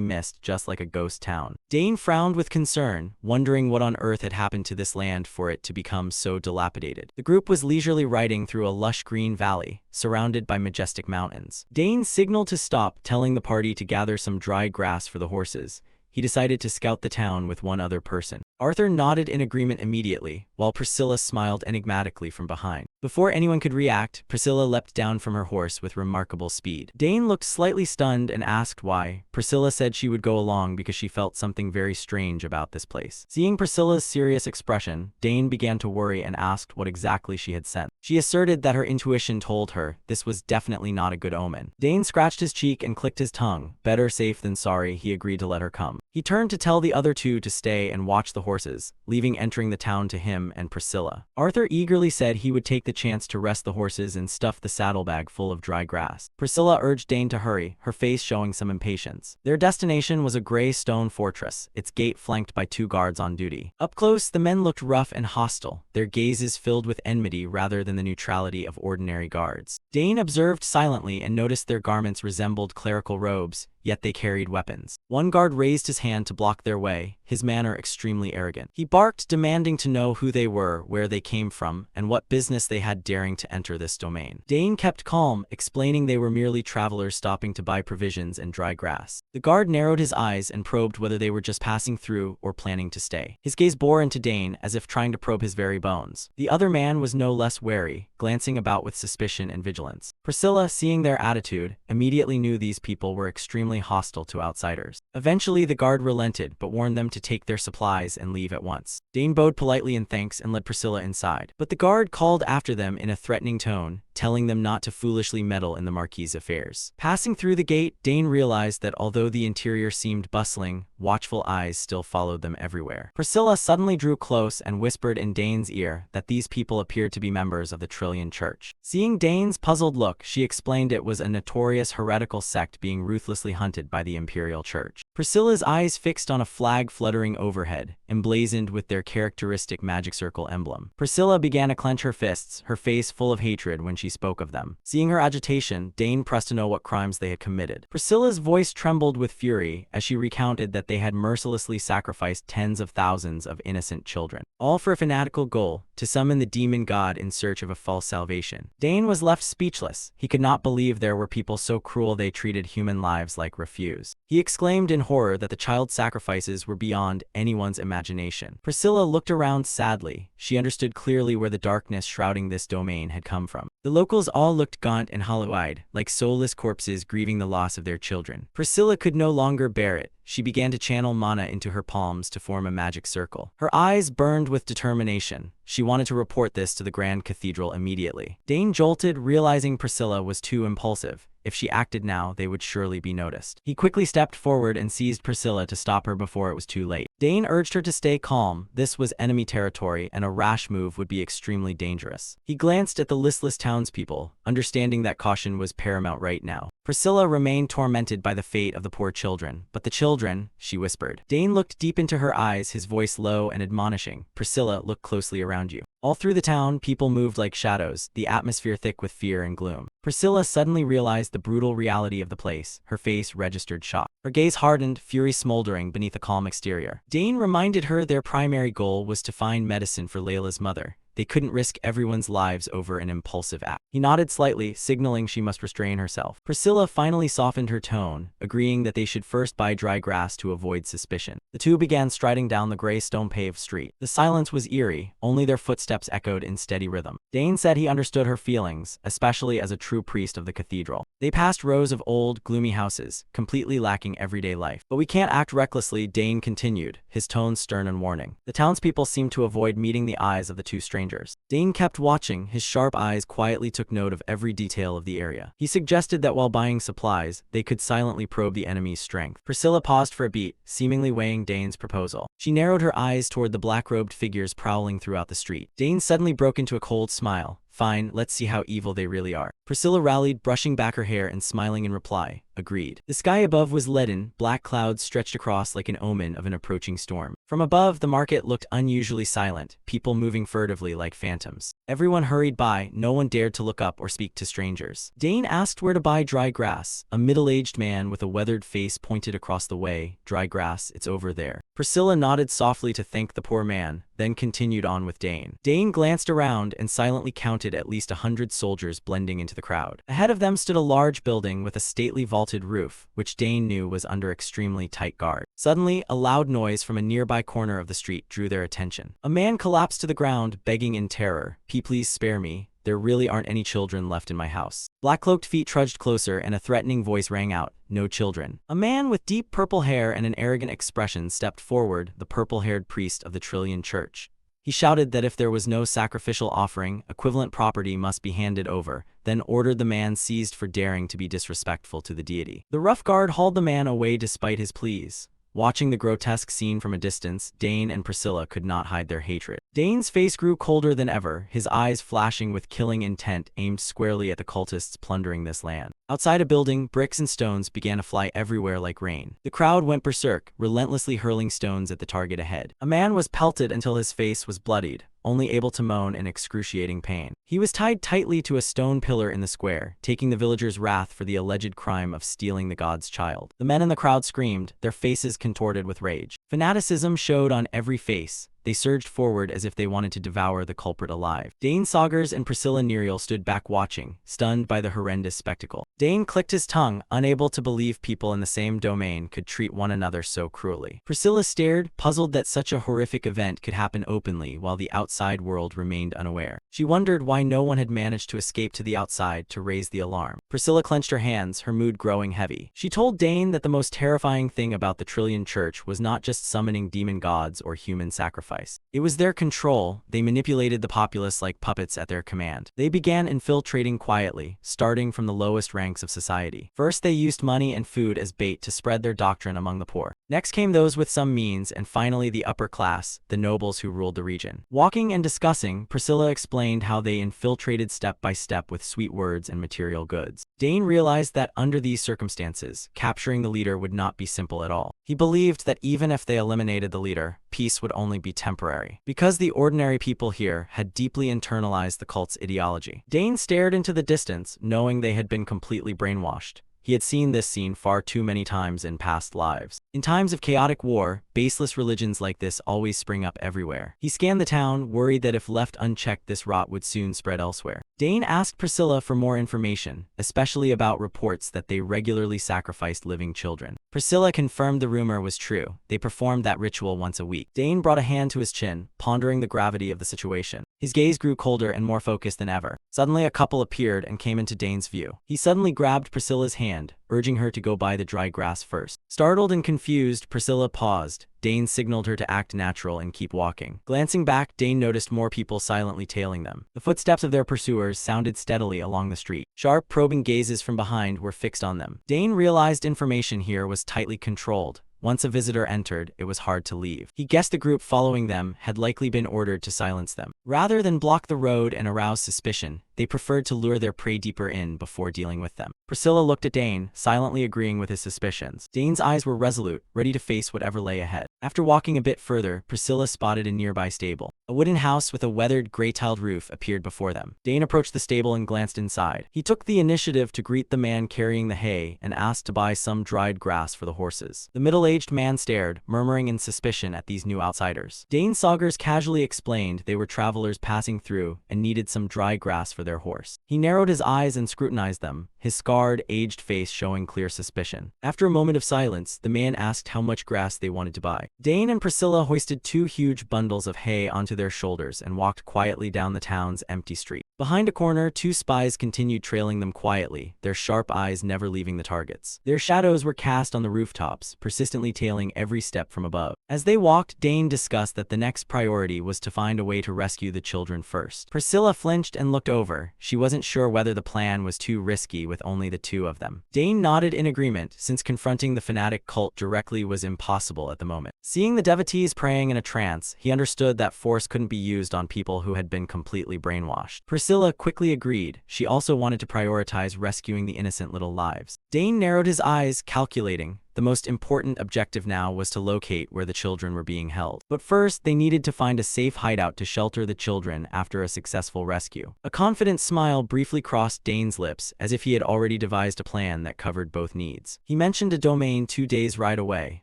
S1: mist just like a ghost town. Dane frowned with concern, wondering what on earth had happened to this land for it to become so dilapidated. The group was leisurely riding through a lush green valley, surrounded by majestic mountains. Dane signaled to stop, telling the party to gather some dry grass for the horses. He decided to scout the town with one other person. Arthur nodded in agreement immediately, while Priscilla smiled enigmatically from behind. Before anyone could react, Priscilla leapt down from her horse with remarkable speed. Dane looked slightly stunned and asked why. Priscilla said she would go along because she felt something very strange about this place. Seeing Priscilla's serious expression, Dane began to worry and asked what exactly she had sensed. She asserted that her intuition told her this was definitely not a good omen. Dane scratched his cheek and clicked his tongue. Better safe than sorry, he agreed to let her come. He turned to tell the other two to stay and watch the horses, leaving entering the town to him and Priscilla. Arthur eagerly said he would take the chance to rest the horses and stuff the saddlebag full of dry grass. Priscilla urged Dane to hurry, her face showing some impatience. Their destination was a gray stone fortress, its gate flanked by 2 guards on duty. Up close, the men looked rough and hostile, their gazes filled with enmity rather than the neutrality of ordinary guards. Dane observed silently and noticed their garments resembled clerical robes, yet they carried weapons. One guard raised his hand to block their way, his manner extremely arrogant. He barked, demanding to know who they were, where they came from, and what business they had daring to enter this domain. Dane kept calm, explaining they were merely travelers stopping to buy provisions and dry grass. The guard narrowed his eyes and probed whether they were just passing through or planning to stay. His gaze bore into Dane, as if trying to probe his very bones. The other man was no less wary, glancing about with suspicion and vigilance. Priscilla, seeing their attitude, immediately knew these people were extremely hostile to outsiders. Eventually, the guard relented, but warned them to take their supplies and leave at once. Dane bowed politely in thanks and led Priscilla inside. But the guard called after them in a threatening tone, telling them not to foolishly meddle in the Marquis's affairs. Passing through the gate, Dane realized that although the interior seemed bustling, watchful eyes still followed them everywhere. Priscilla suddenly drew close and whispered in Dane's ear that these people appeared to be members of the Trillion Church. Seeing Dane's puzzled look, she explained it was a notorious heretical sect being ruthlessly hunted by the Imperial Church. Priscilla's eyes fixed on a flag fluttering overhead, emblazoned with their characteristic magic circle emblem. Priscilla began to clench her fists, her face full of hatred when she spoke of them. Seeing her agitation, Dane pressed to know what crimes they had committed. Priscilla's voice trembled with fury as she recounted that they had mercilessly sacrificed tens of thousands of innocent children, all for a fanatical goal, to summon the demon god in search of a false salvation. Dane was left speechless. He could not believe there were people so cruel they treated human lives like refuse. He exclaimed in horror that the child sacrifices were beyond anyone's imagination. Priscilla looked around sadly. She understood clearly where the darkness shrouding this domain had come from. The locals all looked gaunt and hollow-eyed, like soulless corpses grieving the loss of their children. Priscilla could no longer bear it. She began to channel mana into her palms to form a magic circle. Her eyes burned with determination. She wanted to report this to the Grand Cathedral immediately. Dane jolted, realizing Priscilla was too impulsive. If she acted now, they would surely be noticed. He quickly stepped forward and seized Priscilla to stop her before it was too late. Dane urged her to stay calm. This was enemy territory, and a rash move would be extremely dangerous. He glanced at the listless townspeople, understanding that caution was paramount right now. Priscilla remained tormented by the fate of the poor children. But the children, she whispered. Dane looked deep into her eyes, his voice low and admonishing. Priscilla, look closely around you. All through the town, people moved like shadows, the atmosphere thick with fear and gloom. Priscilla suddenly realized the brutal reality of the place. Her face registered shock. Her gaze hardened, fury smoldering beneath a calm exterior. Dane reminded her their primary goal was to find medicine for Layla's mother. They couldn't risk everyone's lives over an impulsive act. He nodded slightly, signaling she must restrain herself. Priscilla finally softened her tone, agreeing that they should first buy dry grass to avoid suspicion. The two began striding down the gray stone-paved street. The silence was eerie, only their footsteps echoed in steady rhythm. Dane said he understood her feelings, especially as a true priest of the cathedral. They passed rows of old, gloomy houses, completely lacking everyday life. But we can't act recklessly, Dane continued, his tone stern and warning. The townspeople seemed to avoid meeting the eyes of the two strangers. Dane kept watching. His sharp eyes quietly took note of every detail of the area. He suggested that while buying supplies, they could silently probe the enemy's strength. Priscilla paused for a beat, seemingly weighing Dane's proposal. She narrowed her eyes toward the black-robed figures prowling throughout the street. Dane suddenly broke into a cold smile. Fine, let's see how evil they really are. Priscilla rallied, brushing back her hair and smiling in reply. Agreed. The sky above was leaden, black clouds stretched across like an omen of an approaching storm. From above, the market looked unusually silent, people moving furtively like phantoms. Everyone hurried by, no one dared to look up or speak to strangers. Dane asked where to buy dry grass. A middle-aged man with a weathered face pointed across the way. Dry grass, it's over there. Priscilla nodded softly to thank the poor man, then continued on with Dane. Dane glanced around and silently counted at least 100 soldiers blending into the crowd. Ahead of them stood a large building with a stately vaulted roof, which Dane knew was under extremely tight guard. Suddenly, a loud noise from a nearby corner of the street drew their attention. A man collapsed to the ground, begging in terror, Please spare me. There really aren't any children left in my house." Black-cloaked feet trudged closer and a threatening voice rang out, "No children." A man with deep purple hair and an arrogant expression stepped forward, the purple-haired priest of the Trillion Church. He shouted that if there was no sacrificial offering, equivalent property must be handed over, then ordered the man seized for daring to be disrespectful to the deity. The rough guard hauled the man away despite his pleas. Watching the grotesque scene from a distance, Dane and Priscilla could not hide their hatred. Dane's face grew colder than ever, his eyes flashing with killing intent aimed squarely at the cultists plundering this land. Outside a building, bricks and stones began to fly everywhere like rain. The crowd went berserk, relentlessly hurling stones at the target ahead. A man was pelted until his face was bloodied, only able to moan in excruciating pain. He was tied tightly to a stone pillar in the square, taking the villagers' wrath for the alleged crime of stealing the god's child. The men in the crowd screamed, their faces contorted with rage. Fanaticism showed on every face. They surged forward as if they wanted to devour the culprit alive. Dane Saugers and Priscilla Nerial stood back watching, stunned by the horrendous spectacle. Dane clicked his tongue, unable to believe people in the same domain could treat one another so cruelly. Priscilla stared, puzzled that such a horrific event could happen openly while the outside world remained unaware. She wondered why no one had managed to escape to the outside to raise the alarm. Priscilla clenched her hands, her mood growing heavy. She told Dane that the most terrifying thing about the Trillion Church was not just summoning demon gods or human sacrifice. It was their control. They manipulated the populace like puppets at their command. They began infiltrating quietly, starting from the lowest ranks of society. First, they used money and food as bait to spread their doctrine among the poor. Next came those with some means, and finally the upper class, the nobles who ruled the region. Walking and discussing, Priscilla explained how they infiltrated step by step with sweet words and material goods. Dane realized that under these circumstances, capturing the leader would not be simple at all. He believed that even if they eliminated the leader, peace would only be temporary, because the ordinary people here had deeply internalized the cult's ideology. Dane stared into the distance, knowing they had been completely brainwashed. He had seen this scene far too many times in past lives. In times of chaotic war, baseless religions like this always spring up everywhere. He scanned the town, worried that if left unchecked this rot would soon spread elsewhere. Dane asked Priscilla for more information, especially about reports that they regularly sacrificed living children. Priscilla confirmed the rumor was true. They performed that ritual once a week. Dane brought a hand to his chin, pondering the gravity of the situation. His gaze grew colder and more focused than ever. Suddenly a couple appeared and came into Dane's view. He suddenly grabbed Priscilla's hand, urging her to go buy the dry grass first. Startled and confused, Priscilla paused. Dane signaled her to act natural and keep walking. Glancing back, Dane noticed more people silently tailing them. The footsteps of their pursuers sounded steadily along the street. Sharp, probing gazes from behind were fixed on them. Dane realized information here was tightly controlled. Once a visitor entered, it was hard to leave. He guessed the group following them had likely been ordered to silence them. Rather than block the road and arouse suspicion, they preferred to lure their prey deeper in before dealing with them. Priscilla looked at Dane, silently agreeing with his suspicions. Dane's eyes were resolute, ready to face whatever lay ahead. After walking a bit further, Priscilla spotted a nearby stable. A wooden house with a weathered, gray-tiled roof appeared before them. Dane approached the stable and glanced inside. He took the initiative to greet the man carrying the hay and asked to buy some dried grass for the horses. The middle-aged man stared, murmuring in suspicion at these new outsiders. Dane Saugers casually explained they were travelers passing through and needed some dry grass for their horse. He narrowed his eyes and scrutinized them, his scarred, aged face showing clear suspicion. After a moment of silence, the man asked how much grass they wanted to buy. Dane and Priscilla hoisted 2 huge bundles of hay onto their shoulders and walked quietly down the town's empty street. Behind a corner, 2 spies continued trailing them quietly, their sharp eyes never leaving the targets. Their shadows were cast on the rooftops, persistently tailing every step from above. As they walked, Dane discussed that the next priority was to find a way to rescue the children first. Priscilla flinched and looked over. She wasn't sure whether the plan was too risky with only the 2 of them. Dane nodded in agreement, since confronting the fanatic cult directly was impossible at the moment. Seeing the devotees praying in a trance, he understood that force couldn't be used on people who had been completely brainwashed. Priscilla quickly agreed. She also wanted to prioritize rescuing the innocent little lives. Dane narrowed his eyes, calculating. The most important objective now was to locate where the children were being held. But first, they needed to find a safe hideout to shelter the children after a successful rescue. A confident smile briefly crossed Dane's lips, as if he had already devised a plan that covered both needs. He mentioned a domain 2 days' ride away,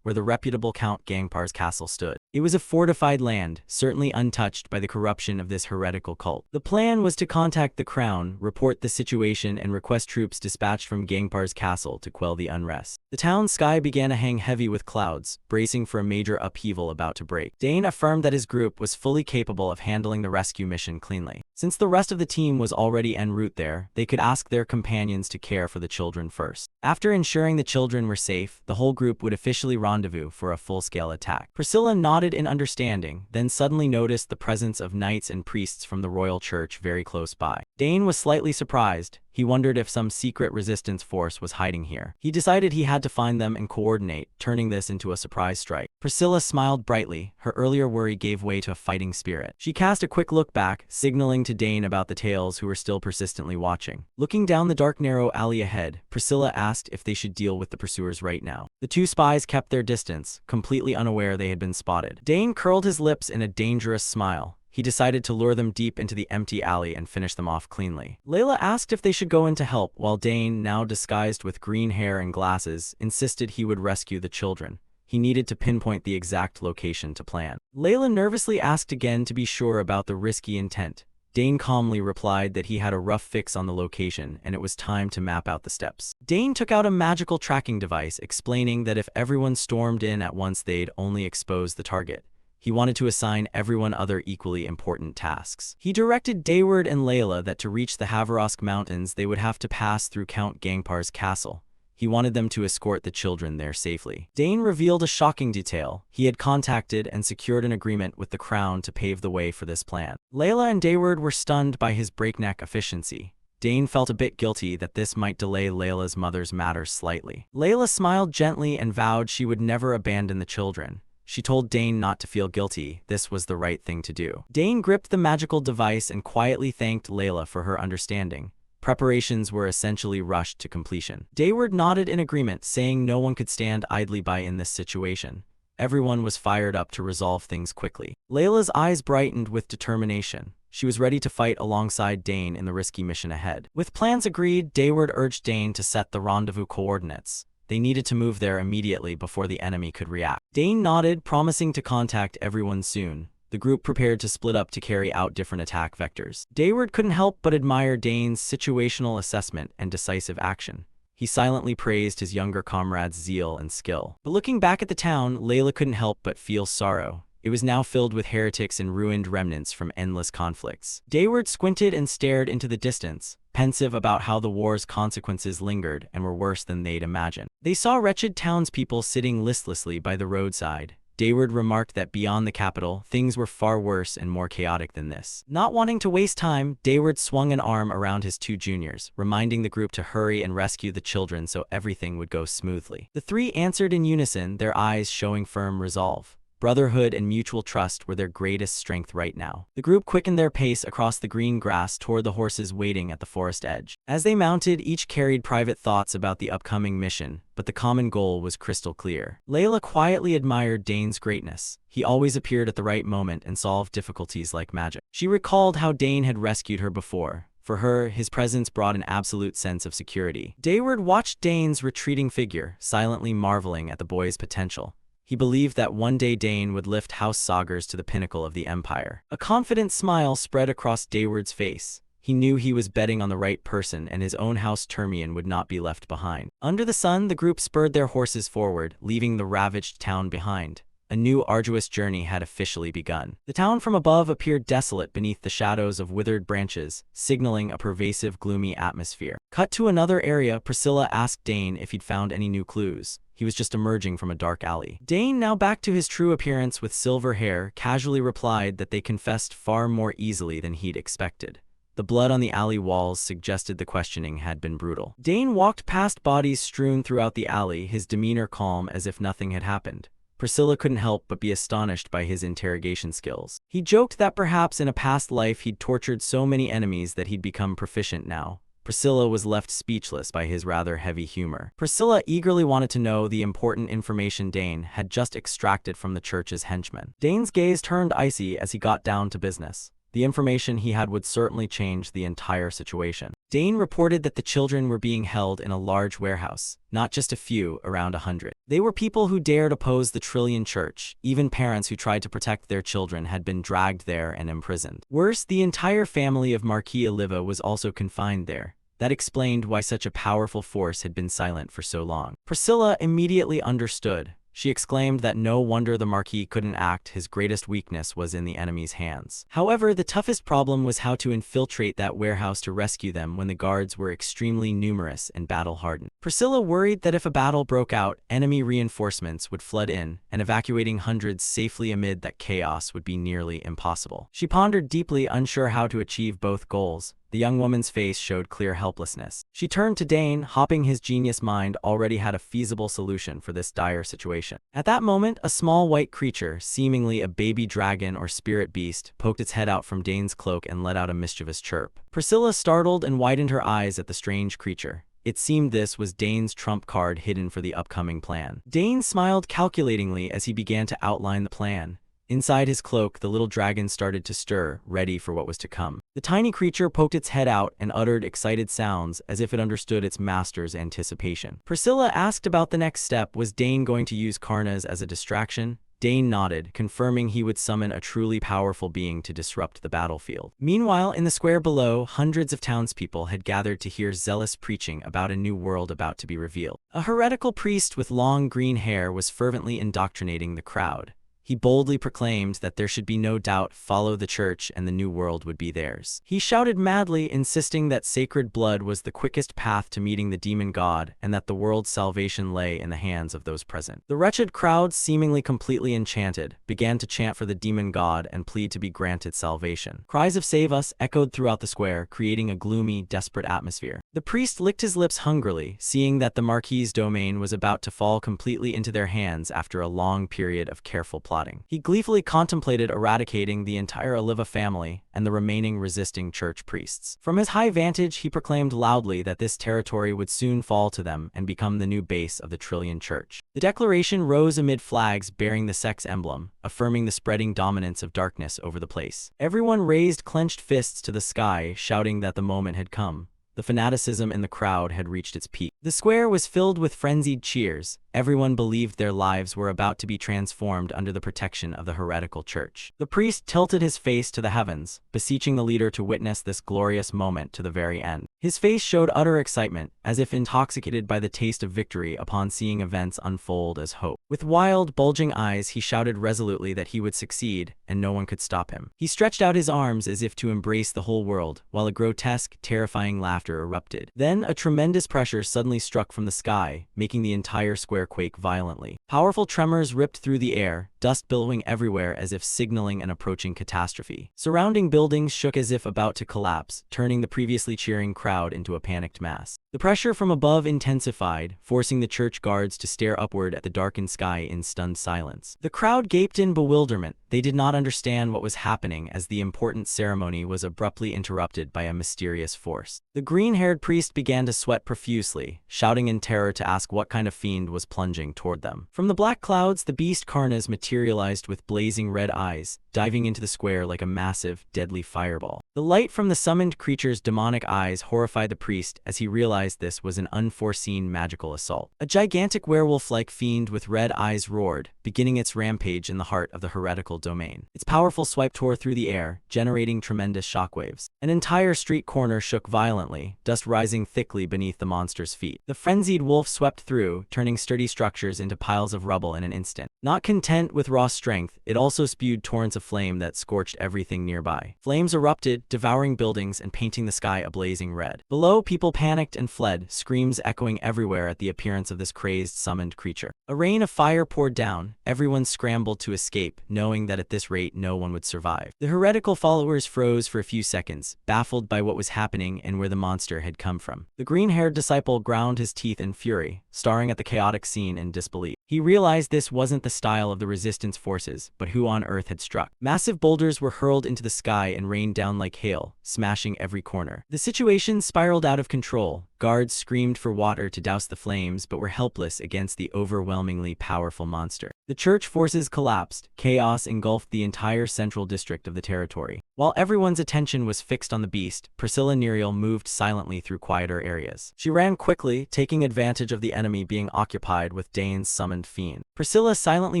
S1: where the reputable Count Gangpar's castle stood. It was a fortified land, certainly untouched by the corruption of this heretical cult. The plan was to contact the crown, report the situation, and request troops dispatched from Gangpar's castle to quell the unrest. The town's sky began to hang heavy with clouds, bracing for a major upheaval about to break. Dane affirmed that his group was fully capable of handling the rescue mission cleanly. Since the rest of the team was already en route there, they could ask their companions to care for the children first. After ensuring the children were safe, the whole group would officially rendezvous for a full-scale attack. Priscilla nodded in understanding, then suddenly noticed the presence of knights and priests from the royal church very close by. Dane was slightly surprised. He wondered if some secret resistance force was hiding here. He decided he had to find them and coordinate, turning this into a surprise strike. Priscilla smiled brightly. Her earlier worry gave way to a fighting spirit. She cast a quick look back, signaling to Dane about the tails who were still persistently watching. Looking down the dark narrow alley ahead, Priscilla asked if they should deal with the pursuers right now. The two spies kept their distance, completely unaware they had been spotted. Dane curled his lips in a dangerous smile. He decided to lure them deep into the empty alley and finish them off cleanly. Layla asked if they should go in to help, while Dane, now disguised with green hair and glasses, insisted he would rescue the children. He needed to pinpoint the exact location to plan. Layla nervously asked again to be sure about the risky intent. Dane calmly replied that he had a rough fix on the location and it was time to map out the steps. Dane took out a magical tracking device, explaining that if everyone stormed in at once they'd only expose the target. He wanted to assign everyone other equally important tasks. He directed Dayward and Layla that to reach the Haverosk Mountains they would have to pass through Count Gangpar's castle. He wanted them to escort the children there safely. Dane revealed a shocking detail. He had contacted and secured an agreement with the Crown to pave the way for this plan. Layla and Dayward were stunned by his breakneck efficiency. Dane felt a bit guilty that this might delay Layla's mother's matters slightly. Layla smiled gently and vowed she would never abandon the children. She told Dane not to feel guilty. This was the right thing to do. Dane gripped the magical device and quietly thanked Layla for her understanding. Preparations were essentially rushed to completion. Dayward nodded in agreement, saying no one could stand idly by in this situation. Everyone was fired up to resolve things quickly. Layla's eyes brightened with determination. She was ready to fight alongside Dane in the risky mission ahead. With plans agreed, Dayward urged Dane to set the rendezvous coordinates. They needed to move there immediately before the enemy could react. Dane nodded, promising to contact everyone soon. The group prepared to split up to carry out different attack vectors. Dayward couldn't help but admire Dane's situational assessment and decisive action. He silently praised his younger comrade's zeal and skill. But looking back at the town, Layla couldn't help but feel sorrow. It was now filled with heretics and ruined remnants from endless conflicts. Dayward squinted and stared into the distance, pensive about how the war's consequences lingered and were worse than they'd imagined. They saw wretched townspeople sitting listlessly by the roadside. Dayward remarked that beyond the capital, things were far worse and more chaotic than this. Not wanting to waste time, Dayward swung an arm around his two juniors, reminding the group to hurry and rescue the children so everything would go smoothly. The three answered in unison, their eyes showing firm resolve. Brotherhood and mutual trust were their greatest strength right now. The group quickened their pace across the green grass toward the horses waiting at the forest edge. As they mounted, each carried private thoughts about the upcoming mission, but the common goal was crystal clear. Layla quietly admired Dane's greatness. He always appeared at the right moment and solved difficulties like magic. She recalled how Dane had rescued her before. For her, his presence brought an absolute sense of security. Dayward watched Dane's retreating figure, silently marveling at the boy's potential. He believed that one day Dane would lift House Saugers to the pinnacle of the empire. A confident smile spread across Dayward's face. He knew he was betting on the right person and his own house Termian would not be left behind. Under the sun, the group spurred their horses forward, leaving the ravaged town behind. A new arduous journey had officially begun. The town from above appeared desolate beneath the shadows of withered branches, signaling a pervasive, gloomy atmosphere. Cut to another area, Priscilla asked Dane if he'd found any new clues. He was just emerging from a dark alley. Dane, now back to his true appearance with silver hair, casually replied that they confessed far more easily than he'd expected. The blood on the alley walls suggested the questioning had been brutal. Dane walked past bodies strewn throughout the alley, his demeanor calm as if nothing had happened. Priscilla couldn't help but be astonished by his interrogation skills. He joked that perhaps in a past life he'd tortured so many enemies that he'd become proficient now. Priscilla was left speechless by his rather heavy humor. Priscilla eagerly wanted to know the important information Dane had just extracted from the church's henchmen. Dane's gaze turned icy as he got down to business. The information he had would certainly change the entire situation. Dane reported that the children were being held in a large warehouse, not just a few, around 100. They were people who dared oppose the Trillion Church. Even parents who tried to protect their children had been dragged there and imprisoned. Worse, the entire family of Marquis Oliva was also confined there. That explained why such a powerful force had been silent for so long. Priscilla immediately understood. She exclaimed that no wonder the Marquis couldn't act, his greatest weakness was in the enemy's hands. However, the toughest problem was how to infiltrate that warehouse to rescue them when the guards were extremely numerous and battle-hardened. Priscilla worried that if a battle broke out, enemy reinforcements would flood in, and evacuating hundreds safely amid that chaos would be nearly impossible. She pondered deeply, unsure how to achieve both goals. the young woman's face showed clear helplessness. She turned to Dane, hoping his genius mind already had a feasible solution for this dire situation. At that moment, a small white creature, seemingly a baby dragon or spirit beast, poked its head out from Dane's cloak and let out a mischievous chirp. Priscilla startled and widened her eyes at the strange creature. It seemed this was Dane's trump card hidden for the upcoming plan. Dane smiled calculatingly as he began to outline the plan. Inside his cloak, the little dragon started to stir, ready for what was to come. The tiny creature poked its head out and uttered excited sounds as if it understood its master's anticipation. Priscilla asked about the next step. Was Dane going to use Karnas as a distraction? Dane nodded, confirming he would summon a truly powerful being to disrupt the battlefield. Meanwhile, in the square below, hundreds of townspeople had gathered to hear zealous preaching about a new world about to be revealed. A heretical priest with long green hair was fervently indoctrinating the crowd. He boldly proclaimed that there should be no doubt, follow the church and the new world would be theirs. He shouted madly, insisting that sacred blood was the quickest path to meeting the demon god and that the world's salvation lay in the hands of those present. The wretched crowd, seemingly completely enchanted, began to chant for the demon god and plead to be granted salvation. Cries of "Save us" echoed throughout the square, creating a gloomy, desperate atmosphere. The priest licked his lips hungrily, seeing that the Marquis's domain was about to fall completely into their hands after a long period of careful plotting. He gleefully contemplated eradicating the entire Oliva family and the remaining resisting church priests. From his high vantage, he proclaimed loudly that this territory would soon fall to them and become the new base of the Trillion Church. The declaration rose amid flags bearing the sex emblem, affirming the spreading dominance of darkness over the place. Everyone raised clenched fists to the sky, shouting that the moment had come. The fanaticism in the crowd had reached its peak. The square was filled with frenzied cheers. Everyone believed their lives were about to be transformed under the protection of the heretical church. The priest tilted his face to the heavens, beseeching the leader to witness this glorious moment to the very end. His face showed utter excitement, as if intoxicated by the taste of victory upon seeing events unfold as hope. With wild, bulging eyes, he shouted resolutely that he would succeed, and no one could stop him. He stretched out his arms as if to embrace the whole world, while a grotesque, terrifying laughter erupted. Then a tremendous pressure suddenly struck from the sky, making the entire square quake violently. Powerful tremors ripped through the air, dust billowing everywhere as if signaling an approaching catastrophe. Surrounding buildings shook as if about to collapse, turning the previously cheering crowd into a panicked mass. The pressure from above intensified, forcing the church guards to stare upward at the darkened sky in stunned silence. The crowd gaped in bewilderment. They did not understand what was happening as the important ceremony was abruptly interrupted by a mysterious force. The green-haired priest began to sweat profusely, shouting in terror to ask what kind of fiend was plunging toward them. From the black clouds, the beast Karnas materialized with blazing red eyes, diving into the square like a massive, deadly fireball. The light from the summoned creature's demonic eyes horrified the priest as he realized this was an unforeseen magical assault. A gigantic werewolf-like fiend with red eyes roared, beginning its rampage in the heart of the heretical domain. Its powerful swipe tore through the air, generating tremendous shockwaves. An entire street corner shook violently, dust rising thickly beneath the monster's feet. The frenzied wolf swept through, turning sturdy structures into piles of rubble in an instant. Not content with raw strength, it also spewed torrents of flame that scorched everything nearby. Flames erupted, devouring buildings and painting the sky a blazing red. Below, people panicked and fled, screams echoing everywhere at the appearance of this crazed, summoned creature. A rain of fire poured down. Everyone scrambled to escape, knowing that at this rate no one would survive. The heretical followers froze for a few seconds, baffled by what was happening and where the monster had come from. The green-haired disciple ground his teeth in fury, staring at the chaotic scene in disbelief. He realized this wasn't the style of the resistance forces, but who on earth had struck. Massive boulders were hurled into the sky and rained down like hail, smashing every corner. The situation spiraled out of control. Guards screamed for water to douse the flames but were helpless against the overwhelmingly powerful monster. The church forces collapsed. Chaos engulfed the entire central district of the territory. While everyone's attention was fixed on the beast, Priscilla Neriel moved silently through quieter areas. She ran quickly, taking advantage of the enemy being occupied with Dane's summoned fiend. Priscilla silently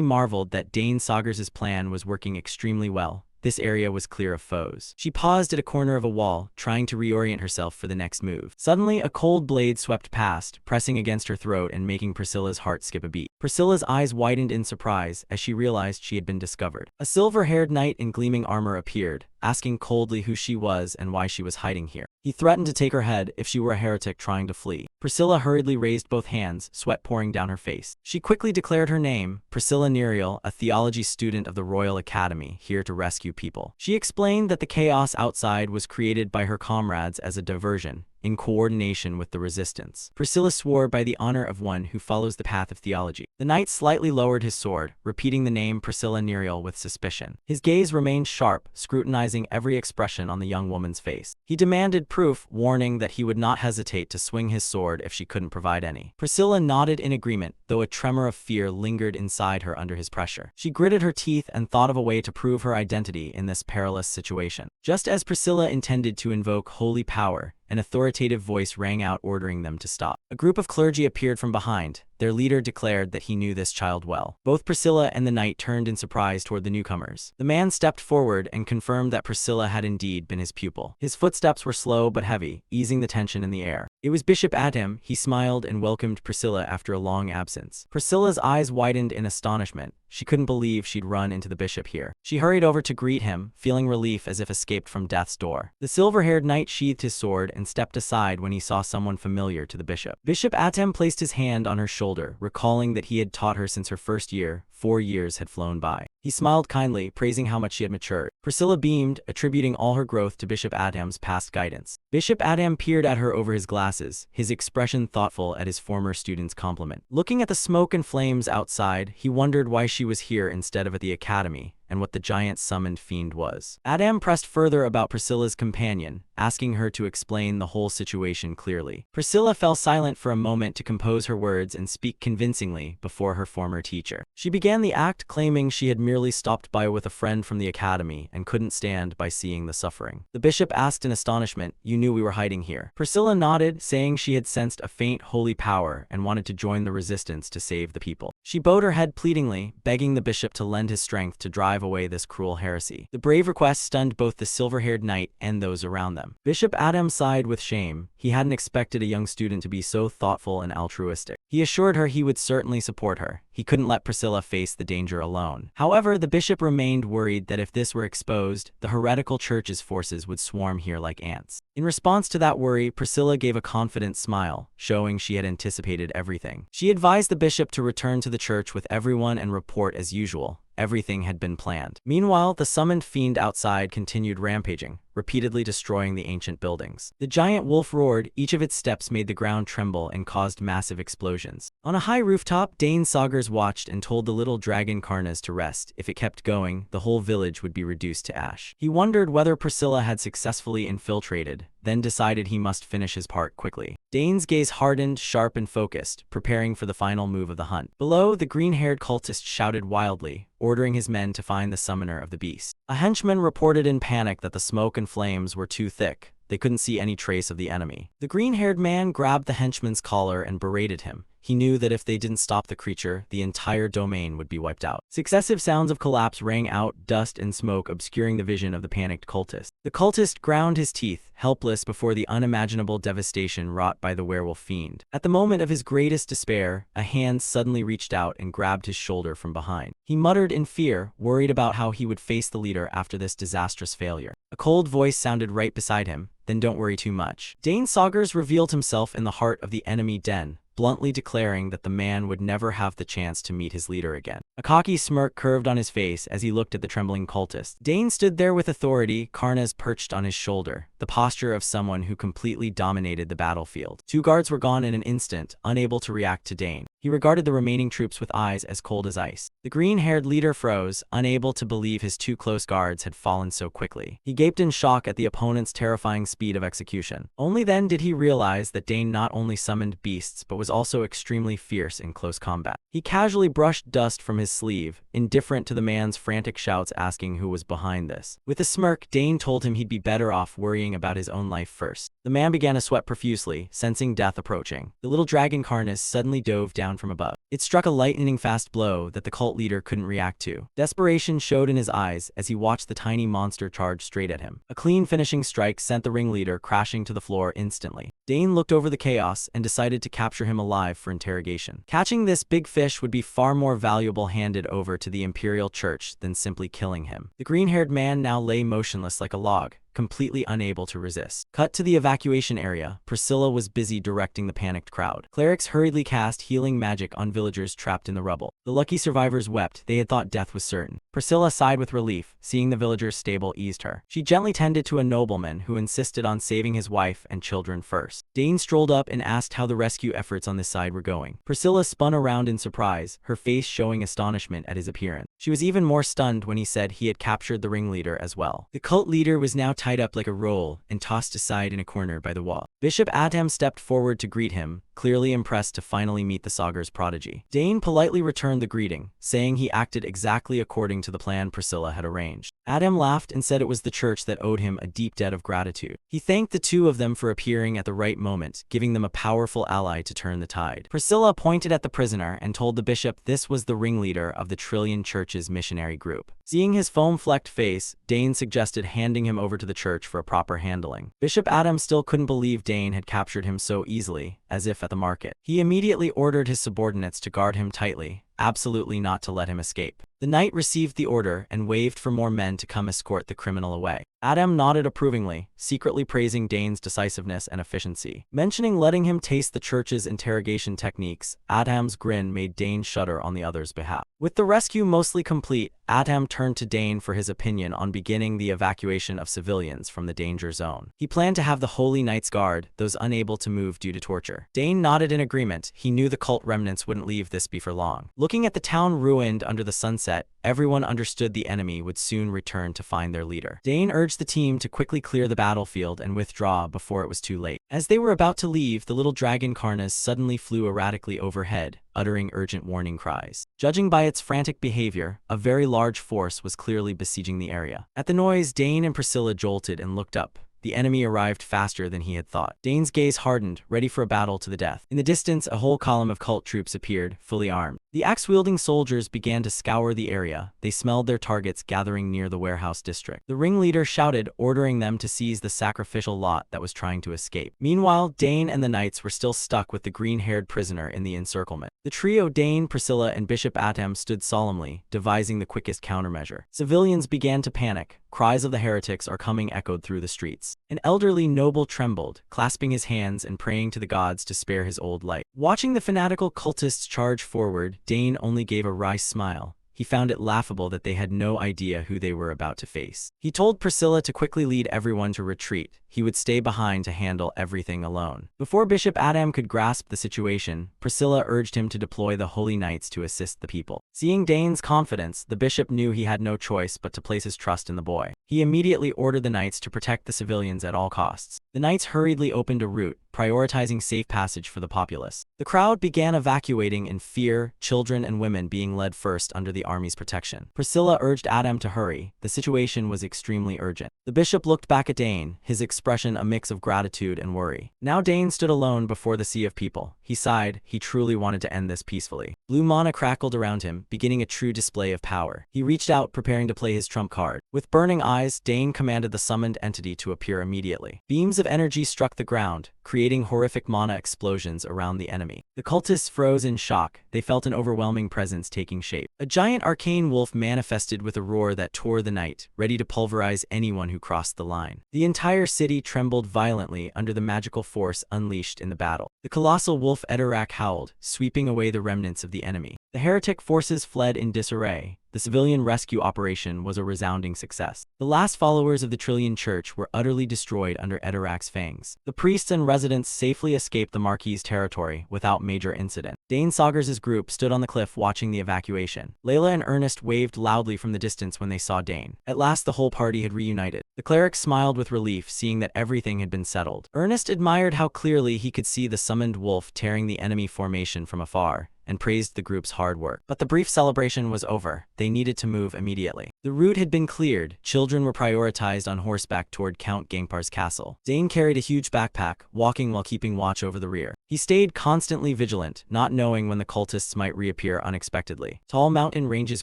S1: marveled that Dane Saugers's plan was working extremely well. This area was clear of foes. She paused at a corner of a wall, trying to reorient herself for the next move. Suddenly, a cold blade swept past, pressing against her throat and making Priscilla's heart skip a beat. Priscilla's eyes widened in surprise as she realized she had been discovered. A silver-haired knight in gleaming armor appeared, asking coldly who she was and why she was hiding here. He threatened to take her head if she were a heretic trying to flee. Priscilla hurriedly raised both hands, sweat pouring down her face. She quickly declared her name, Priscilla Nerial, a theology student of the Royal Academy, here to rescue people. She explained that the chaos outside was created by her comrades as a diversion, in coordination with the resistance. Priscilla swore by the honor of one who follows the path of theology. The knight slightly lowered his sword, repeating the name Priscilla Nerial with suspicion. His gaze remained sharp, scrutinizing every expression on the young woman's face. He demanded proof, warning that he would not hesitate to swing his sword if she couldn't provide any. Priscilla nodded in agreement, though a tremor of fear lingered inside her under his pressure. She gritted her teeth and thought of a way to prove her identity in this perilous situation. Just as Priscilla intended to invoke holy power, an authoritative voice rang out ordering them to stop. A group of clergy appeared from behind. Their leader declared that he knew this child well. Both Priscilla and the knight turned in surprise toward the newcomers. The man stepped forward and confirmed that Priscilla had indeed been his pupil. His footsteps were slow but heavy, easing the tension in the air. It was Bishop Adam. He smiled and welcomed Priscilla after a long absence. Priscilla's eyes widened in astonishment. She couldn't believe she'd run into the bishop here. She hurried over to greet him, feeling relief as if escaped from death's door. The silver-haired knight sheathed his sword and stepped aside when he saw someone familiar to the bishop. Bishop Atem placed his hand on her shoulder, recalling that he had taught her since her first year. 4 years had flown by. He smiled kindly, praising how much she had matured. Priscilla beamed, attributing all her growth to Bishop Adam's past guidance. Bishop Adam peered at her over his glasses, his expression thoughtful at his former student's compliment. Looking at the smoke and flames outside, he wondered why she was here instead of at the academy, and what the giant summoned fiend was. Adam pressed further about Priscilla's companion, asking her to explain the whole situation clearly. Priscilla fell silent for a moment to compose her words and speak convincingly before her former teacher. She began the act claiming she had merely stopped by with a friend from the academy and couldn't stand by seeing the suffering. The bishop asked in astonishment, "You knew we were hiding here?" Priscilla nodded, saying she had sensed a faint holy power and wanted to join the resistance to save the people. She bowed her head pleadingly, begging the bishop to lend his strength to drive away this cruel heresy. The brave request stunned both the silver-haired knight and those around them. Bishop Adam sighed with shame. He hadn't expected a young student to be so thoughtful and altruistic. He assured her he would certainly support her. He couldn't let Priscilla face the danger alone. However, the bishop remained worried that if this were exposed, the heretical church's forces would swarm here like ants. In response to that worry, Priscilla gave a confident smile, showing she had anticipated everything. She advised the bishop to return to the church with everyone and report as usual. Everything had been planned. Meanwhile, the summoned fiend outside continued rampaging, repeatedly destroying the ancient buildings. The giant wolf roared, each of its steps made the ground tremble and caused massive explosions. On a high rooftop, Dane Saugers watched and told the little dragon Karnas to rest. If it kept going, the whole village would be reduced to ash. He wondered whether Priscilla had successfully infiltrated, then decided he must finish his part quickly. Dane's gaze hardened, sharp and focused, preparing for the final move of the hunt. Below, the green-haired cultist shouted wildly, ordering his men to find the summoner of the beast. A henchman reported in panic that the smoke and flames were too thick. They couldn't see any trace of the enemy. The green-haired man grabbed the henchman's collar and berated him. He knew that if they didn't stop the creature, the entire domain would be wiped out. Successive sounds of collapse rang out, dust and smoke obscuring the vision of the panicked cultist. The cultist ground his teeth, helpless before the unimaginable devastation wrought by the werewolf fiend. At the moment of his greatest despair, a hand suddenly reached out and grabbed his shoulder from behind. He muttered in fear, worried about how he would face the leader after this disastrous failure. A cold voice sounded right beside him, "Then don't worry too much." Dane Saugers revealed himself in the heart of the enemy den, bluntly declaring that the man would never have the chance to meet his leader again. A cocky smirk curved on his face as he looked at the trembling cultist. Dane stood there with authority, Karnas perched on his shoulder, the posture of someone who completely dominated the battlefield. 2 guards were gone in an instant, unable to react to Dane. He regarded the remaining troops with eyes as cold as ice. The green-haired leader froze, unable to believe his 2 close guards had fallen so quickly. He gaped in shock at the opponent's terrifying speed of execution. Only then did he realize that Dane not only summoned beasts but was also extremely fierce in close combat. He casually brushed dust from his sleeve, indifferent to the man's frantic shouts asking who was behind this. With a smirk, Dane told him he'd be better off worrying worrying about his own life first. The man began to sweat profusely, sensing death approaching. The little dragon Karnas suddenly dove down from above. It struck a lightning-fast blow that the cult leader couldn't react to. Desperation showed in his eyes as he watched the tiny monster charge straight at him. A clean finishing strike sent the ringleader crashing to the floor instantly. Dane looked over the chaos and decided to capture him alive for interrogation. Catching this big fish would be far more valuable handed over to the Imperial Church than simply killing him. The green-haired man now lay motionless like a log, completely unable to resist. Cut to the evacuation area. Priscilla was busy directing the panicked crowd. Clerics hurriedly cast healing magic on villagers trapped in the rubble. The lucky survivors wept. They had thought death was certain. Priscilla sighed with relief, seeing the villagers' stable eased her. She gently tended to a nobleman who insisted on saving his wife and children first. Dane strolled up and asked how the rescue efforts on this side were going. Priscilla spun around in surprise, her face showing astonishment at his appearance. She was even more stunned when he said he had captured the ringleader as well. The cult leader was now tied up like a roll and tossed aside in a corner by the wall. Bishop Addam stepped forward to greet him, clearly impressed to finally meet the Sagar's prodigy. Dane politely returned the greeting, saying he acted exactly according to the plan Priscilla had arranged. Addam laughed and said it was the church that owed him a deep debt of gratitude. He thanked the two of them for appearing at the right moment, giving them a powerful ally to turn the tide. Priscilla pointed at the prisoner and told the bishop this was the ringleader of the Trillion Church's missionary group. Seeing his foam-flecked face, Dane suggested handing him over to the church for a proper handling. Bishop Addam still couldn't believe Dane had captured him so easily, as if at the market. He immediately ordered his subordinates to guard him tightly, absolutely not to let him escape. The knight received the order and waved for more men to come escort the criminal away. Addam nodded approvingly, secretly praising Dane's decisiveness and efficiency. Mentioning letting him taste the church's interrogation techniques, Addam's grin made Dane shudder on the other's behalf. With the rescue mostly complete, Addam turned to Dane for his opinion on beginning the evacuation of civilians from the danger zone. He planned to have the Holy Knights guard those unable to move due to torture. Dane nodded in agreement. He knew the cult remnants wouldn't leave this be for long. Looking at the town ruined under the sunset, everyone understood the enemy would soon return to find their leader. Dane urged the team to quickly clear the battlefield and withdraw before it was too late. As they were about to leave, the little dragon Karnas suddenly flew erratically overhead, uttering urgent warning cries. Judging by its frantic behavior, a very large force was clearly besieging the area. At the noise, Dane and Priscilla jolted and looked up. The enemy arrived faster than he had thought. Dane's gaze hardened, ready for a battle to the death. In the distance, a whole column of cult troops appeared, fully armed. The axe-wielding soldiers began to scour the area. They smelled their targets gathering near the warehouse district. The ringleader shouted, ordering them to seize the sacrificial lot that was trying to escape. Meanwhile, Dane and the knights were still stuck with the green-haired prisoner in the encirclement. The trio Dane, Priscilla, and Bishop Addam stood solemnly, devising the quickest countermeasure. Civilians began to panic. Cries of the heretics are coming echoed through the streets. An elderly noble trembled, clasping his hands and praying to the gods to spare his old life. Watching the fanatical cultists charge forward, Dane only gave a wry smile. He found it laughable that they had no idea who they were about to face. He told Priscilla to quickly lead everyone to retreat. He would stay behind to handle everything alone. Before Bishop Addam could grasp the situation, Priscilla urged him to deploy the Holy Knights to assist the people. Seeing Dane's confidence, the bishop knew he had no choice but to place his trust in the boy. He immediately ordered the knights to protect the civilians at all costs. The knights hurriedly opened a route, prioritizing safe passage for the populace. The crowd began evacuating in fear, children and women being led first under the army's protection. Priscilla urged Addam to hurry. The situation was extremely urgent. The bishop looked back at Dane, his expression a mix of gratitude and worry. Now Dane stood alone before the sea of people. He sighed. He truly wanted to end this peacefully. Blue mana crackled around him, beginning a true display of power. He reached out, preparing to play his trump card. With burning eyes, Dane commanded the summoned entity to appear immediately. Beams of energy struck the ground, creating horrific mana explosions around the enemy. The cultists froze in shock. They felt an overwhelming presence taking shape. A giant arcane wolf manifested with a roar that tore the night, ready to pulverize anyone who crossed the line. The entire city trembled violently under the magical force unleashed in the battle. The colossal wolf Edorak howled, sweeping away the remnants of the enemy. The heretic forces fled in disarray. The civilian rescue operation was a resounding success. The last followers of the Trillion Church were utterly destroyed under Edorak's fangs. The priests and residents safely escaped the Marquis' territory without major incident. Dane Sagars' group stood on the cliff watching the evacuation. Layla and Ernest waved loudly from the distance when they saw Dane. At last the whole party had reunited. The cleric smiled with relief, seeing that everything had been settled. Ernest admired how clearly he could see the summoned wolf tearing the enemy formation from afar, and praised the group's hard work. But the brief celebration was over. They needed to move immediately. The route had been cleared. Children were prioritized on horseback toward Count Gangpar's castle. Dane carried a huge backpack, walking while keeping watch over the rear. He stayed constantly vigilant, not knowing when the cultists might reappear unexpectedly. Tall mountain ranges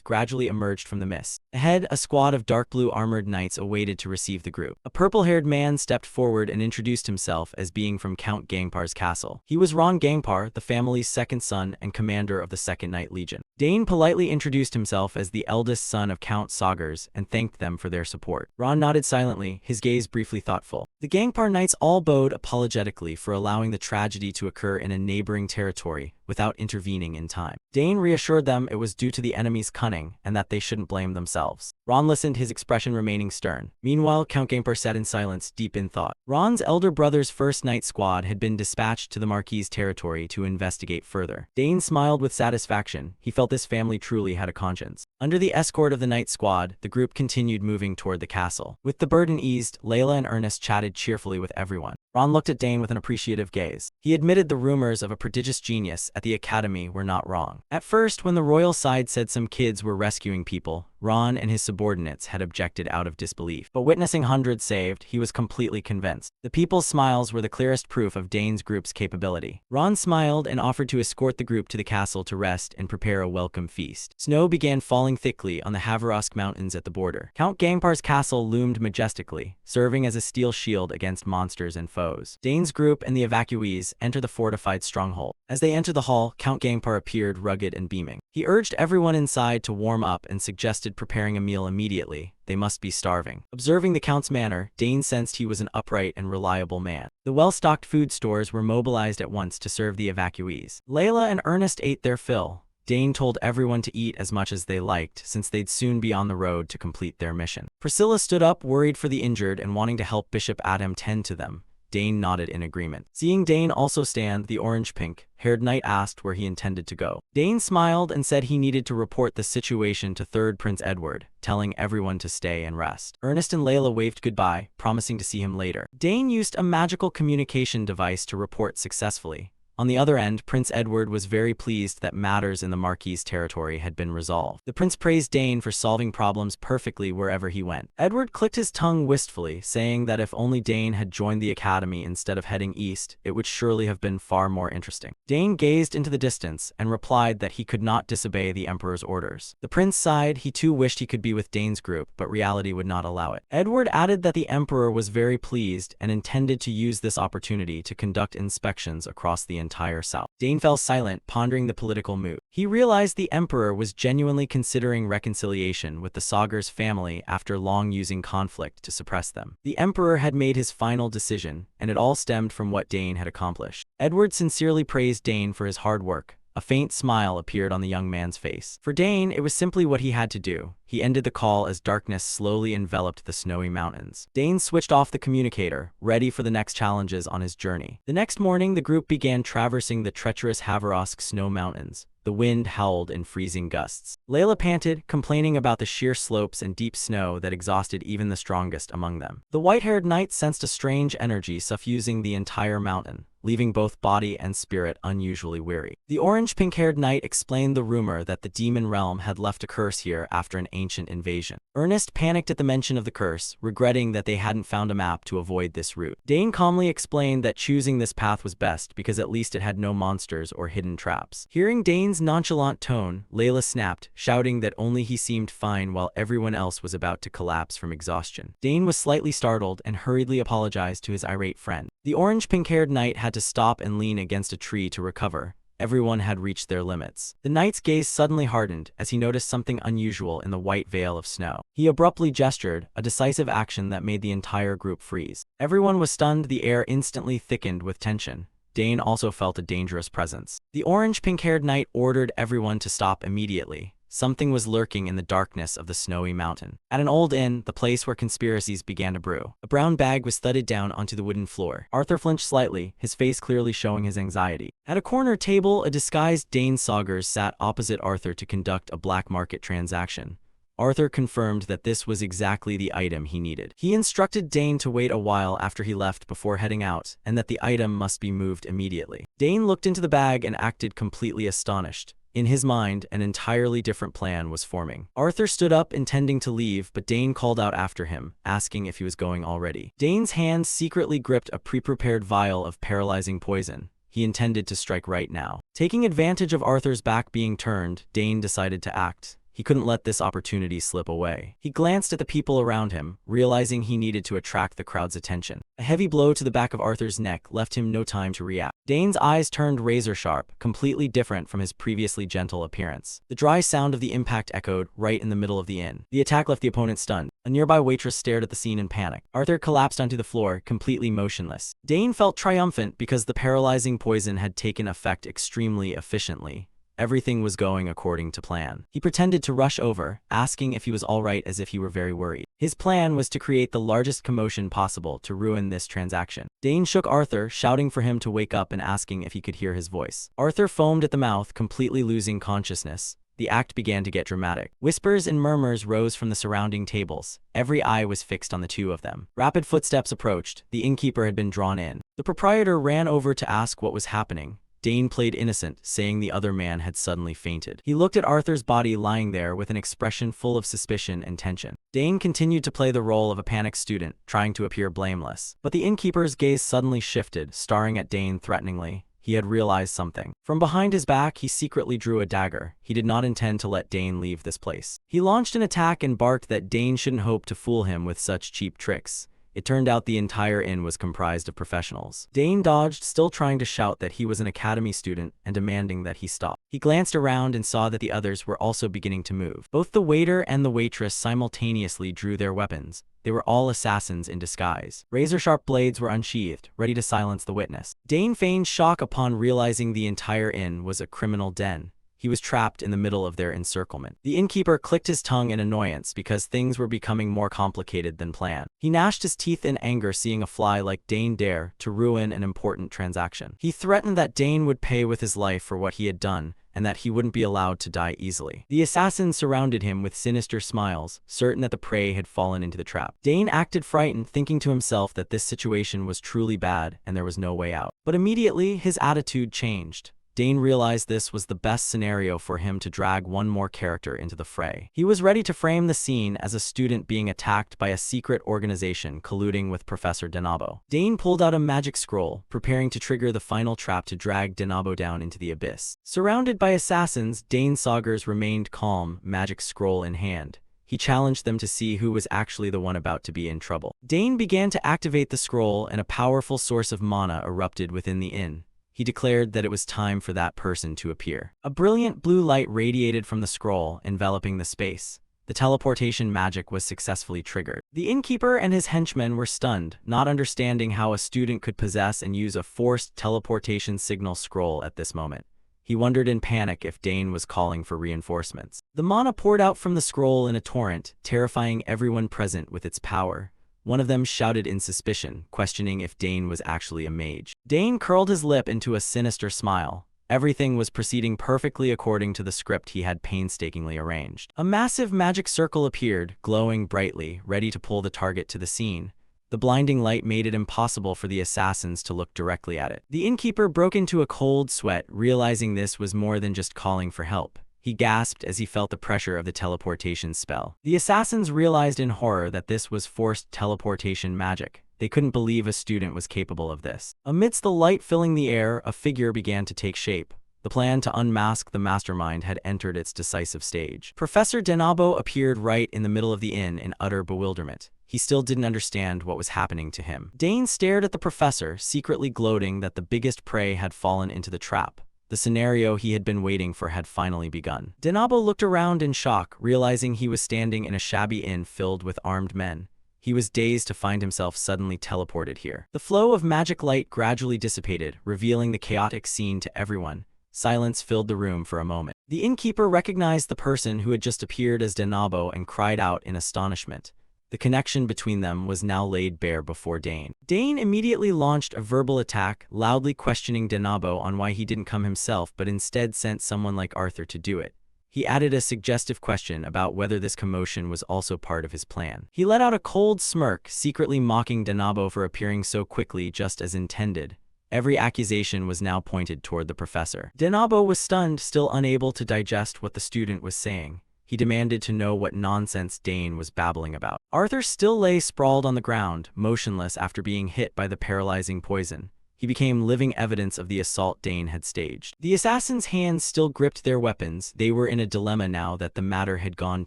S1: gradually emerged from the mist. Ahead, a squad of dark blue armored knights awaited to receive the group. A purple-haired man stepped forward and introduced himself as being from Count Gangpar's castle. He was Ron Gangpar, the family's second son and commander of the Second Knight Legion. Dane politely introduced himself as the eldest son of Count Saugers and thanked them for their support. Ron nodded silently, his gaze briefly thoughtful. The Gangpar knights all bowed apologetically for allowing the tragedy to occur in a neighboring territory without intervening in time. Dane reassured them it was due to the enemy's cunning and that they shouldn't blame themselves. Ron listened, his expression remaining stern. Meanwhile, Count Gangpar sat in silence, deep in thought. Ron's elder brother's first knight squad had been dispatched to the Marquis's territory to investigate further. Dane smiled with satisfaction. He felt this family truly had a conscience. Under the escort of the knight squad, the group continued moving toward the castle. With the burden eased, Layla and Ernest chatted cheerfully with everyone. Ron looked at Dane with an appreciative gaze. He admitted the rumors of a prodigious genius at the academy were not wrong. At first, when the royal side said some kids were rescuing people, Ron and his subordinates had objected out of disbelief. But witnessing hundreds saved, he was completely convinced. The people's smiles were the clearest proof of Dane's group's capability. Ron smiled and offered to escort the group to the castle to rest and prepare a welcome feast. Snow began falling thickly on the Haverosk Mountains at the border. Count Gangpar's castle loomed majestically, serving as a steel shield against monsters and foes. Dane's group and the evacuees enter the fortified stronghold. As they enter the hall, Count Gangpar appeared rugged and beaming. He urged everyone inside to warm up and suggested preparing a meal immediately. They must be starving. Observing the Count's manner, Dane sensed he was an upright and reliable man. The well-stocked food stores were mobilized at once to serve the evacuees. Layla and Ernest ate their fill. Dane told everyone to eat as much as they liked, since they'd soon be on the road to complete their mission. Priscilla stood up, worried for the injured and wanting to help Bishop Adam tend to them. Dane nodded in agreement. Seeing Dane also stand, the orange-pink-haired knight asked where he intended to go. Dane smiled and said he needed to report the situation to Third Prince Edward, telling everyone to stay and rest. Ernest and Layla waved goodbye, promising to see him later. Dane used a magical communication device to report successfully. On the other end, Prince Edward was very pleased that matters in the Marquis's territory had been resolved. The prince praised Dane for solving problems perfectly wherever he went. Edward clicked his tongue wistfully, saying that if only Dane had joined the academy instead of heading east, it would surely have been far more interesting. Dane gazed into the distance and replied that he could not disobey the emperor's orders. The prince sighed. He too wished he could be with Dane's group, but reality would not allow it. Edward added that the emperor was very pleased and intended to use this opportunity to conduct inspections across the entire south. Dane fell silent, pondering the political mood. He realized the emperor was genuinely considering reconciliation with the Saugers family after long using conflict to suppress them. The emperor had made his final decision, and it all stemmed from what Dane had accomplished. Edward sincerely praised Dane for his hard work. A faint smile appeared on the young man's face. For Dane, it was simply what he had to do. He ended the call as darkness slowly enveloped the snowy mountains. Dane switched off the communicator, ready for the next challenges on his journey. The next morning, the group began traversing the treacherous Haverosk snow mountains. The wind howled in freezing gusts. Layla panted, complaining about the sheer slopes and deep snow that exhausted even the strongest among them. The white-haired knight sensed a strange energy suffusing the entire mountain, leaving both body and spirit unusually weary. The orange-pink-haired knight explained the rumor that the demon realm had left a curse here after an ancient invasion. Ernest panicked at the mention of the curse, regretting that they hadn't found a map to avoid this route. Dane calmly explained that choosing this path was best because at least it had no monsters or hidden traps. Hearing Dane's nonchalant tone, Layla snapped, shouting that only he seemed fine while everyone else was about to collapse from exhaustion. Dane was slightly startled and hurriedly apologized to his irate friend. The orange-pink-haired knight had to stop and lean against a tree to recover. Everyone had reached their limits. The knight's gaze suddenly hardened as he noticed something unusual in the white veil of snow. He abruptly gestured, a decisive action that made the entire group freeze. Everyone was stunned. The air instantly thickened with tension. Dane also felt a dangerous presence. The orange-pink-haired knight ordered everyone to stop immediately. Something was lurking in the darkness of the snowy mountain. At an old inn, the place where conspiracies began to brew, a brown bag was thudded down onto the wooden floor. Arthur flinched slightly, his face clearly showing his anxiety. At a corner table, a disguised Dane Saugers sat opposite Arthur to conduct a black market transaction. Arthur confirmed that this was exactly the item he needed. He instructed Dane to wait a while after he left before heading out, and that the item must be moved immediately. Dane looked into the bag and acted completely astonished. In his mind, an entirely different plan was forming. Arthur stood up, intending to leave, but Dane called out after him, asking if he was going already. Dane's hands secretly gripped a pre-prepared vial of paralyzing poison. He intended to strike right now. Taking advantage of Arthur's back being turned, Dane decided to act. He couldn't let this opportunity slip away. He glanced at the people around him, realizing he needed to attract the crowd's attention. A heavy blow to the back of Arthur's neck left him no time to react. Dane's eyes turned razor-sharp, completely different from his previously gentle appearance. The dry sound of the impact echoed right in the middle of the inn. The attack left the opponent stunned. A nearby waitress stared at the scene in panic. Arthur collapsed onto the floor, completely motionless. Dane felt triumphant because the paralyzing poison had taken effect extremely efficiently. Everything was going according to plan. He pretended to rush over, asking if he was all right as if he were very worried. His plan was to create the largest commotion possible to ruin this transaction. Dane shook Arthur, shouting for him to wake up and asking if he could hear his voice. Arthur foamed at the mouth, completely losing consciousness. The act began to get dramatic. Whispers and murmurs rose from the surrounding tables. Every eye was fixed on the two of them. Rapid footsteps approached. The innkeeper had been drawn in. The proprietor ran over to ask what was happening. Dane played innocent, saying the other man had suddenly fainted. He looked at Arthur's body lying there with an expression full of suspicion and tension. Dane continued to play the role of a panicked student, trying to appear blameless. But the innkeeper's gaze suddenly shifted, staring at Dane threateningly. He had realized something. From behind his back, he secretly drew a dagger. He did not intend to let Dane leave this place. He launched an attack and barked that Dane shouldn't hope to fool him with such cheap tricks. It turned out the entire inn was comprised of professionals. Dane dodged, still trying to shout that he was an academy student and demanding that he stop. He glanced around and saw that the others were also beginning to move. Both the waiter and the waitress simultaneously drew their weapons. They were all assassins in disguise. Razor-sharp blades were unsheathed, ready to silence the witness. Dane feigned shock upon realizing the entire inn was a criminal den. He was trapped in the middle of their encirclement. The innkeeper clicked his tongue in annoyance because things were becoming more complicated than planned. He gnashed his teeth in anger, seeing a fly like Dane dare to ruin an important transaction. He threatened that Dane would pay with his life for what he had done, and that he wouldn't be allowed to die easily. The assassins surrounded him with sinister smiles, certain that the prey had fallen into the trap. Dane acted frightened, thinking to himself that this situation was truly bad and there was no way out. But immediately, his attitude changed. Dane realized this was the best scenario for him to drag one more character into the fray. He was ready to frame the scene as a student being attacked by a secret organization colluding with Professor Denabo. Dane pulled out a magic scroll, preparing to trigger the final trap to drag Denabo down into the abyss. Surrounded by assassins, Dane Saugers remained calm, magic scroll in hand. He challenged them to see who was actually the one about to be in trouble. Dane began to activate the scroll, and a powerful source of mana erupted within the inn. He declared that it was time for that person to appear. A brilliant blue light radiated from the scroll, enveloping the space. The teleportation magic was successfully triggered. The innkeeper and his henchmen were stunned, not understanding how a student could possess and use a forced teleportation signal scroll at this moment. He wondered in panic if Dane was calling for reinforcements. The mana poured out from the scroll in a torrent, terrifying everyone present with its power. One of them shouted in suspicion, questioning if Dane was actually a mage. Dane curled his lip into a sinister smile. Everything was proceeding perfectly according to the script he had painstakingly arranged. A massive magic circle appeared, glowing brightly, ready to pull the target to the scene. The blinding light made it impossible for the assassins to look directly at it. The innkeeper broke into a cold sweat, realizing this was more than just calling for help. He gasped as he felt the pressure of the teleportation spell. The assassins realized in horror that this was forced teleportation magic. They couldn't believe a student was capable of this. Amidst the light filling the air, a figure began to take shape. The plan to unmask the mastermind had entered its decisive stage. Professor Denabo appeared right in the middle of the inn in utter bewilderment. He still didn't understand what was happening to him. Dane stared at the professor, secretly gloating that the biggest prey had fallen into the trap. The scenario he had been waiting for had finally begun. Denabo looked around in shock, realizing he was standing in a shabby inn filled with armed men. He was dazed to find himself suddenly teleported here. The flow of magic light gradually dissipated, revealing the chaotic scene to everyone. Silence filled the room for a moment. The innkeeper recognized the person who had just appeared as Denabo and cried out in astonishment. The connection between them was now laid bare before Dane. Dane immediately launched a verbal attack, loudly questioning Denabo on why he didn't come himself but instead sent someone like Arthur to do it. he added a suggestive question about whether this commotion was also part of his plan. He let out a cold smirk, secretly mocking Denabo for appearing so quickly just as intended. Every accusation was now pointed toward the professor. Denabo was stunned, still unable to digest what the student was saying. He demanded to know what nonsense Dane was babbling about. Arthur still lay sprawled on the ground, motionless after being hit by the paralyzing poison. He became living evidence of the assault Dane had staged. The assassins' hands still gripped their weapons. They were in a dilemma now that the matter had gone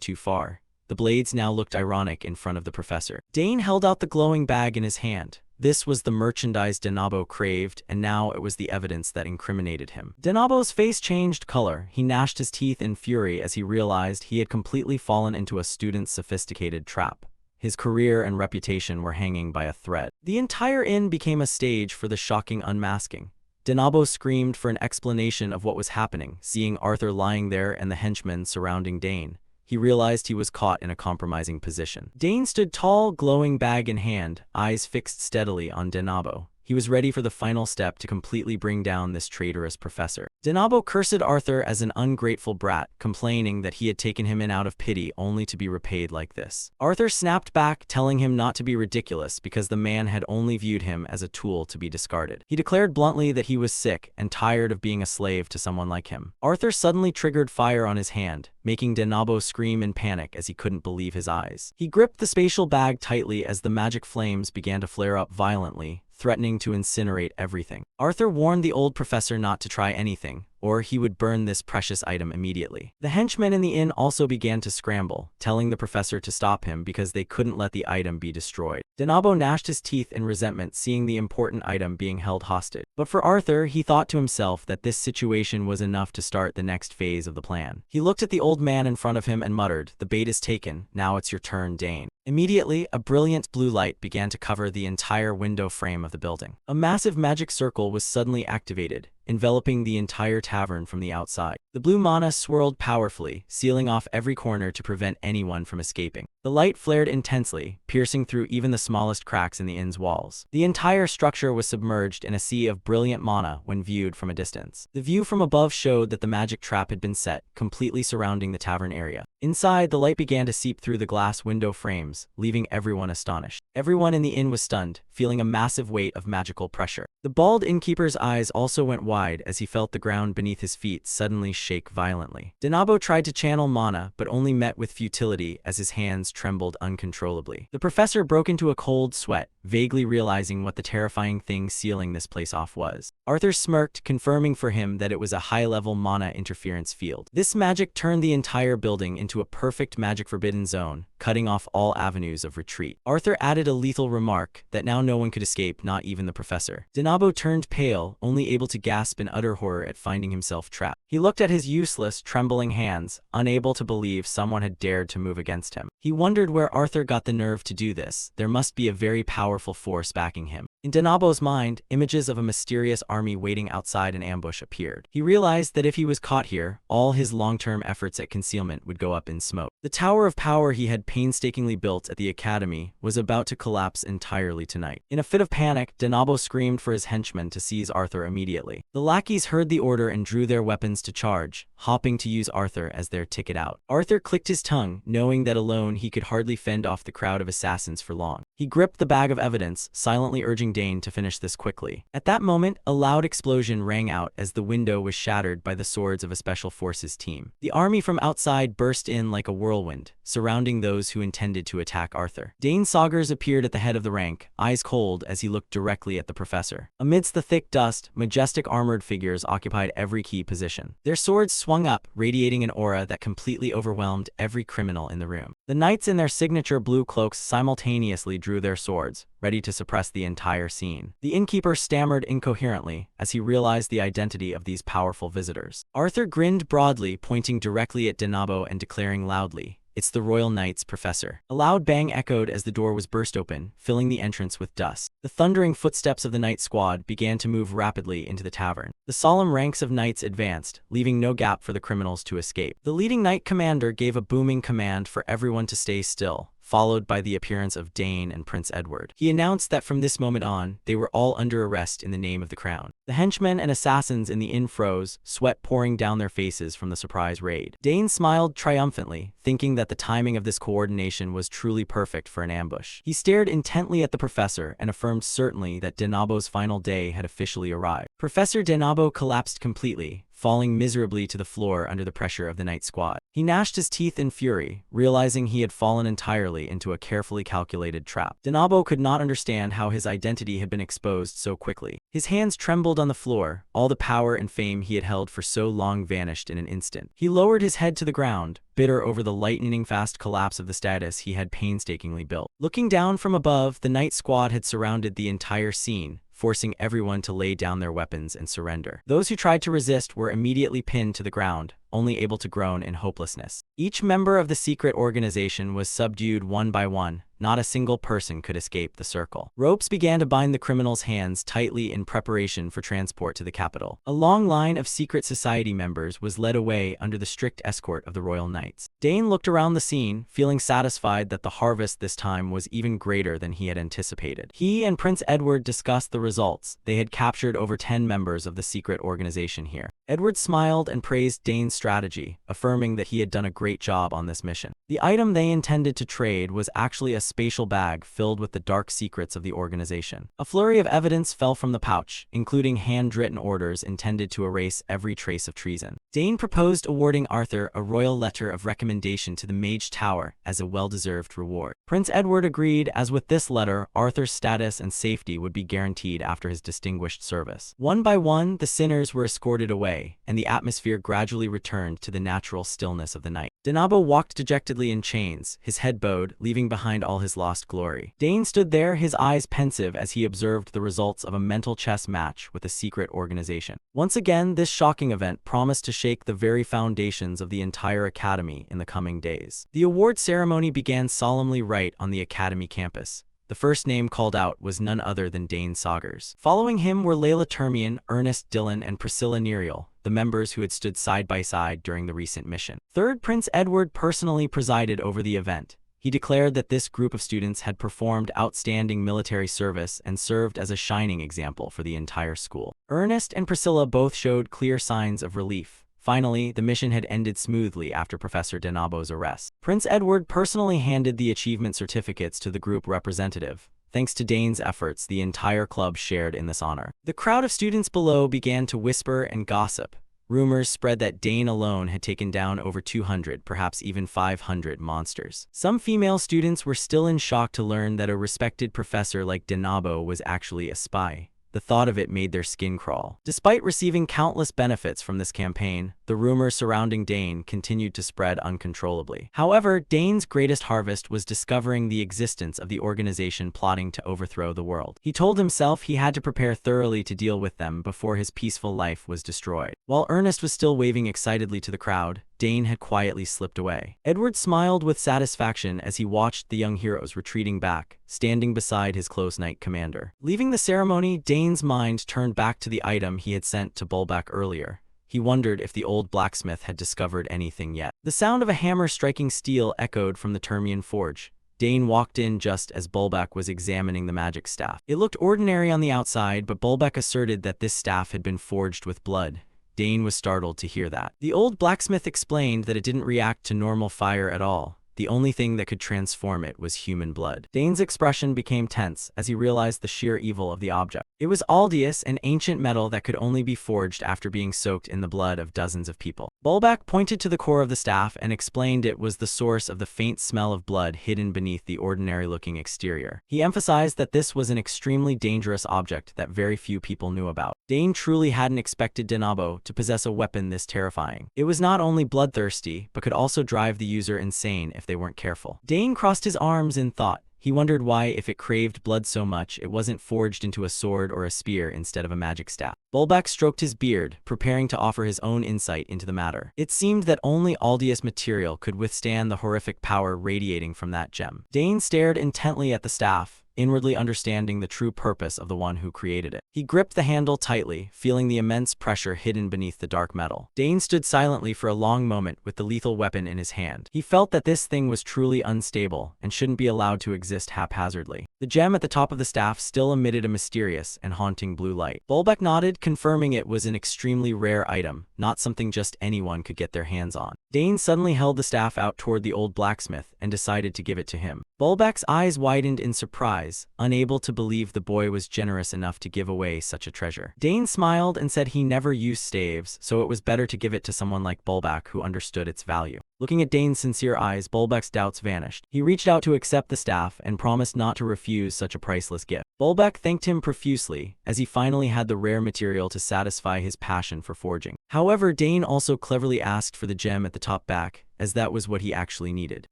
S1: too far. The blades now looked ironic in front of the professor. Dane held out the glowing bag in his hand. This was the merchandise Denabo craved, and now it was the evidence that incriminated him. Denabo's face changed color. He gnashed his teeth in fury as he realized he had completely fallen into a student's sophisticated trap. His career and reputation were hanging by a thread. The entire inn became a stage for the shocking unmasking. Denabo screamed for an explanation of what was happening, seeing Arthur lying there and the henchmen surrounding Dane. He realized he was caught in a compromising position. Dane stood tall, glowing bag in hand, eyes fixed steadily on Denabo. He was ready for the final step to completely bring down this traitorous professor. Denabo cursed Arthur as an ungrateful brat, complaining that he had taken him in out of pity only to be repaid like this. Arthur snapped back, telling him not to be ridiculous because the man had only viewed him as a tool to be discarded. He declared bluntly that he was sick and tired of being a slave to someone like him. Arthur suddenly triggered fire on his hand, making Denabo scream in panic as he couldn't believe his eyes. He gripped the spatial bag tightly as the magic flames began to flare up violently, threatening to incinerate everything. Arthur warned the old professor not to try anything, or he would burn this precious item immediately. The henchmen in the inn also began to scramble, telling the professor to stop him because they couldn't let the item be destroyed. Denabo gnashed his teeth in resentment, seeing the important item being held hostage. But for Arthur, he thought to himself that this situation was enough to start the next phase of the plan. He looked at the old man in front of him and muttered, "The bait is taken, now it's your turn, Dane." Immediately, a brilliant blue light began to cover the entire window frame of the building. A massive magic circle was suddenly activated, enveloping the entire tavern from the outside. The blue mana swirled powerfully, sealing off every corner to prevent anyone from escaping. The light flared intensely, piercing through even the smallest cracks in the inn's walls. The entire structure was submerged in a sea of brilliant mana when viewed from a distance. The view from above showed that the magic trap had been set, completely surrounding the tavern area. Inside, the light began to seep through the glass window frames, leaving everyone astonished. Everyone in the inn was stunned, feeling a massive weight of magical pressure. The bald innkeeper's eyes also went wide as he felt the ground beneath his feet suddenly shake violently. Denabo tried to channel mana, but only met with futility as his hands trembled uncontrollably. The professor broke into a cold sweat, vaguely realizing what the terrifying thing sealing this place off was. Arthur smirked, confirming for him that it was a high-level mana interference field. This magic turned the entire building into a perfect magic forbidden zone, cutting off all avenues of retreat. Arthur added a lethal remark that now no one could escape, not even the professor. Denabo turned pale, only able to gasp in utter horror at finding himself trapped. He looked at his useless, trembling hands, unable to believe someone had dared to move against him. He wondered where Arthur got the nerve to do this. There must be a very powerful force backing him. In Denabo's mind, images of a mysterious army waiting outside an ambush appeared. He realized that if he was caught here, all his long-term efforts at concealment would go up in smoke. The tower of power he had painstakingly built at the academy was about to collapse entirely tonight. In a fit of panic, Denabo screamed for his henchmen to seize Arthur immediately. The lackeys heard the order and drew their weapons to charge, hoping to use Arthur as their ticket out. Arthur clicked his tongue, knowing that alone he could hardly fend off the crowd of assassins for long. He gripped the bag of evidence, silently urging Dane to finish this quickly. At that moment, a loud explosion rang out as the window was shattered by the swords of a special forces team. The army from outside burst in like a whirlwind, surrounding those who intended to attack Arthur. Dane Saugers appeared at the head of the rank, eyes cold as he looked directly at the professor. Amidst the thick dust, majestic armored figures occupied every key position. Their swords swung up, radiating an aura that completely overwhelmed every criminal in the room. The knights in their signature blue cloaks simultaneously drew their swords, ready to suppress the entire scene. The innkeeper stammered incoherently as he realized the identity of these powerful visitors. Arthur grinned broadly, pointing directly at Denabo and declaring loudly, "It's the Royal Knights, Professor." A loud bang echoed as the door was burst open, filling the entrance with dust. The thundering footsteps of the knight squad began to move rapidly into the tavern. The solemn ranks of knights advanced, leaving no gap for the criminals to escape. The leading knight commander gave a booming command for everyone to stay still, followed by the appearance of Dane and Prince Edward. He announced that from this moment on, they were all under arrest in the name of the crown. The henchmen and assassins in the inn froze, sweat pouring down their faces from the surprise raid. Dane smiled triumphantly, thinking that the timing of this coordination was truly perfect for an ambush. He stared intently at the professor and affirmed certainly that Denabo's final day had officially arrived. Professor Denabo collapsed completely, falling miserably to the floor under the pressure of the night squad. He gnashed his teeth in fury, realizing he had fallen entirely into a carefully calculated trap. Denabo could not understand how his identity had been exposed so quickly. His hands trembled on the floor, all the power and fame he had held for so long vanished in an instant. He lowered his head to the ground, bitter over the lightning-fast collapse of the status he had painstakingly built. Looking down from above, the night squad had surrounded the entire scene, forcing everyone to lay down their weapons and surrender. Those who tried to resist were immediately pinned to the ground, only able to groan in hopelessness. Each member of the secret organization was subdued one by one. Not a single person could escape the circle. Ropes began to bind the criminals' hands tightly in preparation for transport to the capital. A long line of secret society members was led away under the strict escort of the royal knights. Dane looked around the scene, feeling satisfied that the harvest this time was even greater than he had anticipated. He and Prince Edward discussed the results. They had captured over 10 members of the secret organization here. Edward smiled and praised Dane's strategy, affirming that he had done a great job on this mission. The item they intended to trade was actually a spatial bag filled with the dark secrets of the organization. A flurry of evidence fell from the pouch, including handwritten orders intended to erase every trace of treason. Dane proposed awarding Arthur a royal letter of recommendation to the Mage Tower as a well-deserved reward. Prince Edward agreed, as with this letter, Arthur's status and safety would be guaranteed after his distinguished service. One by one, the sinners were escorted away, and the atmosphere gradually returned to the natural stillness of the night. Denabo walked dejectedly in chains, his head bowed, leaving behind all his lost glory. Dane stood there, his eyes pensive as he observed the results of a mental chess match with a secret organization. Once again, this shocking event promised to shake the very foundations of the entire academy in the coming days. The award ceremony began solemnly right on the academy campus. The first name called out was none other than Dane Saugers. Following him were Layla Termian, Ernest Dillon, and Priscilla Nerial, the members who had stood side by side during the recent mission. Third, Prince Edward personally presided over the event. He declared that this group of students had performed outstanding military service and served as a shining example for the entire school. Ernest and Priscilla both showed clear signs of relief. Finally, the mission had ended smoothly after Professor Denabo's arrest. Prince Edward personally handed the achievement certificates to the group representative. Thanks to Dane's efforts, the entire club shared in this honor. The crowd of students below began to whisper and gossip. Rumors spread that Dane alone had taken down over 200, perhaps even 500 monsters. Some female students were still in shock to learn that a respected professor like Denabo was actually a spy. The thought of it made their skin crawl. Despite receiving countless benefits from this campaign, the rumors surrounding Dane continued to spread uncontrollably. However, Dane's greatest harvest was discovering the existence of the organization plotting to overthrow the world. He told himself he had to prepare thoroughly to deal with them before his peaceful life was destroyed. While Ernest was still waving excitedly to the crowd, Dane had quietly slipped away. Edward smiled with satisfaction as he watched the young heroes retreating back, standing beside his close knight commander. Leaving the ceremony, Dane's mind turned back to the item he had sent to Bulbak earlier. He wondered if the old blacksmith had discovered anything yet. The sound of a hammer striking steel echoed from the Termian forge. Dane walked in just as Bulbak was examining the magic staff. It looked ordinary on the outside, but Bulbak asserted that this staff had been forged with blood. Dane was startled to hear that. The old blacksmith explained that it didn't react to normal fire at all. The only thing that could transform it was human blood. Dane's expression became tense as he realized the sheer evil of the object. It was Aldius, an ancient metal that could only be forged after being soaked in the blood of dozens of people. Bulbak pointed to the core of the staff and explained it was the source of the faint smell of blood hidden beneath the ordinary-looking exterior. He emphasized that this was an extremely dangerous object that very few people knew about. Dane truly hadn't expected Denabo to possess a weapon this terrifying. It was not only bloodthirsty, but could also drive the user insane if they weren't careful. Dane crossed his arms in thought. He wondered why, if it craved blood so much, it wasn't forged into a sword or a spear instead of a magic staff. Bulbak stroked his beard, preparing to offer his own insight into the matter. It seemed that only Aldius material could withstand the horrific power radiating from that gem. Dane stared intently at the staff. inwardly understanding the true purpose of the one who created it. He gripped the handle tightly, feeling the immense pressure hidden beneath the dark metal. Dane stood silently for a long moment with the lethal weapon in his hand. He felt that this thing was truly unstable and shouldn't be allowed to exist haphazardly. The gem at the top of the staff still emitted a mysterious and haunting blue light. Bulbeck nodded, confirming it was an extremely rare item, not something just anyone could get their hands on. Dane suddenly held the staff out toward the old blacksmith and decided to give it to him. Bulbeck's eyes widened in surprise, unable to believe the boy was generous enough to give away such a treasure. Dane smiled and said he never used staves, so it was better to give it to someone like Bulbeck who understood its value. Looking at Dane's sincere eyes, Bulbeck's doubts vanished. He reached out to accept the staff and promised not to refuse such a priceless gift. Bulbeck thanked him profusely, as he finally had the rare material to satisfy his passion for forging. However, Dane also cleverly asked for the gem at the top back, as that was what he actually needed.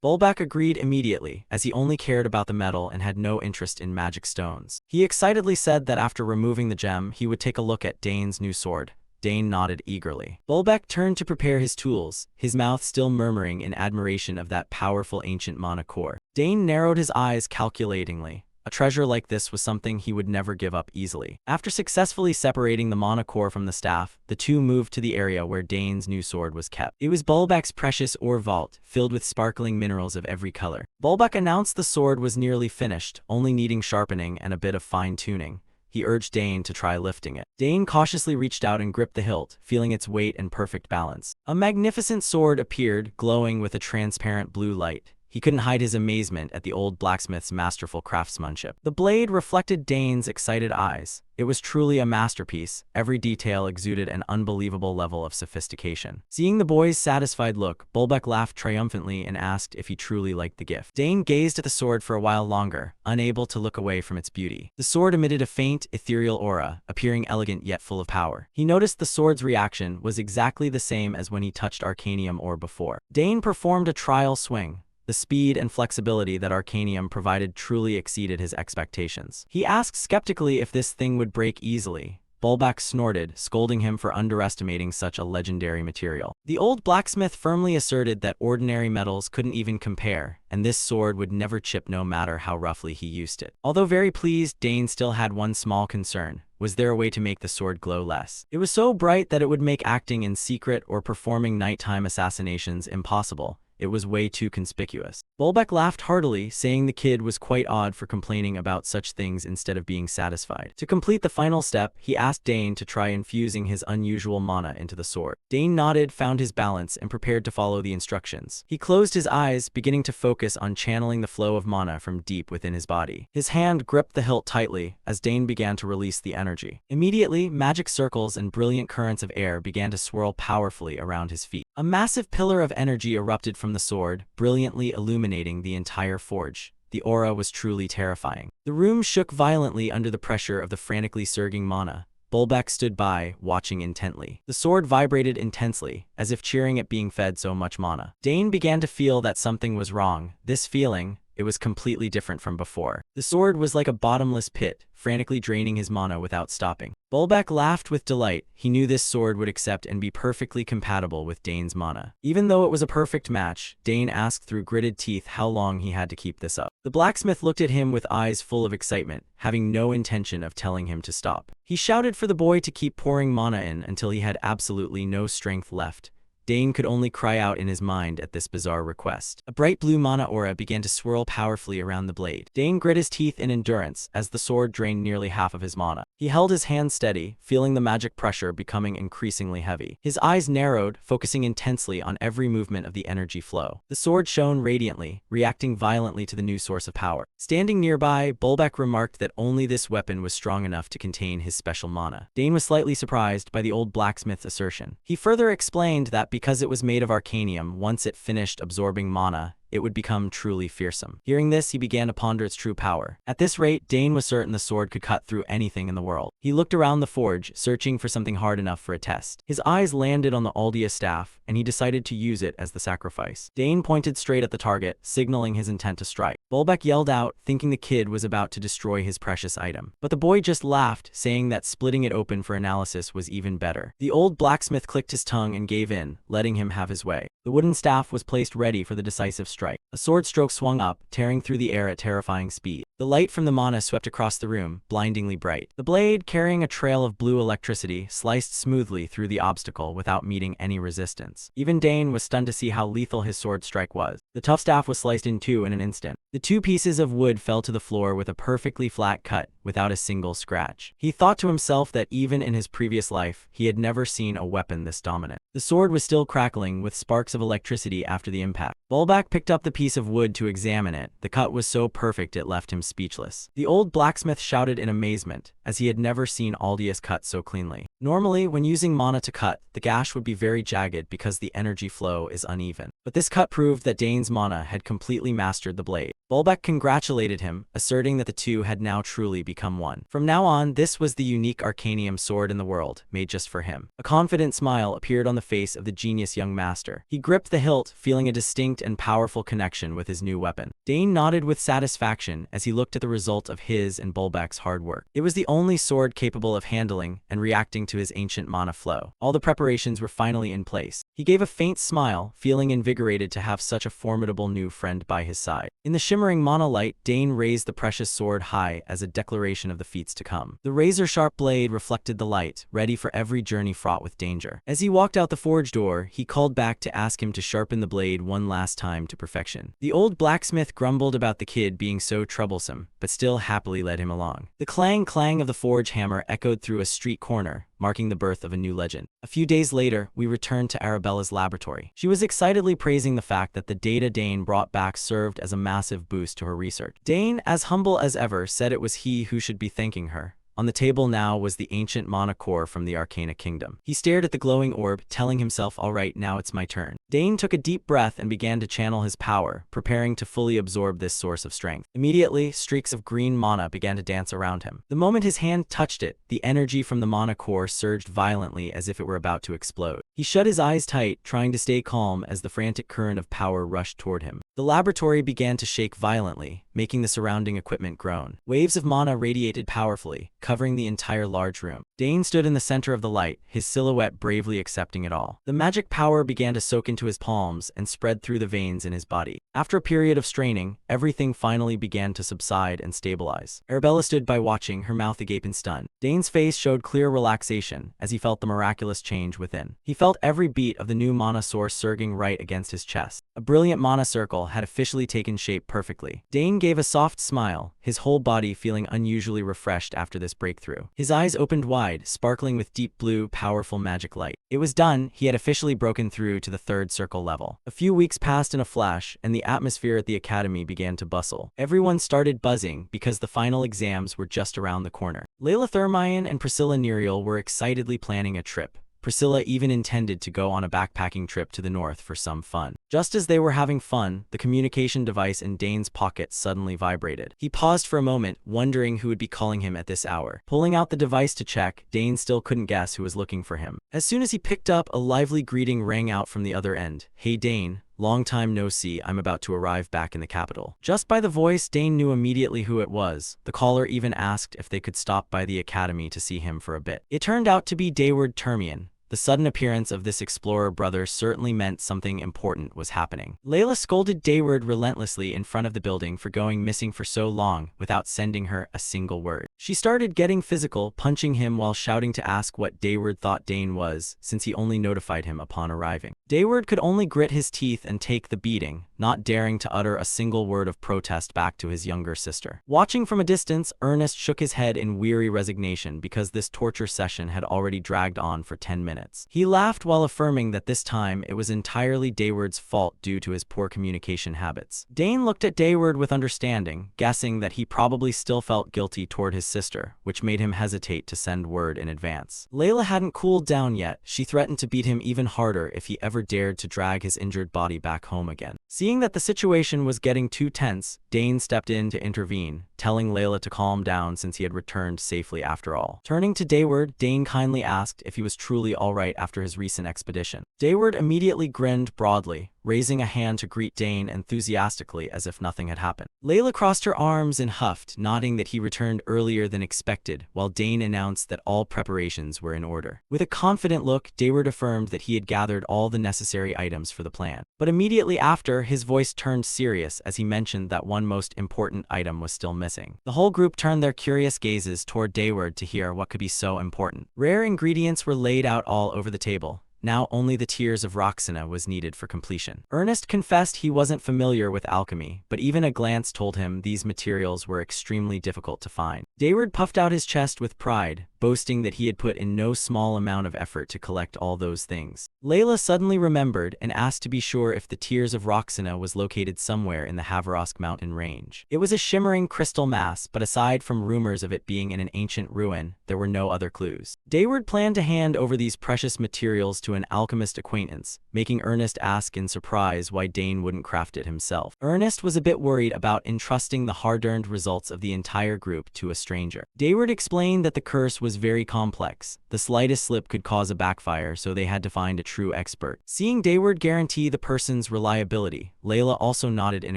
S1: Bulbeck agreed immediately, as he only cared about the metal and had no interest in magic stones. He excitedly said that after removing the gem, he would take a look at Dane's new sword. Dane nodded eagerly. Bulbeck turned to prepare his tools, his mouth still murmuring in admiration of that powerful ancient mana core. Dane narrowed his eyes calculatingly. A treasure like this was something he would never give up easily. After successfully separating the mana core from the staff, the two moved to the area where Dane's new sword was kept. It was Bulbeck's precious ore vault, filled with sparkling minerals of every color. Bulbeck announced the sword was nearly finished, only needing sharpening and a bit of fine-tuning. He urged Dane to try lifting it. Dane cautiously reached out and gripped the hilt, feeling its weight and perfect balance. A magnificent sword appeared, glowing with a transparent blue light. He couldn't hide his amazement at the old blacksmith's masterful craftsmanship. The blade reflected Dane's excited eyes. It was truly a masterpiece. Every detail exuded an unbelievable level of sophistication. Seeing the boy's satisfied look, Bulbeck laughed triumphantly and asked if he truly liked the gift. Dane gazed at the sword for a while longer, unable to look away from its beauty. The sword emitted a faint, ethereal aura, appearing elegant yet full of power. He noticed the sword's reaction was exactly the same as when he touched arcanium ore before. Dane performed a trial swing. The speed and flexibility that arcanium provided truly exceeded his expectations. He asked skeptically if this thing would break easily. Bulbeck snorted, scolding him for underestimating such a legendary material. The old blacksmith firmly asserted that ordinary metals couldn't even compare, and this sword would never chip no matter how roughly he used it. Although very pleased, Dane still had one small concern. Was there a way to make the sword glow less? It was so bright that it would make acting in secret or performing nighttime assassinations impossible. It was way too conspicuous. Bulbeck laughed heartily, saying the kid was quite odd for complaining about such things instead of being satisfied. To complete the final step, he asked Dane to try infusing his unusual mana into the sword. Dane nodded, found his balance, and prepared to follow the instructions. He closed his eyes, beginning to focus on channeling the flow of mana from deep within his body. His hand gripped the hilt tightly as Dane began to release the energy. Immediately, magic circles and brilliant currents of air began to swirl powerfully around his feet. A massive pillar of energy erupted from the sword, brilliantly illuminating the entire forge. The aura was truly terrifying. The room shook violently under the pressure of the frantically surging mana. Bulbeck stood by, watching intently. The sword vibrated intensely, as if cheering at being fed so much mana. Dane began to feel that something was wrong. This feeling, it was completely different from before. The sword was like a bottomless pit, frantically draining his mana without stopping. Bulbeck laughed with delight. He knew this sword would accept and be perfectly compatible with Dane's mana. Even though it was a perfect match, Dane asked through gritted teeth how long he had to keep this up. The blacksmith looked at him with eyes full of excitement, having no intention of telling him to stop. He shouted for the boy to keep pouring mana in until he had absolutely no strength left. Dane could only cry out in his mind at this bizarre request. A bright blue mana aura began to swirl powerfully around the blade. Dane grit his teeth in endurance as the sword drained nearly half of his mana. He held his hand steady, feeling the magic pressure becoming increasingly heavy. His eyes narrowed, focusing intensely on every movement of the energy flow. The sword shone radiantly, reacting violently to the new source of power. Standing nearby, Bulbeck remarked that only this weapon was strong enough to contain his special mana. Dane was slightly surprised by the old blacksmith's assertion. He further explained that because it was made of arcanium, once it finished absorbing mana, it would become truly fearsome. Hearing this, he began to ponder its true power. At this rate, Dane was certain the sword could cut through anything in the world. He looked around the forge, searching for something hard enough for a test. His eyes landed on the Aldia staff, and he decided to use it as the sacrifice. Dane pointed straight at the target, signaling his intent to strike. Bulbeck yelled out, thinking the kid was about to destroy his precious item. But the boy just laughed, saying that splitting it open for analysis was even better. The old blacksmith clicked his tongue and gave in, letting him have his way. The wooden staff was placed ready for the decisive strike. strike. A sword stroke swung up, tearing through the air at terrifying speed. The light from the mana swept across the room, blindingly bright. The blade, carrying a trail of blue electricity, sliced smoothly through the obstacle without meeting any resistance. Even Dane was stunned to see how lethal his sword strike was. The tough staff was sliced in two in an instant. The two pieces of wood fell to the floor with a perfectly flat cut, without a single scratch. He thought to himself that even in his previous life, he had never seen a weapon this dominant. The sword was still crackling with sparks of electricity after the impact. Bulbak picked up the piece of wood to examine it. The cut was so perfect it left him speechless. The old blacksmith shouted in amazement, as he had never seen Aldius cut so cleanly. Normally, when using mana to cut, the gash would be very jagged because the energy flow is uneven. But this cut proved that Dane's mana had completely mastered the blade. Bulbak congratulated him, asserting that the two had now truly become one. From now on, this was the unique arcanium sword in the world, made just for him. A confident smile appeared on the face of the genius young master. He gripped the hilt, feeling a distinct and powerful connection with his new weapon. Dane nodded with satisfaction as he looked at the result of his and Bulbak's hard work. It was the only sword capable of handling and reacting to his ancient mana flow. All the preparations were finally in place. He gave a faint smile, feeling invigorated to have such a formidable new friend by his side. In the shimmering mana light, Dane raised the precious sword high as a declaration of the feats to come. The razor-sharp blade reflected the light, ready for every journey fraught with danger. As he walked out the forge door, he called back to ask him to sharpen the blade one last time to perfection. The old blacksmith grumbled about the kid being so troublesome, but still happily led him along. The clang-clang of the forge hammer echoed through a street corner, marking the birth of a new legend. A few days later, we returned to Arabella's laboratory. She was excitedly praising the fact that the data Dane brought back served as a massive boost to her research. Dane, as humble as ever, said it was he who should be thanking her. On the table now was the ancient mana core from the Arcana Kingdom. He stared at the glowing orb, telling himself, all right, now it's my turn. Dane took a deep breath and began to channel his power, preparing to fully absorb this source of strength. Immediately, streaks of green mana began to dance around him. The moment his hand touched it, the energy from the mana core surged violently as if it were about to explode. He shut his eyes tight, trying to stay calm as the frantic current of power rushed toward him. The laboratory began to shake violently, making the surrounding equipment groan. Waves of mana radiated powerfully, covering the entire large room. Dane stood in the center of the light, his silhouette bravely accepting it all. The magic power began to soak into his palms and spread through the veins in his body. After a period of straining, everything finally began to subside and stabilize. Arabella stood by watching, her mouth agape in stun. Dane's face showed clear relaxation as he felt the miraculous change within. He felt every beat of the new mana source surging right against his chest. A brilliant mana circle had officially taken shape perfectly. Dane gave a soft smile, his whole body feeling unusually refreshed after this breakthrough. His eyes opened wide, sparkling with deep blue, powerful magic light. It was done, he had officially broken through to the third circle level. A few weeks passed in a flash, and the atmosphere at the academy began to bustle. Everyone started buzzing because the final exams were just around the corner. Layla Thermion and Priscilla Nerial were excitedly planning a trip. Priscilla even intended to go on a backpacking trip to the north for some fun. Just as they were having fun, the communication device in Dane's pocket suddenly vibrated. He paused for a moment, wondering who would be calling him at this hour. Pulling out the device to check, Dane still couldn't guess who was looking for him. As soon as he picked up, a lively greeting rang out from the other end. "Hey Dane. Long time no see, I'm about to arrive back in the capital." Just by the voice, Dane knew immediately who it was. The caller even asked if they could stop by the academy to see him for a bit. It turned out to be Dayward Termian. The sudden appearance of this explorer brother certainly meant something important was happening. Layla scolded Dayward relentlessly in front of the building for going missing for so long without sending her a single word. She started getting physical, punching him while shouting to ask what Dayward thought Dane was, since he only notified him upon arriving. Dayward could only grit his teeth and take the beating, not daring to utter a single word of protest back to his younger sister. Watching from a distance, Ernest shook his head in weary resignation because this torture session had already dragged on for 10 minutes. He laughed while affirming that this time it was entirely Dayward's fault due to his poor communication habits. Dane looked at Dayward with understanding, guessing that he probably still felt guilty toward his sister, which made him hesitate to send word in advance. Layla hadn't cooled down yet. She threatened to beat him even harder if he ever dared to drag his injured body back home again. Seeing that the situation was getting too tense, Dane stepped in to intervene, telling Layla to calm down since he had returned safely after all. Turning to Dayward, Dane kindly asked if he was truly all right after his recent expedition. Dayward immediately grinned broadly, raising a hand to greet Dane enthusiastically as if nothing had happened. Layla crossed her arms and huffed, nodding that he returned earlier than expected, while Dane announced that all preparations were in order. With a confident look, Dayward affirmed that he had gathered all the necessary items for the plan. But immediately after, his voice turned serious as he mentioned that one most important item was still missing. The whole group turned their curious gazes toward Dayward to hear what could be so important. Rare ingredients were laid out all over the table. Now only the Tears of Roxana was needed for completion. Ernest confessed he wasn't familiar with alchemy, but even a glance told him these materials were extremely difficult to find. Dayward puffed out his chest with pride, boasting that he had put in no small amount of effort to collect all those things. Layla suddenly remembered and asked to be sure if the Tears of Roxana was located somewhere in the Havrosk mountain range. It was a shimmering crystal mass, but aside from rumors of it being in an ancient ruin, there were no other clues. Dayward planned to hand over these precious materials to an alchemist acquaintance, making Ernest ask in surprise why Dane wouldn't craft it himself. Ernest was a bit worried about entrusting the hard-earned results of the entire group to a stranger. Dayward explained that the curse was very complex. The slightest slip could cause a backfire, so they had to find a true expert. Seeing Dayward guarantee the person's reliability, Layla also nodded in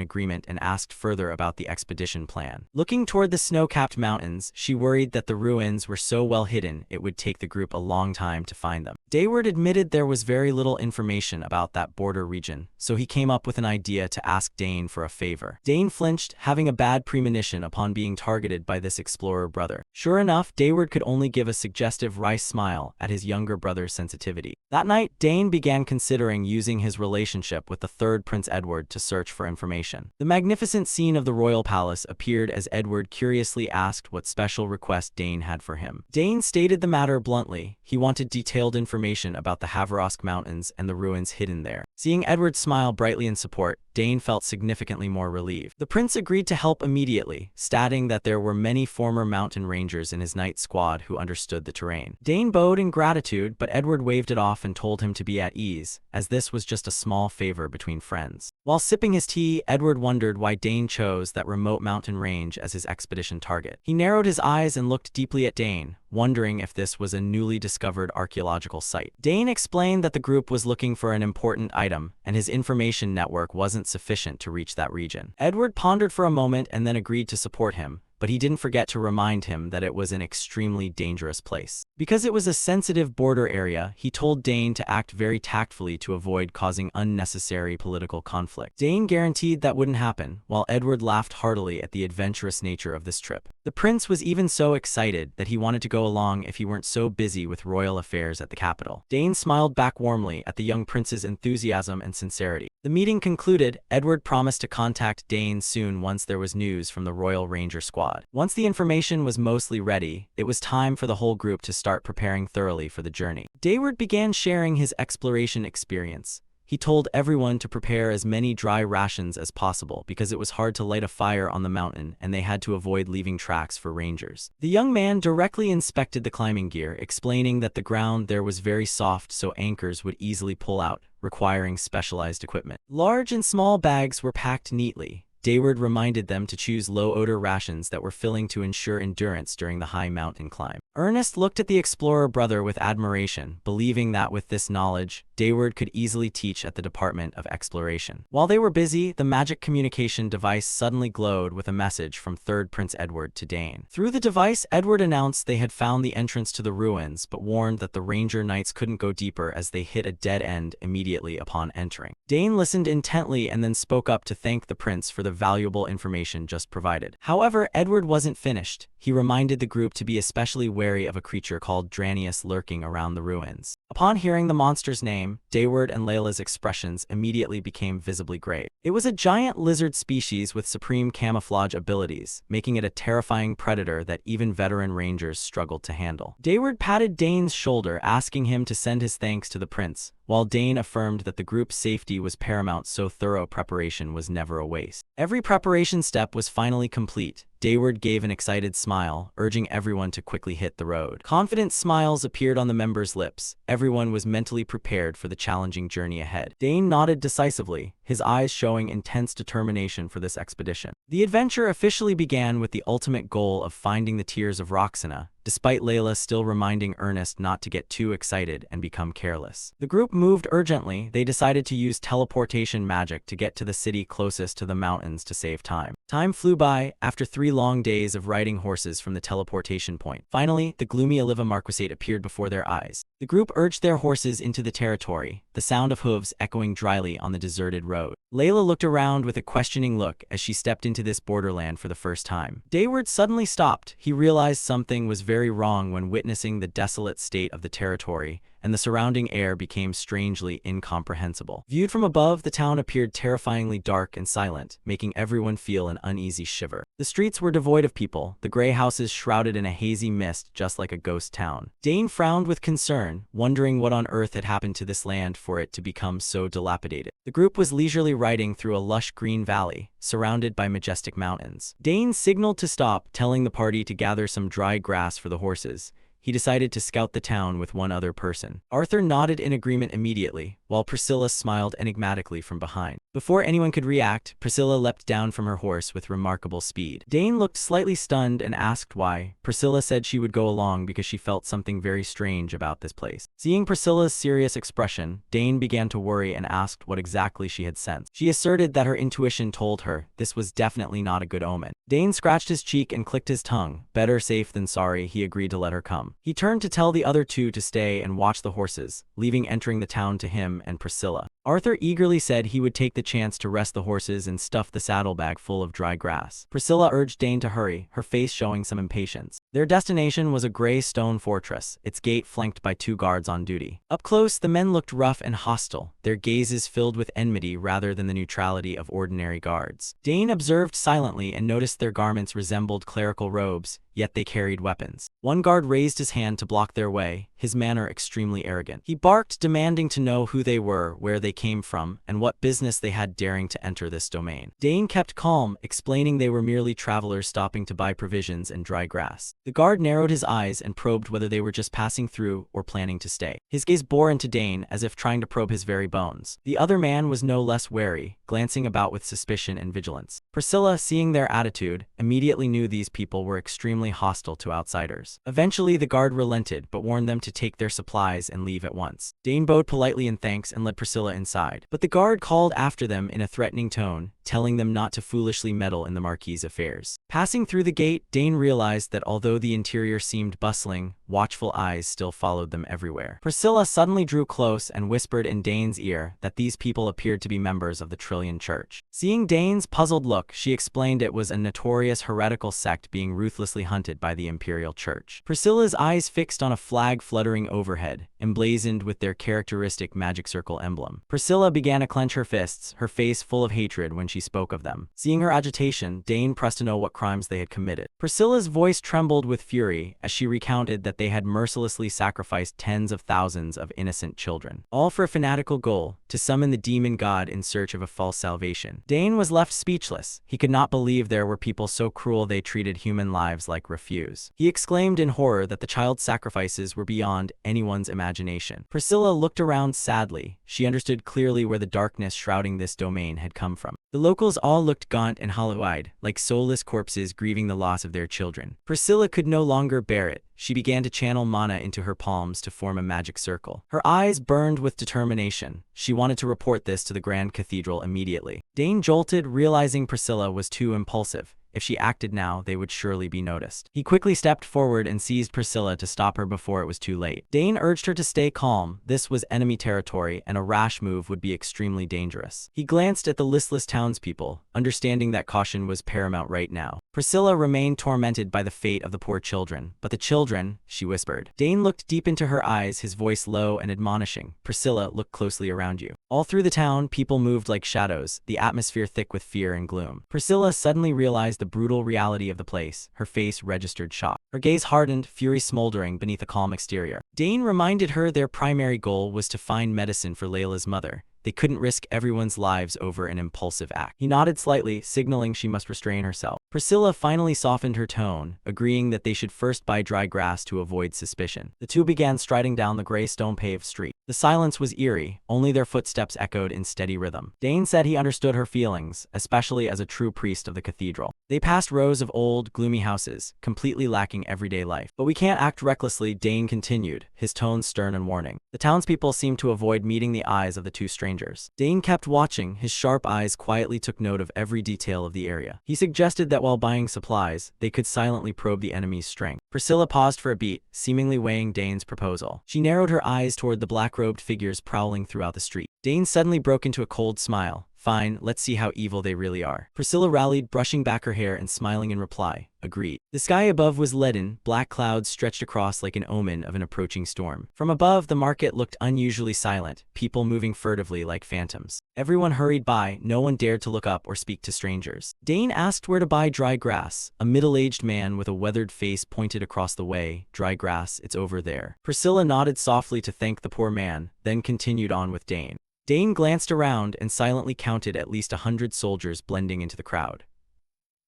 S1: agreement and asked further about the expedition plan. Looking toward the snow-capped mountains, she worried that the ruins were so well hidden it would take the group a long time to find them. Dayward admitted there was very little information about that border region, so he came up with an idea to ask Dane for a favor. Dane flinched, having a bad premonition upon being targeted by this explorer brother. Sure enough, Dayward could only give a suggestive wry smile at his younger brother's sensitivity. That night, Dane began considering using his relationship with the third Prince Edward to search for information. The magnificent scene of the royal palace appeared as Edward curiously asked what special request Dane had for him. Dane stated the matter bluntly. He wanted detailed information about the Havrosk Mountains and the ruins hidden there. Seeing Edward smile brightly in support, Dane felt significantly more relieved. The prince agreed to help immediately, stating that there were many former mountain rangers in his night squad who understood the terrain. Dane bowed in gratitude, but Edward waved it off and told him to be at ease, as this was just a small favor between friends. While sipping his tea, Edward wondered why Dane chose that remote mountain range as his expedition target. He narrowed his eyes and looked deeply at Dane, wondering if this was a newly discovered archaeological site. Dane explained that the group was looking for an important item, and his information network wasn't sufficient to reach that region. Edward pondered for a moment and then agreed to support him, but he didn't forget to remind him that it was an extremely dangerous place. Because it was a sensitive border area, he told Dane to act very tactfully to avoid causing unnecessary political conflict. Dane guaranteed that wouldn't happen, while Edward laughed heartily at the adventurous nature of this trip. The prince was even so excited that he wanted to go along if he weren't so busy with royal affairs at the capital. Dane smiled back warmly at the young prince's enthusiasm and sincerity. The meeting concluded, Edward promised to contact Dane soon once there was news from the Royal Ranger Squad. Once the information was mostly ready, it was time for the whole group to start preparing thoroughly for the journey. Dayward began sharing his exploration experience. He told everyone to prepare as many dry rations as possible because it was hard to light a fire on the mountain and they had to avoid leaving tracks for rangers. The young man directly inspected the climbing gear, explaining that the ground there was very soft so anchors would easily pull out, requiring specialized equipment. Large and small bags were packed neatly. Dayward reminded them to choose low-odor rations that were filling to ensure endurance during the high mountain climb. Ernest looked at the explorer brother with admiration, believing that with this knowledge, Dayward could easily teach at the Department of Exploration. While they were busy, the magic communication device suddenly glowed with a message from third Prince Edward to Dane. Through the device, Edward announced they had found the entrance to the ruins, but warned that the Ranger Knights couldn't go deeper as they hit a dead end immediately upon entering. Dane listened intently and then spoke up to thank the prince for the valuable information just provided. However, Edward wasn't finished. He reminded the group to be especially wary of a creature called Dranius lurking around the ruins. Upon hearing the monster's name, Dayward and Layla's expressions immediately became visibly grave. It was a giant lizard species with supreme camouflage abilities, making it a terrifying predator that even veteran rangers struggled to handle. Dayward patted Dane's shoulder, asking him to send his thanks to the prince, while Dane affirmed that the group's safety was paramount, so thorough preparation was never a waste. Every preparation step was finally complete. Dayward gave an excited smile, urging everyone to quickly hit the road. Confident smiles appeared on the members' lips. Everyone was mentally prepared for the challenging journey ahead. Dane nodded decisively, his eyes showing intense determination for this expedition. The adventure officially began with the ultimate goal of finding the Tears of Roxana, despite Layla still reminding Ernest not to get too excited and become careless. The group moved urgently. They decided to use teleportation magic to get to the city closest to the mountains to save time. Time flew by after 3 long days of riding horses from the teleportation point. Finally, the gloomy Oliva Marquisate appeared before their eyes. The group urged their horses into the territory, the sound of hooves echoing dryly on the deserted road. Layla looked around with a questioning look as she stepped into this borderland for the first time. Dayward suddenly stopped. He realized something was very wrong when witnessing the desolate state of the territory, and the surrounding air became strangely incomprehensible. Viewed from above, the town appeared terrifyingly dark and silent, making everyone feel an uneasy shiver. The streets were devoid of people, the gray houses shrouded in a hazy mist just like a ghost town. Dane frowned with concern, wondering what on earth had happened to this land for it to become so dilapidated. The group was leisurely riding through a lush green valley, surrounded by majestic mountains. Dane signaled to stop, telling the party to gather some dry grass for the horses. He decided to scout the town with one other person. Arthur nodded in agreement immediately, while Priscilla smiled enigmatically from behind. Before anyone could react, Priscilla leapt down from her horse with remarkable speed. Dane looked slightly stunned and asked why. Priscilla said she would go along because she felt something very strange about this place. Seeing Priscilla's serious expression, Dane began to worry and asked what exactly she had sensed. She asserted that her intuition told her this was definitely not a good omen. Dane scratched his cheek and clicked his tongue. Better safe than sorry, he agreed to let her come. He turned to tell the other two to stay and watch the horses, leaving entering the town to him and Priscilla. Arthur eagerly said he would take the chance to rest the horses and stuff the saddlebag full of dry grass. Priscilla urged Dane to hurry, her face showing some impatience. Their destination was a gray stone fortress, its gate flanked by 2 guards on duty. Up close, the men looked rough and hostile, their gazes filled with enmity rather than the neutrality of ordinary guards. Dane observed silently and noticed their garments resembled clerical robes, yet they carried weapons. One guard raised his hand to block their way, his manner extremely arrogant. He barked, demanding to know who they were, where they came from, and what business they had daring to enter this domain. Dane kept calm, explaining they were merely travelers stopping to buy provisions and dry grass. The guard narrowed his eyes and probed whether they were just passing through or planning to stay. His gaze bore into Dane as if trying to probe his very bones. The other man was no less wary, glancing about with suspicion and vigilance. Priscilla, seeing their attitude, immediately knew these people were extremely hostile to outsiders. Eventually, the guard relented but warned them to take their supplies and leave at once. Dane bowed politely in thanks and led Priscilla inside, but the guard called after them in a threatening tone, telling them not to foolishly meddle in the Marquis's affairs. Passing through the gate, Dane realized that although the interior seemed bustling, watchful eyes still followed them everywhere. Priscilla suddenly drew close and whispered in Dane's ear that these people appeared to be members of the Trillion Church. Seeing Dane's puzzled look, she explained it was a notorious heretical sect being ruthlessly hunted by the Imperial Church. Priscilla's eyes fixed on a flag fluttering overhead, emblazoned with their characteristic magic circle emblem. Priscilla began to clench her fists, her face full of hatred when she spoke of them. Seeing her agitation, Dane pressed to know what crimes they had committed. Priscilla's voice trembled with fury as she recounted that they had mercilessly sacrificed tens of thousands of innocent children, all for a fanatical goal, to summon the demon god in search of a false salvation. Dane was left speechless. He could not believe there were people so cruel they treated human lives like refuse. He exclaimed in horror that the child sacrifices were beyond anyone's imagination. Priscilla looked around sadly. She understood clearly where the darkness shrouding this domain had come from. The locals all looked gaunt and hollow-eyed, like soulless corpses grieving the loss of their children. Priscilla could no longer bear it. She began to channel mana into her palms to form a magic circle. Her eyes burned with determination. She wanted to report this to the Grand Cathedral immediately. Dane jolted, realizing Priscilla was too impulsive. If she acted now, they would surely be noticed. He quickly stepped forward and seized Priscilla to stop her before it was too late. Dane urged her to stay calm. This was enemy territory, and a rash move would be extremely dangerous. He glanced at the listless townspeople, understanding that caution was paramount right now. Priscilla remained tormented by the fate of the poor children. But the children, she whispered. Dane looked deep into her eyes, his voice low and admonishing. Priscilla, look closely around you. All through the town, people moved like shadows, the atmosphere thick with fear and gloom. Priscilla suddenly realized the brutal reality of the place. Her face registered shock. Her gaze hardened, fury smoldering beneath a calm exterior. Dane reminded her their primary goal was to find medicine for Layla's mother. They couldn't risk everyone's lives over an impulsive act. He nodded slightly, signaling she must restrain herself. Priscilla finally softened her tone, agreeing that they should first buy dry grass to avoid suspicion. The two began striding down the gray stone-paved street. The silence was eerie, only their footsteps echoed in steady rhythm. Dane said he understood her feelings, especially as a true priest of the cathedral. They passed rows of old, gloomy houses, completely lacking everyday life. But we can't act recklessly, Dane continued, his tone stern and warning. The townspeople seemed to avoid meeting the eyes of the two strangers. Dane kept watching, his sharp eyes quietly took note of every detail of the area. He suggested that while buying supplies, they could silently probe the enemy's strength. Priscilla paused for a beat, seemingly weighing Dane's proposal. She narrowed her eyes toward the black-robed figures prowling throughout the street. Dane suddenly broke into a cold smile. Fine, let's see how evil they really are. Priscilla rallied, brushing back her hair and smiling in reply. Agreed. The sky above was leaden, black clouds stretched across like an omen of an approaching storm. From above, the market looked unusually silent, people moving furtively like phantoms. Everyone hurried by, no one dared to look up or speak to strangers. Dane asked where to buy dry grass. A middle-aged man with a weathered face pointed across the way. Dry grass, it's over there. Priscilla nodded softly to thank the poor man, then continued on with Dane. Dane glanced around and silently counted at least 100 soldiers blending into the crowd.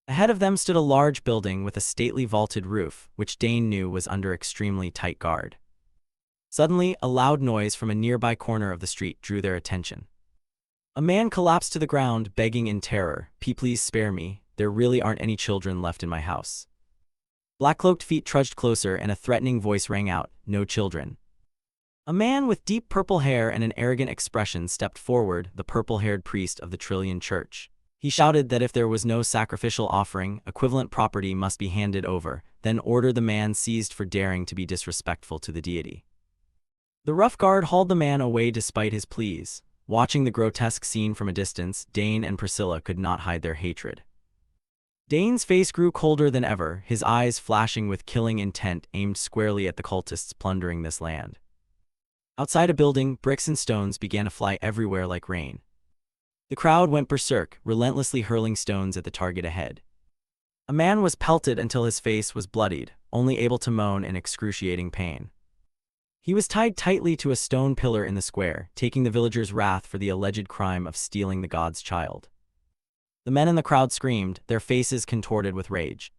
S1: Ahead of them stood a large building with a stately vaulted roof, which Dane knew was under extremely tight guard. Suddenly, a loud noise from a nearby corner of the street drew their attention. A man collapsed to the ground, begging in terror, Please spare me, there really aren't any children left in my house." Black-cloaked feet trudged closer and a threatening voice rang out, "No children." A man with deep purple hair and an arrogant expression stepped forward, the purple-haired priest of the Trillion Church. He shouted that if there was no sacrificial offering, equivalent property must be handed over, then ordered the man seized for daring to be disrespectful to the deity. The rough guard hauled the man away despite his pleas. Watching the grotesque scene from a distance, Dane and Priscilla could not hide their hatred. Dane's face grew colder than ever, his eyes flashing with killing intent aimed squarely at the cultists plundering this land. Outside a building, bricks and stones began to fly everywhere like rain. The crowd went berserk, relentlessly hurling stones at the target ahead. A man was pelted until his face was bloodied, only able to moan in excruciating pain. He was tied tightly to a stone pillar in the square, taking the villagers' wrath for the alleged crime of stealing the god's child. The men in the crowd screamed, their faces contorted with rage.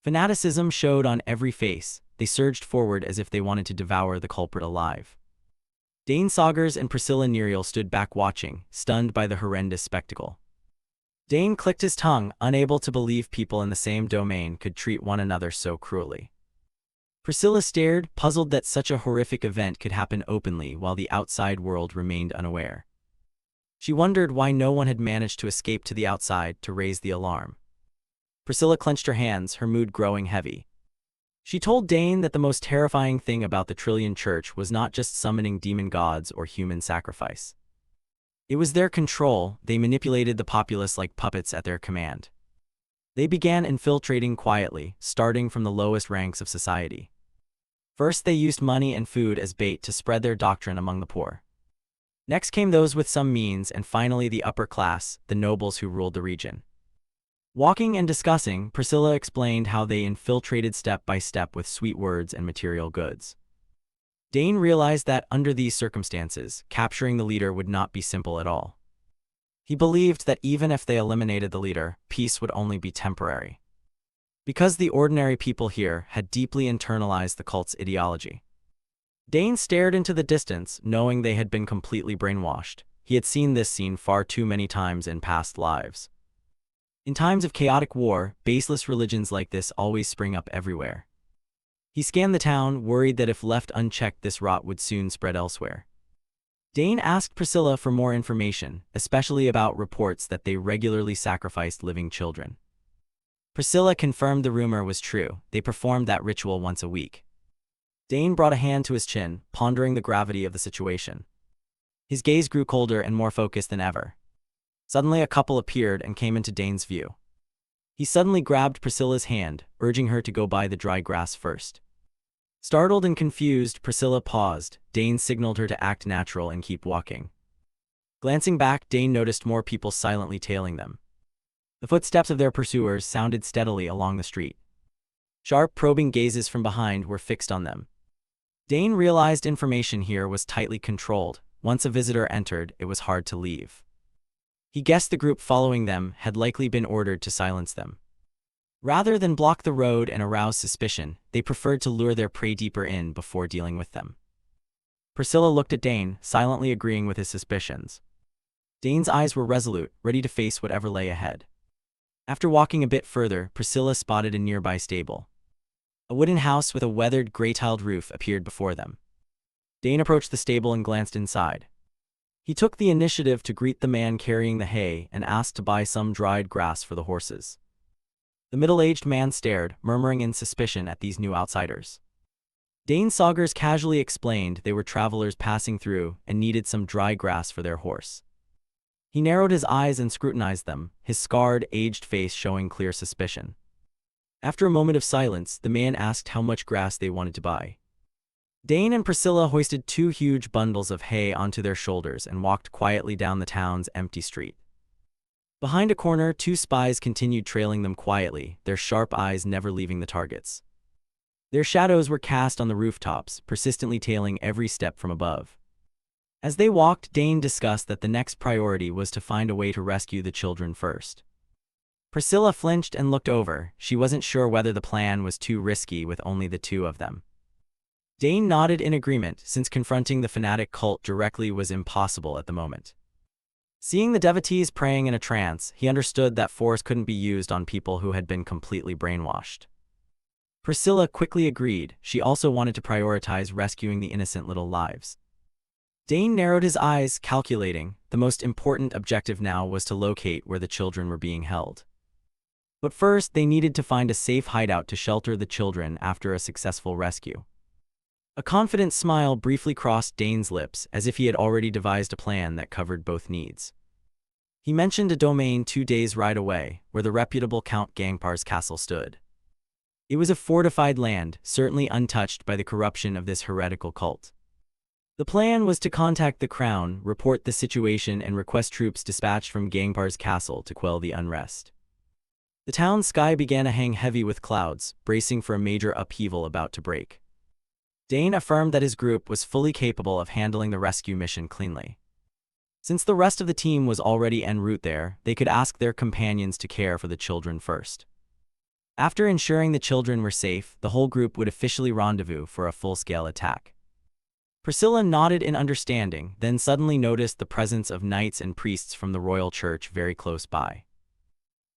S1: Fanaticism showed on every face, they surged forward as if they wanted to devour the culprit alive. Dane Saugers and Priscilla Nerial stood back watching, stunned by the horrendous spectacle. Dane clicked his tongue, unable to believe people in the same domain could treat one another so cruelly. Priscilla stared, puzzled that such a horrific event could happen openly while the outside world remained unaware. She wondered why no one had managed to escape to the outside to raise the alarm. Priscilla clenched her hands, her mood growing heavy. She told Dane that the most terrifying thing about the Trillion Church was not just summoning demon gods or human sacrifice. It was their control, they manipulated the populace like puppets at their command. They began infiltrating quietly, starting from the lowest ranks of society. First they used money and food as bait to spread their doctrine among the poor. Next came those with some means and finally the upper class, the nobles who ruled the region. Walking and discussing, Priscilla explained how they infiltrated step by step with sweet words and material goods. Dane realized that, under these circumstances, capturing the leader would not be simple at all. He believed that even if they eliminated the leader, peace would only be temporary. Because the ordinary people here had deeply internalized the cult's ideology. Dane stared into the distance, knowing they had been completely brainwashed. He had seen this scene far too many times in past lives. In times of chaotic war, baseless religions like this always spring up everywhere. He scanned the town, worried that if left unchecked this rot would soon spread elsewhere. Dane asked Priscilla for more information, especially about reports that they regularly sacrificed living children. Priscilla confirmed the rumor was true, they performed that ritual once a week. Dane brought a hand to his chin, pondering the gravity of the situation. His gaze grew colder and more focused than ever. Suddenly a couple appeared and came into Dane's view. He suddenly grabbed Priscilla's hand, urging her to go buy the dry grass first. Startled and confused, Priscilla paused. Dane signaled her to act natural and keep walking. Glancing back, Dane noticed more people silently tailing them. The footsteps of their pursuers sounded steadily along the street. Sharp, probing gazes from behind were fixed on them. Dane realized information here was tightly controlled. Once a visitor entered, it was hard to leave. He guessed the group following them had likely been ordered to silence them. Rather than block the road and arouse suspicion, they preferred to lure their prey deeper in before dealing with them. Priscilla looked at Dane, silently agreeing with his suspicions. Dane's eyes were resolute, ready to face whatever lay ahead. After walking a bit further, Priscilla spotted a nearby stable. A wooden house with a weathered, gray-tiled roof appeared before them. Dane approached the stable and glanced inside. He took the initiative to greet the man carrying the hay and asked to buy some dried grass for the horses. The middle-aged man stared, murmuring in suspicion at these new outsiders. Dane Saugers casually explained they were travelers passing through and needed some dry grass for their horse. He narrowed his eyes and scrutinized them, his scarred, aged face showing clear suspicion. After a moment of silence, the man asked how much grass they wanted to buy. Dane and Priscilla hoisted 2 huge bundles of hay onto their shoulders and walked quietly down the town's empty street. Behind a corner, 2 spies continued trailing them quietly, their sharp eyes never leaving the targets. Their shadows were cast on the rooftops, persistently tailing every step from above. As they walked, Dane discussed that the next priority was to find a way to rescue the children first. Priscilla flinched and looked over. She wasn't sure whether the plan was too risky with only the 2 of them. Dane nodded in agreement, since confronting the fanatic cult directly was impossible at the moment. Seeing the devotees praying in a trance, he understood that force couldn't be used on people who had been completely brainwashed. Priscilla quickly agreed. She also wanted to prioritize rescuing the innocent little lives. Dane narrowed his eyes, calculating. The most important objective now was to locate where the children were being held. But first, they needed to find a safe hideout to shelter the children after a successful rescue. A confident smile briefly crossed Dane's lips, as if he had already devised a plan that covered both needs. He mentioned a domain 2 days' ride away, where the reputable Count Gangpar's castle stood. It was a fortified land, certainly untouched by the corruption of this heretical cult. The plan was to contact the crown, report the situation and request troops dispatched from Gangpar's castle to quell the unrest. The town's sky began to hang heavy with clouds, bracing for a major upheaval about to break. Dane affirmed that his group was fully capable of handling the rescue mission cleanly. Since the rest of the team was already en route there, they could ask their companions to care for the children first. After ensuring the children were safe, the whole group would officially rendezvous for a full-scale attack. Priscilla nodded in understanding, then suddenly noticed the presence of knights and priests from the royal church very close by.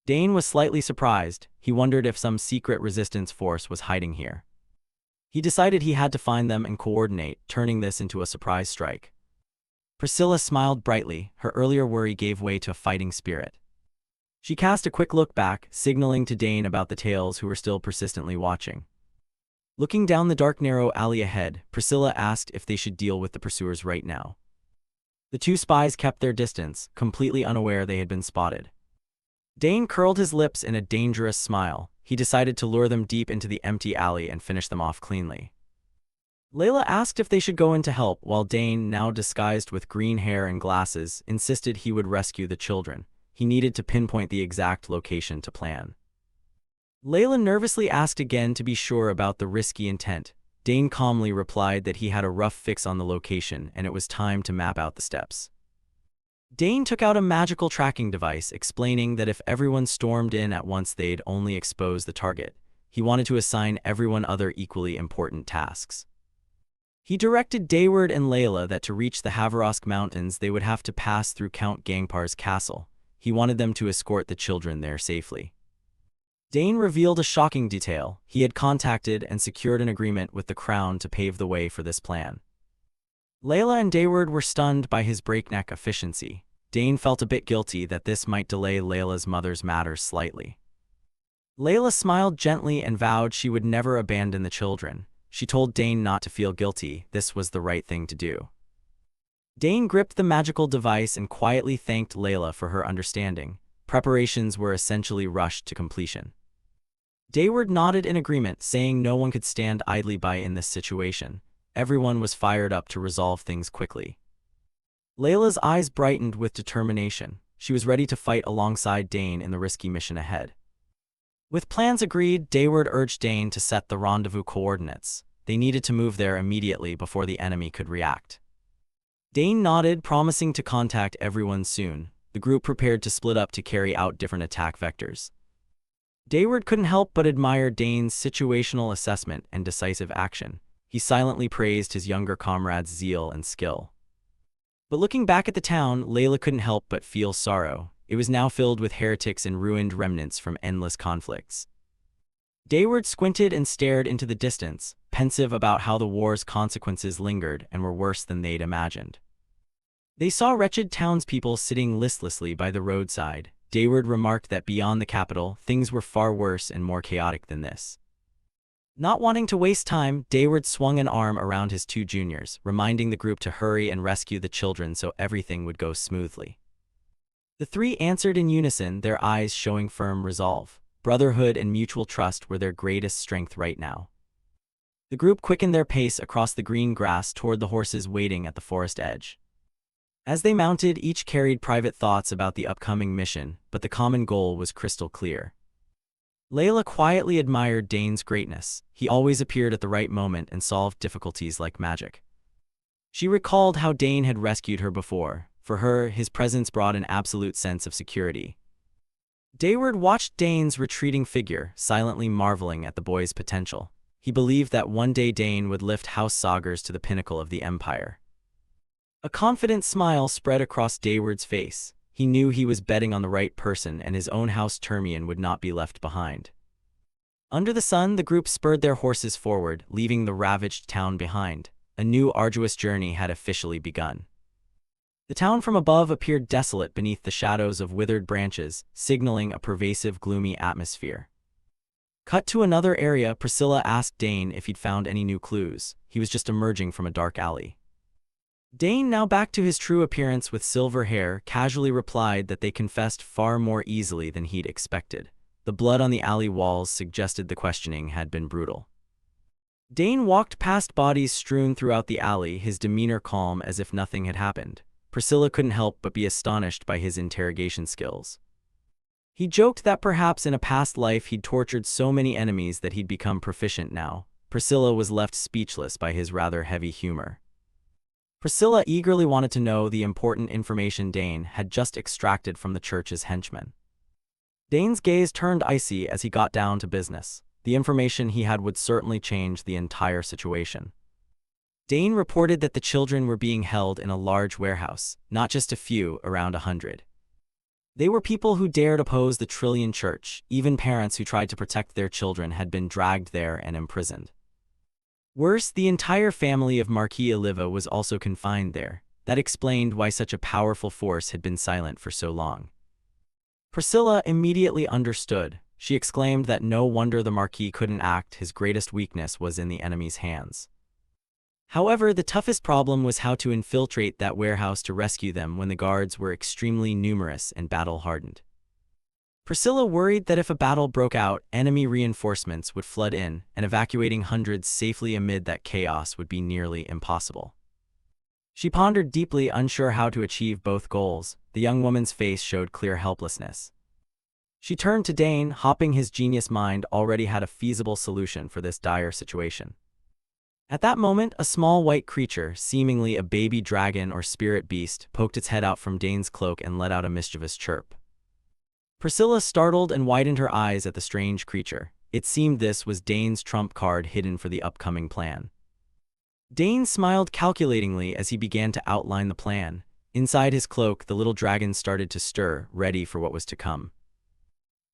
S1: Dane was slightly surprised. He wondered if some secret resistance force was hiding here. He decided he had to find them and coordinate, turning this into a surprise strike. Priscilla smiled brightly. Her earlier worry gave way to a fighting spirit. She cast a quick look back, signaling to Dane about the tails who were still persistently watching. Looking down the dark narrow alley ahead, Priscilla asked if they should deal with the pursuers right now. The 2 spies kept their distance, completely unaware they had been spotted. Dane curled his lips in a dangerous smile. He decided to lure them deep into the empty alley and finish them off cleanly. Layla asked if they should go in to help, while Dane, now disguised with green hair and glasses, insisted he would rescue the children. He needed to pinpoint the exact location to plan. Layla nervously asked again to be sure about the risky intent. Dane calmly replied that he had a rough fix on the location and it was time to map out the steps. Dane took out a magical tracking device, explaining that if everyone stormed in at once they'd only expose the target. He wanted to assign everyone other equally important tasks. He directed Dayward and Layla that to reach the Haverosk Mountains they would have to pass through Count Gangpar's castle. He wanted them to escort the children there safely. Dane revealed a shocking detail. He had contacted and secured an agreement with the crown to pave the way for this plan. Layla and Dayward were stunned by his breakneck efficiency. Dane felt a bit guilty that this might delay Layla's mother's matters slightly. Layla smiled gently and vowed she would never abandon the children. She told Dane not to feel guilty. This was the right thing to do. Dane gripped the magical device and quietly thanked Layla for her understanding. Preparations were essentially rushed to completion. Dayward nodded in agreement, saying no one could stand idly by in this situation. Everyone was fired up to resolve things quickly. Layla's eyes brightened with determination. She was ready to fight alongside Dane in the risky mission ahead. With plans agreed, Dayward urged Dane to set the rendezvous coordinates. They needed to move there immediately before the enemy could react. Dane nodded, promising to contact everyone soon. The group prepared to split up to carry out different attack vectors. Dayward couldn't help but admire Dane's situational assessment and decisive action. He silently praised his younger comrade's zeal and skill. But looking back at the town, Layla couldn't help but feel sorrow. It was now filled with heretics and ruined remnants from endless conflicts. Dayward squinted and stared into the distance, pensive about how the war's consequences lingered and were worse than they'd imagined. They saw wretched townspeople sitting listlessly by the roadside. Dayward remarked that beyond the capital, things were far worse and more chaotic than this. Not wanting to waste time, Dayward swung an arm around his two juniors, reminding the group to hurry and rescue the children so everything would go smoothly. The three answered in unison, their eyes showing firm resolve. Brotherhood and mutual trust were their greatest strength right now. The group quickened their pace across the green grass toward the horses waiting at the forest edge. As they mounted, each carried private thoughts about the upcoming mission, but the common goal was crystal clear. Layla quietly admired Dane's greatness. He always appeared at the right moment and solved difficulties like magic. She recalled how Dane had rescued her before. For her, his presence brought an absolute sense of security. Dayward watched Dane's retreating figure, silently marveling at the boy's potential. He believed that one day Dane would lift House Saugers to the pinnacle of the Empire. A confident smile spread across Dayward's face. He knew he was betting on the right person and his own house Termian would not be left behind. Under the sun, the group spurred their horses forward, leaving the ravaged town behind. A new arduous journey had officially begun. The town from above appeared desolate beneath the shadows of withered branches, signaling a pervasive, gloomy atmosphere. Cut to another area, Priscilla asked Dane if he'd found any new clues. He was just emerging from a dark alley. Dane, now back to his true appearance with silver hair, casually replied that they confessed far more easily than he'd expected. The blood on the alley walls suggested the questioning had been brutal. Dane walked past bodies strewn throughout the alley, his demeanor calm as if nothing had happened. Priscilla couldn't help but be astonished by his interrogation skills. He joked that perhaps in a past life he'd tortured so many enemies that he'd become proficient now. Priscilla was left speechless by his rather heavy humor. Priscilla eagerly wanted to know the important information Dane had just extracted from the church's henchmen. Dane's gaze turned icy as he got down to business. The information he had would certainly change the entire situation. Dane reported that the children were being held in a large warehouse, not just a few, around 100. They were people who dared oppose the Trillion Church. Even parents who tried to protect their children had been dragged there and imprisoned. Worse, the entire family of Marquis Oliva was also confined there. That explained why such a powerful force had been silent for so long. Priscilla immediately understood. She exclaimed that no wonder the Marquis couldn't act. His greatest weakness was in the enemy's hands. However, the toughest problem was how to infiltrate that warehouse to rescue them when the guards were extremely numerous and battle-hardened. Priscilla worried that if a battle broke out, enemy reinforcements would flood in, and evacuating hundreds safely amid that chaos would be nearly impossible. She pondered deeply, unsure how to achieve both goals. The young woman's face showed clear helplessness. She turned to Dane, hoping his genius mind already had a feasible solution for this dire situation. At that moment, a small white creature, seemingly a baby dragon or spirit beast, poked its head out from Dane's cloak and let out a mischievous chirp. Priscilla startled and widened her eyes at the strange creature. It seemed this was Dane's trump card hidden for the upcoming plan. Dane smiled calculatingly as he began to outline the plan. Inside his cloak, the little dragon started to stir, ready for what was to come.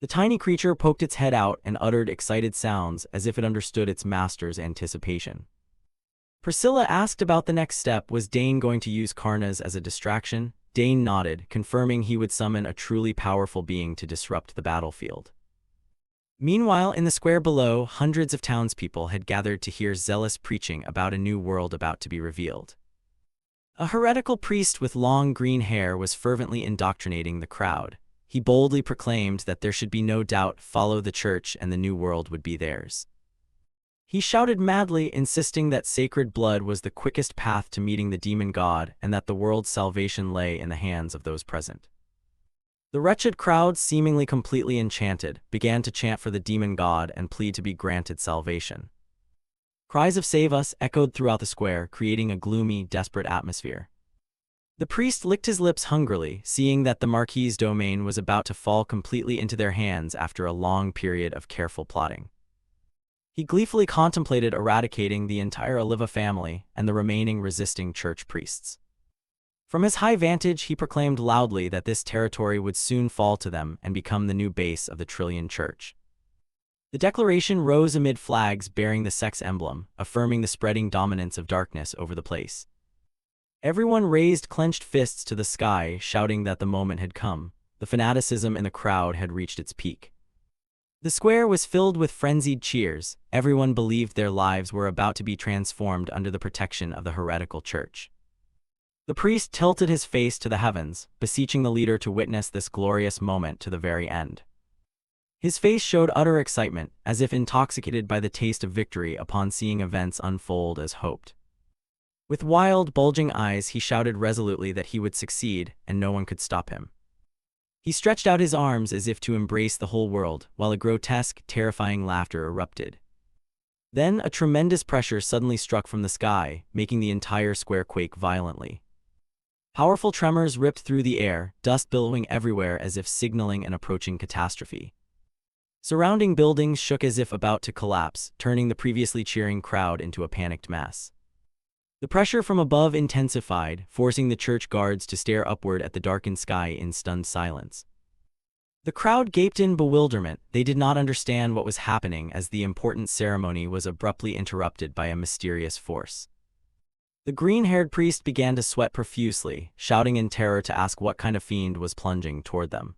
S1: The tiny creature poked its head out and uttered excited sounds as if it understood its master's anticipation. Priscilla asked about the next step. Was Dane going to use Karnas as a distraction? Dane nodded, confirming he would summon a truly powerful being to disrupt the battlefield. Meanwhile, in the square below, hundreds of townspeople had gathered to hear zealous preaching about a new world about to be revealed. A heretical priest with long green hair was fervently indoctrinating the crowd. He boldly proclaimed that there should be no doubt, follow the church and the new world would be theirs. He shouted madly, insisting that sacred blood was the quickest path to meeting the demon god and that the world's salvation lay in the hands of those present. The wretched crowd, seemingly completely enchanted, began to chant for the demon god and plead to be granted salvation. Cries of "Save us" echoed throughout the square, creating a gloomy, desperate atmosphere. The priest licked his lips hungrily, seeing that the Marquis's domain was about to fall completely into their hands after a long period of careful plotting. He gleefully contemplated eradicating the entire Oliva family and the remaining resisting church priests. From his high vantage, he proclaimed loudly that this territory would soon fall to them and become the new base of the Trillion Church. The declaration rose amid flags bearing the sex emblem, affirming the spreading dominance of darkness over the place. Everyone raised clenched fists to the sky, shouting that the moment had come. The fanaticism in the crowd had reached its peak. The square was filled with frenzied cheers. Everyone believed their lives were about to be transformed under the protection of the heretical church. The priest tilted his face to the heavens, beseeching the leader to witness this glorious moment to the very end. His face showed utter excitement, as if intoxicated by the taste of victory upon seeing events unfold as hoped. With wild, bulging eyes, he shouted resolutely that he would succeed, and no one could stop him. He stretched out his arms as if to embrace the whole world, while a grotesque, terrifying laughter erupted. Then a tremendous pressure suddenly struck from the sky, making the entire square quake violently. Powerful tremors ripped through the air, dust billowing everywhere as if signaling an approaching catastrophe. Surrounding buildings shook as if about to collapse, turning the previously cheering crowd into a panicked mass. The pressure from above intensified, forcing the church guards to stare upward at the darkened sky in stunned silence. The crowd gaped in bewilderment. They did not understand what was happening as the important ceremony was abruptly interrupted by a mysterious force. The green-haired priest began to sweat profusely, shouting in terror to ask what kind of fiend was plunging toward them.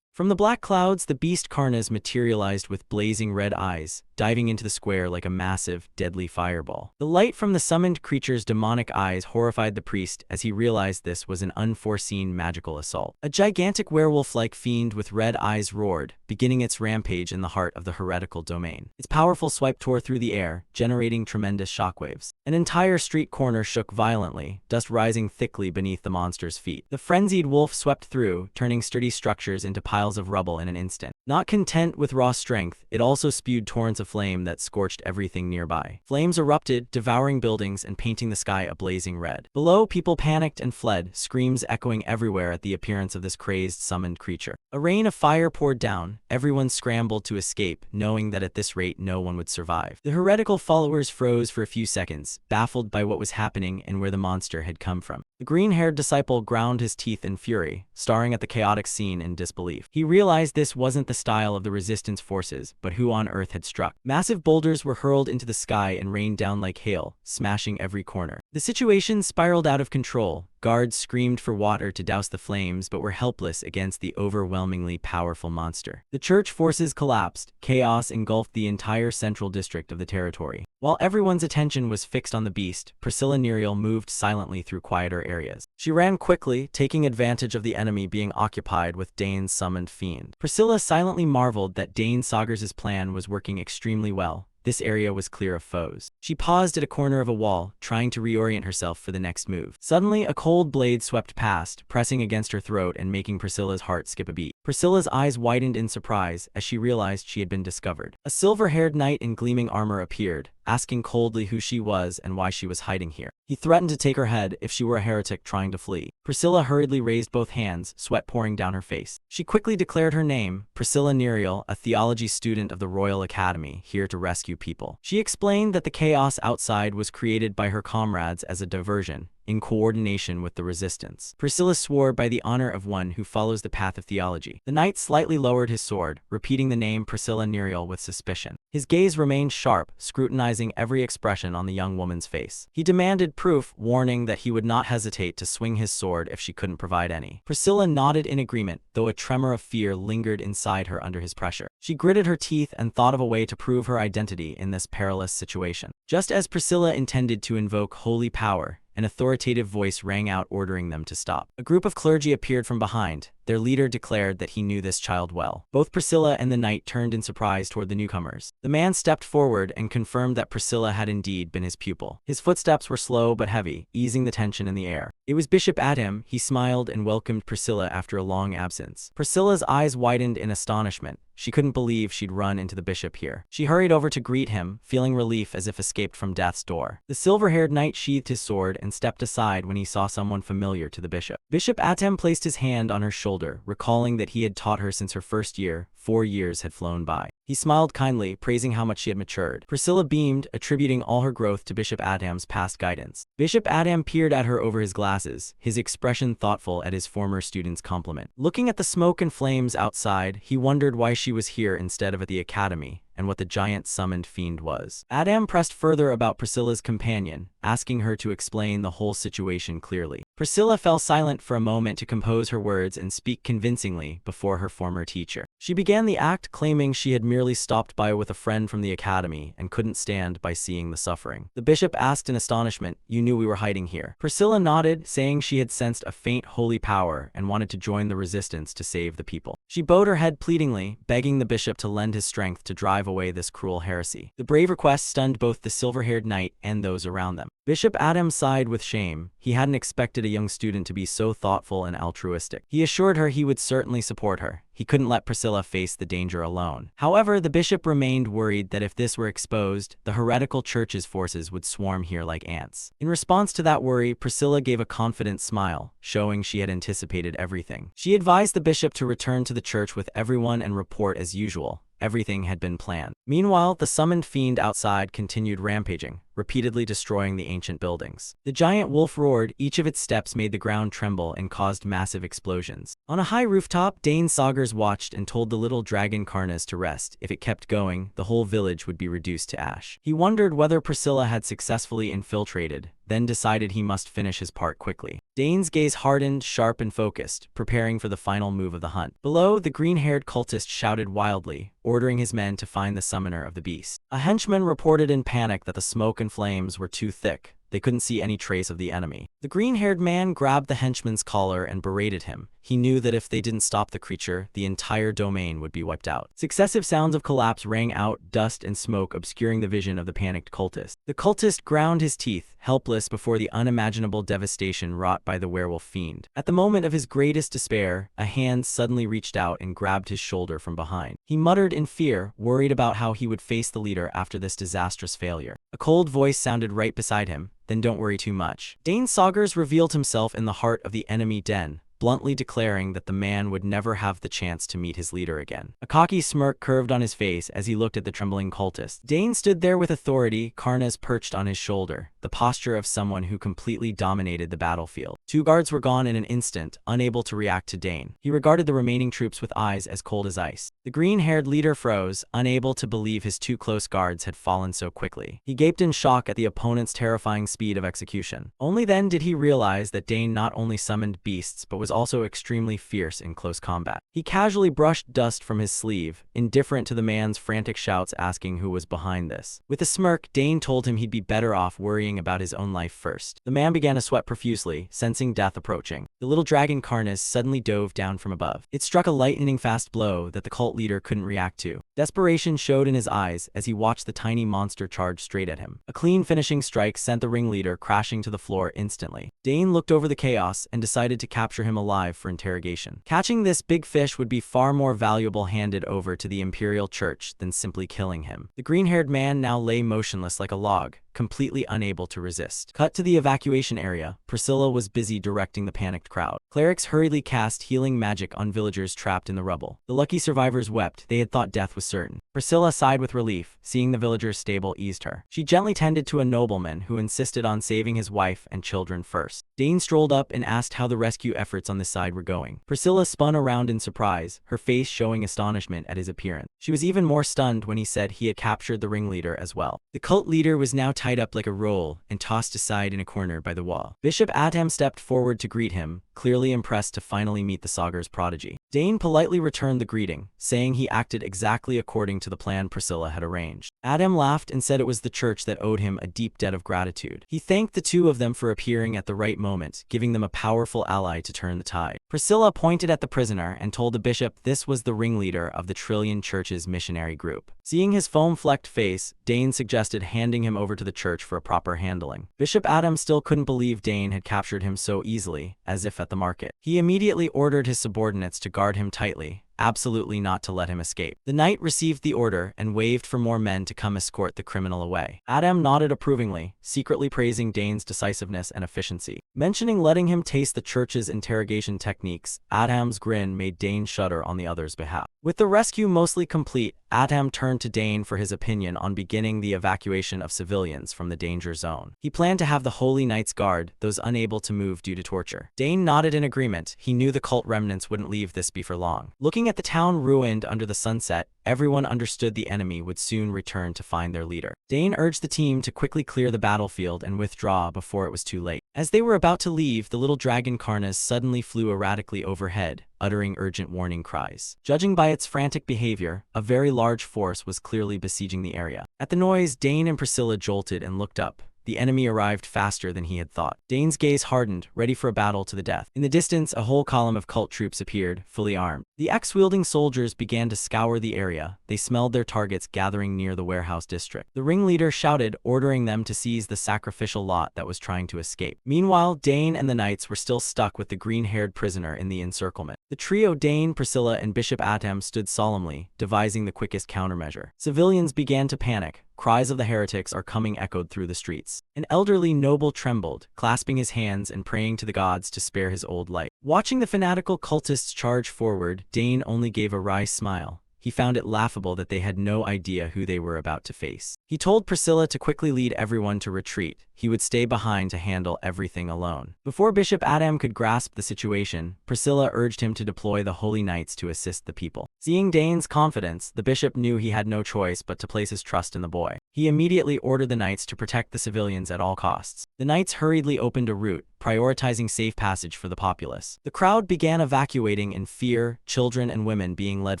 S1: From the black clouds, the beast Karnas materialized with blazing red eyes, diving into the square like a massive, deadly fireball. The light from the summoned creature's demonic eyes horrified the priest as he realized this was an unforeseen magical assault. A gigantic werewolf-like fiend with red eyes roared, beginning its rampage in the heart of the heretical domain. Its powerful swipe tore through the air, generating tremendous shockwaves. An entire street corner shook violently, dust rising thickly beneath the monster's feet. The frenzied wolf swept through, turning sturdy structures into piles of rubble in an instant. Not content with raw strength, it also spewed torrents of flame that scorched everything nearby. Flames erupted, devouring buildings and painting the sky a blazing red. Below, people panicked and fled, screams echoing everywhere at the appearance of this crazed, summoned creature. A rain of fire poured down. Everyone scrambled to escape, knowing that at this rate no one would survive. The heretical followers froze for a few seconds, baffled by what was happening and where the monster had come from. The green-haired disciple ground his teeth in fury, staring at the chaotic scene in disbelief. He realized this wasn't the style of the resistance forces, but who on earth had struck. Massive boulders were hurled into the sky and rained down like hail, smashing every corner. The situation spiraled out of control. Guards screamed for water to douse the flames but were helpless against the overwhelmingly powerful monster. The church forces collapsed. Chaos engulfed the entire central district of the territory. While everyone's attention was fixed on the beast, Priscilla Nerial moved silently through quieter areas. She ran quickly, taking advantage of the enemy being occupied with Dane's summoned fiend. Priscilla silently marveled that Dane Sagers's plan was working extremely well. This area was clear of foes. She paused at a corner of a wall, trying to reorient herself for the next move. Suddenly, a cold blade swept past, pressing against her throat and making Priscilla's heart skip a beat. Priscilla's eyes widened in surprise as she realized she had been discovered. A silver-haired knight in gleaming armor appeared, asking coldly who she was and why she was hiding here. He threatened to take her head if she were a heretic trying to flee. Priscilla hurriedly raised both hands, sweat pouring down her face. She quickly declared her name, Priscilla Nerial, a theology student of the Royal Academy, here to rescue people. She explained that the chaos outside was created by her comrades as a diversion, in coordination with the resistance. Priscilla swore by the honor of one who follows the path of theology. The knight slightly lowered his sword, repeating the name Priscilla Nerial with suspicion. His gaze remained sharp, scrutinizing every expression on the young woman's face. He demanded proof, warning that he would not hesitate to swing his sword if she couldn't provide any. Priscilla nodded in agreement, though a tremor of fear lingered inside her under his pressure. She gritted her teeth and thought of a way to prove her identity in this perilous situation. Just as Priscilla intended to invoke holy power, an authoritative voice rang out ordering them to stop. A group of clergy appeared from behind. Their leader declared that he knew this child well. Both Priscilla and the knight turned in surprise toward the newcomers. The man stepped forward and confirmed that Priscilla had indeed been his pupil. His footsteps were slow but heavy, easing the tension in the air. It was Bishop Adam. He smiled and welcomed Priscilla after a long absence. Priscilla's eyes widened in astonishment. She couldn't believe she'd run into the bishop here. She hurried over to greet him, feeling relief as if escaped from death's door. The silver-haired knight sheathed his sword and stepped aside when he saw someone familiar to the bishop. Bishop Atem placed his hand on her shoulder, recalling that he had taught her since her first year. 4 years had flown by. He smiled kindly, praising how much she had matured. Priscilla beamed, attributing all her growth to Bishop Adam's past guidance. Bishop Adam peered at her over his glasses, his expression thoughtful at his former student's compliment. Looking at the smoke and flames outside, he wondered why she was here instead of at the academy, and what the giant summoned fiend was. Adam pressed further about Priscilla's companion, asking her to explain the whole situation clearly. Priscilla fell silent for a moment to compose her words and speak convincingly before her former teacher. She began the act claiming she had merely stopped by with a friend from the academy and couldn't stand by seeing the suffering. The bishop asked in astonishment, "You knew we were hiding here?" Priscilla nodded, saying she had sensed a faint holy power and wanted to join the resistance to save the people. She bowed her head pleadingly, begging the bishop to lend his strength to drive away this cruel heresy. The brave request stunned both the silver-haired knight and those around them. Bishop Adam sighed with shame. He hadn't expected a young student to be so thoughtful and altruistic. He assured her he would certainly support her. He couldn't let Priscilla face the danger alone. However, the bishop remained worried that if this were exposed, the heretical church's forces would swarm here like ants. In response to that worry, Priscilla gave a confident smile, showing she had anticipated everything. She advised the bishop to return to the church with everyone and report as usual. Everything had been planned. Meanwhile, the summoned fiend outside continued rampaging, repeatedly destroying the ancient buildings. The giant wolf roared, each of its steps made the ground tremble and caused massive explosions. On a high rooftop, Dane Saugers watched and told the little dragon Karnas to rest. If it kept going, the whole village would be reduced to ash. He wondered whether Priscilla had successfully infiltrated, then decided he must finish his part quickly. Dane's gaze hardened, sharp and focused, preparing for the final move of the hunt. Below, the green-haired cultist shouted wildly, ordering his men to find the summoner of the beast. A henchman reported in panic that the smoke and flames were too thick. They couldn't see any trace of the enemy. The green-haired man grabbed the henchman's collar and berated him. He knew that if they didn't stop the creature, the entire domain would be wiped out. Successive sounds of collapse rang out, dust and smoke obscuring the vision of the panicked cultist. The cultist ground his teeth, helpless before the unimaginable devastation wrought by the werewolf fiend. At the moment of his greatest despair, a hand suddenly reached out and grabbed his shoulder from behind. He muttered in fear, worried about how he would face the leader after this disastrous failure. A cold voice sounded right beside him. "Then don't worry too much." Dane Saugers revealed himself in the heart of the enemy den, bluntly declaring that the man would never have the chance to meet his leader again. A cocky smirk curved on his face as he looked at the trembling cultist. Dane stood there with authority, Karnas perched on his shoulder, the posture of someone who completely dominated the battlefield. Two guards were gone in an instant, unable to react to Dane. He regarded the remaining troops with eyes as cold as ice. The green-haired leader froze, unable to believe his two close guards had fallen so quickly. He gaped in shock at the opponent's terrifying speed of execution. Only then did he realize that Dane not only summoned beasts but was also extremely fierce in close combat. He casually brushed dust from his sleeve, indifferent to the man's frantic shouts asking who was behind this. With a smirk, Dane told him he'd be better off worrying about his own life first. The man began to sweat profusely, sensing death approaching. The little dragon Karnas suddenly dove down from above. It struck a lightning-fast blow that the cult leader couldn't react to. Desperation showed in his eyes as he watched the tiny monster charge straight at him. A clean finishing strike sent the ringleader crashing to the floor instantly. Dane looked over the chaos and decided to capture him alive for interrogation. Catching this big fish would be far more valuable handed over to the Imperial Church than simply killing him. The green-haired man now lay motionless like a log, completely unable to resist. Cut to the evacuation area. Priscilla was busy directing the panicked crowd. Clerics hurriedly cast healing magic on villagers trapped in the rubble. The lucky survivors wept. They had thought death was certain. Priscilla sighed with relief. Seeing the villagers stable eased her. She gently tended to a nobleman who insisted on saving his wife and children first. Dane strolled up and asked how the rescue efforts on this side were going. Priscilla spun around in surprise, her face showing astonishment at his appearance. She was even more stunned when he said he had captured the ringleader as well. The cult leader was now tied up like a roll and tossed aside in a corner by the wall. Bishop Adam stepped forward to greet him, clearly impressed to finally meet the Saugers prodigy. Dane politely returned the greeting, saying he acted exactly according to the plan Priscilla had arranged. Adam laughed and said it was the church that owed him a deep debt of gratitude. He thanked the two of them for appearing at the right moment, giving them a powerful ally to turn the tide. Priscilla pointed at the prisoner and told the bishop this was the ringleader of the Trillion Church's missionary group. Seeing his foam-flecked face, Dane suggested handing him over to the church for a proper handling. Bishop Adam still couldn't believe Dane had captured him so easily, as if at the market. He immediately ordered his subordinates to guard him tightly, absolutely not to let him escape. The knight received the order and waved for more men to come escort the criminal away. Adam nodded approvingly, secretly praising Dane's decisiveness and efficiency. Mentioning letting him taste the church's interrogation techniques, Adam's grin made Dane shudder on the other's behalf. With the rescue mostly complete, Adam turned to Dane for his opinion on beginning the evacuation of civilians from the danger zone. He planned to have the Holy Knights guard those unable to move due to torture. Dane nodded in agreement. He knew the cult remnants wouldn't leave this for long. Looking at the town ruined under the sunset, everyone understood the enemy would soon return to find their leader. Dane urged the team to quickly clear the battlefield and withdraw before it was too late. As they were about to leave, the little dragon Karnas suddenly flew erratically overhead, uttering urgent warning cries. Judging by its frantic behavior, a very large force was clearly besieging the area. At the noise, Dane and Priscilla jolted and looked up. The enemy arrived faster than he had thought. Dane's gaze hardened, ready for a battle to the death. In the distance, a whole column of cult troops appeared, fully armed. The axe-wielding soldiers began to scour the area. They smelled their targets gathering near the warehouse district. The ringleader shouted, ordering them to seize the sacrificial lot that was trying to escape. Meanwhile, Dane and the knights were still stuck with the green-haired prisoner in the encirclement. The trio Dane, Priscilla, and Bishop Atam stood solemnly, devising the quickest countermeasure. Civilians began to panic. Cries of the heretics are coming echoed through the streets. An elderly noble trembled, clasping his hands and praying to the gods to spare his old life. Watching the fanatical cultists charge forward, Dane only gave a wry smile. He found it laughable that they had no idea who they were about to face. He told Priscilla to quickly lead everyone to retreat. He would stay behind to handle everything alone. Before Bishop Adam could grasp the situation, Priscilla urged him to deploy the Holy Knights to assist the people. Seeing Dane's confidence, the bishop knew he had no choice but to place his trust in the boy. He immediately ordered the knights to protect the civilians at all costs. The knights hurriedly opened a route, prioritizing safe passage for the populace. The crowd began evacuating in fear, children and women being led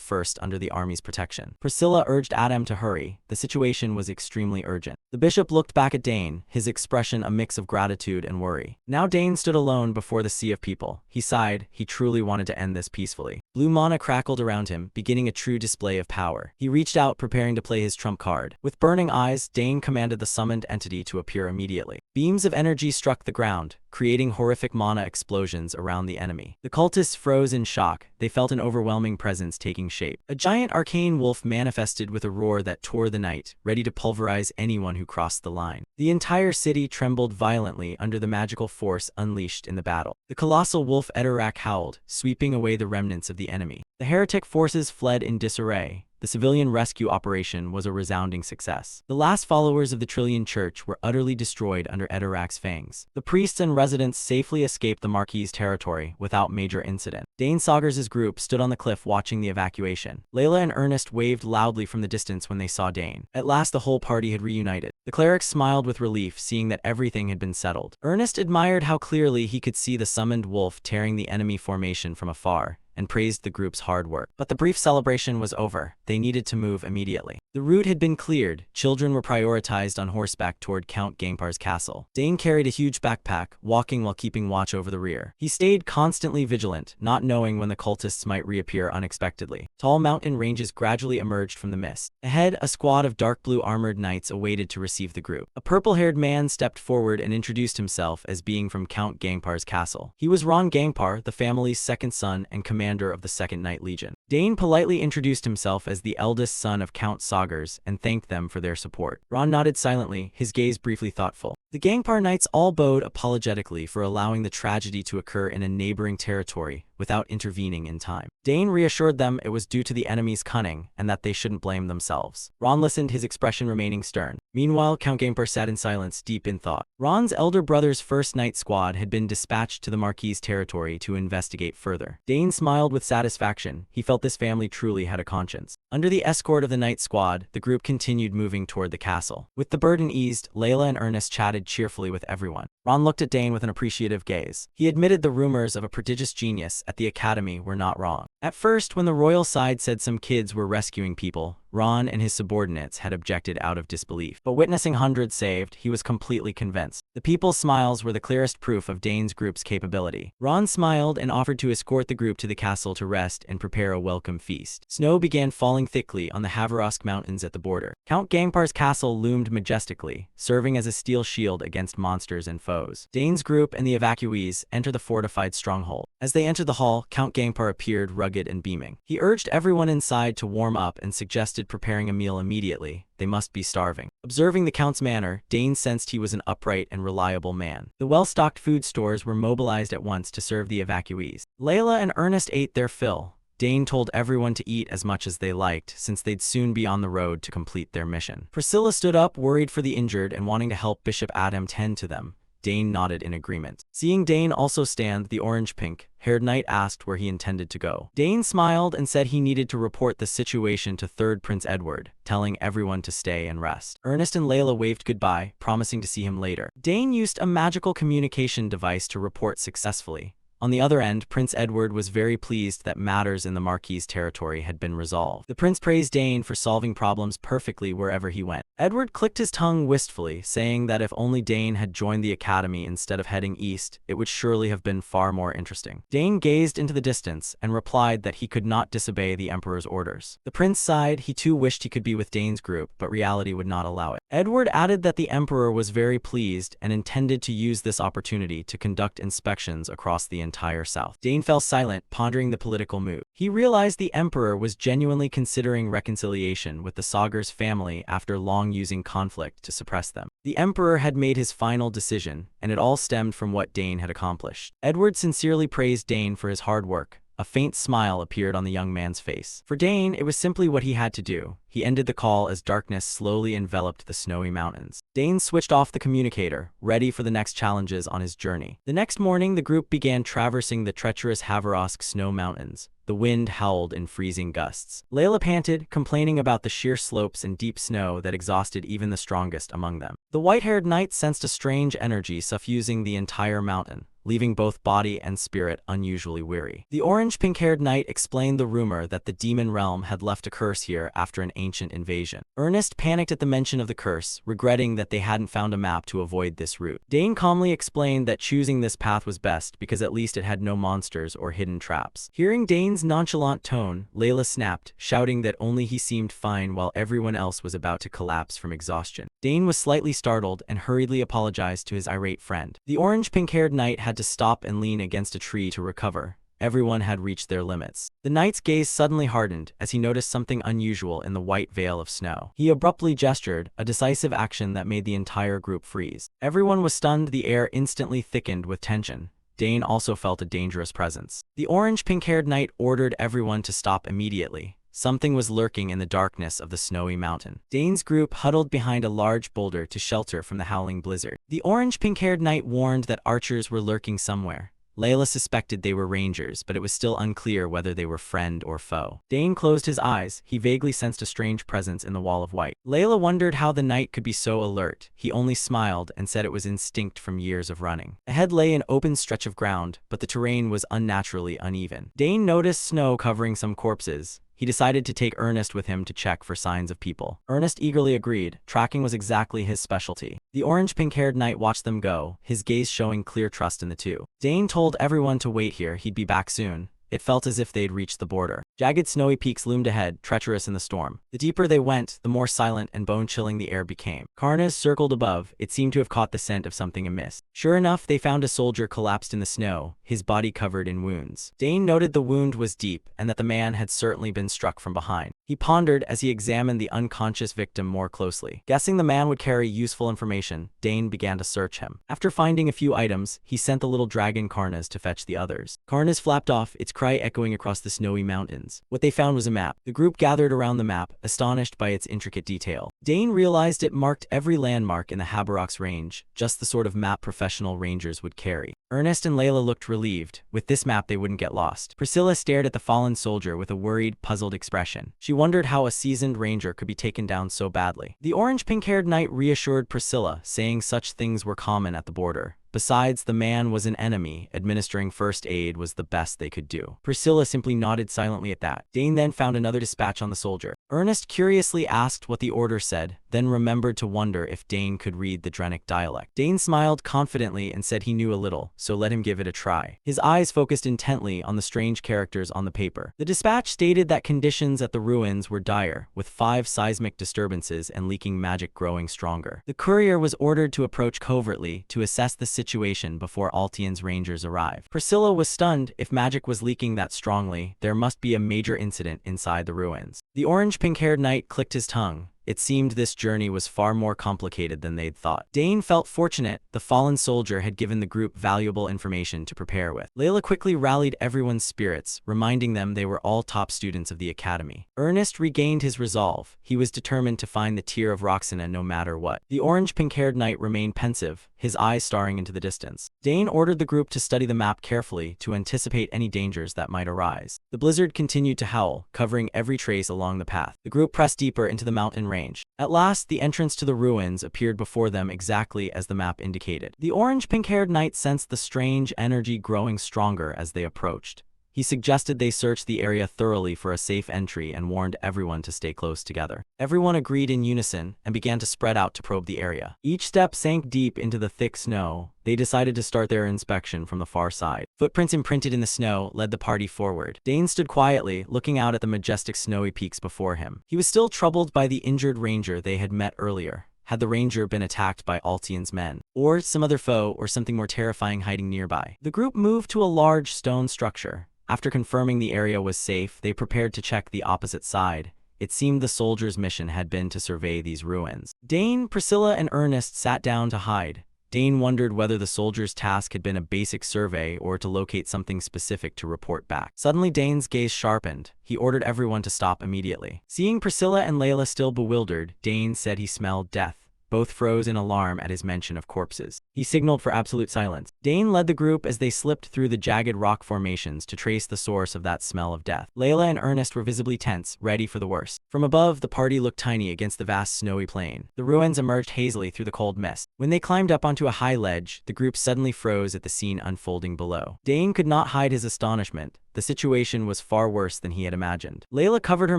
S1: first under the army's protection. Priscilla urged Adam to hurry. The situation was extremely urgent. The bishop looked back at Dane, his expression a mix of gratitude and worry. Now Dane stood alone before the sea of people. He sighed. He truly wanted to end this peacefully. Blue mana crackled around him, beginning a true display of power. He reached out, preparing to play his trump card. With burning eyes, Dane commanded the summoned entity to appear immediately. Beams of energy struck the ground, creating horrific mana explosions around the enemy. The cultists froze in shock. They felt an overwhelming presence taking shape. A giant arcane wolf manifested with a roar that tore the night, ready to pulverize anyone who crossed the line. The entire city trembled violently under the magical force unleashed in the battle. The colossal wolf Edorak howled, sweeping away the remnants of the enemy. The heretic forces fled in disarray. The civilian rescue operation was a resounding success. The last followers of the Trillion Church were utterly destroyed under Edorak's fangs. The priests and residents safely escaped the Marquis' territory without major incident. Dane Saugers' group stood on the cliff watching the evacuation. Layla and Ernest waved loudly from the distance when they saw Dane. At last the whole party had reunited. The cleric smiled with relief, seeing that everything had been settled. Ernest admired how clearly he could see the summoned wolf tearing the enemy formation from afar, and praised the group's hard work. But the brief celebration was over. They needed to move immediately. The route had been cleared. Children were prioritized on horseback toward Count Gangpar's castle. Dane carried a huge backpack, walking while keeping watch over the rear. He stayed constantly vigilant, not knowing when the cultists might reappear unexpectedly. Tall mountain ranges gradually emerged from the mist. Ahead, a squad of dark blue armored knights awaited to receive the group. A purple-haired man stepped forward and introduced himself as being from Count Gangpar's castle. He was Ron Gangpar, the family's second son and commander of the 2nd Knight Legion. Dane politely introduced himself as the eldest son of Count Saugers and thanked them for their support. Ron nodded silently, his gaze briefly thoughtful. The Gangpar Knights all bowed apologetically for allowing the tragedy to occur in a neighboring territory without intervening in time. Dane reassured them it was due to the enemy's cunning and that they shouldn't blame themselves. Ron listened, his expression remaining stern. Meanwhile, Count Gangpar sat in silence, deep in thought. Ron's elder brother's 1st Knight squad had been dispatched to the Marquis' territory to investigate further. Dane smiled with satisfaction. He felt this family truly had a conscience. Under the escort of the Knight squad, the group continued moving toward the castle. With the burden eased, Layla and Ernest chatted cheerfully with everyone. Ron looked at Dane with an appreciative gaze. He admitted the rumors of a prodigious genius at the academy were not wrong. At first, when the royal side said some kids were rescuing people, Ron and his subordinates had objected out of disbelief. But witnessing hundreds saved, he was completely convinced. The people's smiles were the clearest proof of Dane's group's capability. Ron smiled and offered to escort the group to the castle to rest and prepare a welcome feast. Snow began falling thickly on the Haverosk Mountains at the border. Count Gangpar's castle loomed majestically, serving as a steel shield against monsters and foes. Dane's group and the evacuees enter the fortified stronghold. As they entered the hall, Count Gangpar appeared rugged and beaming. He urged everyone inside to warm up and suggested preparing a meal immediately. They must be starving. Observing the Count's manner, Dane sensed he was an upright and reliable man. The well-stocked food stores were mobilized at once to serve the evacuees. Layla and Ernest ate their fill. Dane told everyone to eat as much as they liked, since they'd soon be on the road to complete their mission. Priscilla stood up, worried for the injured and wanting to help Bishop Adam tend to them. Dane nodded in agreement. Seeing Dane also stand, the orange-pink-haired knight asked where he intended to go. Dane smiled and said he needed to report the situation to 3rd Prince Edward, telling everyone to stay and rest. Ernest and Layla waved goodbye, promising to see him later. Dane used a magical communication device to report successfully. On the other end, Prince Edward was very pleased that matters in the Marquis's territory had been resolved. The prince praised Dane for solving problems perfectly wherever he went. Edward clicked his tongue wistfully, saying that if only Dane had joined the academy instead of heading east, it would surely have been far more interesting. Dane gazed into the distance and replied that he could not disobey the Emperor's orders. The prince sighed. He too wished he could be with Dane's group, but reality would not allow it. Edward added that the Emperor was very pleased and intended to use this opportunity to conduct inspections across the entire south. Dane fell silent, pondering the political move. He realized the Emperor was genuinely considering reconciliation with the Sagar's family after long using conflict to suppress them. The Emperor had made his final decision, and it all stemmed from what Dane had accomplished. Edward sincerely praised Dane for his hard work. A faint smile appeared on the young man's face. For Dane, it was simply what he had to do. He ended the call as darkness slowly enveloped the snowy mountains. Dane switched off the communicator, ready for the next challenges on his journey. The next morning, the group began traversing the treacherous Haverosk snow mountains. The wind howled in freezing gusts. Layla panted, complaining about the sheer slopes and deep snow that exhausted even the strongest among them. The white-haired knight sensed a strange energy suffusing the entire mountain, leaving both body and spirit unusually weary. The orange-pink-haired knight explained the rumor that the demon realm had left a curse here after an ancient invasion. Ernest panicked at the mention of the curse, regretting that they hadn't found a map to avoid this route. Dane calmly explained that choosing this path was best because at least it had no monsters or hidden traps. Hearing Dane's nonchalant tone, Layla snapped, shouting that only he seemed fine while everyone else was about to collapse from exhaustion. Dane was slightly startled and hurriedly apologized to his irate friend. The orange-pink-haired knight had to stop and lean against a tree to recover. Everyone had reached their limits. The knight's gaze suddenly hardened as he noticed something unusual in the white veil of snow. He abruptly gestured, a decisive action that made the entire group freeze. Everyone was stunned. The air instantly thickened with tension. Dane also felt a dangerous presence. The orange-pink-haired knight ordered everyone to stop immediately. Something was lurking in the darkness of the snowy mountain. Dane's group huddled behind a large boulder to shelter from the howling blizzard. The orange-pink-haired knight warned that archers were lurking somewhere. Layla suspected they were rangers, but it was still unclear whether they were friend or foe. Dane closed his eyes. He vaguely sensed a strange presence in the wall of white. Layla wondered how the knight could be so alert. He only smiled and said it was instinct from years of running. Ahead lay an open stretch of ground, but the terrain was unnaturally uneven. Dane noticed snow covering some corpses. He decided to take Ernest with him to check for signs of people. Ernest eagerly agreed. Tracking was exactly his specialty. The orange-pink-haired knight watched them go, his gaze showing clear trust in the two. Dane told everyone to wait here. He'd be back soon. It felt as if they'd reached the border. Jagged snowy peaks loomed ahead, treacherous in the storm. The deeper they went, the more silent and bone-chilling the air became. Karnas circled above. It seemed to have caught the scent of something amiss. Sure enough, they found a soldier collapsed in the snow, his body covered in wounds. Dane noted the wound was deep and that the man had certainly been struck from behind. He pondered as he examined the unconscious victim more closely. Guessing the man would carry useful information, Dane began to search him. After finding a few items, he sent the little dragon Karnas to fetch the others. Karnas flapped off, its cry echoing across the snowy mountains. What they found was a map. The group gathered around the map, astonished by its intricate detail. Dane realized it marked every landmark in the Haverosk range, just the sort of map professional rangers would carry. Ernest and Layla looked relieved. With this map, they wouldn't get lost. Priscilla stared at the fallen soldier with a worried, puzzled expression. She wondered how a seasoned ranger could be taken down so badly. The orange-pink-haired knight reassured Priscilla, saying such things were common at the border. Besides, the man was an enemy. Administering first aid was the best they could do. Priscilla simply nodded silently at that. Dane then found another dispatch on the soldier. Ernest curiously asked what the order said, then remembered to wonder if Dane could read the Drenic dialect. Dane smiled confidently and said he knew a little, so let him give it a try. His eyes focused intently on the strange characters on the paper. The dispatch stated that conditions at the ruins were dire, with 5 seismic disturbances and leaking magic growing stronger. The courier was ordered to approach covertly to assess the situation before Altian's rangers arrived. Priscilla was stunned. If magic was leaking that strongly, there must be a major incident inside the ruins. The orange-pink-haired knight clicked his tongue. It seemed this journey was far more complicated than they'd thought. Dane felt fortunate. The fallen soldier had given the group valuable information to prepare with. Layla quickly rallied everyone's spirits, reminding them they were all top students of the academy. Ernest regained his resolve. He was determined to find the tear of Roxana no matter what. The orange-pink-haired knight remained pensive, his eyes staring into the distance. Dane ordered the group to study the map carefully to anticipate any dangers that might arise. The blizzard continued to howl, covering every trace along the path. The group pressed deeper into the mountain range. At last, the entrance to the ruins appeared before them exactly as the map indicated. The orange-pink-haired knight sensed the strange energy growing stronger as they approached. He suggested they search the area thoroughly for a safe entry and warned everyone to stay close together. Everyone agreed in unison and began to spread out to probe the area. Each step sank deep into the thick snow. They decided to start their inspection from the far side. Footprints imprinted in the snow led the party forward. Dane stood quietly, looking out at the majestic snowy peaks before him. He was still troubled by the injured ranger they had met earlier. Had the ranger been attacked by Altian's men, or some other foe, or something more terrifying hiding nearby? The group moved to a large stone structure. After confirming the area was safe, they prepared to check the opposite side. It seemed the soldiers' mission had been to survey these ruins. Dane, Priscilla, and Ernest sat down to hide. Dane wondered whether the soldiers' task had been a basic survey or to locate something specific to report back. Suddenly, Dane's gaze sharpened. He ordered everyone to stop immediately. Seeing Priscilla and Layla still bewildered, Dane said he smelled death. Both froze in alarm at his mention of corpses. He signaled for absolute silence. Dane led the group as they slipped through the jagged rock formations to trace the source of that smell of death. Layla and Ernest were visibly tense, ready for the worst. From above, the party looked tiny against the vast snowy plain. The ruins emerged hazily through the cold mist. When they climbed up onto a high ledge, the group suddenly froze at the scene unfolding below. Dane could not hide his astonishment. The situation was far worse than he had imagined. Layla covered her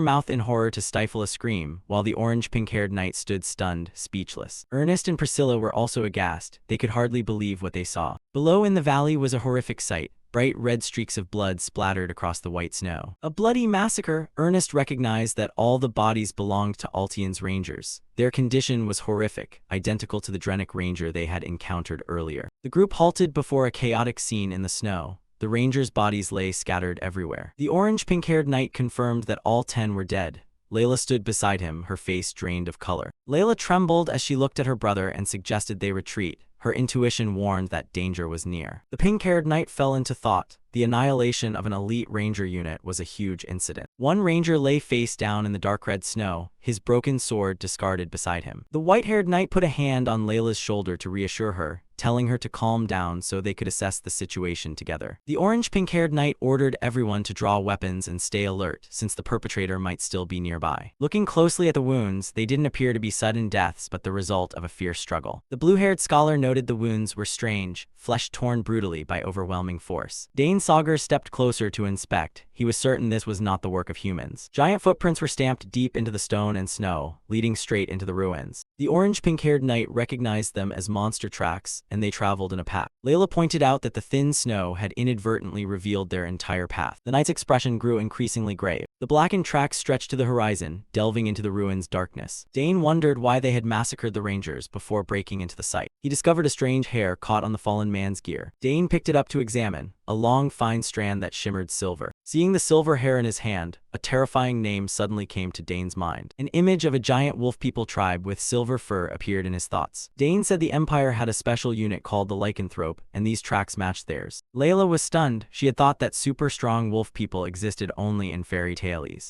S1: mouth in horror to stifle a scream, while the orange-pink-haired knight stood stunned, speechless. Ernest and Priscilla were also aghast. They could hardly believe what they saw. Below in the valley was a horrific sight. Bright red streaks of blood splattered across the white snow. A bloody massacre. Ernest recognized that all the bodies belonged to Altian's rangers. Their condition was horrific, identical to the Drenic ranger they had encountered earlier. The group halted before a chaotic scene in the snow. The rangers' bodies lay scattered everywhere. The orange-pink-haired knight confirmed that all 10 were dead. Layla stood beside him, her face drained of color. Layla trembled as she looked at her brother and suggested they retreat. Her intuition warned that danger was near. The pink-haired knight fell into thought. The annihilation of an elite ranger unit was a huge incident. One ranger lay face down in the dark red snow, his broken sword discarded beside him. The white-haired knight put a hand on Layla's shoulder to reassure her, telling her to calm down so they could assess the situation together. The orange-pink-haired knight ordered everyone to draw weapons and stay alert, since the perpetrator might still be nearby. Looking closely at the wounds, they didn't appear to be sudden deaths but the result of a fierce struggle. The blue-haired scholar noted the wounds were strange, flesh torn brutally by overwhelming force. Dane Sauger stepped closer to inspect. He was certain this was not the work of humans. Giant footprints were stamped deep into the stone and snow, leading straight into the ruins. The orange-pink-haired knight recognized them as monster tracks, and they traveled in a pack. Layla pointed out that the thin snow had inadvertently revealed their entire path. The knight's expression grew increasingly grave. The blackened tracks stretched to the horizon, delving into the ruins' darkness. Dane wondered why they had massacred the rangers before breaking into the site. He discovered a strange hair caught on the fallen man's gear. Dane picked it up to examine, a long, fine strand that shimmered silver. Seeing the silver hair in his hand, a terrifying name suddenly came to Dane's mind. An image of a giant wolf people tribe with silver fur appeared in his thoughts. Dane said the Empire had a special unit called the lycanthrope, and these tracks matched theirs. Layla was stunned. She had thought that super strong wolf people existed only in fairy tales.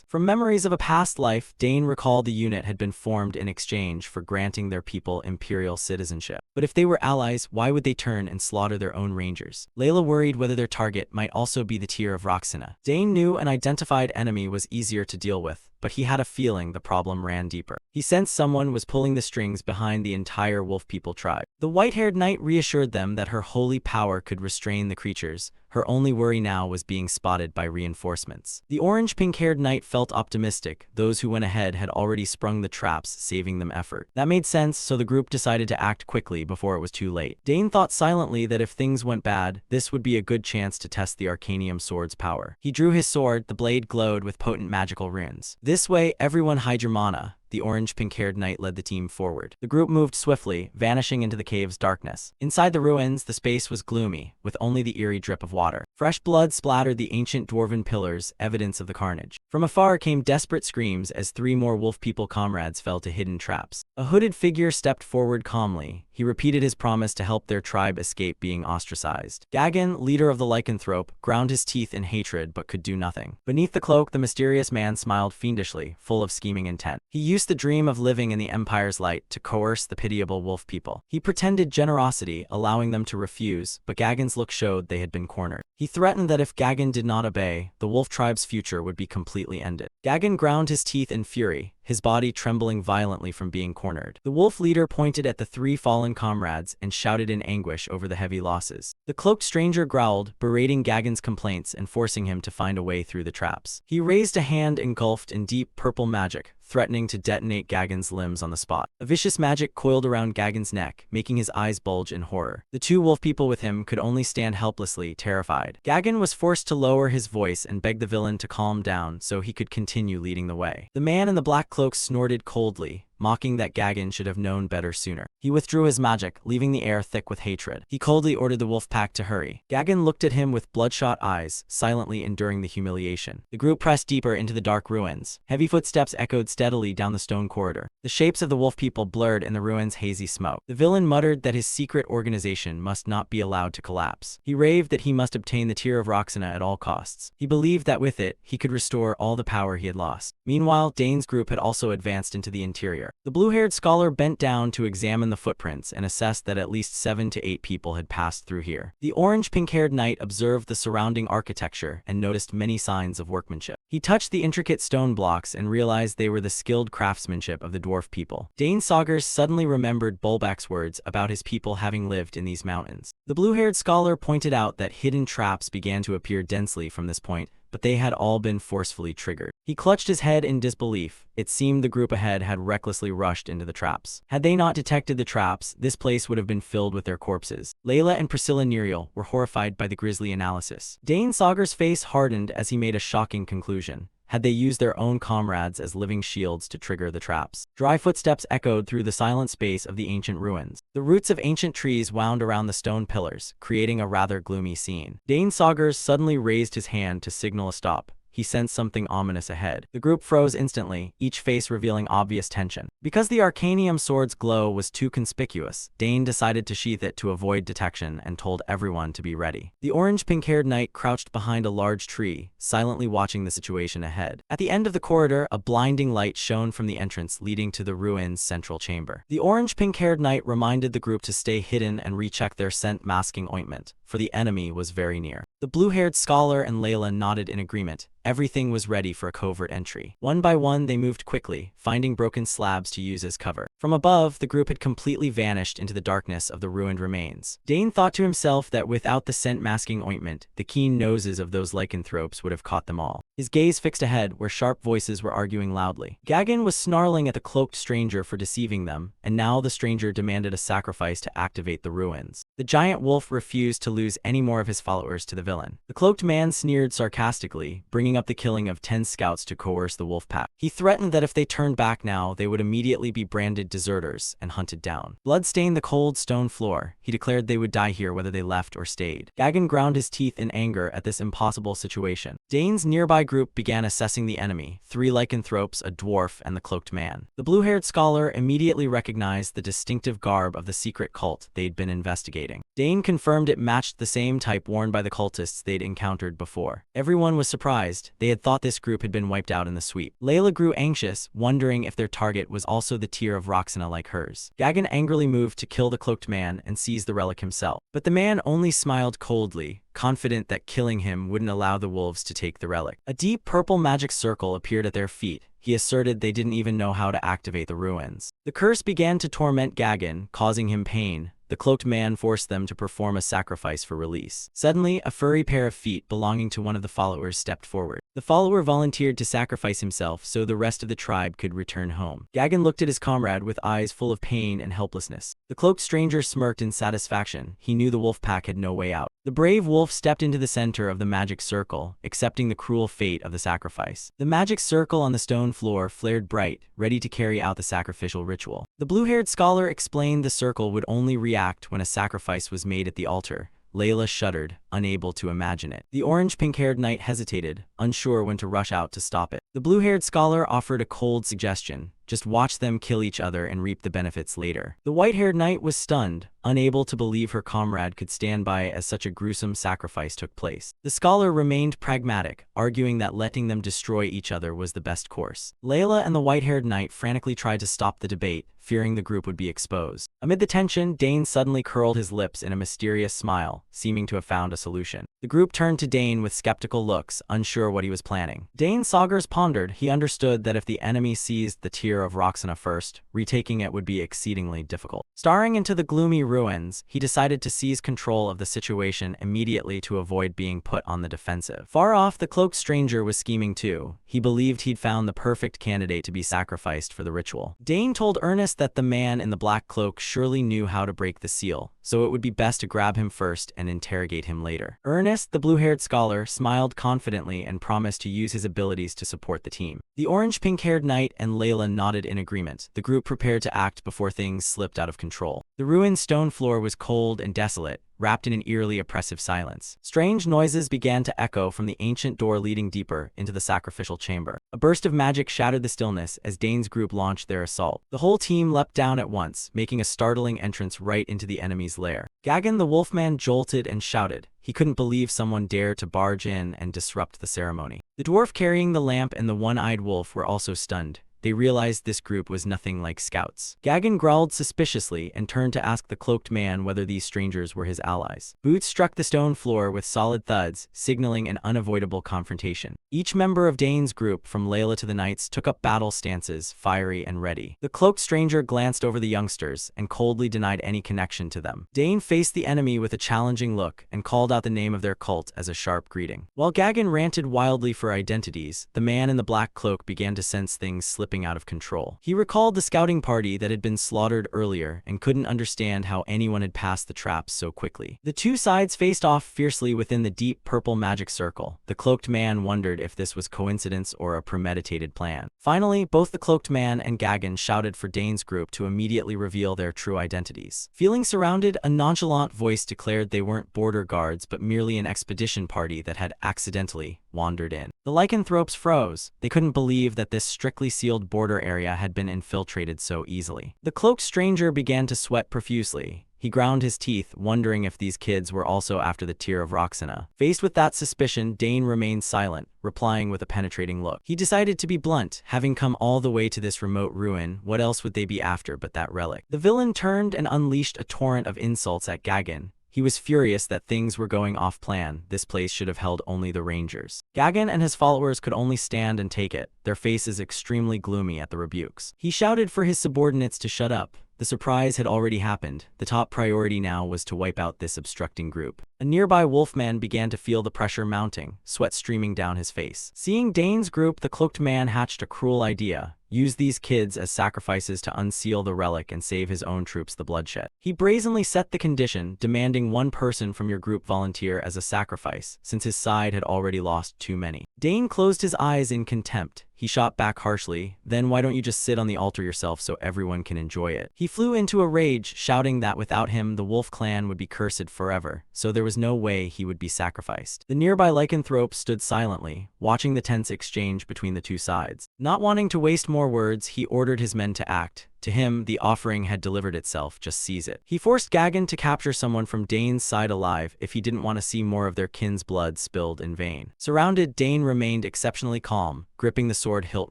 S1: From memories of a past life, Dane recalled the unit had been formed in exchange for granting their people imperial citizenship. But if they were allies, why would they turn and slaughter their own rangers? Layla worried whether their target might also be the tear of Roxana. Dane knew an identified enemy was easier to deal with. but he had a feeling the problem ran deeper. He sensed someone was pulling the strings behind the entire wolf people tribe. The white-haired knight reassured them that her holy power could restrain the creatures. Her only worry now was being spotted by reinforcements. The orange-pink-haired knight felt optimistic. Those who went ahead had already sprung the traps, saving them effort. That made sense, so the group decided to act quickly before it was too late. Dane thought silently that if things went bad, this would be a good chance to test the arcanium sword's power. He drew his sword. The blade glowed with potent magical runes. This way, everyone hide your mana. The orange-pink-haired knight led the team forward. The group moved swiftly, vanishing into the cave's darkness. Inside the ruins, the space was gloomy, with only the eerie drip of water. Fresh blood splattered the ancient dwarven pillars, evidence of the carnage. From afar came desperate screams as 3 more wolf people comrades fell to hidden traps. A hooded figure stepped forward calmly. He repeated his promise to help their tribe escape being ostracized. Gagan, leader of the lycanthrope, ground his teeth in hatred but could do nothing. Beneath the cloak, the mysterious man smiled fiendishly, full of scheming intent. He used the dream of living in the Empire's light to coerce the pitiable wolf people. He pretended generosity, allowing them to refuse, but Gagan's look showed they had been cornered. He threatened that if Gagan did not obey, the wolf tribe's future would be completely ended. Gagan ground his teeth in fury, his body trembling violently from being cornered. The wolf leader pointed at the 3 fallen comrades and shouted in anguish over the heavy losses. The cloaked stranger growled, berating Gagan's complaints and forcing him to find a way through the traps. He raised a hand engulfed in deep purple magic, threatening to detonate Gagan's limbs on the spot. A vicious magic coiled around Gagan's neck, making his eyes bulge in horror. The 2 wolf people with him could only stand helplessly, terrified. Gagan was forced to lower his voice and beg the villain to calm down so he could continue leading the way. The man in the black cloak snorted coldly, mocking that Gagan should have known better sooner. He withdrew his magic, leaving the air thick with hatred. He coldly ordered the wolf pack to hurry. Gagan looked at him with bloodshot eyes, silently enduring the humiliation. The group pressed deeper into the dark ruins. Heavy footsteps echoed steadily down the stone corridor. The shapes of the wolf people blurred in the ruins' hazy smoke. The villain muttered that his secret organization must not be allowed to collapse. He raved that he must obtain the Tear of Roxana at all costs. He believed that with it, he could restore all the power he had lost. Meanwhile, Dane's group had also advanced into the interior. The blue-haired scholar bent down to examine the footprints and assessed that at least 7 to 8 people had passed through here. The orange-pink-haired knight observed the surrounding architecture and noticed many signs of workmanship. He touched the intricate stone blocks and realized they were the skilled craftsmanship of the dwarf people. Dane Saugers suddenly remembered Bulbak's words about his people having lived in these mountains. The blue-haired scholar pointed out that hidden traps began to appear densely from this point, but they had all been forcefully triggered. He clutched his head in disbelief. It seemed the group ahead had recklessly rushed into the traps. Had they not detected the traps, this place would have been filled with their corpses. Layla and Priscilla Nerial were horrified by the grisly analysis. Dane Saugers' face hardened as he made a shocking conclusion. Had they used their own comrades as living shields to trigger the traps? Dry footsteps echoed through the silent space of the ancient ruins. The roots of ancient trees wound around the stone pillars, creating a rather gloomy scene. Dane Saugers suddenly raised his hand to signal a stop. He sensed something ominous ahead. The group froze instantly, each face revealing obvious tension. Because the arcanium sword's glow was too conspicuous, Dane decided to sheath it to avoid detection and told everyone to be ready. The orange-pink-haired knight crouched behind a large tree, silently watching the situation ahead. At the end of the corridor, a blinding light shone from the entrance leading to the ruin's central chamber. The orange-pink-haired knight reminded the group to stay hidden and recheck their scent masking ointment, for the enemy was very near. The blue-haired scholar and Layla nodded in agreement. Everything was ready for a covert entry. One by one, they moved quickly, finding broken slabs to use as cover. From above, the group had completely vanished into the darkness of the ruined remains. Dane thought to himself that without the scent-masking ointment, the keen noses of those lycanthropes would have caught them all. His gaze fixed ahead, where sharp voices were arguing loudly. Gagan was snarling at the cloaked stranger for deceiving them, and now the stranger demanded a sacrifice to activate the ruins. The giant wolf refused to lose any more of his followers to the villain. The cloaked man sneered sarcastically, bringing up the killing of 10 scouts to coerce the wolf pack. He threatened that if they turned back now, they would immediately be branded deserters and hunted down. Blood stained the cold stone floor. He declared they would die here whether they left or stayed. Gagan ground his teeth in anger at this impossible situation. Dane's nearby group began assessing the enemy: 3 lycanthropes, a dwarf, and the cloaked man. The blue-haired scholar immediately recognized the distinctive garb of the secret cult they'd been investigating. Dane confirmed it matched the same type worn by the cultists they'd encountered before. Everyone was surprised. first, they had thought this group had been wiped out in the sweep. Layla grew anxious, wondering if their target was also the tier of Roxana like hers. Gagan angrily moved to kill the cloaked man and seize the relic himself. But the man only smiled coldly, confident that killing him wouldn't allow the wolves to take the relic. A deep purple magic circle appeared at their feet. He asserted they didn't even know how to activate the ruins. The curse began to torment Gagan, causing him pain. The cloaked man forced them to perform a sacrifice for release. Suddenly, a furry pair of feet belonging to one of the followers stepped forward. The follower volunteered to sacrifice himself so the rest of the tribe could return home. Gagan looked at his comrade with eyes full of pain and helplessness. The cloaked stranger smirked in satisfaction. He knew the wolf pack had no way out. The brave wolf stepped into the center of the magic circle, accepting the cruel fate of the sacrifice. The magic circle on the stone floor flared bright, ready to carry out the sacrificial ritual. The blue-haired scholar explained the circle would only react when a sacrifice was made at the altar. Layla shuddered, unable to imagine it. The orange-pink-haired knight hesitated, unsure when to rush out to stop it. The blue-haired scholar offered a cold suggestion. Just watch them kill each other and reap the benefits later. The white-haired knight was stunned, unable to believe her comrade could stand by as such a gruesome sacrifice took place. The scholar remained pragmatic, arguing that letting them destroy each other was the best course. Layla and the white-haired knight frantically tried to stop the debate, fearing the group would be exposed. Amid the tension, Dane suddenly curled his lips in a mysterious smile, seeming to have found a solution. The group turned to Dane with skeptical looks, unsure what he was planning. Dane Saugers pondered. He understood that if the enemy seized the tier of Roxana first, retaking it would be exceedingly difficult. Staring into the gloomy ruins, he decided to seize control of the situation immediately to avoid being put on the defensive. Far off, the cloaked stranger was scheming too. He believed he'd found the perfect candidate to be sacrificed for the ritual. Dane told Ernest that the man in the black cloak surely knew how to break the seal, so it would be best to grab him first and interrogate him later. Ernest, the blue-haired scholar, smiled confidently and promised to use his abilities to support the team. The orange-pink-haired knight and Layla nodded in agreement. The group prepared to act before things slipped out of control. The ruined stone floor was cold and desolate, wrapped in an eerily oppressive silence. Strange noises began to echo from the ancient door leading deeper into the sacrificial chamber. A burst of magic shattered the stillness as Dane's group launched their assault. The whole team leapt down at once, making a startling entrance right into the enemy's lair. Gagan the wolfman jolted and shouted. He couldn't believe someone dared to barge in and disrupt the ceremony. The dwarf carrying the lamp and the one-eyed wolf were also stunned. They realized this group was nothing like scouts. Gagan growled suspiciously and turned to ask the cloaked man whether these strangers were his allies. Boots struck the stone floor with solid thuds, signaling an unavoidable confrontation. Each member of Dane's group, from Layla to the knights, took up battle stances, fiery and ready. The cloaked stranger glanced over the youngsters and coldly denied any connection to them. Dane faced the enemy with a challenging look and called out the name of their cult as a sharp greeting. While Gagan ranted wildly for identities, the man in the black cloak began to sense things slipping out of control. He recalled the scouting party that had been slaughtered earlier and couldn't understand how anyone had passed the traps so quickly. The two sides faced off fiercely within the deep purple magic circle. The cloaked man wondered if this was coincidence or a premeditated plan. Finally, both the cloaked man and Gagan shouted for Dane's group to immediately reveal their true identities. Feeling surrounded, a nonchalant voice declared they weren't border guards but merely an expedition party that had accidentally wandered in. The lycanthropes froze. They couldn't believe that this strictly sealed border area had been infiltrated so easily. The cloaked stranger began to sweat profusely. He ground his teeth, wondering if these kids were also after the tier of Roxana. Faced with that suspicion, Dane remained silent, replying with a penetrating look. He decided to be blunt. Having come all the way to this remote ruin, what else would they be after but that relic? The villain turned and unleashed a torrent of insults at Gagan. He was furious that things were going off plan. This place should have held only the rangers. Gagan and his followers could only stand and take it, their faces extremely gloomy at the rebukes. He shouted for his subordinates to shut up. The surprise had already happened. The top priority now was to wipe out this obstructing group. A nearby wolfman began to feel the pressure mounting, sweat streaming down his face. Seeing Dane's group, the cloaked man hatched a cruel idea. Use these kids as sacrifices to unseal the relic and save his own troops the bloodshed. He brazenly set the condition, demanding one person from your group volunteer as a sacrifice, since his side had already lost too many. Dane closed his eyes in contempt. He shot back harshly, "Then why don't you just sit on the altar yourself so everyone can enjoy it?" He flew into a rage, shouting that without him the wolf clan would be cursed forever, so there was no way he would be sacrificed. The nearby lycanthrope stood silently, watching the tense exchange between the two sides. Not wanting to waste more words, he ordered his men to act. To him, the offering had delivered itself, just seize it. He forced Gagan to capture someone from Dane's side alive if he didn't want to see more of their kin's blood spilled in vain. Surrounded, Dane remained exceptionally calm, gripping the sword hilt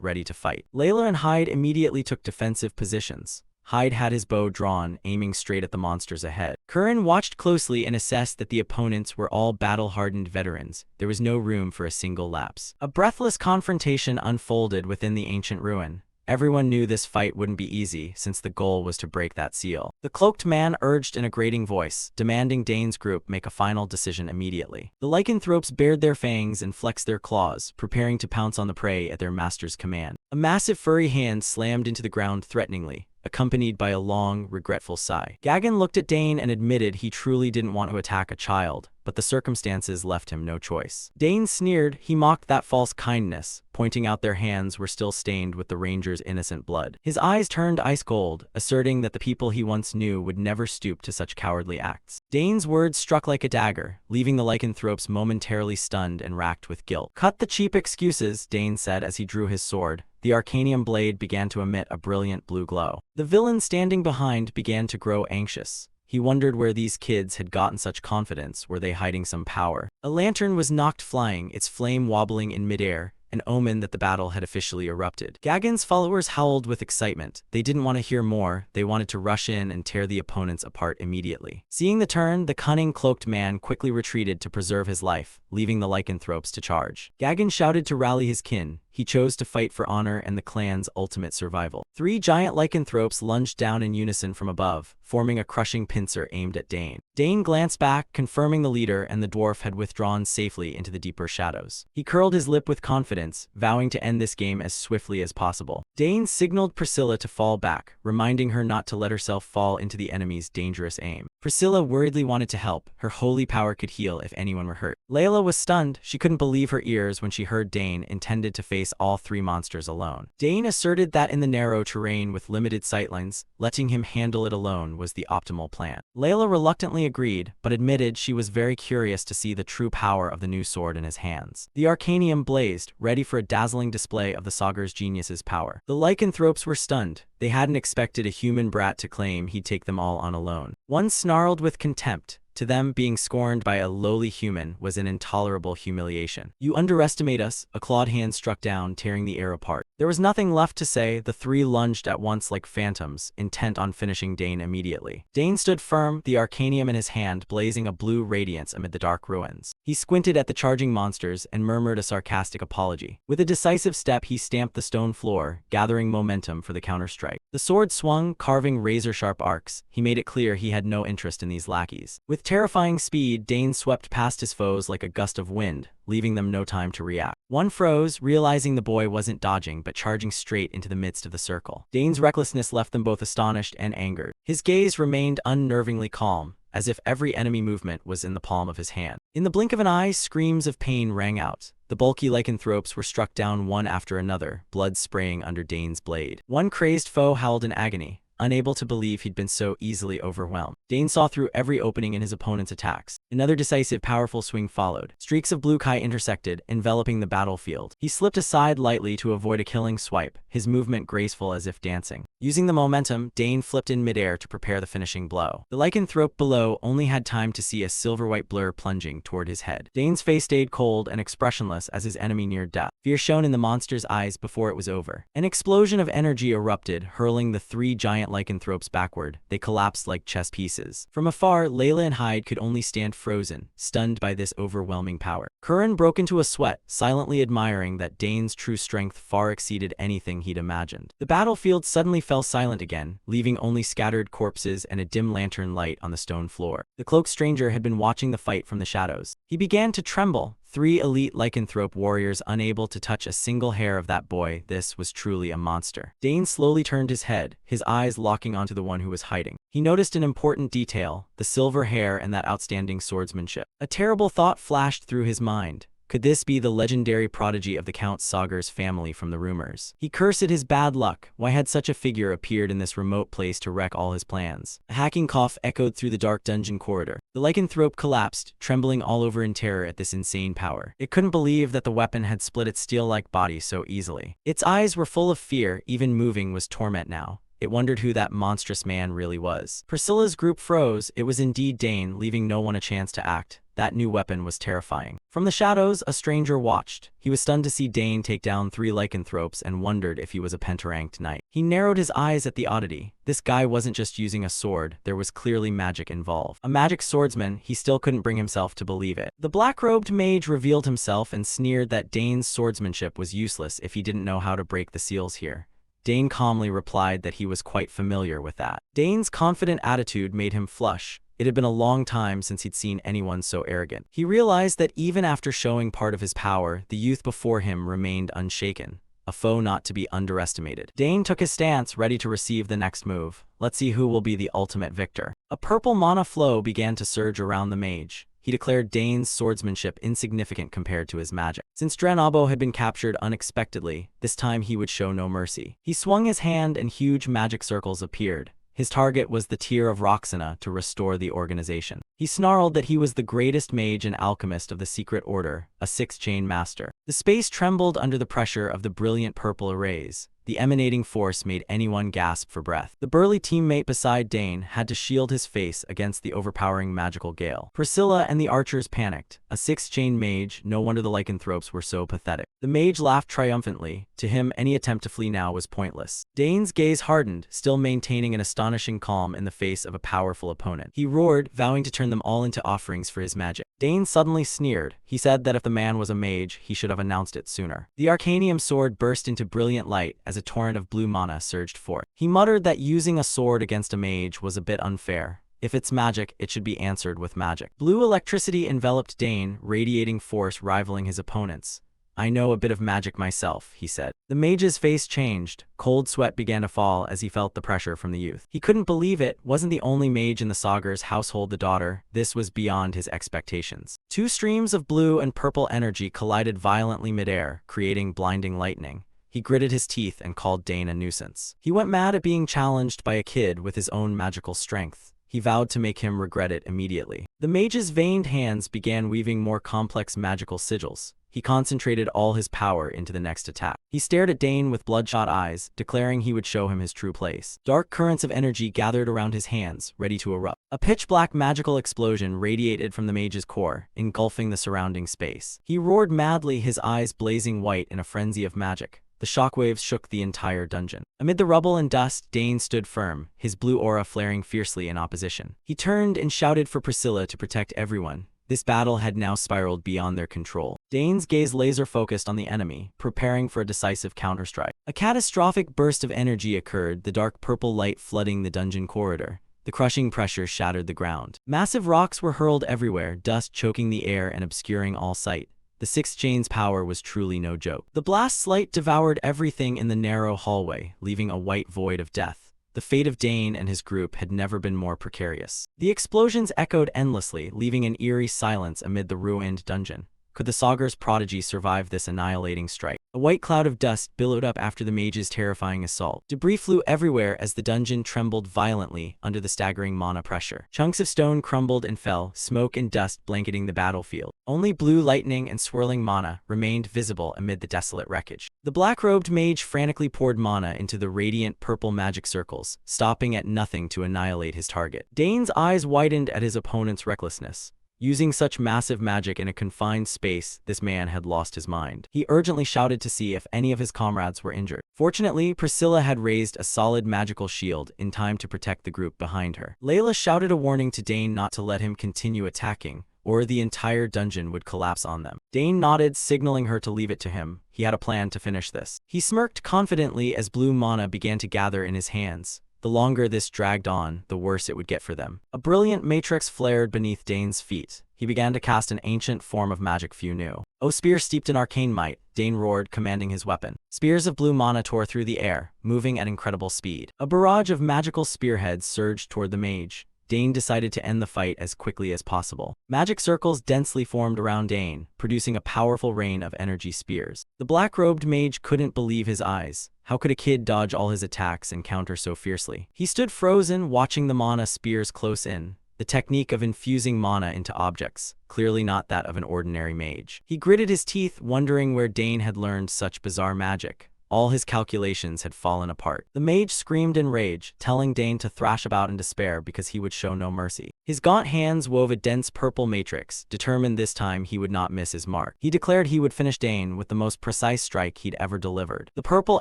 S1: ready to fight. Layla and Hyde immediately took defensive positions. Hyde had his bow drawn, aiming straight at the monsters ahead. Curran watched closely and assessed that the opponents were all battle-hardened veterans. There was no room for a single lapse. A breathless confrontation unfolded within the ancient ruin. Everyone knew this fight wouldn't be easy, since the goal was to break that seal. The cloaked man urged in a grating voice, demanding Dane's group make a final decision immediately. The lycanthropes bared their fangs and flexed their claws, preparing to pounce on the prey at their master's command. A massive furry hand slammed into the ground threateningly, accompanied by a long, regretful sigh. Gagan looked at Dane and admitted he truly didn't want to attack a child, but the circumstances left him no choice. Dane sneered. He mocked that false kindness, pointing out their hands were still stained with the ranger's innocent blood. His eyes turned ice cold, asserting that the people he once knew would never stoop to such cowardly acts. Dane's words struck like a dagger, leaving the lycanthropes momentarily stunned and racked with guilt. "Cut the cheap excuses," Dane said as he drew his sword. The arcanium blade began to emit a brilliant blue glow. The villain standing behind began to grow anxious. He wondered where these kids had gotten such confidence. Were they hiding some power? A lantern was knocked flying, its flame wobbling in midair, an omen that the battle had officially erupted. Gagan's followers howled with excitement. They didn't want to hear more. They wanted to rush in and tear the opponents apart immediately. Seeing the turn, the cunning cloaked man quickly retreated to preserve his life, leaving the lycanthropes to charge. Gagan shouted to rally his kin. He chose to fight for honor and the clan's ultimate survival. 3 giant lycanthropes lunged down in unison from above, forming a crushing pincer aimed at Dane. Dane glanced back, confirming the leader and the dwarf had withdrawn safely into the deeper shadows. He curled his lip with confidence, vowing to end this game as swiftly as possible. Dane signaled Priscilla to fall back, reminding her not to let herself fall into the enemy's dangerous aim. Priscilla worriedly wanted to help. Her holy power could heal if anyone were hurt. Layla was stunned. She couldn't believe her ears when she heard Dane intended to face all 3 monsters alone. Dane asserted that in the narrow terrain with limited sightlines, letting him handle it alone was the optimal plan. Layla reluctantly agreed, but admitted she was very curious to see the true power of the new sword in his hands. The arcanium blazed, ready for a dazzling display of the Sagar's genius's power. The lycanthropes were stunned. They hadn't expected a human brat to claim he'd take them all on alone. One snarled with contempt. To them, being scorned by a lowly human was an intolerable humiliation. "You underestimate us," a clawed hand struck down, tearing the air apart. There was nothing left to say. The 3 lunged at once like phantoms, intent on finishing Dane immediately. Dane stood firm, the arcanium in his hand blazing a blue radiance amid the dark ruins. He squinted at the charging monsters and murmured a sarcastic apology. With a decisive step, he stamped the stone floor, gathering momentum for the counterstrike. The sword swung, carving razor-sharp arcs. He made it clear he had no interest in these lackeys. With terrifying speed, Dane swept past his foes like a gust of wind, leaving them no time to react. One froze, realizing the boy wasn't dodging but charging straight into the midst of the circle. Dane's recklessness left them both astonished and angered. His gaze remained unnervingly calm, as if every enemy movement was in the palm of his hand. In the blink of an eye, screams of pain rang out. The bulky lycanthropes were struck down one after another, blood spraying under Dane's blade. One crazed foe howled in agony, unable to believe he'd been so easily overwhelmed. Dane saw through every opening in his opponent's attacks. Another decisive, powerful swing followed. Streaks of blue kai intersected, enveloping the battlefield. He slipped aside lightly to avoid a killing swipe, his movement graceful as if dancing. Using the momentum, Dane flipped in midair to prepare the finishing blow. The lycanthrope below only had time to see a silver-white blur plunging toward his head. Dane's face stayed cold and expressionless as his enemy neared death. Fear shone in the monster's eyes before it was over. An explosion of energy erupted, hurling the 3 giant lycanthropes backward. They collapsed like chess pieces. From afar, Layla and Hyde could only stand frozen, stunned by this overwhelming power. Curran broke into a sweat, silently admiring that Dane's true strength far exceeded anything he'd imagined. The battlefield suddenly fell silent again, leaving only scattered corpses and a dim lantern light on the stone floor. The cloaked stranger had been watching the fight from the shadows. He began to tremble. 3 elite lycanthrope warriors unable to touch a single hair of that boy. This was truly a monster. Dane slowly turned his head, his eyes locking onto the one who was hiding. He noticed an important detail, the silver hair and that outstanding swordsmanship. A terrible thought flashed through his mind. Could this be the legendary prodigy of the Count Sagar's family from the rumors? He cursed at his bad luck. Why had such a figure appeared in this remote place to wreck all his plans? A hacking cough echoed through the dark dungeon corridor. The lycanthrope collapsed, trembling all over in terror at this insane power. It couldn't believe that the weapon had split its steel-like body so easily. Its eyes were full of fear, even moving was torment now. It wondered who that monstrous man really was. Priscilla's group froze. It was indeed Dane, leaving no one a chance to act. That new weapon was terrifying. From the shadows, a stranger watched. He was stunned to see Dane take down 3 lycanthropes and wondered if he was a pentaranked knight. He narrowed his eyes at the oddity. This guy wasn't just using a sword, there was clearly magic involved. A magic swordsman, he still couldn't bring himself to believe it. The black-robed mage revealed himself and sneered that Dane's swordsmanship was useless if he didn't know how to break the seals here. Dane calmly replied that he was quite familiar with that. Dane's confident attitude made him flush. It had been a long time since he'd seen anyone so arrogant. He realized that even after showing part of his power, the youth before him remained unshaken, a foe not to be underestimated. Dane took his stance, ready to receive the next move. Let's see who will be the ultimate victor. A purple mana flow began to surge around the mage. He declared Dane's swordsmanship insignificant compared to his magic. Since Dranabo had been captured unexpectedly, this time he would show no mercy. He swung his hand and huge magic circles appeared. His target was the Tear of Roxana to restore the organization. He snarled that he was the greatest mage and alchemist of the Secret Order, a 6-chain master. The space trembled under the pressure of the brilliant purple arrays. The emanating force made anyone gasp for breath. The burly teammate beside Dane had to shield his face against the overpowering magical gale. Priscilla and the archers panicked. A 6-chain mage, no wonder the lycanthropes were so pathetic. The mage laughed triumphantly. To him, any attempt to flee now was pointless. Dane's gaze hardened, still maintaining an astonishing calm in the face of a powerful opponent. He roared, vowing to turn them all into offerings for his magic. Dane suddenly sneered. He said that if the man was a mage, he should have announced it sooner. The arcanium sword burst into brilliant light as a torrent of blue mana surged forth. He muttered that using a sword against a mage was a bit unfair. If it's magic, it should be answered with magic. Blue electricity enveloped Dane, radiating force rivaling his opponent's. I know a bit of magic myself, he said. The mage's face changed. Cold sweat began to fall as he felt the pressure from the youth. He couldn't believe it. Wasn't the only mage in the Sagar's household the daughter. This was beyond his expectations. 2 streams of blue and purple energy collided violently midair, creating blinding lightning. He gritted his teeth and called Dane a nuisance. He went mad at being challenged by a kid with his own magical strength. He vowed to make him regret it immediately. The mage's veined hands began weaving more complex magical sigils. He concentrated all his power into the next attack. He stared at Dane with bloodshot eyes, declaring he would show him his true place. Dark currents of energy gathered around his hands, ready to erupt. A pitch-black magical explosion radiated from the mage's core, engulfing the surrounding space. He roared madly, his eyes blazing white in a frenzy of magic. The shockwaves shook the entire dungeon. Amid the rubble and dust, Dane stood firm, his blue aura flaring fiercely in opposition. He turned and shouted for Priscilla to protect everyone. This battle had now spiraled beyond their control. Dane's gaze laser-focused on the enemy, preparing for a decisive counterstrike. A catastrophic burst of energy occurred, the dark purple light flooding the dungeon corridor. The crushing pressure shattered the ground. Massive rocks were hurled everywhere, dust choking the air and obscuring all sight. The 6-chain's power was truly no joke. The blast's light devoured everything in the narrow hallway, leaving a white void of death. The fate of Dane and his group had never been more precarious. The explosions echoed endlessly, leaving an eerie silence amid the ruined dungeon. Could the Sagar's prodigy survive this annihilating strike? A white cloud of dust billowed up after the mage's terrifying assault. Debris flew everywhere as the dungeon trembled violently under the staggering mana pressure. Chunks of stone crumbled and fell, smoke and dust blanketing the battlefield. Only blue lightning and swirling mana remained visible amid the desolate wreckage. The black-robed mage frantically poured mana into the radiant purple magic circles, stopping at nothing to annihilate his target. Dane's eyes widened at his opponent's recklessness. Using such massive magic in a confined space, this man had lost his mind. He urgently shouted to see if any of his comrades were injured. Fortunately, Priscilla had raised a solid magical shield in time to protect the group behind her. Layla shouted a warning to Dane not to let him continue attacking, or the entire dungeon would collapse on them. Dane nodded, signaling her to leave it to him. He had a plan to finish this. He smirked confidently as blue mana began to gather in his hands. The longer this dragged on, the worse it would get for them. A brilliant matrix flared beneath Dane's feet. He began to cast an ancient form of magic few knew. "O spear steeped in arcane might," Dane roared, commanding his weapon. Spears of blue mana tore through the air, moving at incredible speed. A barrage of magical spearheads surged toward the mage. Dane decided to end the fight as quickly as possible. Magic circles densely formed around Dane, producing a powerful rain of energy spears. The black-robed mage couldn't believe his eyes. How could a kid dodge all his attacks and counter so fiercely? He stood frozen, watching the mana spears close in. The technique of infusing mana into objects, clearly not that of an ordinary mage. He gritted his teeth, wondering where Dane had learned such bizarre magic. all his calculations had fallen apart. The mage screamed in rage, telling Dane to thrash about in despair because he would show no mercy. His gaunt hands wove a dense purple matrix, determined this time he would not miss his mark. He declared he would finish Dane with the most precise strike he'd ever delivered. The purple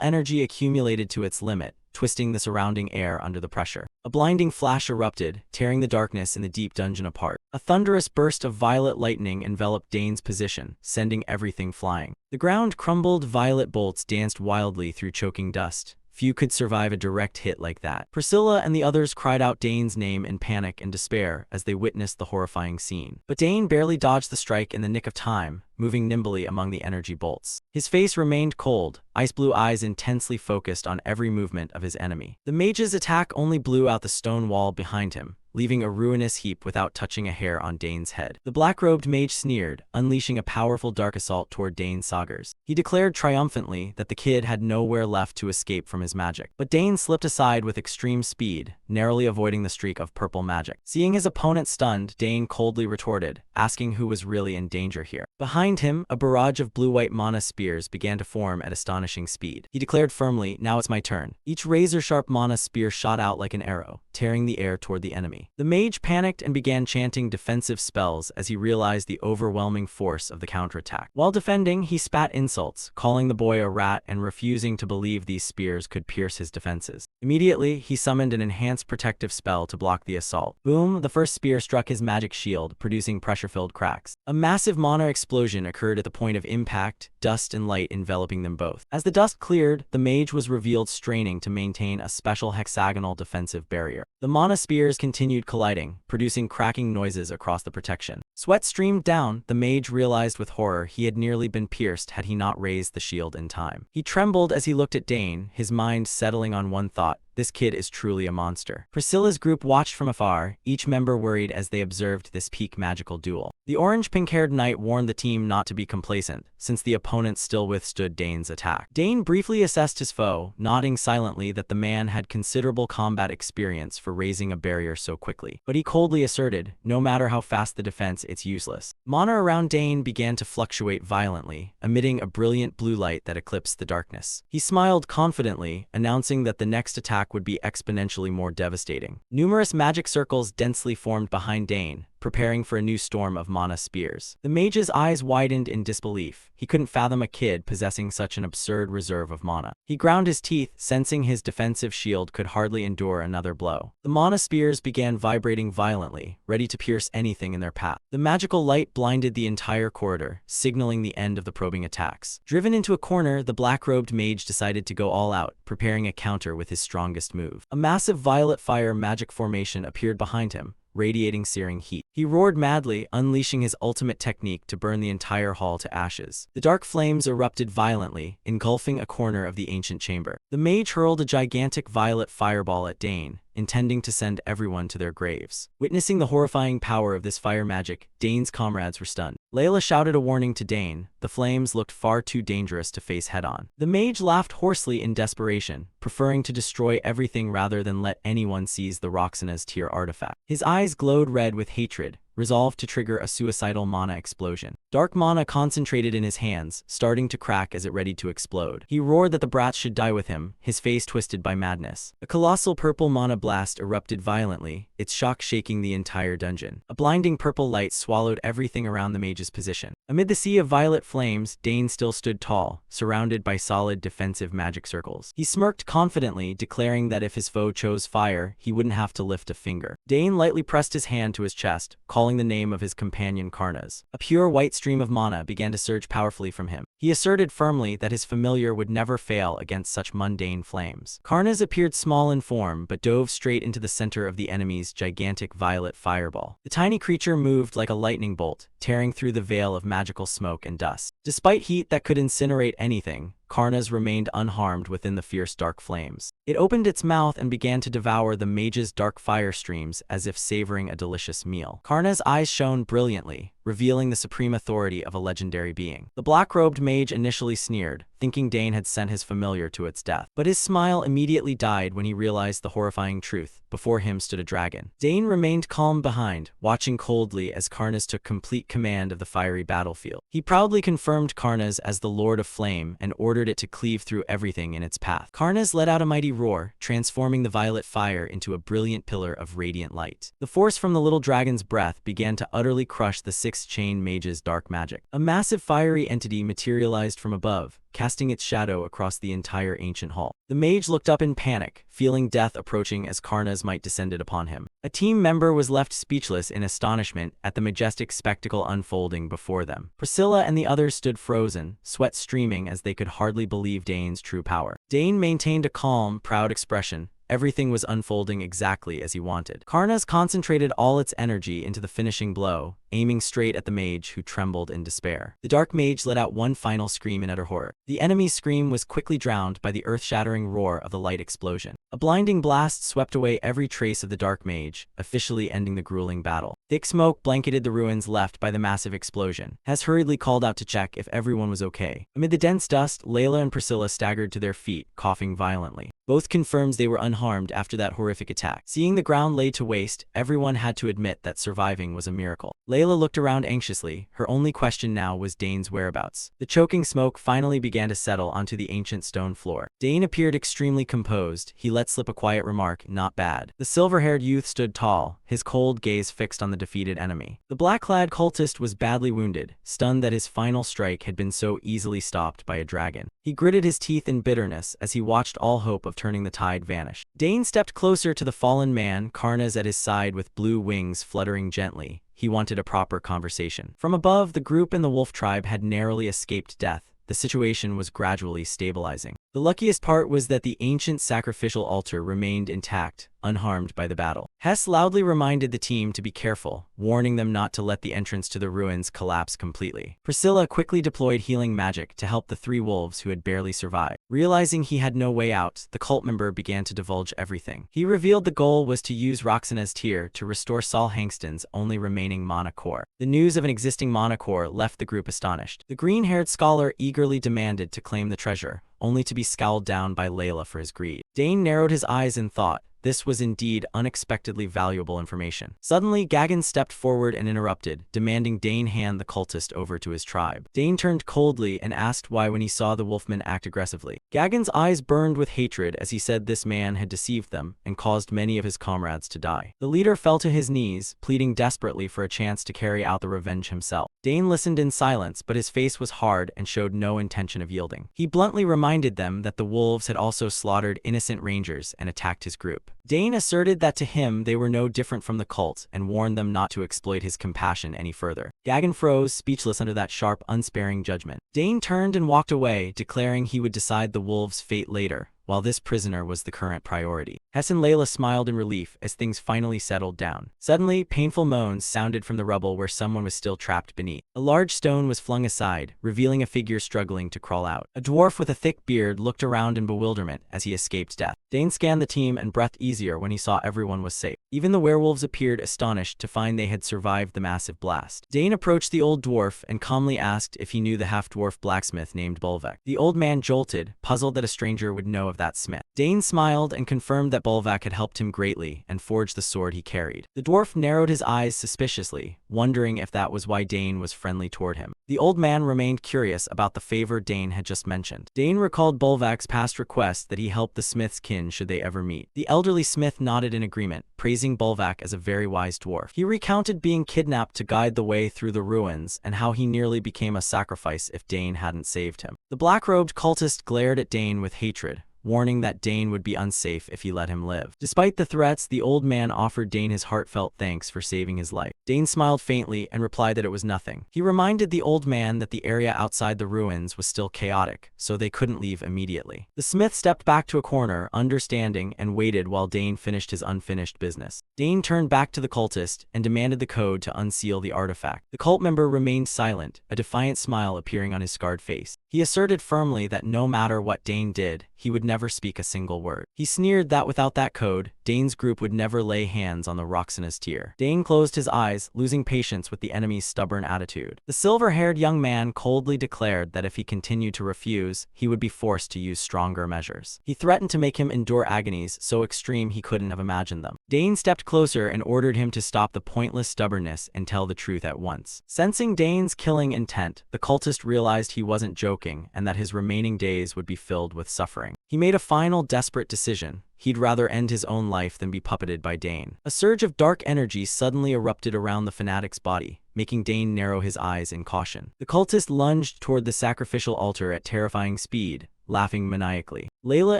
S1: energy accumulated to its limit, twisting the surrounding air under the pressure. A blinding flash erupted, tearing the darkness in the deep dungeon apart. A thunderous burst of violet lightning enveloped Dane's position, sending everything flying. The ground crumbled, violet bolts danced wildly through choking dust. Few could survive a direct hit like that. Priscilla and the others cried out Dane's name in panic and despair as they witnessed the horrifying scene. But Dane barely dodged the strike in the nick of time, moving nimbly among the energy bolts. His face remained cold, ice-blue eyes intensely focused on every movement of his enemy. The mage's attack only blew out the stone wall behind him, leaving a ruinous heap without touching a hair on Dane's head. The black-robed mage sneered, unleashing a powerful dark assault toward Dane's saugers. He declared triumphantly that the kid had nowhere left to escape from his magic. But Dane slipped aside with extreme speed, narrowly avoiding the streak of purple magic. Seeing his opponent stunned, Dane coldly retorted, asking who was really in danger here. Behind him, a barrage of blue-white mana spears began to form at astonishing speed. He declared firmly, "Now it's my turn." Each razor-sharp mana spear shot out like an arrow, tearing the air toward the enemy. The mage panicked and began chanting defensive spells as he realized the overwhelming force of the counterattack. While defending, he spat insults, calling the boy a rat and refusing to believe these spears could pierce his defenses. Immediately, he summoned an enhanced protective spell to block the assault. Boom! The first spear struck his magic shield, producing pressure-filled cracks. A massive mana explosion occurred at the point of impact, dust and light enveloping them both. As the dust cleared, the mage was revealed straining to maintain a special hexagonal defensive barrier. The mana spears continued colliding, producing cracking noises across the protection. Sweat streamed down. The mage realized with horror he had nearly been pierced had he not raised the shield in time. He trembled as he looked at Dane, his mind settling on one thought: this kid is truly a monster. Priscilla's group watched from afar, each member worried as they observed this peak magical duel. The orange-pink-haired knight warned the team not to be complacent, since the opponent still withstood Dane's attack. Dane briefly assessed his foe, nodding silently that the man had considerable combat experience for raising a barrier so quickly. But he coldly asserted, no matter how fast the defense, it's useless. Mana around Dane began to fluctuate violently, emitting a brilliant blue light that eclipsed the darkness. He smiled confidently, announcing that the next attack would be exponentially more devastating. Numerous magic circles densely formed behind Dane, preparing for a new storm of mana spears. The mage's eyes widened in disbelief. He couldn't fathom a kid possessing such an absurd reserve of mana. He ground his teeth, sensing his defensive shield could hardly endure another blow. The mana spears began vibrating violently, ready to pierce anything in their path. The magical light blinded the entire corridor, signaling the end of the probing attacks. Driven into a corner, the black-robed mage decided to go all out, preparing a counter with his strongest move. A massive violet fire magic formation appeared behind him, radiating searing heat. He roared madly, unleashing his ultimate technique to burn the entire hall to ashes. The dark flames erupted violently, engulfing a corner of the ancient chamber. The mage hurled a gigantic violet fireball at Dane, intending to send everyone to their graves. Witnessing the horrifying power of this fire magic, Dane's comrades were stunned. Layla shouted a warning to Dane. The flames looked far too dangerous to face head-on. The mage laughed hoarsely in desperation, preferring to destroy everything rather than let anyone seize the Roxana's tier artifact. His eyes glowed red with hatred, resolved to trigger a suicidal mana explosion. Dark mana concentrated in his hands, starting to crack as it readied to explode. He roared that the brats should die with him, his face twisted by madness. A colossal purple mana blast erupted violently, its shock shaking the entire dungeon. A blinding purple light swallowed everything around the mage's position. Amid the sea of violet flames, Dane still stood tall, surrounded by solid defensive magic circles. He smirked confidently, declaring that if his foe chose fire, he wouldn't have to lift a finger. Dane lightly pressed his hand to his chest, calling the name of his companion Karnas. A pure white stream of mana began to surge powerfully from him. He asserted firmly that his familiar would never fail against such mundane flames. Karnas appeared small in form but dove straight into the center of the enemy's gigantic violet fireball. The tiny creature moved like a lightning bolt, tearing through the veil of magical smoke and dust. Despite heat that could incinerate anything, Karnas remained unharmed within the fierce dark flames. It opened its mouth and began to devour the mage's dark fire streams as if savoring a delicious meal. Karnas' eyes shone brilliantly, revealing the supreme authority of a legendary being. The black-robed mage initially sneered, thinking Dane had sent his familiar to its death. But his smile immediately died when he realized the horrifying truth. Before him stood a dragon. Dane remained calm behind, watching coldly as Karnas took complete command of the fiery battlefield. He proudly confirmed Karnas as the Lord of Flame and ordered it to cleave through everything in its path. Karnas let out a mighty roar, transforming the violet fire into a brilliant pillar of radiant light. The force from the little dragon's breath began to utterly crush the six-chain mage's dark magic. A massive fiery entity materialized from above, casting its shadow across the entire ancient hall. The mage looked up in panic, feeling death approaching as Karna's might descended upon him. A team member was left speechless in astonishment at the majestic spectacle unfolding before them. Priscilla and the others stood frozen, sweat streaming as they could hardly believe Dane's true power. Dane maintained a calm, proud expression. Everything was unfolding exactly as he wanted. Karnas concentrated all its energy into the finishing blow, aiming straight at the mage who trembled in despair. The dark mage let out one final scream in utter horror. The enemy's scream was quickly drowned by the earth-shattering roar of the light explosion. A blinding blast swept away every trace of the dark mage, officially ending the grueling battle. Thick smoke blanketed the ruins left by the massive explosion. Hess hurriedly called out to check if everyone was okay. Amid the dense dust, Layla and Priscilla staggered to their feet, coughing violently. Both confirmed they were unharmed after that horrific attack. Seeing the ground laid to waste, everyone had to admit that surviving was a miracle. Layla looked around anxiously. Her only question now was Dane's whereabouts. The choking smoke finally began to settle onto the ancient stone floor. Dane appeared extremely composed. He let slip a quiet remark, "Not bad." The silver-haired youth stood tall, his cold gaze fixed on the defeated enemy. The black-clad cultist was badly wounded, stunned that his final strike had been so easily stopped by a dragon. He gritted his teeth in bitterness as he watched all hope of turning the tide vanish. Dane stepped closer to the fallen man, Karnas at his side with blue wings fluttering gently. He wanted a proper conversation. From above, the group and the wolf tribe had narrowly escaped death. The situation was gradually stabilizing. The luckiest part was that the ancient sacrificial altar remained intact, unharmed by the battle. Hess loudly reminded the team to be careful, warning them not to let the entrance to the ruins collapse completely. Priscilla quickly deployed healing magic to help the three wolves who had barely survived. Realizing he had no way out, the cult member began to divulge everything. He revealed the goal was to use Roxana's tear to restore Saul Hangston's only remaining mana core. The news of an existing mana core left the group astonished. The green-haired scholar eagerly demanded to claim the treasure, only to be scowled down by Layla for his greed. Dane narrowed his eyes in thought. This was indeed unexpectedly valuable information. Suddenly, Gagan stepped forward and interrupted, demanding Dane hand the cultist over to his tribe. Dane turned coldly and asked why when he saw the wolfman act aggressively. Gagan's eyes burned with hatred as he said this man had deceived them and caused many of his comrades to die. The leader fell to his knees, pleading desperately for a chance to carry out the revenge himself. Dane listened in silence, but his face was hard and showed no intention of yielding. He bluntly reminded them that the wolves had also slaughtered innocent rangers and attacked his group. Dane asserted that to him they were no different from the cult and warned them not to exploit his compassion any further. Gagan froze, speechless under that sharp, unsparing judgment. Dane turned and walked away, declaring he would decide the wolves' fate later, while this prisoner was the current priority. Hess and Layla smiled in relief as things finally settled down. Suddenly, painful moans sounded from the rubble where someone was still trapped beneath. A large stone was flung aside, revealing a figure struggling to crawl out. A dwarf with a thick beard looked around in bewilderment as he escaped death. Dane scanned the team and breathed easier when he saw everyone was safe. Even the werewolves appeared astonished to find they had survived the massive blast. Dane approached the old dwarf and calmly asked if he knew the half-dwarf blacksmith named Bolvek. The old man jolted, puzzled that a stranger would know of that smith. Dane smiled and confirmed that Bolvak had helped him greatly and forged the sword he carried. The dwarf narrowed his eyes suspiciously, wondering if that was why Dane was friendly toward him. The old man remained curious about the favor Dane had just mentioned. Dane recalled Bolvak's past request that he help the smith's kin should they ever meet. The elderly smith nodded in agreement, praising Bolvak as a very wise dwarf. He recounted being kidnapped to guide the way through the ruins and how he nearly became a sacrifice if Dane hadn't saved him. The black-robed cultist glared at Dane with hatred, warning that Dane would be unsafe if he let him live. Despite the threats, the old man offered Dane his heartfelt thanks for saving his life. Dane smiled faintly and replied that it was nothing. He reminded the old man that the area outside the ruins was still chaotic, so they couldn't leave immediately. The smith stepped back to a corner, understanding, and waited while Dane finished his unfinished business. Dane turned back to the cultist and demanded the code to unseal the artifact. The cult member remained silent, a defiant smile appearing on his scarred face. He asserted firmly that no matter what Dane did, he would never speak a single word. He sneered that without that code, Dane's group would never lay hands on the Roxana's tier. Dane closed his eyes, losing patience with the enemy's stubborn attitude. The silver-haired young man coldly declared that if he continued to refuse, he would be forced to use stronger measures. He threatened to make him endure agonies so extreme he couldn't have imagined them. Dane stepped closer and ordered him to stop the pointless stubbornness and tell the truth at once. Sensing Dane's killing intent, the cultist realized he wasn't joking and that his remaining days would be filled with suffering. He made a final desperate decision. He'd rather end his own life than be puppeted by Dane. A surge of dark energy suddenly erupted around the fanatic's body, making Dane narrow his eyes in caution. The cultist lunged toward the sacrificial altar at terrifying speed, laughing maniacally. Layla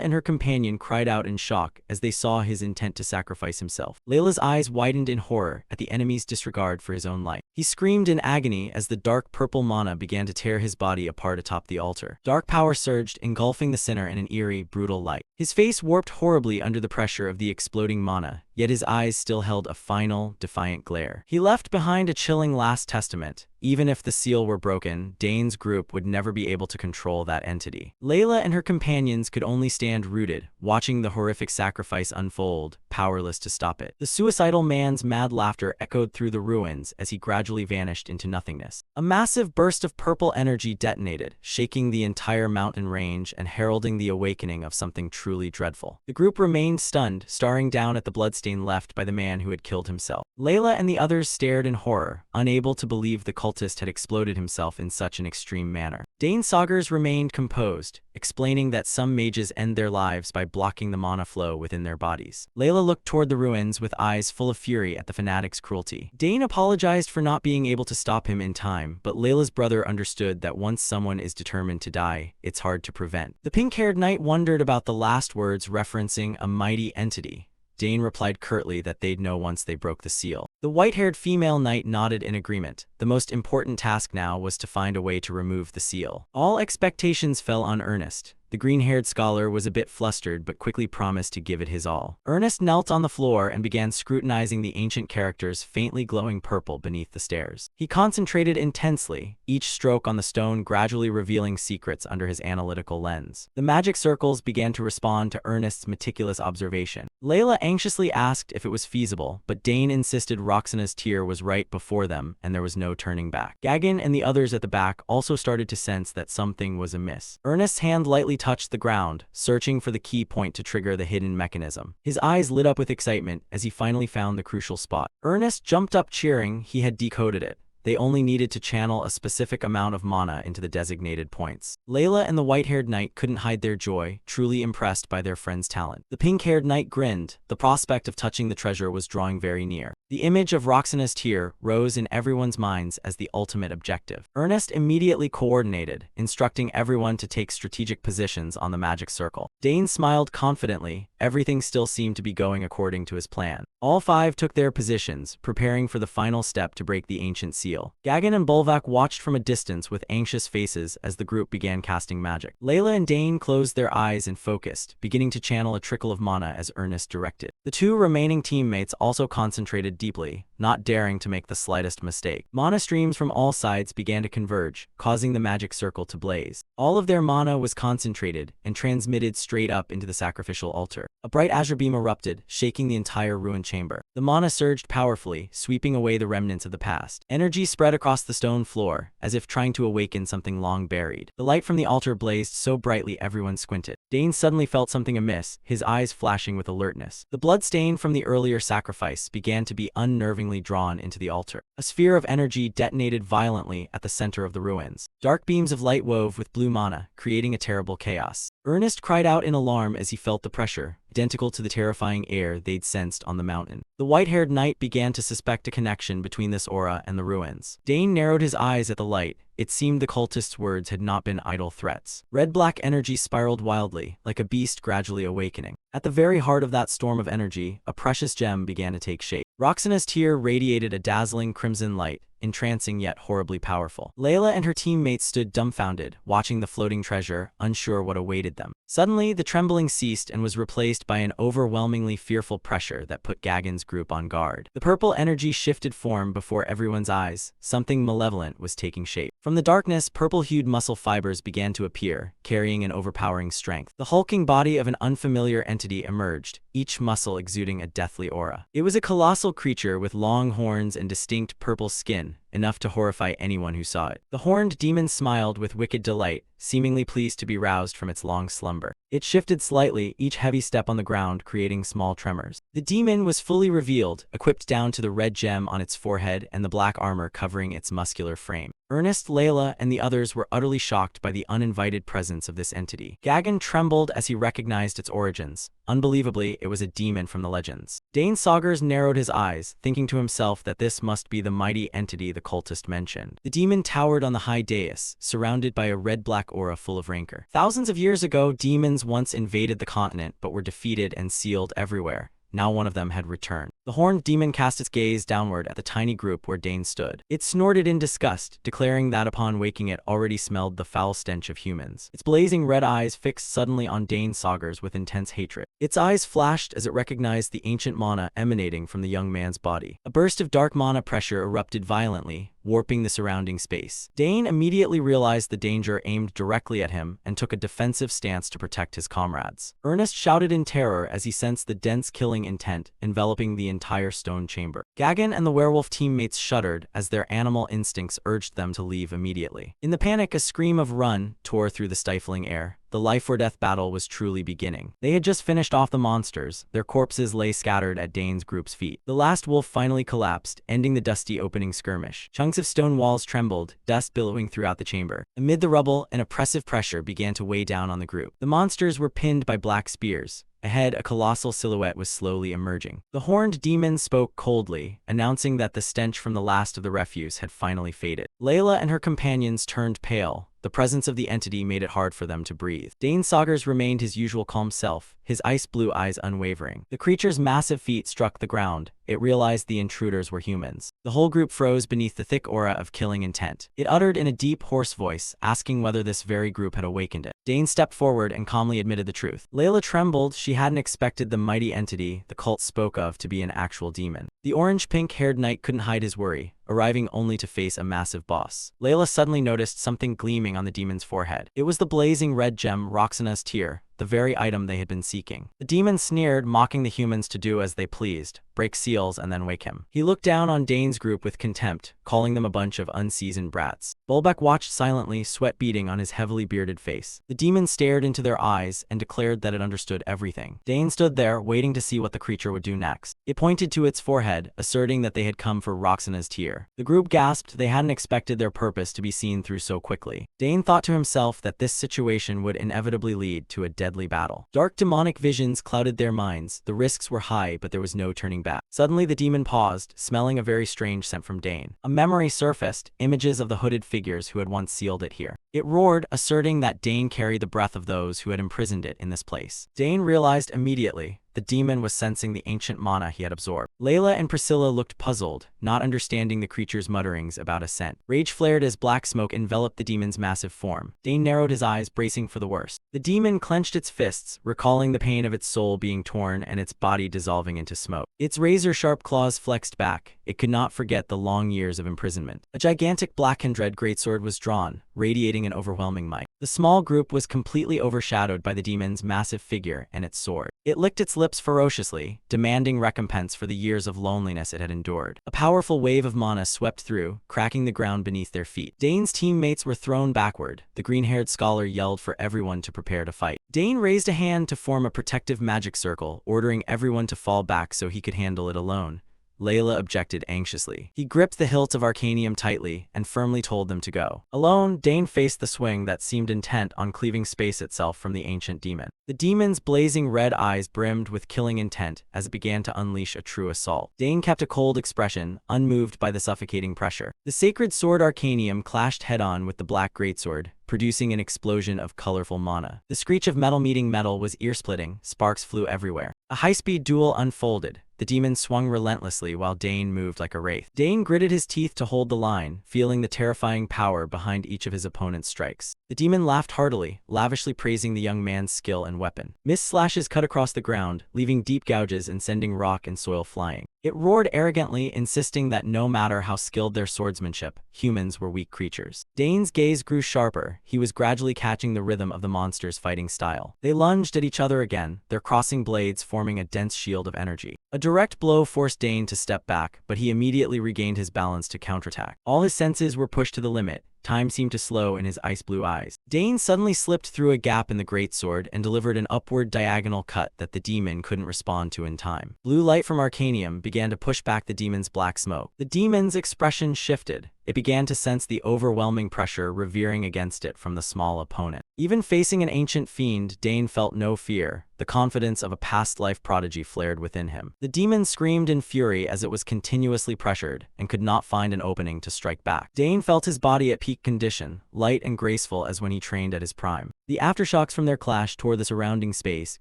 S1: and her companion cried out in shock as they saw his intent to sacrifice himself. Layla's eyes widened in horror at the enemy's disregard for his own life. He screamed in agony as the dark purple mana began to tear his body apart atop the altar. Dark power surged, engulfing the sinner in an eerie, brutal light. His face warped horribly under the pressure of the exploding mana, yet his eyes still held a final, defiant glare. He left behind a chilling last testament. Even if the seal were broken, Dane's group would never be able to control that entity. Layla and her companions could only stand rooted, watching the horrific sacrifice unfold, powerless to stop it. The suicidal man's mad laughter echoed through the ruins as he gradually vanished into nothingness. A massive burst of purple energy detonated, shaking the entire mountain range and heralding the awakening of something truly dreadful. The group remained stunned, staring down at the bloodstain left by the man who had killed himself. Layla and the others stared in horror, unable to believe the cultist had exploded himself in such an extreme manner. Dane Saugers remained composed, explaining that some mages end their lives by blocking the mana flow within their bodies. Layla looked toward the ruins with eyes full of fury at the fanatic's cruelty. Dane apologized for not being able to stop him in time, but Layla's brother understood that once someone is determined to die, it's hard to prevent. The pink-haired knight wondered about the last words referencing a mighty entity. Dane replied curtly that they'd know once they broke the seal. The white-haired female knight nodded in agreement. The most important task now was to find a way to remove the seal. All expectations fell on Ernest. The green-haired scholar was a bit flustered but quickly promised to give it his all. Ernest knelt on the floor and began scrutinizing the ancient characters faintly glowing purple beneath the stairs. He concentrated intensely, each stroke on the stone gradually revealing secrets under his analytical lens. The magic circles began to respond to Ernest's meticulous observation. Layla anxiously asked if it was feasible, but Dane insisted Roxana's tier was right before them and there was no turning back. Gagan and the others at the back also started to sense that something was amiss. Ernest's hand lightly touched the ground, searching for the key point to trigger the hidden mechanism. His eyes lit up with excitement as he finally found the crucial spot. Ernest jumped up cheering. He had decoded it. They only needed to channel a specific amount of mana into the designated points. Layla and the white-haired knight couldn't hide their joy, truly impressed by their friend's talent. The pink-haired knight grinned. The prospect of touching the treasure was drawing very near. The image of Roxana's tier rose in everyone's minds as the ultimate objective. Ernest immediately coordinated, instructing everyone to take strategic positions on the magic circle. Dane smiled confidently. Everything still seemed to be going according to his plan. All five took their positions, preparing for the final step to break the ancient seal. Gagan and Bulvac watched from a distance with anxious faces as the group began casting magic. Layla and Dane closed their eyes and focused, beginning to channel a trickle of mana as Ernest directed. The two remaining teammates also concentrated deeply, not daring to make the slightest mistake. Mana streams from all sides began to converge, causing the magic circle to blaze. All of their mana was concentrated and transmitted straight up into the sacrificial altar. A bright azure beam erupted, shaking the entire ruined chamber. The mana surged powerfully, sweeping away the remnants of the past. Energy spread across the stone floor, as if trying to awaken something long buried. The light from the altar blazed so brightly everyone squinted. Dane suddenly felt something amiss, his eyes flashing with alertness. The blood stain from the earlier sacrifice began to be unnervingly drawn into the altar. A sphere of energy detonated violently at the center of the ruins. Dark beams of light wove with blue mana, creating a terrible chaos. Ernest cried out in alarm as he felt the pressure, identical to the terrifying air they'd sensed on the mountain. The white-haired knight began to suspect a connection between this aura and the ruins. Dane narrowed his eyes at the light. It seemed the cultist's words had not been idle threats. Red-black energy spiraled wildly, like a beast gradually awakening. At the very heart of that storm of energy, a precious gem began to take shape. Roxana's tier radiated a dazzling crimson light, entrancing yet horribly powerful. Layla and her teammates stood dumbfounded, watching the floating treasure, unsure what awaited them. Suddenly, the trembling ceased and was replaced by an overwhelmingly fearful pressure that put Gagan's group on guard. The purple energy shifted form before everyone's eyes. Something malevolent was taking shape. From the darkness, purple-hued muscle fibers began to appear, carrying an overpowering strength. The hulking body of an unfamiliar entity emerged, each muscle exuding a deathly aura. It was a colossal creature with long horns and distinct purple skin, enough to horrify anyone who saw it. The horned demon smiled with wicked delight, seemingly pleased to be roused from its long slumber. It shifted slightly, each heavy step on the ground creating small tremors. The demon was fully revealed, equipped down to the red gem on its forehead and the black armor covering its muscular frame. Ernest, Layla, and the others were utterly shocked by the uninvited presence of this entity. Gagan trembled as he recognized its origins. Unbelievably, it was a demon from the legends. Dane Saugers narrowed his eyes, thinking to himself that this must be the mighty entity the cultist mentioned. The demon towered on the high dais, surrounded by a red-black aura full of rancor. Thousands of years ago, demons once invaded the continent but were defeated and sealed everywhere. Now one of them had returned. The horned demon cast its gaze downward at the tiny group where Dane stood. It snorted in disgust, declaring that upon waking it already smelled the foul stench of humans. Its blazing red eyes fixed suddenly on Dane Saugers with intense hatred. Its eyes flashed as it recognized the ancient mana emanating from the young man's body. A burst of dark mana pressure erupted violently, warping the surrounding space. Dane immediately realized the danger aimed directly at him and took a defensive stance to protect his comrades. Ernest shouted in terror as he sensed the dense killing intent enveloping the entire stone chamber. Gagan and the werewolf teammates shuddered as their animal instincts urged them to leave immediately. In the panic, a scream of "run" tore through the stifling air. The life-or-death battle was truly beginning. They had just finished off the monsters. Their corpses lay scattered at Dane's group's feet. The last wolf finally collapsed, ending the dusty opening skirmish. Chunks of stone walls trembled, dust billowing throughout the chamber. Amid the rubble, an oppressive pressure began to weigh down on the group. The monsters were pinned by black spears. Ahead, a colossal silhouette was slowly emerging. The horned demon spoke coldly, announcing that the stench from the last of the refuse had finally faded. Layla and her companions turned pale. The presence of the entity made it hard for them to breathe. Dane Saugers remained his usual calm self, his ice-blue eyes unwavering. The creature's massive feet struck the ground. It realized the intruders were humans. The whole group froze beneath the thick aura of killing intent. It uttered in a deep, hoarse voice, asking whether this very group had awakened it. Dane stepped forward and calmly admitted the truth. Layla trembled. She hadn't expected the mighty entity the cult spoke of to be an actual demon. The orange-pink-haired knight couldn't hide his worry, arriving only to face a massive boss. Layla suddenly noticed something gleaming on the demon's forehead. It was the blazing red gem Roxana's tear, the very item they had been seeking. The demon sneered, mocking the humans to do as they pleased, break seals and then wake him. He looked down on Dane's group with contempt, calling them a bunch of unseasoned brats. Bulbeck watched silently, sweat beading on his heavily bearded face. The demon stared into their eyes and declared that it understood everything. Dane stood there, waiting to see what the creature would do next. It pointed to its forehead, asserting that they had come for Roxana's tear. The group gasped. They hadn't expected their purpose to be seen through so quickly. Dane thought to himself that this situation would inevitably lead to a deadly battle. Dark demonic visions clouded their minds. The risks were high, but there was no turning back. Suddenly the demon paused, smelling a very strange scent from Dane. A memory surfaced, images of the hooded figures who had once sealed it here. It roared, asserting that Dane carried the breath of those who had imprisoned it in this place. Dane realized immediately the demon was sensing the ancient mana he had absorbed. Layla and Priscilla looked puzzled, not understanding the creature's mutterings about a scent. Rage flared as black smoke enveloped the demon's massive form. Dane narrowed his eyes, bracing for the worst. The demon clenched its fists, recalling the pain of its soul being torn and its body dissolving into smoke. Its razor-sharp claws flexed back. It could not forget the long years of imprisonment. A gigantic black-and-red greatsword was drawn, radiating an overwhelming might. The small group was completely overshadowed by the demon's massive figure and its sword. It licked its lips ferociously, demanding recompense for the years of loneliness it had endured. A powerful wave of mana swept through, cracking the ground beneath their feet. Dane's teammates were thrown backward. The green-haired scholar yelled for everyone to prepare to fight. Dane raised a hand to form a protective magic circle, ordering everyone to fall back so he could handle it alone. Layla objected anxiously. He gripped the hilt of Arcanium tightly and firmly told them to go. Alone, Dane faced the swing that seemed intent on cleaving space itself from the ancient demon. The demon's blazing red eyes brimmed with killing intent as it began to unleash a true assault. Dane kept a cold expression, unmoved by the suffocating pressure. The sacred sword Arcanium clashed head-on with the black greatsword, producing an explosion of colorful mana. The screech of metal meeting metal was ear-splitting, sparks flew everywhere. A high-speed duel unfolded. the demon swung relentlessly while Dane moved like a wraith. Dane gritted his teeth to hold the line, feeling the terrifying power behind each of his opponent's strikes. The demon laughed heartily, lavishly praising the young man's skill and weapon. Mist slashes cut across the ground, leaving deep gouges and sending rock and soil flying. It roared arrogantly, insisting that no matter how skilled their swordsmanship, humans were weak creatures. Dane's gaze grew sharper. He was gradually catching the rhythm of the monster's fighting style. They lunged at each other again, their crossing blades forming a dense shield of energy. A direct blow forced Dane to step back, but he immediately regained his balance to counterattack. All his senses were pushed to the limit. Time seemed to slow in his ice-blue eyes. Dane suddenly slipped through a gap in the greatsword and delivered an upward diagonal cut that the demon couldn't respond to in time. Blue light from Arcanium began to push back the demon's black smoke. The demon's expression shifted. It began to sense the overwhelming pressure revering against it from the small opponent. Even facing an ancient fiend, Dane felt no fear. The confidence of a past-life prodigy flared within him. The demon screamed in fury as it was continuously pressured and could not find an opening to strike back. Dane felt his body at peak condition, light and graceful as when he trained at his prime. The aftershocks from their clash tore the surrounding space,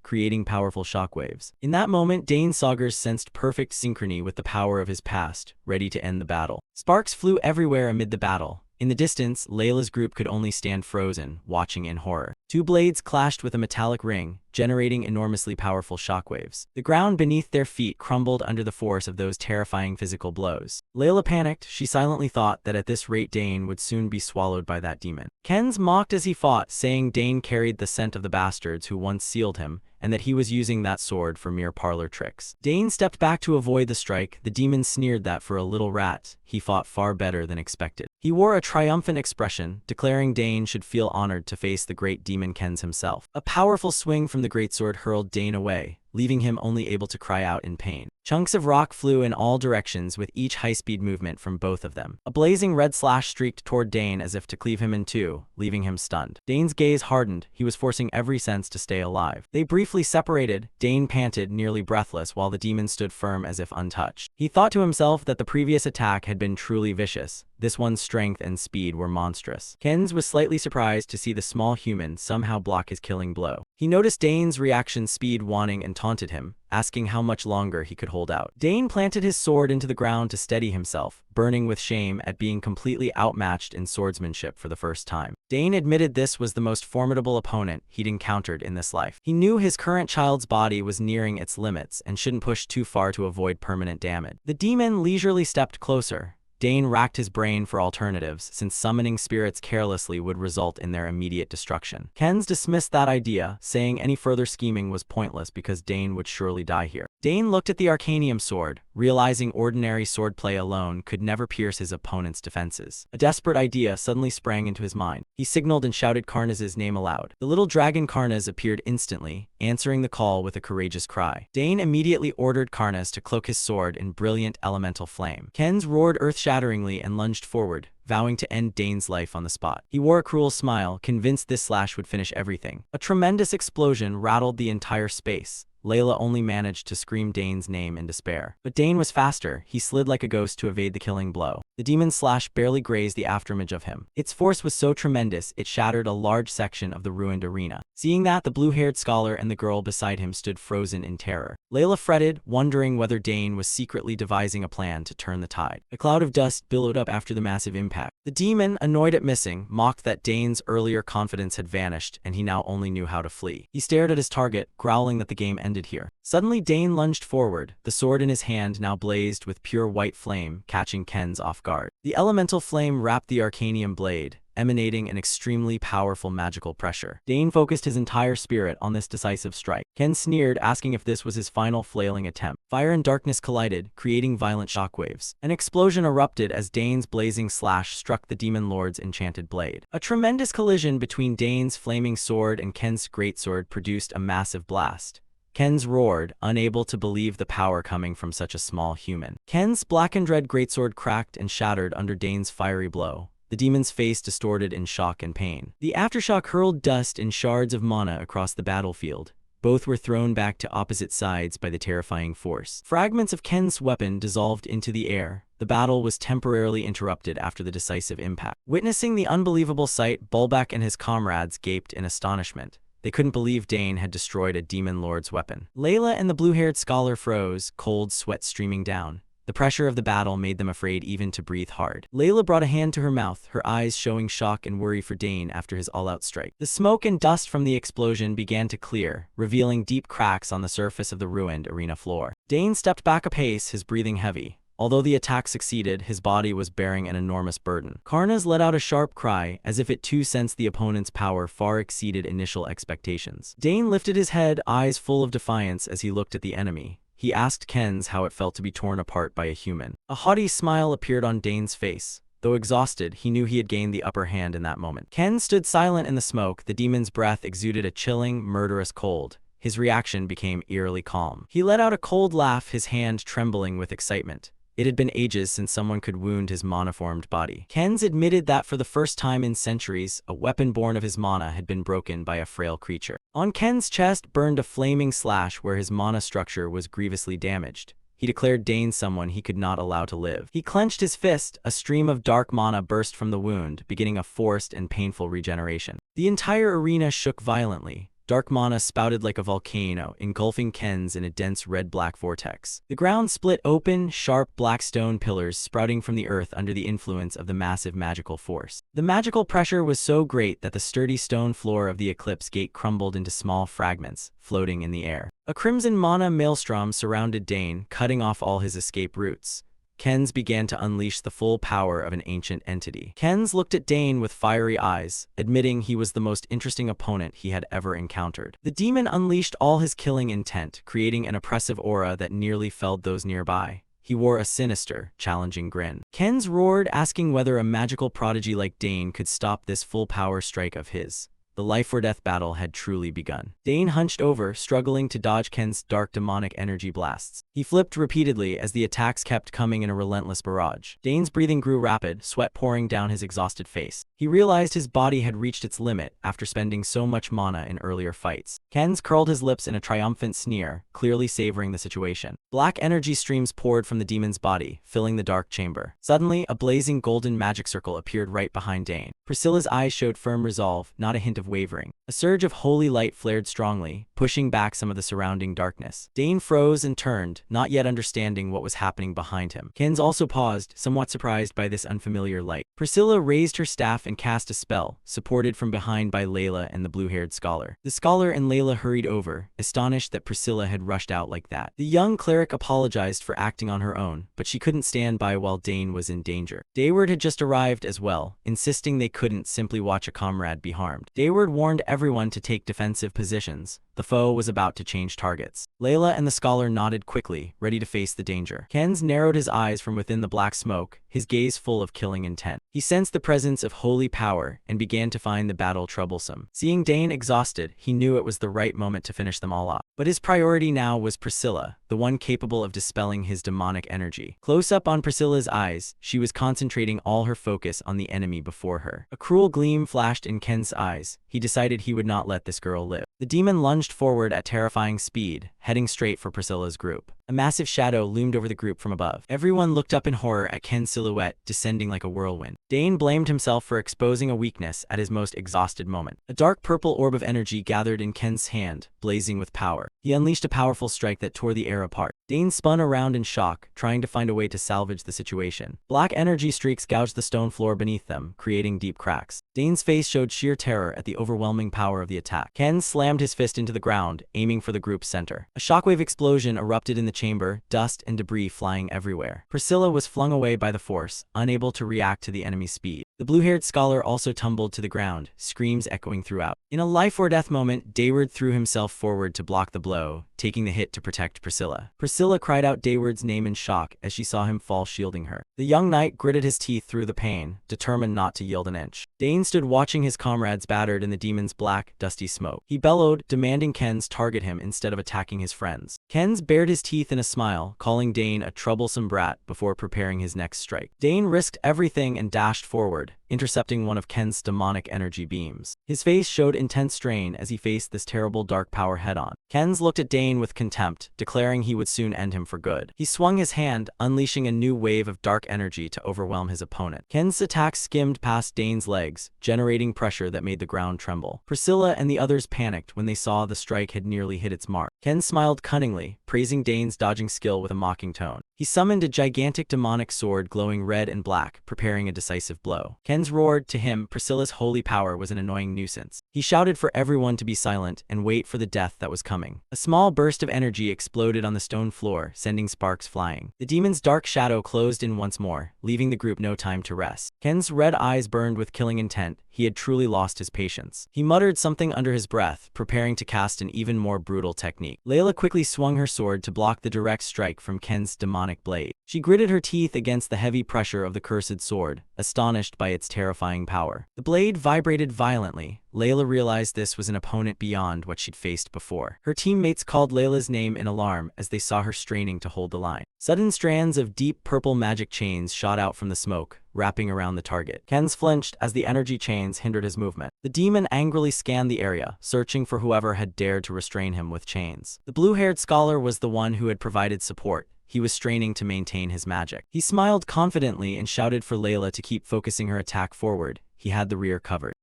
S1: creating powerful shockwaves. In that moment, Dane Saugers sensed perfect synchrony with the power of his past, ready to end the battle. Sparks flew everywhere amid the battle. In the distance, Layla's group could only stand frozen, watching in horror. Two blades clashed with a metallic ring, generating enormously powerful shockwaves. The ground beneath their feet crumbled under the force of those terrifying physical blows. Layla panicked. She silently thought that at this rate Dane would soon be swallowed by that demon. Kenz mocked as he fought, saying Dane carried the scent of the bastards who once sealed him, and that he was using that sword for mere parlor tricks. Dane stepped back to avoid the strike. The demon sneered that for a little rat, he fought far better than expected. He wore a triumphant expression, declaring Dane should feel honored to face the great demon Kenz himself. A powerful swing from the greatsword hurled Dane away, leaving him only able to cry out in pain. Chunks of rock flew in all directions with each high-speed movement from both of them. A blazing red slash streaked toward Dane as if to cleave him in two, leaving him stunned. Dane's gaze hardened. He was forcing every sense to stay alive. They briefly separated. Dane panted, nearly breathless, while the demon stood firm as if untouched. He thought to himself that the previous attack had been truly vicious. This one's strength and speed were monstrous. Kenz was slightly surprised to see the small human somehow block his killing blow. He noticed Dane's reaction speed waning and taunted him, asking how much longer he could hold out. Dane planted his sword into the ground to steady himself, burning with shame at being completely outmatched in swordsmanship for the first time. Dane admitted this was the most formidable opponent he'd encountered in this life. He knew his current child's body was nearing its limits and shouldn't push too far to avoid permanent damage. The demon leisurely stepped closer. Dane racked his brain for alternatives, since summoning spirits carelessly would result in their immediate destruction. Kenz dismissed that idea, saying any further scheming was pointless because Dane would surely die here. Dane looked at the Arcanium sword, realizing ordinary swordplay alone could never pierce his opponent's defenses. A desperate idea suddenly sprang into his mind. He signaled and shouted Karnaz's name aloud. The little dragon Karnaz appeared instantly, answering the call with a courageous cry. Dane immediately ordered Karnaz to cloak his sword in brilliant elemental flame. Kenz roared earth-shatteringly and lunged forward, vowing to end Dane's life on the spot. He wore a cruel smile, convinced this slash would finish everything. A tremendous explosion rattled the entire space. Layla only managed to scream Dane's name in despair. But Dane was faster. He slid like a ghost to evade the killing blow. The demon's slash barely grazed the afterimage of him. Its force was so tremendous, it shattered a large section of the ruined arena. Seeing that, the blue-haired scholar and the girl beside him stood frozen in terror. Layla fretted, wondering whether Dane was secretly devising a plan to turn the tide. A cloud of dust billowed up after the massive impact. The demon, annoyed at missing, mocked that Dane's earlier confidence had vanished and he now only knew how to flee. He stared at his target, growling that the game ended here. Suddenly Dane lunged forward, the sword in his hand now blazed with pure white flame, catching Kenz off guard. The elemental flame wrapped the Arcanium blade, emanating an extremely powerful magical pressure. Dane focused his entire spirit on this decisive strike. Ken sneered, asking if this was his final flailing attempt. Fire and darkness collided, creating violent shockwaves. An explosion erupted as Dane's blazing slash struck the demon lord's enchanted blade. A tremendous collision between Dane's flaming sword and Ken's greatsword produced a massive blast. Kenz roared, unable to believe the power coming from such a small human. Ken's blackened red greatsword cracked and shattered under Dane's fiery blow. The demon's face distorted in shock and pain. The aftershock hurled dust and shards of mana across the battlefield. Both were thrown back to opposite sides by the terrifying force. Fragments of Ken's weapon dissolved into the air. The battle was temporarily interrupted after the decisive impact. Witnessing the unbelievable sight, Bulbak and his comrades gaped in astonishment. They couldn't believe Dane had destroyed a demon lord's weapon. Layla and the blue-haired scholar froze, cold sweat streaming down. The pressure of the battle made them afraid even to breathe hard. Layla brought a hand to her mouth, her eyes showing shock and worry for Dane after his all-out strike. The smoke and dust from the explosion began to clear, revealing deep cracks on the surface of the ruined arena floor. Dane stepped back a pace, his breathing heavy. Although the attack succeeded, his body was bearing an enormous burden. Karnas let out a sharp cry, as if it too sensed the opponent's power far exceeded initial expectations. Dane lifted his head, eyes full of defiance as he looked at the enemy. He asked Kenz how it felt to be torn apart by a human. A haughty smile appeared on Dane's face. Though exhausted, he knew he had gained the upper hand in that moment. Ken stood silent in the smoke. The demon's breath exuded a chilling, murderous cold. His reaction became eerily calm. He let out a cold laugh, his hand trembling with excitement. It had been ages since someone could wound his mana-formed body. Kenz admitted that for the first time in centuries, a weapon born of his mana had been broken by a frail creature. On Ken's chest burned a flaming slash where his mana structure was grievously damaged. He declared Dane someone he could not allow to live. He clenched his fist, a stream of dark mana burst from the wound, beginning a forced and painful regeneration. The entire arena shook violently. Dark mana spouted like a volcano, engulfing Kenz in a dense red-black vortex. The ground split open, sharp black stone pillars sprouting from the earth under the influence of the massive magical force. The magical pressure was so great that the sturdy stone floor of the Eclipse Gate crumbled into small fragments, floating in the air. A crimson mana maelstrom surrounded Dane, cutting off all his escape routes. Kenz began to unleash the full power of an ancient entity. Kenz looked at Dane with fiery eyes, admitting he was the most interesting opponent he had ever encountered. The demon unleashed all his killing intent, creating an oppressive aura that nearly felled those nearby. He wore a sinister, challenging grin. Kenz roared, asking whether a magical prodigy like Dane could stop this full-power strike of his. The life-or-death battle had truly begun. Dane hunched over, struggling to dodge Ken's dark demonic energy blasts. He flipped repeatedly as the attacks kept coming in a relentless barrage. Dane's breathing grew rapid, sweat pouring down his exhausted face. He realized his body had reached its limit after spending so much mana in earlier fights. Kenz curled his lips in a triumphant sneer, clearly savoring the situation. Black energy streams poured from the demon's body, filling the dark chamber. Suddenly, a blazing golden magic circle appeared right behind Dane. Priscilla's eyes showed firm resolve, not a hint of wavering. A surge of holy light flared strongly, pushing back some of the surrounding darkness. Dane froze and turned, not yet understanding what was happening behind him. Kenz also paused, somewhat surprised by this unfamiliar light. Priscilla raised her staff and cast a spell, supported from behind by Layla and the blue-haired scholar. The scholar and Layla hurried over, astonished that Priscilla had rushed out like that. The young cleric apologized for acting on her own, but she couldn't stand by while Dane was in danger. Dayward had just arrived as well, insisting they couldn't simply watch a comrade be harmed. Dayward warned everyone to take defensive positions. The foe was about to change targets. Layla and the scholar nodded quickly, ready to face the danger. Kenz narrowed his eyes from within the black smoke, his gaze full of killing intent. He sensed the presence of holy power and began to find the battle troublesome. Seeing Dane exhausted, he knew it was the right moment to finish them all off. But his priority now was Priscilla, the one capable of dispelling his demonic energy. Close up on Priscilla's eyes, she was concentrating all her focus on the enemy before her. A cruel gleam flashed in Ken's eyes. He decided he would not let this girl live. The demon lunged forward at terrifying speed, heading straight for Priscilla's group. A massive shadow loomed over the group from above. Everyone looked up in horror at Ken's silhouette, descending like a whirlwind. Dane blamed himself for exposing a weakness at his most exhausted moment. A dark purple orb of energy gathered in Ken's hand, blazing with power. He unleashed a powerful strike that tore the air apart. Dane spun around in shock, trying to find a way to salvage the situation. Black energy streaks gouged the stone floor beneath them, creating deep cracks. Dane's face showed sheer terror at the overwhelming power of the attack. Ken slammed his fist into the ground, aiming for the group's center. A shockwave explosion erupted in the chamber, dust and debris flying everywhere. Priscilla was flung away by the force, unable to react to the enemy's speed. The blue-haired scholar also tumbled to the ground, screams echoing throughout. In a life-or-death moment, Dayward threw himself forward to block the blow, taking the hit to protect Priscilla. Priscilla cried out Dayward's name in shock as she saw him fall, shielding her. The young knight gritted his teeth through the pain, determined not to yield an inch. Dane stood watching his comrades battered in the demon's black, dusty smoke. He bellowed, demanding Ken's target him instead of attacking his friends. Ken's bared his teeth in a smile, calling Dane a troublesome brat before preparing his next strike. Dane risked everything and dashed forward, intercepting one of Ken's demonic energy beams. His face showed intense strain as he faced this terrible dark power head-on. Ken looked at Dane with contempt, declaring he would soon end him for good. He swung his hand, unleashing a new wave of dark energy to overwhelm his opponent. Ken's attack skimmed past Dane's legs, generating pressure that made the ground tremble. Priscilla and the others panicked when they saw the strike had nearly hit its mark. Ken smiled cunningly, praising Dane's dodging skill with a mocking tone. He summoned a gigantic demonic sword glowing red and black, preparing a decisive blow. Ken roared. To him, Priscilla's holy power was an annoying nuisance. He shouted for everyone to be silent and wait for the death that was coming. A small burst of energy exploded on the stone floor, sending sparks flying. The demon's dark shadow closed in once more, leaving the group no time to rest. Ken's red eyes burned with killing intent. He had truly lost his patience. He muttered something under his breath, preparing to cast an even more brutal technique. Layla quickly swung her sword to block the direct strike from Ken's demonic blade. She gritted her teeth against the heavy pressure of the cursed sword, astonished by its terrifying power. The blade vibrated violently. Layla realized this was an opponent beyond what she'd faced before. Her teammates called Layla's name in alarm as they saw her straining to hold the line. Sudden strands of deep purple magic chains shot out from the smoke, wrapping around the target. Ken flinched as the energy chains hindered his movement. The demon angrily scanned the area, searching for whoever had dared to restrain him with chains. The blue-haired scholar was the one who had provided support. He was straining to maintain his magic. He smiled confidently and shouted for Layla to keep focusing her attack forward. He had the rear covered.